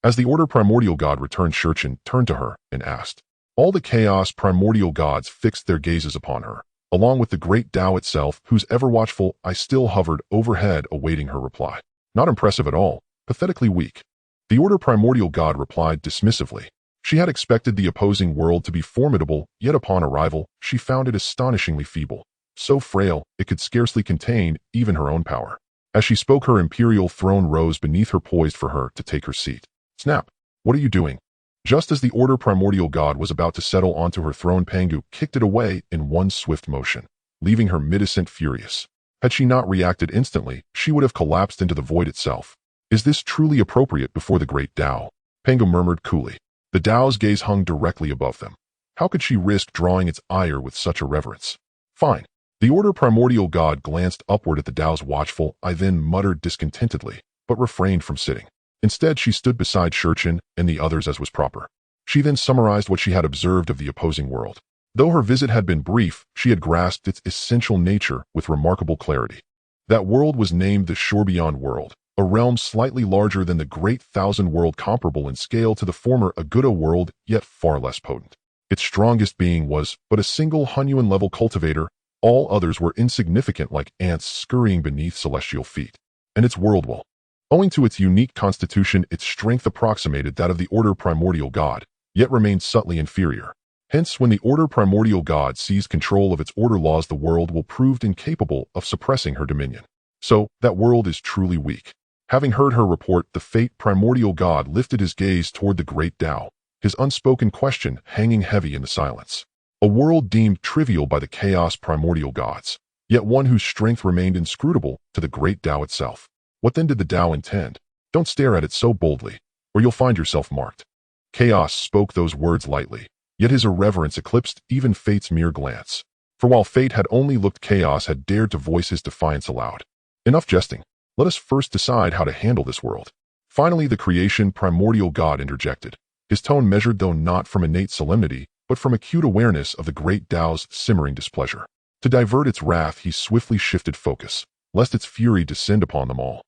As the order primordial god returned, Shurchin turned to her and asked. All the Chaos primordial gods fixed their gazes upon her, along with the Great Dao itself, whose ever-watchful eye still hovered overhead, awaiting her reply. Not impressive at all, pathetically weak. The order primordial god replied dismissively. She had expected the opposing world to be formidable, yet upon arrival, she found it astonishingly feeble. So frail, it could scarcely contain even her own power. As she spoke, her imperial throne rose beneath her, poised for her to take her seat. Snap! What are you doing? Just as the order primordial god was about to settle onto her throne, Pangu kicked it away in one swift motion, leaving her midascent furious. Had she not reacted instantly, she would have collapsed into the void itself. Is this truly appropriate before the Great Dao? Pangu murmured coolly. The Dao's gaze hung directly above them. How could she risk drawing its ire with such irreverence? Fine. The order primordial god glanced upward at the Dao's watchful eye, then muttered discontentedly, but refrained from sitting. Instead, she stood beside Shurchin and the others as was proper. She then summarized what she had observed of the opposing world. Though her visit had been brief, she had grasped its essential nature with remarkable clarity. That world was named the Shore Beyond World, a realm slightly larger than the Great Thousand World, comparable in scale to the former Aguda world, yet far less potent. Its strongest being was but a single Hunyuan-level cultivator. All others were insignificant, like ants scurrying beneath celestial feet. And its world will. Owing to its unique constitution, its strength approximated that of the order primordial god, yet remained subtly inferior. Hence, when the order primordial god seized control of its order laws, the world will proved incapable of suppressing her dominion. So, that world is truly weak. Having heard her report, the fate primordial god lifted his gaze toward the Great Dao, his unspoken question hanging heavy in the silence. A world deemed trivial by the Chaos primordial gods, yet one whose strength remained inscrutable to the Great Dao itself. What then did the Dao intend? Don't stare at it so boldly, or you'll find yourself marked. Chaos spoke those words lightly, yet his irreverence eclipsed even fate's mere glance. For while fate had only looked, Chaos had dared to voice his defiance aloud. Enough jesting. Let us first decide how to handle this world. Finally, the creation primordial god interjected, his tone measured though not from innate solemnity, but from acute awareness of the great Dao's simmering displeasure. To divert its wrath, he swiftly shifted focus, lest its fury descend upon them all.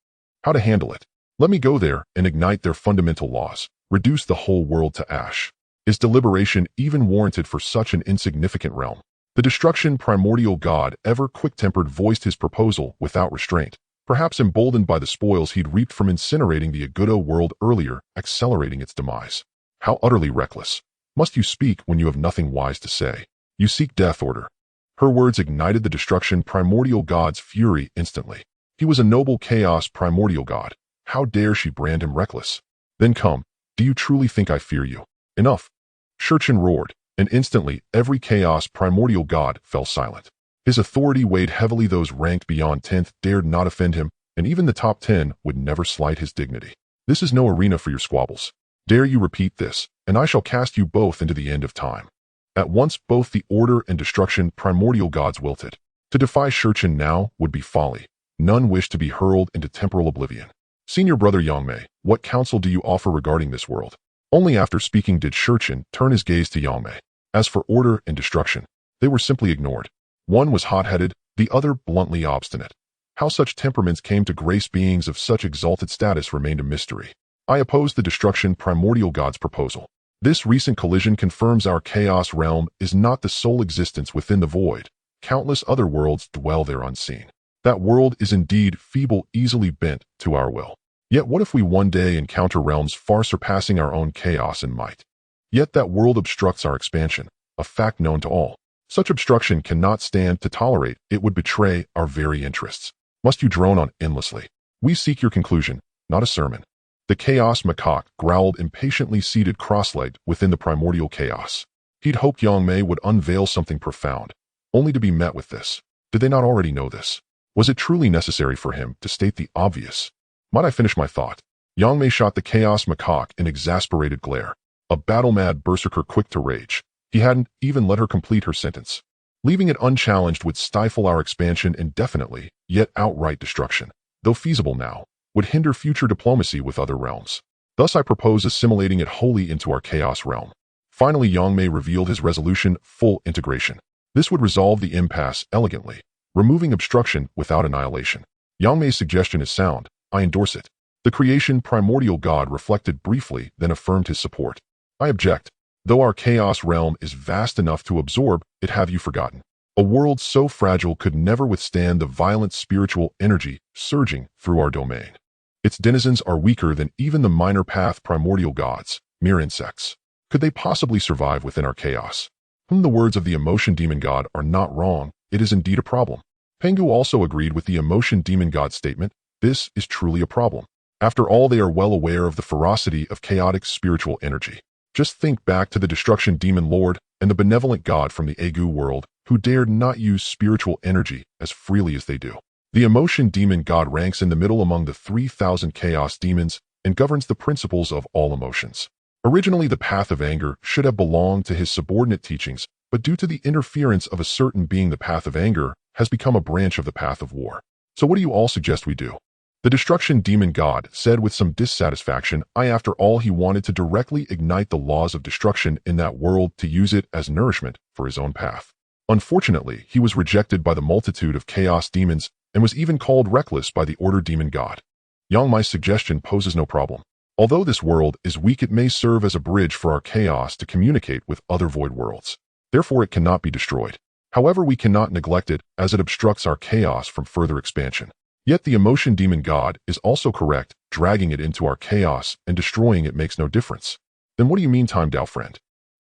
How to handle it? Let me go there and ignite their fundamental laws, reduce the whole world to ash. Is deliberation even warranted for such an insignificant realm? The destruction primordial god, ever quick-tempered, voiced his proposal without restraint, perhaps emboldened by the spoils he'd reaped from incinerating the Agudo world earlier, accelerating its demise. How utterly reckless. Must you speak when you have nothing wise to say? You seek death order. Her words ignited the destruction primordial god's fury instantly. He was a noble chaos primordial god. How dare she brand him reckless? Then come, do you truly think I fear you? Enough. Shurchin roared, and instantly every chaos primordial god fell silent. His authority weighed heavily. Those ranked beyond 10th dared not offend him, and even the top 10 would never slight his dignity. This is no arena for your squabbles. Dare you repeat this, and I shall cast you both into the end of time. At once both the order and destruction primordial gods wilted. To defy Shurchin now would be folly. None wished to be hurled into temporal oblivion. Senior brother Yangmei, what counsel do you offer regarding this world? Only after speaking did Shurchin turn his gaze to Yangmei. As for order and destruction, they were simply ignored. One was hot-headed, the other bluntly obstinate. How such temperaments came to grace beings of such exalted status remained a mystery. I oppose the destruction primordial god's proposal. This recent collision confirms our chaos realm is not the sole existence within the void. Countless other worlds dwell there unseen. That world is indeed feeble, easily bent to our will. Yet what if we one day encounter realms far surpassing our own chaos and might? Yet that world obstructs our expansion, a fact known to all. Such obstruction cannot stand to tolerate, it would betray our very interests. Must you drone on endlessly? We seek your conclusion, not a sermon. The chaos macaque growled impatiently, seated cross-legged within the primordial chaos. He'd hoped Yangmei would unveil something profound, only to be met with this. Did they not already know this? Was it truly necessary for him to state the obvious? Might I finish my thought? Yangmei shot the chaos macaque an exasperated glare. A battle-mad berserker quick to rage. He hadn't even let her complete her sentence. Leaving it unchallenged would stifle our expansion indefinitely, yet outright destruction, though feasible now, would hinder future diplomacy with other realms. Thus I propose assimilating it wholly into our chaos realm. Finally Yangmei revealed his resolution: full integration. This would resolve the impasse elegantly, removing obstruction without annihilation. Yangmei's suggestion is sound. I endorse it. The creation primordial god reflected briefly, then affirmed his support. I object. Though our chaos realm is vast enough to absorb it, have you forgotten? A world so fragile could never withstand the violent spiritual energy surging through our domain. Its denizens are weaker than even the minor path primordial gods, mere insects. Could they possibly survive within our chaos? The words of the emotion demon god are not wrong. It is indeed a problem. Pangu also agreed with the emotion demon god statement. This is truly a problem. After all, they are well aware of the ferocity of chaotic spiritual energy. Just think back to the destruction demon lord and the benevolent god from the Agu world who dared not use spiritual energy as freely as they do. The emotion demon god ranks in the middle among the 3,000 chaos demons and governs the principles of all emotions. Originally, the path of anger should have belonged to his subordinate teachings, but due to the interference of a certain being, the path of anger has become a branch of the path of war. So what do you all suggest we do? The destruction demon god said with some dissatisfaction. After all, he wanted to directly ignite the laws of destruction in that world to use it as nourishment for his own path. Unfortunately, he was rejected by the multitude of chaos demons and was even called reckless by the order demon god. Yangmei's suggestion poses no problem. Although this world is weak, it may serve as a bridge for our chaos to communicate with other void worlds. Therefore, it cannot be destroyed. However, we cannot neglect it as it obstructs our chaos from further expansion. Yet the emotion demon god is also correct. Dragging it into our chaos and destroying it makes no difference. Then what do you mean, time Dao friend?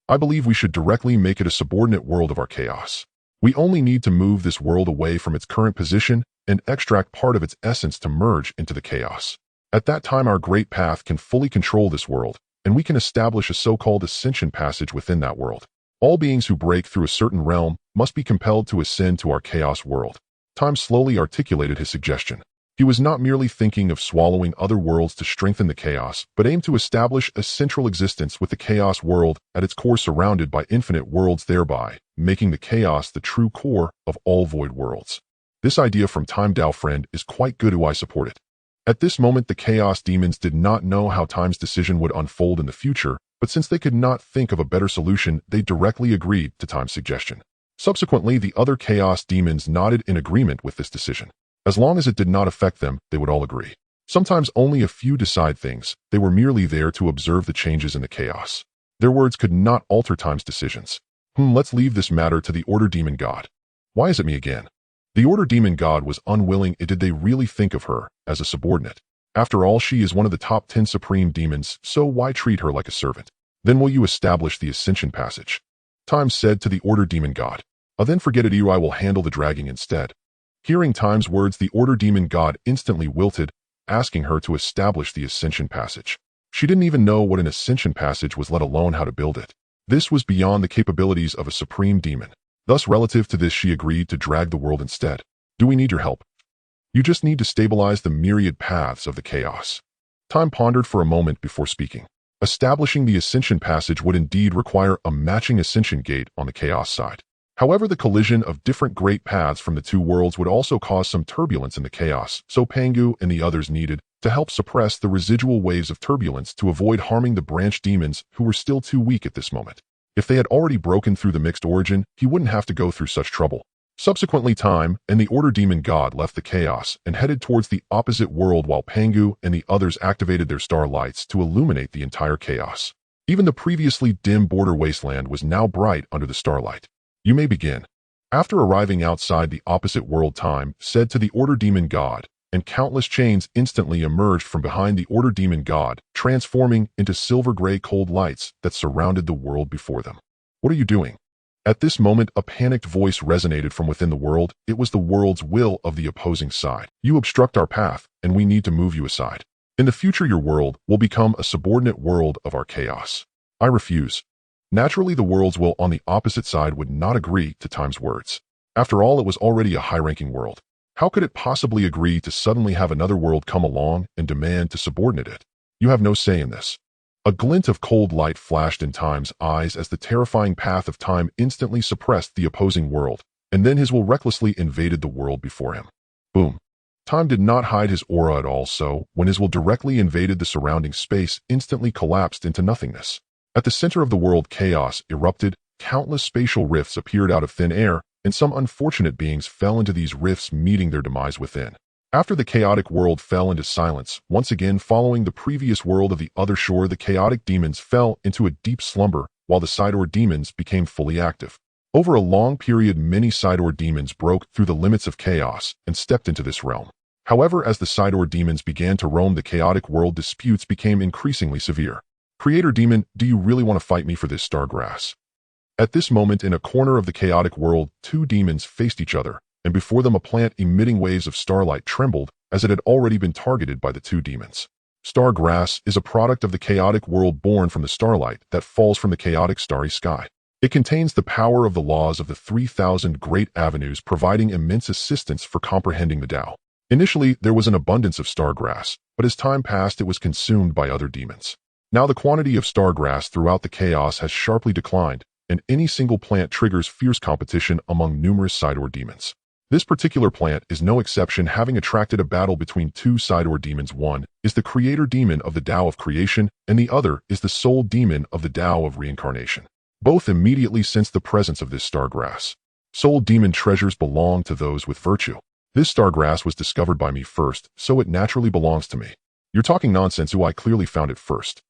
I believe we should directly make it a subordinate world of our chaos. We only need to move this world away from its current position and extract part of its essence to merge into the chaos. At that time, our great path can fully control this world, and we can establish a so-called ascension passage within that world. All beings who break through a certain realm must be compelled to ascend to our chaos world. Time slowly articulated his suggestion. He was not merely thinking of swallowing other worlds to strengthen the chaos, but aimed to establish a central existence with the chaos world at its core surrounded by infinite worlds, thereby making the chaos the true core of all void worlds. This idea from Time Dao friend is quite good, I support it. At this moment, the chaos demons did not know how Time's decision would unfold in the future, but since they could not think of a better solution, they directly agreed to Time's suggestion. Subsequently, the other chaos demons nodded in agreement with this decision. As long as it did not affect them, they would all agree. Sometimes only a few decide things. They were merely there to observe the changes in the chaos. Their words could not alter Time's decisions. Let's leave this matter to the Order Demon God. Why is it me again? The Order Demon God was unwilling. Did they really think of her as a subordinate? After all, she is one of the top 10 supreme demons, so why treat her like a servant? Then will you establish the Ascension Passage? Time said to the Order Demon God. Then forget it, I will handle the dragging instead. Hearing Time's words, the Order Demon God instantly wilted, asking her to establish the Ascension Passage. She didn't even know what an Ascension Passage was, let alone how to build it. This was beyond the capabilities of a supreme demon. Thus, relative to this, she agreed to drag the world instead. Do we need your help? You just need to stabilize the myriad paths of the chaos. Time pondered for a moment before speaking. Establishing the Ascension Passage would indeed require a matching Ascension Gate on the chaos side. However, the collision of different great paths from the two worlds would also cause some turbulence in the chaos, so Pangu and the others needed to help suppress the residual waves of turbulence to avoid harming the branch demons who were still too weak at this moment. If they had already broken through the mixed origin, he wouldn't have to go through such trouble. Subsequently, Time and the Order Demon God left the chaos and headed towards the opposite world while Pangu and the others activated their star lights to illuminate the entire chaos. Even the previously dim border wasteland was now bright under the starlight. You may begin. After arriving outside the opposite world, Time said to the Order Demon God, and countless chains instantly emerged from behind the Order Demon God, transforming into silver-gray cold lights that surrounded the world before them. What are you doing? At this moment, a panicked voice resonated from within the world. It was the world's will of the opposing side. You obstruct our path, and we need to move you aside. In the future, your world will become a subordinate world of our chaos. I refuse. Naturally, the world's will on the opposite side would not agree to Time's words. After all, it was already a high-ranking world. How could it possibly agree to suddenly have another world come along and demand to subordinate it? You have no say in this. A glint of cold light flashed in Time's eyes as the terrifying path of Time instantly suppressed the opposing world, and then his will recklessly invaded the world before him. Boom. Time did not hide his aura at all, so when his will directly invaded, the surrounding space instantly collapsed into nothingness. At the center of the world, chaos erupted, countless spatial rifts appeared out of thin air, and some unfortunate beings fell into these rifts, meeting their demise within. After the chaotic world fell into silence, once again following the previous world of the other shore, the chaotic demons fell into a deep slumber, while the Sidor demons became fully active. Over a long period, many Sidor demons broke through the limits of chaos and stepped into this realm. However, as the Sidor demons began to roam the chaotic world, disputes became increasingly severe. Creator Demon, do you really want to fight me for this star grass? At this moment, in a corner of the chaotic world, two demons faced each other, and before them a plant emitting waves of starlight trembled as it had already been targeted by the two demons. Star grass is a product of the chaotic world born from the starlight that falls from the chaotic starry sky. It contains the power of the laws of the 3,000 great avenues, providing immense assistance for comprehending the Tao. Initially, there was an abundance of star grass, but as time passed, it was consumed by other demons. Now the quantity of star grass throughout the chaos has sharply declined, and any single plant triggers fierce competition among numerous Sidor demons. This particular plant is no exception, having attracted a battle between two Sidor demons. One is the creator demon of the Tao of creation, and the other is the soul demon of the Tao of reincarnation. Both immediately sensed the presence of this star grass. Soul demon treasures belong to those with virtue. This star grass was discovered by me first, so it naturally belongs to me. You're talking nonsense, I clearly found it first.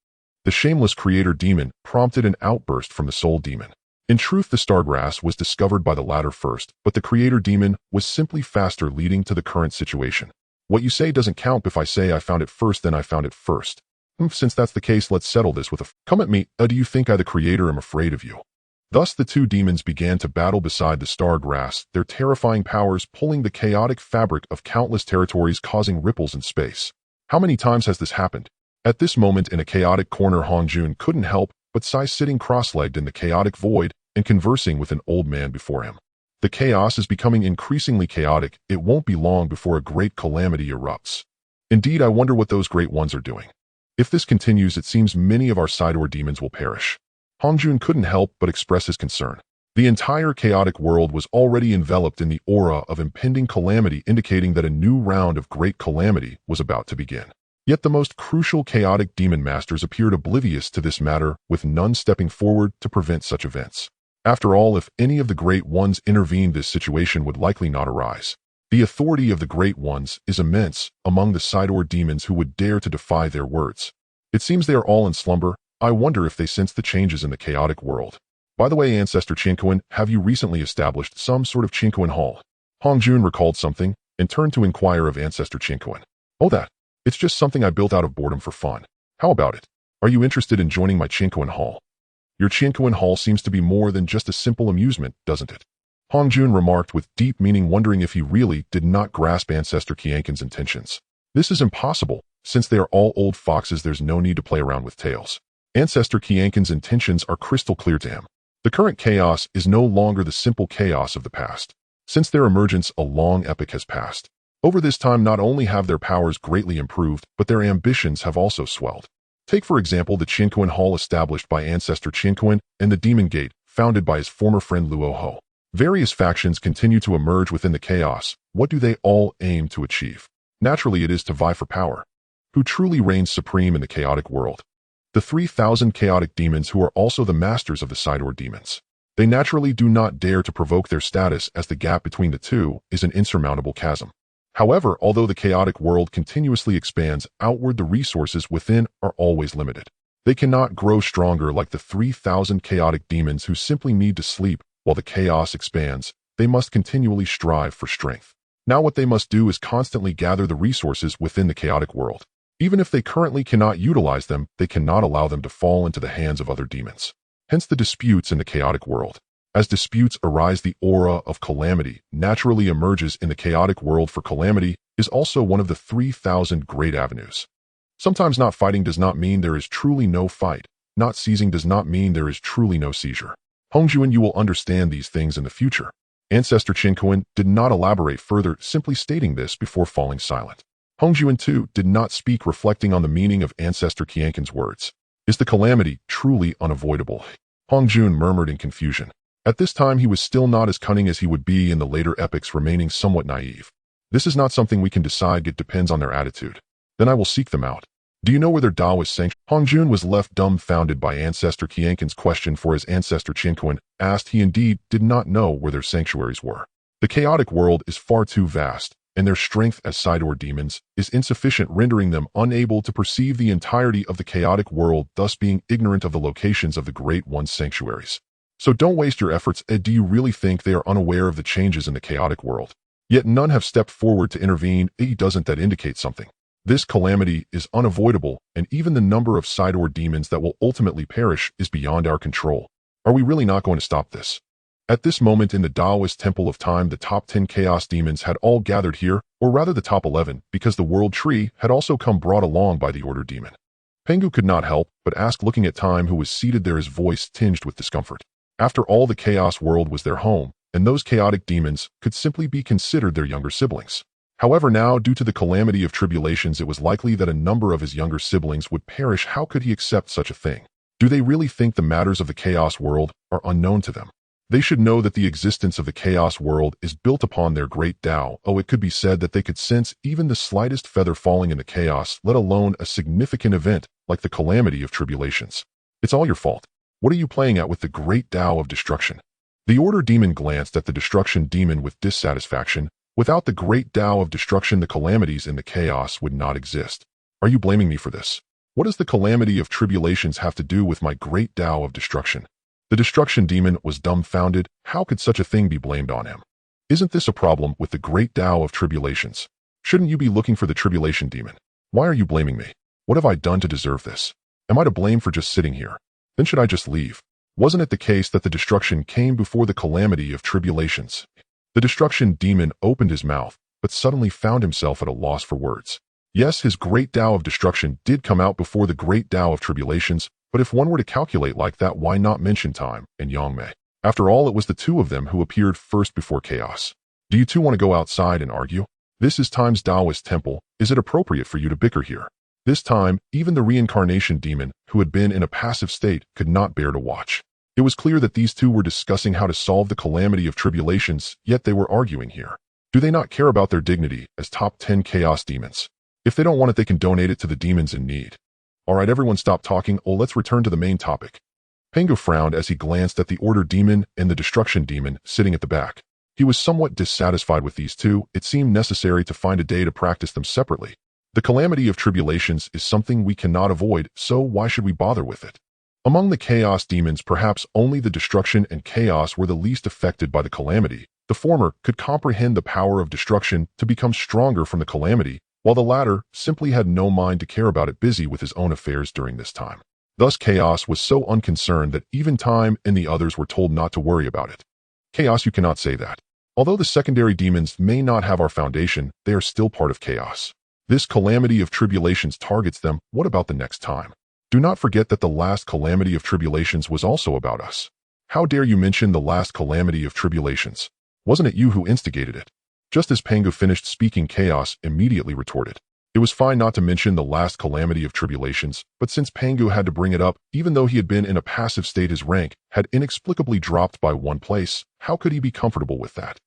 The shameless creator demon prompted an outburst from the soul demon. In truth, the stargrass was discovered by the latter first, but the creator demon was simply faster, leading to the current situation. What you say doesn't count. If I say I found it first, then I found it first. Since that's the case, let's settle this with a come at me. Do you think I, the creator, am afraid of you? Thus the two demons began to battle beside the stargrass, their terrifying powers pulling the chaotic fabric of countless territories, causing ripples in space. How many times has this happened? At this moment, in a chaotic corner, Hongjun couldn't help but sigh, sitting cross-legged in the chaotic void and conversing with an old man before him. The chaos is becoming increasingly chaotic. It won't be long before a great calamity erupts. Indeed, I wonder what those great ones are doing. If this continues, it seems many of our side-door demons will perish. Hongjun couldn't help but express his concern. The entire chaotic world was already enveloped in the aura of impending calamity, indicating that a new round of great calamity was about to begin. Yet the most crucial chaotic demon masters appeared oblivious to this matter, with none stepping forward to prevent such events. After all, if any of the Great Ones intervened, this situation would likely not arise. The authority of the Great Ones is immense among the side-door demons who would dare to defy their words. It seems they are all in slumber. I wonder if they sense the changes in the chaotic world. By the way, Ancestor Qinquan, have you recently established some sort of Qinquan hall? Hongjun recalled something and turned to inquire of Ancestor Qinquan. Oh, that. It's just something I built out of boredom for fun. How about it? Are you interested in joining my Qinquan hall? Your Qinquan hall seems to be more than just a simple amusement, doesn't it? Hongjun remarked with deep meaning, wondering if he really did not grasp Ancestor Qianquan's intentions. This is impossible. Since they are all old foxes, there's no need to play around with tails. Ancestor Qianquan's intentions are crystal clear to him. The current chaos is no longer the simple chaos of the past. Since their emergence, a long epoch has passed. Over this time, not only have their powers greatly improved, but their ambitions have also swelled. Take, for example, the Qinquan Hall established by Ancestor Qinquan and the Demon Gate, founded by his former friend Luo Ho. Various factions continue to emerge within the chaos. What do they all aim to achieve? Naturally, it is to vie for power. Who truly reigns supreme in the chaotic world? The 3,000 chaotic demons who are also the masters of the side-door demons. They naturally do not dare to provoke their status, as the gap between the two is an insurmountable chasm. However, although the chaotic world continuously expands outward, the resources within are always limited. They cannot grow stronger like the 3,000 chaotic demons who simply need to sleep. While the chaos expands, they must continually strive for strength. Now what they must do is constantly gather the resources within the chaotic world. Even if they currently cannot utilize them, they cannot allow them to fall into the hands of other demons. Hence the disputes in the chaotic world. As disputes arise, the aura of calamity naturally emerges in the chaotic world, for calamity is also one of the 3,000 great avenues. Sometimes not fighting does not mean there is truly no fight. Not seizing does not mean there is truly no seizure. Hongjun, you will understand these things in the future. Ancestor Qinquan did not elaborate further, simply stating this before falling silent. Hongjun too did not speak, reflecting on the meaning of Ancestor Qianquan's words. Is the calamity truly unavoidable? Hongjun murmured in confusion. At this time he was still not as cunning as he would be in the later epochs, remaining somewhat naive. This is not something we can decide, it depends on their attitude. Then I will seek them out. Do you know where their Dao is sanctioned? Hongjun was left dumbfounded by Ancestor Qianquan's question, for his Ancestor Qinquan asked he indeed did not know where their sanctuaries were. The chaotic world is far too vast, and their strength as side-door demons is insufficient, rendering them unable to perceive the entirety of the chaotic world, thus being ignorant of the locations of the Great One's sanctuaries. So don't waste your efforts. Do you really think they are unaware of the changes in the chaotic world? Yet none have stepped forward to intervene. Doesn't that indicate something? This calamity is unavoidable, and even the number of side-door demons that will ultimately perish is beyond our control. Are we really not going to stop this? At this moment in the Taoist Temple of Time, the top 10 chaos demons had all gathered here, or rather the top 11, because the world tree had also come brought along by the order demon. Pangu could not help but ask, looking at Time, who was seated there, his voice tinged with discomfort. After all, the chaos world was their home, and those chaotic demons could simply be considered their younger siblings. However, now, due to the calamity of tribulations, it was likely that a number of his younger siblings would perish. How could he accept such a thing? Do they really think the matters of the chaos world are unknown to them? They should know that the existence of the chaos world is built upon their great Dao. Oh, it could be said that they could sense even the slightest feather falling in the chaos, let alone a significant event like the calamity of tribulations. It's all your fault. What are you playing at with the great Dao of destruction? The order demon glanced at the destruction demon with dissatisfaction. Without the great Dao of destruction, the calamities in the chaos would not exist. Are you blaming me for this? What does the calamity of tribulations have to do with my great Dao of destruction? The destruction demon was dumbfounded. How could such a thing be blamed on him? Isn't this a problem with the great Dao of tribulations? Shouldn't you be looking for the tribulation demon? Why are you blaming me? What have I done to deserve this? Am I to blame for just sitting here? Then should I just leave? Wasn't it the case that the destruction came before the calamity of tribulations? The destruction demon opened his mouth, but suddenly found himself at a loss for words. Yes, his great Dao of destruction did come out before the great Dao of tribulations, but if one were to calculate like that, why not mention Time and Yangmei? After all, it was the two of them who appeared first before chaos. Do you two want to go outside and argue? This is Time's Taoist temple. Is it appropriate for you to bicker here? This time, even the reincarnation demon, who had been in a passive state, could not bear to watch. It was clear that these two were discussing how to solve the calamity of tribulations, yet they were arguing here. Do they not care about their dignity as top 10 chaos demons? If they don't want it, they can donate it to the demons in need. Alright, everyone stop talking. Let's return to the main topic. Pangu frowned as he glanced at the order demon and the destruction demon sitting at the back. He was somewhat dissatisfied with these two. It seemed necessary to find a day to practice them separately. The calamity of tribulations is something we cannot avoid, so why should we bother with it? Among the chaos demons, perhaps only the destruction and chaos were the least affected by the calamity. The former could comprehend the power of destruction to become stronger from the calamity, while the latter simply had no mind to care about it, busy with his own affairs during this time. Thus Chaos was so unconcerned that even Time and the others were told not to worry about it. Chaos, you cannot say that. Although the secondary demons may not have our foundation, they are still part of Chaos. This calamity of tribulations targets them. What about the next time? Do not forget that the last calamity of tribulations was also about us. How dare you mention the last calamity of tribulations? Wasn't it you who instigated it? Just as Pangu finished speaking, Chaos immediately retorted. It was fine not to mention the last calamity of tribulations, but since Pangu had to bring it up, even though he had been in a passive state, his rank had inexplicably dropped by 1 place. How could he be comfortable with that?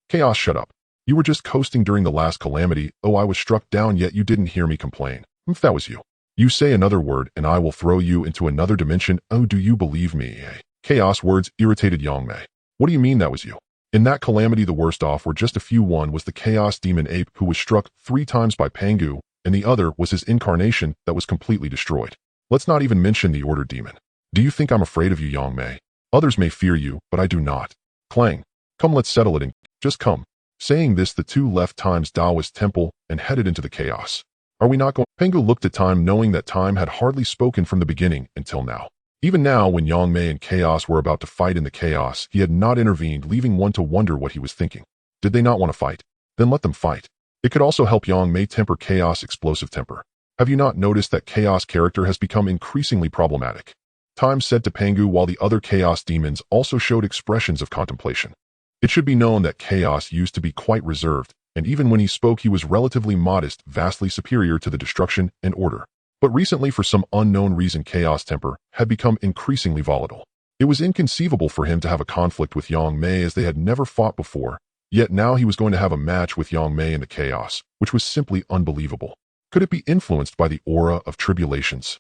Chaos, shut up. You were just coasting during the last calamity. I was struck down, yet you didn't hear me complain. If that was you. You say another word and I will throw you into another dimension. Do you believe me? Chaos words irritated Yangmei. What do you mean that was you? In that calamity, the worst off were just a few. One was the Chaos Demon Ape, who was struck 3 times by Pangu, and the other was his incarnation that was completely destroyed. Let's not even mention the Order Demon. Do you think I'm afraid of you, Yangmei? Others may fear you, but I do not. Clang. Come, let's settle it, and just come. Saying this, the two left Time's Taoist temple and headed into the chaos. Are we not going? Pangu looked at Time, knowing that Time had hardly spoken from the beginning until now. Even now, when Yangmei and Chaos were about to fight in the chaos, he had not intervened, leaving one to wonder what he was thinking. Did they not want to fight? Then let them fight. It could also help Yangmei temper Chaos' explosive temper. Have you not noticed that Chaos' character has become increasingly problematic? Time said to Pangu, while the other Chaos demons also showed expressions of contemplation. It should be known that Chaos used to be quite reserved, and even when he spoke he was relatively modest, vastly superior to the destruction and order. But recently, for some unknown reason, Chaos' temper had become increasingly volatile. It was inconceivable for him to have a conflict with Yangmei, as they had never fought before, yet now he was going to have a match with Yangmei in the chaos, which was simply unbelievable. Could it be influenced by the aura of tribulations?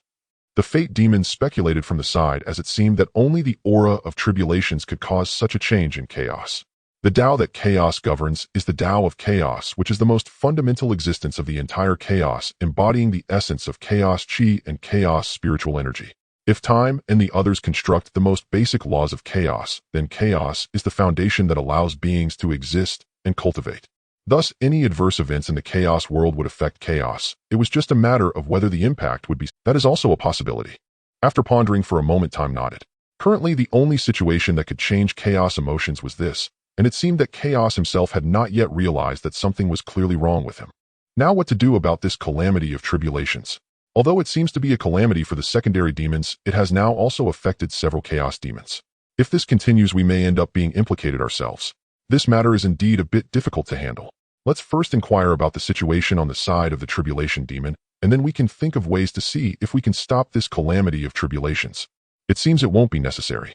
The Fate demons speculated from the side, as it seemed that only the aura of tribulations could cause such a change in chaos. The Tao that chaos governs is the Tao of chaos, which is the most fundamental existence of the entire chaos, embodying the essence of chaos chi and chaos spiritual energy. If Time and the others construct the most basic laws of chaos, then chaos is the foundation that allows beings to exist and cultivate. Thus, any adverse events in the chaos world would affect chaos. It was just a matter of whether the impact would be. That is also a possibility. After pondering for a moment, Time nodded. Currently, the only situation that could change chaos emotions was this, and it seemed that Chaos himself had not yet realized that something was clearly wrong with him. Now, what to do about this calamity of tribulations? Although it seems to be a calamity for the secondary demons, it has now also affected several chaos demons. If this continues, we may end up being implicated ourselves. This matter is indeed a bit difficult to handle. Let's first inquire about the situation on the side of the tribulation demon, and then we can think of ways to see if we can stop this calamity of tribulations. It seems it won't be necessary.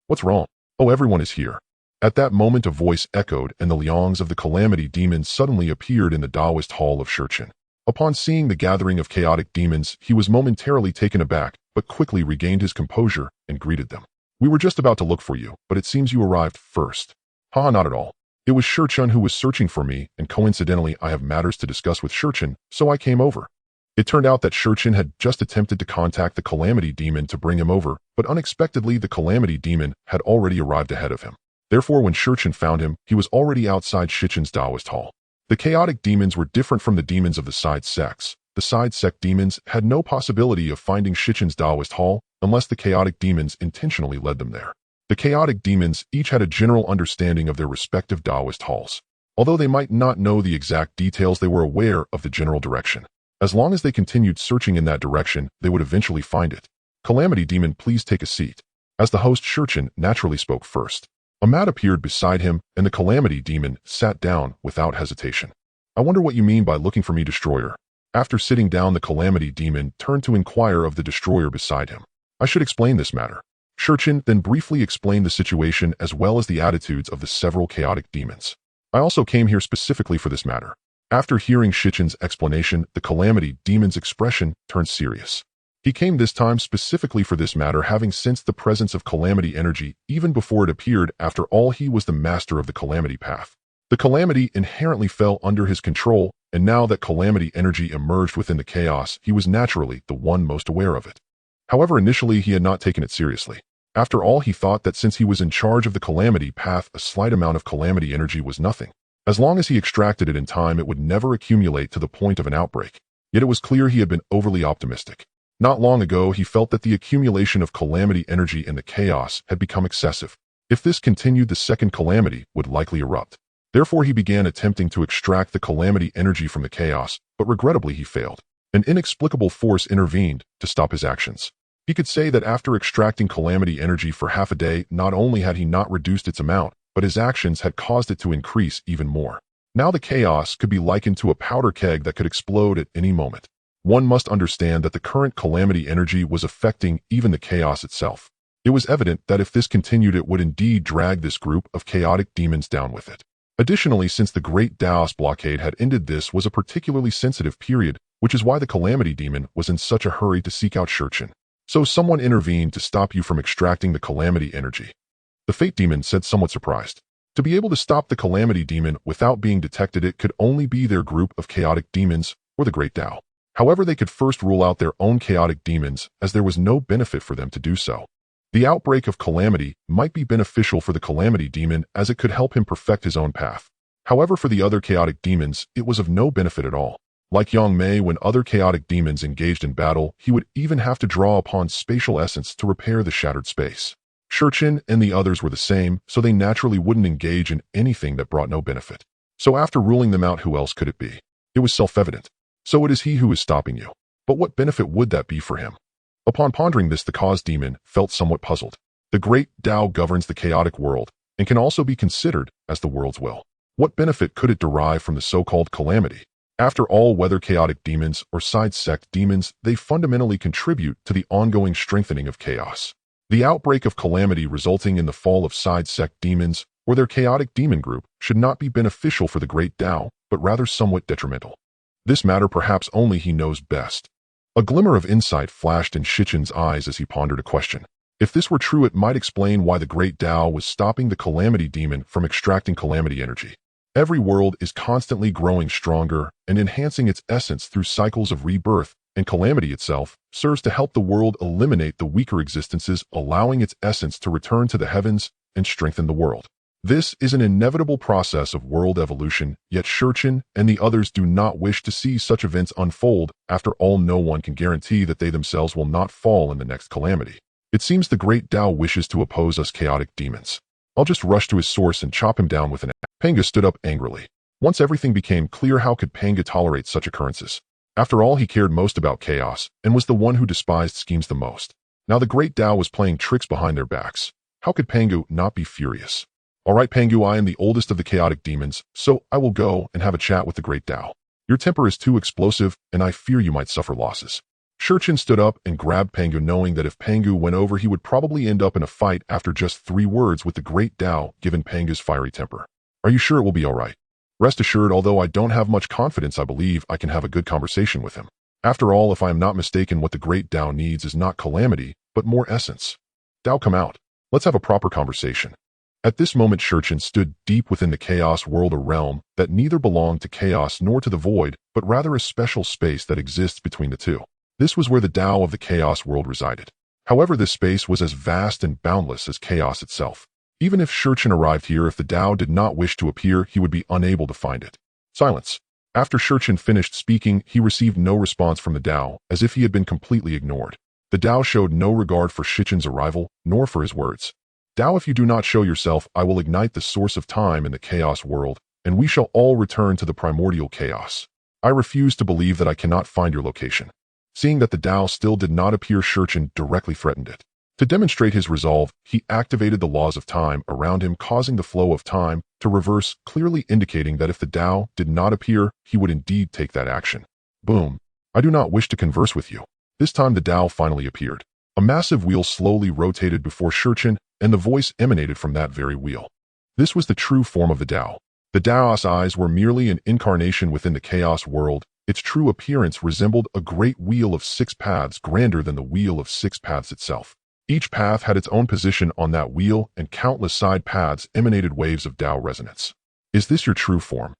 What's wrong? Everyone is here. At that moment, a voice echoed, and the Liangs of the calamity demons suddenly appeared in the Taoist hall of Shurchen. Upon seeing the gathering of chaotic demons, he was momentarily taken aback, but quickly regained his composure and greeted them. We were just about to look for you, but it seems you arrived first. Haha, not at all. It was Shurchen who was searching for me, and coincidentally I have matters to discuss with Shurchen, so I came over. It turned out that Shurchen had just attempted to contact the calamity demon to bring him over, but unexpectedly the calamity demon had already arrived ahead of him. Therefore, when Shurchen found him, he was already outside Shichen's Taoist hall. The chaotic demons were different from the demons of the side sects. The side sect demons had no possibility of finding Shichen's Taoist hall unless the chaotic demons intentionally led them there. The chaotic demons each had a general understanding of their respective Taoist halls. Although they might not know the exact details, they were aware of the general direction. As long as they continued searching in that direction, they would eventually find it. Calamity demon, please take a seat. As the host Shurchen naturally spoke first, a mat appeared beside him, and the Calamity Demon sat down without hesitation. I wonder what you mean by looking for me, Destroyer. After sitting down, the Calamity Demon turned to inquire of the Destroyer beside him. I should explain this matter. Shurchen then briefly explained the situation as well as the attitudes of the several chaotic demons. I also came here specifically for this matter. After hearing Shichen's explanation, the Calamity Demon's expression turned serious. He came this time specifically for this matter, having sensed the presence of Calamity energy even before it appeared. After all, he was the master of the Calamity path. The Calamity inherently fell under his control, and now that Calamity energy emerged within the chaos, he was naturally the one most aware of it. However, initially he had not taken it seriously. After all, he thought that since he was in charge of the Calamity path, a slight amount of Calamity energy was nothing. As long as he extracted it in time, it would never accumulate to the point of an outbreak. Yet it was clear he had been overly optimistic. Not long ago, he felt that the accumulation of Calamity energy in the chaos had become excessive. If this continued, the second Calamity would likely erupt. Therefore, he began attempting to extract the Calamity energy from the chaos, but regrettably he failed. An inexplicable force intervened to stop his actions. He could say that after extracting Calamity energy for half a day, not only had he not reduced its amount, but his actions had caused it to increase even more. Now the chaos could be likened to a powder keg that could explode at any moment. One must understand that the current Calamity energy was affecting even the chaos itself. It was evident that if this continued, it would indeed drag this group of chaotic demons down with it. Additionally, since the Great Dao's blockade had ended, this was a particularly sensitive period, which is why the Calamity Demon was in such a hurry to seek out Shurchen. So someone intervened to stop you from extracting the Calamity energy. The Fate Demon said, somewhat surprised. To be able to stop the Calamity Demon without being detected, it could only be their group of chaotic demons or the Great Dao. However, they could first rule out their own chaotic demons, as there was no benefit for them to do so. The outbreak of Calamity might be beneficial for the Calamity Demon, as it could help him perfect his own path. However, for the other chaotic demons, it was of no benefit at all. Like Yang Mei, when other chaotic demons engaged in battle, he would even have to draw upon spatial essence to repair the shattered space. Shurchen and the others were the same, so they naturally wouldn't engage in anything that brought no benefit. So after ruling them out, who else could it be? It was self-evident. So it is he who is stopping you. But what benefit would that be for him? Upon pondering this, the Cause Demon felt somewhat puzzled. The Great Dao governs the chaotic world, and can also be considered as the world's will. What benefit could it derive from the so-called Calamity? After all, whether chaotic demons or side-sect demons, they fundamentally contribute to the ongoing strengthening of chaos. The outbreak of Calamity resulting in the fall of side-sect demons or their chaotic demon group should not be beneficial for the Great Dao, but rather somewhat detrimental. This matter perhaps only he knows best. A glimmer of insight flashed in Shichen's eyes as he pondered a question. If this were true, it might explain why the Great Dao was stopping the Calamity Demon from extracting Calamity energy. Every world is constantly growing stronger and enhancing its essence through cycles of rebirth, and Calamity itself serves to help the world eliminate the weaker existences, allowing its essence to return to the heavens and strengthen the world. This is an inevitable process of world evolution, yet Shurchen and the others do not wish to see such events unfold. After all, no one can guarantee that they themselves will not fall in the next calamity. It seems the Great Dao wishes to oppose us chaotic demons. I'll just rush to his source and chop him down with an axe. Pangu stood up angrily. Once everything became clear, how could Pangu tolerate such occurrences? After all, he cared most about chaos, and was the one who despised schemes the most. Now the Great Dao was playing tricks behind their backs. How could Pangu not be furious? All right, Pangu, I am the oldest of the chaotic demons, so I will go and have a chat with the Great Dao. Your temper is too explosive, and I fear you might suffer losses. Shurchen stood up and grabbed Pangu, knowing that if Pangu went over, he would probably end up in a fight after just 3 words with the Great Dao, given Pangu's fiery temper. Are you sure it will be all right? Rest assured, although I don't have much confidence, I believe I can have a good conversation with him. After all, if I am not mistaken, what the Great Dao needs is not calamity, but more essence. Dao, come out. Let's have a proper conversation. At this moment, Shurchen stood deep within the Chaos World, a realm that neither belonged to chaos nor to the void, but rather a special space that exists between the two. This was where the Dao of the Chaos World resided. However, this space was as vast and boundless as chaos itself. Even if Shurchen arrived here, if the Dao did not wish to appear, he would be unable to find it. Silence. After Shurchen finished speaking, he received no response from the Dao, as if he had been completely ignored. The Dao showed no regard for Shichen's arrival, nor for his words. Dao, if you do not show yourself, I will ignite the source of time in the Chaos World, and we shall all return to the primordial chaos. I refuse to believe that I cannot find your location. Seeing that the Dao still did not appear, Shurchen directly threatened it. To demonstrate his resolve, he activated the laws of time around him, causing the flow of time to reverse, clearly indicating that if the Dao did not appear, he would indeed take that action. Boom. I do not wish to converse with you. This time the Dao finally appeared. A massive wheel slowly rotated before Shurchen, and the voice emanated from that very wheel. This was the true form of the Dao. The Dao's eyes were merely an incarnation within the Chaos World. Its true appearance resembled a great wheel of 6 paths grander than the wheel of 6 paths itself. Each path had its own position on that wheel, and countless side paths emanated waves of Dao resonance. Is this your true form?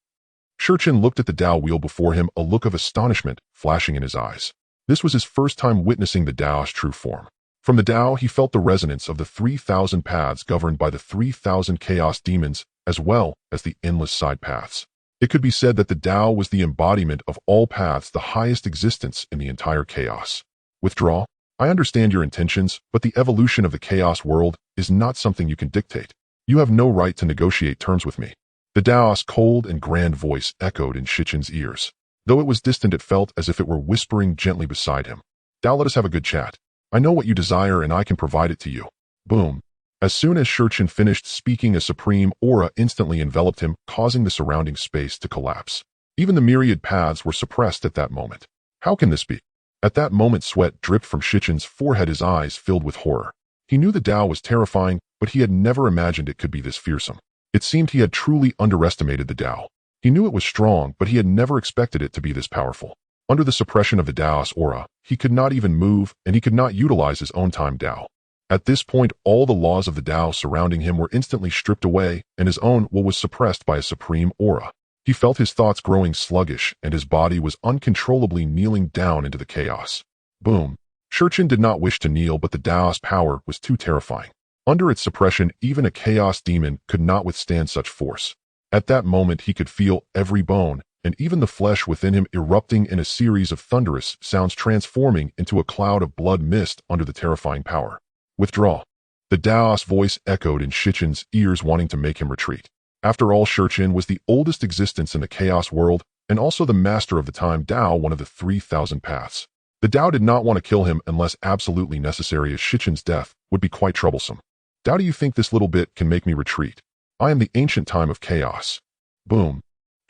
Shurchen looked at the Dao wheel before him, a look of astonishment flashing in his eyes. This was his first time witnessing the Dao's true form. From the Dao, he felt the resonance of the 3,000 paths governed by the 3,000 chaos demons, as well as the endless side paths. It could be said that the Dao was the embodiment of all paths, the highest existence in the entire chaos. Withdraw. I understand your intentions, but the evolution of the Chaos World is not something you can dictate. You have no right to negotiate terms with me. The Dao's cold and grand voice echoed in Shichen's ears. Though it was distant, it felt as if it were whispering gently beside him. Dao, let us have a good chat. I know what you desire and I can provide it to you. Boom. As soon as Shurchen finished speaking, a supreme aura instantly enveloped him, causing the surrounding space to collapse. Even the myriad paths were suppressed at that moment. How can this be? At that moment, sweat dripped from Shichen's forehead, his eyes filled with horror. He knew the Dao was terrifying, but he had never imagined it could be this fearsome. It seemed he had truly underestimated the Dao. He knew it was strong, but he had never expected it to be this powerful. Under the suppression of the Dao's aura, he could not even move, and he could not utilize his own time Dao. At this point, all the laws of the Dao surrounding him were instantly stripped away, and his own will was suppressed by a supreme aura. He felt his thoughts growing sluggish, and his body was uncontrollably kneeling down into the chaos. Boom. Shurchen did not wish to kneel, but the Dao's power was too terrifying. Under its suppression, even a chaos demon could not withstand such force. At that moment, he could feel every bone, and even the flesh within him erupting in a series of thunderous sounds, transforming into a cloud of blood mist under the terrifying power. Withdraw. The Dao's voice echoed in Shichen's ears, wanting to make him retreat. After all, Shurchen was the oldest existence in the Chaos World, and also the master of the time Dao, one of the 3,000 paths. The Dao did not want to kill him unless absolutely necessary, as Shichen's death would be quite troublesome. Dao, do you think this little bit can make me retreat? I am the ancient time of chaos. Boom.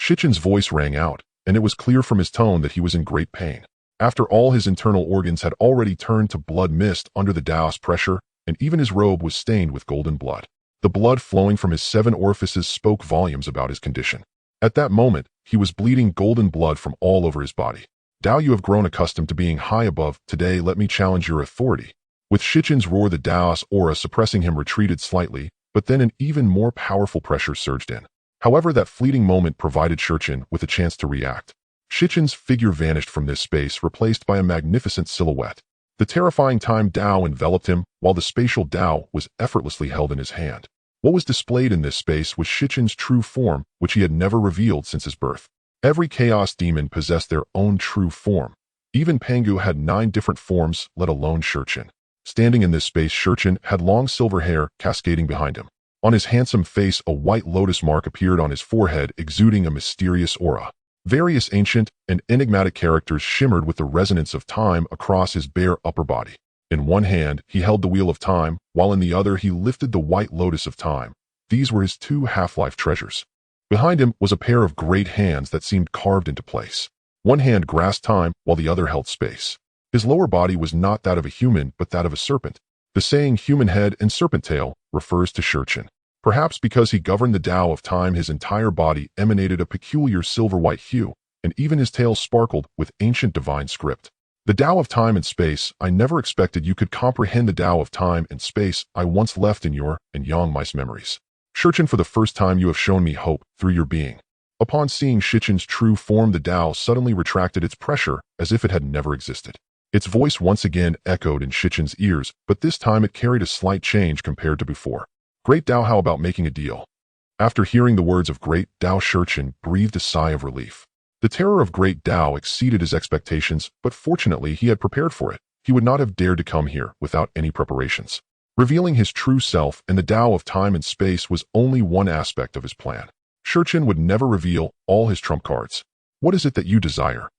Shichen's voice rang out, and it was clear from his tone that he was in great pain. After all, his internal organs had already turned to blood mist under the Dao's pressure, and even his robe was stained with golden blood. The blood flowing from his 7 orifices spoke volumes about his condition. At that moment, he was bleeding golden blood from all over his body. Dao, you have grown accustomed to being high above. Today, let me challenge your authority. With Shichen's roar, the Dao's aura suppressing him retreated slightly, but then an even more powerful pressure surged in. However, that fleeting moment provided Shurchen with a chance to react. Shichen's figure vanished from this space, replaced by a magnificent silhouette. The terrifying time Dao enveloped him, while the spatial Dao was effortlessly held in his hand. What was displayed in this space was Shichen's true form, which he had never revealed since his birth. Every chaos demon possessed their own true form. Even Pangu had 9 different forms, let alone Shurchen. Standing in this space, Shurchen had long silver hair cascading behind him. On his handsome face, a white lotus mark appeared on his forehead, exuding a mysterious aura. Various ancient and enigmatic characters shimmered with the resonance of time across his bare upper body. In one hand, he held the wheel of time, while in the other he lifted the white lotus of time. These were his 2 half-life treasures. Behind him was a pair of great hands that seemed carved into place. One hand grasped time, while the other held space. His lower body was not that of a human, but that of a serpent. The saying human head and serpent tail refers to Shurchen. Perhaps because he governed the Dao of time, his entire body emanated a peculiar silver-white hue, and even his tail sparkled with ancient divine script. The Dao of time and space, I never expected you could comprehend the Dao of time and space I once left in your and Yang Mice memories. Shurchen, for the first time you have shown me hope through your being. Upon seeing Shichen's true form, the Dao suddenly retracted its pressure as if it had never existed. Its voice once again echoed in Shichen's ears, but this time it carried a slight change compared to before. Great Dao, how about making a deal? After hearing the words of Great Dao, Shurchen breathed a sigh of relief. The terror of Great Dao exceeded his expectations, but fortunately he had prepared for it. He would not have dared to come here without any preparations. Revealing his true self and the Dao of time and space was only one aspect of his plan. Shurchen would never reveal all his trump cards. What is it that you desire?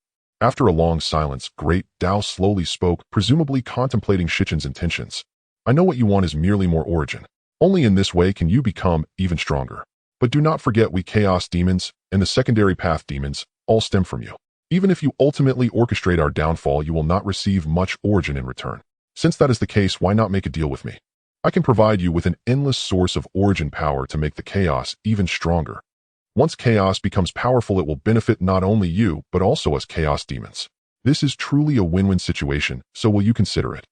After a long silence, Great Dao slowly spoke, presumably contemplating Shichen's intentions. I know what you want is merely more origin. Only in this way can you become even stronger. But do not forget we Chaos Demons and the secondary path demons all stem from you. Even if you ultimately orchestrate our downfall, you will not receive much origin in return. Since that is the case, why not make a deal with me? I can provide you with an endless source of origin power to make the chaos even stronger. Once chaos becomes powerful, it will benefit not only you, but also us Chaos Demons. This is truly a win-win situation, so will you consider it?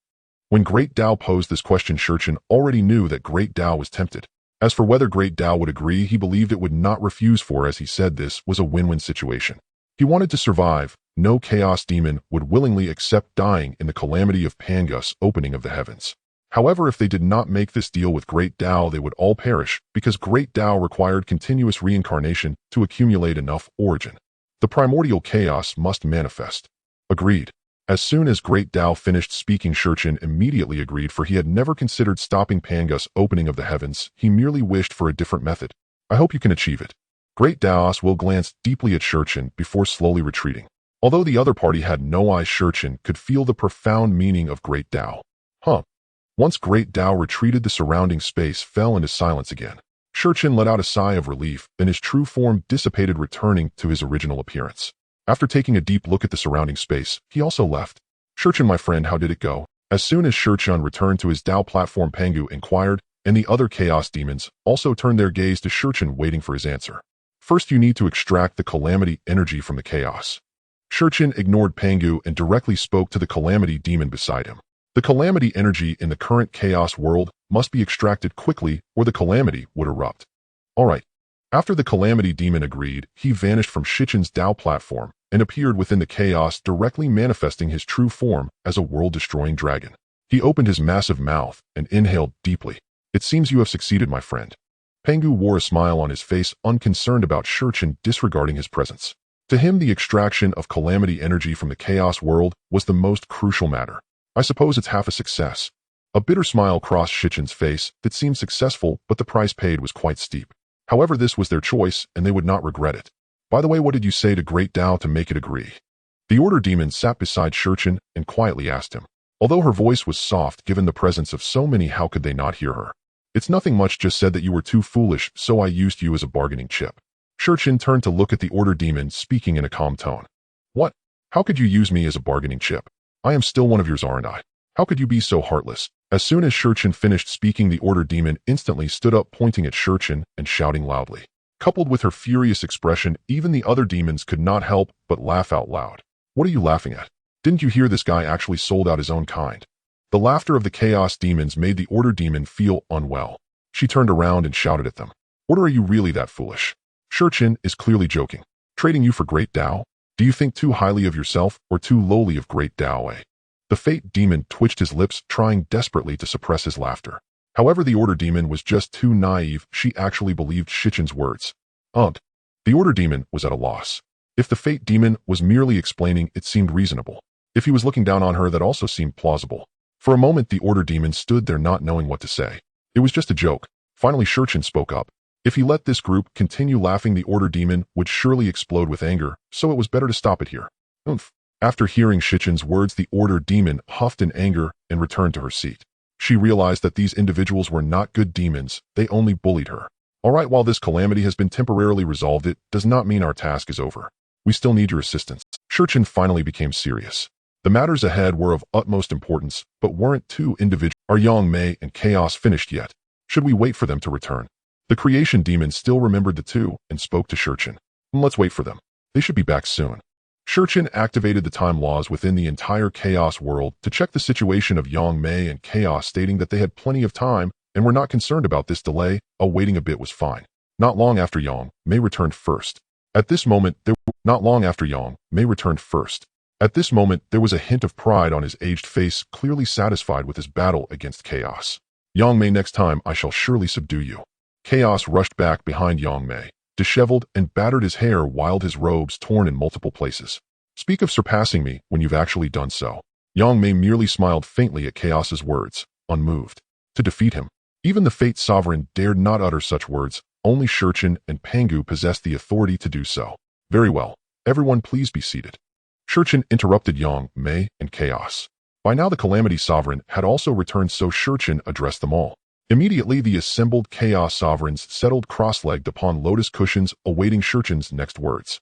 When Great Dao posed this question, Shurchen already knew that Great Dao was tempted. As for whether Great Dao would agree, he believed it would not refuse, for as he said, this was a win-win situation. He wanted to survive. No Chaos Demon would willingly accept dying in the calamity of Pangu's opening of the heavens. However, if they did not make this deal with Great Dao, they would all perish, because Great Dao required continuous reincarnation to accumulate enough origin. The primordial chaos must manifest. Agreed. As soon as Great Dao finished speaking, Shurchen immediately agreed, for he had never considered stopping Pangu's opening of the heavens. He merely wished for a different method. I hope you can achieve it. Great Daos will glance deeply at Shurchen before slowly retreating. Although the other party had no eyes, Shurchen could feel the profound meaning of Great Dao. Once Great Dao retreated, the surrounding space fell into silence again. Shurchen let out a sigh of relief, then his true form dissipated, returning to his original appearance. After taking a deep look at the surrounding space, he also left. Shurchen, my friend, how did it go? As soon as Shurchen returned to his Dao platform, Pangu inquired, and the other Chaos Demons also turned their gaze to Shurchen, waiting for his answer. First, you need to extract the calamity energy from the chaos. Shurchen ignored Pangu and directly spoke to the calamity demon beside him. The calamity energy in the current chaos world must be extracted quickly, or the calamity would erupt. All right. After the calamity demon agreed, he vanished from Shurchen's Dao platform and appeared within the chaos, directly manifesting his true form as a world-destroying dragon. He opened his massive mouth and inhaled deeply. It seems you have succeeded, my friend. Pangu wore a smile on his face, unconcerned about Shurchen disregarding his presence. To him, the extraction of calamity energy from the chaos world was the most crucial matter. I suppose it's half a success. A bitter smile crossed Shurchen's face that seemed successful, but the price paid was quite steep. However, this was their choice, and they would not regret it. By the way, what did you say to Great Dao to make it agree? The Order Demon sat beside Shurchen and quietly asked him. Although her voice was soft, given the presence of so many, how could they not hear her? It's nothing much, just said that you were too foolish, so I used you as a bargaining chip. Shurchen turned to look at the Order Demon, speaking in a calm tone. What? How could you use me as a bargaining chip? I am still one of yours, aren't I? How could you be so heartless? As soon as Shurchen finished speaking, the Order Demon instantly stood up, pointing at Shurchen and shouting loudly. Coupled with her furious expression, even the other demons could not help but laugh out loud. What are you laughing at? Didn't you hear this guy actually sold out his own kind? The laughter of the Chaos Demons made the Order Demon feel unwell. She turned around and shouted at them. Order, are you really that foolish? Shurchen is clearly joking. Trading you for Great Dao? Do you think too highly of yourself or too lowly of Great Dao? The Fate Demon twitched his lips, trying desperately to suppress his laughter. However, the Order Demon was just too naive. She actually believed Shurchen's words. The Order Demon was at a loss. If the Fate Demon was merely explaining, it seemed reasonable. If he was looking down on her, that also seemed plausible. For a moment, the Order Demon stood there, not knowing what to say. It was just a joke. Finally, Shurchen spoke up. If he let this group continue laughing, the Order Demon would surely explode with anger, so it was better to stop it here. After hearing Shurchen's words, the Order Demon huffed in anger and returned to her seat. She realized that these individuals were not good demons, they only bullied her. Alright, while this calamity has been temporarily resolved, it does not mean our task is over. We still need your assistance. Shurchen finally became serious. The matters ahead were of utmost importance, but weren't two individuals. Are Yang Mei and Chaos finished yet? Should we wait for them to return? The Creation Demon still remembered the two and spoke to Shurchen. Let's wait for them. They should be back soon. Shurchen activated the time laws within the entire Chaos world to check the situation of Yang Mei and Chaos, stating that they had plenty of time and were not concerned about this delay. Waiting a bit was fine. Not long after Yang Mei returned first. At this moment, there was a hint of pride on his aged face, clearly satisfied with his battle against Chaos. Yang Mei, next time I shall surely subdue you. Chaos rushed back behind Yang Mei, disheveled and battered, his hair wild, his robes torn in multiple places. Speak of surpassing me when you've actually done so. Yang Mei merely smiled faintly at Chaos's words, unmoved. To defeat him, even the Fate Sovereign dared not utter such words. Only Shurchen and Pangu possessed the authority to do so. Very well, everyone please be seated. Shurchen interrupted Yang Mei and Chaos. By now the Calamity Sovereign had also returned, so Shurchin addressed them all. Immediately the assembled Chaos Sovereigns settled cross-legged upon lotus cushions, awaiting Shurchin's next words.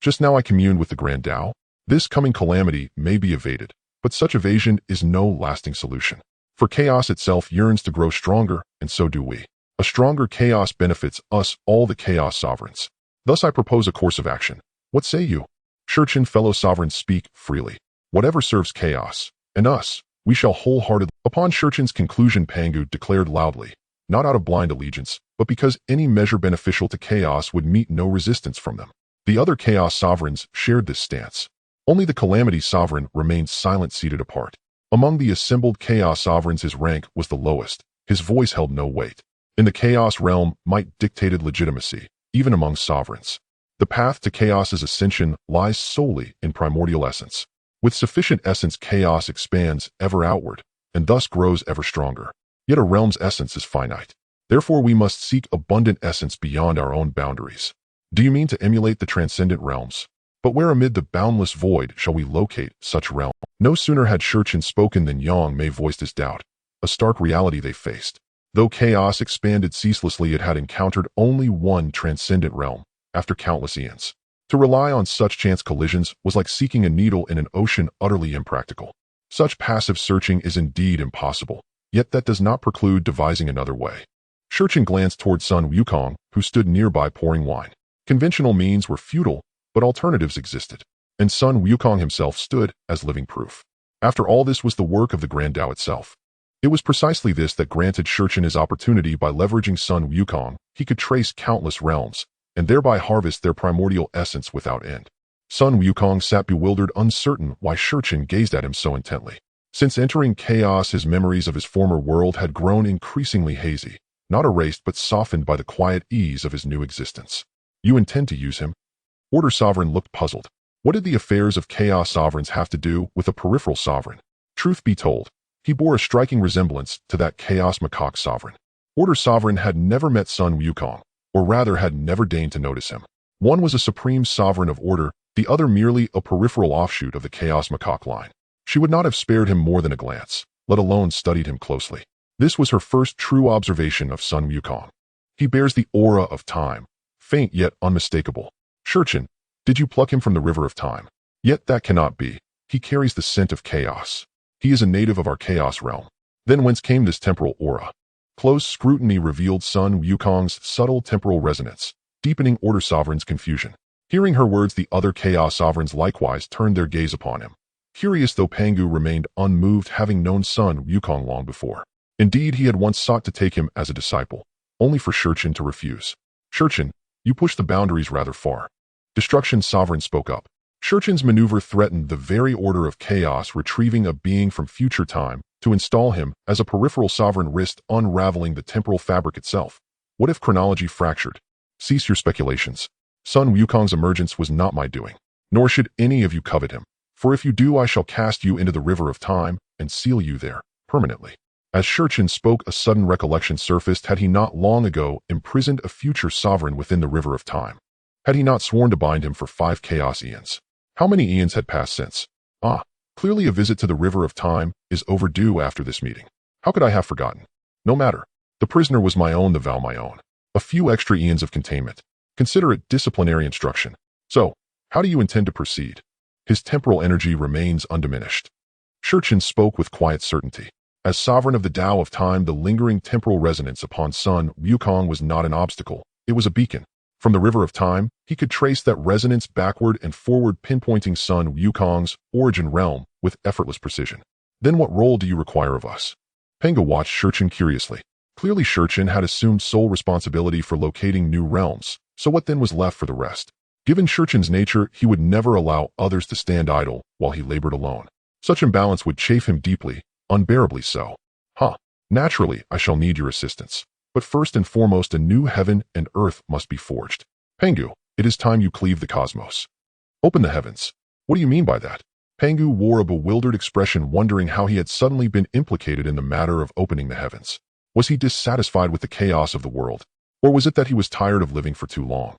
Just now I communed with the Grand Dao. This coming calamity may be evaded, but such evasion is no lasting solution. For chaos itself yearns to grow stronger, and so do we. A stronger chaos benefits us, all the Chaos Sovereigns. Thus I propose a course of action. What say you? Shurchin, fellow sovereigns, speak freely. Whatever serves chaos, and us, we shall wholeheartedly. Upon Shurchin's conclusion, Pangu declared loudly, not out of blind allegiance, but because any measure beneficial to chaos would meet no resistance from them. The other Chaos Sovereigns shared this stance. Only the Calamity Sovereign remained silent, seated apart. Among the assembled Chaos Sovereigns his rank was the lowest. His voice held no weight. In the chaos realm, might dictated legitimacy, even among sovereigns. The path to chaos's ascension lies solely in primordial essence. With sufficient essence, chaos expands ever outward, and thus grows ever stronger. Yet a realm's essence is finite. Therefore we must seek abundant essence beyond our own boundaries. Do you mean to emulate the transcendent realms? But where amid the boundless void shall we locate such realm? No sooner had Shurchin spoken than Yang Mei voiced his doubt. A stark reality they faced. Though chaos expanded ceaselessly, it had encountered only one transcendent realm, after countless eons. To rely on such chance collisions was like seeking a needle in an ocean, utterly impractical. Such passive searching is indeed impossible, yet that does not preclude devising another way. Shurchin glanced toward Sun Wukong, who stood nearby pouring wine. Conventional means were futile, but alternatives existed, and Sun Wukong himself stood as living proof. After all, this was the work of the Grand Dao itself. It was precisely this that granted Shurchin his opportunity. By leveraging Sun Wukong, he could trace countless realms, and thereby harvest their primordial essence without end. Sun Wukong sat bewildered, uncertain why Shurchin gazed at him so intently. Since entering chaos, his memories of his former world had grown increasingly hazy, not erased but softened by the quiet ease of his new existence. You intend to use him? Order Sovereign looked puzzled. What did the affairs of Chaos Sovereigns have to do with a peripheral sovereign? Truth be told, he bore a striking resemblance to that Chaos Macaque Sovereign. Order Sovereign had never met Sun Wukong, or rather had never deigned to notice him. One was a supreme sovereign of Order, the other merely a peripheral offshoot of the Chaos Macaque line. She would not have spared him more than a glance, let alone studied him closely. This was her first true observation of Sun Wukong. He bears the aura of time, faint yet unmistakable. Shurchin, did you pluck him from the river of time? Yet that cannot be. He carries the scent of chaos. He is a native of our chaos realm. Then whence came this temporal aura? Close scrutiny revealed Sun Wukong's subtle temporal resonance, deepening Order Sovereign's confusion. Hearing her words, the other Chaos Sovereigns likewise turned their gaze upon him. Curious though, Pangu remained unmoved, having known Sun Wukong long before. Indeed, he had once sought to take him as a disciple, only for Shurchin to refuse. Shurchin, you push the boundaries rather far. Destruction Sovereign spoke up. Shurchin's maneuver threatened the very order of chaos, retrieving a being from future time to install him as a peripheral sovereign risked unraveling the temporal fabric itself. What if chronology fractured? Cease your speculations. Sun Wukong's emergence was not my doing, nor should any of you covet him, for if you do, I shall cast you into the river of time and seal you there permanently. As Shurchin spoke, a sudden recollection surfaced. Had he not long ago imprisoned a future sovereign within the river of time? Had he not sworn to bind him for 5 chaos eons? How many eons had passed since? Clearly a visit to the river of time is overdue after this meeting. How could I have forgotten? No matter. The prisoner was my own, the vow my own. A few extra eons of containment. Consider it disciplinary instruction. So, how do you intend to proceed? His temporal energy remains undiminished. Shurchin spoke with quiet certainty. As sovereign of the Tao of time, the lingering temporal resonance upon Sun Wukong was not an obstacle. It was a beacon. From the river of time, he could trace that resonance backward and forward, pinpointing Sun Wukong's origin realm with effortless precision. Then what role do you require of us? Pangu watched Shurchin curiously. Clearly Shurchin had assumed sole responsibility for locating new realms, so what then was left for the rest? Given Shurchin's nature, he would never allow others to stand idle while he labored alone. Such imbalance would chafe him deeply, unbearably so. Naturally, I shall need your assistance. But first and foremost, a new heaven and earth must be forged. Pangu, it is time you cleave the cosmos. Open the heavens. What do you mean by that? Pangu wore a bewildered expression, wondering how he had suddenly been implicated in the matter of opening the heavens. Was he dissatisfied with the chaos of the world? Or was it that he was tired of living for too long?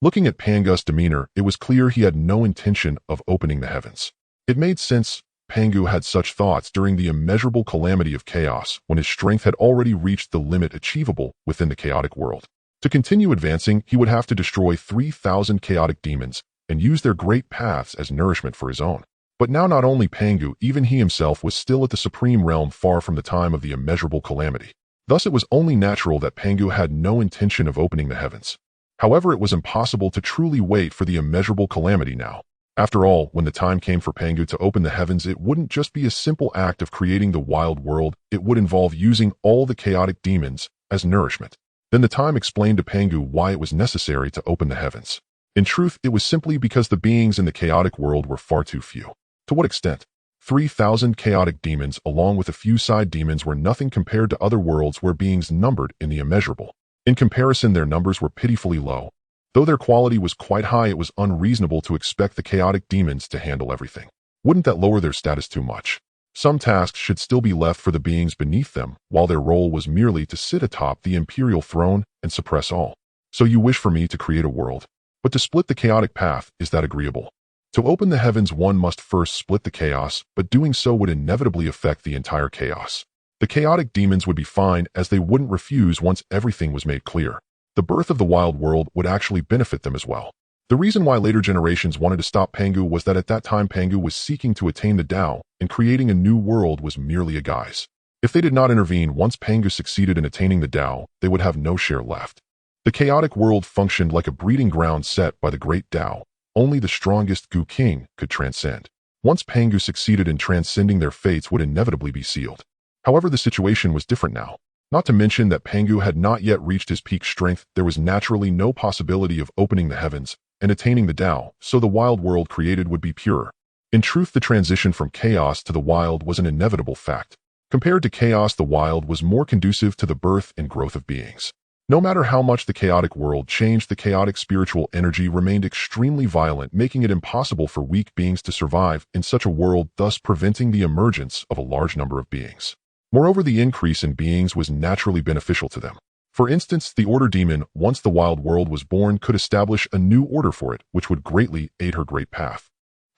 Looking at Pangu's demeanor, it was clear he had no intention of opening the heavens. It made sense, Pangu had such thoughts during the immeasurable calamity of chaos, when his strength had already reached the limit achievable within the chaotic world. To continue advancing, he would have to destroy 3,000 chaotic demons and use their great paths as nourishment for his own. But now not only Pangu, even he himself was still at the supreme realm far from the time of the immeasurable calamity. Thus it was only natural that Pangu had no intention of opening the heavens. However, it was impossible to truly wait for the immeasurable calamity now. After all, when the time came for Pangu to open the heavens, it wouldn't just be a simple act of creating the wild world, it would involve using all the chaotic demons as nourishment. Then the time explained to Pangu why it was necessary to open the heavens. In truth, it was simply because the beings in the chaotic world were far too few. To what extent? 3,000 chaotic demons along with a few side demons were nothing compared to other worlds where beings numbered in the immeasurable. In comparison, their numbers were pitifully low. Though their quality was quite high, it was unreasonable to expect the chaotic demons to handle everything. Wouldn't that lower their status too much? Some tasks should still be left for the beings beneath them, while their role was merely to sit atop the imperial throne and suppress all. So you wish for me to create a world, but to split the chaotic path, is that agreeable? To open the heavens, one must first split the chaos, but doing so would inevitably affect the entire chaos. The chaotic demons would be fine, as they wouldn't refuse once everything was made clear. The birth of the wild world would actually benefit them as well. The reason why later generations wanted to stop Pangu was that at that time Pangu was seeking to attain the Dao, and creating a new world was merely a guise. If they did not intervene once Pangu succeeded in attaining the Dao, they would have no share left. The chaotic world functioned like a breeding ground set by the Great Dao. Only the strongest Gu King could transcend. Once Pangu succeeded in transcending, their fates would inevitably be sealed. However, the situation was different now. Not to mention that Pangu had not yet reached his peak strength, there was naturally no possibility of opening the heavens and attaining the Dao, so the wild world created would be purer. In truth, the transition from chaos to the wild was an inevitable fact. Compared to chaos, the wild was more conducive to the birth and growth of beings. No matter how much the chaotic world changed, the chaotic spiritual energy remained extremely violent, making it impossible for weak beings to survive in such a world, thus preventing the emergence of a large number of beings. Moreover, the increase in beings was naturally beneficial to them. For instance, the Order Demon, once the wild world was born, could establish a new order for it, which would greatly aid her great path.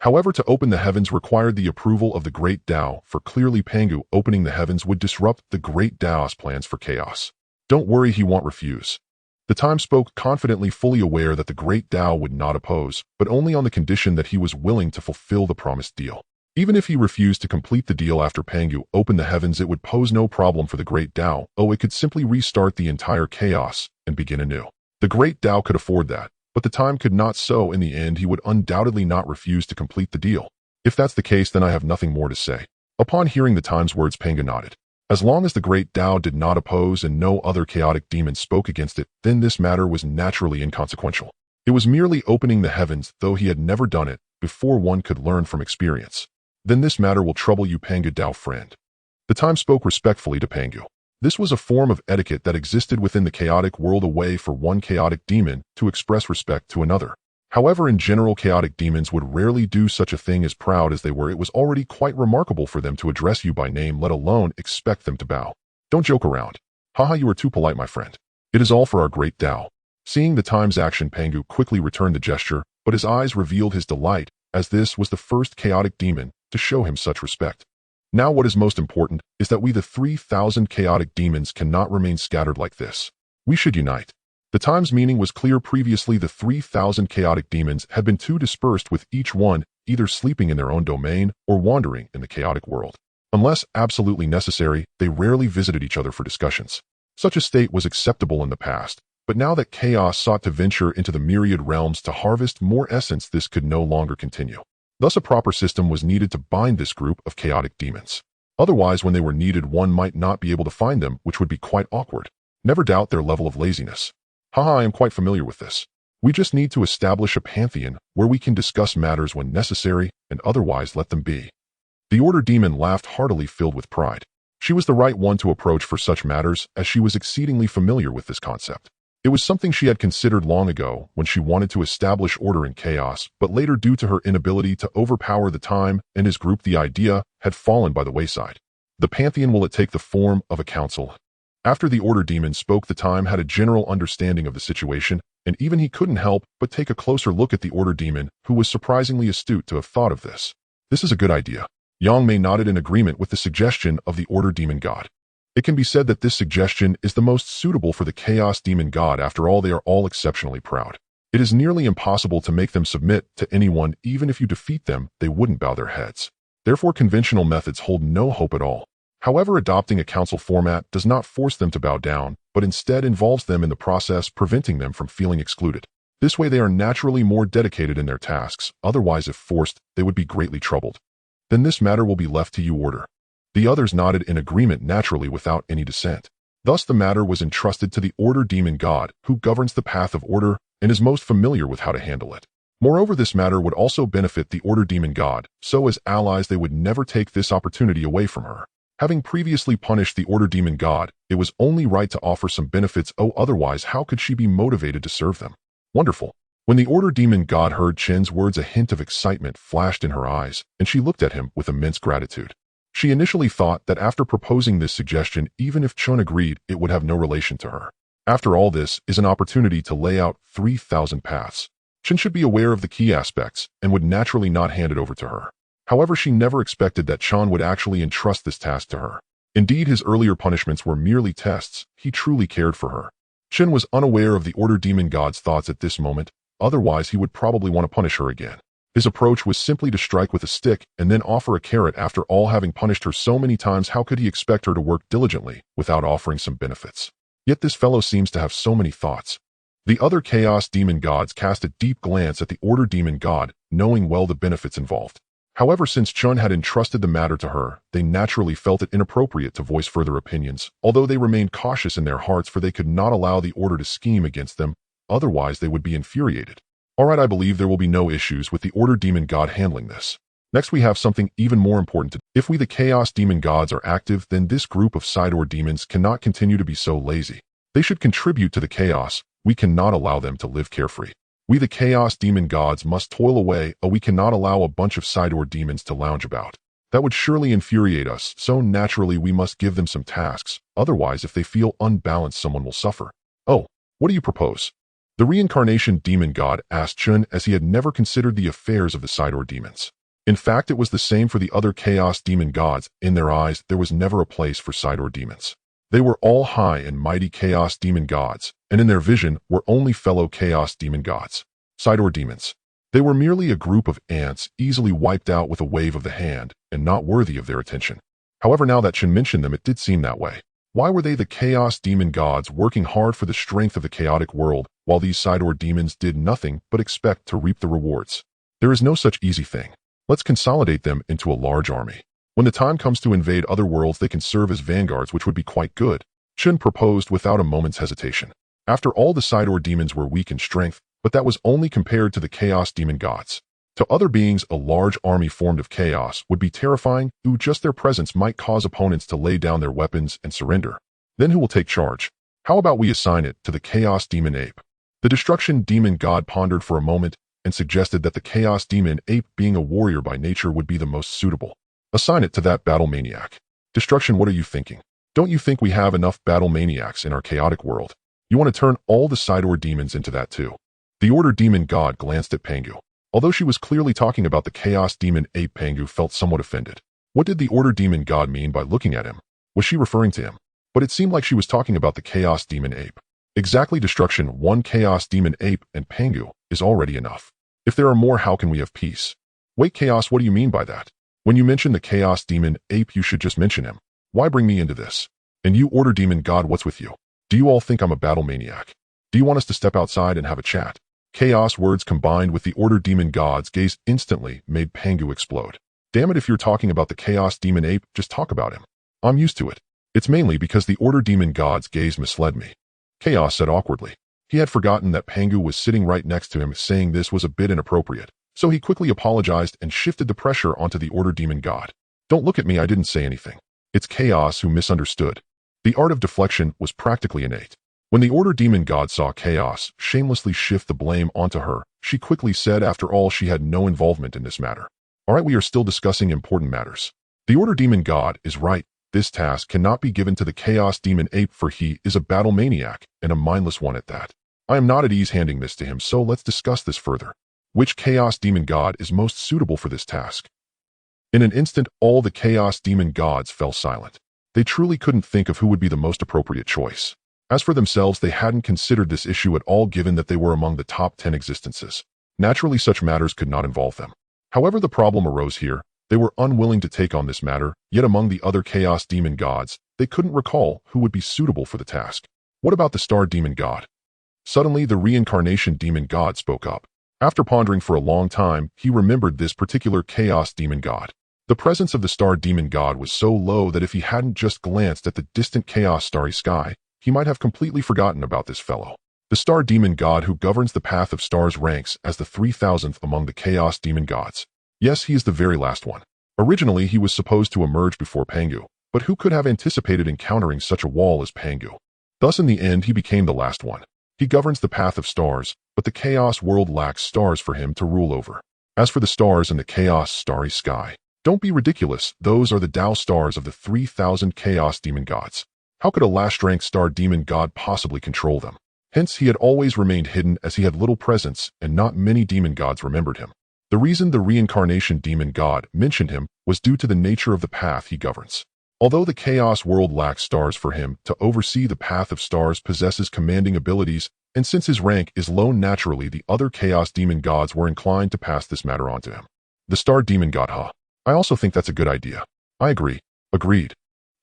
However, to open the heavens required the approval of the Great Dao, for clearly Pangu opening the heavens would disrupt the Great Dao's plans for chaos. Don't worry, he won't refuse. The time spoke confidently, fully aware that the Great Dao would not oppose, but only on the condition that he was willing to fulfill the promised deal. Even if he refused to complete the deal after Pangu opened the heavens, it would pose no problem for the Great Dao. It could simply restart the entire chaos and begin anew. The Great Dao could afford that, but the time could not, so in the end he would undoubtedly not refuse to complete the deal. If that's the case, then I have nothing more to say. Upon hearing the time's words, Pangu nodded. As long as the Great Dao did not oppose and no other chaotic demon spoke against it, then this matter was naturally inconsequential. It was merely opening the heavens, though he had never done it before. One could learn from experience. Then this matter will trouble you, Pangu Dao friend. The time spoke respectfully to Pangu. This was a form of etiquette that existed within the chaotic world, a way for one chaotic demon to express respect to another. However, in general, chaotic demons would rarely do such a thing. As proud as they were, it was already quite remarkable for them to address you by name, let alone expect them to bow. Don't joke around. Haha, you are too polite, my friend. It is all for our Great Dao. Seeing the time's action, Pangu quickly returned the gesture, but his eyes revealed his delight, as this was the first chaotic demon to show him such respect. Now what is most important is that we, the 3,000 chaotic demons, cannot remain scattered like this. We should unite. The time's meaning was clear. Previously, the 3,000 chaotic demons had been too dispersed, with each one either sleeping in their own domain or wandering in the chaotic world. Unless absolutely necessary, they rarely visited each other for discussions. Such a state was acceptable in the past, but now that chaos sought to venture into the myriad realms to harvest more essence, this could no longer continue. Thus, a proper system was needed to bind this group of chaotic demons. Otherwise, when they were needed, one might not be able to find them, which would be quite awkward. Never doubt their level of laziness. Haha, I am quite familiar with this. We just need to establish a pantheon where we can discuss matters when necessary and otherwise let them be. The Order Demon laughed heartily, filled with pride. She was the right one to approach for such matters, as she was exceedingly familiar with this concept. It was something she had considered long ago when she wanted to establish order in chaos, but later, due to her inability to overpower the time and his group, the idea had fallen by the wayside. The pantheon, will it take the form of a council? After the Order Demon spoke, the time had a general understanding of the situation, and even he couldn't help but take a closer look at the Order Demon, who was surprisingly astute to have thought of this. This is a good idea. Yang Mei nodded in agreement with the suggestion of the Order Demon God. It can be said that this suggestion is the most suitable for the Chaos Demon God. After all, they are all exceptionally proud. It is nearly impossible to make them submit to anyone. Even if you defeat them, they wouldn't bow their heads. Therefore, conventional methods hold no hope at all. However, adopting a council format does not force them to bow down, but instead involves them in the process, preventing them from feeling excluded. This way they are naturally more dedicated in their tasks. Otherwise, if forced, they would be greatly troubled. Then this matter will be left to you, Order. The others nodded in agreement naturally without any dissent. Thus the matter was entrusted to the Order Demon God, who governs the path of order and is most familiar with how to handle it. Moreover, this matter would also benefit the Order Demon God, so as allies they would never take this opportunity away from her. Having previously punished the Order Demon God, it was only right to offer some benefits. Otherwise how could she be motivated to serve them? Wonderful. When the Order Demon God heard Qin's words, a hint of excitement flashed in her eyes, and she looked at him with immense gratitude. She initially thought that after proposing this suggestion, even if Qin agreed, it would have no relation to her. After all, this is an opportunity to lay out 3,000 paths. Qin should be aware of the key aspects and would naturally not hand it over to her. However, she never expected that Qin would actually entrust this task to her. Indeed, his earlier punishments were merely tests. He truly cared for her. Qin was unaware of the Order Demon God's thoughts at this moment. Otherwise, he would probably want to punish her again. His approach was simply to strike with a stick and then offer a carrot. After all, having punished her so many times, how could he expect her to work diligently without offering some benefits? Yet this fellow seems to have so many thoughts. The other Chaos Demon Gods cast a deep glance at the Order Demon God, knowing well the benefits involved. However, since Qin had entrusted the matter to her, they naturally felt it inappropriate to voice further opinions, although they remained cautious in their hearts, for they could not allow the Order to scheme against them. Otherwise, they would be infuriated. Alright, I believe there will be no issues with the Order Demon God handling this. Next, we have something even more important to do. If we the Chaos Demon Gods are active, then this group of side-door demons cannot continue to be so lazy. They should contribute to the chaos. We cannot allow them to live carefree. We the Chaos Demon Gods must toil away, or we cannot allow a bunch of side-door demons to lounge about. That would surely infuriate us, so naturally we must give them some tasks. Otherwise, if they feel unbalanced, someone will suffer. Oh, what do you propose? The Reincarnation Demon God asked Qin, as he had never considered the affairs of the side-door demons. In fact, it was the same for the other Chaos Demon Gods. In their eyes, there was never a place for side-door demons. They were all high and mighty Chaos Demon Gods, and in their vision were only fellow Chaos Demon Gods. Side-door demons. They were merely a group of ants, easily wiped out with a wave of the hand, and not worthy of their attention. However, now that Qin mentioned them, it did seem that way. Why were they the Chaos Demon Gods working hard for the strength of the chaotic world, while these side-door demons did nothing but expect to reap the rewards? There is no such easy thing. Let's consolidate them into a large army. When the time comes to invade other worlds, they can serve as vanguards, which would be quite good. Qin proposed without a moment's hesitation. After all, the side-door demons were weak in strength, but that was only compared to the Chaos Demon Gods. To other beings, a large army formed of chaos would be terrifying. Just their presence might cause opponents to lay down their weapons and surrender. Then who will take charge? How about we assign it to the Chaos Demon Ape? The Destruction Demon God pondered for a moment and suggested that the Chaos Demon Ape, being a warrior by nature, would be the most suitable. Assign it to that battle maniac. Destruction, what are you thinking? Don't you think we have enough battle maniacs in our chaotic world? You want to turn all the side-door demons into that too? The Order Demon God glanced at Pangu. Although she was clearly talking about the Chaos Demon Ape, Pangu felt somewhat offended. What did the Order Demon God mean by looking at him? Was she referring to him? But it seemed like she was talking about the Chaos Demon Ape. Exactly, Destruction. One Chaos Demon Ape and Pangu is already enough. If there are more, how can we have peace? Wait, Chaos, what do you mean by that? When you mention the Chaos Demon Ape, you should just mention him. Why bring me into this? And you, Order Demon God, what's with you? Do you all think I'm a battle maniac? Do you want us to step outside and have a chat? Chaos words combined with the Order Demon God's gaze instantly made Pangu explode. Damn it, if you're talking about the Chaos Demon Ape, just talk about him. I'm used to it. It's mainly because the Order Demon God's gaze misled me. Chaos said awkwardly. He had forgotten that Pangu was sitting right next to him. Saying this was a bit inappropriate, so he quickly apologized and shifted the pressure onto the Order Demon God. Don't look at me, I didn't say anything. It's Chaos who misunderstood. The art of deflection was practically innate. When the Order Demon God saw Chaos shamelessly shift the blame onto her, she quickly said, after all, she had no involvement in this matter. Alright, we are still discussing important matters. The Order Demon God is right. This task cannot be given to the Chaos Demon Ape, for he is a battle maniac, and a mindless one at that. I am not at ease handing this to him, so let's discuss this further. Which Chaos Demon God is most suitable for this task? In an instant, all the Chaos Demon gods fell silent. They truly couldn't think of who would be the most appropriate choice. As for themselves, they hadn't considered this issue at all given that they were among the top 10 existences. Naturally, such matters could not involve them. However, the problem arose here. They were unwilling to take on this matter, yet among the other Chaos Demon gods, they couldn't recall who would be suitable for the task. What about the Star Demon God? Suddenly, the Reincarnation Demon God spoke up. After pondering for a long time, he remembered this particular Chaos Demon God. The presence of the Star Demon God was so low that if he hadn't just glanced at the distant chaos starry sky, he might have completely forgotten about this fellow. The Star Demon God who governs the path of stars ranks as the 3000th among the Chaos Demon gods. Yes, he is the very last one. Originally, he was supposed to emerge before Pangu, but who could have anticipated encountering such a wall as Pangu? Thus, in the end, he became the last one. He governs the path of stars, but the Chaos world lacks stars for him to rule over. As for the stars in the chaos starry sky, don't be ridiculous, those are the Dao stars of the 3000 Chaos Demon gods. How could a last-ranked Star Demon God possibly control them? Hence, he had always remained hidden as he had little presence and not many demon gods remembered him. The reason the Reincarnation Demon God mentioned him was due to the nature of the path he governs. Although the Chaos world lacks stars for him to oversee, the path of stars possesses commanding abilities, and since his rank is low naturally, the other Chaos Demon gods were inclined to pass this matter on to him. The Star Demon God, huh? I also think that's a good idea. I agree. Agreed.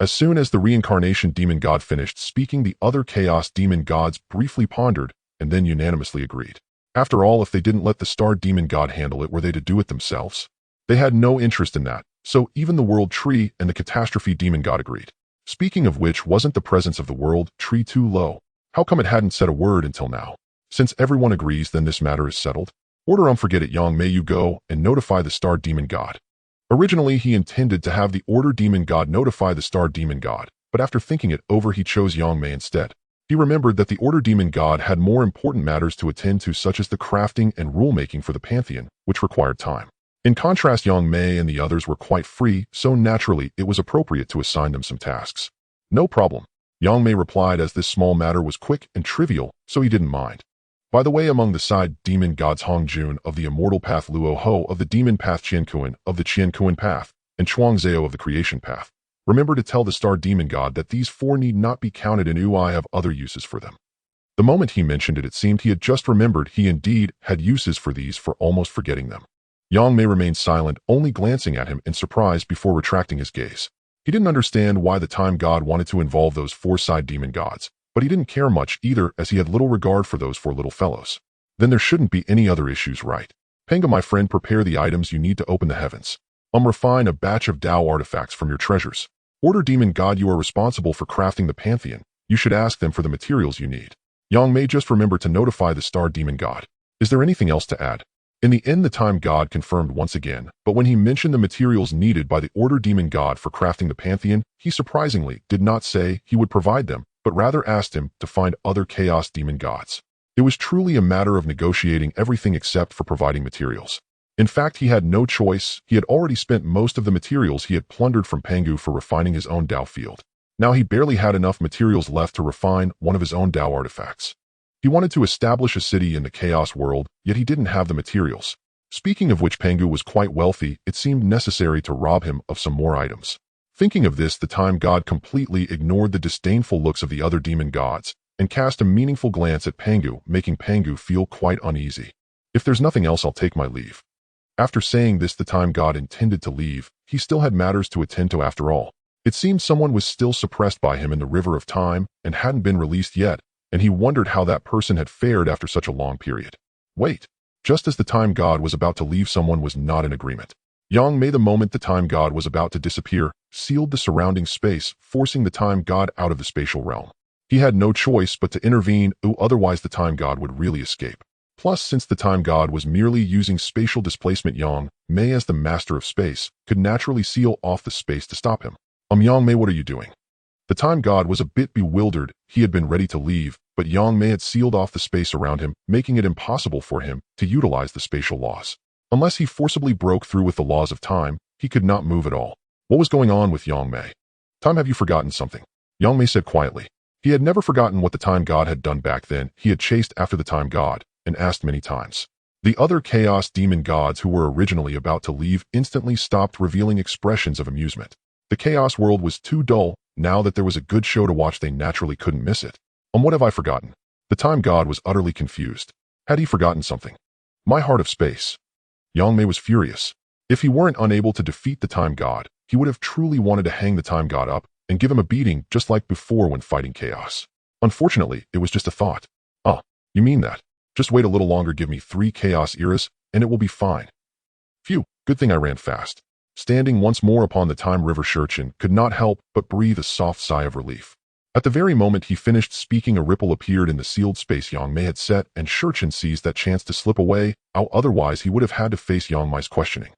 As soon as the Reincarnation Demon God finished speaking, the other Chaos Demon gods briefly pondered and then unanimously agreed. After all, if they didn't let the Star Demon God handle it, were they to do it themselves? They had no interest in that, so even the World Tree and the Catastrophe Demon God agreed. Speaking of which, wasn't the presence of the World Tree too low? How come it hadn't said a word until now? Since everyone agrees, then this matter is settled. Order forget it, Yang Mei, you go and notify the Star Demon God. Originally, he intended to have the Order Demon God notify the Star Demon God, but after thinking it over, he chose Yang Mei instead. He remembered that the Order Demon God had more important matters to attend to, such as the crafting and rule-making for the Pantheon, which required time. In contrast, Yang Mei and the others were quite free, so naturally it was appropriate to assign them some tasks. No problem, Yang Mei replied, as this small matter was quick and trivial, so he didn't mind. By the way, among the side demon gods Hong Jun of the Immortal Path, Luo Ho of the Demon Path, Qian Kuan of the Qian Kuan Path, and Chuang Zhao of the Creation Path, remember to tell the Star Demon God that these four need not be counted in I have other uses for them. The moment he mentioned it, it seemed he had just remembered he indeed had uses for these, for almost forgetting them. Yang Mei remained silent, only glancing at him in surprise before retracting his gaze. He didn't understand why the Time God wanted to involve those four side demon gods, but he didn't care much either, as he had little regard for those four little fellows. Then there shouldn't be any other issues, right? Pangu, my friend, prepare the items you need to open the heavens. Refine a batch of Dao artifacts from your treasures. Order Demon God, you are responsible for crafting the Pantheon. You should ask them for the materials you need. Yang Mei just remember to notify the Star Demon God. Is there anything else to add? In the end, the Time God confirmed once again, but when he mentioned the materials needed by the Order Demon God for crafting the Pantheon, he surprisingly did not say he would provide them, but rather asked him to find other Chaos Demon gods. It was truly a matter of negotiating everything except for providing materials. In fact, he had no choice. He had already spent most of the materials he had plundered from Pangu for refining his own Dao field. Now he barely had enough materials left to refine one of his own Dao artifacts. He wanted to establish a city in the Chaos world, yet he didn't have the materials. Speaking of which, Pangu was quite wealthy. It seemed necessary to rob him of some more items. Thinking of this, the Time God completely ignored the disdainful looks of the other demon gods and cast a meaningful glance at Pangu, making Pangu feel quite uneasy. If there's nothing else, I'll take my leave. After saying this, the Time God intended to leave. He still had matters to attend to after all. It seemed someone was still suppressed by him in the river of time and hadn't been released yet, and he wondered how that person had fared after such a long period. Wait. Just as the Time God was about to leave, someone was not in agreement. Yang Mei, the moment the Time God was about to disappear, sealed the surrounding space, forcing the Time God out of the spatial realm. He had no choice but to intervene, otherwise the Time God would really escape. Plus, since the Time God was merely using spatial displacement, Yang Mei, as the master of space, could naturally seal off the space to stop him. Yang Mei, what are you doing? The Time God was a bit bewildered. He had been ready to leave, but Yang Mei had sealed off the space around him, making it impossible for him to utilize the spatial laws. Unless he forcibly broke through with the laws of time, he could not move at all. What was going on with Yang Mei? Time, have you forgotten something? Yang Mei said quietly. He had never forgotten what the Time God had done back then. He had chased after the Time God and asked many times. The other Chaos Demon gods who were originally about to leave instantly stopped, revealing expressions of amusement. The Chaos World was too dull. Now that there was a good show to watch, they naturally couldn't miss it. What have I forgotten? The Time God was utterly confused. Had he forgotten something? My heart of space. Yang Mei was furious. If he weren't unable to defeat the Time God, he would have truly wanted to hang the Time God up and give him a beating just like before when fighting Chaos. Unfortunately, it was just a thought. You mean that? Just wait a little longer, give me 3 Chaos eras, and it will be fine. Phew, good thing I ran fast. Standing once more upon the Time River, Shurchen could not help but breathe a soft sigh of relief. At the very moment he finished speaking, a ripple appeared in the sealed space Yang Mei had set, and Shurchen seized that chance to slip away. Otherwise he would have had to face Yang Mei's questioning.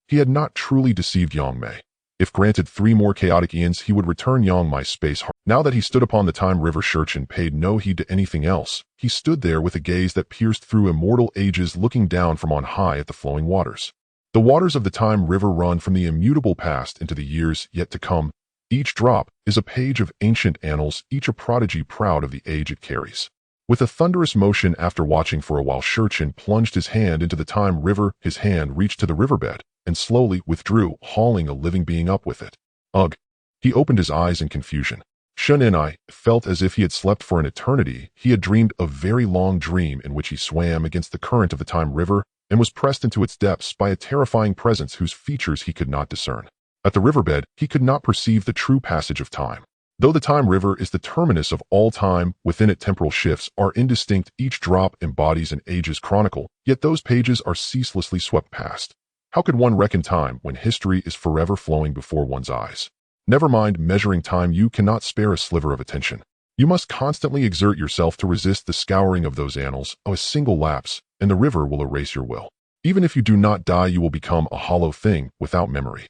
He had not truly deceived Yang Mei. If granted 3 more chaotic eons, he would return Yang Mei's space heart. Now that he stood upon the Time River, Shurchen paid no heed to anything else. He stood there with a gaze that pierced through immortal ages, looking down from on high at the flowing waters. The waters of the Time River run from the immutable past into the years yet to come. Each drop is a page of ancient annals, each a prodigy proud of the age it carries. With a thunderous motion, after watching for a while, Shurchen plunged his hand into the Time River. His hand reached to the riverbed and slowly withdrew, hauling a living being up with it. Ugh! He opened his eyes in confusion. Shun Enai felt as if he had slept for an eternity. He had dreamed a very long dream in which he swam against the current of the Time River and was pressed into its depths by a terrifying presence whose features he could not discern. At the riverbed, he could not perceive the true passage of time. Though the Time River is the terminus of all time, within it temporal shifts are indistinct. Each drop embodies an age's chronicle, yet those pages are ceaselessly swept past. How could one reckon time when history is forever flowing before one's eyes? Never mind measuring time, you cannot spare a sliver of attention. You must constantly exert yourself to resist the scouring of those annals. A single lapse, and the river will erase your will. Even if you do not die, you will become a hollow thing without memory.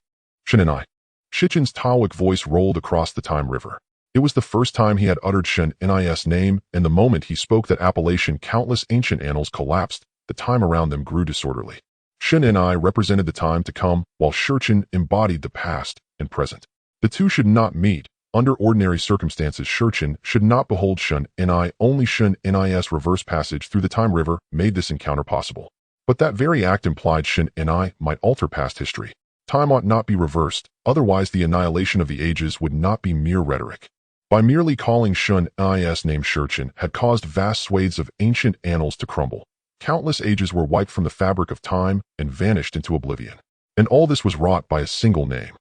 Shin'enai. Shichen's Taoic voice rolled across the Time River. It was the first time he had uttered Shin'enai's name, and the moment he spoke that appellation, countless ancient annals collapsed. The time around them grew disorderly. Shin'enai represented the time to come, while Shurchen embodied the past and present. The two should not meet. Under ordinary circumstances, Shurchen should not behold Shun-Enai. Only Shun-Enai's reverse passage through the Time River made this encounter possible. But that very act implied Shun-Enai might alter past history. Time ought not be reversed, otherwise the annihilation of the ages would not be mere rhetoric. By merely calling Shun-Enai's name, Shurchen had caused vast swathes of ancient annals to crumble. Countless ages were wiped from the fabric of time and vanished into oblivion. And all this was wrought by a single name.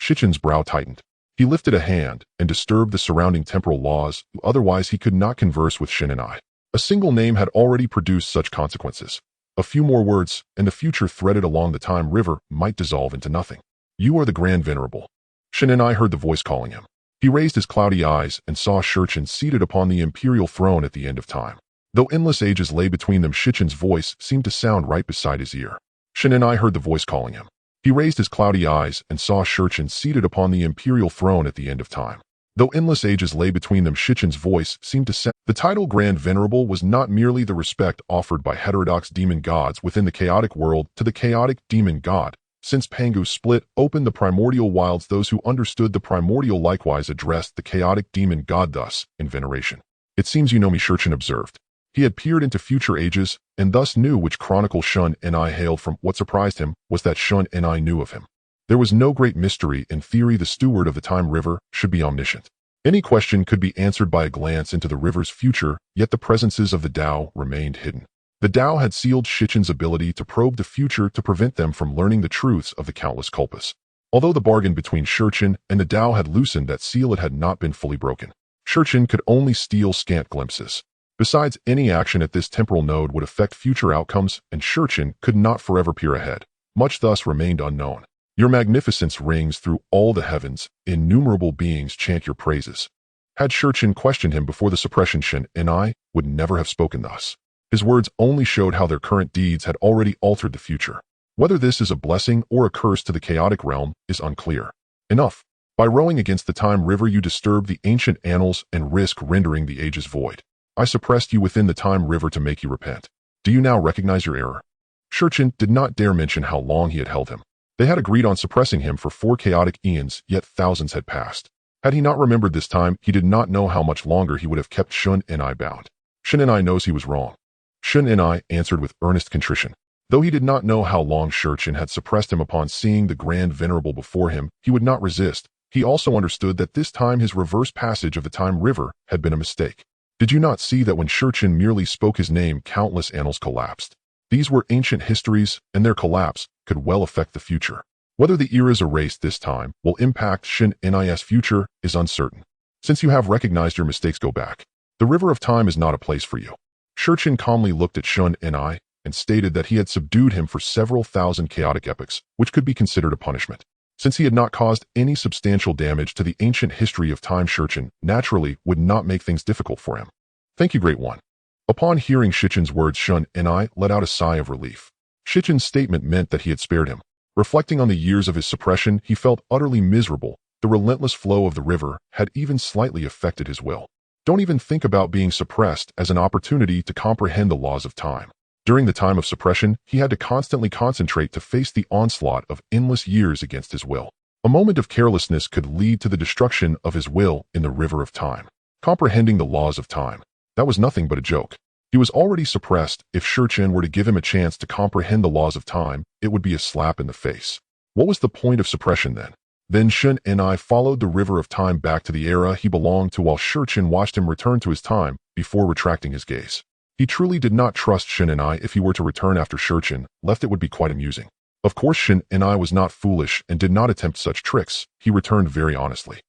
Shichen's brow tightened. He lifted a hand and disturbed the surrounding temporal laws, otherwise he could not converse with Shin-Enai. A single name had already produced such consequences. A few more words, and the future threaded along the Time River might dissolve into nothing. You are the Grand Venerable. Shin-Enai heard the voice calling him. He raised his cloudy eyes and saw Shurchen seated upon the imperial throne at the end of time. Though endless ages lay between them, Shichen's voice seemed to sound right beside his ear. Shin-Enai heard the voice calling him. He raised his cloudy eyes and saw Shurchen seated upon the imperial throne at the end of time. Though endless ages lay between them, Shichen's voice seemed to sound. The title Grand Venerable was not merely the respect offered by heterodox demon gods within the chaotic world to the chaotic demon god. Since Pangu split open the primordial wilds, those who understood the primordial likewise addressed the chaotic demon god thus, in veneration. It seems you know me, Shurchen observed. He had peered into future ages, and thus knew which chronicle Shun-Enai hailed from. What surprised him was that Shun-Enai knew of him. There was no great mystery. In theory, the steward of the Time River should be omniscient. Any question could be answered by a glance into the river's future, yet the presences of the Dao remained hidden. The Dao had sealed Shichen's ability to probe the future to prevent them from learning the truths of the countless culpas. Although the bargain between Shurchen and the Dao had loosened that seal, it had not been fully broken. Shurchen could only steal scant glimpses. Besides, any action at this temporal node would affect future outcomes, and Shurchen could not forever peer ahead. Much thus remained unknown. Your magnificence rings through all the heavens. Innumerable beings chant your praises. Had Shurchen questioned him before the suppression, Shin-Enai would never have spoken thus. His words only showed how their current deeds had already altered the future. Whether this is a blessing or a curse to the chaotic realm is unclear. Enough. By rowing against the Time River, you disturb the ancient annals and risk rendering the ages void. I suppressed you within the Time River to make you repent. Do you now recognize your error? Shurchen did not dare mention how long he had held him. They had agreed on suppressing him for 4 chaotic eons, yet thousands had passed. Had he not remembered this time, he did not know how much longer he would have kept Shun-Enai bound. Shun-Enai knows he was wrong. Shun-Enai answered with earnest contrition. Though he did not know how long Shurchin had suppressed him upon seeing the Grand Venerable before him, he would not resist. He also understood that this time his reverse passage of the Time River had been a mistake. Did you not see that when Shurchin merely spoke his name, countless annals collapsed? These were ancient histories, and their collapse could well affect the future. Whether the eras erased this time will impact Qin Ming's future is uncertain. Since you have recognized your mistakes, go back. The River of Time is not a place for you. Shurchin calmly looked at Qin Ming and stated that he had subdued him for several thousand chaotic epochs, which could be considered a punishment. Since he had not caused any substantial damage to the ancient history of time, Shurchin naturally would not make things difficult for him. Thank you, Great One. Upon hearing Shichin's words, Qin Ming let out a sigh of relief. Shichin's statement meant that he had spared him. Reflecting on the years of his suppression, he felt utterly miserable. The relentless flow of the river had even slightly affected his will. Don't even think about being suppressed as an opportunity to comprehend the laws of time. During the time of suppression, he had to constantly concentrate to face the onslaught of endless years against his will. A moment of carelessness could lead to the destruction of his will in the river of time. Comprehending the laws of time. That was nothing but a joke. He was already suppressed. If Shurchin were to give him a chance to comprehend the laws of time, it would be a slap in the face. What was the point of suppression then? Then Qin Ming followed the river of time back to the era he belonged to while Shurchin watched him return to his time before retracting his gaze. He truly did not trust Qin Ming. If he were to return after Shurchin left, it would be quite amusing. Of course, Qin Ming was not foolish and did not attempt such tricks. He returned very honestly.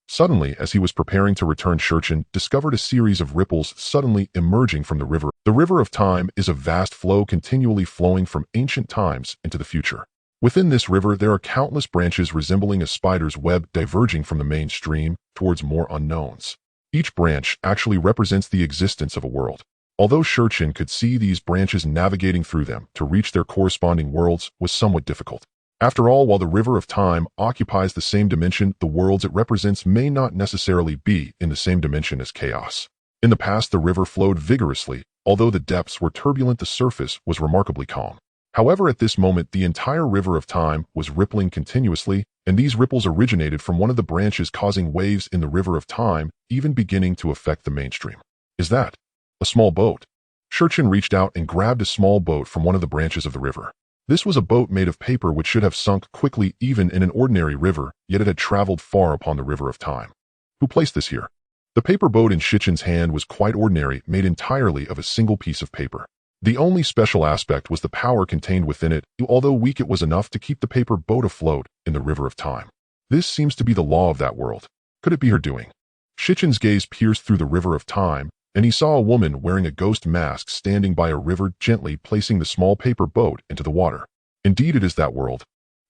Suddenly, as he was preparing to return, Shurchin discovered a series of ripples suddenly emerging from the river. The river of time is a vast flow continually flowing from ancient times into the future. Within this river, there are countless branches resembling a spider's web diverging from the main stream towards more unknowns. Each branch actually represents the existence of a world. Although Shurchin could see these branches, navigating through them to reach their corresponding worlds was somewhat difficult. After all, while the river of time occupies the same dimension, the worlds it represents may not necessarily be in the same dimension as chaos. In the past, the river flowed vigorously. Although the depths were turbulent, the surface was remarkably calm. However, at this moment, the entire river of time was rippling continuously, and these ripples originated from one of the branches, causing waves in the river of time, even beginning to affect the mainstream. Is that a small boat? Shurchin reached out and grabbed a small boat from one of the branches of the river. This was a boat made of paper which should have sunk quickly even in an ordinary river, yet it had traveled far upon the river of time. Who placed this here? The paper boat in Shichin's hand was quite ordinary, made entirely of a single piece of paper. The only special aspect was the power contained within it. Although weak, it was enough to keep the paper boat afloat in the river of time. This seems to be the law of that world. Could it be her doing? Shichin's gaze pierced through the river of time, and he saw a woman wearing a ghost mask standing by a river, gently placing the small paper boat into the water. Indeed, it is that world.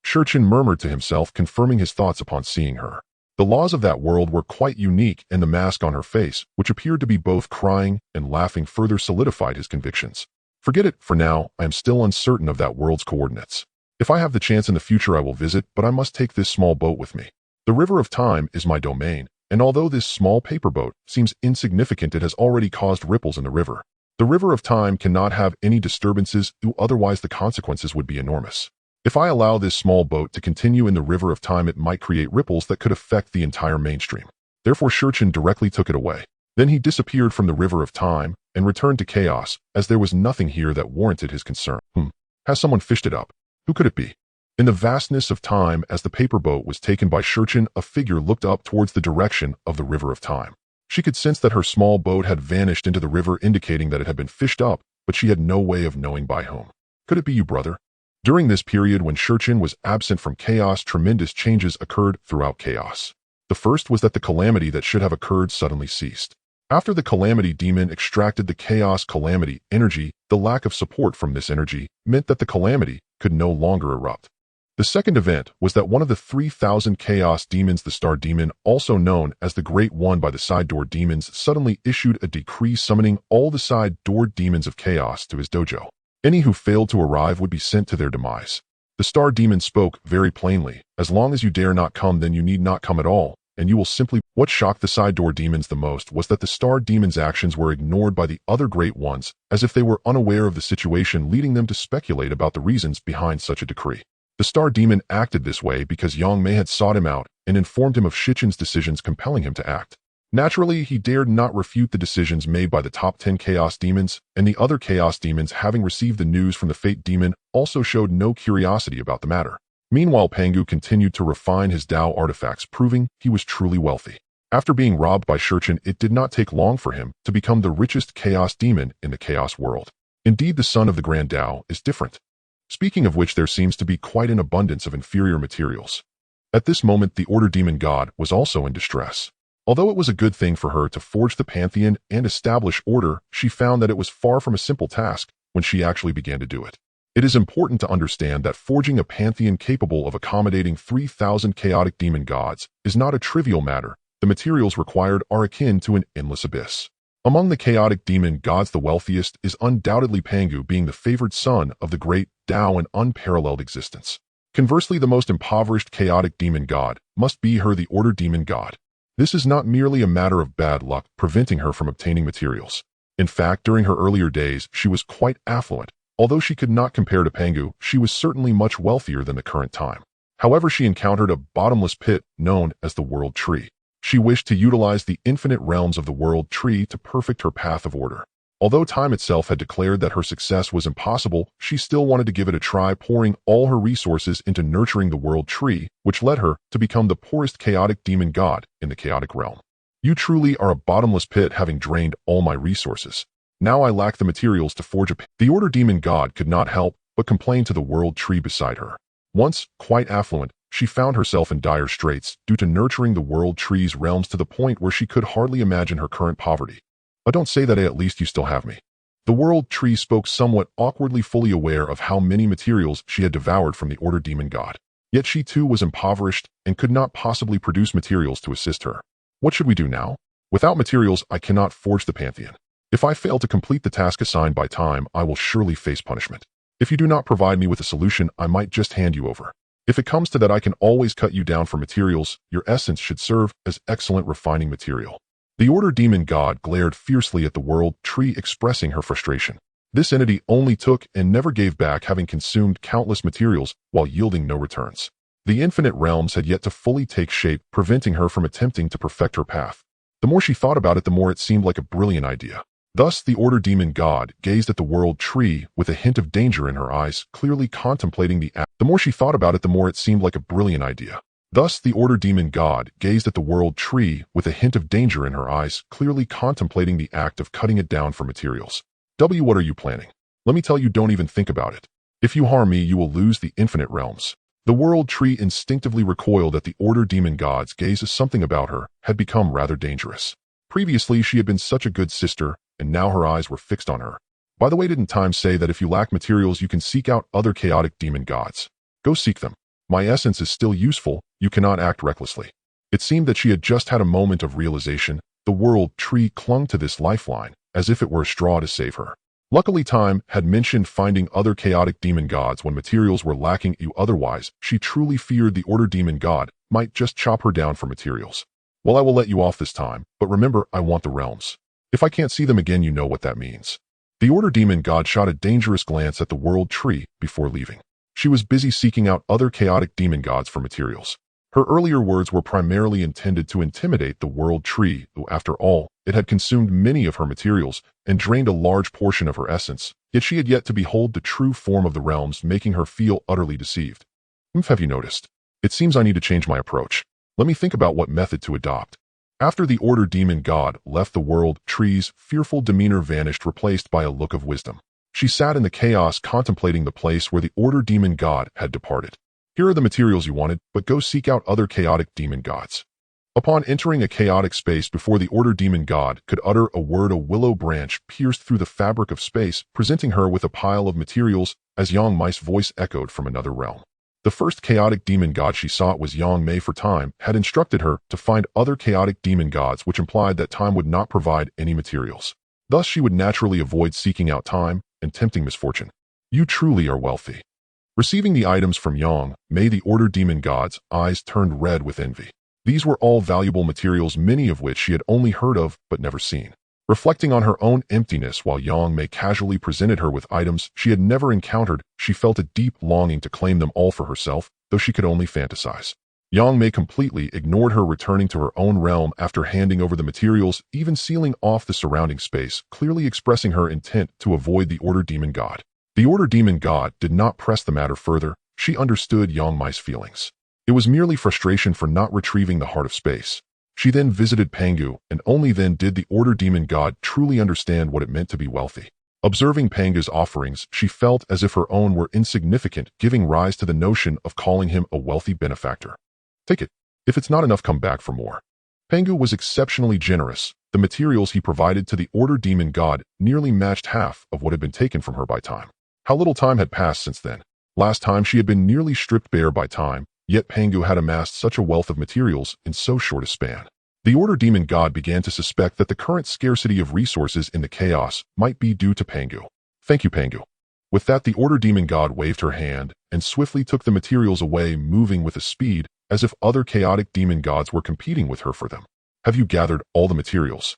Shurchin murmured to himself, confirming his thoughts upon seeing her. The laws of that world were quite unique, and the mask on her face, which appeared to be both crying and laughing, further solidified his convictions. Forget it. For now, I am still uncertain of that world's coordinates. If I have the chance in the future, I will visit, but I must take this small boat with me. The river of time is my domain, and although this small paper boat seems insignificant, it has already caused ripples in the river. The river of time cannot have any disturbances, otherwise the consequences would be enormous. If I allow this small boat to continue in the river of time, it might create ripples that could affect the entire mainstream. Therefore, Shurchin directly took it away. Then he disappeared from the river of time and returned to chaos, as there was nothing here that warranted his concern. Has someone fished it up? Who could it be? In the vastness of time, as the paper boat was taken by Shurchin, a figure looked up towards the direction of the river of time. She could sense that her small boat had vanished into the river, indicating that it had been fished up, but she had no way of knowing by whom. Could it be you, brother? During this period when Shurchin was absent from chaos, tremendous changes occurred throughout chaos. The first was that the calamity that should have occurred suddenly ceased. After the calamity demon extracted the chaos calamity energy, the lack of support from this energy meant that the calamity could no longer erupt. The second event was that one of the 3,000 chaos demons, the star demon, also known as the Great One by the side door demons, suddenly issued a decree summoning all the side door demons of chaos to his dojo. Any who failed to arrive would be sent to their demise. The star demon spoke very plainly: as long as you dare not come, then you need not come at all, and you will simply... What shocked the side door demons the most was that the star demons' actions were ignored by the other great ones, as if they were unaware of the situation, leading them to speculate about the reasons behind such a decree. The star demon acted this way because Yang Mei had sought him out and informed him of Shichin's decisions, compelling him to act. Naturally, he dared not refute the decisions made by the top 10 Chaos Demons, and the other Chaos Demons, having received the news from the Fate Demon, also showed no curiosity about the matter. Meanwhile, Pangu continued to refine his Dao artifacts, proving he was truly wealthy. After being robbed by Shurchen, it did not take long for him to become the richest Chaos Demon in the Chaos World. Indeed, the son of the Grand Dao is different. Speaking of which, there seems to be quite an abundance of inferior materials. At this moment, the Order Demon God was also in distress. Although it was a good thing for her to forge the Pantheon and establish order, she found that it was far from a simple task when she actually began to do it. It is important to understand that forging a Pantheon capable of accommodating 3,000 chaotic demon gods is not a trivial matter. The materials required are akin to an endless abyss. Among the chaotic demon gods, the wealthiest is undoubtedly Pangu, being the favored son of the Great Dao and unparalleled existence. Conversely, the most impoverished chaotic demon god must be her, the Order Demon God. This is not merely a matter of bad luck preventing her from obtaining materials. In fact, during her earlier days, she was quite affluent. Although she could not compare to Pangu, she was certainly much wealthier than the current time. However, she encountered a bottomless pit known as the World Tree. She wished to utilize the infinite realms of the World Tree to perfect her path of order. Although time itself had declared that her success was impossible, she still wanted to give it a try, pouring all her resources into nurturing the World Tree, which led her to become the poorest chaotic demon god in the chaotic realm. You truly are a bottomless pit, having drained all my resources. Now I lack the materials to forge a pit. The Order Demon God could not help but complain to the World Tree beside her. Once quite affluent, she found herself in dire straits due to nurturing the World Tree's realms to the point where she could hardly imagine her current poverty. But don't say that, at least you still have me. The World Tree spoke somewhat awkwardly, fully aware of how many materials she had devoured from the Order Demon God. Yet she too was impoverished and could not possibly produce materials to assist her. What should we do now? Without materials, I cannot forge the Pantheon. If I fail to complete the task assigned by time, I will surely face punishment. If you do not provide me with a solution, I might just hand you over. If it comes to that, I can always cut you down for materials. Your essence should serve as excellent refining material. The Order Demon God glared fiercely at the World Tree, expressing her frustration. This entity only took and never gave back, having consumed countless materials while yielding no returns. The infinite realms had yet to fully take shape, preventing her from attempting to perfect her path. The more she thought about it, the more it seemed like a brilliant idea. Thus, the Order Demon God gazed at the World Tree with a hint of danger in her eyes, clearly contemplating the act. The more she thought about it, the more it seemed like a brilliant idea. Thus, the Order Demon God gazed at the World Tree with a hint of danger in her eyes, clearly contemplating the act of cutting it down for materials. What are you planning? Let me tell you, don't even think about it. If you harm me, you will lose the infinite realms. The World Tree instinctively recoiled at the Order Demon God's gaze, as something about her had become rather dangerous. Previously, she had been such a good sister, and now her eyes were fixed on her. By the way, didn't time say that if you lack materials, you can seek out other chaotic demon gods? Go seek them. My essence is still useful. You cannot act recklessly. It seemed that she had just had a moment of realization. The World Tree clung to this lifeline, as if it were a straw to save her. Luckily, time had mentioned finding other chaotic demon gods when materials were lacking. Otherwise, she truly feared the Order Demon God might just chop her down for materials. Well, I will let you off this time, but remember, I want the realms. If I can't see them again, you know what that means. The Order Demon God shot a dangerous glance at the World Tree before leaving. She was busy seeking out other chaotic demon gods for materials. Her earlier words were primarily intended to intimidate the World Tree, who, after all, it had consumed many of her materials and drained a large portion of her essence, yet she had yet to behold the true form of the realms, making her feel utterly deceived. Have you noticed? It seems I need to change my approach. Let me think about what method to adopt. After the Order Demon God left the World Tree's fearful demeanor vanished, replaced by a look of wisdom. She sat in the chaos, contemplating the place where the Order Demon God had departed. Here are the materials you wanted, but go seek out other chaotic demon gods. Upon entering a chaotic space before the Order Demon God could utter a word, a willow branch pierced through the fabric of space, presenting her with a pile of materials, as Yang Mei's voice echoed from another realm. The first chaotic demon god she sought was Yang Mei, for time had instructed her to find other chaotic demon gods, which implied that time would not provide any materials. Thus, she would naturally avoid seeking out time and tempting misfortune. You truly are wealthy. Receiving the items from Yang Mei, the Order Demon God's eyes turned red with envy. These were all valuable materials, many of which she had only heard of but never seen. Reflecting on her own emptiness while Yang Mei casually presented her with items she had never encountered, she felt a deep longing to claim them all for herself, though she could only fantasize. Yang Mei completely ignored her, returning to her own realm after handing over the materials, even sealing off the surrounding space, clearly expressing her intent to avoid the Order Demon God. The Order Demon God did not press the matter further. She understood Yang Mei's feelings. It was merely frustration for not retrieving the Heart of Space. She then visited Pangu, and only then did the Order Demon God truly understand what it meant to be wealthy. Observing Pangu's offerings, she felt as if her own were insignificant, giving rise to the notion of calling him a wealthy benefactor. Take it. If it's not enough, come back for more. Pangu was exceptionally generous. The materials he provided to the Order Demon God nearly matched half of what had been taken from her by time. How little time had passed since then. Last time she had been nearly stripped bare by time, yet Pangu had amassed such a wealth of materials in so short a span. The Order Demon God began to suspect that the current scarcity of resources in the chaos might be due to Pangu. Thank you, Pangu. With that, the Order Demon God waved her hand and swiftly took the materials away, moving with a speed as if other chaotic demon gods were competing with her for them. Have you gathered all the materials?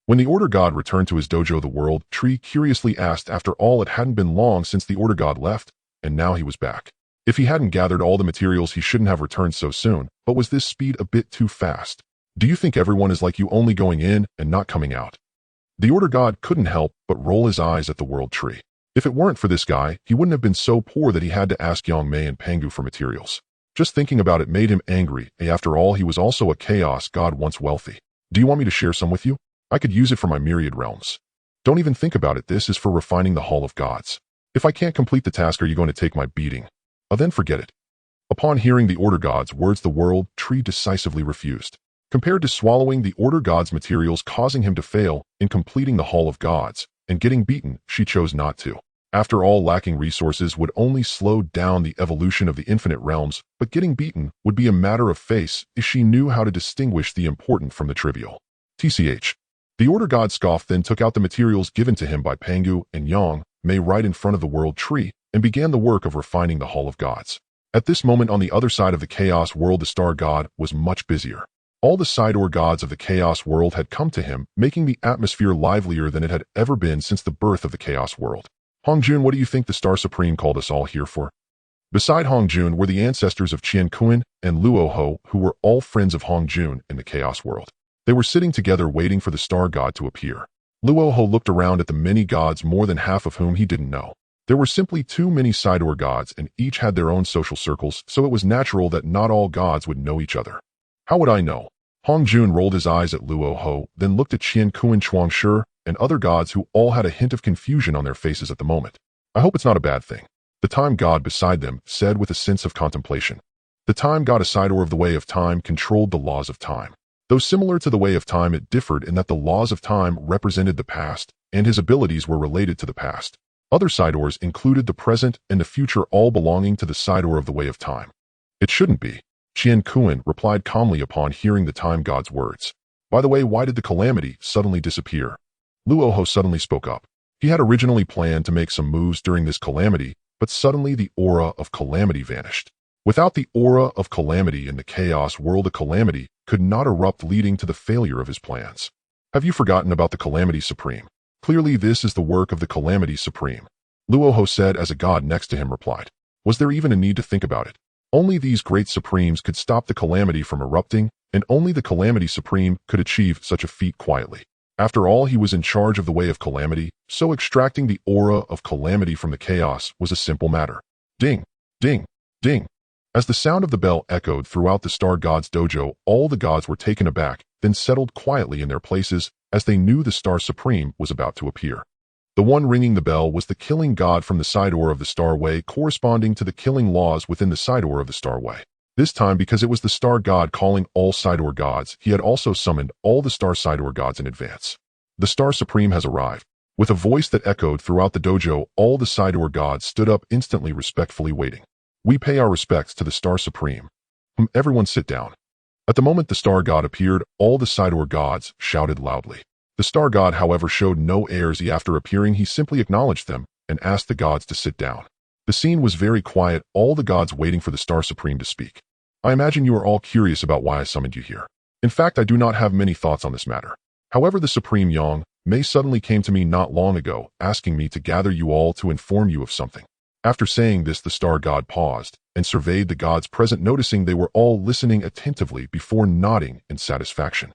When the Order God returned to his dojo, the World Tree curiously asked. After all, it hadn't been long since the Order God left, and now he was back. If he hadn't gathered all the materials, he shouldn't have returned so soon, but was this speed a bit too fast? Do you think everyone is like you, only going in and not coming out? The Order God couldn't help but roll his eyes at the World Tree. If it weren't for this guy, he wouldn't have been so poor that he had to ask Yang Mei and Pangu for materials. Just thinking about it made him angry. After all, he was also a chaos god once wealthy. Do you want me to share some with you? I could use it for my myriad realms. Don't even think about it. This is for refining the Hall of Gods. If I can't complete the task, are you going to take my beating? Then forget it. Upon hearing the Order God's words, the World Tree decisively refused. Compared to swallowing the Order God's materials causing him to fail in completing the Hall of Gods and getting beaten, she chose not to. After all, lacking resources would only slow down the evolution of the infinite realms, but getting beaten would be a matter of face if she knew how to distinguish the important from the trivial. TCH. The Order God scoffed, then took out the materials given to him by Pangu and Yang Mei right in front of the World Tree and began the work of refining the Hall of Gods. At this moment, on the other side of the Chaos World, the Star God was much busier. All the Sidor gods of the Chaos World had come to him, making the atmosphere livelier than it had ever been since the birth of the Chaos World. Hongjun, what do you think the Star Supreme called us all here for? Beside Hongjun were the ancestors of Qian Ming and Luoho, who were all friends of Hongjun in the Chaos World. They were sitting together waiting for the Star God to appear. Luoho looked around at the many gods, more than half of whom he didn't know. There were simply too many Sidor gods, and each had their own social circles, so it was natural that not all gods would know each other. How would I know? Hongjun rolled his eyes at Luoho, then looked at Qian Ming, Chuangshi, and other gods who all had a hint of confusion on their faces at the moment. I hope it's not a bad thing. The Time God beside them said with a sense of contemplation. The Time God, a Sidor of the Way of Time, controlled the laws of time. Though similar to the Way of Time, it differed in that the laws of time represented the past, and his abilities were related to the past. Other Sidors included the present and the future, all belonging to the Sidor of the Way of Time. It shouldn't be. Qian Ming replied calmly upon hearing the Time God's words. By the way, why did the calamity suddenly disappear? Luoho suddenly spoke up. He had originally planned to make some moves during this calamity, but suddenly the aura of calamity vanished. Without the aura of calamity in the Chaos World, a calamity could not erupt, leading to the failure of his plans. Have you forgotten about the Calamity Supreme? Clearly this is the work of the Calamity Supreme. Luoho said as a god next to him replied. Was there even a need to think about it? Only these great supremes could stop the calamity from erupting, and only the Calamity Supreme could achieve such a feat quietly. After all, he was in charge of the Way of Calamity, so extracting the aura of calamity from the chaos was a simple matter. Ding, ding, ding. As the sound of the bell echoed throughout the Star God's dojo, all the gods were taken aback, then settled quietly in their places as they knew the Star Supreme was about to appear. The one ringing the bell was the killing god from the Sidor of the Star Way, corresponding to the killing laws within the Sidor of the Star Way. This time, because it was the Star God calling all Sidor gods, he had also summoned all the Star Sidor gods in advance. The Star Supreme has arrived. With a voice that echoed throughout the dojo, all the Sidor gods stood up instantly, respectfully waiting. We pay our respects to the Star Supreme. Everyone sit down. At the moment the Star God appeared, all the Sidor gods shouted loudly. The Star God, however, showed no airs. After appearing, he simply acknowledged them and asked the gods to sit down. The scene was very quiet, all the gods waiting for the Star Supreme to speak. I imagine you are all curious about why I summoned you here. In fact, I do not have many thoughts on this matter. However, the Supreme Yang Mei suddenly came to me not long ago, asking me to gather you all to inform you of something. After saying this, the star god paused and surveyed the gods present, noticing they were all listening attentively before nodding in satisfaction.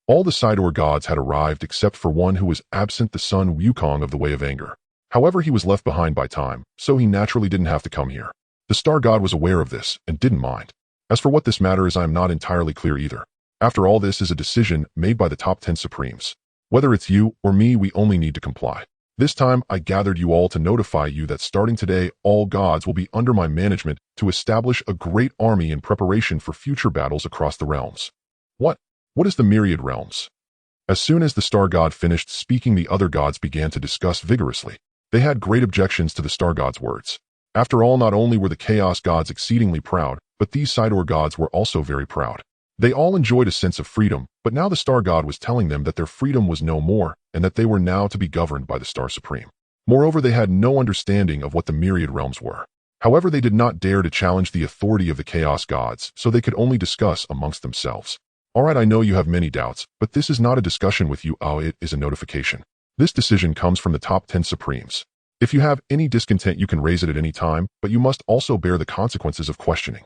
All the Sidor gods had arrived except for one who was absent, the son Wukong of the Way of Anger. However, he was left behind by time, so he naturally didn't have to come here. The star god was aware of this and didn't mind. As for what this matter is, I am not entirely clear either. After all, this is a decision made by the top 10 supremes. Whether it's you or me, we only need to comply. This time, I gathered you all to notify you that starting today, all gods will be under my management to establish a great army in preparation for future battles across the realms. What is the myriad realms? As soon as the star god finished speaking, the other gods began to discuss vigorously. They had great objections to the star god's words. After all, not only were the chaos gods exceedingly proud, but these Sidor gods were also very proud. They all enjoyed a sense of freedom, but now the star god was telling them that their freedom was no more, and that they were now to be governed by the Star Supreme. Moreover, they had no understanding of what the myriad realms were. However, they did not dare to challenge the authority of the chaos gods, so they could only discuss amongst themselves. Alright, I know you have many doubts, but this is not a discussion with you. It is a notification. This decision comes from the top 10 supremes. If you have any discontent, you can raise it at any time, but you must also bear the consequences of questioning.